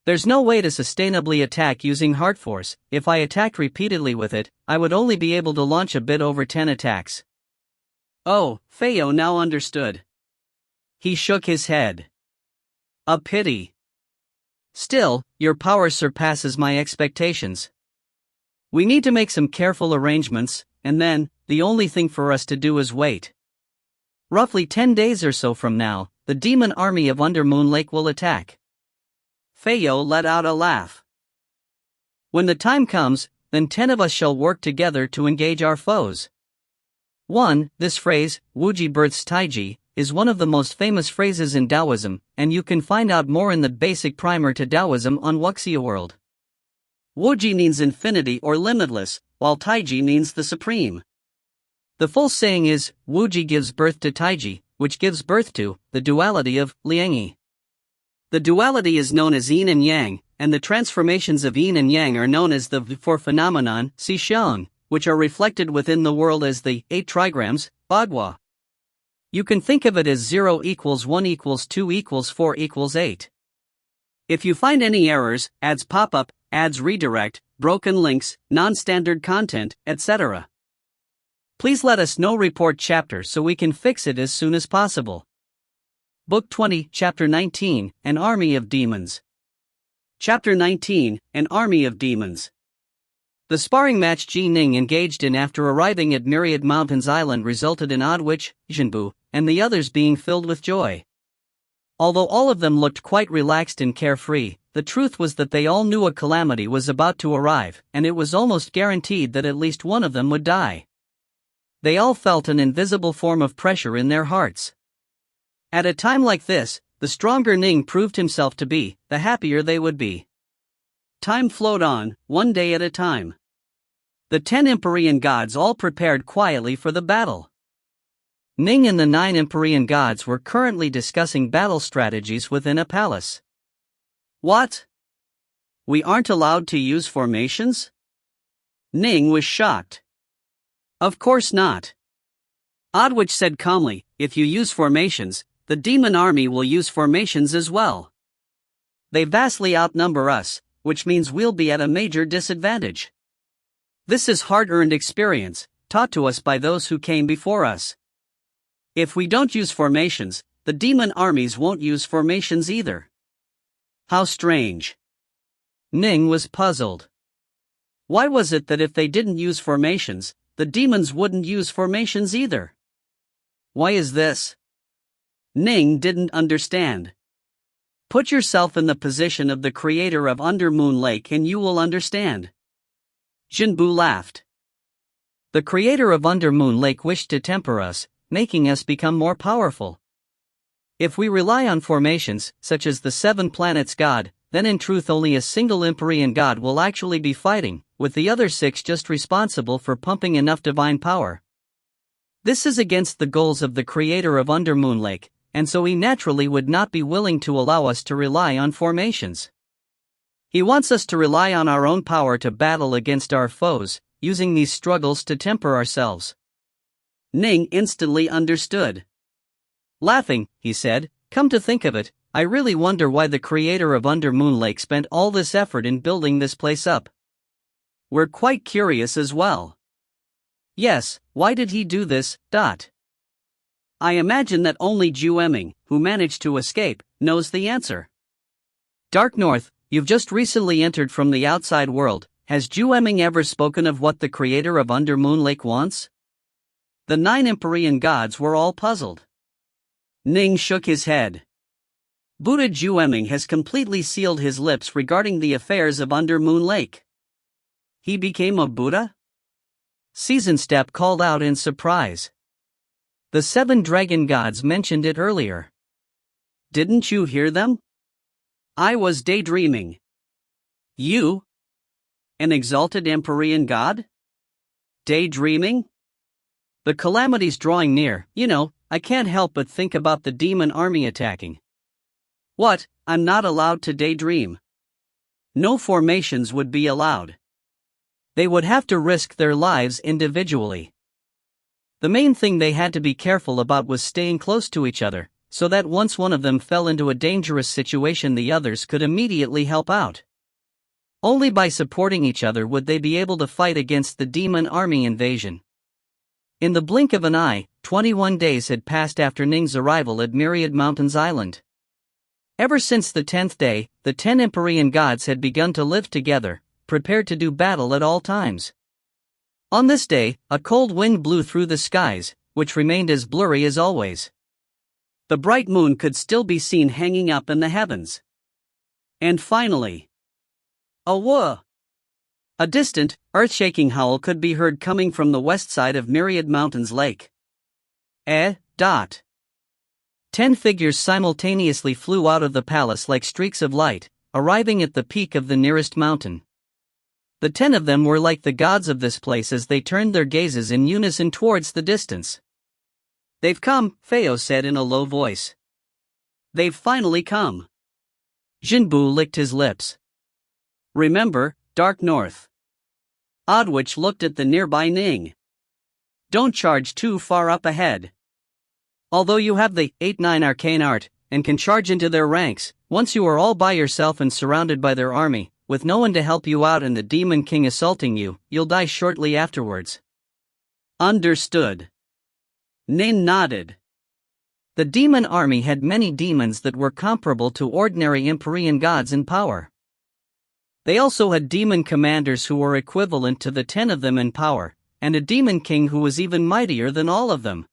Speaker 1: There's no way to sustainably attack using heart force. If I attacked repeatedly with it, I would only be able to launch a bit over 10 attacks. Oh, Feiyo now understood. He shook his head. A pity. Still, your power surpasses my expectations. We need to make some careful arrangements, and then, the only thing for us to do is wait. Roughly 10 days or so from now, the demon army of Undermoon Lake will attack. Feiyo let out a laugh. When the time comes, then 10 of us shall work together to engage our foes. 1. This phrase, Wuji births Taiji, is one of the most famous phrases in Taoism, and you can find out more in the basic primer to Taoism on Wuxia World. Wuji means infinity or limitless, while Taiji means the supreme. The full saying is, Wuji gives birth to Taiji, which gives birth to the duality of Liangyi. The duality is known as yin and yang, and the transformations of yin and yang are known as the four phenomenon, Xixiang, which are reflected within the world as the 8 trigrams, Bagua. You can think of it as 0 equals 1 equals 2 equals 4 equals 8. If you find any errors, ads pop up, ads redirect, broken links, non-standard content, etc., please let us know. Report chapter so we can fix it as soon as possible. Book 20, Chapter 19, An Army of Demons. Chapter 19, An Army of Demons. The sparring match Ji Ning engaged in after arriving at Myriad Mountains Island resulted in Odd Witch, Jinbu, and the others being filled with joy. Although all of them looked quite relaxed and carefree, the truth was that they all knew a calamity was about to arrive, and it was almost guaranteed that at least one of them would die. They all felt an invisible form of pressure in their hearts. At a time like this, the stronger Ning proved himself to be, the happier they would be. Time flowed on, one day at a time. The 10 Empyrean gods all prepared quietly for the battle. Ning and the 9 Empyrean gods were currently discussing battle strategies within a palace. What? We aren't allowed to use formations? Ning was shocked. Of course not. Oddwitch said calmly, if you use formations, the demon army will use formations as well. They vastly outnumber us, which means we'll be at a major disadvantage. This is hard-earned experience, taught to us by those who came before us. If we don't use formations, the demon armies won't use formations either. How strange. Ning was puzzled. Why was it that if they didn't use formations, the demons wouldn't use formations either? Why is this? Ning didn't understand. Put yourself in the position of the creator of Undermoon Lake and you will understand. Jinbu laughed. The creator of Undermoon Lake wished to temper us, making us become more powerful. If we rely on formations, such as the 7 planets god, then in truth only a single Empyrean god will actually be fighting, with the other 6 just responsible for pumping enough divine power. This is against the goals of the creator of Undermoon Lake, and so he naturally would not be willing to allow us to rely on formations. He wants us to rely on our own power to battle against our foes, using these struggles to temper ourselves. Ning instantly understood. Laughing, he said, come to think of it, I really wonder why the creator of Under Moon Lake spent all this effort in building this place up.
Speaker 2: We're quite curious as well.
Speaker 1: Yes, why did he do this?
Speaker 2: I imagine that only Jueming, who managed to escape, knows the answer.
Speaker 1: Dark North, you've just recently entered from the outside world. Has Jueming ever spoken of what the creator of Under Moon Lake wants?
Speaker 2: The 9 Empyrean gods were all puzzled. Ning shook his head. Buddha Jueming has completely sealed his lips regarding the affairs of Under Moon Lake. He became a Buddha?
Speaker 1: Season Step called out in surprise. The 7 dragon gods mentioned it earlier.
Speaker 2: Didn't you hear them? I was daydreaming. You? An exalted Empyrean god? Daydreaming?
Speaker 1: The calamity's drawing near, I can't help but think about the demon army attacking.
Speaker 2: What? I'm not allowed to daydream. No formations would be allowed.
Speaker 1: They would have to risk their lives individually. The main thing they had to be careful about was staying close to each other, so that once one of them fell into a dangerous situation the others could immediately help out. Only by supporting each other would they be able to fight against the demon army invasion. In the blink of an eye, 21 days had passed after Ning's arrival at Myriad Mountains Island. Ever since the 10th day, the 10 Empyrean gods had begun to live together, prepared to do battle at all times. On this day, a cold wind blew through the skies, which remained as blurry as always.
Speaker 2: The bright moon could still be seen hanging up in the heavens. And finally, a whoa! A distant, earth-shaking howl could be heard coming from the west side of Myriad Mountains Lake.
Speaker 1: 10 figures simultaneously flew out of the palace like streaks of light, arriving at the peak of the nearest mountain. The 10 of them were like the gods of this place as they turned their gazes in unison towards the distance.
Speaker 2: They've come, Feo said in a low voice. They've finally come.
Speaker 1: Jinbu licked his lips.
Speaker 2: Remember, Dark North. Oddwitch looked at the nearby Ning. Don't charge too far up ahead.
Speaker 1: Although you have the 8-9 arcane art, and can charge into their ranks, once you are all by yourself and surrounded by their army, with no one to help you out and the Demon King assaulting you, you'll die shortly afterwards.
Speaker 2: Understood. Ning nodded.
Speaker 1: The demon army had many demons that were comparable to ordinary Empyrean gods in power. They also had demon commanders who were equivalent to the 10 of them in power, and a demon king who was even mightier than all of them.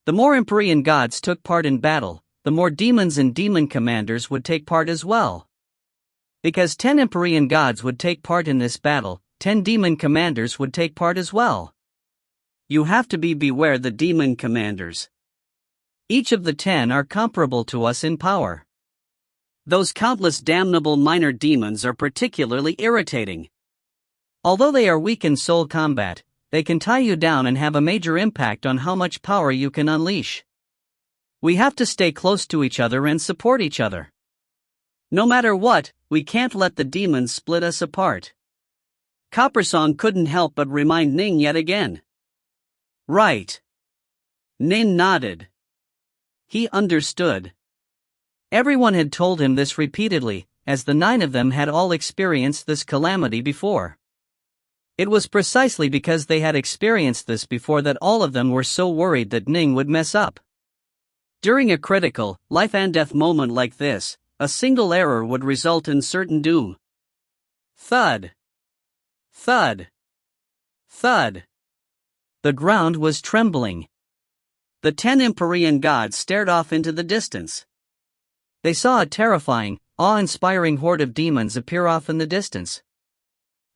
Speaker 1: The more Empyrean gods took part in battle, the more demons and demon commanders would take part as well. Because 10 Empyrean gods would take part in this battle, 10 demon commanders would take part as well.
Speaker 2: You have to beware the demon commanders.
Speaker 1: Each of the 10 are comparable to us in power.
Speaker 2: Those countless damnable minor demons are particularly irritating.
Speaker 1: Although they are weak in soul combat, they can tie you down and have a major impact on how much power you can unleash. We have to stay close to each other and support each other.
Speaker 2: No matter what, we can't let the demons split us apart. Coppersong couldn't help but remind Ning yet again. Right. Ning nodded. He understood.
Speaker 1: Everyone had told him this repeatedly, as the 9 of them had all experienced this calamity before. It was precisely because they had experienced this before that all of them were so worried that Ning would mess up.
Speaker 2: During a critical, life and death moment like this, a single error would result in certain doom. Thud. Thud. Thud.
Speaker 1: The ground was trembling.
Speaker 2: The 10 Empyrean gods stared off into the distance.
Speaker 1: They saw a terrifying, awe-inspiring horde of demons appear off in the distance.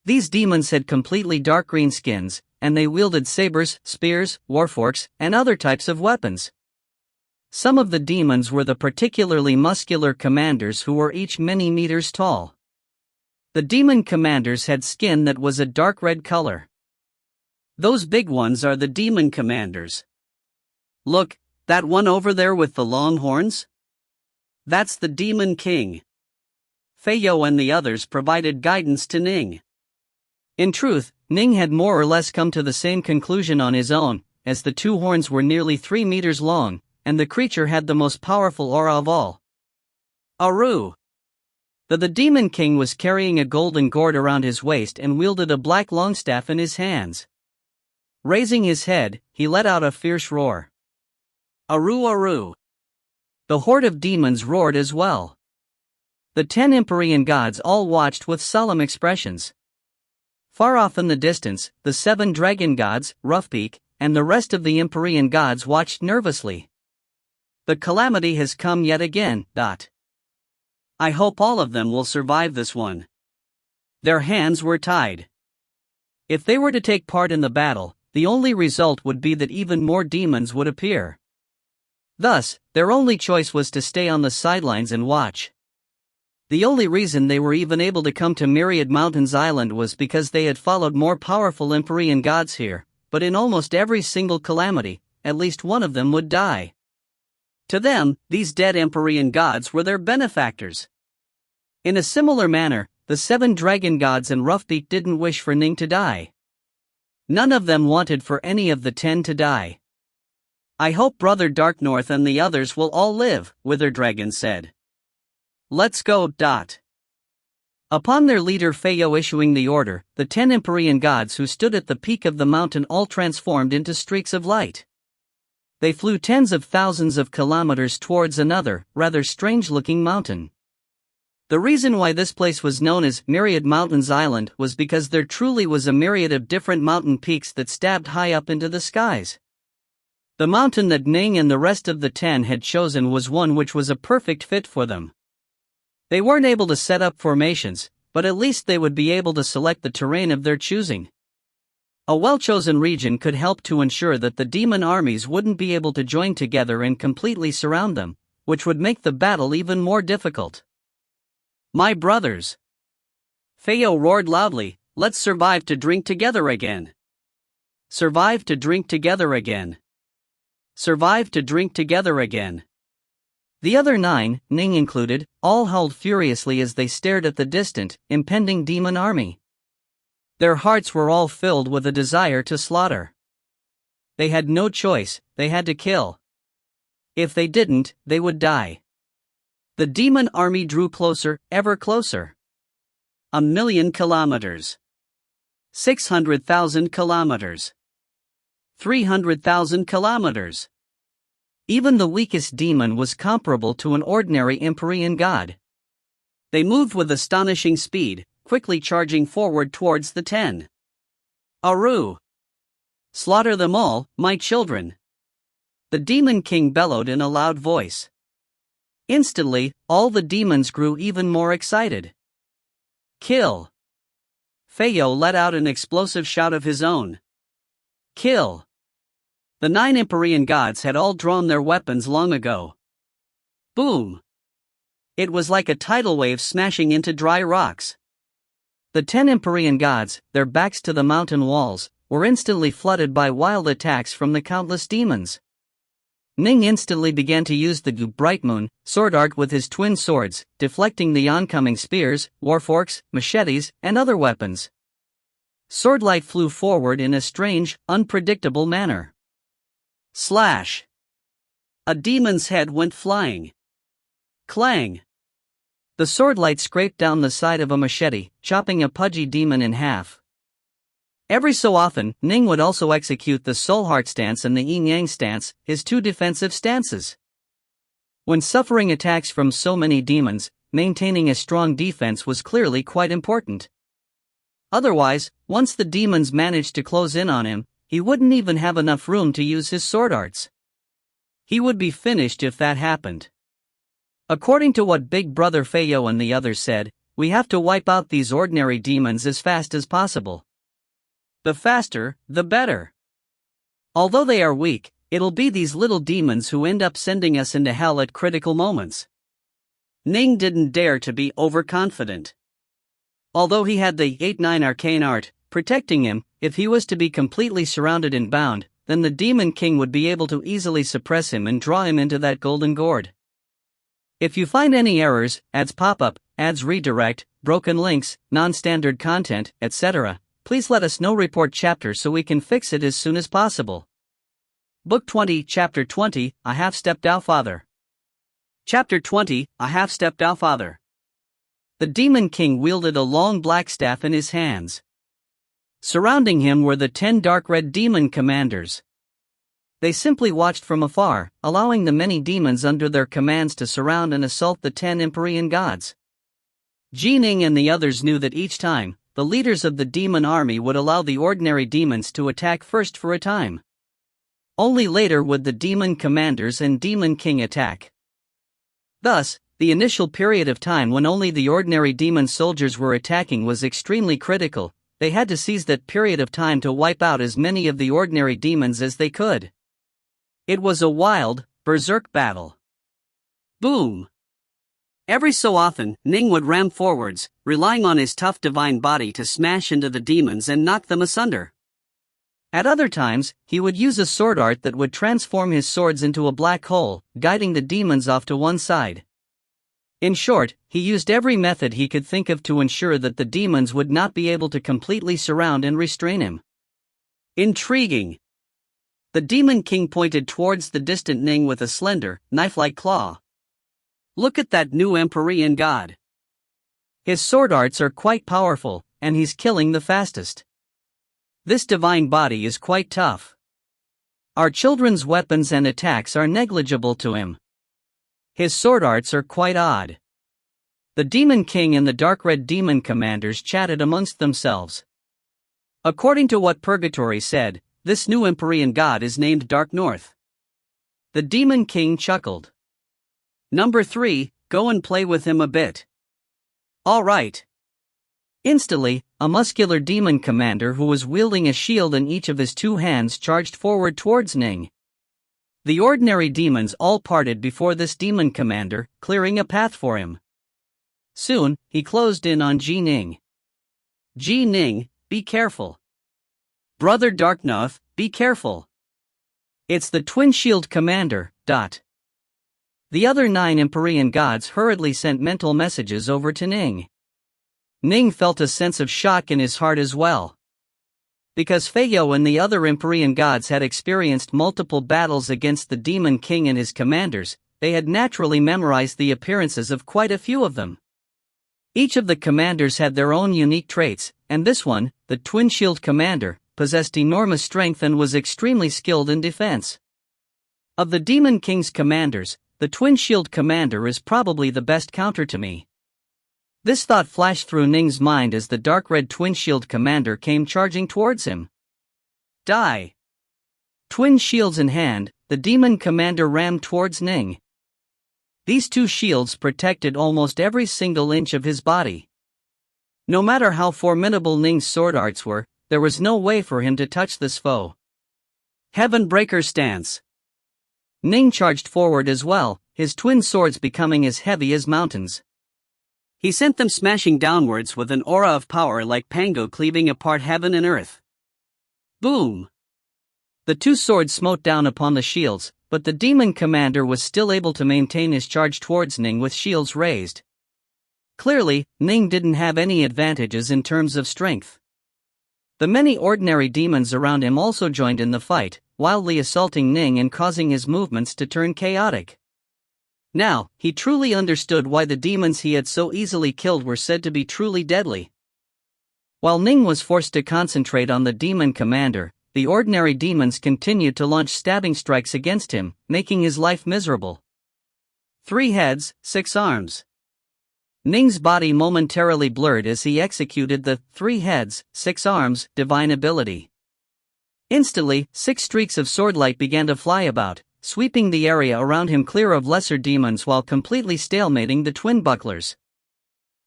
Speaker 1: These demons had completely dark green skins, and they wielded sabers, spears, warforks, and other types of weapons. Some of the demons were the particularly muscular commanders who were each many meters tall. The demon commanders had skin that was a dark red color.
Speaker 2: Those big ones are the demon commanders. Look, that one over there with the long horns? That's the Demon King. Feo and the others provided guidance to Ning.
Speaker 1: In truth, Ning had more or less come to the same conclusion on his own, as the 2 horns were nearly 3 meters long, and the creature had the most powerful aura of all.
Speaker 2: Aru.
Speaker 1: The demon king was carrying a golden gourd around his waist and wielded a black longstaff in his hands. Raising his head, he let out a fierce roar.
Speaker 2: Aru Aru.
Speaker 1: The horde of demons roared as well. The 10 Empyrean gods all watched with solemn expressions. Far off in the distance, the 7 dragon gods, Roughbeak, and the rest of the Empyrean gods watched nervously.
Speaker 2: The calamity has come yet again. I hope all of them will survive this one. Their hands were tied.
Speaker 1: If they were to take part in the battle, the only result would be that even more demons would appear. Thus, their only choice was to stay on the sidelines and watch. The only reason they were even able to come to Myriad Mountains Island was because they had followed more powerful Empyrean gods here, but in almost every single calamity, at least one of them would die.
Speaker 2: To them, these dead Empyrean gods were their benefactors.
Speaker 1: In a similar manner, the 7 dragon gods and Roughbeak didn't wish for Ning to die. None of them wanted for any of the 10 to die.
Speaker 2: I hope Brother Darknorth and the others will all live, Wither Dragon said. Let's go.
Speaker 1: Upon their leader Feyo issuing the order, the 10 Empyrean gods who stood at the peak of the mountain all transformed into streaks of light. They flew tens of thousands of kilometers towards another, rather strange-looking mountain. The reason why this place was known as Myriad Mountains Island was because there truly was a myriad of different mountain peaks that stabbed high up into the skies. The mountain that Ning and the rest of the 10 had chosen was one which was a perfect fit for them. They weren't able to set up formations, but at least they would be able to select the terrain of their choosing. A well-chosen region could help to ensure that the demon armies wouldn't be able to join together and completely surround them, which would make the battle even more difficult.
Speaker 2: My brothers! Feyo roared loudly, let's survive to drink together again.
Speaker 1: Survive to drink together again.
Speaker 2: Survive to drink together again.
Speaker 1: The other 9, Ning included, all howled furiously as they stared at the distant, impending demon army. Their hearts were all filled with a desire to slaughter. They had no choice, they had to kill. If they didn't, they would die. The demon army drew closer, ever closer.
Speaker 2: 1,000,000 kilometers. 600,000 kilometers. 300,000 kilometers.
Speaker 1: Even the weakest demon was comparable to an ordinary Empyrean god.
Speaker 2: They moved with astonishing speed, quickly charging forward towards the 10. Aru!
Speaker 1: Slaughter them all, my children! The demon king bellowed in a loud voice. Instantly, all the demons grew even more excited. Kill!
Speaker 2: Feyo let out an explosive shout of his own.
Speaker 1: Kill!
Speaker 2: The 9 Empyrean gods had all drawn their weapons long ago. Boom! It was like a tidal wave smashing into dry rocks.
Speaker 1: The 10 Empyrean gods, their backs to the mountain walls, were instantly flooded by wild attacks from the countless demons. Ning instantly began to use the Bright Moon sword art with his twin swords, deflecting the oncoming spears, warforks, machetes, and other weapons. Swordlight flew forward in a strange, unpredictable manner.
Speaker 2: Slash! A demon's head went flying. Clang!
Speaker 1: The swordlight scraped down the side of a machete, chopping a pudgy demon in half. Every so often, Ning would also execute the Soul Heart stance and the Yin Yang stance, his 2 defensive stances. When suffering attacks from so many demons, maintaining a strong defense was clearly quite important. Otherwise, once the demons managed to close in on him, he wouldn't even have enough room to use his sword arts. He would be finished if that happened. According to what Big Brother Feyo and the others said, we have to wipe out these ordinary demons as fast as possible. The faster, the better. Although they are weak, it'll be these little demons who end up sending us into hell at critical moments.
Speaker 2: Ning didn't dare to be overconfident. Although he had the 8-9 arcane art protecting him, if he was to be completely surrounded and bound, then the Demon King would be able to easily suppress him and draw him into that golden gourd. If you find any errors, ads pop up, ads redirect, broken links, non-standard content, etc., please let us know. Report chapter so we can fix it as soon as possible. Book 20, Chapter 20, A Half-Stepped Out Father. Chapter 20, A Half-Stepped Out Father.
Speaker 1: The Demon King wielded a long black staff in his hands. Surrounding him were the 10 dark red demon commanders. They simply watched from afar, allowing the many demons under their commands to surround and assault the 10 Empyrean gods. Ning and the others knew that each time, the leaders of the demon army would allow the ordinary demons to attack first for a time. Only later would the demon commanders and demon king attack. Thus, the initial period of time when only the ordinary demon soldiers were attacking was extremely critical. They had to seize that period of time to wipe out as many of the ordinary demons as they could. It was a wild, berserk battle.
Speaker 2: Boom! Every so often, Ning would ram forwards, relying on his tough divine body to smash into the demons and knock them asunder.
Speaker 1: At other times, he would use a sword art that would transform his swords into a black hole, guiding the demons off to one side. In short, he used every method he could think of to ensure that the demons would not be able to completely surround and restrain him.
Speaker 2: Intriguing. The Demon King pointed towards the distant Ning with a slender, knife-like claw. Look at that new Empyrean god.
Speaker 1: His sword arts are quite powerful, and he's killing the fastest. This divine body is quite tough. Our children's weapons and attacks are negligible to him. His sword arts are quite odd. The Demon King and the dark red demon commanders chatted amongst themselves. According to what Purgatory said, this new Empyrean god is named Dark North. The Demon King chuckled.
Speaker 2: Number 3, go and play with him a bit.
Speaker 1: All right. Instantly, a muscular demon commander who was wielding a shield in each of his 2 hands charged forward towards Ning. The ordinary demons all parted before this demon commander, clearing a path for him. Soon, he closed in on Ning.
Speaker 2: Ning, be careful.
Speaker 1: Brother Darknoth, be careful. It's the Twin Shield Commander. The other 9 Empyrean gods hurriedly sent mental messages over to Ning. Ning felt a sense of shock in his heart as well. Because Feyo and the other Empyrean gods had experienced multiple battles against the Demon King and his commanders, they had naturally memorized the appearances of quite a few of them. Each of the commanders had their own unique traits, and this one, the Twin Shield Commander, possessed enormous strength and was extremely skilled in defense. Of the Demon King's commanders, the Twin Shield Commander is probably the best counter to me. This thought flashed through Ning's mind as the dark red Twin Shield Commander came charging towards him.
Speaker 2: Die!
Speaker 1: Twin shields in hand, the Demon Commander rammed towards Ning. These 2 shields protected almost every single inch of his body. No matter how formidable Ning's sword arts were, there was no way for him to touch this foe.
Speaker 2: Heaven Breaker stance.
Speaker 1: Ning charged forward as well, his twin swords becoming as heavy as mountains.
Speaker 2: He sent them smashing downwards with an aura of power like Pango cleaving apart heaven and earth. Boom!
Speaker 1: The 2 swords smote down upon the shields, but the demon commander was still able to maintain his charge towards Ning with shields raised. Clearly, Ning didn't have any advantages in terms of strength. The many ordinary demons around him also joined in the fight, wildly assaulting Ning and causing his movements to turn chaotic. Now, he truly understood why the demons he had so easily killed were said to be truly deadly. While Ning was forced to concentrate on the demon commander, the ordinary demons continued to launch stabbing strikes against him, making his life miserable.
Speaker 2: 3 heads, 6 arms.
Speaker 1: Ning's body momentarily blurred as he executed the 3 heads, 6 arms divine ability. Instantly, 6 streaks of swordlight began to fly about, sweeping the area around him clear of lesser demons while completely stalemating the twin bucklers.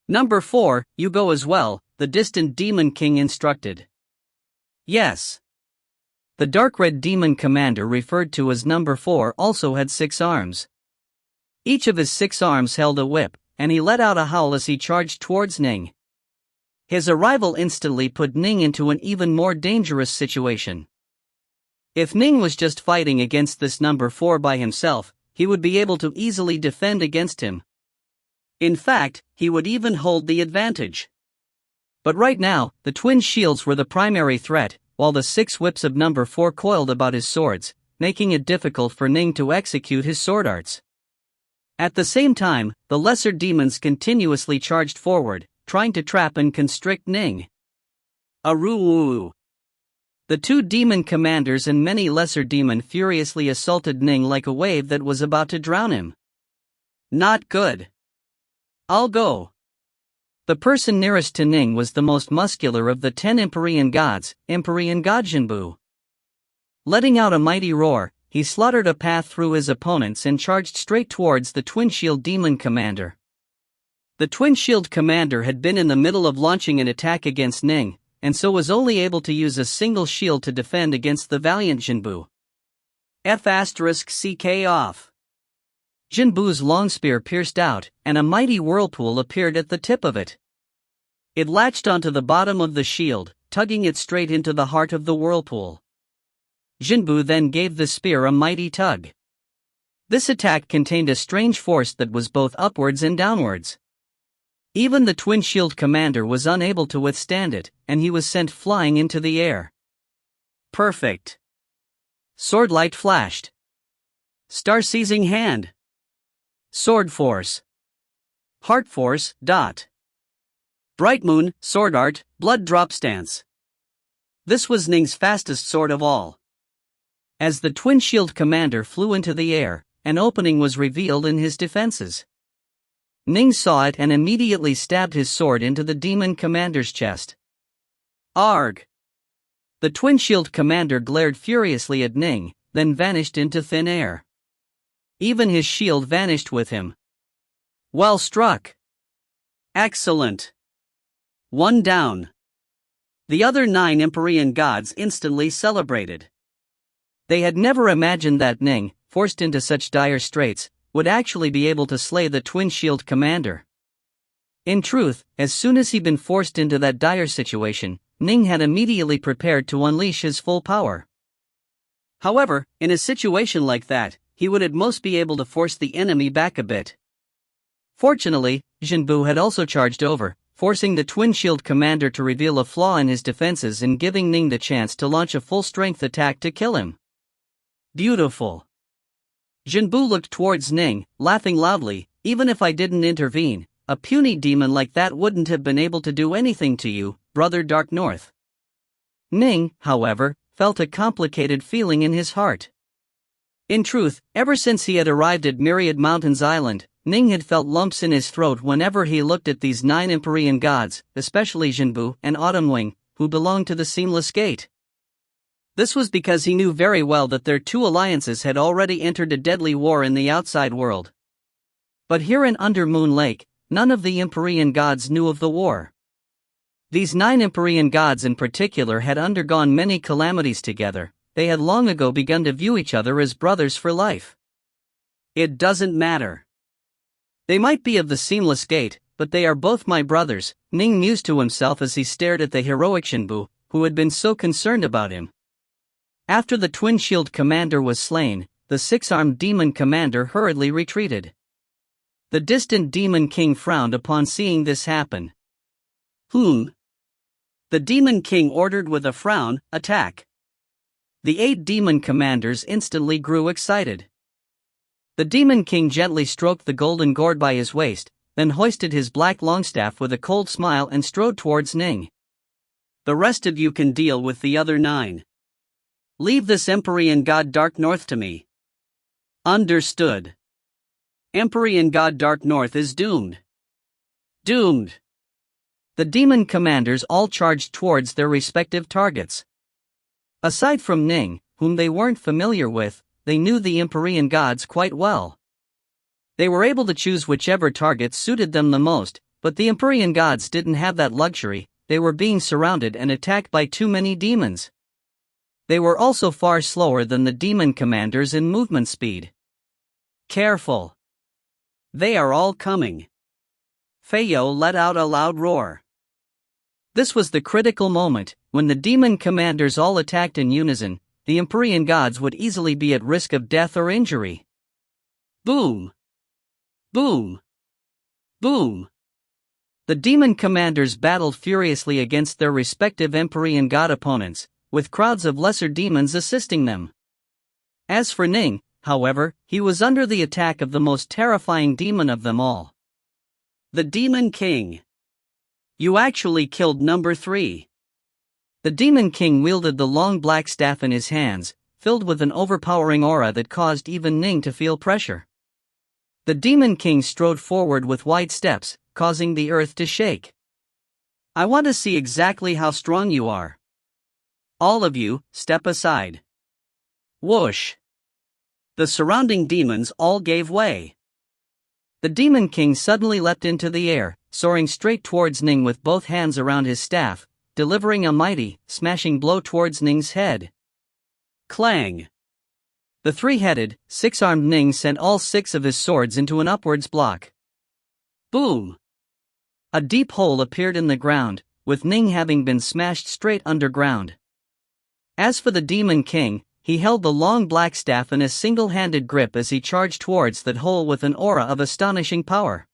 Speaker 2: Number 4, you go as well, the distant Demon King instructed.
Speaker 1: Yes. The dark red demon commander referred to as number 4 also had 6 arms. Each of his 6 arms held a whip, and he let out a howl as he charged towards Ning. His arrival instantly put Ning into an even more dangerous situation. If Ning was just fighting against this number 4 by himself, he would be able to easily defend against him. In fact, he would even hold the advantage. But right now, the twin shields were the primary threat, while the 6 whips of number 4 coiled about his swords, making it difficult for Ning to execute his sword arts.
Speaker 2: At the same time, the lesser demons continuously charged forward, trying to trap and constrict Ning. Aruu! The two demon commanders and many lesser demon furiously assaulted Ning like a wave that was about to drown him. Not good. I'll go. The person nearest to Ning was the most muscular of the 10 Empyrean gods, Empyrean God Jinbu. Letting out a mighty roar, he slaughtered a path through his opponents and charged straight towards the Twin Shield Demon Commander. The Twin Shield Commander had been in the middle of launching an attack against Ning, and so was only able to use a single shield to defend against the valiant Jinbu. F***ck off. Jinbu's long spear pierced out, and a mighty whirlpool appeared at the tip of it. It latched onto the bottom of the shield, tugging it straight into the heart of the whirlpool. Jinbu then gave the spear a mighty tug. This attack contained a strange force that was both upwards and downwards. Even the Twin Shield Commander was unable to withstand it, and he was sent flying into the air. Perfect. Sword light flashed. Star seizing hand. Sword force. Heart force. Bright moon, sword art, blood drop stance. This was Ning's fastest sword of all. As the Twin Shield Commander flew into the air, an opening was revealed in his defenses. Ning saw it and immediately stabbed his sword into the Demon Commander's chest. Arg! The Twin Shield Commander glared furiously at Ning, then vanished into thin air. Even his shield vanished with him. Well struck! Excellent! One down. The other 9 Empyrean gods instantly celebrated. They had never imagined that Ning, forced into such dire straits, would actually be able to slay the Twin Shield Commander. In truth, as soon as he'd been forced into that dire situation, Ning had immediately prepared to unleash his full power. However, in a situation like that, he would at most be able to force the enemy back a bit. Fortunately, Jinbu had also charged over, forcing the Twin Shield Commander to reveal a flaw in his defenses and giving Ning the chance to launch a full-strength attack to kill him. Beautiful. Jinbu looked towards Ning, laughing loudly. Even if I didn't intervene, a puny demon like that wouldn't have been able to do anything to you, Brother Dark North. Ning, however, felt a complicated feeling in his heart. In truth, ever since he had arrived at Myriad Mountains Island, Ning had felt lumps in his throat whenever he looked at these 9 Empyrean gods, especially Jinbu and Autumnwing, who belonged to the Seamless Gate. This was because he knew very well that their 2 alliances had already entered a deadly war in the outside world. But here in Under Moon Lake, none of the Empyrean gods knew of the war. These 9 Empyrean gods in particular had undergone many calamities together. They had long ago begun to view each other as brothers for life. It doesn't matter. They might be of the Seamless Gate, but they are both my brothers, Ning mused to himself as he stared at the heroic Jinbu, who had been so concerned about him. After the Twin Shield Commander was slain, the 6-armed Demon Commander hurriedly retreated. The distant Demon King frowned upon seeing this happen. The Demon King ordered with a frown, attack. The 8 Demon Commanders instantly grew excited. The Demon King gently stroked the golden gourd by his waist, then hoisted his black longstaff with a cold smile and strode towards Ning. The rest of you can deal with the other 9. Leave this Empyrean God Dark North to me. Understood. Empyrean God Dark North is doomed. Doomed. The Demon Commanders all charged towards their respective targets. Aside from Ning, whom they weren't familiar with, they knew the Empyrean gods quite well. They were able to choose whichever target suited them the most, but the Empyrean gods didn't have that luxury. They were being surrounded and attacked by too many demons. They were also far slower than the Demon Commanders in movement speed. Careful. They are all coming. Feio let out a loud roar. This was the critical moment. When the Demon Commanders all attacked in unison, the Empyrean gods would easily be at risk of death or injury. Boom! Boom! Boom! The Demon Commanders battled furiously against their respective Empyrean god opponents, with crowds of lesser demons assisting them. As for Ning,
Speaker 1: However, he was under the attack of the most terrifying demon of them all.
Speaker 2: The Demon King. You actually killed number 3.
Speaker 1: The Demon King wielded the long black staff in his hands, filled with an overpowering aura that caused even Ning to feel pressure. The Demon King strode forward with wide steps, causing the earth to shake.
Speaker 2: I want to see exactly how strong you are. All of you, step aside. Whoosh! The surrounding demons all gave way.
Speaker 1: The Demon King suddenly leapt into the air, soaring straight towards Ning with both hands around his staff, delivering a mighty, smashing blow towards Ning's head.
Speaker 2: Clang!
Speaker 1: The three-headed, six-armed Ning sent all 6 of his swords into an upwards block.
Speaker 2: Boom!
Speaker 1: A deep hole appeared in the ground, with Ning having been smashed straight underground. As for the Demon King, he held the long black staff in a single-handed grip as he charged towards that hole with an aura of astonishing power.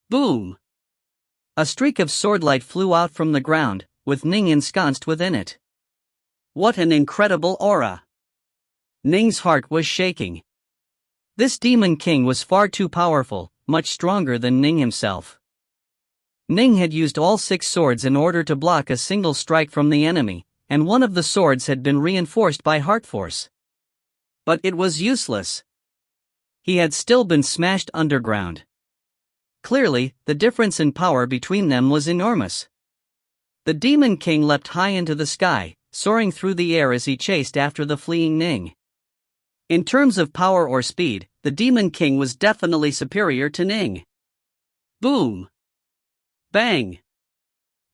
Speaker 2: Boom!
Speaker 1: A streak of swordlight flew out from the ground, with Ning ensconced within it.
Speaker 2: What an incredible aura!
Speaker 1: Ning's heart was shaking. This Demon King was far too powerful, much stronger than Ning himself. Ning had used all 6 swords in order to block a single strike from the enemy, and one of the swords had been reinforced by heart force.
Speaker 2: But it was useless.
Speaker 1: He had still been smashed underground. Clearly, the difference in power between them was enormous. The Demon King leapt high into the sky, soaring through the air as he chased after the fleeing Ning.
Speaker 2: In terms of power or speed, the Demon King was definitely superior to Ning. Boom! Bang!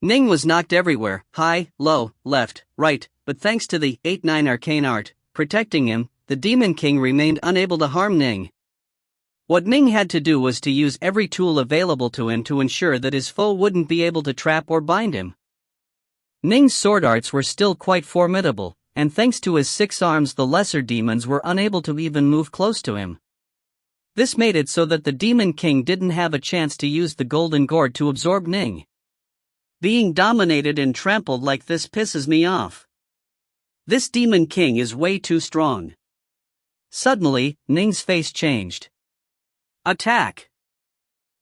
Speaker 1: Ning was knocked everywhere, high, low, left, right, but thanks to the 8-9 arcane art protecting him, the Demon King remained unable to harm Ning. What Ning had to do was to use every tool available to him to ensure that his foe wouldn't be able to trap or bind him. Ning's sword arts were still quite formidable, and thanks to his 6 arms the lesser demons were unable to even move close to him. This made it so that the Demon King didn't have a chance to use the golden gourd to absorb Ning.
Speaker 2: Being dominated and trampled like this pisses me off. This Demon King is way too strong.
Speaker 1: Suddenly, Ning's face changed.
Speaker 2: Attack!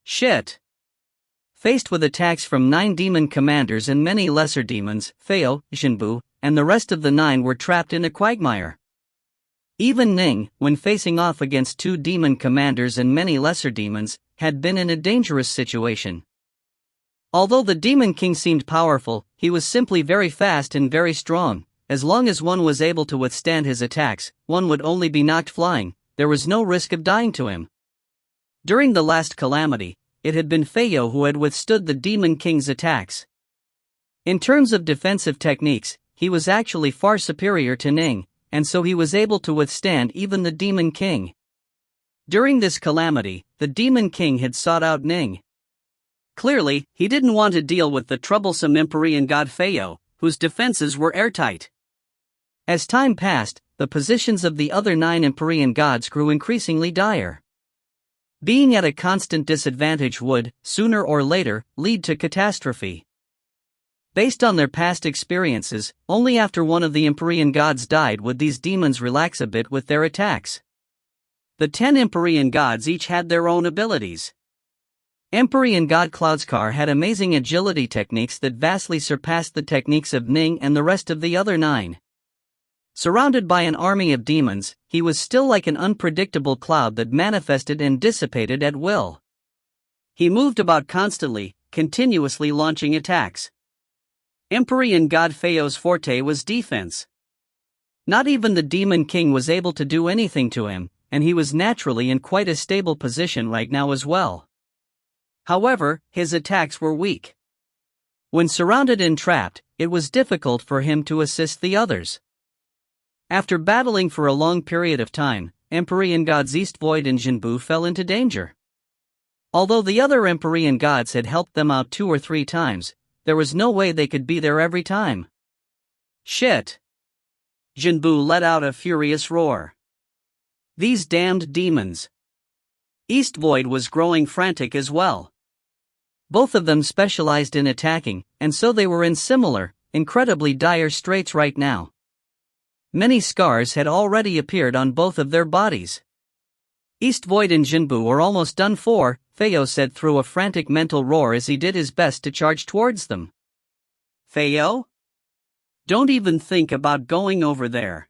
Speaker 1: Shit! Faced with attacks from 9 demon commanders and many lesser demons, Feo, Jinbu, and the rest of the 9 were trapped in a quagmire. Even Ning, when facing off against 2 demon commanders and many lesser demons, had been in a dangerous situation. Although the Demon King seemed powerful, he was simply very fast and very strong. As long as one was able to withstand his attacks, one would only be knocked flying. There was no risk of dying to him. During the last calamity, it had been Feo who had withstood the Demon King's attacks. In terms of defensive techniques, he was actually far superior to Ning, and so he was able to withstand even the Demon King. During this calamity, the Demon King had sought out Ning. Clearly, he didn't want to deal with the troublesome Empyrean god Feo, whose defenses were airtight. As time passed, the positions of the other 9 Empyrean gods grew increasingly dire. Being at a constant disadvantage would, sooner or later, lead to catastrophe. Based on their past experiences, only after one of the Empyrean gods died would these demons relax a bit with their attacks. The 10 Empyrean gods each had their own abilities. Empyrean god Cloudskar had amazing agility techniques that vastly surpassed the techniques of Ning and the rest of the other 9. Surrounded by an army of demons, he was still like an unpredictable cloud that manifested and dissipated at will. He moved about constantly, continuously launching attacks. Empyrean god Feo's forte was defense. Not even the Demon King was able to do anything to him, and he was naturally in quite a stable position right now as well. However, his attacks were weak. When surrounded and trapped, it was difficult for him to assist the others. After battling for a long period of time, Empyrean gods Eastvoid and Jinbu fell into danger. Although the other Empyrean gods had helped them out 2 or 3 times, there was no way they could be there every time. Shit! Jinbu let out a furious roar. These damned demons! Eastvoid was growing frantic as well. Both of them specialized in attacking, and so they were in similar, incredibly dire straits right now. Many scars had already appeared on both of their bodies. East Void and Jinbu were almost done for, Feo said through a frantic mental roar as he did his best to charge towards them.
Speaker 2: Feo? Don't even think about going over there.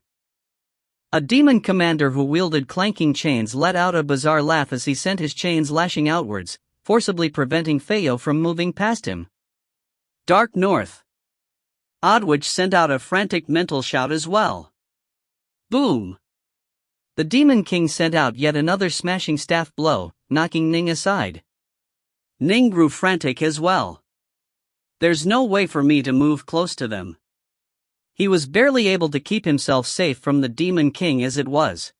Speaker 1: A demon commander who wielded clanking chains let out a bizarre laugh as he sent his chains lashing outwards, forcibly preventing Feo from moving past him.
Speaker 2: Dark North. Oddwitch sent out a frantic mental shout as well. Boom!
Speaker 1: The Demon King sent out yet another smashing staff blow, knocking Ning aside.
Speaker 2: Ning grew frantic as well. There's no way for me to move close to them.
Speaker 1: He was barely able to keep himself safe from the Demon King as it was.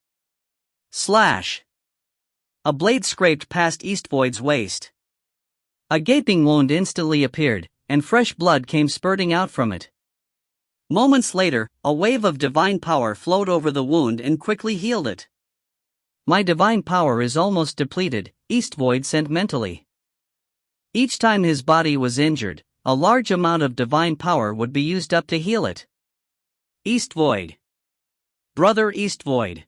Speaker 2: Slash! A blade scraped past East Void's waist.
Speaker 1: A gaping wound instantly appeared, and fresh blood came spurting out from it.
Speaker 2: Moments later, a wave of divine power flowed over the wound and quickly healed it.
Speaker 1: My divine power is almost depleted, East Void sent mentally. Each time his body was injured, a large amount of divine power would be used up to heal it.
Speaker 2: East Void. Brother East Void.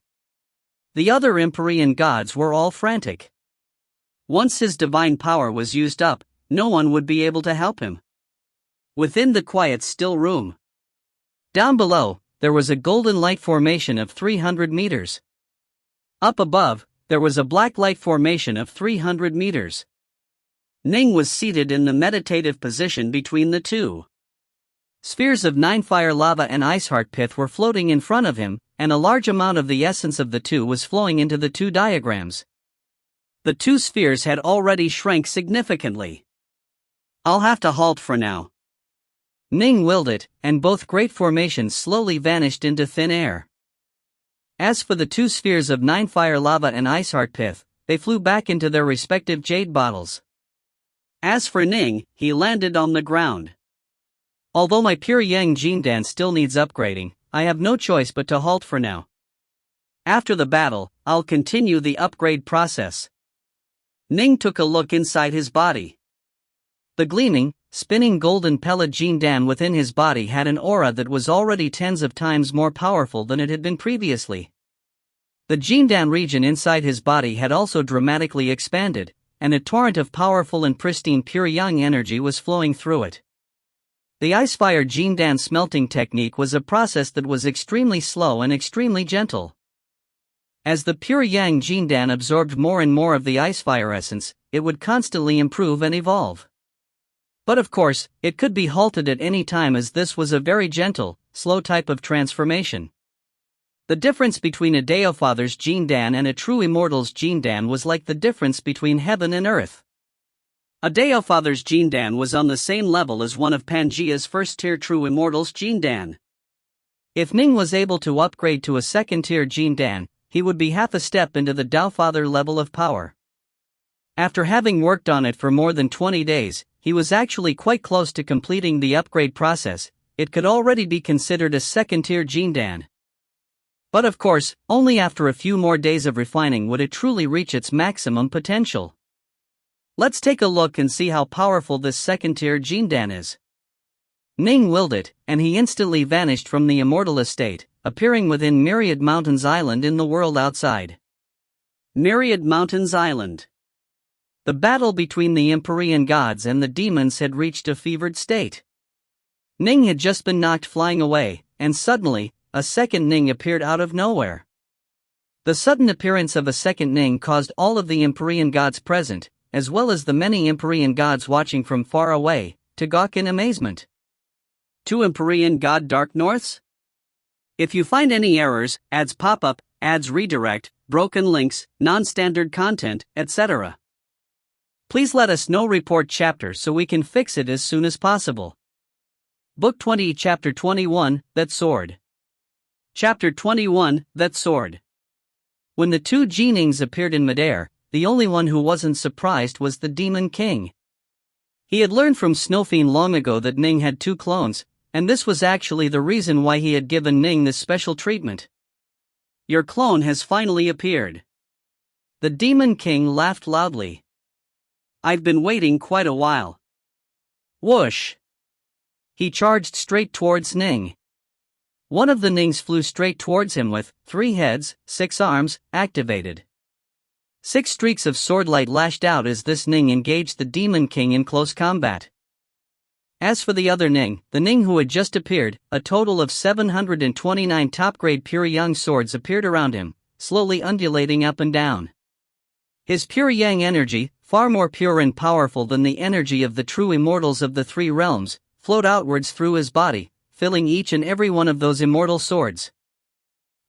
Speaker 1: The other Empyrean gods were all frantic.
Speaker 2: Once his divine power was used up, no one would be able to help him. Within the quiet still room.
Speaker 1: Down below, there was a golden light formation of 300 meters. Up above, there was a black light formation of 300 meters.
Speaker 2: Ning was seated in the meditative position between the two.
Speaker 1: Spheres of 9 fire lava and ice heart pith were floating in front of him, and a large amount of the essence of the two was flowing into the two diagrams.
Speaker 2: The two spheres had already shrank significantly. I'll have to halt for now.
Speaker 1: Ning willed it, and both great formations slowly vanished into thin air. As for the two spheres of 9 fire lava and ice heart pith, they flew back into their respective jade bottles.
Speaker 2: As for Ning, he landed on the ground.
Speaker 1: Although my pure yang Jindan still needs upgrading, I have no choice but to halt for now.
Speaker 2: After the battle, I'll continue the upgrade process. Ning took a look inside his body.
Speaker 1: The gleaming, spinning golden pellet Jindan within his body had an aura that was already tens of times more powerful than it had been previously. The Jindan region inside his body had also dramatically expanded, and a torrent of powerful and pristine pure yang energy was flowing through it. The Icefire Jindan smelting technique was a process that was extremely slow and extremely gentle. As the pure yang Jindan absorbed more and more of the Icefire essence, it would constantly improve and evolve. But of course, it could be halted at any time as this was a very gentle, slow type of transformation. The difference between a Deofather's Jindan and a true Immortal's Jindan was like the difference between heaven and earth.
Speaker 2: A Deofather's Jindan was on the same level as one of Pangea's first-tier true Immortal's Jindan.
Speaker 1: If Ning was able to upgrade to a second-tier Jindan, he would be half a step into the Daofather level of power. After having worked on it for more than 20 days, he was actually quite close to completing the upgrade process. It could already be considered a second-tier Jindan. But of course, only after a few more days of refining would it truly reach its maximum potential. Let's take a look and see how powerful this second-tier Jindan is. Ning willed it, and he instantly vanished from the Immortal estate, appearing within Myriad Mountains Island in the world outside.
Speaker 2: Myriad Mountains Island.
Speaker 1: The battle between the Empyrean gods and the demons had reached a fevered state. Ning had just been knocked flying away, and suddenly, a second Ning appeared out of nowhere. The sudden appearance of a second Ning caused all of the Empyrean gods present, as well as the many Empyrean gods watching from far away, to gawk in amazement.
Speaker 2: Two Empyrean god Dark Norths? If you find any errors, ads pop up, ads redirect, broken links, non-standard content, etc., please let us know. Report chapter so we can fix it as soon as possible. Book 20 Chapter 21, That Sword. Chapter 21, That Sword. When the two Genings appeared in midair, the only one who wasn't surprised was the Demon King. He had learned from Snowfiend long ago that Ning had two clones, and this was actually the reason why he had given Ning this special treatment. Your clone has finally appeared.
Speaker 1: The Demon King laughed loudly.
Speaker 2: I've been waiting quite a while.
Speaker 1: Whoosh! He charged straight towards Ning. One of the Nings flew straight towards him with 3 heads, 6 arms, activated. 6 streaks of swordlight lashed out as this Ning engaged the Demon King in close combat. As for the other Ning, the Ning who had just appeared, a total of 729 top-grade pure yang swords appeared around him, slowly undulating up and down. His pure yang energy, far more pure and powerful than the energy of the true immortals of the 3 realms, flowed outwards through his body, filling each and every one of those immortal swords.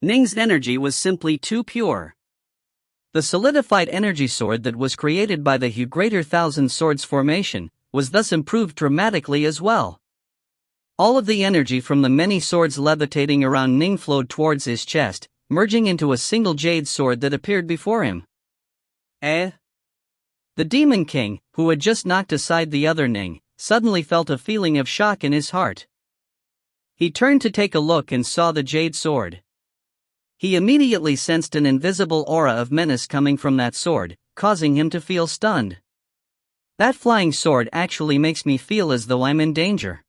Speaker 2: Ning's energy was simply too pure.
Speaker 1: The solidified energy sword that was created by the Re20-Vol16 swords formation was thus improved dramatically as well. All of the energy from the many swords levitating around Ning flowed towards his chest, merging into a single jade sword that appeared before him.
Speaker 2: Eh?
Speaker 1: The Demon King, who had just knocked aside the other Ning, suddenly felt a feeling of shock in his heart. He turned to take a look and saw the jade sword. He immediately sensed an invisible aura of menace coming from that sword, causing him to feel stunned. That flying sword actually makes me feel as though I'm in danger.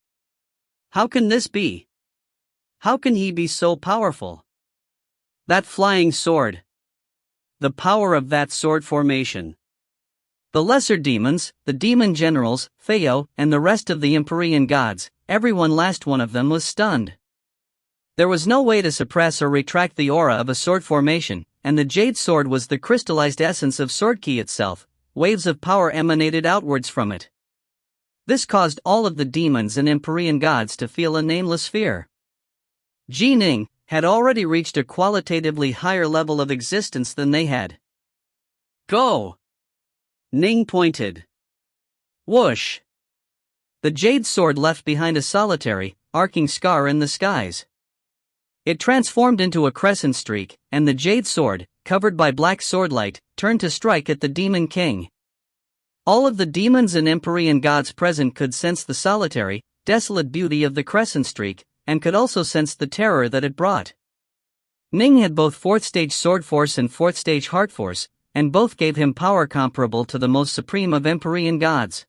Speaker 2: How can this be? How can he be so powerful? That flying sword. The power of that sword formation.
Speaker 1: The lesser demons, the demon generals, Theo, and the rest of the Empyrean gods, everyone last one of them was stunned. There was no way to suppress or retract the aura of a sword formation, and the jade sword was the crystallized essence of Swordkey itself. Waves of power emanated outwards from it. This caused all of the demons and Empyrean gods to feel a nameless fear. Ning had already reached a qualitatively higher level of existence than they had.
Speaker 2: Go! Ning pointed.
Speaker 1: Whoosh! The jade sword left behind a solitary, arcing scar in the skies. It transformed into a crescent streak, and the jade sword, covered by black swordlight, turned to strike at the Demon King. All of the demons and Empyrean gods present could sense the solitary, desolate beauty of the crescent streak, and could also sense the terror that it brought. Ning had both 4th stage sword force and 4th stage heart force, and both gave him power comparable to the most supreme of Empyrean gods.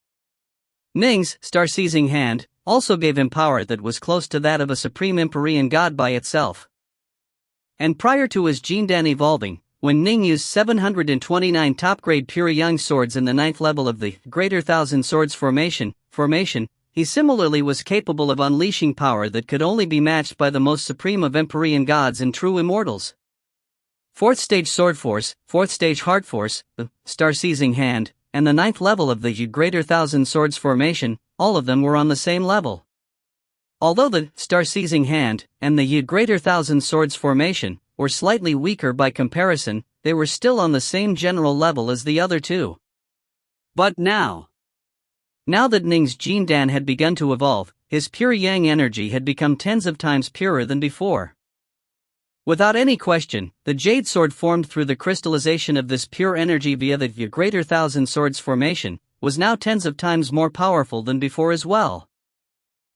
Speaker 1: Ning's star-seizing hand also gave him power that was close to that of a supreme Empyrean god by itself. And prior to his Jindan evolving, when Ning used 729 top-grade pure yang swords in the 9th level of the Greater Thousand Swords formation, he similarly was capable of unleashing power that could only be matched by the most supreme of Empyrean gods and true immortals. 4th stage sword force, 4th stage heart force, the star-seizing hand, and the 9th level of the Greater Thousand Swords formation, all of them were on the same level. Although the star-seizing hand and the Greater Thousand Swords formation were slightly weaker by comparison, they were still on the same general level as the other two.
Speaker 2: But now
Speaker 1: that Ning's Jindan had begun to evolve, his pure yang energy had become tens of times purer than before. Without any question, the jade sword formed through the crystallization of this pure energy via the Greater Thousand Swords formation was now tens of times more powerful than before as well.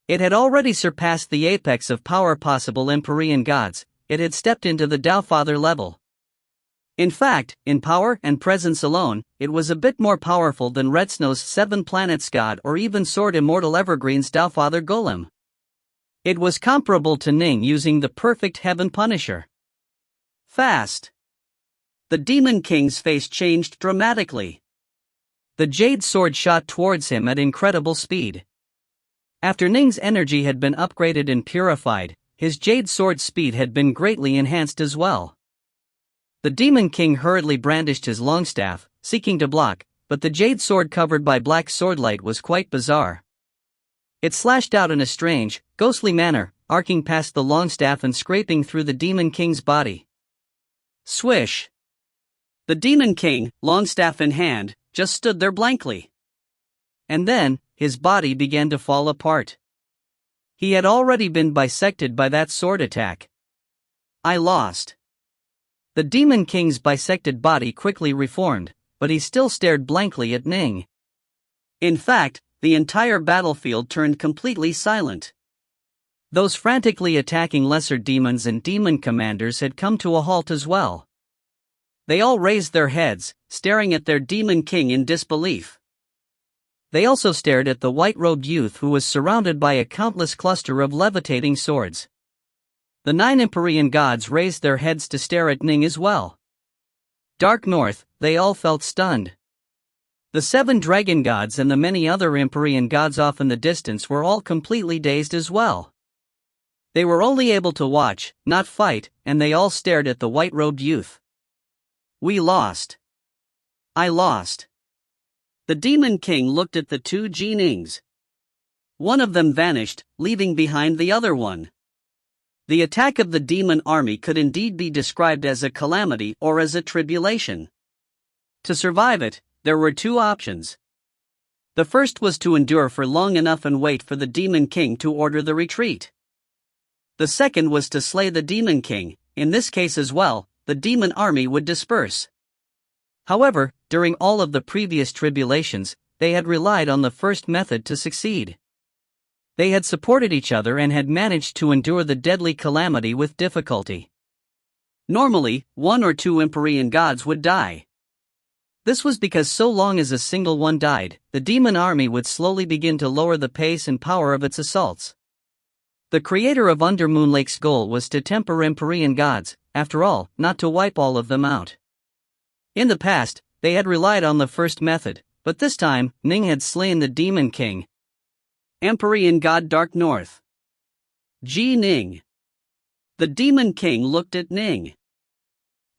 Speaker 1: It had already surpassed the apex of power possible Empyrean gods. It had stepped into the Taofather level. In fact, in power and presence alone, it was a bit more powerful than Retsno's 7 planets god or even Sword Immortal Evergreen's Taofather Golem. It was comparable to Ning using the perfect Heaven Punisher.
Speaker 2: Fast. The Demon King's face changed dramatically.
Speaker 1: The jade sword shot towards him at incredible speed. After Ning's energy had been upgraded and purified, his jade sword's speed had been greatly enhanced as well. The Demon King hurriedly brandished his longstaff, seeking to block, but the jade sword covered by black swordlight was quite bizarre. It slashed out in a strange, ghostly manner, arcing past the longstaff and scraping through the Demon King's body.
Speaker 2: Swish! The Demon King, longstaff in hand, just stood there blankly.
Speaker 1: And then, his body began to fall apart. He had already been bisected by that sword attack.
Speaker 2: I lost.
Speaker 1: The Demon King's bisected body quickly reformed, but he still stared blankly at Ning.
Speaker 2: In fact, the entire battlefield turned completely silent.
Speaker 1: Those frantically attacking lesser demons and demon commanders had come to a halt as well.
Speaker 2: They all raised their heads, staring at their Demon King in disbelief.
Speaker 1: They also stared at the white-robed youth who was surrounded by a countless cluster of levitating swords. The 9 Empyrean gods raised their heads to stare at Ning as well. Dark North, they all felt stunned. The 7 dragon gods and the many other Empyrean gods off in the distance were all completely dazed as well. They were only able to watch, not fight, and they all stared at the white-robed youth. We lost. I lost. The Demon King looked at the 2 Nings. One of them vanished, leaving behind the other one. The attack of the demon army could indeed be described as a calamity or as a tribulation. To survive it, there were 2 options. The first was to endure for long enough and wait for the Demon King to order the retreat. The second was to slay the Demon King. In this case as well, the demon army would disperse. However, during all of the previous tribulations, they had relied on the first method to succeed. They had supported each other and had managed to endure the deadly calamity with difficulty. Normally, 1 or 2 Empyrean gods would die. This was because so long as a single one died, the demon army would slowly begin to lower the pace and power of its assaults. The creator of Undermoon Lake's goal was to temper Empyrean gods, after all, not to wipe all of them out. In the past, they had relied on the first method, but this time, Ning had slain the Demon King. Empyrean God Dark North. Ning. The Demon King looked at Ning.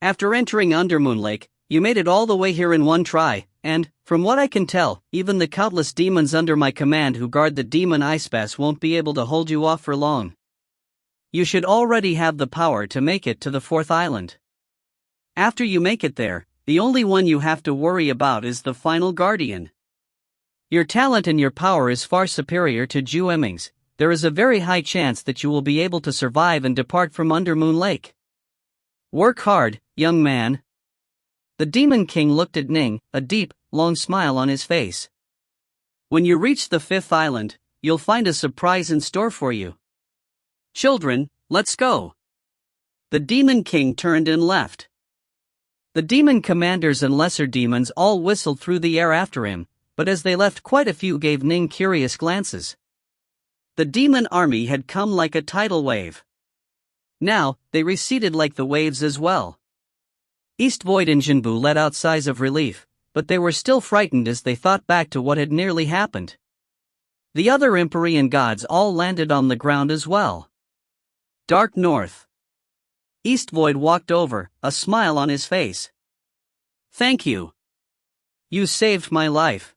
Speaker 1: After entering Undermoon Lake, you made it all the way here in one try, and, from what I can tell, even the countless demons under my command who guard the demon ice pass won't be able to hold you off for long. You should already have the power to make it to the 4th island. After you make it there, the only one you have to worry about is the final guardian. Your talent and your power is far superior to Ju Emming's. There is a very high chance that you will be able to survive and depart from Undermoon Lake. Work hard, young man. The Demon King looked at Ning, a deep, long smile on his face. When you reach the 5th island, you'll find a surprise in store for you. Children, let's go. The Demon King turned and left. The demon commanders and lesser demons all whistled through the air after him, but as they left, quite a few gave Ning curious glances. The demon army had come like a tidal wave. Now, they receded like the waves as well. East Void and Jinbu let out sighs of relief, but they were still frightened as they thought back to what had nearly happened. The other Empyrean gods all landed on the ground as well. Dark North. East Void walked over, a smile on his face. Thank you. You saved my life.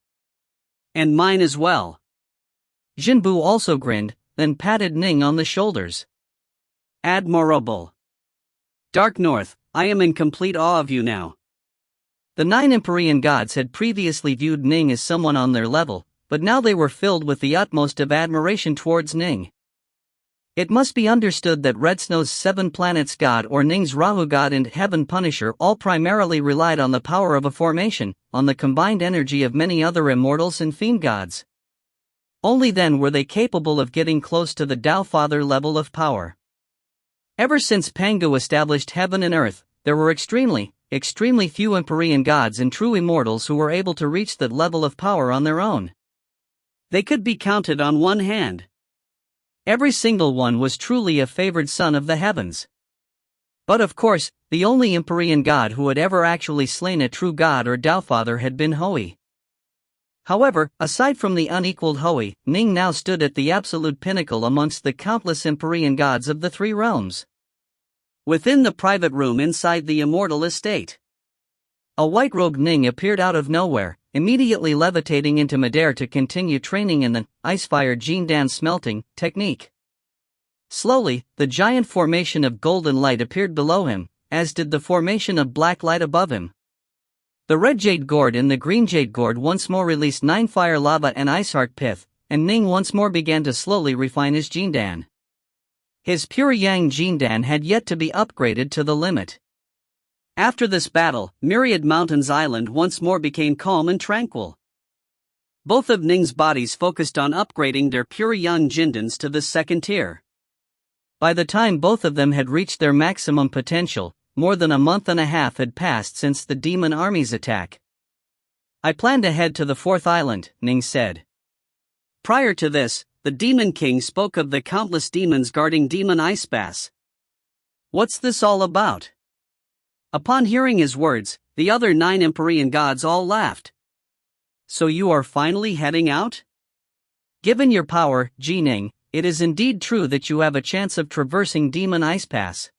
Speaker 1: And mine as well. Jinbu also grinned, then patted Ning on the shoulders. Admirable. Dark North, I am in complete awe of you now. The 9 Empyrean gods had previously viewed Ning as someone on their level, but now they were filled with the utmost of admiration towards Ning. It must be understood that Red Snow's 7 planets god or Ning's Rahu god and Heaven Punisher all primarily relied on the power of a formation, on the combined energy of many other immortals and fiend gods. Only then were they capable of getting close to the Tao Father level of power. Ever since Pangu established heaven and earth, there were extremely few Empyrean gods and true immortals who were able to reach that level of power on their own. They could be counted on one hand. Every single one was truly a favored son of the heavens. But of course, the only Empyrean god who had ever actually slain a true god or Tao Father had been Hui. However, aside from the unequaled Hui, Ning now stood at the absolute pinnacle amongst the countless Empyrean gods of the 3 realms. Within the private room inside the Immortal estate, a white-robed Ning appeared out of nowhere, immediately levitating into midair to continue training in the Ice-Fire Jindan smelting technique. Slowly, the giant formation of golden light appeared below him, as did the formation of black light above him. The red jade gourd and the green jade gourd once more released 9 fire lava and ice heart pith, and Ning once more began to slowly refine his Jindan. His pure yang Jindan had yet to be upgraded to the limit. After this battle, Myriad Mountains Island once more became calm and tranquil. Both of Ning's bodies focused on upgrading their pure yang Jindans to the 2nd tier. By the time both of them had reached their maximum potential, more than a month and a half had passed since the demon army's attack. I plan to head to the 4th island, Ning said. Prior to this, the Demon King spoke of the countless demons guarding Demon Ice Pass.
Speaker 2: What's this all about? Upon hearing his words, the other 9 Empyrean gods all laughed. So you are finally heading out?
Speaker 1: Given your power, Ning, it is indeed true that you have a chance of traversing Demon Ice Pass.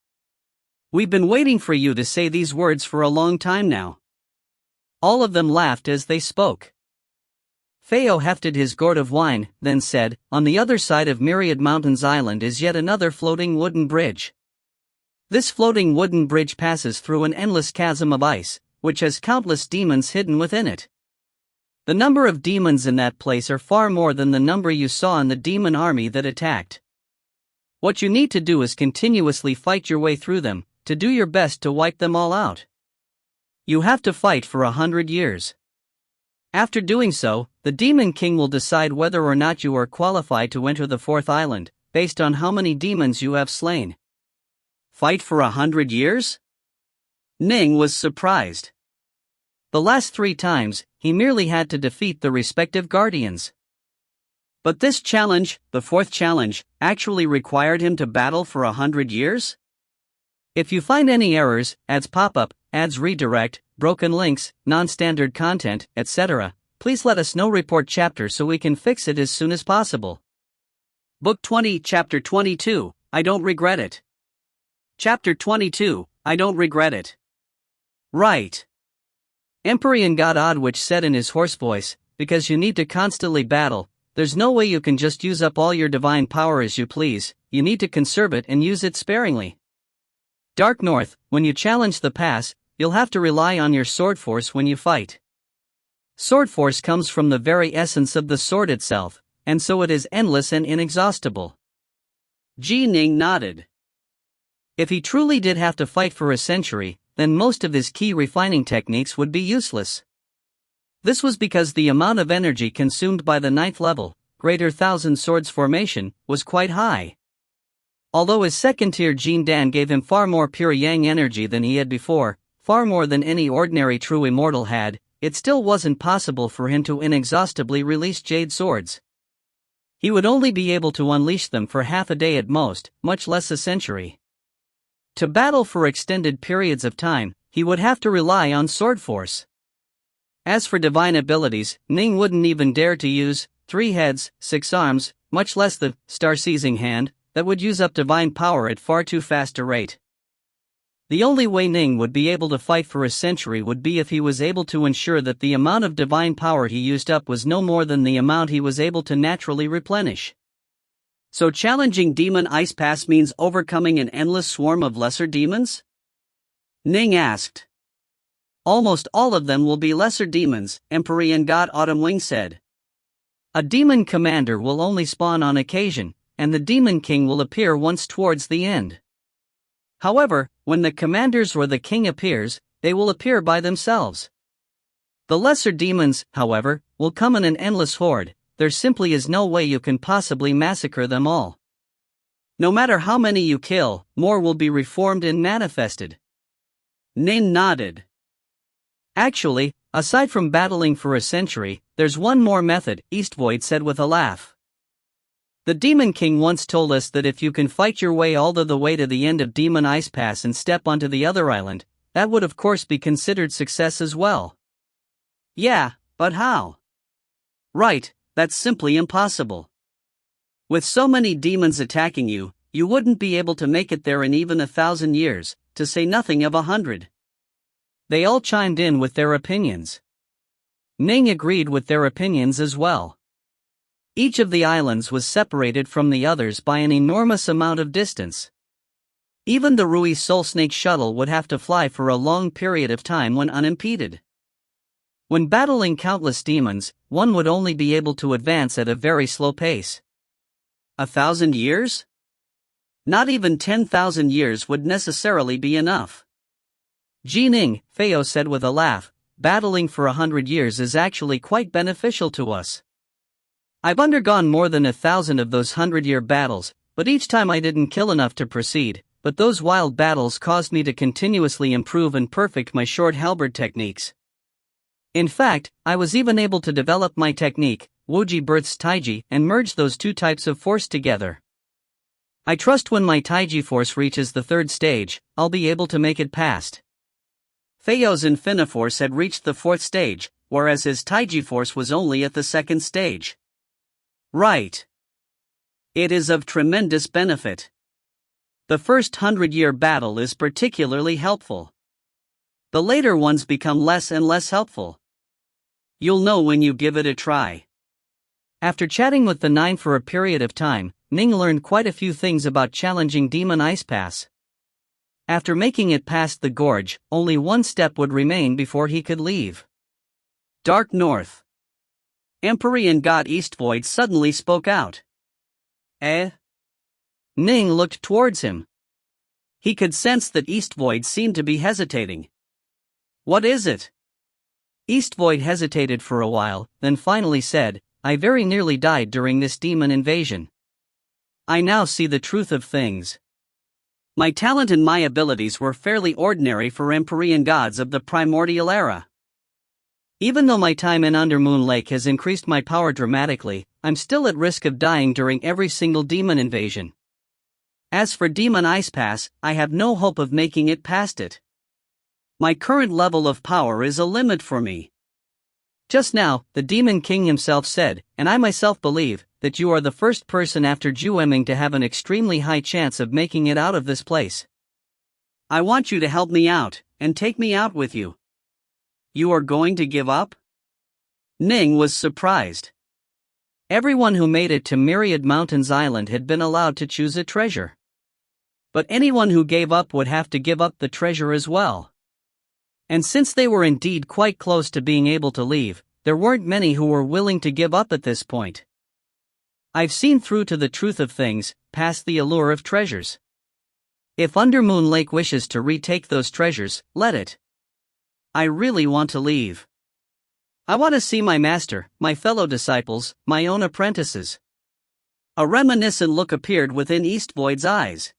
Speaker 2: We've been waiting for you to say these words for a long time now.
Speaker 1: All of them laughed as they spoke. Feo hefted his gourd of wine, then said, "On the other side of Myriad Mountains Island is yet another floating wooden bridge. This floating wooden bridge passes through an endless chasm of ice, which has countless demons hidden within it. The number of demons in that place are far more than the number you saw in the demon army that attacked. What you need to do is continuously fight your way through them, to do your best to wipe them all out. You have to fight for 100 years. After doing so, the Demon King will decide whether or not you are qualified to enter the 4th island, based on how many demons you have slain."
Speaker 2: Fight for 100 years? Ning was surprised.
Speaker 1: The last 3 times, he merely had to defeat the respective guardians.
Speaker 2: But this challenge, the 4th challenge, actually required him to battle for 100 years?
Speaker 1: If you find any errors, ads pop up, ads redirect, broken links, non-standard content, etc., please let us know. Report chapter so we can fix it as soon as possible.
Speaker 2: Book 20, Chapter 22, I don't regret it. Chapter 22, I don't regret it.
Speaker 1: Right. Empyrean God Oddwitch said in his hoarse voice, "Because you need to constantly battle, there's no way you can just use up all your divine power as you please, you need to conserve it and use it sparingly. Dark North, when you challenge the pass, you'll have to rely on your sword force when you fight. Sword force comes from the very essence of the sword itself, and so it is endless and inexhaustible."
Speaker 2: Ning nodded.
Speaker 1: If he truly did have to fight for a century, then most of his key refining techniques would be useless. This was because the amount of energy consumed by the 9th level, Greater Thousand Swords formation, was quite high. Although his second-tier Jin Dan gave him far more pure yang energy than he had before, far more than any ordinary true immortal had, it still wasn't possible for him to inexhaustibly release jade swords. He would only be able to unleash them for half a day at most, much less a century. To battle for extended periods of time, he would have to rely on sword force. As for divine abilities, Ning wouldn't even dare to use 3 heads, 6 arms, much less the star-seizing hand, that would use up divine power at far too fast a rate. The only way Ning would be able to fight for a century would be if he was able to ensure that the amount of divine power he used up was no more than the amount he was able to naturally replenish.
Speaker 2: So challenging Demon Ice Pass means overcoming an endless swarm of lesser demons? Ning asked.
Speaker 1: Almost all of them will be lesser demons, Empyrean God Autumn Wing said. A demon commander will only spawn on occasion, and the Demon King will appear once towards the end. However, when the commanders or the king appears, they will appear by themselves. The lesser demons, however, will come in an endless horde. There simply is no way you can possibly massacre them all. No matter how many you kill, more will be reformed and manifested.
Speaker 2: Ning nodded.
Speaker 1: Actually, aside from battling for a century, there's one more method, Eastvoid said with a laugh. The Demon King once told us that if you can fight your way all the way to the end of Demon Ice Pass and step onto the other island, that would of course be considered success as well.
Speaker 2: Yeah, but how?
Speaker 1: Right, that's simply impossible. With so many demons attacking you, you wouldn't be able to make it there in even 1,000 years, to say nothing of 100. They all chimed in with their opinions. Ning agreed with their opinions as well. Each of the islands was separated from the others by an enormous amount of distance. Even the Rui Soul Snake shuttle would have to fly for a long period of time when unimpeded. When battling countless demons, one would only be able to advance at a very slow pace.
Speaker 2: 1,000 years?
Speaker 1: Not even 10,000 years would necessarily be enough. Ning, Feo said with a laugh, battling for 100 years is actually quite beneficial to us. I've undergone more than 1,000 of those 100-year battles, but each time I didn't kill enough to proceed, but those wild battles caused me to continuously improve and perfect my short halberd techniques. In fact, I was even able to develop my technique, Woji Birth's Taiji, and merge those 2 types of force together. I trust when my Taiji force reaches the third stage, I'll be able to make it past.
Speaker 2: Feiyo's Infiniforce had reached the fourth stage, whereas his Taiji force was only at the second stage. Right. It is of tremendous benefit. The first 100-year battle is particularly helpful. The later ones become less and less helpful. You'll know when you give it a try.
Speaker 1: After chatting with the 9 for a period of time, Ning learned quite a few things about challenging Demon Ice Pass. After making it past the gorge, only one step would remain before he could leave.
Speaker 2: Dark North. Empyrean God Eastvoid suddenly spoke out.
Speaker 1: Eh? Ning looked towards him.
Speaker 2: He could sense that Eastvoid seemed to be hesitating. What is it?
Speaker 1: Eastvoid hesitated for a while, then finally said, I very nearly died during this demon invasion. I now see the truth of things.
Speaker 2: My talent and my abilities were fairly ordinary for Empyrean gods of the primordial era.
Speaker 1: Even though my time in Undermoon Lake has increased my power dramatically, I'm still at risk of dying during every single demon invasion. As for Demon Ice Pass, I have no hope of making it past it.
Speaker 2: My current level of power is a limit for me.
Speaker 1: Just now, the Demon King himself said, and I myself believe, that you are the first person after Jueming to have an extremely high chance of making it out of this place.
Speaker 2: I want you to help me out, and take me out with you. You are going to give up?
Speaker 1: Ning was surprised. Everyone who made it to Myriad Mountains Island had been allowed to choose a treasure. But anyone who gave up would have to give up the treasure as well. And since they were indeed quite close to being able to leave, there weren't many who were willing to give up at this point. I've seen through to the truth of things, past the allure of treasures. If Undermoon Lake wishes to retake those treasures, let it. I really want to leave. I want to see my master, my fellow disciples, my own apprentices.
Speaker 2: A reminiscent look appeared within Eastvoid's eyes.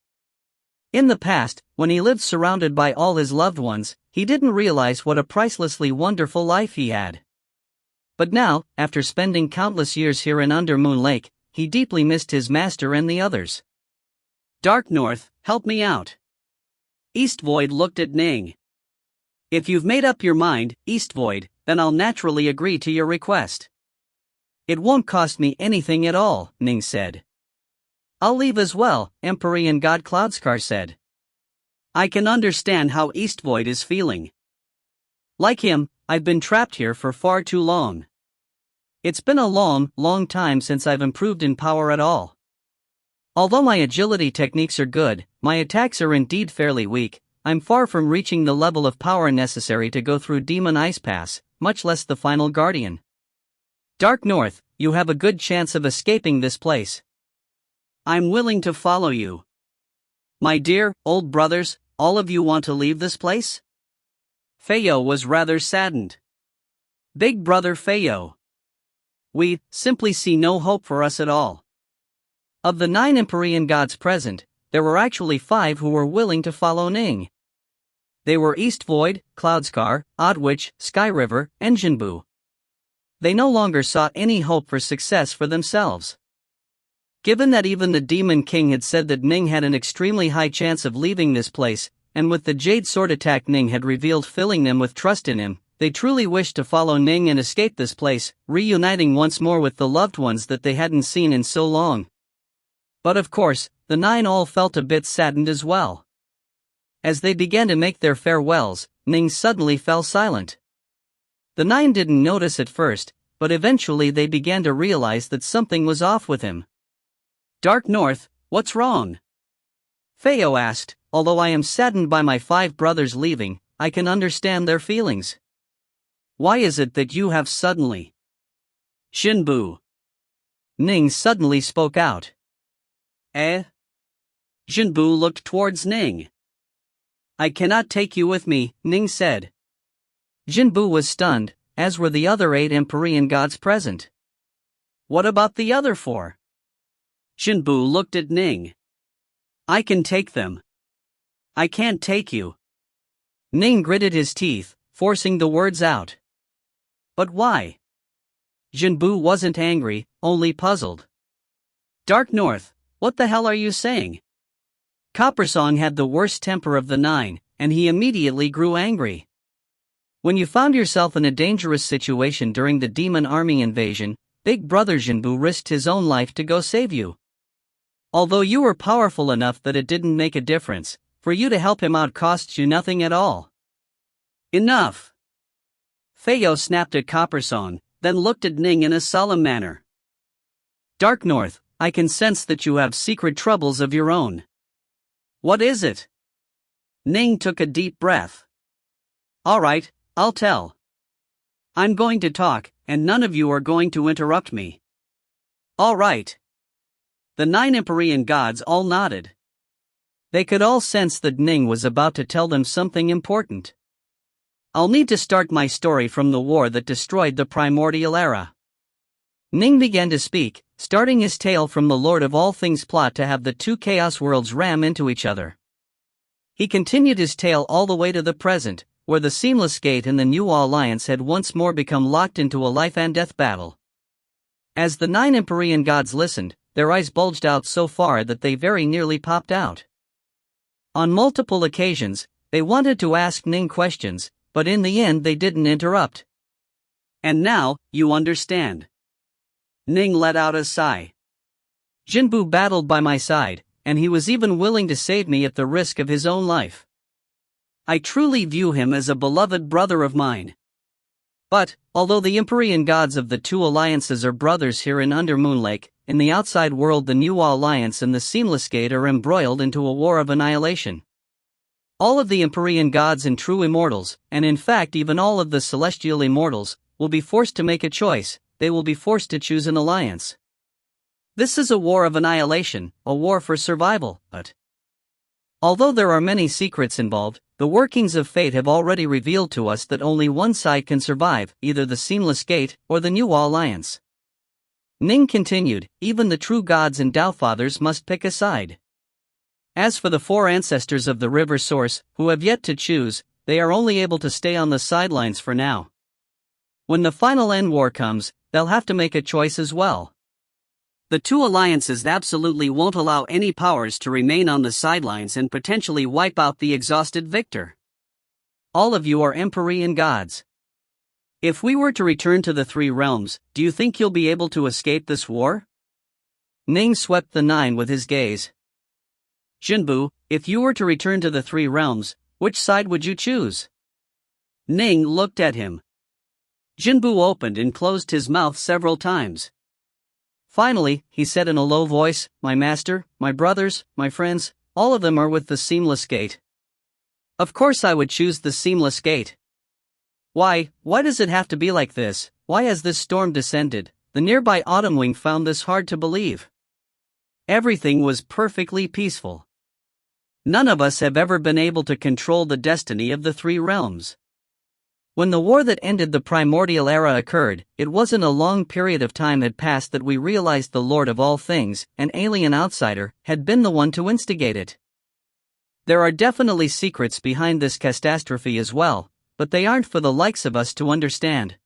Speaker 1: In the past, when he lived surrounded by all his loved ones, he didn't realize what a pricelessly wonderful life he had. But now, after spending countless years here in Undermoon Lake, he deeply missed his master and the others.
Speaker 2: Dark North, help me out. Eastvoid looked at Ning. If you've made up your mind, Eastvoid, then I'll naturally agree to your request.
Speaker 1: It won't cost me anything at all, Ning said. I'll leave as well, Empyrean God Cloudscar said.
Speaker 2: I can understand how Eastvoid is feeling.
Speaker 1: Like him, I've been trapped here for far too long. It's been a long, long time since I've improved in power at all. Although my agility techniques are good, my attacks are indeed fairly weak. I'm far from reaching the level of power necessary to go through Demon Ice Pass, much less the final Guardian. Dark North, you have a good chance of escaping this place.
Speaker 2: I'm willing to follow you. My dear, old brothers, all of you want to leave this place? Feiyo was rather saddened. Big brother Feiyo. We simply see no hope for us at all.
Speaker 1: Of the 9 Empyrean gods present, there were actually 5 who were willing to follow Ning. They were Eastvoid, Cloudscar, Oddwitch, Skyriver, and Jinbu. They no longer saw any hope for success for themselves. Given that even the Demon King had said that Ning had an extremely high chance of leaving this place, and with the Jade Sword attack Ning had revealed filling them with trust in him, they truly wished to follow Ning and escape this place, reuniting once more with the loved ones that they hadn't seen in so long. But of course, the 9 all felt a bit saddened as well. As they began to make their farewells, Ning suddenly fell silent. The 9 didn't notice at first, but eventually they began to realize that something was off with him.
Speaker 2: Dark North, what's wrong?
Speaker 1: Feiyo asked. Although I am saddened by my 5 brothers leaving, I can understand their feelings.
Speaker 2: Why is it that you have suddenly?
Speaker 1: Jinbu. Ning suddenly spoke out.
Speaker 2: Eh? Jinbu looked towards Ning.
Speaker 1: I cannot take you with me, Ning said. Jinbu was stunned, as were the other 8 Empyrean gods present.
Speaker 2: What about the other 4? Jinbu looked at Ning. I can take them. I can't take you.
Speaker 1: Ning gritted his teeth, forcing the words out.
Speaker 2: But why?
Speaker 1: Jinbu wasn't angry, only puzzled.
Speaker 2: Dark North, what the hell are you saying? Coppersong had the worst temper of the 9, and he immediately grew angry. When you found yourself in a dangerous situation during the demon army invasion, Big Brother Jinbu risked his own life to go save you. Although you were powerful enough that it didn't make a difference, for you to help him out costs you nothing at all. Enough! Feo snapped at Coppersong, then looked at Ning in a solemn manner. Dark North, I can sense that you have secret troubles of your own. What is it? Ning took a deep breath. Alright, I'll tell. I'm going to talk, and none of you are going to interrupt me. Alright. The 9 Empyrean gods all nodded. They could all sense that Ning was about to tell them something important. I'll need to start my story from the war that destroyed the primordial era. Ning began to speak, starting his tale from the Lord of all things plot to have the 2 chaos worlds ram into each other. He continued his tale all the way to the present, where the Seamless Gate and the New Alliance had once more become locked into a life-and-death battle. As the 9 Empyrean gods listened, their eyes bulged out so far that they very nearly popped out. On multiple occasions, they wanted to ask Ning questions, but in the end they didn't interrupt. And now, you understand. Ning let out a sigh. Jinbu battled by my side, and he was even willing to save me at the risk of his own life. I truly view him as a beloved brother of mine. But, although the Empyrean gods of the 2 alliances are brothers here in Undermoon Lake, in the outside world the New Alliance and the Seamless Gate are embroiled into a war of annihilation. All of the Empyrean gods and true immortals, and in fact even all of the celestial immortals, will be forced to make a choice. They will be forced to choose an alliance. This is a war of annihilation, a war for survival, but although there are many secrets involved, the workings of fate have already revealed to us that only one side can survive, either the Seamless Gate or the New Alliance. Ning continued, even the true gods and Tao Fathers must pick a side. As for the 4 ancestors of the river source, who have yet to choose, they are only able to stay on the sidelines for now. When the final end war comes, they'll have to make a choice as well. The 2 alliances absolutely won't allow any powers to remain on the sidelines and potentially wipe out the exhausted victor. All of you are Empyrean gods. If we were to return to the 3 realms, do you think you'll be able to escape this war? Ning swept the 9 with his gaze. Jinbu, if you were to return to the 3 realms, which side would you choose? Ning looked at him. Jinbu opened and closed his mouth several times. Finally, he said in a low voice, my master, my brothers, my friends, all of them are with the Seamless Gate. Of course I would choose the Seamless Gate. Why does it have to be like this? Why has this storm descended? The nearby Autumn Wing found this hard to believe. Everything was perfectly peaceful. None of us have ever been able to control the destiny of the 3 realms. When the war that ended the primordial era occurred, it wasn't a long period of time had passed that we realized the Lord of all things, an alien outsider, had been the one to instigate it. There are definitely secrets behind this catastrophe as well, but they aren't for the likes of us to understand.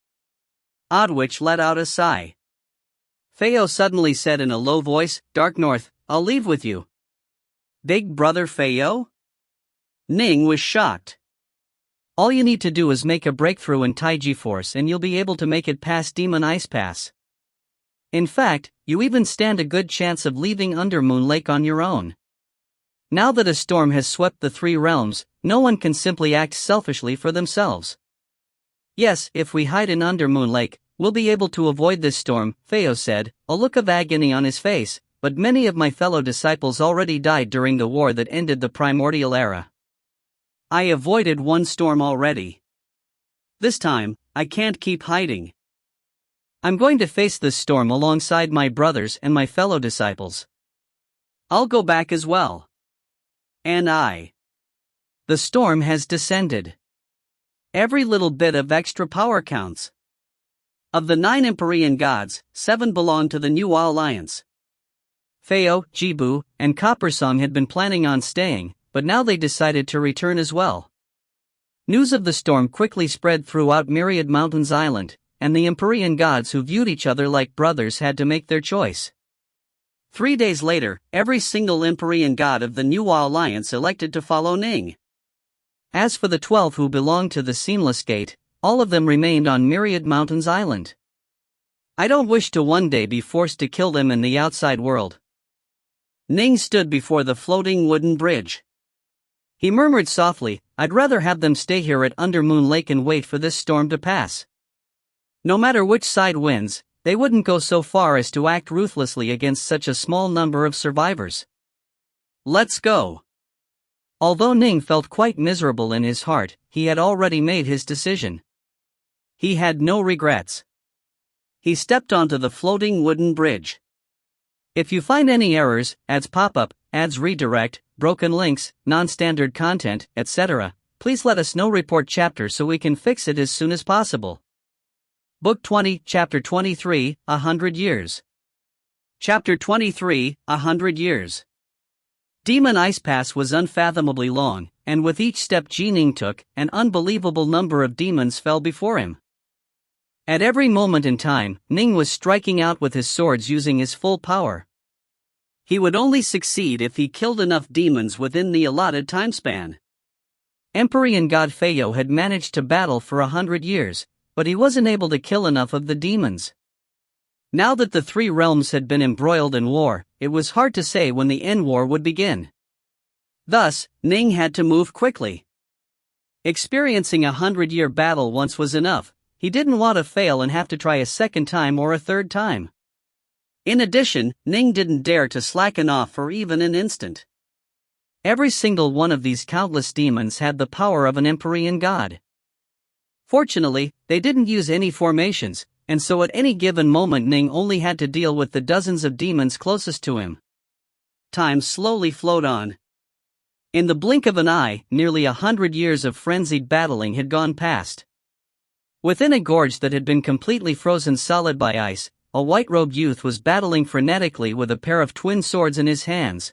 Speaker 2: Oddwitch let out a sigh. Feo suddenly said in a low voice, Dark North, I'll leave with you. Big Brother Feo? Ning was shocked. All you need to do is make a breakthrough in Taiji Force and you'll be able to make it past Demon Ice Pass. In fact, you even stand a good chance of leaving Undermoon Lake on your own. Now that a storm has swept the 3 realms, no one can simply act selfishly for themselves. Yes, if we hide in Undermoon Lake, we'll be able to avoid this storm, Feo said, a look of agony on his face, but many of my fellow disciples already died during the war that ended the primordial era. I avoided one storm already. This time, I can't keep hiding. I'm going to face this storm alongside my brothers and my fellow disciples. I'll go back as well. And the storm has descended. Every little bit of extra power counts. Of the 9 Empyrean gods, 7 belong to the New Alliance. Feo, Jibu, and Coppersong had been planning on staying, but now they decided to return as well. News of the storm quickly spread throughout Myriad Mountains Island, and the Empyrean gods who viewed each other like brothers had to make their choice. 3 days later, every single Empyrean god of the New Alliance elected to follow Ning.
Speaker 1: As for the 12 who belonged to the Seamless Gate, all of them remained on Myriad Mountains Island. I don't wish to one day be forced to kill them in the outside world.
Speaker 2: Ning stood before the floating wooden bridge.
Speaker 1: He murmured softly, I'd rather have them stay here at Undermoon Lake and wait for this storm to pass. No matter which side wins, they wouldn't go so far as to act ruthlessly against such a small number of survivors.
Speaker 2: Let's go.
Speaker 1: Although Ning felt quite miserable in his heart, he had already made his decision.
Speaker 2: He had no regrets. He stepped onto the floating wooden bridge.
Speaker 1: If you find any errors, ads pop up, ads redirect, broken links, non-standard content, etc., please let us know. Report chapter so we can fix it as soon as possible. Book 20, Chapter 23, 100 Years.
Speaker 2: Chapter 23, 100 Years. Demon Ice Pass was unfathomably long, and with each step Ning took, an unbelievable number of demons fell before him.
Speaker 1: At every moment in time, Ning was striking out with his swords using his full power.
Speaker 2: He would only succeed if he killed enough demons within the allotted time span.
Speaker 1: Empyrean god Feyo had managed to battle for 100 years, but he wasn't able to kill enough of the demons. Now that the three realms had been embroiled in war, it was hard to say when the end war would begin.
Speaker 2: Thus, Ning had to move quickly. Experiencing a 100-year battle once was enough. He didn't want to fail and have to try a second time or a third time. In addition, Ning didn't dare to slacken off for even an instant.
Speaker 1: Every single one of these countless demons had the power of an Empyrean god. Fortunately, they didn't use any formations, and so at any given moment Ning only had to deal with the dozens of demons closest to him.
Speaker 2: Time slowly flowed on.
Speaker 1: In the blink of an eye, nearly 100 years of frenzied battling had gone past. Within a gorge that had been completely frozen solid by ice, a white-robed youth was battling frenetically with a pair of twin swords in his hands.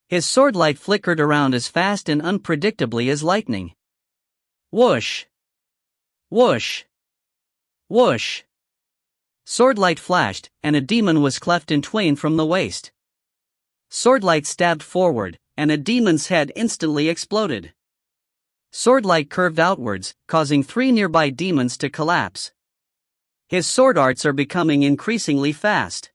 Speaker 1: His sword light flickered around as fast and unpredictably as lightning.
Speaker 2: Whoosh! Whoosh! Whoosh!
Speaker 1: Swordlight flashed, and a demon was cleft in twain from the waist. Swordlight stabbed forward, and a demon's head instantly exploded. Swordlight curved outwards, causing 3 nearby demons to collapse.
Speaker 2: His sword arts are becoming increasingly fast.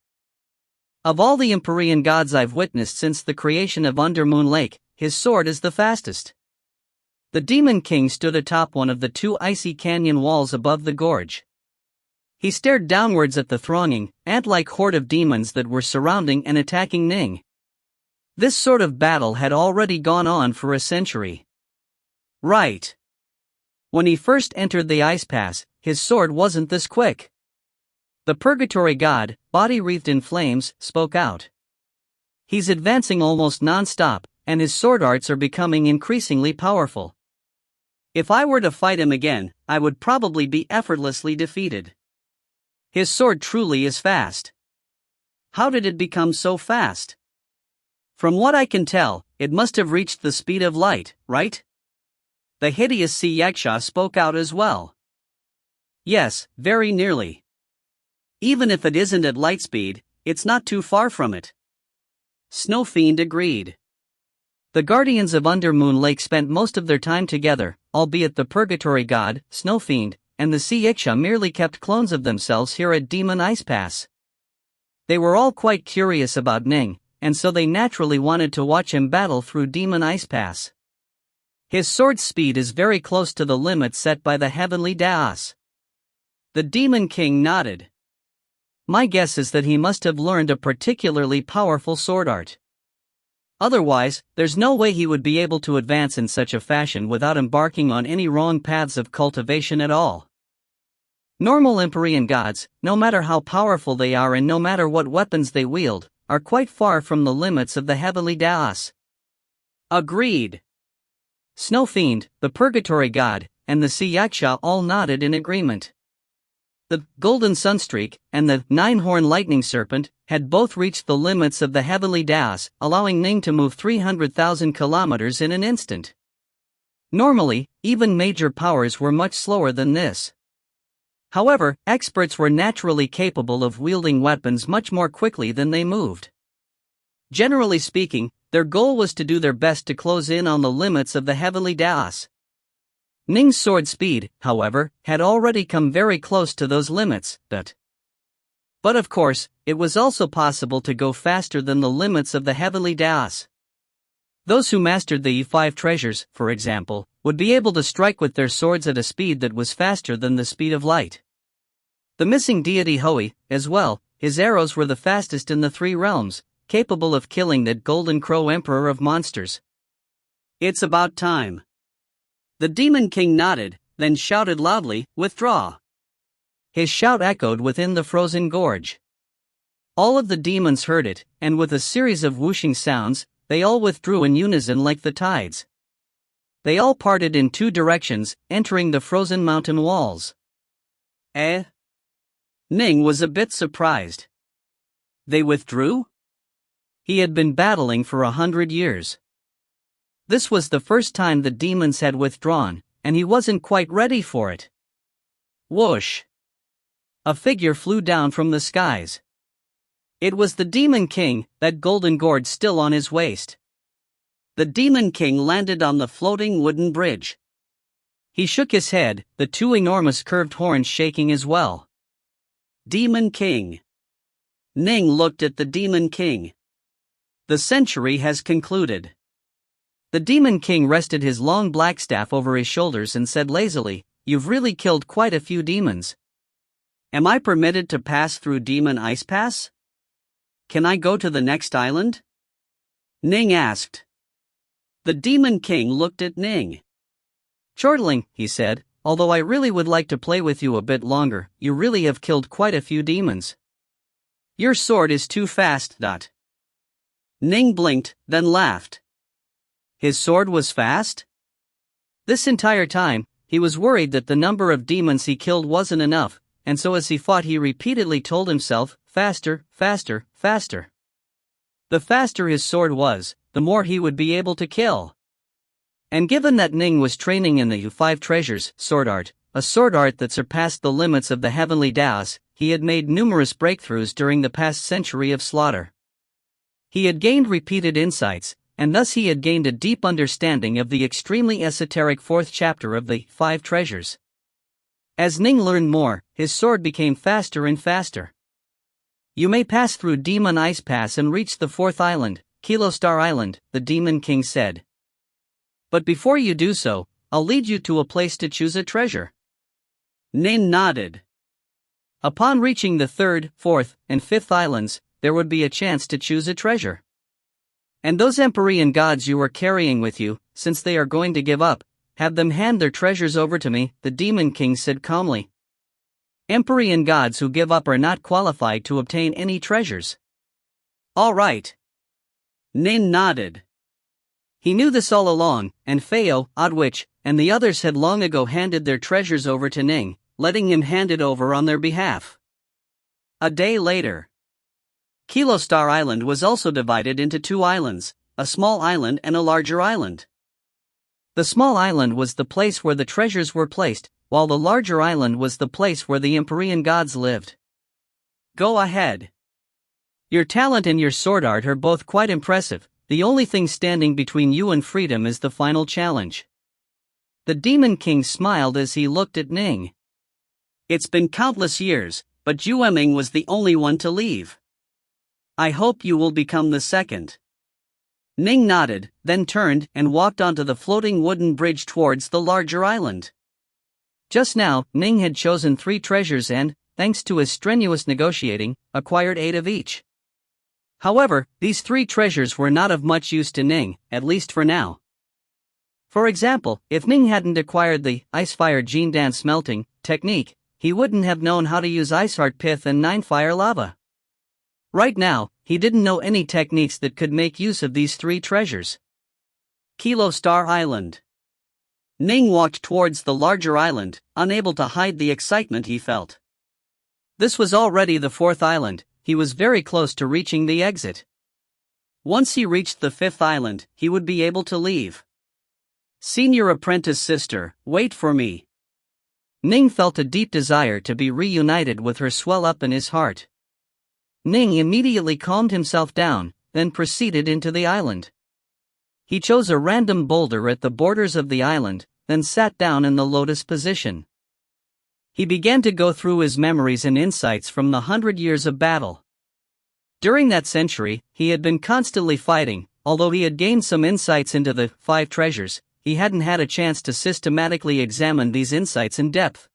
Speaker 1: Of all the Empyrean gods I've witnessed since the creation of Undermoon Lake, his sword is the fastest. The Demon King stood atop one of the 2 icy canyon walls above the gorge. He stared downwards at the thronging, ant-like horde of demons that were surrounding and attacking Ning. This sort of battle had already gone on for a century.
Speaker 2: Right.
Speaker 1: When he first entered the ice pass, his sword wasn't this quick. The Purgatory god, body wreathed in flames, spoke out. He's advancing almost non-stop, and his sword arts are becoming increasingly powerful.
Speaker 2: If I were to fight him again, I would probably be effortlessly defeated. His sword truly is fast. How did it become so fast? From what I can tell, it must have reached the speed of light, right? The hideous sea yaksha spoke out as well.
Speaker 1: Yes, very nearly.
Speaker 2: Even if it isn't at light speed, it's not too far from it. Snow Fiend agreed.
Speaker 1: The guardians of Undermoon Lake spent most of their time together, albeit the Purgatory god, Snow Fiend, and the Sea Iksha merely kept clones of themselves here at Demon Ice Pass. They were all quite curious about Ning, and so they naturally wanted to watch him battle through Demon Ice Pass. His sword speed is very close to the limit set by the Heavenly Daos.
Speaker 2: The Demon King nodded.
Speaker 1: My guess is that he must have learned a particularly powerful sword art. Otherwise, there's no way he would be able to advance in such a fashion without embarking on any wrong paths of cultivation at all. Normal Empyrean gods, no matter how powerful they are and no matter what weapons they wield, are quite far from the limits of the Heavenly Daos.
Speaker 2: Agreed.
Speaker 1: Snow Fiend, the Purgatory god, and the Sea Yaksha all nodded in agreement. The Golden Sunstreak and the Nine-Horn Lightning Serpent had both reached the limits of the Heavenly Daos, allowing Ning to move 300,000 kilometers in an instant. Normally, even major powers were much slower than this. However, experts were naturally capable of wielding weapons much more quickly than they moved. Generally speaking, their goal was to do their best to close in on the limits of the heavenly dais. Ning's sword speed, however, had already come very close to those limits, but of course, it was also possible to go faster than the limits of the heavenly dais. Those who mastered the E5 treasures, for example, would be able to strike with their swords at a speed that was faster than the speed of light. The missing deity Hoi, as well, his arrows were the fastest in the 3 realms, capable of killing that golden crow emperor of monsters.
Speaker 2: It's about time. The Demon King nodded, then shouted loudly, "Withdraw!"
Speaker 1: His shout echoed within the frozen gorge. All of the demons heard it, and with a series of whooshing sounds, they all withdrew in unison like the tides. They all parted in 2 directions, entering the frozen mountain walls.
Speaker 2: Eh? Ning was a bit surprised. They withdrew?
Speaker 1: He had been battling for 100 years. This was the first time the demons had withdrawn, and he wasn't quite ready for it. Whoosh! A figure flew down from the skies. It was the Demon King, that golden gourd still on his waist.
Speaker 2: The Demon King landed on the floating wooden bridge.
Speaker 1: He shook his head, the 2 enormous curved horns shaking as well.
Speaker 2: Demon King. Ning looked at the Demon King. The century has concluded.
Speaker 1: The Demon King rested his long black staff over his shoulders and said lazily, "You've really killed quite a few demons."
Speaker 2: Am I permitted to pass through Demon Ice Pass? Can I go to the next island? Ning asked. The Demon King looked at Ning.
Speaker 1: "Chortling," he said, "although I really would like to play with you a bit longer, you really have killed quite a few demons. Your sword is too fast."
Speaker 2: Ning blinked, then laughed.
Speaker 1: His sword was fast? This entire time, he was worried that the number of demons he killed wasn't enough, and so as he fought he repeatedly told himself, faster, faster, faster. The faster his sword was, the more he would be able to kill. And given that Ning was training in the U5 treasures, sword art, a sword art that surpassed the limits of the heavenly dais, he had made numerous breakthroughs during the past century of slaughter. He had gained repeated insights, and thus he had gained a deep understanding of the extremely esoteric 4th chapter of the 5 treasures. As Ning learned more, his sword became faster and faster. "You may pass through Demon Ice Pass and reach the 4th island, Kilo Star Island," the Demon King said. "But before you do so, I'll lead you to a place to choose a treasure."
Speaker 2: Ning nodded.
Speaker 1: Upon reaching the 3rd, 4th, and 5th islands, there would be a chance to choose a treasure. "And those Empyrean gods you are carrying with you, since they are going to give up, have them hand their treasures over to me," the Demon King said calmly. "Empyrean gods who give up are not qualified to obtain any treasures."
Speaker 2: "All right." Ning nodded.
Speaker 1: He knew this all along, and Feo, Oddwitch, and the others had long ago handed their treasures over to Ning, letting him hand it over on their behalf.
Speaker 2: A day later. Kilo Star Island was also divided into 2 islands, a small island and a larger island.
Speaker 1: The small island was the place where the treasures were placed, while the larger island was the place where the Empyrean gods lived.
Speaker 2: "Go ahead.
Speaker 1: Your talent and your sword art are both quite impressive. The only thing standing between you and freedom is the final challenge." The Demon King smiled as he looked at Ning.
Speaker 2: "It's been countless years, but Jueming was the only one to leave. I hope you will become the second." Ning nodded, then turned and walked onto the floating wooden bridge towards the larger island.
Speaker 1: Just now, Ning had chosen 3 treasures and, thanks to his strenuous negotiating, acquired 8 of each. However, these 3 treasures were not of much use to Ning, at least for now. For example, if Ning hadn't acquired the Ice-Fire Gene Dance Smelting technique, he wouldn't have known how to use Ice Heart Pith and 9-Fire Lava. Right now, he didn't know any techniques that could make use of these 3 treasures.
Speaker 2: Kilo Star Island. Ning walked towards the larger island, unable to hide the excitement he felt.
Speaker 1: This was already the 4th island. He was very close to reaching the exit.
Speaker 2: Once he reached the 5th island, he would be able to leave. "Senior apprentice sister, wait for me."
Speaker 1: Ning felt a deep desire to be reunited with her swell up in his heart. Ning immediately calmed himself down, then proceeded into the island. He chose a random boulder at the borders of the island, then sat down in the lotus position. He began to go through his memories and insights from the 100 years of battle. During that century, he had been constantly fighting. Although he had gained some insights into the 5 treasures, he hadn't had a chance to systematically examine these insights in depth.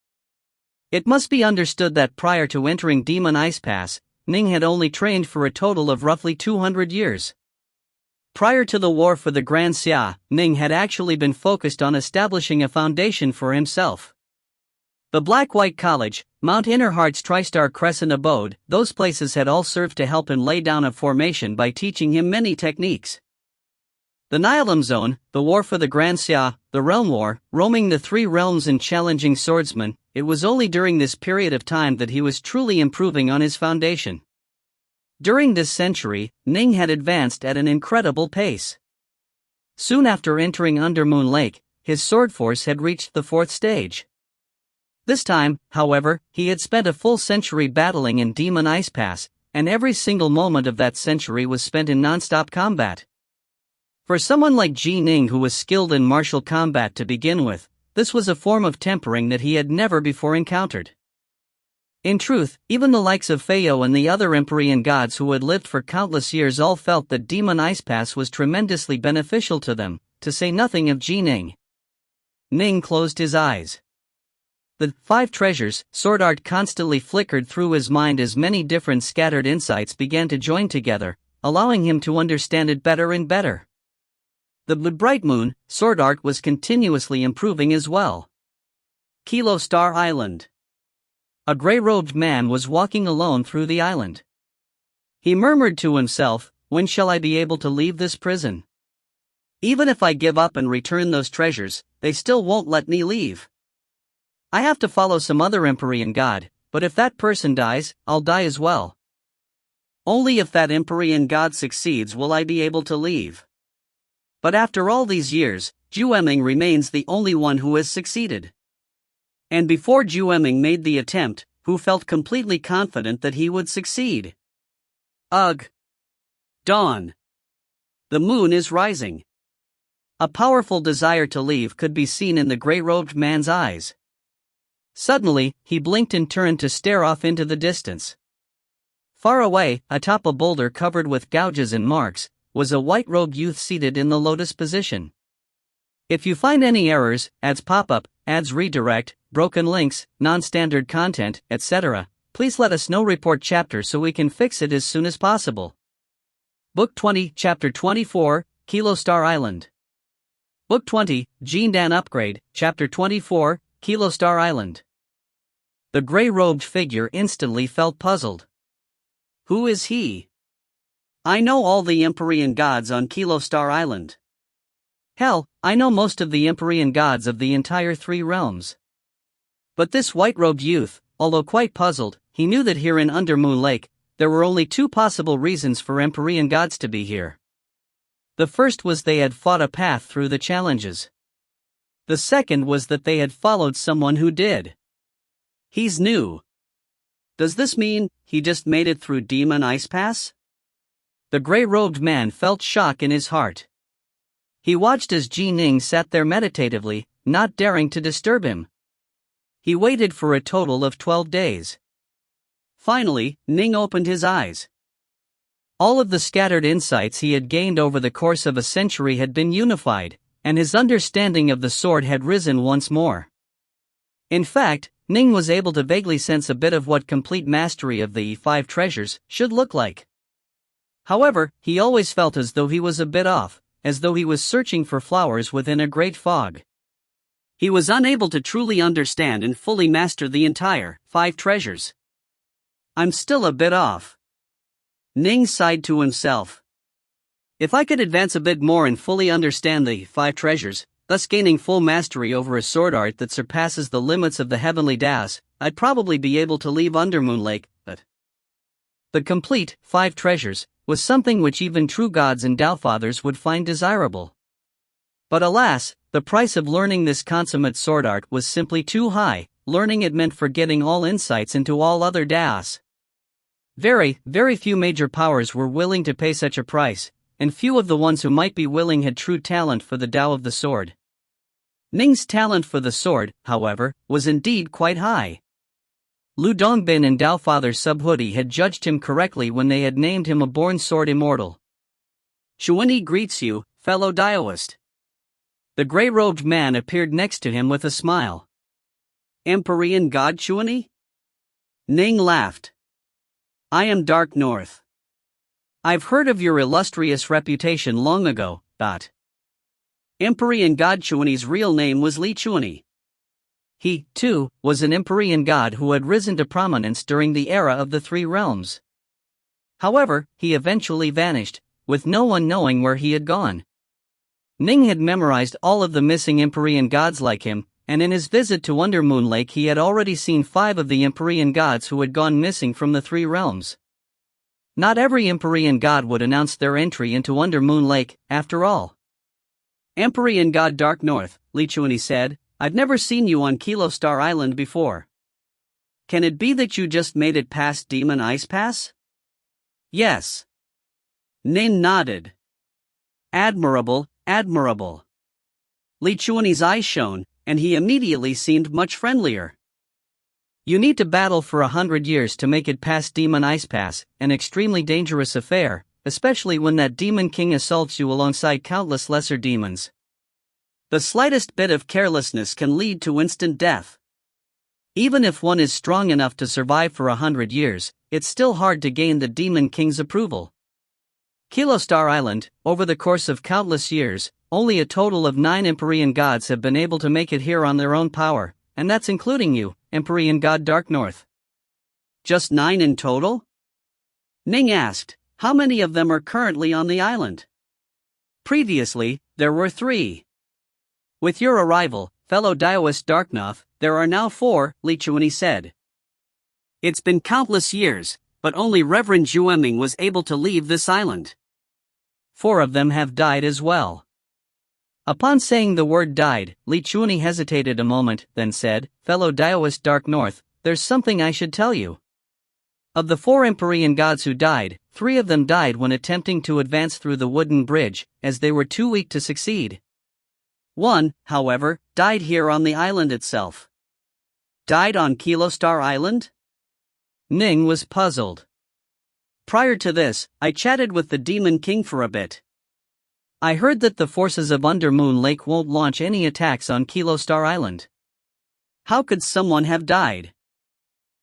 Speaker 1: It must be understood that prior to entering Demon Ice Pass, Ning had only trained for a total of roughly 200 years. Prior to the war for the Grand Xia, Ning had actually been focused on establishing a foundation for himself. The Black-White College, Mount Innerheart's Tri-Star Crescent abode, those places had all served to help him lay down a formation by teaching him many techniques. The Nihilim Zone, the War for the Grand Xia, the Realm War, roaming the 3 realms and challenging swordsmen, it was only during this period of time that he was truly improving on his foundation. During this century, Ning had advanced at an incredible pace. Soon after entering Undermoon Lake, his sword force had reached the 4th stage. This time, however, he had spent a full century battling in Demon Ice Pass, and every single moment of that century was spent in non-stop combat. For someone like Ji Ning, who was skilled in martial combat to begin with, this was a form of tempering that he had never before encountered. In truth, even the likes of Feio and the other Empyrean gods who had lived for countless years all felt that Demon Ice Pass was tremendously beneficial to them, to say nothing of Ji Ning. Ning closed his eyes. The 5 treasures, sword art constantly flickered through his mind as many different scattered insights began to join together, allowing him to understand it better and better. The bright moon, sword art was continuously improving as well. Kilo Star Island. A gray-robed man was walking alone through the island. He murmured to himself, "When shall I be able to leave this prison? Even if I give up and return those treasures, they still won't let me leave. I have to follow some other Empyrean god, but if that person dies, I'll die as well. Only if that Empyrean god succeeds will I be able to leave." But after all these years, Jueming remains the only one who has succeeded. And before Jueming made the attempt, who felt completely confident that he would succeed? Ugh! Dawn. The moon is rising. A powerful desire to leave could be seen in the gray-robed man's eyes. Suddenly, he blinked and turned to stare off into the distance. Far away, atop a boulder covered with gouges and marks, was a white-robed youth seated in the lotus position. If you find any errors, ads pop-up, ads redirect, broken links, non-standard content, etc., please let us know. Report chapter so we can fix it as soon as possible. Book 20, Chapter 24, Kilo Star Island. Book 20, Gene Dan Upgrade, Chapter 24, Kilo Star Island. The gray-robed figure instantly felt puzzled. Who is he? I know all the Empyrean gods on Kilo Star Island. Hell, I know most of the Empyrean gods of the entire 3 realms. But this white-robed youth, although quite puzzled, he knew that here in Undermoon Lake, there were only 2 possible reasons for Empyrean gods to be here. The first was they had fought a path through the challenges. The second was that they had followed someone who did. He's new. Does this mean he just made it through Demon Ice Pass? The gray-robed man felt shock in his heart. He watched as Ji Ning sat there meditatively, not daring to disturb him. He waited for a total of 12 days. Finally, Ning opened his eyes. All of the scattered insights he had gained over the course of a century had been unified, and his understanding of the sword had risen once more. In fact, Ning was able to vaguely sense a bit of what complete mastery of the 5 treasures should look like. However, he always felt as though he was a bit off, as though he was searching for flowers within a great fog. He was unable to truly understand and fully master the entire 5 treasures. I'm still a bit off. Ning sighed to himself. If I could advance a bit more and fully understand the 5 treasures, thus gaining full mastery over a sword art that surpasses the limits of the heavenly Daos, I'd probably be able to leave Undermoon Lake, but the complete 5 treasures was something which even true gods and Dao fathers would find desirable. But alas, the price of learning this consummate sword art was simply too high. Learning it meant forgetting all insights into all other Daos. Very few major powers were willing to pay such a price, and few of the ones who might be willing had true talent for the Tao of the sword. Ning's talent for the sword, however, was indeed quite high. Lu Dongbin and Dao Father Subhuti had judged him correctly when they had named him a born sword immortal.
Speaker 2: Chuani greets you, fellow Daoist.
Speaker 1: The gray-robed man appeared next to him with a smile.
Speaker 2: Empyrean God Chuani? Ning laughed. I am Dark North.
Speaker 1: I've heard of your illustrious reputation long ago, Dot.
Speaker 2: Empyrean God Chuani's real name was Li Chuani.
Speaker 1: He, too, was an Empyrean god who had risen to prominence during the era of the Three Realms. However, he eventually vanished, with no one knowing where he had gone. Ning had memorized all of the missing Empyrean gods like him, and in his visit to Undermoon Lake he had already seen 5 of the Empyrean gods who had gone missing from the Three Realms. Not every Empyrean god would announce their entry into Undermoon Lake, after all.
Speaker 2: Empyrean God Dark North, Li Chuani said, I've never seen you on Kilo Star Island before. Can it be that you just made it past Demon Ice Pass?
Speaker 1: Yes.
Speaker 2: Ning nodded. Admirable. Li Chuani's eyes shone, and he immediately seemed much friendlier.
Speaker 1: You need to battle for 100 years to make it past Demon Ice Pass, an extremely dangerous affair, especially when that Demon King assaults you alongside countless lesser demons.
Speaker 2: The slightest bit of carelessness can lead to instant death.
Speaker 1: Even if one is strong enough to survive for 100 years, it's still hard to gain the Demon King's approval. Kilo Star Island, over the course of countless years, only a total of 9 Empyrean gods have been able to make it here on their own power, and that's including you, Empyrean God Dark North.
Speaker 2: Just 9 in total? Ning asked, how many of them are currently on the island?
Speaker 1: Previously, there were 3. With your arrival, fellow Daoist Darknoth, there are now 4, Li Chuani said.
Speaker 2: It's been countless years, but only Reverend Zhueming was able to leave this island.
Speaker 1: 4 of them have died as well. Upon saying the word died, Li Chuani hesitated a moment, then said, fellow Daoist Dark North, there's something I should tell you. Of the 4 Empyrean gods who died, 3 of them died when attempting to advance through the wooden bridge, as they were too weak to succeed.
Speaker 2: 1, however, died here on the island itself. Died on Kilo Star Island?
Speaker 1: Ning was puzzled.
Speaker 2: Prior to this, I chatted with the Demon King for a bit.
Speaker 1: I heard that the forces of Undermoon Lake won't launch any attacks on Kilo Star Island.
Speaker 2: How could someone have died?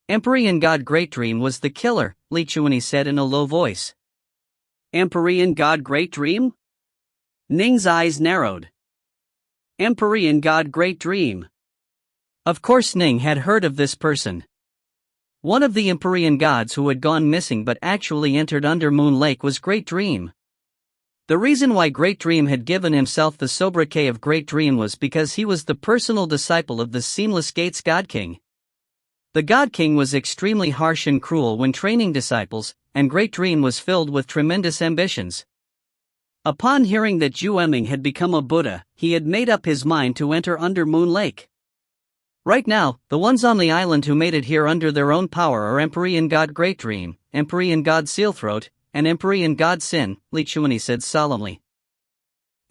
Speaker 1: Empyrean God Great Dream was the killer, Li Chuani said in a low voice.
Speaker 2: Empyrean God Great Dream? Ning's eyes narrowed. Empyrean God Great Dream.
Speaker 1: Of course Ning had heard of this person. One of the Empyrean gods who had gone missing but actually entered Undermoon Lake was Great Dream. The reason why Great Dream had given himself the sobriquet of Great Dream was because he was the personal disciple of the Seamless Gates God King. The God King was extremely harsh and cruel when training disciples, and Great Dream was filled with tremendous ambitions. Upon hearing that Zhueming had become a Buddha, he had made up his mind to enter Undermoon Lake. Right now, the ones on the island who made it here under their own power are Empyrean God Great Dream, Empyrean God Sealthroat, and Empyrean God Sin, Li Chuani said solemnly.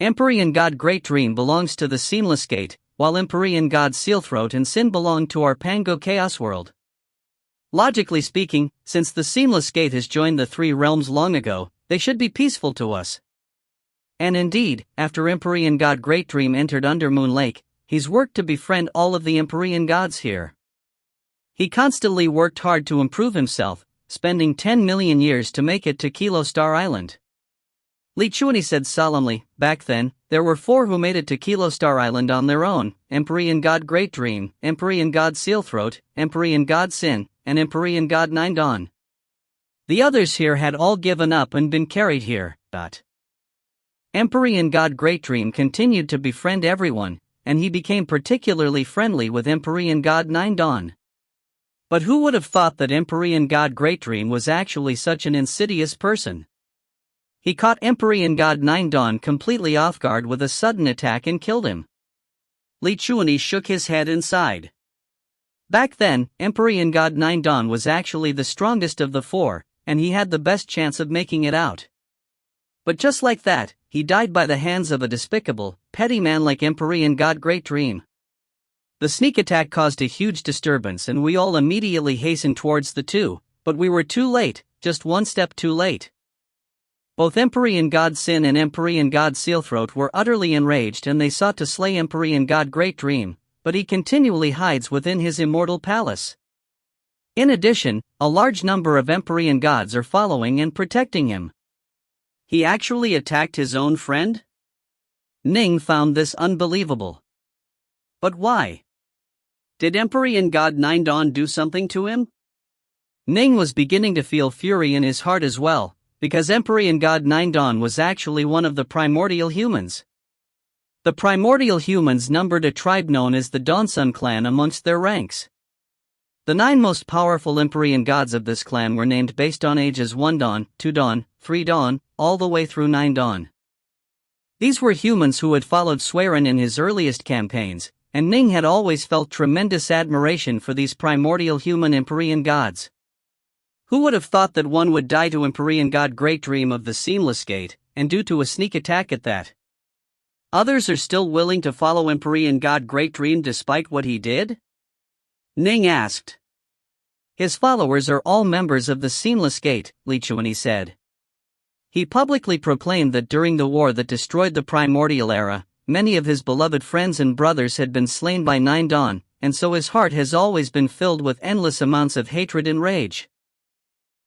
Speaker 1: Empyrean God Great Dream belongs to the Seamless Gate, while Empyrean God Sealthroat and Sin belong to our Pango Chaos World. Logically speaking, since the Seamless Gate has joined the Three Realms long ago, they should be peaceful to us. And indeed, after Empyrean God Great Dream entered Undermoon Lake, he's worked to befriend all of the Empyrean gods here. He constantly worked hard to improve himself, spending 10 million years to make it to Kilo Star Island. Li Chuani said solemnly, back then, there were 4 who made it to Kilo Star Island on their own, Empyrean God Great Dream, Empyrean God Sealthroat, Empyrean God Sin, and Empyrean God Nine Dawn. The others here had all given up and been carried here. Empyrean God Great Dream continued to befriend everyone, and he became particularly friendly with Empyrean God Nine Dawn. But who would have thought that Empyrean God Great Dream was actually such an insidious person? He caught Empyrean God Nine Dawn completely off guard with a sudden attack and killed him.
Speaker 2: Li Chuani shook his head and sighed.
Speaker 1: Back then, Empyrean God Nine Dawn was actually the strongest of the 4, and he had the best chance of making it out. But just like that, he died by the hands of a despicable, petty man like Empyrean God Great Dream. The sneak attack caused a huge disturbance and we all immediately hastened towards the two, but we were too late, just one step too late. Both Empyrean God Sin and Empyrean God Sealthroat were utterly enraged and they sought to slay Empyrean God Great Dream, but he continually hides within his immortal palace. In addition, a large number of Empyrean gods are following and protecting him.
Speaker 2: He actually attacked his own friend?
Speaker 1: Ning found this unbelievable.
Speaker 2: But why? Did Empyrean God Nine-Dawn do something to him?
Speaker 1: Ning was beginning to feel fury in his heart as well, because Empyrean God Nine-Dawn was actually one of the primordial humans. The primordial humans numbered a tribe known as the Dawnsun clan amongst their ranks. The 9 most powerful Empyrean gods of this clan were named based on ages 1 Dawn, 2 Dawn, 3 Dawn, all the way through 9 Dawn. These were humans who had followed Swerin in his earliest campaigns, and Ning had always felt tremendous admiration for these primordial human Empyrean gods. Who would have thought that one would die to Empyrean God Great Dream of the Seamless Gate, and due to a sneak attack at that? Others are still willing to follow Empyrean God Great Dream despite what he did?
Speaker 2: Ning asked.
Speaker 1: His followers are all members of the Seamless Gate, Re20 said. He publicly proclaimed that during the war that destroyed the primordial era, many of his beloved friends and brothers had been slain by 9 Dawn, and so his heart has always been filled with endless amounts of hatred and rage.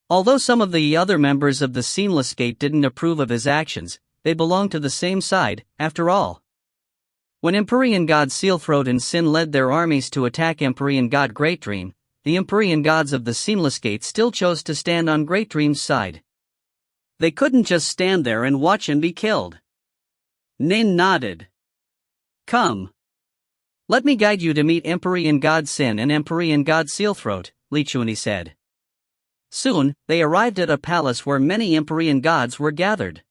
Speaker 1: Although some of the other members of the Seamless Gate didn't approve of his actions, they belonged to the same side, after all. When Empyrean God Sealthroat and Sin led their armies to attack Empyrean God Great Dream, the Empyrean gods of the Seamless Gate still chose to stand on Great Dream's side.
Speaker 2: They couldn't just stand there and watch him be killed. Ning nodded. Come.
Speaker 1: Let me guide you to meet Empyrean God Sin and Empyrean God Sealthroat, Re20 said. Soon, they arrived at a palace where many Empyrean gods were gathered.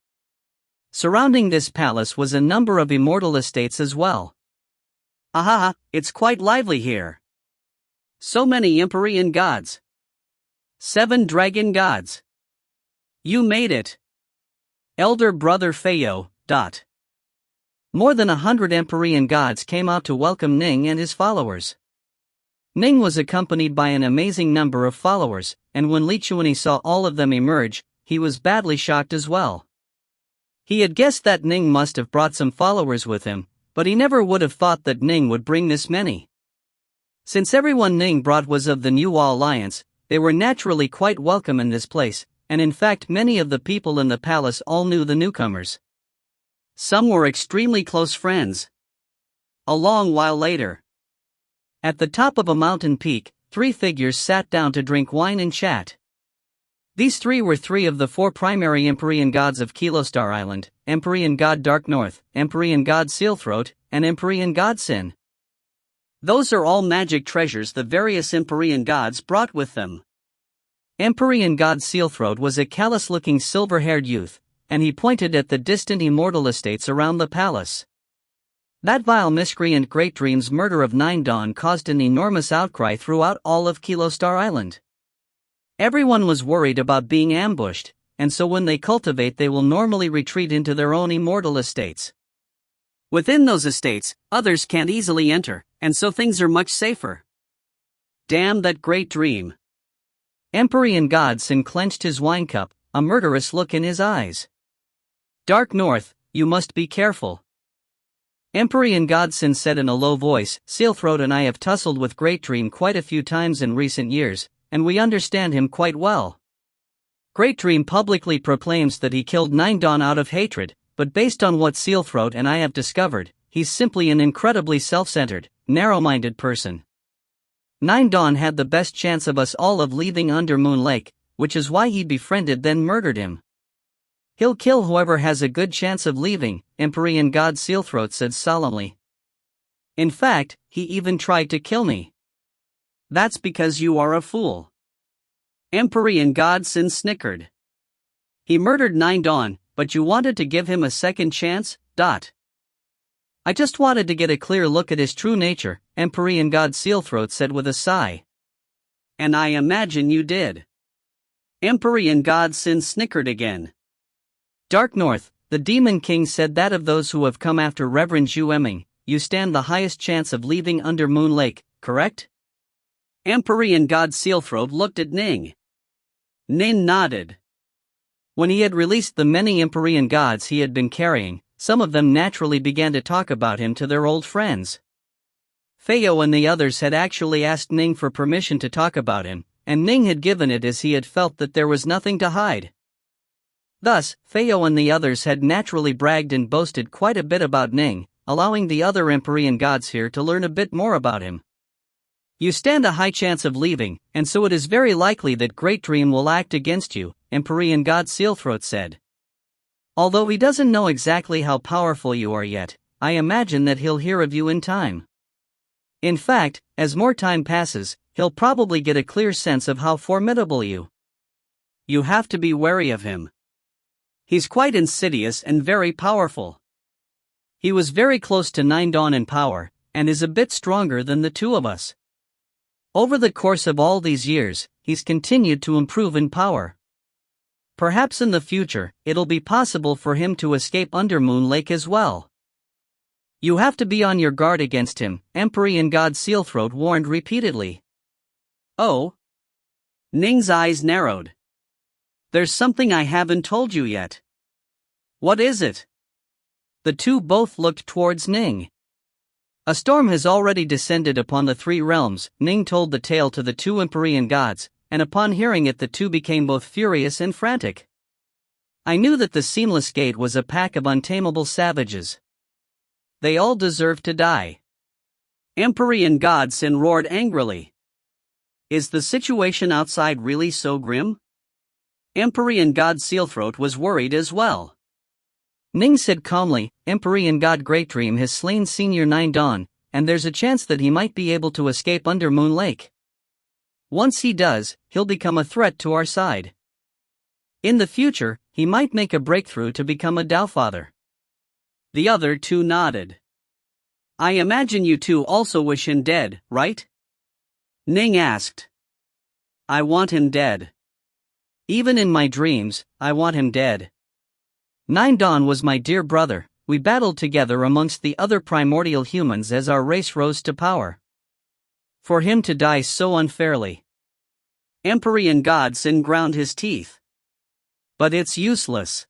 Speaker 1: Surrounding this palace was a number of immortal estates as well.
Speaker 2: Aha, it's quite lively here. So many Empyrean gods. 7 dragon gods. You made it.
Speaker 1: Elder Brother Feo. More than 100 Empyrean gods came out to welcome Ning and his followers. Ning was accompanied by an amazing number of followers, and when Re20 saw all of them emerge, he was badly shocked as well. He had guessed that Ning must have brought some followers with him, but he never would have thought that Ning would bring this many. Since everyone Ning brought was of the New Alliance, they were naturally quite welcome in this place, and in fact many of the people in the palace all knew the newcomers.
Speaker 2: Some were extremely close friends. A long while later,
Speaker 1: at the top of a mountain peak, 3 figures sat down to drink wine and chat. These 3 were 3 of the 4 primary Empyrean gods of Kilostar Island, Empyrean God Dark North, Empyrean God Sealthroat, and Empyrean God Sin.
Speaker 2: Those are all magic treasures the various Empyrean gods brought with them.
Speaker 1: Empyrean God Sealthroat was a callous-looking silver-haired youth, and he pointed at the distant immortal estates around the palace. That vile miscreant Great Dream's murder of 9 Dawn caused an enormous outcry throughout all of Kilostar Island. Everyone was worried about being ambushed, and so when they cultivate they will normally retreat into their own immortal estates.
Speaker 2: Within those estates, others can't easily enter, and so things are much safer. Damn that Great Dream.
Speaker 1: Empyrean God Sin clenched his wine cup, a murderous look in his eyes. Dark North, you must be careful. Empyrean God Sin said in a low voice, Sealthroat and I have tussled with Great Dream quite a few times in recent years, and we understand him quite well. Great Dream publicly proclaims that he killed 9 Dawn out of hatred, but based on what Sealthroat and I have discovered, he's simply an incredibly self-centered, narrow-minded person. 9 Dawn had the best chance of us all of leaving Under Moon Lake, which is why he befriended then murdered him. He'll kill whoever has a good chance of leaving, Empyrean God Sealthroat said solemnly. In fact, he even tried to kill me.
Speaker 2: That's because you are a fool. Empyrean God Sin snickered. He murdered 9 Dawn, but you wanted to give him a second chance, ?
Speaker 1: I just wanted to get a clear look at his true nature, Empyrean God Sealthroat said with a sigh.
Speaker 2: And I imagine you did. Empyrean god Sin snickered again.
Speaker 1: Dark North, the Demon King said that of those who have come after Reverend Zhu, you stand the highest chance of leaving Under Moon Lake, correct?
Speaker 2: Empyrean god Sealthroat looked at Ning. Ning nodded.
Speaker 1: When he had released the many Empyrean gods he had been carrying, some of them naturally began to talk about him to their old friends. Feo and the others had actually asked Ning for permission to talk about him, and Ning had given it as he had felt that there was nothing to hide. Thus, Feo and the others had naturally bragged and boasted quite a bit about Ning, allowing the other Empyrean gods here to learn a bit more about him. You stand a high chance of leaving, and so it is very likely that Great Dream will act against you, Empyrean god Sealthroat said. Although he doesn't know exactly how powerful you are yet, I imagine that he'll hear of you in time. In fact, as more time passes, he'll probably get a clear sense of how formidable you.
Speaker 2: You have to be wary of him. He's quite insidious and very powerful.
Speaker 1: He was very close to 9 Dawn in power, and is a bit stronger than the two of us. Over the course of all these years, he's continued to improve in power. Perhaps in the future, it'll be possible for him to escape Under Moon Lake as well. You have to be on your guard against him, Empyrean god Sealthroat warned repeatedly.
Speaker 2: Oh? Ning's eyes narrowed. There's something I haven't told you yet. What is it?
Speaker 1: The two both looked towards Ning. A storm has already descended upon the three realms, Ning told the tale to the two Empyrean gods, and upon hearing it the two became both furious and frantic. I knew that the Seamless Gate was a pack of untamable savages. They all deserve to die.
Speaker 2: Empyrean god Sin roared angrily. Is the situation outside really so grim? Empyrean god Sealthroat was worried as well.
Speaker 1: Ning said calmly, Empyrean god Great Dream has slain Senior 9 Dawn, and there's a chance that he might be able to escape Under Moon Lake. Once he does, he'll become a threat to our side. In the future, he might make a breakthrough to become a Doubtfather.
Speaker 2: The other two nodded. I imagine you two also wish him dead, right? Ning asked.
Speaker 1: I want him dead. Even in my dreams, I want him dead. 9 Dawn was my dear brother, we battled together amongst the other primordial humans as our race rose to power. For him to die so unfairly.
Speaker 2: Empyrean god Sin ground his teeth.
Speaker 1: But it's useless.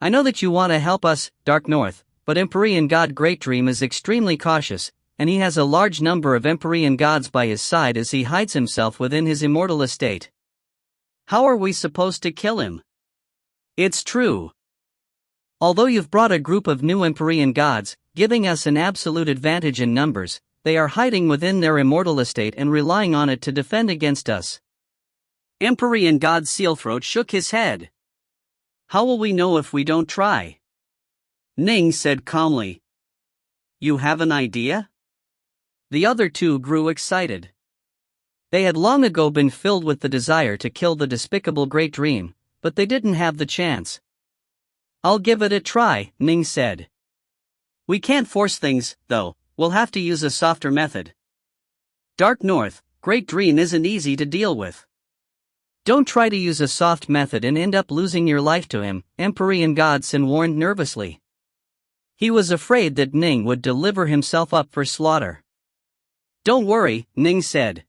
Speaker 1: I know that you want to help us, Dark North, but Empyrean god Great Dream is extremely cautious, and he has a large number of Empyrean gods by his side as he hides himself within his immortal estate.
Speaker 2: How are we supposed to kill him?
Speaker 1: It's true. Although you've brought a group of new Empyrean gods, giving us an absolute advantage in numbers, they are hiding within their immortal estate and relying on it to defend against us.
Speaker 2: Empyrean god Sealthroat shook his head. How will we know if we don't try? Ning said calmly. You have an idea?
Speaker 1: The other two grew excited. They had long ago been filled with the desire to kill the despicable Great Dream, but they didn't have the chance. I'll give it a try, Ning said.
Speaker 2: We can't force things, though, we'll have to use a softer method. Dark North, Great Dream isn't easy to deal with.
Speaker 1: Don't try to use a soft method and end up losing your life to him, Empyrean god Sin warned nervously. He was afraid that Ning would deliver himself up for slaughter.
Speaker 2: Don't worry, Ning said.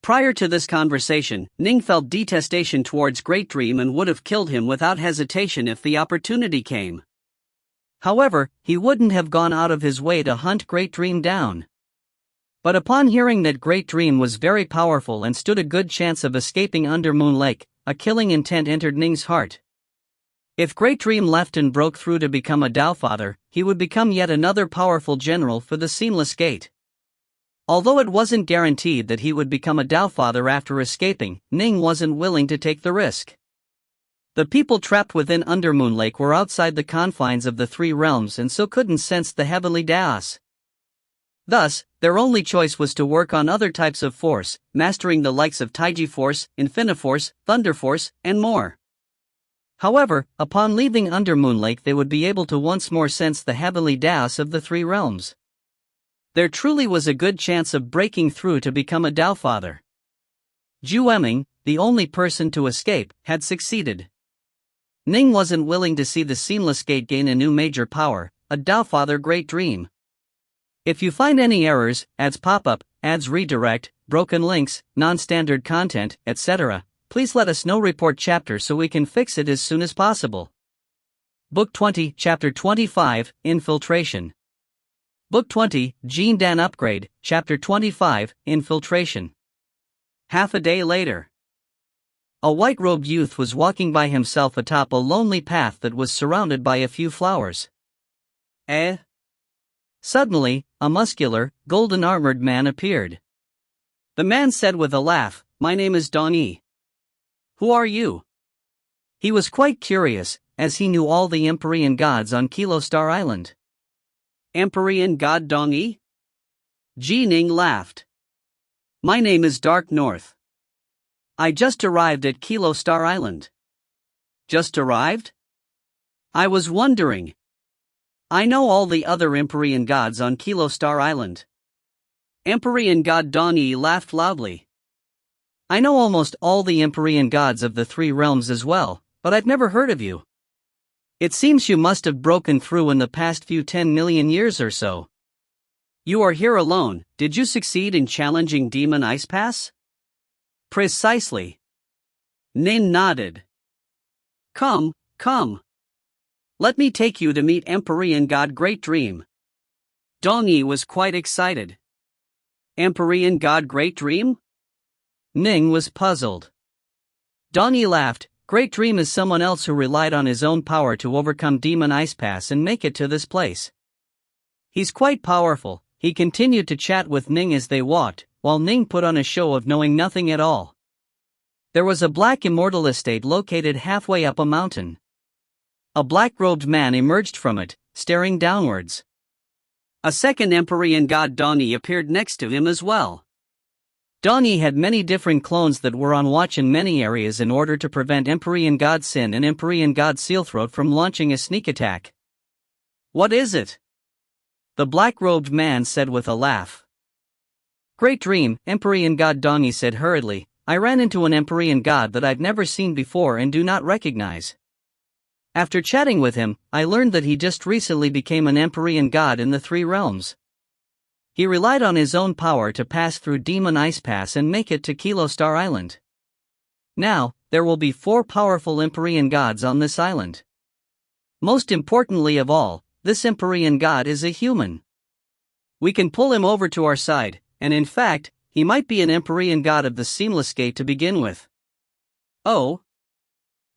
Speaker 2: Prior to this conversation, Ning felt detestation towards Great Dream and would have killed him without hesitation if the opportunity came.
Speaker 1: However, he wouldn't have gone out of his way to hunt Great Dream down. But upon hearing that Great Dream was very powerful and stood a good chance of escaping Under Moon Lake, a killing intent entered Ning's heart. If Great Dream left and broke through to become a Doubtfather, he would become yet another powerful general for the Seamless Gate. Although it wasn't guaranteed that he would become a Doubtfather after escaping, Ning wasn't willing to take the risk. The people trapped within Under Moon Lake were outside the confines of the three realms and so couldn't sense the heavenly Daos. Thus, their only choice was to work on other types of force, mastering the likes of Taiji Force, Infiniforce, Thunder Force, and more. However, upon leaving Under Moon Lake they would be able to once more sense the heavenly Daos of the three realms. There truly was a good chance of breaking through to become a Doubtfather. Zhu, the only person to escape, had succeeded. Ning wasn't willing to see the Seamless Gate gain a new major power, a Daofather great dream. If you find any errors, ads pop-up, ads redirect, broken links, non-standard content, etc., please let us know. Report chapter so we can fix it as soon as possible. Book 20, Chapter 25, Infiltration. Book 20, Gene Dan Upgrade, Chapter 25, Infiltration. Half a day later. A white-robed youth was walking by himself atop a lonely path that was surrounded by a few flowers. Eh? Suddenly, a muscular, golden-armored man appeared. The man said with a laugh, "My name is Dong-yi. Who are you?" He was quite curious, as he knew all the Empyrean gods on Kilo Star Island. Empyrean god Dong-yi? Ning laughed. My name is Dark North. I just arrived at Kilo Star Island. Just arrived? I was wondering. I know all the other Empyrean gods on Kilo Star Island. Empyrean god Dong-yi laughed loudly. I know almost all the Empyrean gods of the three realms as well, but I've never heard of you. It seems you must have broken through in the past few 10 million years or so. You are here alone. Did you succeed in challenging Demon Ice Pass? Precisely. Ning nodded. Come. Let me take you to meet Empyrean god Great Dream. Dong-yi was quite excited. Empyrean god Great Dream? Ning was puzzled. Dong-yi laughed. Great Dream is someone else who relied on his own power to overcome Demon Ice Pass and make it to this place. He's quite powerful. He continued to chat with Ning as they walked, while Ning put on a show of knowing nothing at all. There was a black immortal estate located halfway up a mountain. A black-robed man emerged from it, staring downwards. A second Empyrean god Dong-yi appeared next to him as well. Dong-yi had many different clones that were on watch in many areas in order to prevent Empyrean god Sin and Empyrean god Sealthroat from launching a sneak attack. What is it? The black-robed man said with a laugh. Great Dream, Empyrean god Dong-yi said hurriedly. I ran into an Empyrean god that I've never seen before and do not recognize. After chatting with him, I learned that he just recently became an Empyrean god in the three realms. He relied on his own power to pass through Demon Ice Pass and make it to Kilo Star Island. Now, there will be 4 powerful Empyrean gods on this island. Most importantly of all, this Empyrean god is a human. We can pull him over to our side, and in fact, he might be an Empyrean god of the Seamless Gate to begin with. Oh?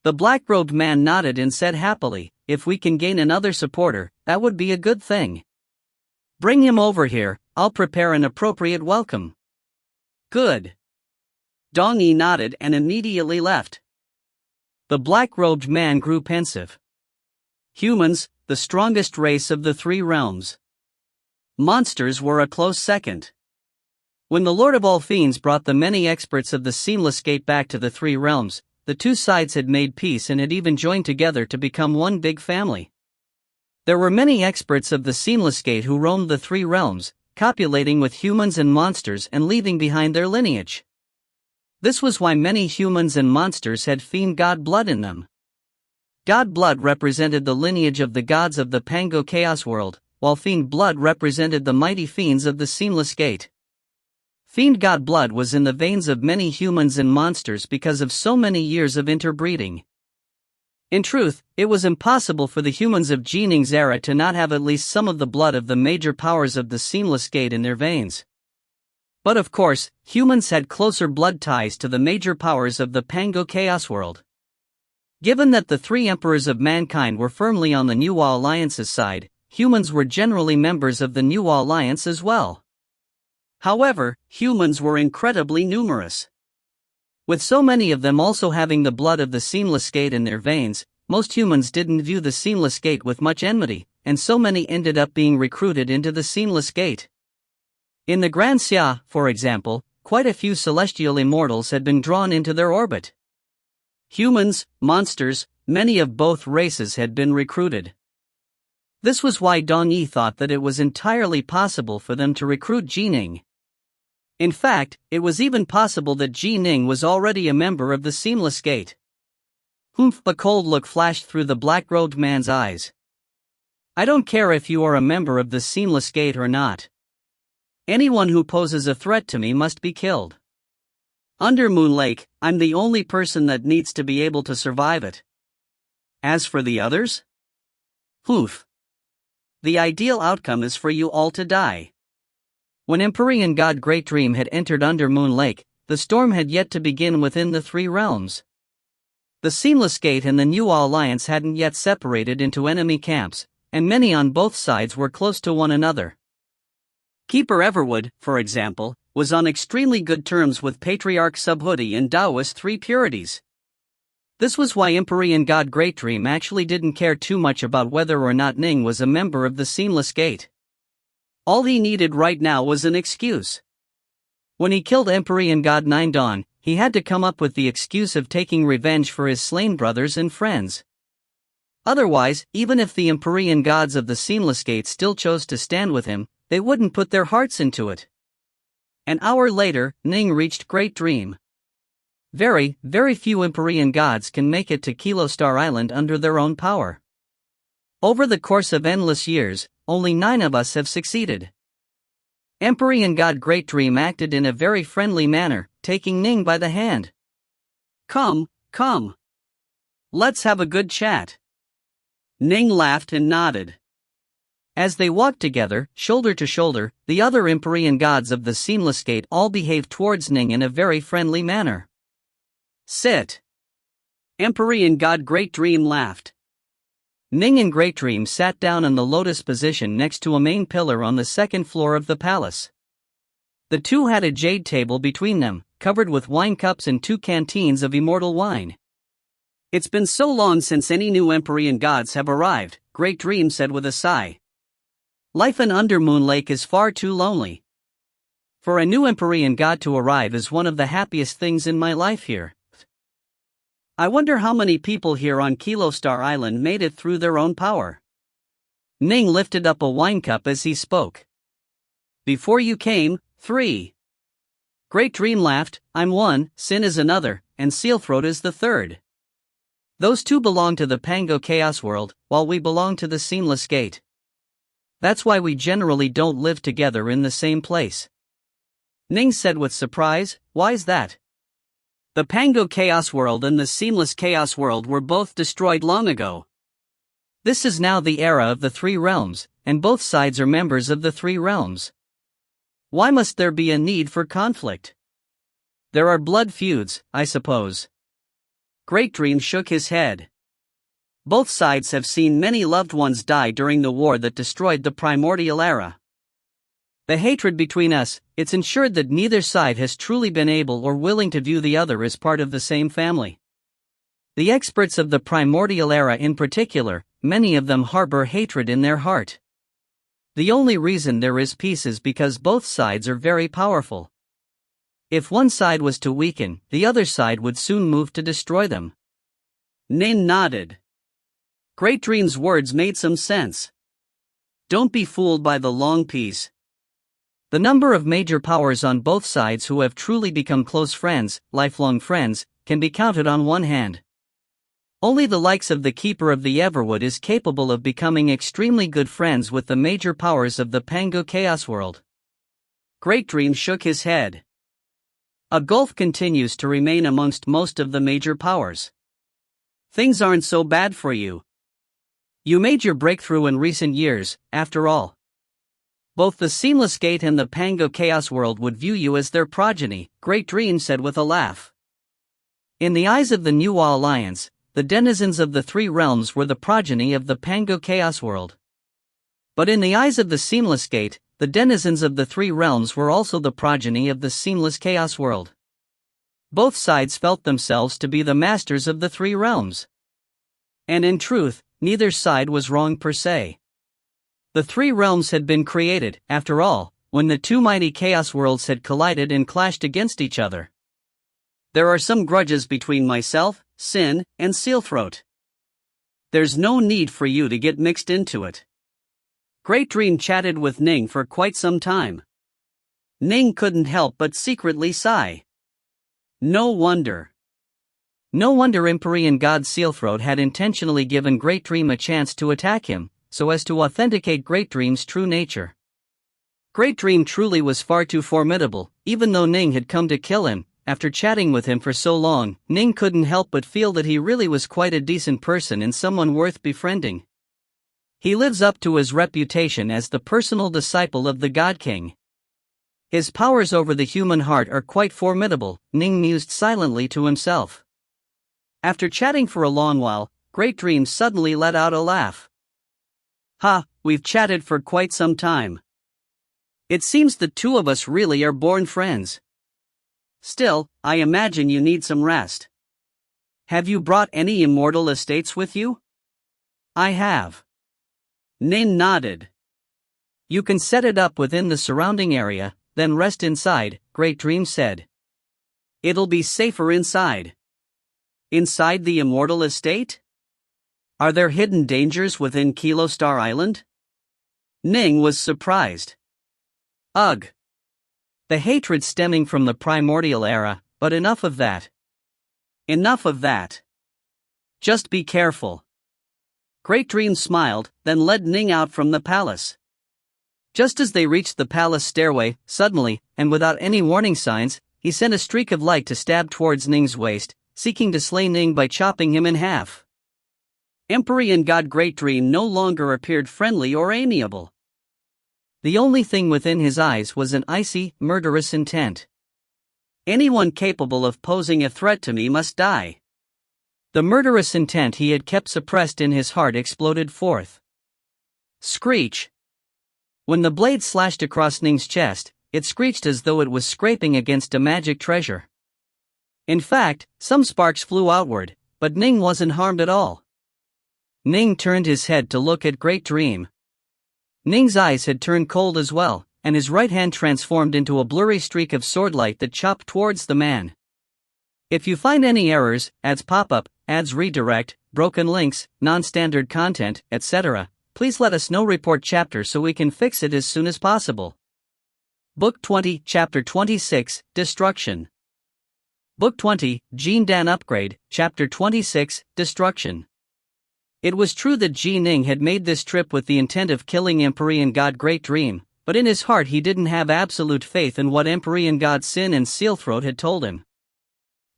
Speaker 1: The black-robed man nodded and said happily, if we can gain another supporter, that would be a good thing. Bring him over here, I'll prepare an appropriate welcome. Good. Dong-yi nodded and immediately left. The black-robed man grew pensive. Humans, the strongest race of the three realms. Monsters were a close second. When the Lord of all Fiends brought the many experts of the Seamless Gate back to the three realms, the two sides had made peace and had even joined together to become one big family. There were many experts of the Seamless Gate who roamed the three realms, copulating with humans and monsters and leaving behind their lineage. This was why many humans and monsters had fiend god blood in them. God blood represented the lineage of the gods of the Pango Chaos world, while fiend blood represented the mighty fiends of the Seamless Gate. Fiend god blood was in the veins of many humans and monsters because of so many years of interbreeding. In truth, it was impossible for the humans of Ning's era to not have at least some of the blood of the major powers of the Seamless Gate in their veins. But of course, humans had closer blood ties to the major powers of the Pango Chaos world. Given that the three emperors of mankind were firmly on the Nuwa Alliance's side, humans were generally members of the Nuwa Alliance as well. However, humans were incredibly numerous. With so many of them also having the blood of the Seamless Gate in their veins, most humans didn't view the Seamless Gate with much enmity, and so many ended up being recruited into the Seamless Gate. In the Grand Xia, for example, quite a few celestial immortals had been drawn into their orbit. Humans, monsters, many of both races had been recruited. This was why Dong-yi thought that it was entirely possible for them to recruit Ning. In fact, it was even possible that Ning was already a member of the Seamless Gate. Humph! A cold look flashed through the black-robed man's eyes. I don't care if you are a member of the Seamless Gate or not. Anyone who poses a threat to me must be killed. Under Moon Lake, I'm the only person that needs to be able to survive it. As for the others? Humph! The ideal outcome is for you all to die. When Empyrean God Great Dream had entered Under Moon Lake, the storm had yet to begin within the three realms. The Seamless Gate and the New Alliance hadn't yet separated into enemy camps, and many on both sides were close to one another. Keeper Everwood, for example, was on extremely good terms with Patriarch Subhoodie and Taoist Three Purities. This was why Empyrean God Great Dream actually didn't care too much about whether or not Ning was a member of the Seamless Gate. All he needed right now was an excuse. When he killed Empyrean God Nine Dawn, he had to come up with the excuse of taking revenge for his slain brothers and friends. Otherwise, even if the Empyrean gods of the Seamless Gate still chose to stand with him, they wouldn't put their hearts into it. An hour later, Ning reached Great Dream. Very, very few Empyrean gods can make it to Kilo Star Island under their own power. Over the course of endless years, only 9 of us have succeeded. Empyrean God Great Dream acted in a very friendly manner, taking Ning by the hand. Come. Let's have a good chat. Ning laughed and nodded. As they walked together, shoulder to shoulder, the other Empyrean gods of the Seamless Gate all behaved towards Ning in a very friendly manner. Sit. Empyrean God Great Dream laughed. Ning and Great Dream sat down in the lotus position next to a main pillar on the second floor of the palace. The two had a jade table between them, covered with wine cups and 2 canteens of immortal wine. It's been so long since any new Empyrean gods have arrived, Great Dream said with a sigh. Life in Under Moon Lake is far too lonely. For a new Empyrean god to arrive is one of the happiest things in my life here. I wonder how many people here on Kilo Star Island made it through their own power. Ning lifted up a wine cup as he spoke. Before you came, 3. Great Dream laughed. I'm 1, Sin is another, and Sealthroat is the 3rd. Those 2 belong to the Pango Chaos World, while we belong to the Seamless Gate. That's why we generally don't live together in the same place. Ning said with surprise, why's that? The Pango Chaos World and the Seamless Chaos World were both destroyed long ago. This is now the era of the 3 realms, and both sides are members of the 3 realms. Why must there be a need for conflict? There are blood feuds, I suppose. Great Dream shook his head. Both sides have seen many loved ones die during the war that destroyed the primordial era. The hatred between us, it's ensured that neither side has truly been able or willing to view the other as part of the same family. The experts of the primordial era in particular, many of them harbor hatred in their heart. The only reason there is peace is because both sides are very powerful. If one side was to weaken, the other side would soon move to destroy them. Ning nodded. Great Dream's words made some sense. Don't be fooled by the long peace. The number of major powers on both sides who have truly become close friends, lifelong friends, can be counted on one hand. Only the likes of the Keeper of the Everwood is capable of becoming extremely good friends with the major powers of the Pango Chaos World. Great Dream shook his head. A gulf continues to remain amongst most of the major powers. Things aren't so bad for you. You made your breakthrough in recent years, after all. Both the Seamless Gate and the Pango Chaos World would view you as their progeny, Great Dream said with a laugh. In the eyes of the New Alliance, the denizens of the 3 realms were the progeny of the Pango Chaos World. But in the eyes of the Seamless Gate, the denizens of the 3 realms were also the progeny of the Seamless Chaos World. Both sides felt themselves to be the masters of the 3 realms. And in truth, neither side was wrong per se. The 3 realms had been created, after all, when the 2 mighty chaos worlds had collided and clashed against each other. There are some grudges between myself, Sin, and Sealthroat. There's no need for you to get mixed into it. Great Dream chatted with Ning for quite some time.
Speaker 2: Ning couldn't help but secretly sigh. No wonder.
Speaker 1: No wonder Empyrean god Sealthroat had intentionally given Great Dream a chance to attack him, so as to authenticate Great Dream's true nature. Great Dream truly was far too formidable. Even though Ning had come to kill him, after chatting with him for so long, Ning couldn't help but feel that he really was quite a decent person and someone worth befriending. He lives up to his reputation as the personal disciple of the God King. His powers over the human heart are quite formidable, Ning mused silently to himself. After chatting for a long while, Great Dream suddenly let out a laugh. Ha, we've chatted for quite some time. It seems the two of us really are born friends. Still, I imagine you need some rest. Have you brought any immortal estates with you? I have.
Speaker 2: Ning nodded.
Speaker 1: You can set it up within the surrounding area, then rest inside, Great Dream said.
Speaker 2: It'll be safer inside. Inside the immortal estate? Are there hidden dangers within Kilo Star Island? Ning was surprised. Ugh.
Speaker 1: The hatred stemming from the primordial era, but enough of that.
Speaker 2: Enough of that. Just be careful. Great Dream smiled, then led Ning out from the palace.
Speaker 1: Just as they reached the palace stairway, suddenly, and without any warning signs, he sent a streak of light to stab towards Ning's waist, seeking to slay Ning by chopping him in half.
Speaker 2: Empyrean god Great Dream no longer appeared friendly or amiable.
Speaker 1: The only thing within his eyes was an icy, murderous intent.
Speaker 2: Anyone capable of posing a threat to me must die.
Speaker 1: The murderous intent he had kept suppressed in his heart exploded forth. Screech! When the blade slashed across Ning's chest, it screeched as though it was scraping against a magic treasure. In fact, some sparks flew outward, but Ning wasn't harmed at all. Ning turned his head to look at Great Dream. Ning's eyes had turned cold as well, and his right hand transformed into a blurry streak of swordlight that chopped towards the man. If you find any errors, ads pop up, ads redirect, broken links, non-standard content, etc., please let us know. Report chapter so we can fix it as soon as possible. Book 20, Chapter 26, Destruction. Book 20, Gene Dan Upgrade, Chapter 26, Destruction. It was true that Ji Ning had made this trip with the intent of killing Empyrean god Great Dream, but in his heart he didn't have absolute faith in what Empyrean god Sin and Sealthroat had told him.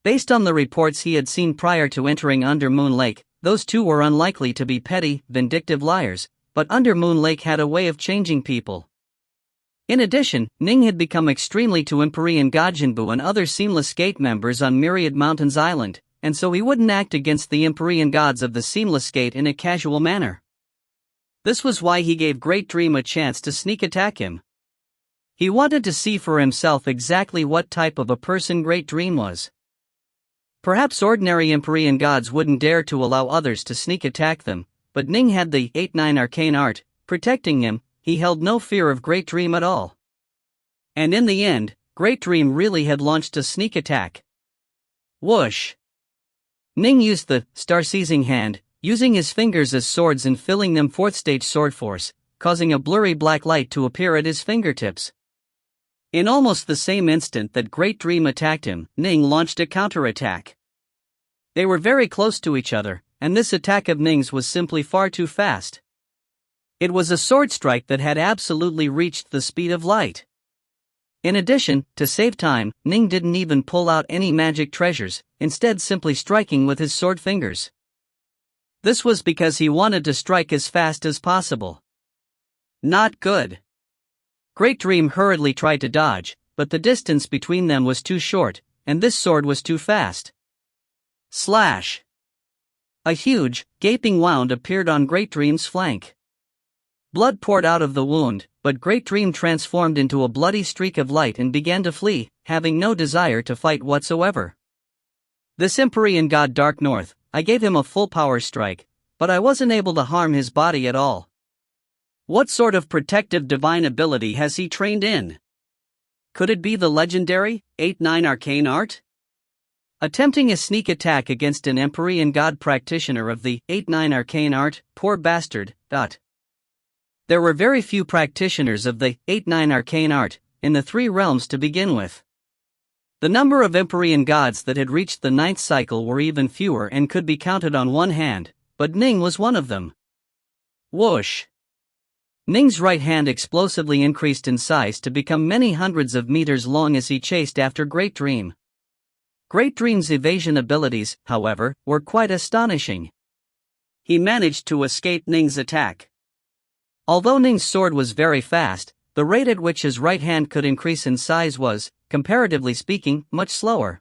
Speaker 1: Based on the reports he had seen prior to entering Under Moon Lake, those two were unlikely to be petty, vindictive liars, but Under Moon Lake had a way of changing people. In addition, Ning had become extremely to Empyrean god Jinbu and other Seamless Gate members on Myriad Mountains Island, and so he wouldn't act against the Empyrean gods of the Seamless Gate in a casual manner. This was why he gave Great Dream a chance to sneak attack him. He wanted to see for himself exactly what type of a person Great Dream was. Perhaps ordinary Empyrean gods wouldn't dare to allow others to sneak attack them, but Ning had the 8-9 arcane art, protecting him. He held no fear of Great Dream at all. And in the end, Great Dream really had launched a sneak attack. Whoosh! Ning used the star-seizing hand, using his fingers as swords and filling them fourth-stage sword force, causing a blurry black light to appear at his fingertips. In almost the same instant that Great Dream attacked him, Ning launched a counterattack. They were very close to each other, and this attack of Ning's was simply far too fast. It was a sword strike that had absolutely reached the speed of light. In addition, to save time, Ning didn't even pull out any magic treasures, instead simply striking with his sword fingers. This was because he wanted to strike as fast as possible. Not good. Great Dream hurriedly tried to dodge, but the distance between them was too short, and this sword was too fast. Slash! A huge, gaping wound appeared on Great Dream's flank. Blood poured out of the wound, but Great Dream transformed into a bloody streak of light and began to flee, having no desire to fight whatsoever. This Empyrean god Dark North, I gave him a full power strike, but I wasn't able to harm his body at all. What sort of protective divine ability has he trained in? Could it be the legendary 8-9 arcane art? Attempting a sneak attack against an Empyrean god practitioner of the 8-9 arcane art, poor bastard. There were very few practitioners of the 8-9 arcane art, in the three realms to begin with. The number of Empyrean gods that had reached the ninth cycle were even fewer and could be counted on one hand, but Ning was one of them. Whoosh! Ning's right hand explosively increased in size to become many hundreds of meters long as he chased after Great Dream. Great Dream's evasion abilities, however, were quite astonishing.
Speaker 2: He managed to escape Ning's attack.
Speaker 1: Although Ning's sword was very fast, the rate at which his right hand could increase in size was, comparatively speaking, much slower.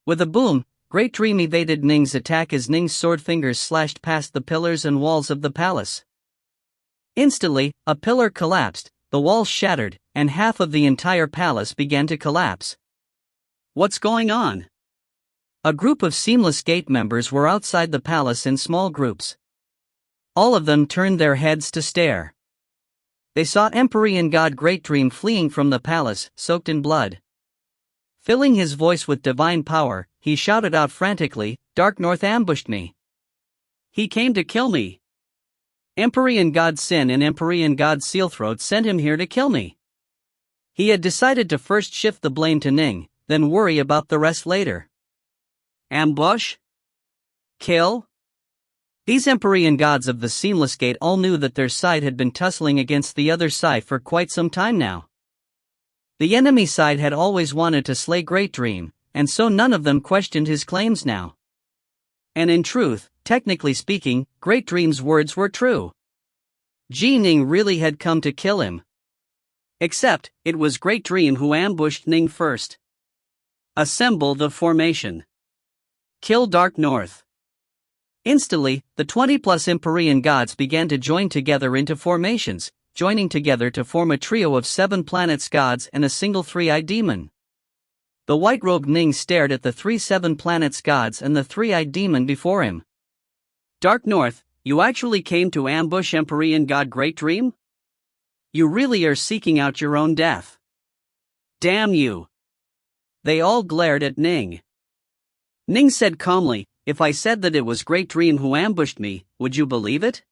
Speaker 1: With a boom, Great Dream evaded Ning's attack as Ning's sword fingers slashed past the pillars and walls of the palace. Instantly, a pillar collapsed, the walls shattered, and half of the entire palace began to collapse.
Speaker 2: What's going on?
Speaker 1: A group of Seamless Gate members were outside the palace in small groups. All of them turned their heads to stare. They saw Empyrean god Great Dream fleeing from the palace, soaked in blood. Filling his voice with divine power, he shouted out frantically, "Dark North ambushed me.
Speaker 2: He came to kill me.
Speaker 1: Empyrean god Sin and Empyrean god Sealthroat sent him here to kill me." He had decided to first shift the blame to Ning, then worry about the rest later.
Speaker 2: Ambush?
Speaker 1: Kill? These Empyrean gods of the Seamless Gate all knew that their side had been tussling against the other side for quite some time now. The enemy side had always wanted to slay Great Dream, and so none of them questioned his claims now. And in truth, technically speaking, Great Dream's words were true. Ning really had come to kill him.
Speaker 2: Except, it was Great Dream who ambushed Ning first. Assemble the formation. Kill Dark North.
Speaker 1: Instantly, the 20-plus Empyrean gods began to join together into formations, joining together to form a trio of 7 planets gods and a single three-eyed demon. The white-robed Ning stared at the 3 7-planets gods and the three-eyed demon before him.
Speaker 2: Dark North, you actually came to ambush Empyrean god Great Dream? You really are seeking out your own death. Damn you!
Speaker 1: They all glared at Ning.
Speaker 2: Ning said calmly, "If I said that it was Great Dream who ambushed me, would you believe it?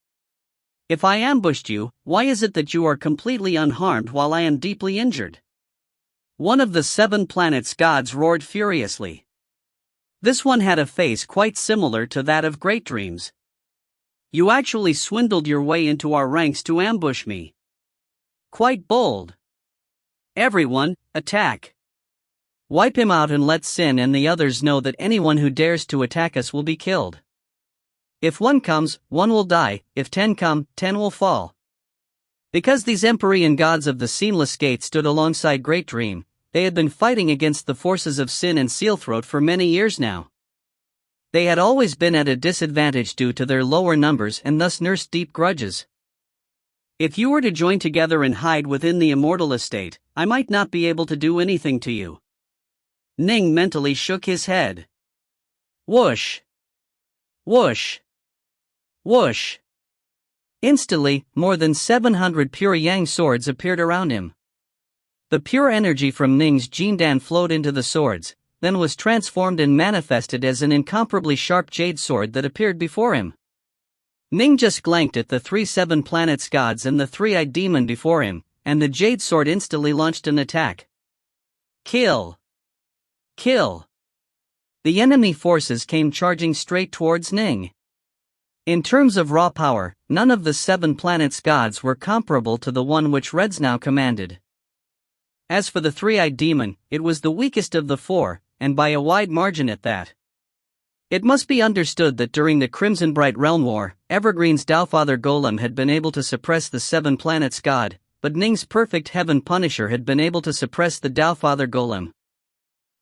Speaker 2: If I ambushed you, why is it that you are completely unharmed while I am deeply injured?" One of the 7 planets gods roared furiously. This one had a face quite similar to that of Great Dream's. "You actually swindled your way into our ranks to ambush me. Quite bold. Everyone, attack.
Speaker 1: Wipe him out and let Sin and the others know that anyone who dares to attack us will be killed. If 1 comes, 1 will die, if 10 come, 10 will fall." Because these Empyrean gods of the Seamless Gate stood alongside Great Dream, they had been fighting against the forces of Sin and Sealthroat for many years now. They had always been at a disadvantage due to their lower numbers and thus nursed deep grudges.
Speaker 2: "If you were to join together and hide within the Immortal estate, I might not be able to do anything to you." Ning mentally shook his head.
Speaker 1: Whoosh! Whoosh! Whoosh! Instantly, more than 700 pure yang swords appeared around him. The pure energy from Ning's Jindan flowed into the swords, then was transformed and manifested as an incomparably sharp jade sword that appeared before him. Ning just glanced at the 3 7-planets gods and the three-eyed demon before him, and the jade sword instantly launched an attack. Kill! Kill! The enemy forces came charging straight towards Ning. In terms of raw power, none of the 7 planets gods were comparable to the one which Reds now commanded. As for the three-eyed demon, it was the weakest of the 4, and by a wide margin at that. It must be understood that during the Crimson Bright Realm War, Evergreen's Dowfather Golem had been able to suppress the 7 planets god, but Ning's perfect Heaven Punisher had been able to suppress the Dowfather Golem.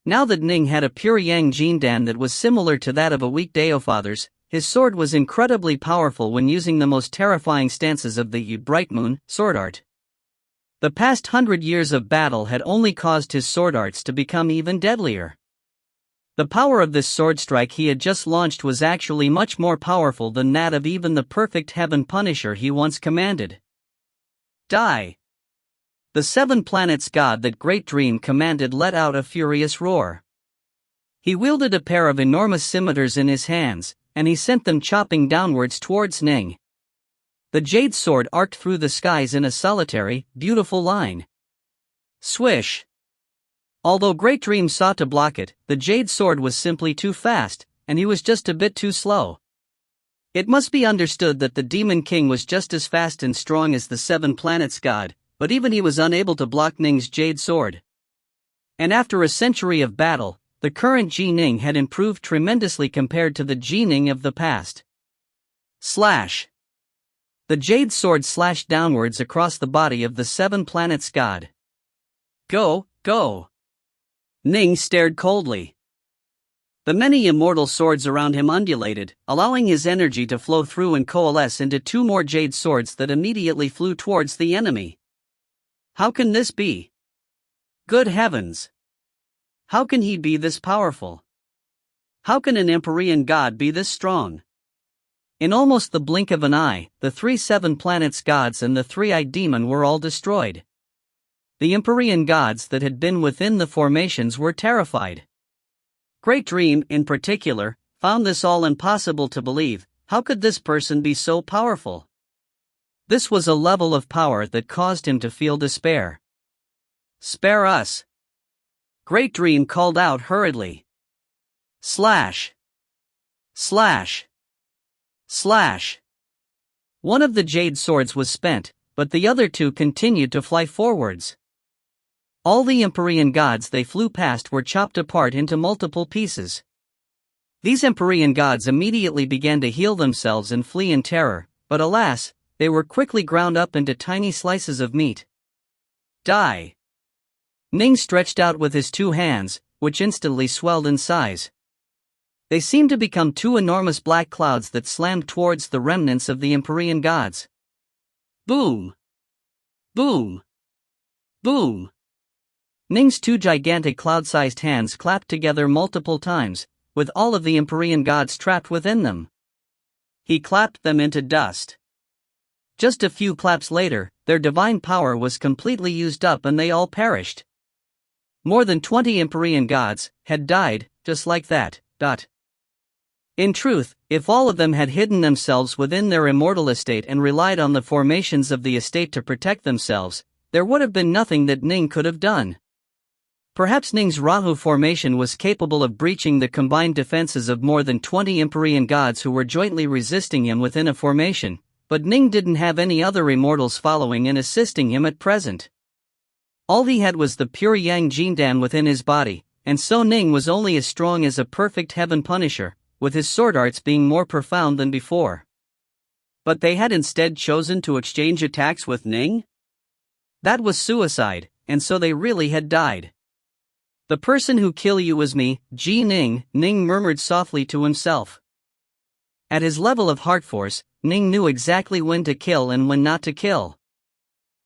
Speaker 1: Now that Ning had a pure Yang Jindan that was similar to that of a weak Daofather's, his sword was incredibly powerful when using the most terrifying stances of the Bright Moon sword art. The past 100 years of battle had only caused his sword arts to become even deadlier. The power of this sword strike he had just launched was actually much more powerful than that of even the perfect Heaven Punisher he once commanded. Die! The 7 planets god that Great Dream commanded let out a furious roar. He wielded a pair of enormous scimitars in his hands, and he sent them chopping downwards towards Ning. The jade sword arced through the skies in a solitary, beautiful line. Swish. Although Great Dream sought to block it, the jade sword was simply too fast, and he was just a bit too slow. It must be understood that the Demon King was just as fast and strong as the Seven Planets God, but even he was unable to block Ning's jade sword. And after a century of battle, the current Ji Ning had improved tremendously compared to the Ji Ning of the past. Slash. The jade sword slashed downwards across the body of the Seven Planets God. Go, go. Ning stared coldly. The many immortal swords around him undulated, allowing his energy to flow through and coalesce into two more jade swords that immediately flew towards the enemy. How can this be? Good heavens! How can he be this powerful? How can an Empyrean god be this strong? In almost the blink of an eye, the 3 Seven Planets gods and the three-eyed demon were all destroyed. The Empyrean gods that had been within the formations were terrified. Great Dream, in particular, found this all impossible to believe. How could this person be so powerful? This was a level of power that caused him to feel despair. Spare us! Great Dream called out hurriedly. Slash! Slash! Slash! One of the jade swords was spent, but the other two continued to fly forwards. All the Empyrean gods they flew past were chopped apart into multiple pieces. These Empyrean gods immediately began to heal themselves and flee in terror, but alas, they were quickly ground up into tiny slices of meat. Die! Ning stretched out with his two hands, which instantly swelled in size. They seemed to become two enormous black clouds that slammed towards the remnants of the Empyrean gods. Boom! Boom! Boom! Ning's two gigantic cloud-sized hands clapped together multiple times, with all of the Empyrean gods trapped within them. He clapped them into dust. Just a few claps later, their divine power was completely used up and they all perished. More than 20 Empyrean gods had died, just like that. In truth, if all of them had hidden themselves within their immortal estate and relied on the formations of the estate to protect themselves, there would have been nothing that Ning could have done. Perhaps Ning's Rahu formation was capable of breaching the combined defenses of more than 20 Empyrean gods who were jointly resisting him within a formation, but Ning didn't have any other immortals following and assisting him at present. All he had was the pure Yang Jindan within his body, and so Ning was only as strong as a perfect heaven punisher, with his sword arts being more profound than before. But they had instead chosen to exchange attacks with Ning? That was suicide, and so they really had died. The person who killed you was me, Ji Ning, Ning murmured softly to himself. At his level of heart force, Ning knew exactly when to kill and when not to kill.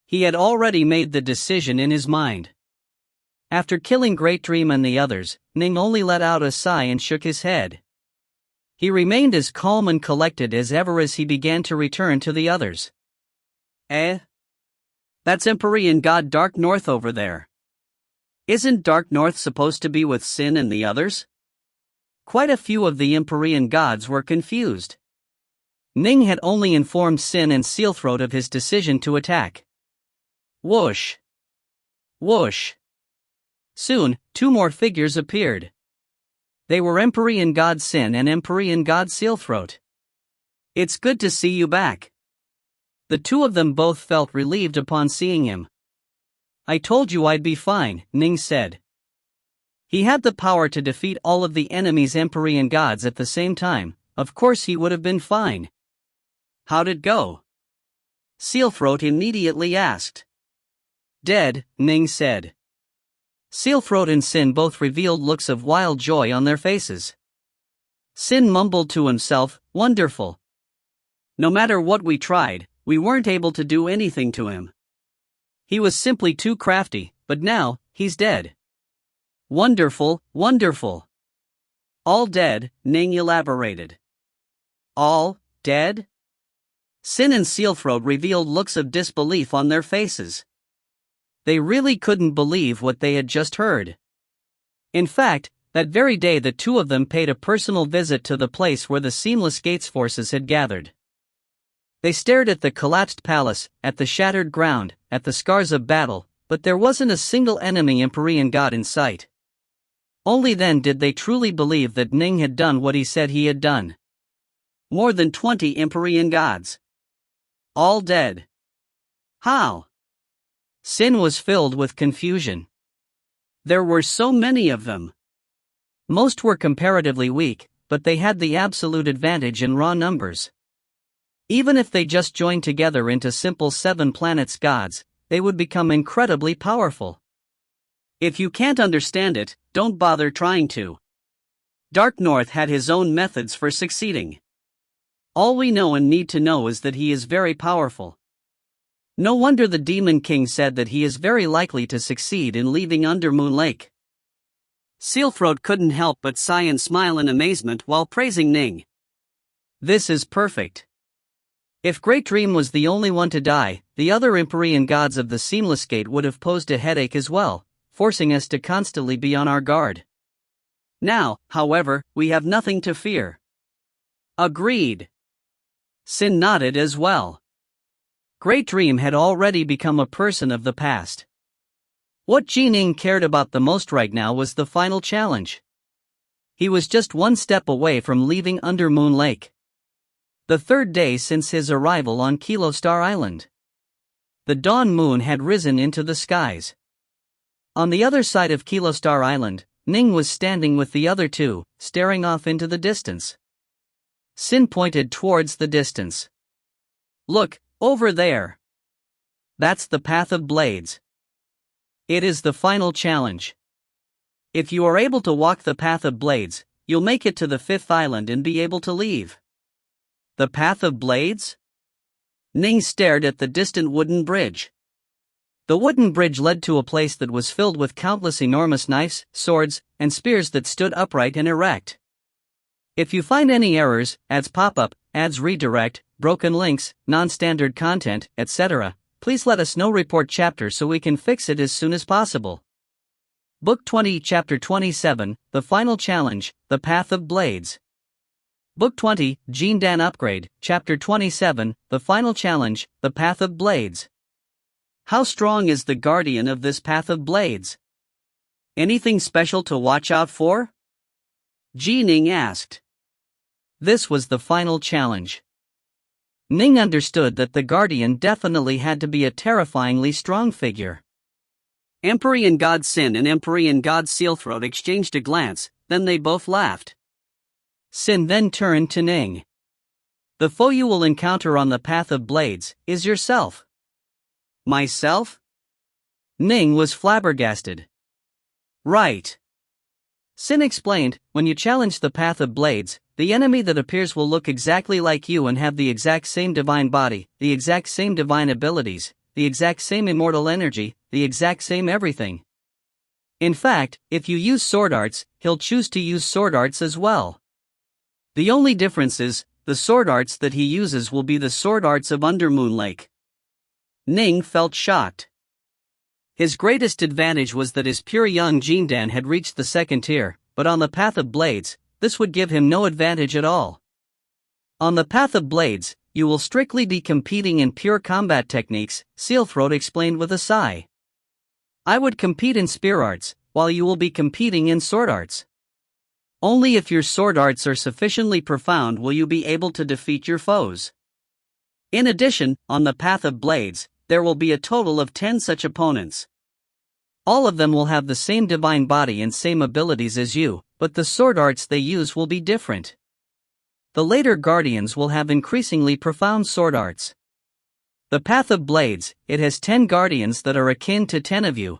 Speaker 1: He had already made the decision in his mind. After killing Great Dream and the others, Ning only let out a sigh and shook his head. He remained as calm and collected as ever as he began to return to the others. That's Empyrean God Dark North over there. Isn't Dark North supposed to be with Sin and the others? Quite a few of the Empyrean gods were confused. Ning had only informed Sin and Sealthroat of his decision to attack. Whoosh! Whoosh! Soon, two more figures appeared. They were Empyrean God Sin and Empyrean God Sealthroat. It's good to see you back. The two of them both felt relieved upon seeing him. I told you I'd be fine, Ning said. He had the power to defeat all of the enemy's Empyrean gods at the same time, of course he would have been fine. How'd it go? Sealthroat immediately asked. Dead, Ning said. Sealthroat and Sin both revealed looks of wild joy on their faces. Sin mumbled to himself, wonderful. No matter what we tried, we weren't able to do anything to him. He was simply too crafty, but now, he's dead. Wonderful, wonderful. All dead, Ning elaborated. All dead? Sin and Sealthroat revealed looks of disbelief on their faces. They really couldn't believe what they had just heard. In fact, that very day the two of them paid a personal visit to the place where the Seamless Gates forces had gathered. They stared at the collapsed palace, at the shattered ground, at the scars of battle, but there wasn't a single enemy Empyrean god in sight. Only then did they truly believe that Ning had done what he said he had done.
Speaker 2: More than 20 Empyrean gods. All dead. How?
Speaker 1: Sin was filled with confusion.
Speaker 2: There were so many of them.
Speaker 1: Most were comparatively weak, but they had the absolute advantage in raw numbers. Even if they just joined together into simple 7 planets gods, they would become incredibly powerful.
Speaker 2: If you can't understand it, don't bother trying to. Dark North had his own methods for succeeding. All we know and need to know is that he is very powerful. No wonder the Demon King said that he is very likely to succeed in leaving Undermoon Lake. Sealthroat couldn't help but sigh and smile in amazement while praising Ning.
Speaker 1: This is perfect. If Great Dream was the only one to die, the other Empyrean gods of the Seamless Gate would have posed a headache as well, forcing us to constantly be on our guard.
Speaker 2: Now, however, we have nothing to fear.
Speaker 1: Agreed.
Speaker 2: Sin nodded as well.
Speaker 1: Great Dream had already become a person of the past. What Ning cared about the most right now was the final challenge. He was just one step away from leaving Undermoon Lake. The 3rd day since his arrival on Kilo Star Island. The dawn moon had risen into the skies. On the other side of Kilo Star Island, Ning was standing with the other 2, staring off into the distance. Sin pointed towards the distance.
Speaker 2: Look, over there.
Speaker 1: That's the Path of Blades. It is the final challenge. If you are able to walk the Path of Blades, you'll make it to the 5th island and be able to leave.
Speaker 2: The Path of Blades?
Speaker 1: Ning stared at the distant wooden bridge. The wooden bridge led to a place that was filled with countless enormous knives, swords, and spears that stood upright and erect. If you find any errors, ads pop up, ads redirect, broken links, non-standard content, etc., please let us know. Report chapter so we can fix it as soon as possible. Book 20, Chapter 27, The Final Challenge, The Path of Blades. Book 20, Jindan Upgrade, Chapter 27, The Final Challenge, The Path of Blades.
Speaker 2: How strong is the guardian of this Path of Blades? Anything special to watch out for? Ning asked.
Speaker 1: This was the final challenge. Ning understood that the guardian definitely had to be a terrifyingly strong figure.
Speaker 2: Empyrean God Sin and Empyrean God Sealthroat exchanged a glance, then they both laughed.
Speaker 1: Sin then turned to Ning. The foe you will encounter on the Path of Blades is yourself.
Speaker 2: Myself?
Speaker 1: Ning was flabbergasted.
Speaker 2: Right.
Speaker 1: Sin explained, when you challenge the Path of Blades, the enemy that appears will look exactly like you and have the exact same divine body, the exact same divine abilities, the exact same immortal energy, the exact same everything. In fact, if you use sword arts, he'll choose to use sword arts as well. The only difference is, the sword arts that he uses will be the sword arts of Undermoon Lake.
Speaker 2: Ning felt shocked.
Speaker 1: His greatest advantage was that his pure young Jindan had reached the 2nd tier, but on the Path of Blades, this would give him no advantage at all. On the Path of Blades, you will strictly be competing in pure combat techniques, Sealthroat explained with a sigh. I would compete in spear arts, while you will be competing in sword arts. Only if your sword arts are sufficiently profound will you be able to defeat your foes. In addition, on the Path of Blades, there will be a total of 10 such opponents. All of them will have the same divine body and same abilities as you, but the sword arts they use will be different. The later Guardians will have increasingly profound sword arts. The Path of Blades, it has 10 Guardians that are akin to 10 of you.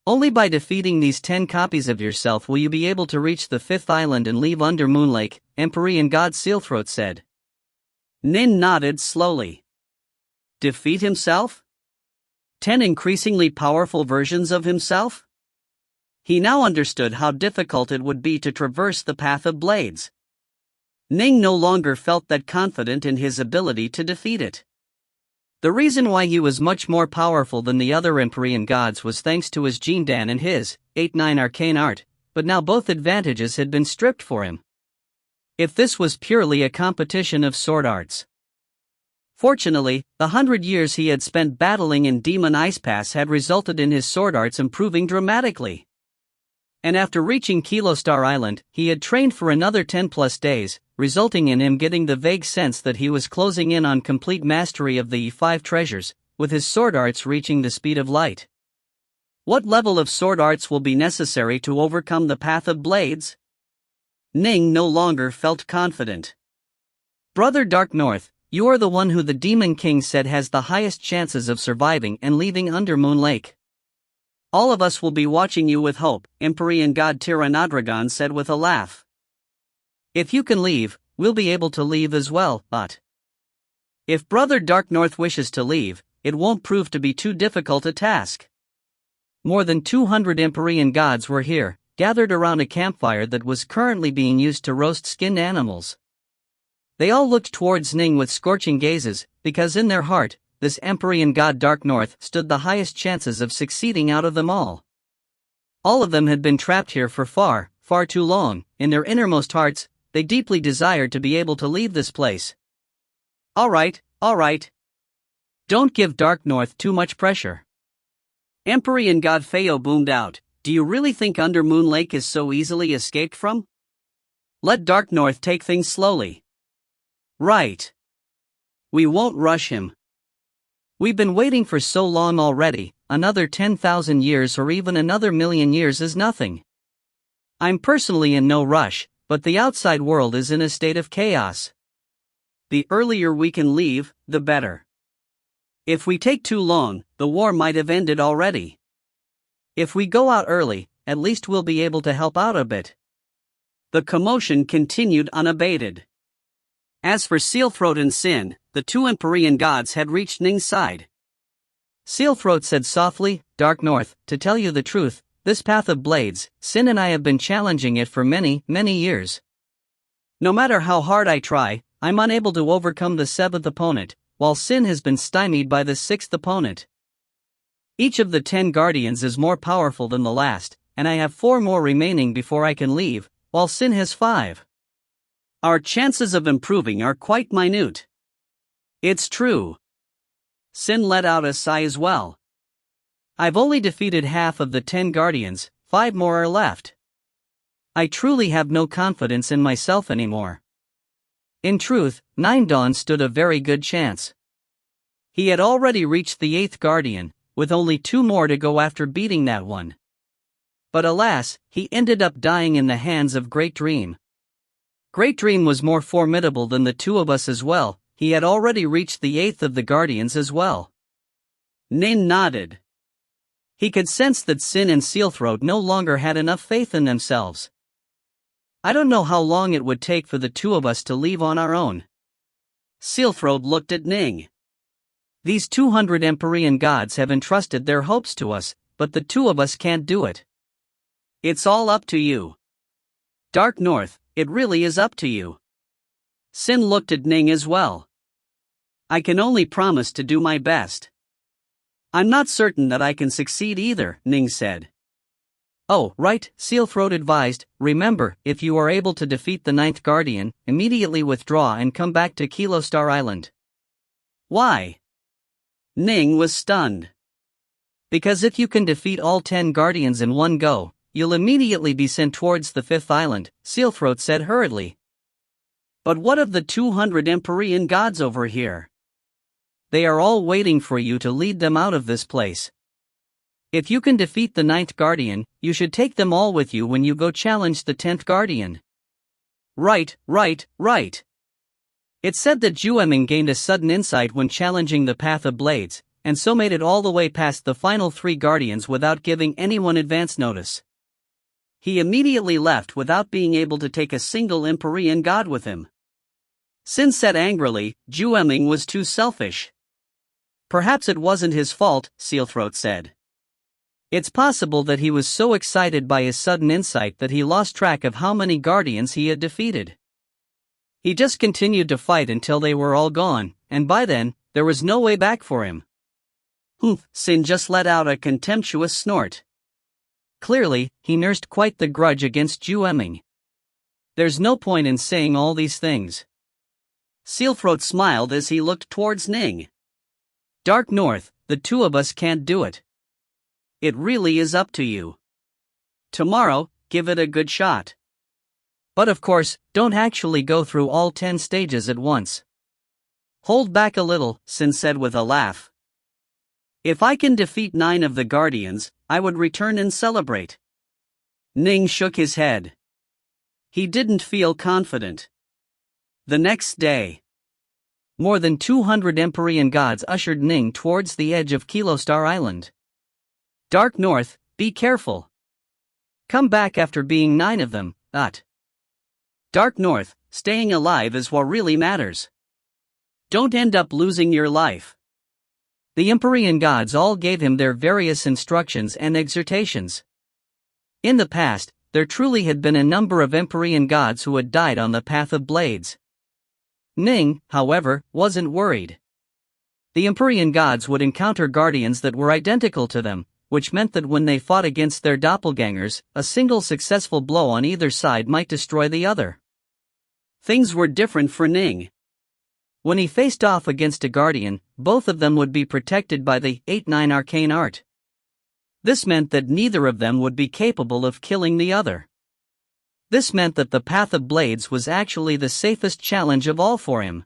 Speaker 1: Only by defeating these 10 copies of yourself will you be able to reach the 5th island and leave Undermoon Lake, Empyrean God Sealthroat said.
Speaker 2: Nin nodded slowly. Defeat himself? 10 increasingly powerful versions of himself? He now understood how difficult it would be to traverse the Path of Blades. Ning no longer felt that confident in his ability to defeat it. The reason why he was much more powerful than the other Empyrean gods was thanks to his Jindan and his 8-9 arcane art, but now both advantages had been stripped for him. If this was purely a competition of sword arts, Fortunately, the 100 years he had spent battling in Demon Ice Pass had resulted in his sword arts improving dramatically. And after reaching Kilostar Island, he had trained for another 10 plus days, resulting in him getting the vague sense that he was closing in on complete mastery of the 5 treasures, with his sword arts reaching the speed of light. What level of sword arts will be necessary to overcome the Path of Blades? Ning no longer felt confident. Brother Dark North, you are the one who the Demon King said has the highest chances of surviving and leaving Undermoon Lake. All of us will be watching you with hope, Empyrean God Tiranadragon said with a laugh. If you can leave, we'll be able to leave as well, but if Brother Dark North wishes to leave, it won't prove to be too difficult a task. More than 200 Empyrean gods were here, gathered around a campfire that was currently being used to roast skinned animals. They all looked towards Ning with scorching gazes, because in their heart, this Empyrean god Dark North stood the highest chances of succeeding out of them all. All of them had been trapped here for far, far too long. In their innermost hearts, they deeply desired to be able to leave this place. All right. Don't give Dark North too much pressure. Empyrean god Feo boomed out, do you really think Undermoon Lake is so easily escaped from? Let Dark North take things slowly. Right. We won't rush him. We've been waiting for so long already, another 10,000 years or even another million years is nothing. I'm personally in no rush, but the outside world is in a state of chaos. The earlier we can leave, the better. If we take too long, the war might have ended already. If we go out early, at least we'll be able to help out a bit. The commotion continued unabated. As for Sealthroat and Sin, the 2 Empyrean gods had reached Ning's side. Sealthroat said softly, Dark North, to tell you the truth, this Path of Blades, Sin and I have been challenging it for many, many years. No matter how hard I try, I'm unable to overcome the 7th opponent, while Sin has been stymied by the 6th opponent. Each of the 10 guardians is more powerful than the last, and I have 4 more remaining before I can leave, while Sin has 5. Our chances of improving are quite minute. It's true. Sin let out a sigh as well. I've only defeated half of the 10 guardians, 5 more are left. I truly have no confidence in myself anymore. In truth, 9 Dawn stood a very good chance. He had already reached the 8th guardian, with only 2 more to go after beating that one. But alas, he ended up dying in the hands of Great Dream. Great Dream was more formidable than the 2 of us as well, he had already reached the 8th of the guardians as well. Nin nodded. He could sense that Sin and Sealthroat no longer had enough faith in themselves. I don't know how long it would take for the 2 of us to leave on our own. Sealthroat looked at Ning. These 200 Empyrean gods have entrusted their hopes to us, but the 2 of us can't do it. It's all up to you. Dark North, it really is up to you. Sin looked at Ning as well. I can only promise to do my best. I'm not certain that I can succeed either, Ning said. Oh, right, Sealthroat advised, remember, if you are able to defeat the 9th guardian, immediately withdraw and come back to Kilostar Island. Why? Ning was stunned. Because if you can defeat all 10 guardians in one go, you'll immediately be sent towards the 5th island, Sealthroat said hurriedly. But what of the 200 Empyrean gods over here? They are all waiting for you to lead them out of this place. If you can defeat the 9th guardian, you should take them all with you when you go challenge the 10th guardian. Right. It said that Jueming gained a sudden insight when challenging the Path of Blades, and so made it all the way past the final 3 guardians without giving anyone advance notice. He immediately left without being able to take a single Empyrean god with him. Sin said angrily, Jueming was too selfish. Perhaps it wasn't his fault, Sealthroat said. It's possible that he was so excited by his sudden insight that he lost track of how many guardians he had defeated. He just continued to fight until they were all gone, and by then, there was no way back for him. Sin just let out a contemptuous snort. Clearly, he nursed quite the grudge against Jueming. There's no point in saying all these things. Sealthroat smiled as he looked towards Ning. Dark North, the two of us can't do it. It really is up to you. Tomorrow, give it a good shot.
Speaker 1: But of course, don't actually go through all 10 stages at once.
Speaker 2: Hold back a little, Sin said with a laugh. If I can defeat 9 of the Guardians, I would return and celebrate. Ning shook his head. He didn't feel confident. The next day,
Speaker 1: more than 200 Empyrean gods ushered Ning towards the edge of Kilostar Island.
Speaker 2: Dark North, be careful.
Speaker 1: Come back after being 9 of them,
Speaker 2: Dark North, staying alive is what really matters. Don't end up losing your life.
Speaker 1: The Empyrean gods all gave him their various instructions and exhortations. In the past, there truly had been a number of Empyrean gods who had died on the path of blades. Ning, however, wasn't worried. The Empyrean gods would encounter guardians that were identical to them, which meant that when they fought against their doppelgangers, a single successful blow on either side might destroy the other.
Speaker 2: Things were different for Ning.
Speaker 1: When he faced off against a guardian, both of them would be protected by the 8-9 arcane art. This meant that neither of them would be capable of killing the other. This meant that the Path of Blades was actually the safest challenge of all for him.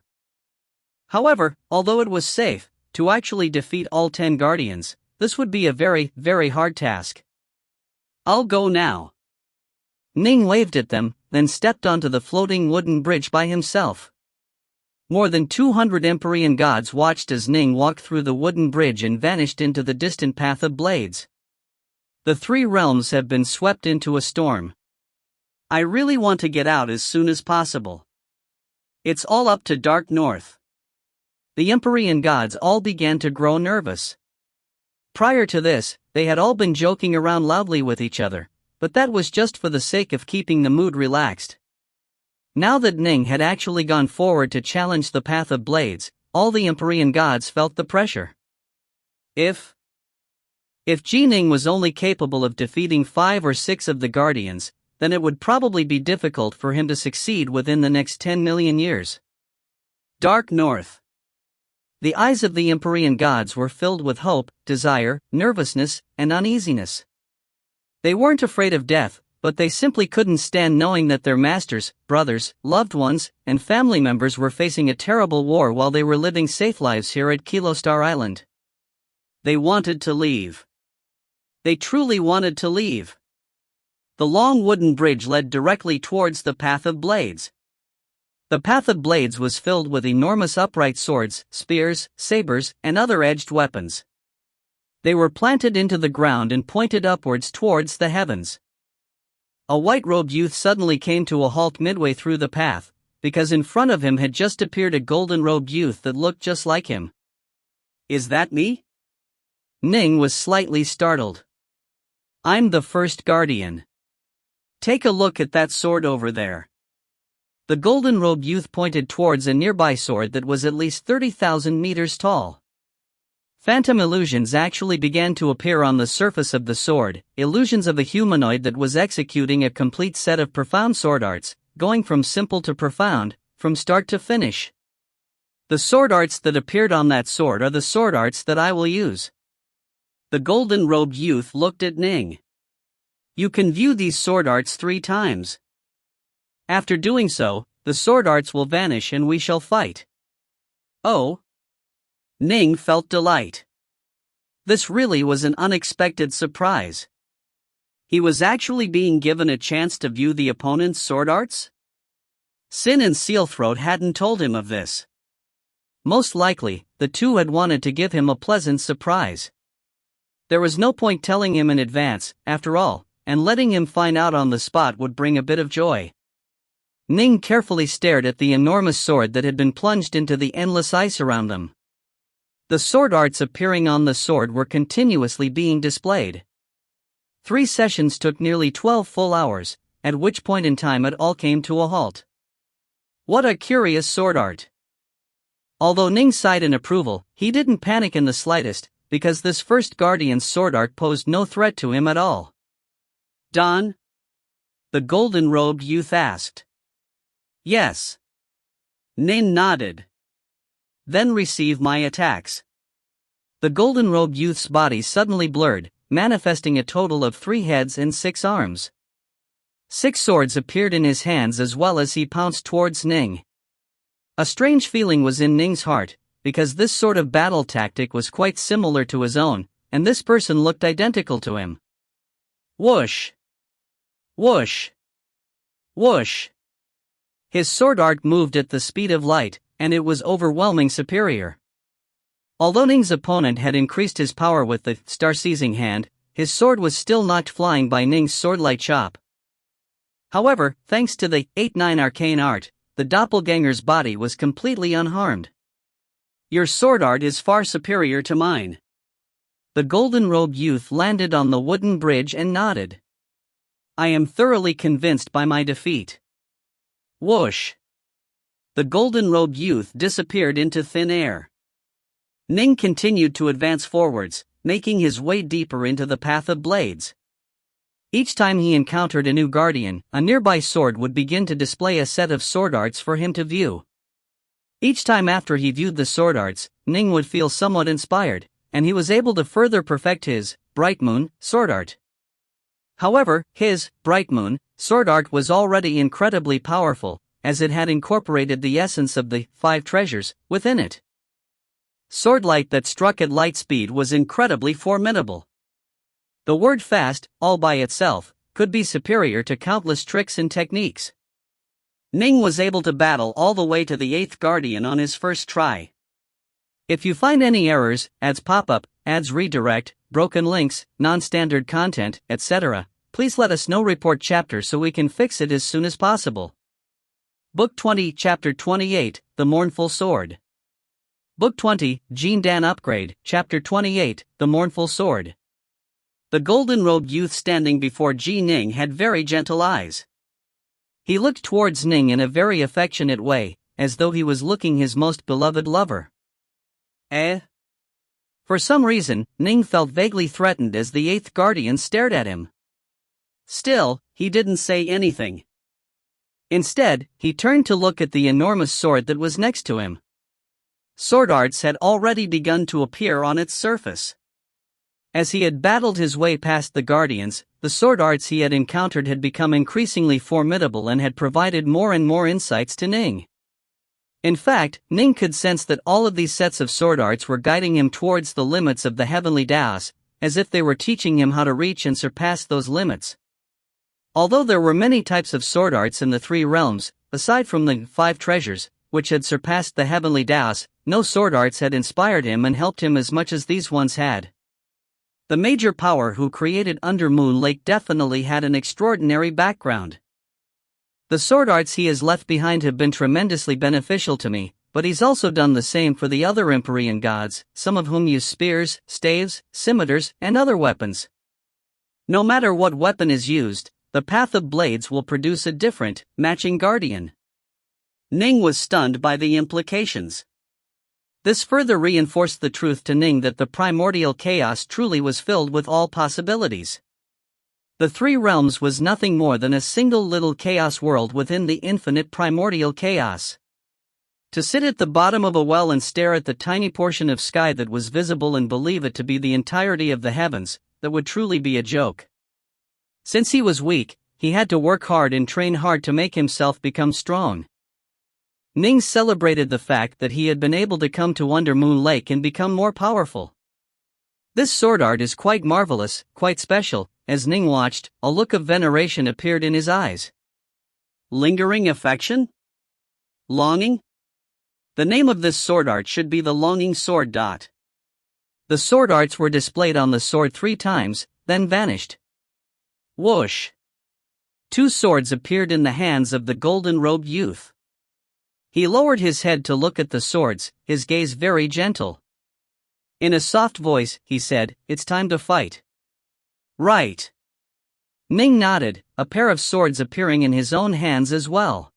Speaker 1: However, although it was safe to actually defeat all 10 guardians, this would be a very, very hard task.
Speaker 2: I'll go now.
Speaker 1: Ning waved at them, then stepped onto the floating wooden bridge by himself. More than 200 Empyrean gods watched as Ning walked through the wooden bridge and vanished into the distant Path of Blades. The 3 realms have been swept into a storm.
Speaker 2: I really want to get out as soon as possible. It's all up to Dark North.
Speaker 1: The Empyrean gods all began to grow nervous. Prior to this, they had all been joking around loudly with each other, but that was just for the sake of keeping the mood relaxed. Now that Ning had actually gone forward to challenge the Path of Blades, all the Empyrean gods felt the pressure. If Ning was only capable of defeating 5 or 6 of the Guardians, then it would probably be difficult for him to succeed within the next 10 million years.
Speaker 2: Dark North.
Speaker 1: The eyes of the Empyrean gods were filled with hope, desire, nervousness, and uneasiness. They weren't afraid of death, but they simply couldn't stand knowing that their masters, brothers, loved ones, and family members were facing a terrible war while they were living safe lives here at Kilostar Island.
Speaker 2: They wanted to leave. They truly wanted to leave. The long wooden bridge led directly towards the Path of Blades.
Speaker 1: The Path of Blades was filled with enormous upright swords, spears, sabers, and other edged weapons. They were planted into the ground and pointed upwards towards the heavens. A white-robed youth suddenly came to a halt midway through the path, because in front of him had just appeared a golden-robed youth that looked just like him.
Speaker 2: Is that me?
Speaker 1: Ning was slightly startled. I'm the first guardian.
Speaker 2: Take a look at that sword over there.
Speaker 1: The golden-robed youth pointed towards a nearby sword that was at least 30,000 meters tall. Phantom illusions actually began to appear on the surface of the sword, illusions of a humanoid that was executing a complete set of profound sword arts, going from simple to profound, from start to finish. The sword arts that appeared on that sword are the sword arts that I will use.
Speaker 2: The golden-robed youth looked at Ning. You can view these sword arts 3 times.
Speaker 1: After doing so, the sword arts will vanish and we shall fight.
Speaker 2: Oh. Ning felt delight.
Speaker 1: This really was an unexpected surprise.
Speaker 2: He was actually being given a chance to view the opponent's sword arts? Sin and Sealthroat hadn't told him of this.
Speaker 1: Most likely, the two had wanted to give him a pleasant surprise. There was no point telling him in advance, after all, and letting him find out on the spot would bring a bit of joy. Ning carefully stared at the enormous sword that had been plunged into the endless ice around them. The sword arts appearing on the sword were continuously being displayed. 3 sessions took nearly 12 full hours, at which point in time it all came to a halt. What a curious sword art! Although Ning sighed in approval, he didn't panic in the slightest, because this first guardian's sword art posed no threat to him at all.
Speaker 2: Don? The golden-robed youth asked.
Speaker 1: Yes.
Speaker 2: Ning nodded. Then receive my attacks.
Speaker 1: The golden-robed youth's body suddenly blurred, manifesting a total of 3 heads and 6 arms. 6 swords appeared in his hands as well as he pounced towards Ning. A strange feeling was in Ning's heart, because this sort of battle tactic was quite similar to his own, and this person looked identical to him. Whoosh! Whoosh! Whoosh! His sword arc moved at the speed of light, and it was overwhelming superior. Although Ning's opponent had increased his power with the star-seizing hand, his sword was still knocked flying by Ning's swordlight chop. However, thanks to the 8-9 arcane art, the doppelganger's body was completely unharmed.
Speaker 2: Your sword art is far superior to mine.
Speaker 1: The golden-robed youth landed on the wooden bridge and nodded.
Speaker 2: I am thoroughly convinced by my defeat.
Speaker 1: Whoosh!
Speaker 2: The golden-robed youth disappeared into thin air. Ning continued to advance forwards, making his way deeper into the path of blades.
Speaker 1: Each time he encountered a new guardian, a nearby sword would begin to display a set of sword arts for him to view. Each time after he viewed the sword arts, Ning would feel somewhat inspired, and he was able to further perfect his Bright Moon sword art. However, his Bright Moon sword art was already incredibly powerful, as it had incorporated the essence of the 5 treasures within it. Swordlight that struck at light speed was incredibly formidable. The word fast, all by itself, could be superior to countless tricks and techniques.
Speaker 2: Ning was able to battle all the way to the 8th guardian on his first try.
Speaker 1: If you find any errors, ads pop up, ads redirect, broken links, non-standard content, etc., please let us know. Report chapter so we can fix it as soon as possible. Book 20, Chapter 28, The Mournful Sword. Book 20, Gene Dan Upgrade, Chapter 28, The Mournful Sword.
Speaker 2: The golden-robed youth standing before Ning had very gentle eyes.
Speaker 1: He looked towards Ning in a very affectionate way, as though he was looking his most beloved lover. For some reason, Ning felt vaguely threatened as the 8th guardian stared at him.
Speaker 2: Still, he didn't say anything.
Speaker 1: Instead, he turned to look at the enormous sword that was next to him.
Speaker 2: Sword arts had already begun to appear on its surface.
Speaker 1: As he had battled his way past the guardians, the sword arts he had encountered had become increasingly formidable and had provided more and more insights to Ning. In fact, Ning could sense that all of these sets of sword arts were guiding him towards the limits of the heavenly Taos, as if they were teaching him how to reach and surpass those limits. Although there were many types of sword arts in the 3 realms, aside from the 5 treasures, which had surpassed the heavenly Taos, no sword arts had inspired him and helped him as much as these ones had. The major power who created Under Moon Lake definitely had an extraordinary background. The sword arts he has left behind have been tremendously beneficial to me, but he's also done the same for the other Empyrean gods, some of whom use spears, staves, scimitars, and other weapons. No matter what weapon is used, the path of blades will produce a different, matching guardian.
Speaker 2: Ning was stunned by the implications.
Speaker 1: This further reinforced the truth to Ning that the primordial chaos truly was filled with all possibilities. The 3 realms was nothing more than a single little chaos world within the infinite primordial chaos. To sit at the bottom of a well and stare at the tiny portion of sky that was visible and believe it to be the entirety of the heavens, that would truly be a joke. Since he was weak, he had to work hard and train hard to make himself become strong. Ning celebrated the fact that he had been able to come to Under Moon Lake and become more powerful. This sword art is quite marvelous, quite special. As Ning watched, a look of veneration appeared in his eyes.
Speaker 2: Lingering affection? Longing? The name of this sword art should be the Longing Sword.
Speaker 1: The sword arts were displayed on the sword 3 times, then vanished. Whoosh! 2 swords appeared in the hands of the golden-robed youth. He lowered his head to look at the swords, his gaze very gentle. In a soft voice, he said, "It's time to fight."
Speaker 2: Right.
Speaker 1: Ning nodded, a pair of swords appearing in his own hands as well.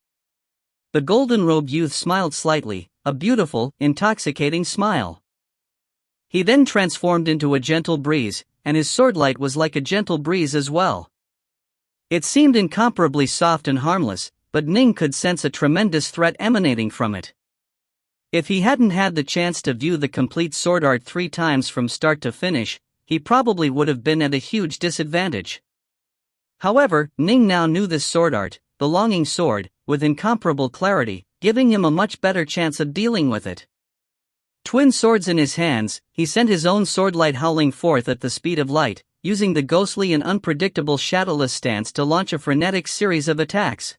Speaker 1: The golden-robed youth smiled slightly, a beautiful, intoxicating smile. He then transformed into a gentle breeze, and his swordlight was like a gentle breeze as well. It seemed incomparably soft and harmless, but Ning could sense a tremendous threat emanating from it. If he hadn't had the chance to view the complete sword art 3 times from start to finish, he probably would have been at a huge disadvantage. However, Ning now knew this sword art, the longing sword, with incomparable clarity, giving him a much better chance of dealing with it. Twin swords in his hands, he sent his own swordlight howling forth at the speed of light, using the ghostly and unpredictable shadowless stance to launch a frenetic series of attacks.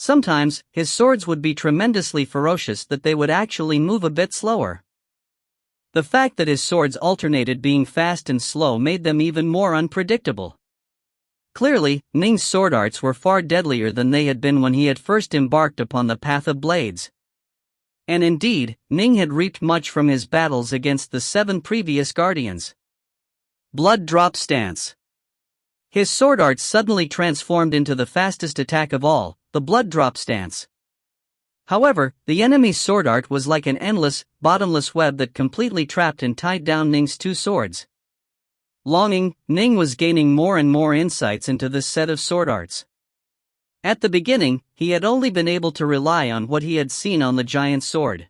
Speaker 1: Sometimes, his swords would be tremendously ferocious that they would actually move a bit slower. The fact that his swords alternated being fast and slow made them even more unpredictable. Clearly, Ning's sword arts were far deadlier than they had been when he had first embarked upon the path of blades. And indeed, Ning had reaped much from his battles against the 7 previous guardians. Blood drop stance. His sword art suddenly transformed into the fastest attack of all, the blood drop stance. However, the enemy's sword art was like an endless, bottomless web that completely trapped and tied down Ning's 2 swords. Longing, Ning was gaining more and more insights into this set of sword arts. At the beginning, he had only been able to rely on what he had seen on the giant sword.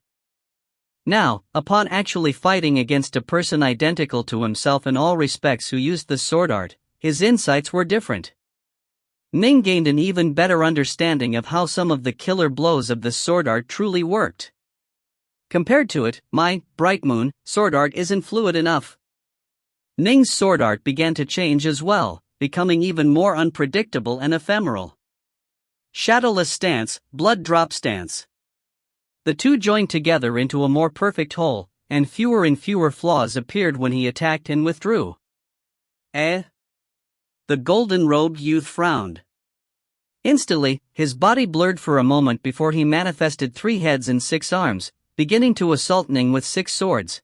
Speaker 1: Now, upon actually fighting against a person identical to himself in all respects who used the sword art, his insights were different. Ning gained an even better understanding of how some of the killer blows of the sword art truly worked. Compared to it, my Bright Moon sword art isn't fluid enough. Ning's sword art began to change as well, becoming even more unpredictable and ephemeral. Shadowless stance, blood drop stance. The two joined together into a more perfect whole, and fewer flaws appeared when he attacked and withdrew. The golden-robed youth frowned. Instantly, his body blurred for a moment before he manifested 3 heads and 6 arms, beginning to assault Ning with 6 swords.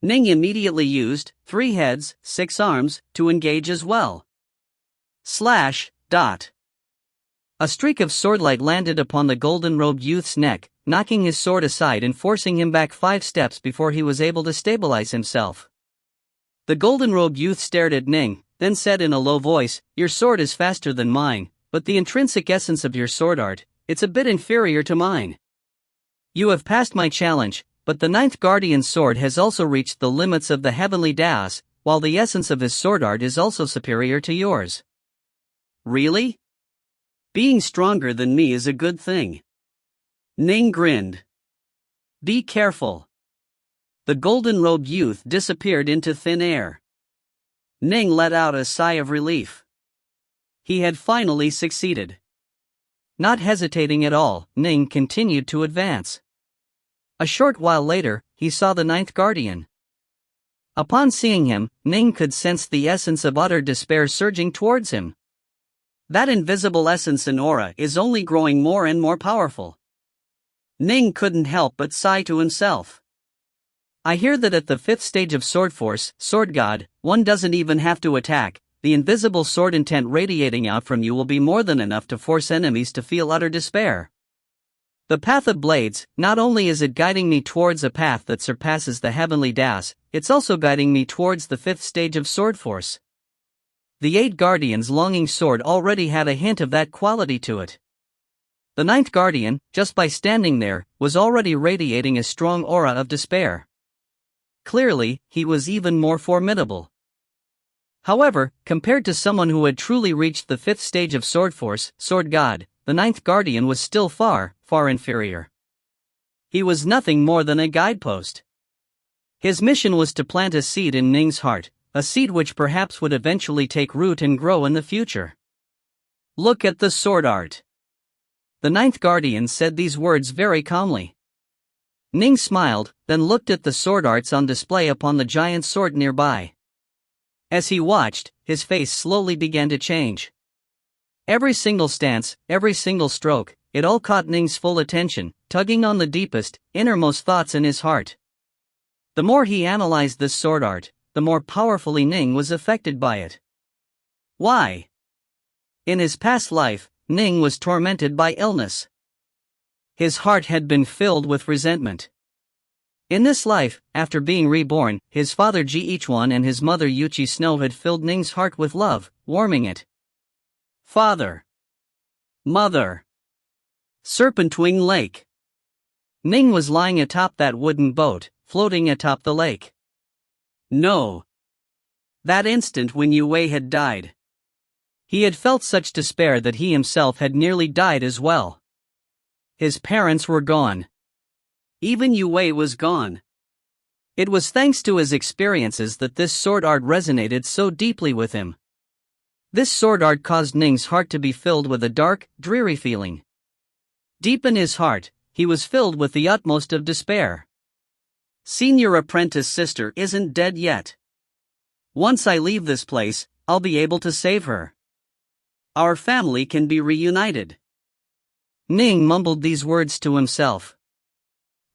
Speaker 1: Ning immediately used 3 heads, 6 arms, to engage as well. A streak of swordlight landed upon the golden-robed youth's neck, knocking his sword aside and forcing him back 5 steps before he was able to stabilize himself. The golden-robed youth stared at Ning, then said in a low voice, "Your sword is faster than mine, but the intrinsic essence of your sword art, it's a bit inferior to mine. You have passed my challenge, but the 9th Guardian's sword has also reached the limits of the heavenly Daos, while the essence of his sword art is also superior to yours." Really? Being stronger than me is a good thing. Ning grinned. Be careful. The golden-robed youth disappeared into thin air. Ning let out a sigh of relief. He had finally succeeded. Not hesitating at all, Ning continued to advance. A short while later, he saw the 9th Guardian. Upon seeing him, Ning could sense the essence of utter despair surging towards him. That invisible essence and aura is only growing more and more powerful. Ning couldn't help but sigh to himself. I hear that at the 5th stage of Sword Force, Sword God, one doesn't even have to attack. The invisible sword intent radiating out from you will be more than enough to force enemies to feel utter despair. The path of blades, not only is it guiding me towards a path that surpasses the heavenly Daos, it's also guiding me towards the 5th stage of Sword Force. The 8 Guardians' longing sword already had a hint of that quality to it. The 9th Guardian, just by standing there, was already radiating a strong aura of despair. Clearly, he was even more formidable. However, compared to someone who had truly reached the 5th stage of Sword Force, Sword God, the 9th Guardian was still far inferior. He was nothing more than a guidepost. His mission was to plant a seed in Ning's heart, a seed which perhaps would eventually take root and grow in the future. Look at the sword art. The 9th Guardian said these words very calmly. Ning smiled, then looked at the sword arts on display upon the giant sword nearby. As he watched, his face slowly began to change. Every single stance, every single stroke, it all caught Ning's full attention, tugging on the deepest, innermost thoughts in his heart. The more he analyzed this sword art, the more powerfully Ning was affected by it. Why? In his past life, Ning was tormented by illness. His heart had been filled with resentment. In this life, after being reborn, his father Ji-Ichuan and his mother Yuchi Snow had filled Ning's heart with love, warming it. Father.
Speaker 2: Mother. Serpentwing Lake.
Speaker 1: Ning was lying atop that wooden boat, floating atop the lake.
Speaker 2: No. That instant when Yue had died.
Speaker 1: He had felt such despair that he himself had nearly died as well. His parents were gone.
Speaker 2: Even Yue was gone.
Speaker 1: It was thanks to his experiences that this sword art resonated so deeply with him. This sword art caused Ning's heart to be filled with a dark, dreary feeling. Deep in his heart, he was filled with the utmost of despair.
Speaker 2: Senior apprentice sister isn't dead yet. Once I leave this place, I'll be able to save her. Our family can be reunited.
Speaker 1: Ning mumbled these words to himself.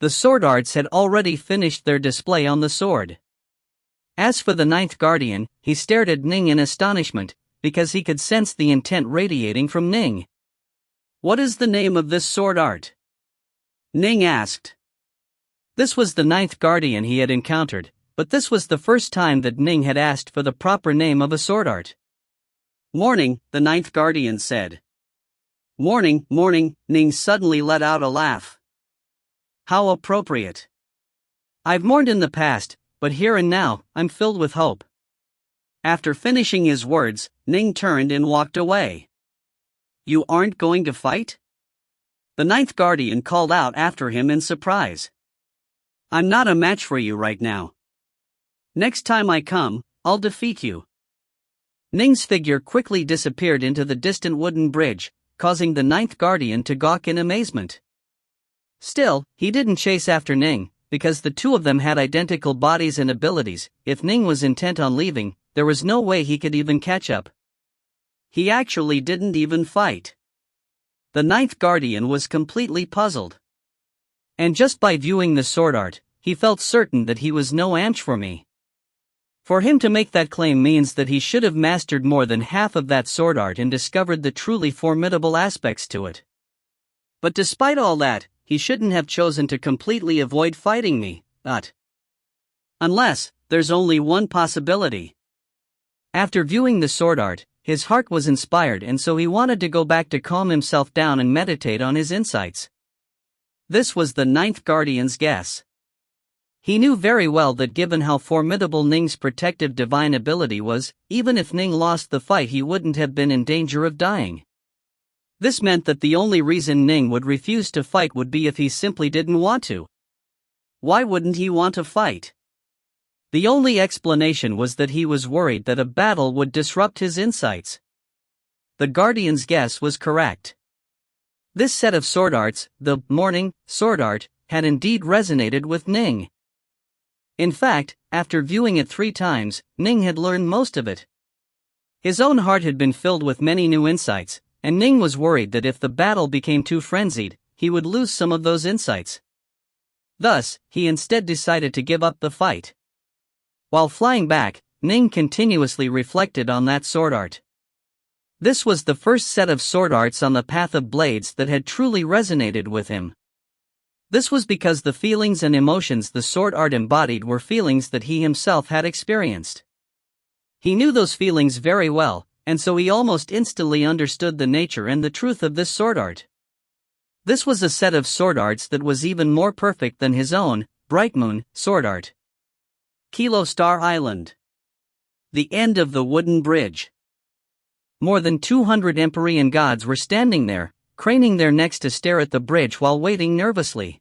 Speaker 1: The sword arts had already finished their display on the sword. As for the ninth guardian, he stared at Ning in astonishment, because he could sense the intent radiating from Ning.
Speaker 2: What is the name of this sword art? Ning asked.
Speaker 1: This was the ninth guardian he had encountered, but this was the first time that Ning had asked for the proper name of a sword art.
Speaker 2: Morning, the ninth guardian said. Morning, morning, Ning suddenly let out a laugh. How appropriate.
Speaker 1: I've mourned in the past, but here and now, I'm filled with hope.
Speaker 2: After finishing his words, Ning turned and walked away. You aren't going to fight? The ninth guardian called out after him in surprise. I'm not a match for you right now. Next time I come, I'll defeat you.
Speaker 1: Ning's figure quickly disappeared into the distant wooden bridge, causing the ninth guardian to gawk in amazement. Still, he didn't chase after Ning, because the two of them had identical bodies and abilities. If Ning was intent on leaving, there was no way he could even catch up.
Speaker 2: He actually didn't even fight. The ninth guardian was completely puzzled.
Speaker 1: And just by viewing the sword art, he felt certain that he was no match for me. For him to make that claim means that he should have mastered more than half of that sword art and discovered the truly formidable aspects to it. But despite all that, he shouldn't have chosen to completely avoid fighting me,
Speaker 2: unless, there's only one possibility.
Speaker 1: After viewing the sword art, his heart was inspired and so he wanted to go back to calm himself down and meditate on his insights. This was the ninth guardian's guess. He knew very well that given how formidable Ning's protective divine ability was, even if Ning lost the fight he wouldn't have been in danger of dying. This meant that the only reason Ning would refuse to fight would be if he simply didn't want to.
Speaker 2: Why wouldn't he want to fight?
Speaker 1: The only explanation was that he was worried that a battle would disrupt his insights. The Guardian's guess was correct. This set of sword arts, the Morning sword art, had indeed resonated with Ning. In fact, after viewing it 3 times, Ning had learned most of it. His own heart had been filled with many new insights, and Ning was worried that if the battle became too frenzied, he would lose some of those insights. Thus, he instead decided to give up the fight. While flying back, Ning continuously reflected on that sword art. This was the first set of sword arts on the path of blades that had truly resonated with him. This was because the feelings and emotions the sword art embodied were feelings that he himself had experienced. He knew those feelings very well, and so he almost instantly understood the nature and the truth of this sword art. This was a set of sword arts that was even more perfect than his own, Bright Moon, sword art.
Speaker 2: Kilo Star Island. The end of the wooden bridge.
Speaker 1: More than 200 Empyrean gods were standing there, craning their necks to stare at the bridge while waiting nervously.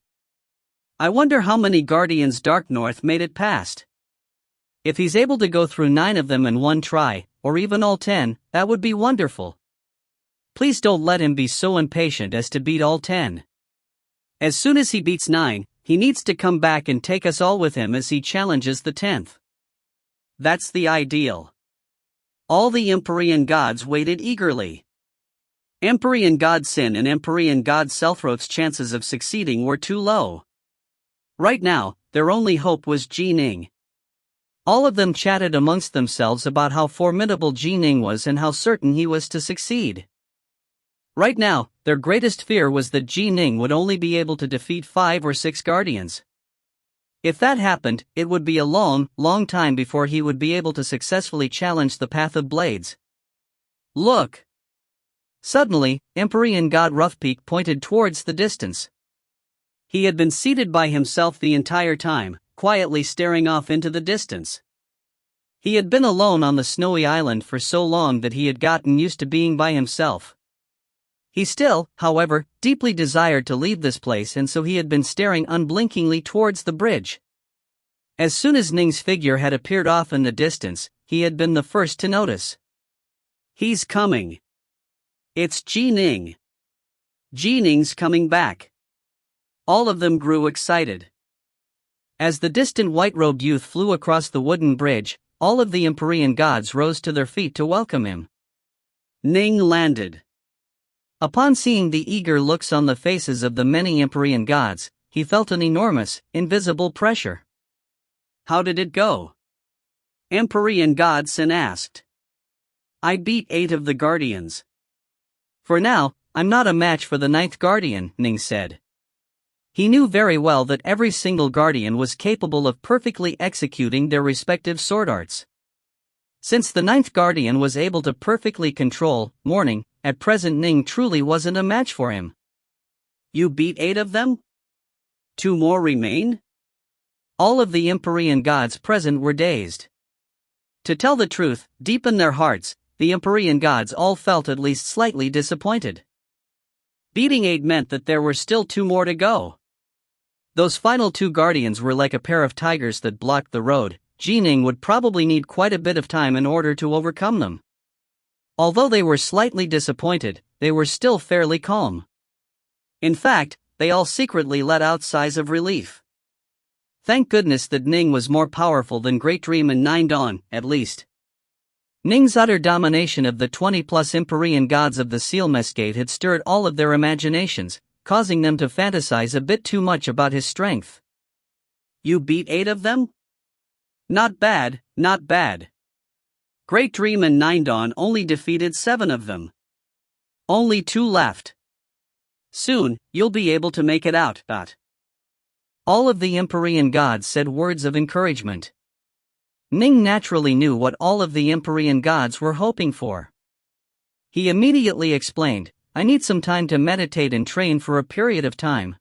Speaker 2: I wonder how many Guardians Dark North made it past.
Speaker 1: If he's able to go through 9 of them in one try, or even all 10, that would be wonderful. Please don't let him be so impatient as to beat all 10.
Speaker 2: As soon as he beats 9, he needs to come back and take us all with him as he challenges the 10th. That's the ideal. All the Empyrean gods waited eagerly. Empyrean god Sin and Empyrean god Selthroth's chances of succeeding were too low. Right now, their only hope was Ning.
Speaker 1: All of them chatted amongst themselves about how formidable Ning was and how certain he was to succeed. Right now, their greatest fear was that Ning would only be able to defeat 5 or 6 guardians. If that happened, it would be a long, long time before he would be able to successfully challenge the Path of Blades.
Speaker 2: Look!
Speaker 1: Suddenly, Empyrean god Roughpeak pointed towards the distance.
Speaker 2: He had been seated by himself the entire time, quietly staring off into the distance.
Speaker 1: He had been alone on the snowy island for so long that he had gotten used to being by himself. He still, however, deeply desired to leave this place, and so he had been staring unblinkingly towards the bridge. As soon as Ning's figure had appeared off in the distance, he had been the first to notice.
Speaker 2: He's coming. It's Ning. Ning's coming back. All of them grew excited.
Speaker 1: As the distant white-robed youth flew across the wooden bridge, all of the Empyrean gods rose to their feet to welcome him.
Speaker 2: Ning landed.
Speaker 1: Upon seeing the eager looks on the faces of the many Empyrean gods, he felt an enormous, invisible pressure.
Speaker 2: How did it go? Empyrean god Sin asked. I beat 8 of the guardians.
Speaker 1: For now, I'm not a match for the 9th guardian, Ning said. He knew very well that every single guardian was capable of perfectly executing their respective sword arts. Since the 9th guardian was able to perfectly control Morning, at present Ning truly wasn't a match for him.
Speaker 2: You beat 8 of them? 2 more remain?
Speaker 1: All of the Empyrean gods present were dazed. To tell the truth, deep in their hearts, the Empyrean gods all felt at least slightly disappointed. Beating 8 meant that there were still 2 more to go. Those final 2 guardians were like a pair of tigers that blocked the road. Ning would probably need quite a bit of time in order to overcome them. Although they were slightly disappointed, they were still fairly calm. In fact, they all secretly let out sighs of relief. Thank goodness that Ning was more powerful than Great Dream and Nine Dawn, at least. Ning's utter domination of the 20-plus Empyrean gods of the Seal Mesgate had stirred all of their imaginations, causing them to fantasize a bit too much about his strength.
Speaker 2: You beat 8 of them? Not bad, not bad. Great Dream and Nine Dawn only defeated 7 of them. Only 2 left. Soon, you'll be able to make it out.
Speaker 1: All of the Empyrean gods said words of encouragement. Ning naturally knew what all of the Empyrean gods were hoping for. He immediately explained, I need some time to meditate and train for a period of time.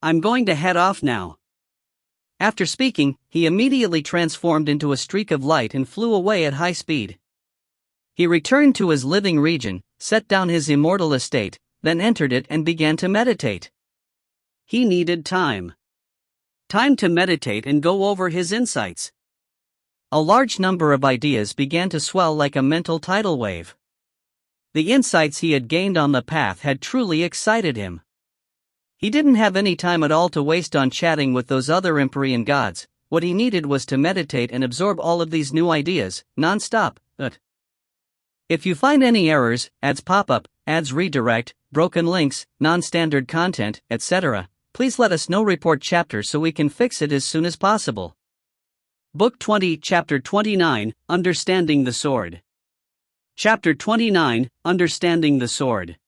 Speaker 2: I'm going to head off now.
Speaker 1: After speaking, he immediately transformed into a streak of light and flew away at high speed. He returned to his living region, set down his immortal estate, then entered it and began to meditate.
Speaker 2: He needed time. Time to meditate and go over his insights.
Speaker 1: A large number of ideas began to swell like a mental tidal wave. The insights he had gained on the path had truly excited him. He didn't have any time at all to waste on chatting with those other Empyrean gods. What he needed was to meditate and absorb all of these new ideas, non-stop. If you find any errors, ads pop up, ads redirect, broken links, non-standard content, etc., please let us know. Report chapter so we can fix it as soon as possible.
Speaker 2: Book 20, Chapter 29, Understanding the Sword. Chapter 29, Understanding the Sword.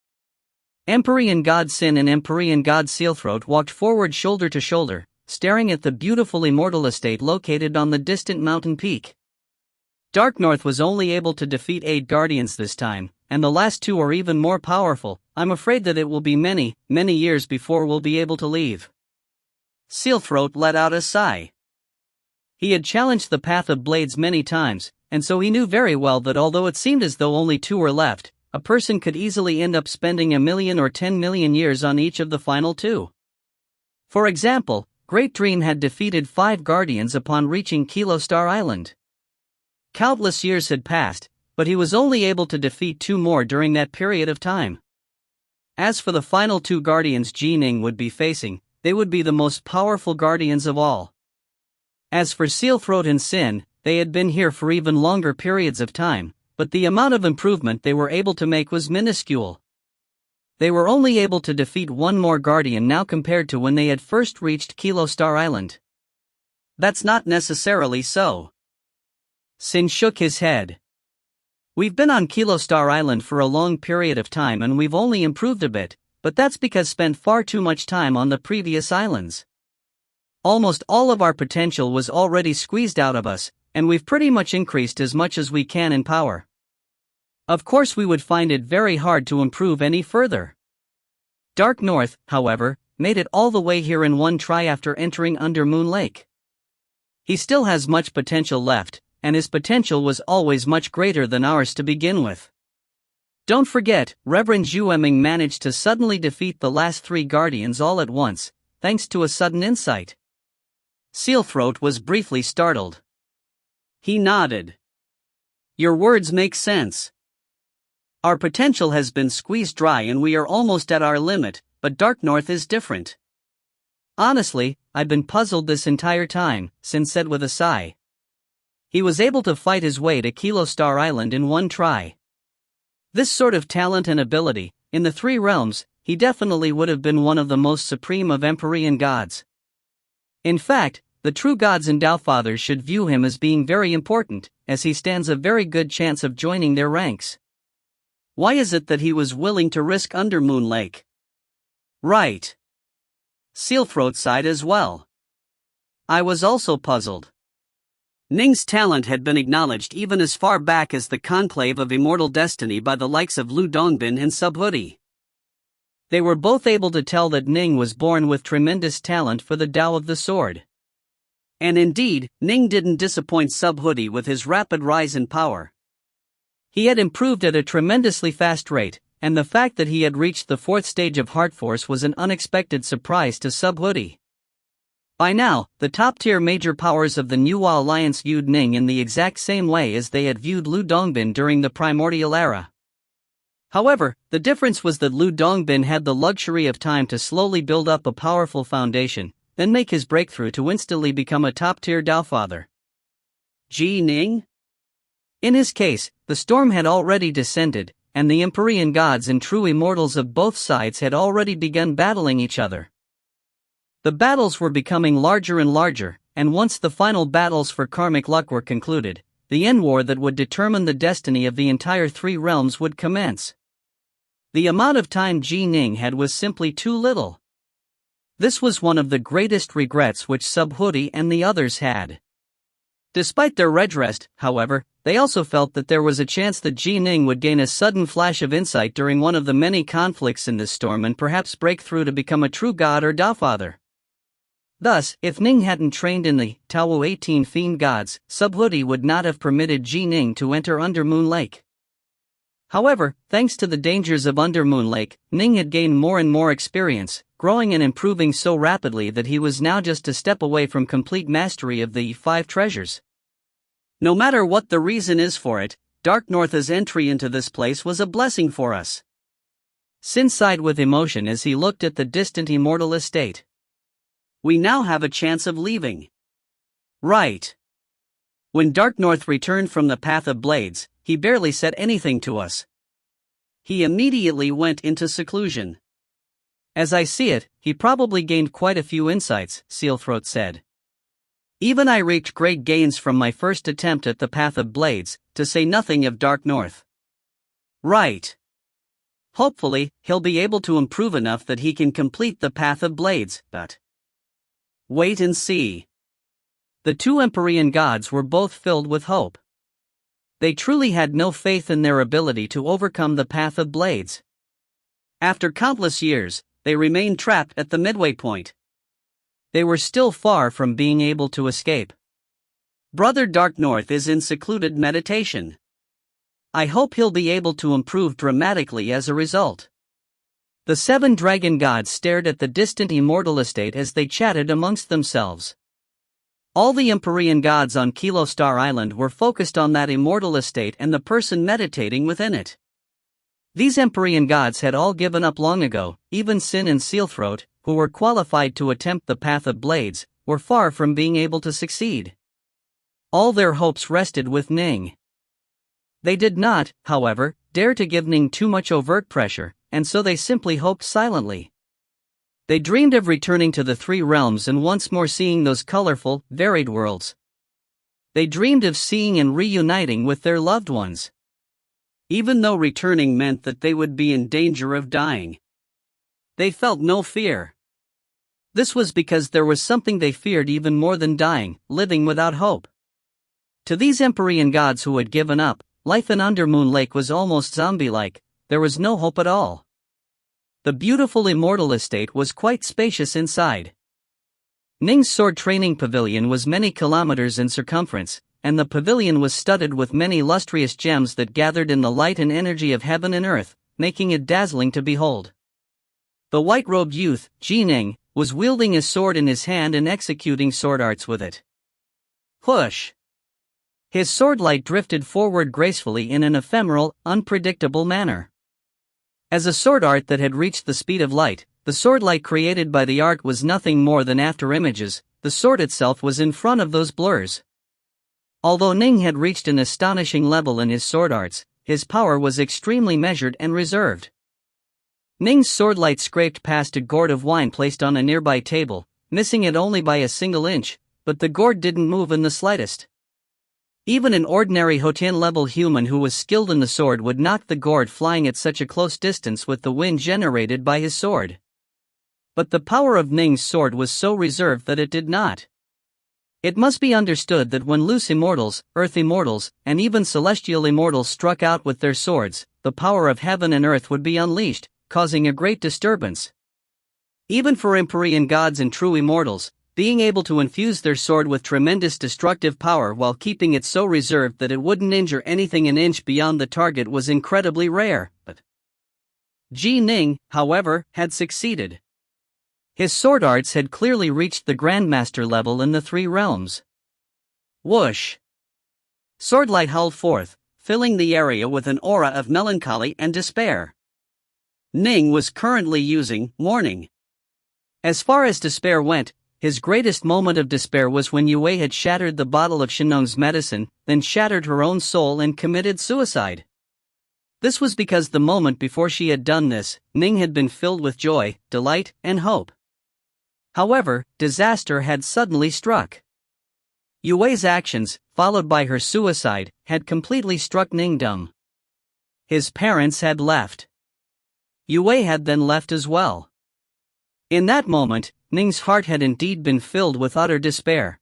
Speaker 1: Empyrean god Sin and Empyrean god Sealthroat walked forward shoulder to shoulder, staring at the beautiful Immortal estate located on the distant mountain peak. Dark North was only able to defeat 8 guardians this time, and the last 2 are even more powerful. I'm afraid that it will be many, many years before we'll be able to leave.
Speaker 2: Sealthroat let out a sigh.
Speaker 1: He had challenged the Path of Blades many times, and so he knew very well that although it seemed as though only 2 were left, a person could easily end up spending 1,000,000 or 10,000,000 years on each of the final 2. For example, Great Dream had defeated 5 guardians upon reaching Kilo Star Island. Countless years had passed, but he was only able to defeat 2 more during that period of time. As for the final 2 guardians Ning would be facing, they would be the most powerful guardians of all. As for Sealthroat and Sin, they had been here for even longer periods of time, but the amount of improvement they were able to make was minuscule. They were only able to defeat 1 more guardian now compared to when they had first reached Kilo Star Island.
Speaker 2: That's not necessarily so.
Speaker 1: Sin shook his head. We've been on Kilo Star Island for a long period of time and we've only improved a bit, but that's because spent far too much time on the previous islands. Almost all of our potential was already squeezed out of us, and we've pretty much increased as much as we can in power. Of course we would find it very hard to improve any further. Dark North, however, made it all the way here in one try after entering Undermoon Lake. He still has much potential left, and his potential was always much greater than ours to begin with. Don't forget, Reverend Ming managed to suddenly defeat the last 3 guardians all at once, thanks to a sudden insight. Sealthroat was briefly startled.
Speaker 2: He nodded. Your words make sense. Our potential has been squeezed dry and we are almost at our limit, but Dark North is different.
Speaker 1: Honestly, I've been puzzled this entire time, Sin said with a sigh. He was able to fight his way to Kilo Star Island in one try. This sort of talent and ability, in the 3 realms, he definitely would have been one of the most supreme of Empyrean gods. In fact, the true gods and Taofathers should view him as being very important, as he stands a very good chance of joining their ranks.
Speaker 2: Why is it that he was willing to risk Undermoon Lake?
Speaker 1: Right.
Speaker 2: Sealthroat sighed as well. I was also puzzled. Ning's talent had been acknowledged even as far back as the conclave of immortal destiny by the likes of Lu Dongbin and Subhuti.
Speaker 1: They were both able to tell that Ning was born with tremendous talent for the Tao of the Sword.
Speaker 2: And indeed, Ning didn't disappoint Subhuti with his rapid rise in power.
Speaker 1: He had improved at a tremendously fast rate, and the fact that he had reached the 4th stage of Heart Force was an unexpected surprise to Subhuti. By now, the top-tier major powers of the Nuwa Alliance viewed Ning in the exact same way as they had viewed Lu Dongbin during the primordial era. However, the difference was that Lu Dongbin had the luxury of time to slowly build up a powerful foundation, then make his breakthrough to instantly become a top-tier Taofather.
Speaker 2: Ning?
Speaker 1: In his case, the storm had already descended, and the Empyrean gods and true immortals of both sides had already begun battling each other. The battles were becoming larger and larger, and once the final battles for karmic luck were concluded, the end war that would determine the destiny of the entire 3 realms would commence. The amount of time Ning had was simply too little. This was one of the greatest regrets which Subhuti and the others had. Despite their redress, however, they also felt that there was a chance that Ning would gain a sudden flash of insight during one of the many conflicts in this storm and perhaps break through to become a true god or Taofather. Thus, if Ning hadn't trained in the Tao 18 Fiend Gods, Subhuti would not have permitted Ning to enter Undermoon Lake. However, thanks to the dangers of Undermoon Lake, Ning had gained more and more experience, growing and improving so rapidly that he was now just a step away from complete mastery of the 5 treasures.
Speaker 2: No matter what the reason is for it, Dark North's entry into this place was a blessing for us.
Speaker 1: Sin sighed with emotion as he looked at the distant immortal estate.
Speaker 2: We now have a chance of leaving.
Speaker 1: Right.
Speaker 2: When Dark North returned from the Path of Blades, he barely said anything to us. He immediately went into seclusion.
Speaker 1: As I see it, he probably gained quite a few insights, Sealthroat said.
Speaker 2: Even I reaped great gains from my first attempt at the Path of Blades, to say nothing of Dark North.
Speaker 1: Right.
Speaker 2: Hopefully, he'll be able to improve enough that he can complete the Path of Blades, but wait and see.
Speaker 1: The 2 Empyrean gods were both filled with hope. They truly had no faith in their ability to overcome the Path of Blades.
Speaker 2: After countless years, they remained trapped at the midway point.
Speaker 1: They were still far from being able to escape.
Speaker 2: Brother Dark North is in secluded meditation. I hope he'll be able to improve dramatically as a result.
Speaker 1: The 7 dragon gods stared at the distant immortal estate as they chatted amongst themselves. All the Empyrean gods on Kilo Star Island were focused on that immortal estate and the person meditating within it. These Empyrean gods had all given up long ago. Even Sin and Sealthroat, who were qualified to attempt the Path of Blades, were far from being able to succeed. All their hopes rested with Ning. They did not, however, dare to give Ning too much overt pressure, and so they simply hoped silently. They dreamed of returning to the 3 realms and once more seeing those colorful, varied worlds. They dreamed of seeing and reuniting with their loved ones.
Speaker 2: Even though returning meant that they would be in danger of dying, they felt no fear.
Speaker 1: This was because there was something they feared even more than dying, living without hope. To these Empyrean gods who had given up, life in Undermoon Lake was almost zombie-like. There was no hope at all. The beautiful Immortal estate was quite spacious inside. Ning's sword training pavilion was many kilometers in circumference, and the pavilion was studded with many lustrous gems that gathered in the light and energy of heaven and earth, making it dazzling to behold. The white-robed youth, Ning, was wielding his sword in his hand and executing sword arts with it. Push! His sword light drifted forward gracefully in an ephemeral, unpredictable manner. As a sword art that had reached the speed of light, the sword light created by the art was nothing more than afterimages. The sword itself was in front of those blurs. Although Ning had reached an astonishing level in his sword arts, his power was extremely measured and reserved. Ning's sword light scraped past a gourd of wine placed on a nearby table, missing it only by a single inch, but the gourd didn't move in the slightest. Even an ordinary Hotin-level human who was skilled in the sword would knock the gourd flying at such a close distance with the wind generated by his sword. But the power of Ning's sword was so reserved that it did not. It must be understood that when loose immortals, earth immortals, and even celestial immortals struck out with their swords, the power of heaven and earth would be unleashed, causing a great disturbance. Even for empyrean gods and true immortals, being able to infuse their sword with tremendous destructive power while keeping it so reserved that it wouldn't injure anything an inch beyond the target was incredibly rare, but Ning, however, had succeeded. His sword arts had clearly reached the Grandmaster level in the three realms. Whoosh! Swordlight howled forth, filling the area with an aura of melancholy and despair. Ning was currently using Mourning. As far as despair went, his greatest moment of despair was when Yue had shattered the bottle of Shenong's medicine, then shattered her own soul and committed suicide. This was because the moment before she had done this, Ning had been filled with joy, delight, and hope. However, disaster had suddenly struck. Yue's actions, followed by her suicide, had completely struck Ning dumb. His parents had left. Yue had then left as well. In that moment, Ning's heart had indeed been filled with utter despair.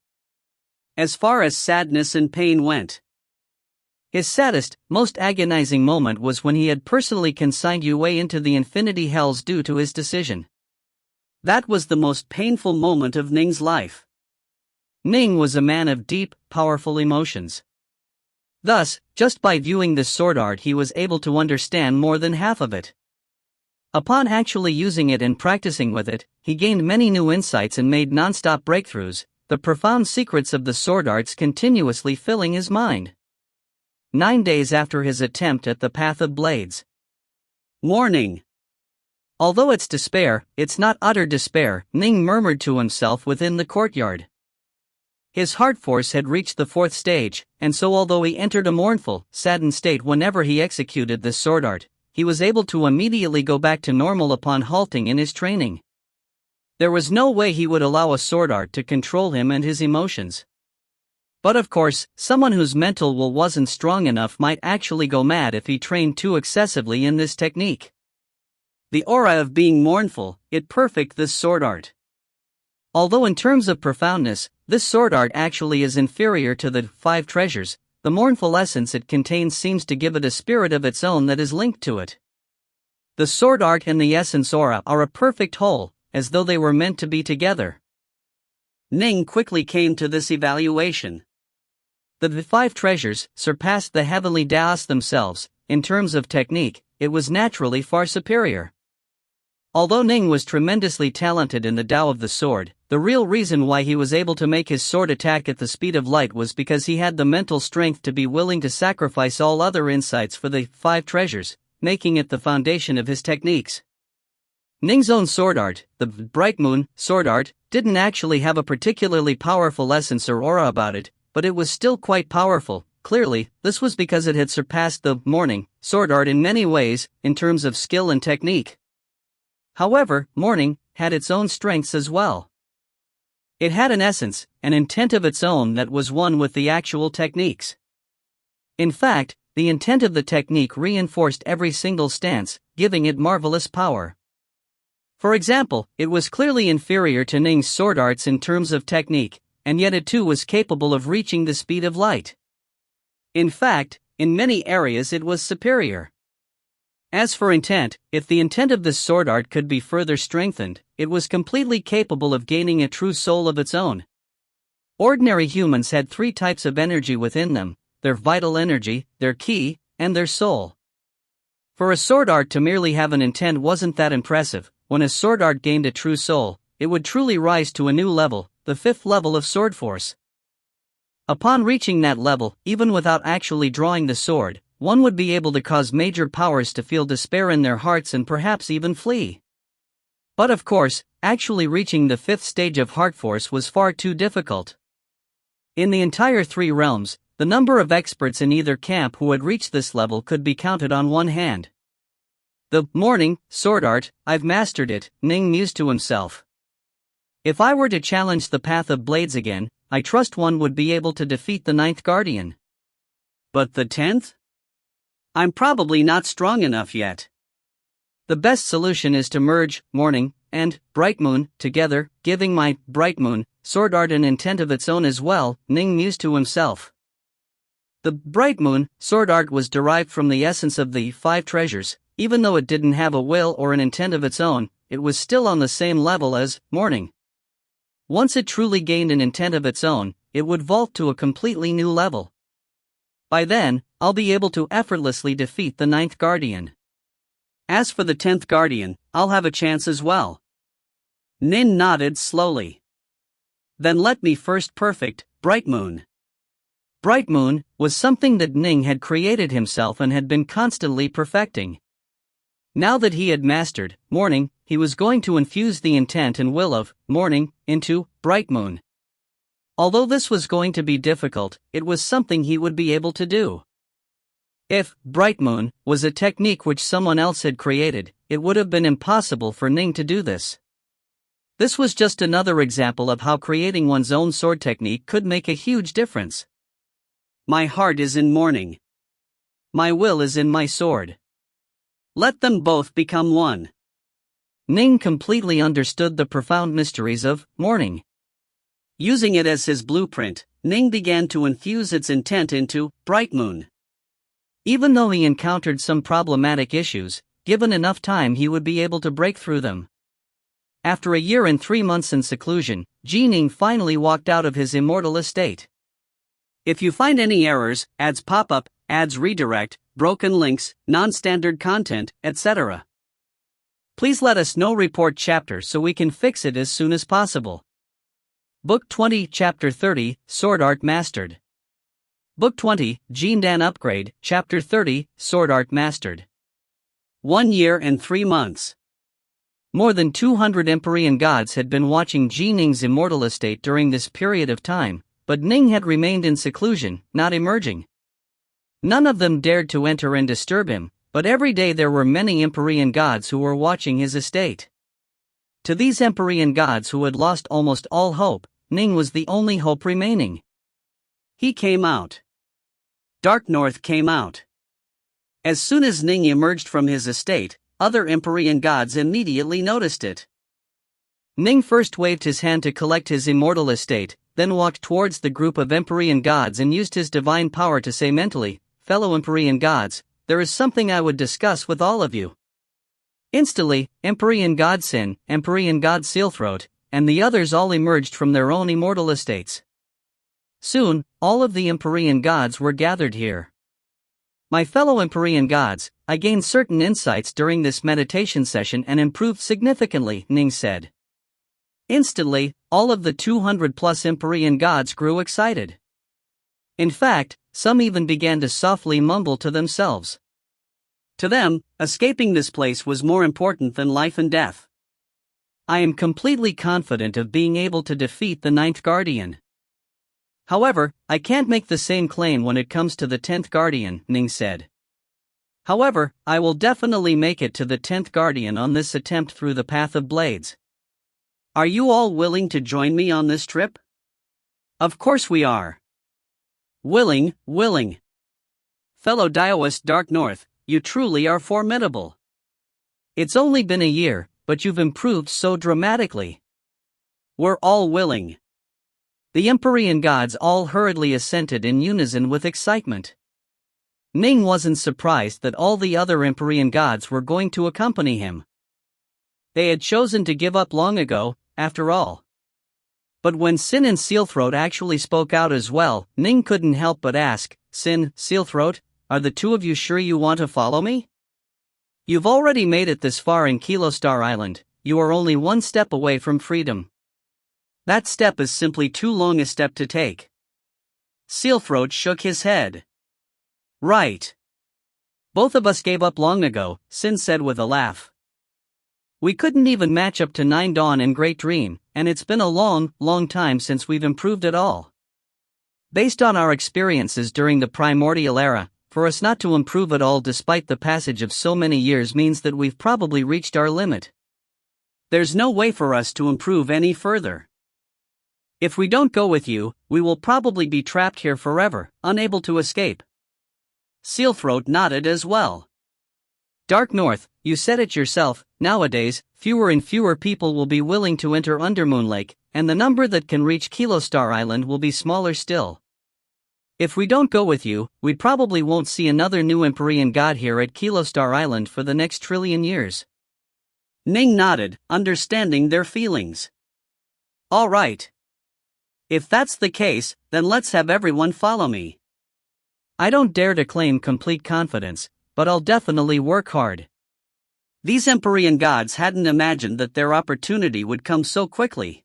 Speaker 1: As far as sadness and pain went, his saddest, most agonizing moment was when he had personally consigned Yue into the infinity hells due to his decision. That was the most painful moment of Ning's life. Ning was a man of deep, powerful emotions. Thus, just by viewing this sword art he was able to understand more than half of it. Upon actually using it and practicing with it, he gained many new insights and made non-stop breakthroughs, the profound secrets of the sword arts continuously filling his mind. 9 days after his attempt at the Path of Blades. Warning! Although it's despair, it's not utter despair, Ning murmured to himself within the courtyard. His heart force had reached the 4th stage, and so although he entered a mournful, saddened state whenever he executed this sword art, he was able to immediately go back to normal upon halting in his training. There was no way he would allow a sword art to control him and his emotions. But of course, someone whose mental will wasn't strong enough might actually go mad if he trained too excessively in this technique. The aura of being mournful, it perfect this sword art. Although in terms of profoundness, this sword art actually is inferior to the 5 treasures, the mournful essence it contains seems to give it a spirit of its own that is linked to it. The sword art and the essence aura are a perfect whole, as though they were meant to be together. Ning quickly came to this evaluation. The 5 treasures surpassed the heavenly Daos themselves. In terms of technique, it was naturally far superior. Although Ning was tremendously talented in the Tao of the sword, the real reason why he was able to make his sword attack at the speed of light was because he had the mental strength to be willing to sacrifice all other insights for the 5 treasures, making it the foundation of his techniques. Ning's own sword art, the Bright Moon sword art, didn't actually have a particularly powerful essence or aura about it, but it was still quite powerful. Clearly, this was because it had surpassed the Mourning sword art in many ways, in terms of skill and technique. However, Mourning had its own strengths as well. It had an essence, an intent of its own that was one with the actual techniques. In fact, the intent of the technique reinforced every single stance, giving it marvelous power. For example, it was clearly inferior to Ning's sword arts in terms of technique, and yet it too was capable of reaching the speed of light. In fact,
Speaker 2: in many areas it was superior. As for intent, if the intent of this sword art could be further strengthened, it was completely capable of gaining a true soul of its own. Ordinary humans had three types of energy within them: their vital energy, their ki, and their soul. For a sword art to merely have an intent wasn't that impressive. When a sword art gained a true soul, it would truly rise to a new level, the fifth level of sword force. Upon reaching that level, even without actually drawing the sword, one would be able to cause major powers to feel despair in their hearts and perhaps even flee. But of course, actually reaching the fifth stage of heart force was far too difficult. In the entire three realms, the number of experts in either camp who had reached this level could be counted on one hand. The morning sword art, I've mastered it, Ning mused to himself. If I were to challenge the Path of Blades again, I trust one would be able to defeat the 9th Guardian. But the 10th? I'm probably not strong enough yet. The best solution is to merge morning and bright moon together, giving my bright moon sword art an intent of its own as well, Ning mused to himself. The bright moon sword art was derived from the essence of the 5 treasures. Even though it didn't have a will or an intent of its own, it was still on the same level as morning. Once it truly gained an intent of its own, it would vault to a completely new level. By then, I'll be able to effortlessly defeat the 9th Guardian. As for the 10th Guardian, I'll have a chance as well. Nin nodded slowly. Then let me first perfect Bright Moon. Bright Moon was something that Ning had created himself and had been constantly perfecting. Now that he had mastered morning, he was going to infuse the intent and will of morning into Bright Moon. Although this was going to be difficult, it was something he would be able to do. If Bright Moon was a technique which someone else had created, it would have been impossible for Ning to do this. This was just another example of how creating one's own sword technique could make a huge difference. My heart is in morning. My will is in my sword. Let them both become one. Ning completely understood the profound mysteries of morning. Using it as his blueprint, Ning began to infuse its intent into Bright Moon. Even though he encountered some problematic issues, given enough time he would be able to break through them. After a year and 3 months in seclusion, Ning finally walked out of his immortal estate. If you find any errors, ads pop up, ads redirect, broken links, non-standard content, etc., please let us know. Report chapter so we can fix it as soon as possible. Book 20, Chapter 30, Sword Art Mastered. Book 20, Dan Upgrade, Chapter 30, Sword Art Mastered. 1 year and 3 months. More than 200 Empyrean gods had been watching Ning's immortal estate during this period of time, but Ning had remained in seclusion, not emerging. None of them dared to enter and disturb him, but every day there were many Empyrean gods who were watching his estate. To these Empyrean gods who had lost almost all hope, Ning was the only hope remaining. He came out. Dark North came out. As soon as Ning emerged from his estate, other Empyrean gods immediately noticed it. Ning first waved his hand to collect his immortal estate, then walked towards the group of Empyrean gods and used his divine power to say mentally, "Fellow Empyrean gods, there is something I would discuss with all of you." Instantly, Empyrean god Sin, Empyrean god Sealthroat, and the others all emerged from their own immortal estates. Soon, all of the Empyrean gods were gathered here. My fellow Empyrean gods, I gained certain insights during this meditation session and improved significantly, Ning said. Instantly, all of the 200+ Empyrean gods grew excited. In fact, some even began to softly mumble to themselves. To them, escaping this place was more important than life and death. I am completely confident of being able to defeat the 9th Guardian. However, I can't make the same claim when it comes to the 10th Guardian, Ning said. However, I will definitely make it to the 10th Guardian on this attempt through the Path of Blades. Are you all willing to join me on this trip? Of course we are. Willing. Fellow Daoist Dark North, you truly are formidable. It's only been a year, but you've improved so dramatically. We're all willing. The Empyrean gods all hurriedly assented in unison with excitement.
Speaker 1: Ning wasn't surprised that all the other Empyrean gods were going to accompany him. They had chosen to give up long ago, after all. But when Sin and Sealthroat actually spoke out as well, Ning couldn't help but ask, Sin, Sealthroat, are the two of you sure you want to follow me? You've already made it this far in Kilostar Island, you are only one step away from freedom. That step is simply too long a step to take. Sealthroat shook his head. Right. Both of us gave up long ago, Sin said with a laugh. We couldn't even match up to Nine Dawn and Great Dream, and it's been a long, long time since we've improved at all. Based on our experiences during the primordial era, for us not to improve at all despite the passage of so many years means that we've probably reached our limit. There's no way for us to improve any further. If we don't go with you, we will probably be trapped here forever, unable to escape. Sealthroat nodded as well. Dark North, you said it yourself, nowadays, fewer and fewer people will be willing to enter Undermoon Lake, and the number that can reach Kilostar Island will be smaller still. If we don't go with you, we probably won't see another new Empyrean god here at Kilostar Island for the next trillion years. Ning nodded, understanding their feelings. All right. If that's the case, then let's have everyone follow me. I don't dare to claim complete confidence, but I'll definitely work hard. These Empyrean gods hadn't imagined that their opportunity would come so quickly.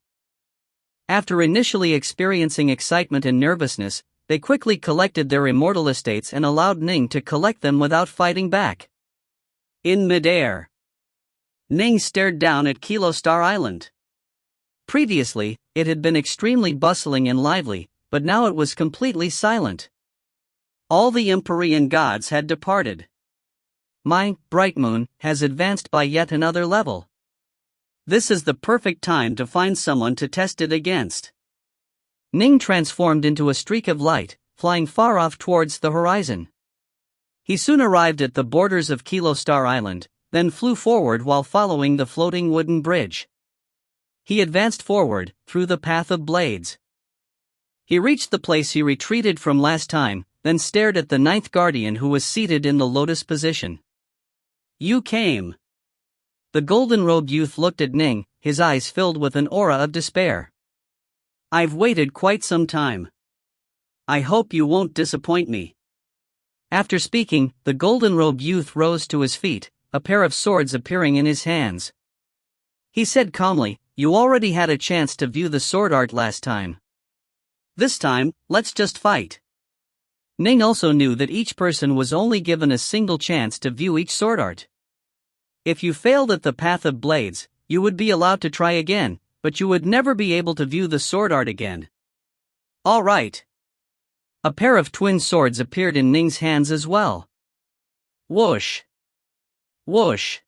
Speaker 1: After initially experiencing excitement and nervousness, they quickly collected their immortal estates and allowed Ning to collect them without fighting back. In midair, Ning stared down at Kilostar Island. Previously, it had been extremely bustling and lively, but now it was completely silent. All the Empyrean gods had departed. My bright moon has advanced by yet another level. This is the perfect time to find someone to test it against. Ning transformed into a streak of light, flying far off towards the horizon. He soon arrived at the borders of Kilostar Island, then flew forward while following the floating wooden bridge. He advanced forward, through the path of blades. He reached the place he retreated from last time, then stared at the ninth guardian who was seated in the lotus position. You came. The golden-robed youth looked at Ning, his eyes filled with an aura of despair. I've waited quite some time. I hope you won't disappoint me. After speaking, the golden-robed youth rose to his feet, a pair of swords appearing in his hands. He said calmly, you already had a chance to view the sword art last time. This time, let's just fight. Ning also knew that each person was only given a single chance to view each sword art. If you failed at the Path of Blades, you would be allowed to try again, but you would never be able to view the sword art again. All right. A pair of twin swords appeared in Ning's hands as well. Whoosh. Whoosh.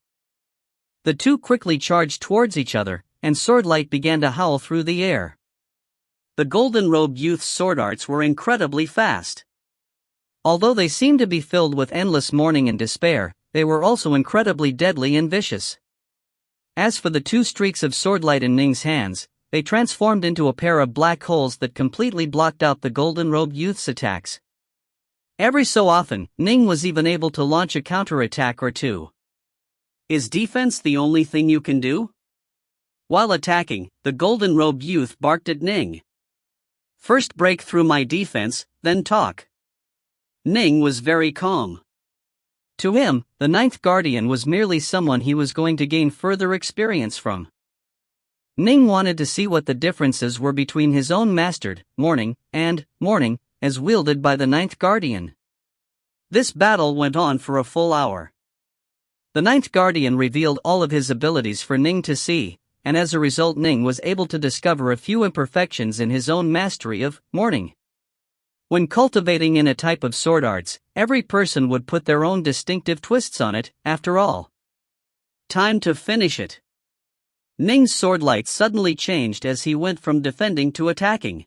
Speaker 1: The two quickly charged towards each other, and swordlight began to howl through the air. The golden-robed youth's sword arts were incredibly fast. Although they seemed to be filled with endless mourning and despair, they were also incredibly deadly and vicious. As for the two streaks of swordlight in Ning's hands, they transformed into a pair of black holes that completely blocked out the golden-robed youth's attacks. Every so often, Ning was even able to launch a counterattack or two. Is defense the only thing you can do? While attacking, the golden-robed youth barked at Ning. First break through my defense, then talk. Ning was very calm. To him, the ninth guardian was merely someone he was going to gain further experience from. Ning wanted to see what the differences were between his own mastered, mourning, and mourning, as wielded by the ninth guardian. This battle went on for a full hour. The ninth guardian revealed all of his abilities for Ning to see, and as a result Ning was able to discover a few imperfections in his own mastery of mourning. When cultivating in a type of sword arts, every person would put their own distinctive twists on it, after all. Time to finish it. Ning's swordlight suddenly changed as he went from defending to attacking.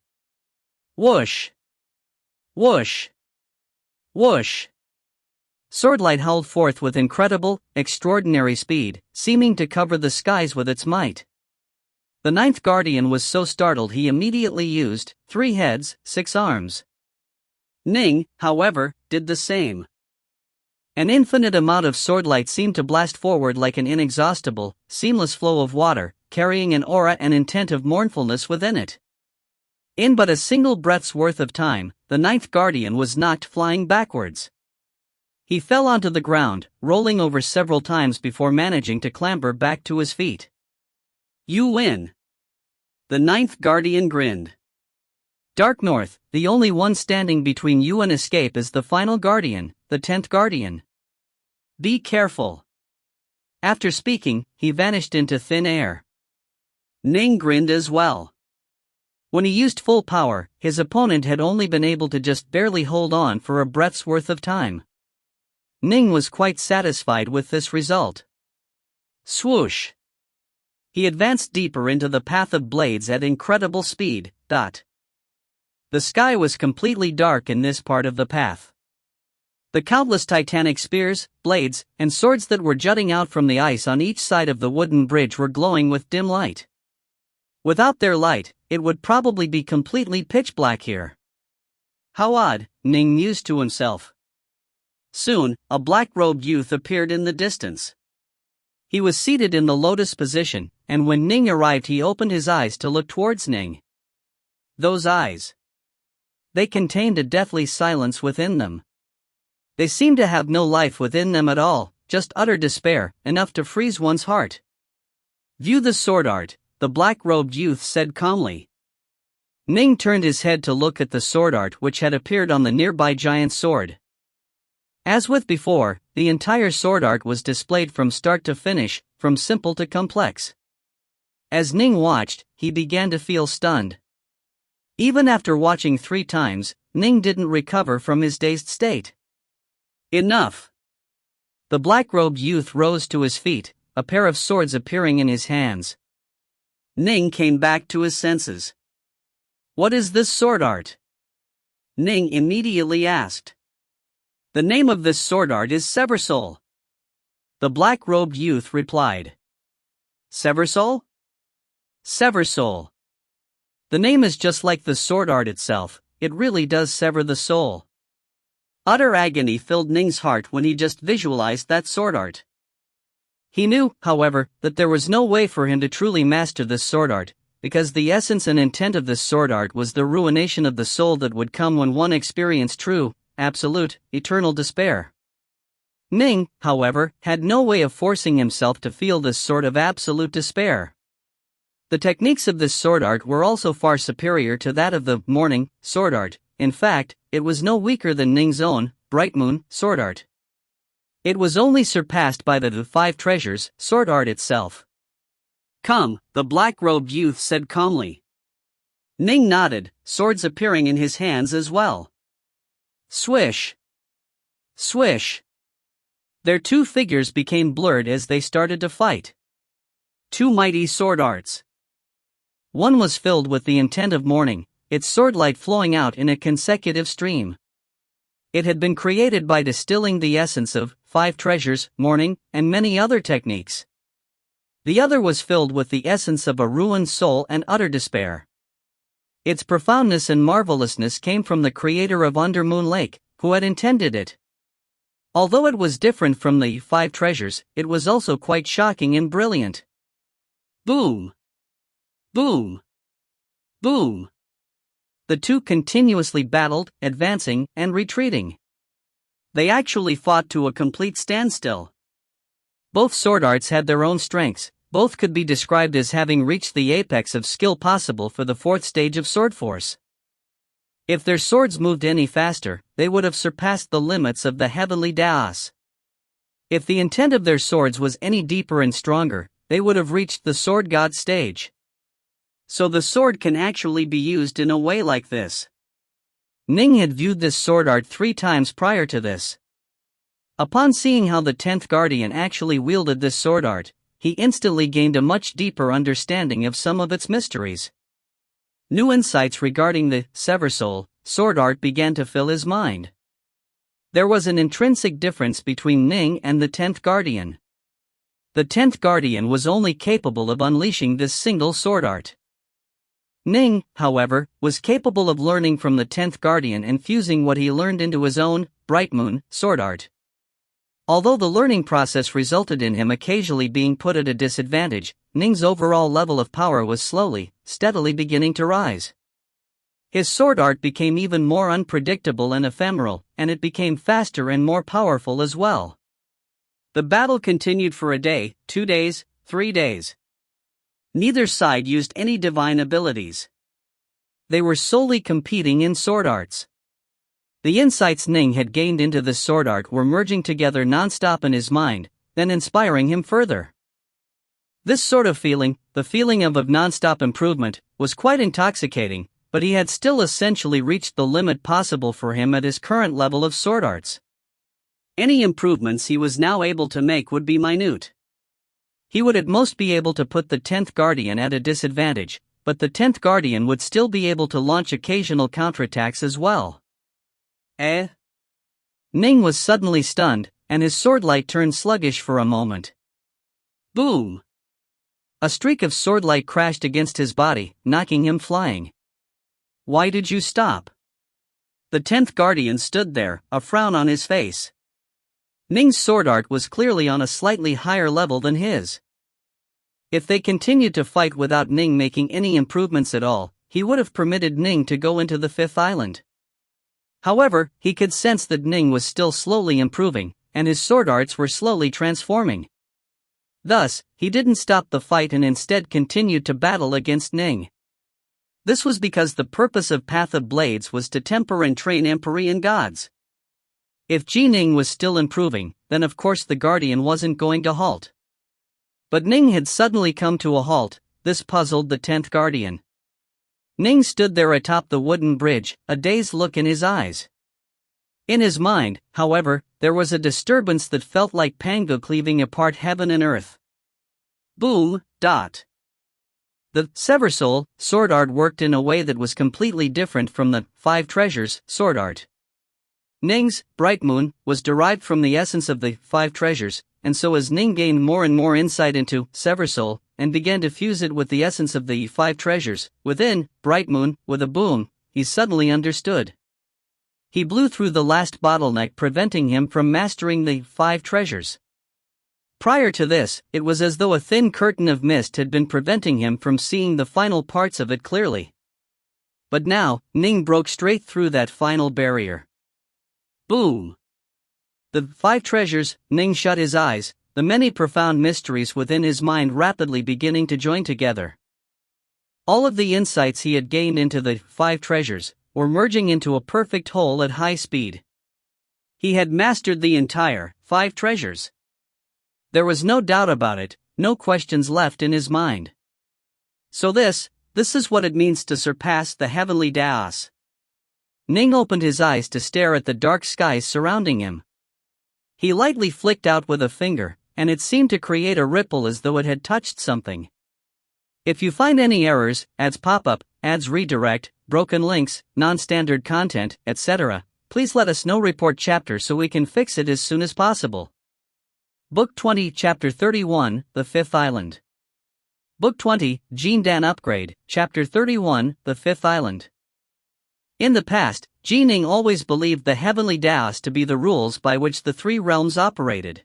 Speaker 1: Whoosh! Whoosh! Whoosh! Swordlight howled forth with incredible, extraordinary speed, seeming to cover the skies with its might. The ninth guardian was so startled he immediately used 3 heads, 6 arms. Ning, however, did the same. An infinite amount of swordlight seemed to blast forward like an inexhaustible, seamless flow of water, carrying an aura and intent of mournfulness within it. In but a single breath's worth of time, the ninth guardian was knocked flying backwards. He fell onto the ground, rolling over several times before managing to clamber back to his feet.
Speaker 2: You win. The ninth guardian grinned.
Speaker 1: Dark North, the only one standing between you and escape is the final guardian, the 10th guardian. Be careful. After speaking, he vanished into thin air.
Speaker 2: Ning grinned as well.
Speaker 1: When he used full power, his opponent had only been able to just barely hold on for a breath's worth of time. Ning was quite satisfied with this result. Swoosh! He advanced deeper into the path of blades at incredible speed. The sky was completely dark in this part of the path. The countless titanic spears, blades, and swords that were jutting out from the ice on each side of the wooden bridge were glowing with dim light. Without their light, it would probably be completely pitch black here. How odd, Ning mused to himself. Soon, a black-robed youth appeared in the distance. He was seated in the lotus position, and when Ning arrived he opened his eyes to look towards Ning. Those eyes. They contained a deathly silence within them. They seemed to have no life within them at all, just utter despair, enough to freeze one's heart. View the sword art, the black-robed youth said calmly. Ning turned his head to look at the sword art which had appeared on the nearby giant sword. As with before, the entire sword art was displayed from start to finish, from simple to complex. As Ning watched, he began to feel stunned. Even after watching 3 times, Ning didn't recover from his dazed state. Enough! The black-robed youth rose to his feet, a pair of swords appearing in his hands. Ning came back to his senses. What is this sword art? Ning immediately asked. The name of this sword art is Seversoul. The black-robed youth replied. Seversoul? Seversoul. The name is just like the sword art itself, it really does sever the soul. Utter agony filled Ning's heart when he just visualized that sword art. He knew, however, that there was no way for him to truly master this sword art, because the essence and intent of this sword art was the ruination of the soul that would come when one experienced true, absolute, eternal despair. Ning, however, had no way of forcing himself to feel this sort of absolute despair. The techniques of this sword art were also far superior to that of the morning sword art. In fact, it was no weaker than Ning's own Bright Moon sword art. It was only surpassed by the 5 treasures sword art itself. Come, the black-robed youth said calmly. Ning nodded, swords appearing in his hands as well. Swish! Swish! Their 2 figures became blurred as they started to fight. 2 mighty sword arts. One was filled with the intent of mourning, its swordlight flowing out in a consecutive stream. It had been created by distilling the essence of 5 treasures, mourning, and many other techniques. The other was filled with the essence of a ruined soul and utter despair. Its profoundness and marvelousness came from the creator of Undermoon Lake, who had intended it. Although it was different from the 5 treasures, it was also quite shocking and brilliant. Boom! Boom! Boom! The 2 continuously battled, advancing and retreating. They actually fought to a complete standstill. Both sword arts had their own strengths, both could be described as having reached the apex of skill possible for the 4th stage of sword force. If their swords moved any faster, they would have surpassed the limits of the heavenly Daos. If the intent of their swords was any deeper and stronger, they would have reached the sword god stage. So the sword can actually be used in a way like this. Ning had viewed this sword art 3 times prior to this. Upon seeing how the 10th guardian actually wielded this sword art, he instantly gained a much deeper understanding of some of its mysteries. New insights regarding the Seversoul sword art began to fill his mind. There was an intrinsic difference between Ning and the 10th guardian. The 10th guardian was only capable of unleashing this single sword art. Ning, however, was capable of learning from the 10th guardian and fusing what he learned into his own Bright Moon sword art. Although the learning process resulted in him occasionally being put at a disadvantage, Ning's overall level of power was slowly, steadily beginning to rise. His sword art became even more unpredictable and ephemeral, and it became faster and more powerful as well.
Speaker 2: The battle continued for a day, 2 days, 3 days. Neither side used any divine abilities.
Speaker 1: They were solely competing in sword arts. The insights Ning had gained into the sword art were merging together non-stop in his mind, then inspiring him further. This sort of feeling, the feeling of non-stop improvement, was quite intoxicating, but he had still essentially reached the limit possible for him at his current level of sword arts.
Speaker 2: Any improvements he was now able to make would be minute.
Speaker 1: He would at most be able to put the 10th Guardian at a disadvantage, but the 10th Guardian would still be able to launch occasional counterattacks as well. Ning was suddenly stunned, and his sword light turned sluggish for a moment.
Speaker 2: Boom!
Speaker 1: A streak of sword light crashed against his body, knocking him flying.
Speaker 2: Why did you stop? The 10th Guardian stood there, a frown on his face.
Speaker 1: Ning's sword art was clearly on a slightly higher level than his. If they continued to fight without Ning making any improvements at all, he would have permitted Ning to go into the 5th island. However, he could sense that Ning was still slowly improving, and his sword arts were slowly transforming. Thus, he didn't stop the fight and instead continued to battle against Ning. This was because the purpose of Path of Blades was to temper and train Empyrean gods. If Ning was still improving, then of course the Guardian wasn't going to halt. But Ning had suddenly come to a halt. This puzzled the 10th Guardian. Ning stood there atop the wooden bridge, a dazed look in his eyes. In his mind, however, there was a disturbance that felt like Pango cleaving apart heaven and earth.
Speaker 2: Boom, dot.
Speaker 1: The Seversoul sword art worked in a way that was completely different from the 5 treasures sword art. Ning's Bright Moon was derived from the essence of the 5 treasures, and so as Ning gained more and more insight into Seversoul, and began to fuse it with the essence of the 5 treasures, within Bright Moon, with a boom, he suddenly understood. He blew through the last bottleneck preventing him from mastering the 5 treasures. Prior to this, it was as though a thin curtain of mist had been preventing him from seeing the final parts of it clearly. But now, Ning broke straight through that final barrier.
Speaker 2: Boom!
Speaker 1: The 5 treasures, Ning shut his eyes, the many profound mysteries within his mind rapidly beginning to join together. All of the insights he had gained into the 5 treasures were merging into a perfect whole at high speed.
Speaker 2: He had mastered the entire 5 treasures.
Speaker 1: There was no doubt about it, no questions left in his mind. So this is what it means to surpass the heavenly Daos. Ning opened his eyes to stare at the dark skies surrounding him. He lightly flicked out with a finger, and it seemed to create a ripple as though it had touched something. If you find any errors, ads pop up, ads redirect, broken links, non-standard content, etc., please let us know. Report chapter so we can fix it as soon as possible. Book 20, Chapter 31, The 5th Island. Book 20, Jindan Upgrade, Chapter 31, The 5th Island. In the past, Ning always believed the heavenly Daos to be the rules by which the 3 realms operated.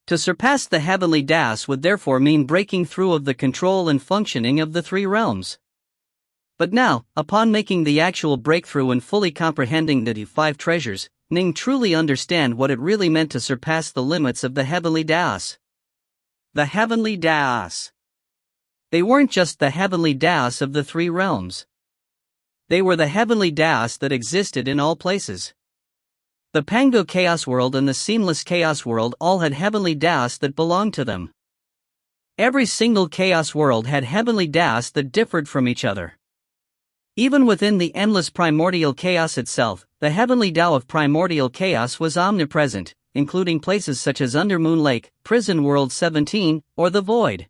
Speaker 1: To surpass the heavenly Daos would therefore mean breaking through of the control and functioning of the 3 realms. But now, upon making the actual breakthrough and fully comprehending the 5 treasures, Ning truly understand what it really meant to surpass the limits of the heavenly Daos.
Speaker 2: The heavenly Daos.
Speaker 1: They weren't just the heavenly Daos of the 3 realms. They were the heavenly Daos that existed in all places. The Pango Chaos World and the Seamless Chaos World all had heavenly Daos that belonged to them. Every single Chaos World had heavenly Daos that differed from each other. Even within the endless primordial chaos itself, the heavenly Tao of primordial chaos was omnipresent, including places such as Undermoon Lake, Prison World 17, or the Void.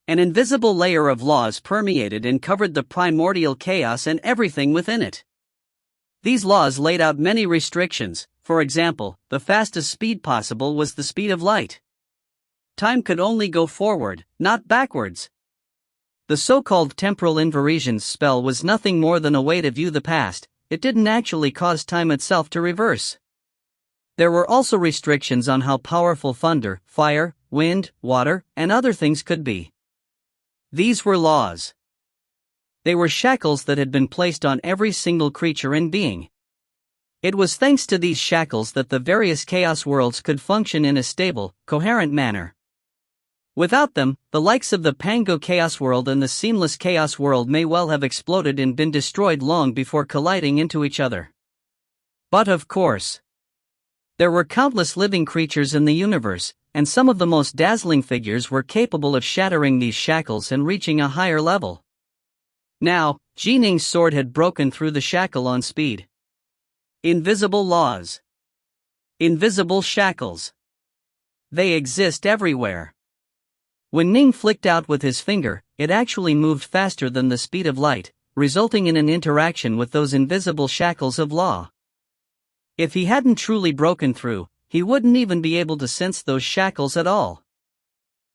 Speaker 2: An invisible layer of laws permeated and covered the primordial chaos and everything within it.
Speaker 1: These laws laid out many restrictions. For example, the fastest speed possible was the speed of light.
Speaker 2: Time could only go forward, not backwards.
Speaker 1: The so-called temporal inversions spell was nothing more than a way to view the past. It didn't actually cause time itself to reverse. There were also restrictions on how powerful thunder, fire, wind, water, and other things could be. These were laws. They were shackles that had been placed on every single creature and being. It was thanks to these shackles that the various chaos worlds could function in a stable, coherent manner. Without them, the likes of the Pango Chaos World and the Seamless Chaos World may well have exploded and been destroyed long before colliding into each other. But of course, there were countless living creatures in the universe, and some of the most dazzling figures were capable of shattering these shackles and reaching a higher level. Now, Ning's sword had broken through the shackle on speed. Invisible laws. Invisible shackles. They exist everywhere. When Ning flicked out with his finger, it actually moved faster than the speed of light, resulting in an interaction with those invisible shackles of law. If he hadn't truly broken through, he wouldn't even be able to sense those shackles at all.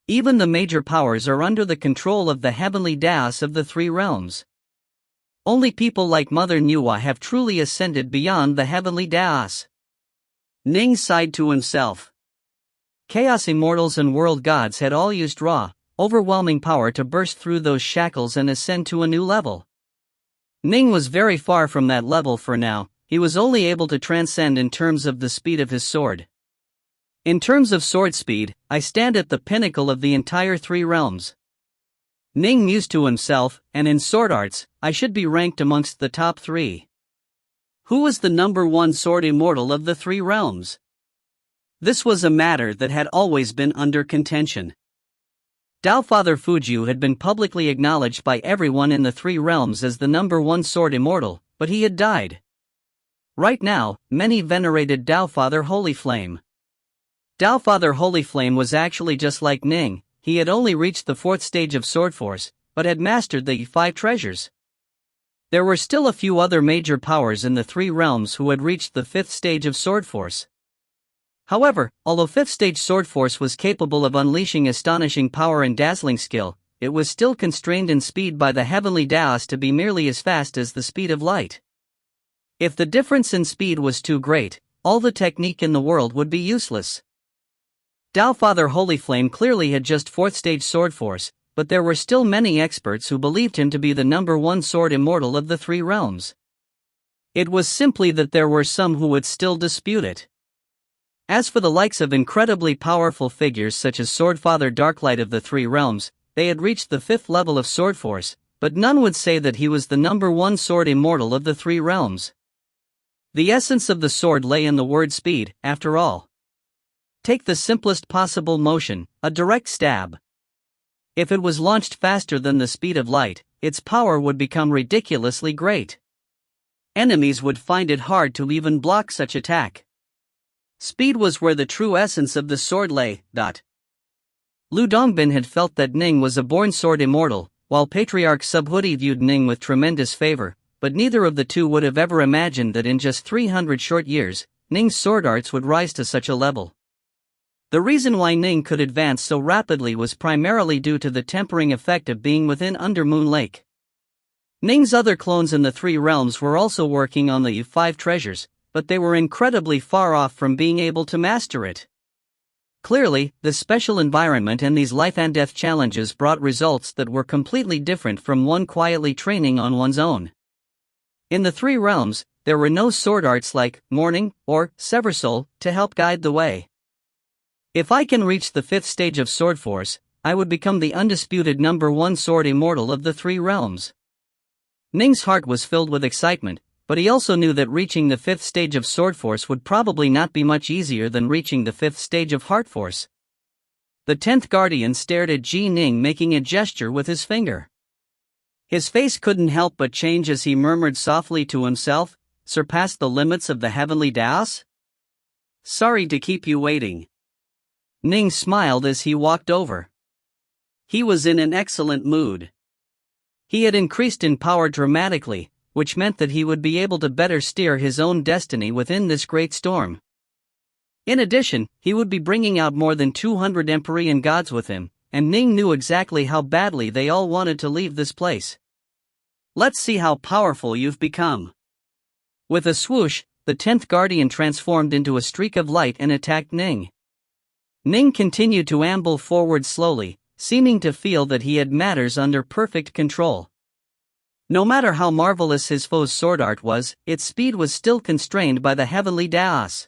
Speaker 1: Even the major powers are under the control of the heavenly Daos of the three realms. Only people like Mother Nuwa have truly ascended beyond the heavenly Daos. Ning sighed to himself. Chaos Immortals and world gods had all used raw, overwhelming power to burst through those shackles and ascend to a new level. Ning was very far from that level for now. He was only able to transcend in terms of the speed of his sword. In terms of sword speed, I stand at the pinnacle of the entire three realms. Ning mused to himself, and in sword arts, I should be ranked amongst the top 3. Who was the number 1 sword immortal of the three realms? This was a matter that had always been under contention. Taofather Fujiu had been publicly acknowledged by everyone in the three realms as the number 1 sword immortal, but he had died. Right now, many venerated Taofather Holy Flame. Taofather Holy Flame was actually just like Ning. He had only reached the 4th stage of sword force, but had mastered the 5 treasures. There were still a few other major powers in the three realms who had reached the 5th stage of sword force. However, although 5th stage sword force was capable of unleashing astonishing power and dazzling skill, it was still constrained in speed by the heavenly Daos to be merely as fast as the speed of light. If the difference in speed was too great, all the technique in the world would be useless. Taofather Holy Flame clearly had just 4th stage sword force, but there were still many experts who believed him to be the number 1 sword immortal of the three realms. It was simply that there were some who would still dispute it. As for the likes of incredibly powerful figures such as Swordfather Darklight of the three realms, they had reached the 5th level of sword force, but none would say that he was the number 1 sword immortal of the three realms. The essence of the sword lay in the word speed, after all. Take the simplest possible motion, a direct stab. If it was launched faster than the speed of light, its power would become ridiculously great. Enemies would find it hard to even block such attack. Speed was where the true essence of the sword lay. Lu Dongbin had felt that Ning was a born sword immortal, while Patriarch Subhuti viewed Ning with tremendous favor, but neither of the two would have ever imagined that in just 300 short years, Ning's sword arts would rise to such a level. The reason why Ning could advance so rapidly was primarily due to the tempering effect of being within Undermoon Lake. Ning's other clones in the three realms were also working on the 5 treasures, but they were incredibly far off from being able to master it. Clearly, the special environment and these life-and-death challenges brought results that were completely different from one quietly training on one's own. In the three realms, there were no sword arts like Mourning or Seversoul to help guide the way. If I can reach the 5th stage of sword force, I would become the undisputed number 1 sword immortal of the three realms. Ning's heart was filled with excitement, but he also knew that reaching the 5th stage of sword force would probably not be much easier than reaching the 5th stage of heart force. The 10th Guardian stared at Ning making a gesture with his finger. His face couldn't help but change as he murmured softly to himself, "Surpass the limits of the heavenly Daos? Sorry to keep you waiting." Ning smiled as he walked over. He was in an excellent mood. He had increased in power dramatically, which meant that he would be able to better steer his own destiny within this great storm. In addition, he would be bringing out more than 200 Empyrean gods with him, and Ning knew exactly how badly they all wanted to leave this place. "Let's see how powerful you've become." With a swoosh, the 10th Guardian transformed into a streak of light and attacked Ning. Ning continued to amble forward slowly, seeming to feel that he had matters under perfect control. No matter how marvelous his foe's sword art was, its speed was still constrained by the heavenly Daos.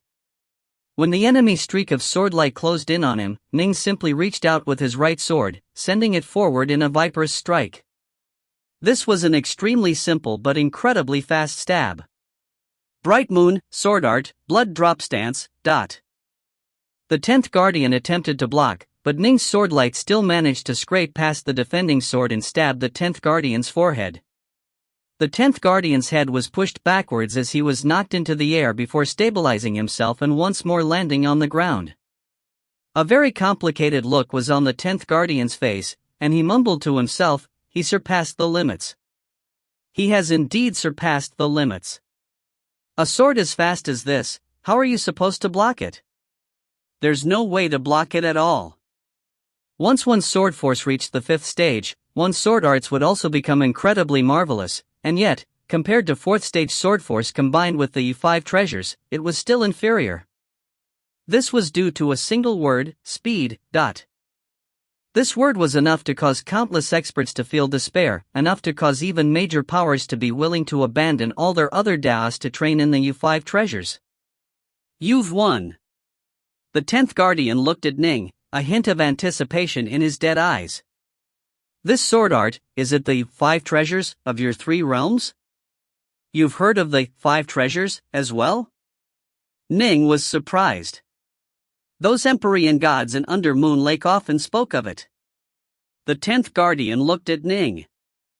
Speaker 1: When the enemy streak of swordlight closed in on him, Ning simply reached out with his right sword, sending it forward in a viper's strike. This was an extremely simple but incredibly fast stab. Bright Moon, Sword Art, Blood Drop Stance, ... The 10th Guardian attempted to block, but Ning's swordlight still managed to scrape past the defending sword and stab the 10th Guardian's forehead. The 10th Guardian's head was pushed backwards as he was knocked into the air before stabilizing himself and once more landing on the ground. A very complicated look was on the 10th Guardian's face, and he mumbled to himself, "He surpassed the limits. He has indeed surpassed the limits. A sword as fast as this, how are you supposed to block it? There's no way to block it at all." Once one's sword force reached the 5th stage, one's sword arts would also become incredibly marvelous, and yet, compared to 4th stage sword force combined with the 5 treasures, it was still inferior. This was due to a single word, speed. This word was enough to cause countless experts to feel despair, enough to cause even major powers to be willing to abandon all their other Daos to train in the U5 treasures.
Speaker 2: You've won. The 10th Guardian looked at Ning, a hint of anticipation in his dead eyes. This sword art, is it the 5 treasures of your 3 realms? You've heard of the 5 treasures, as well? Ning was surprised. Those Empyrean gods in Under Moon Lake often spoke of it. The 10th Guardian looked at Ning.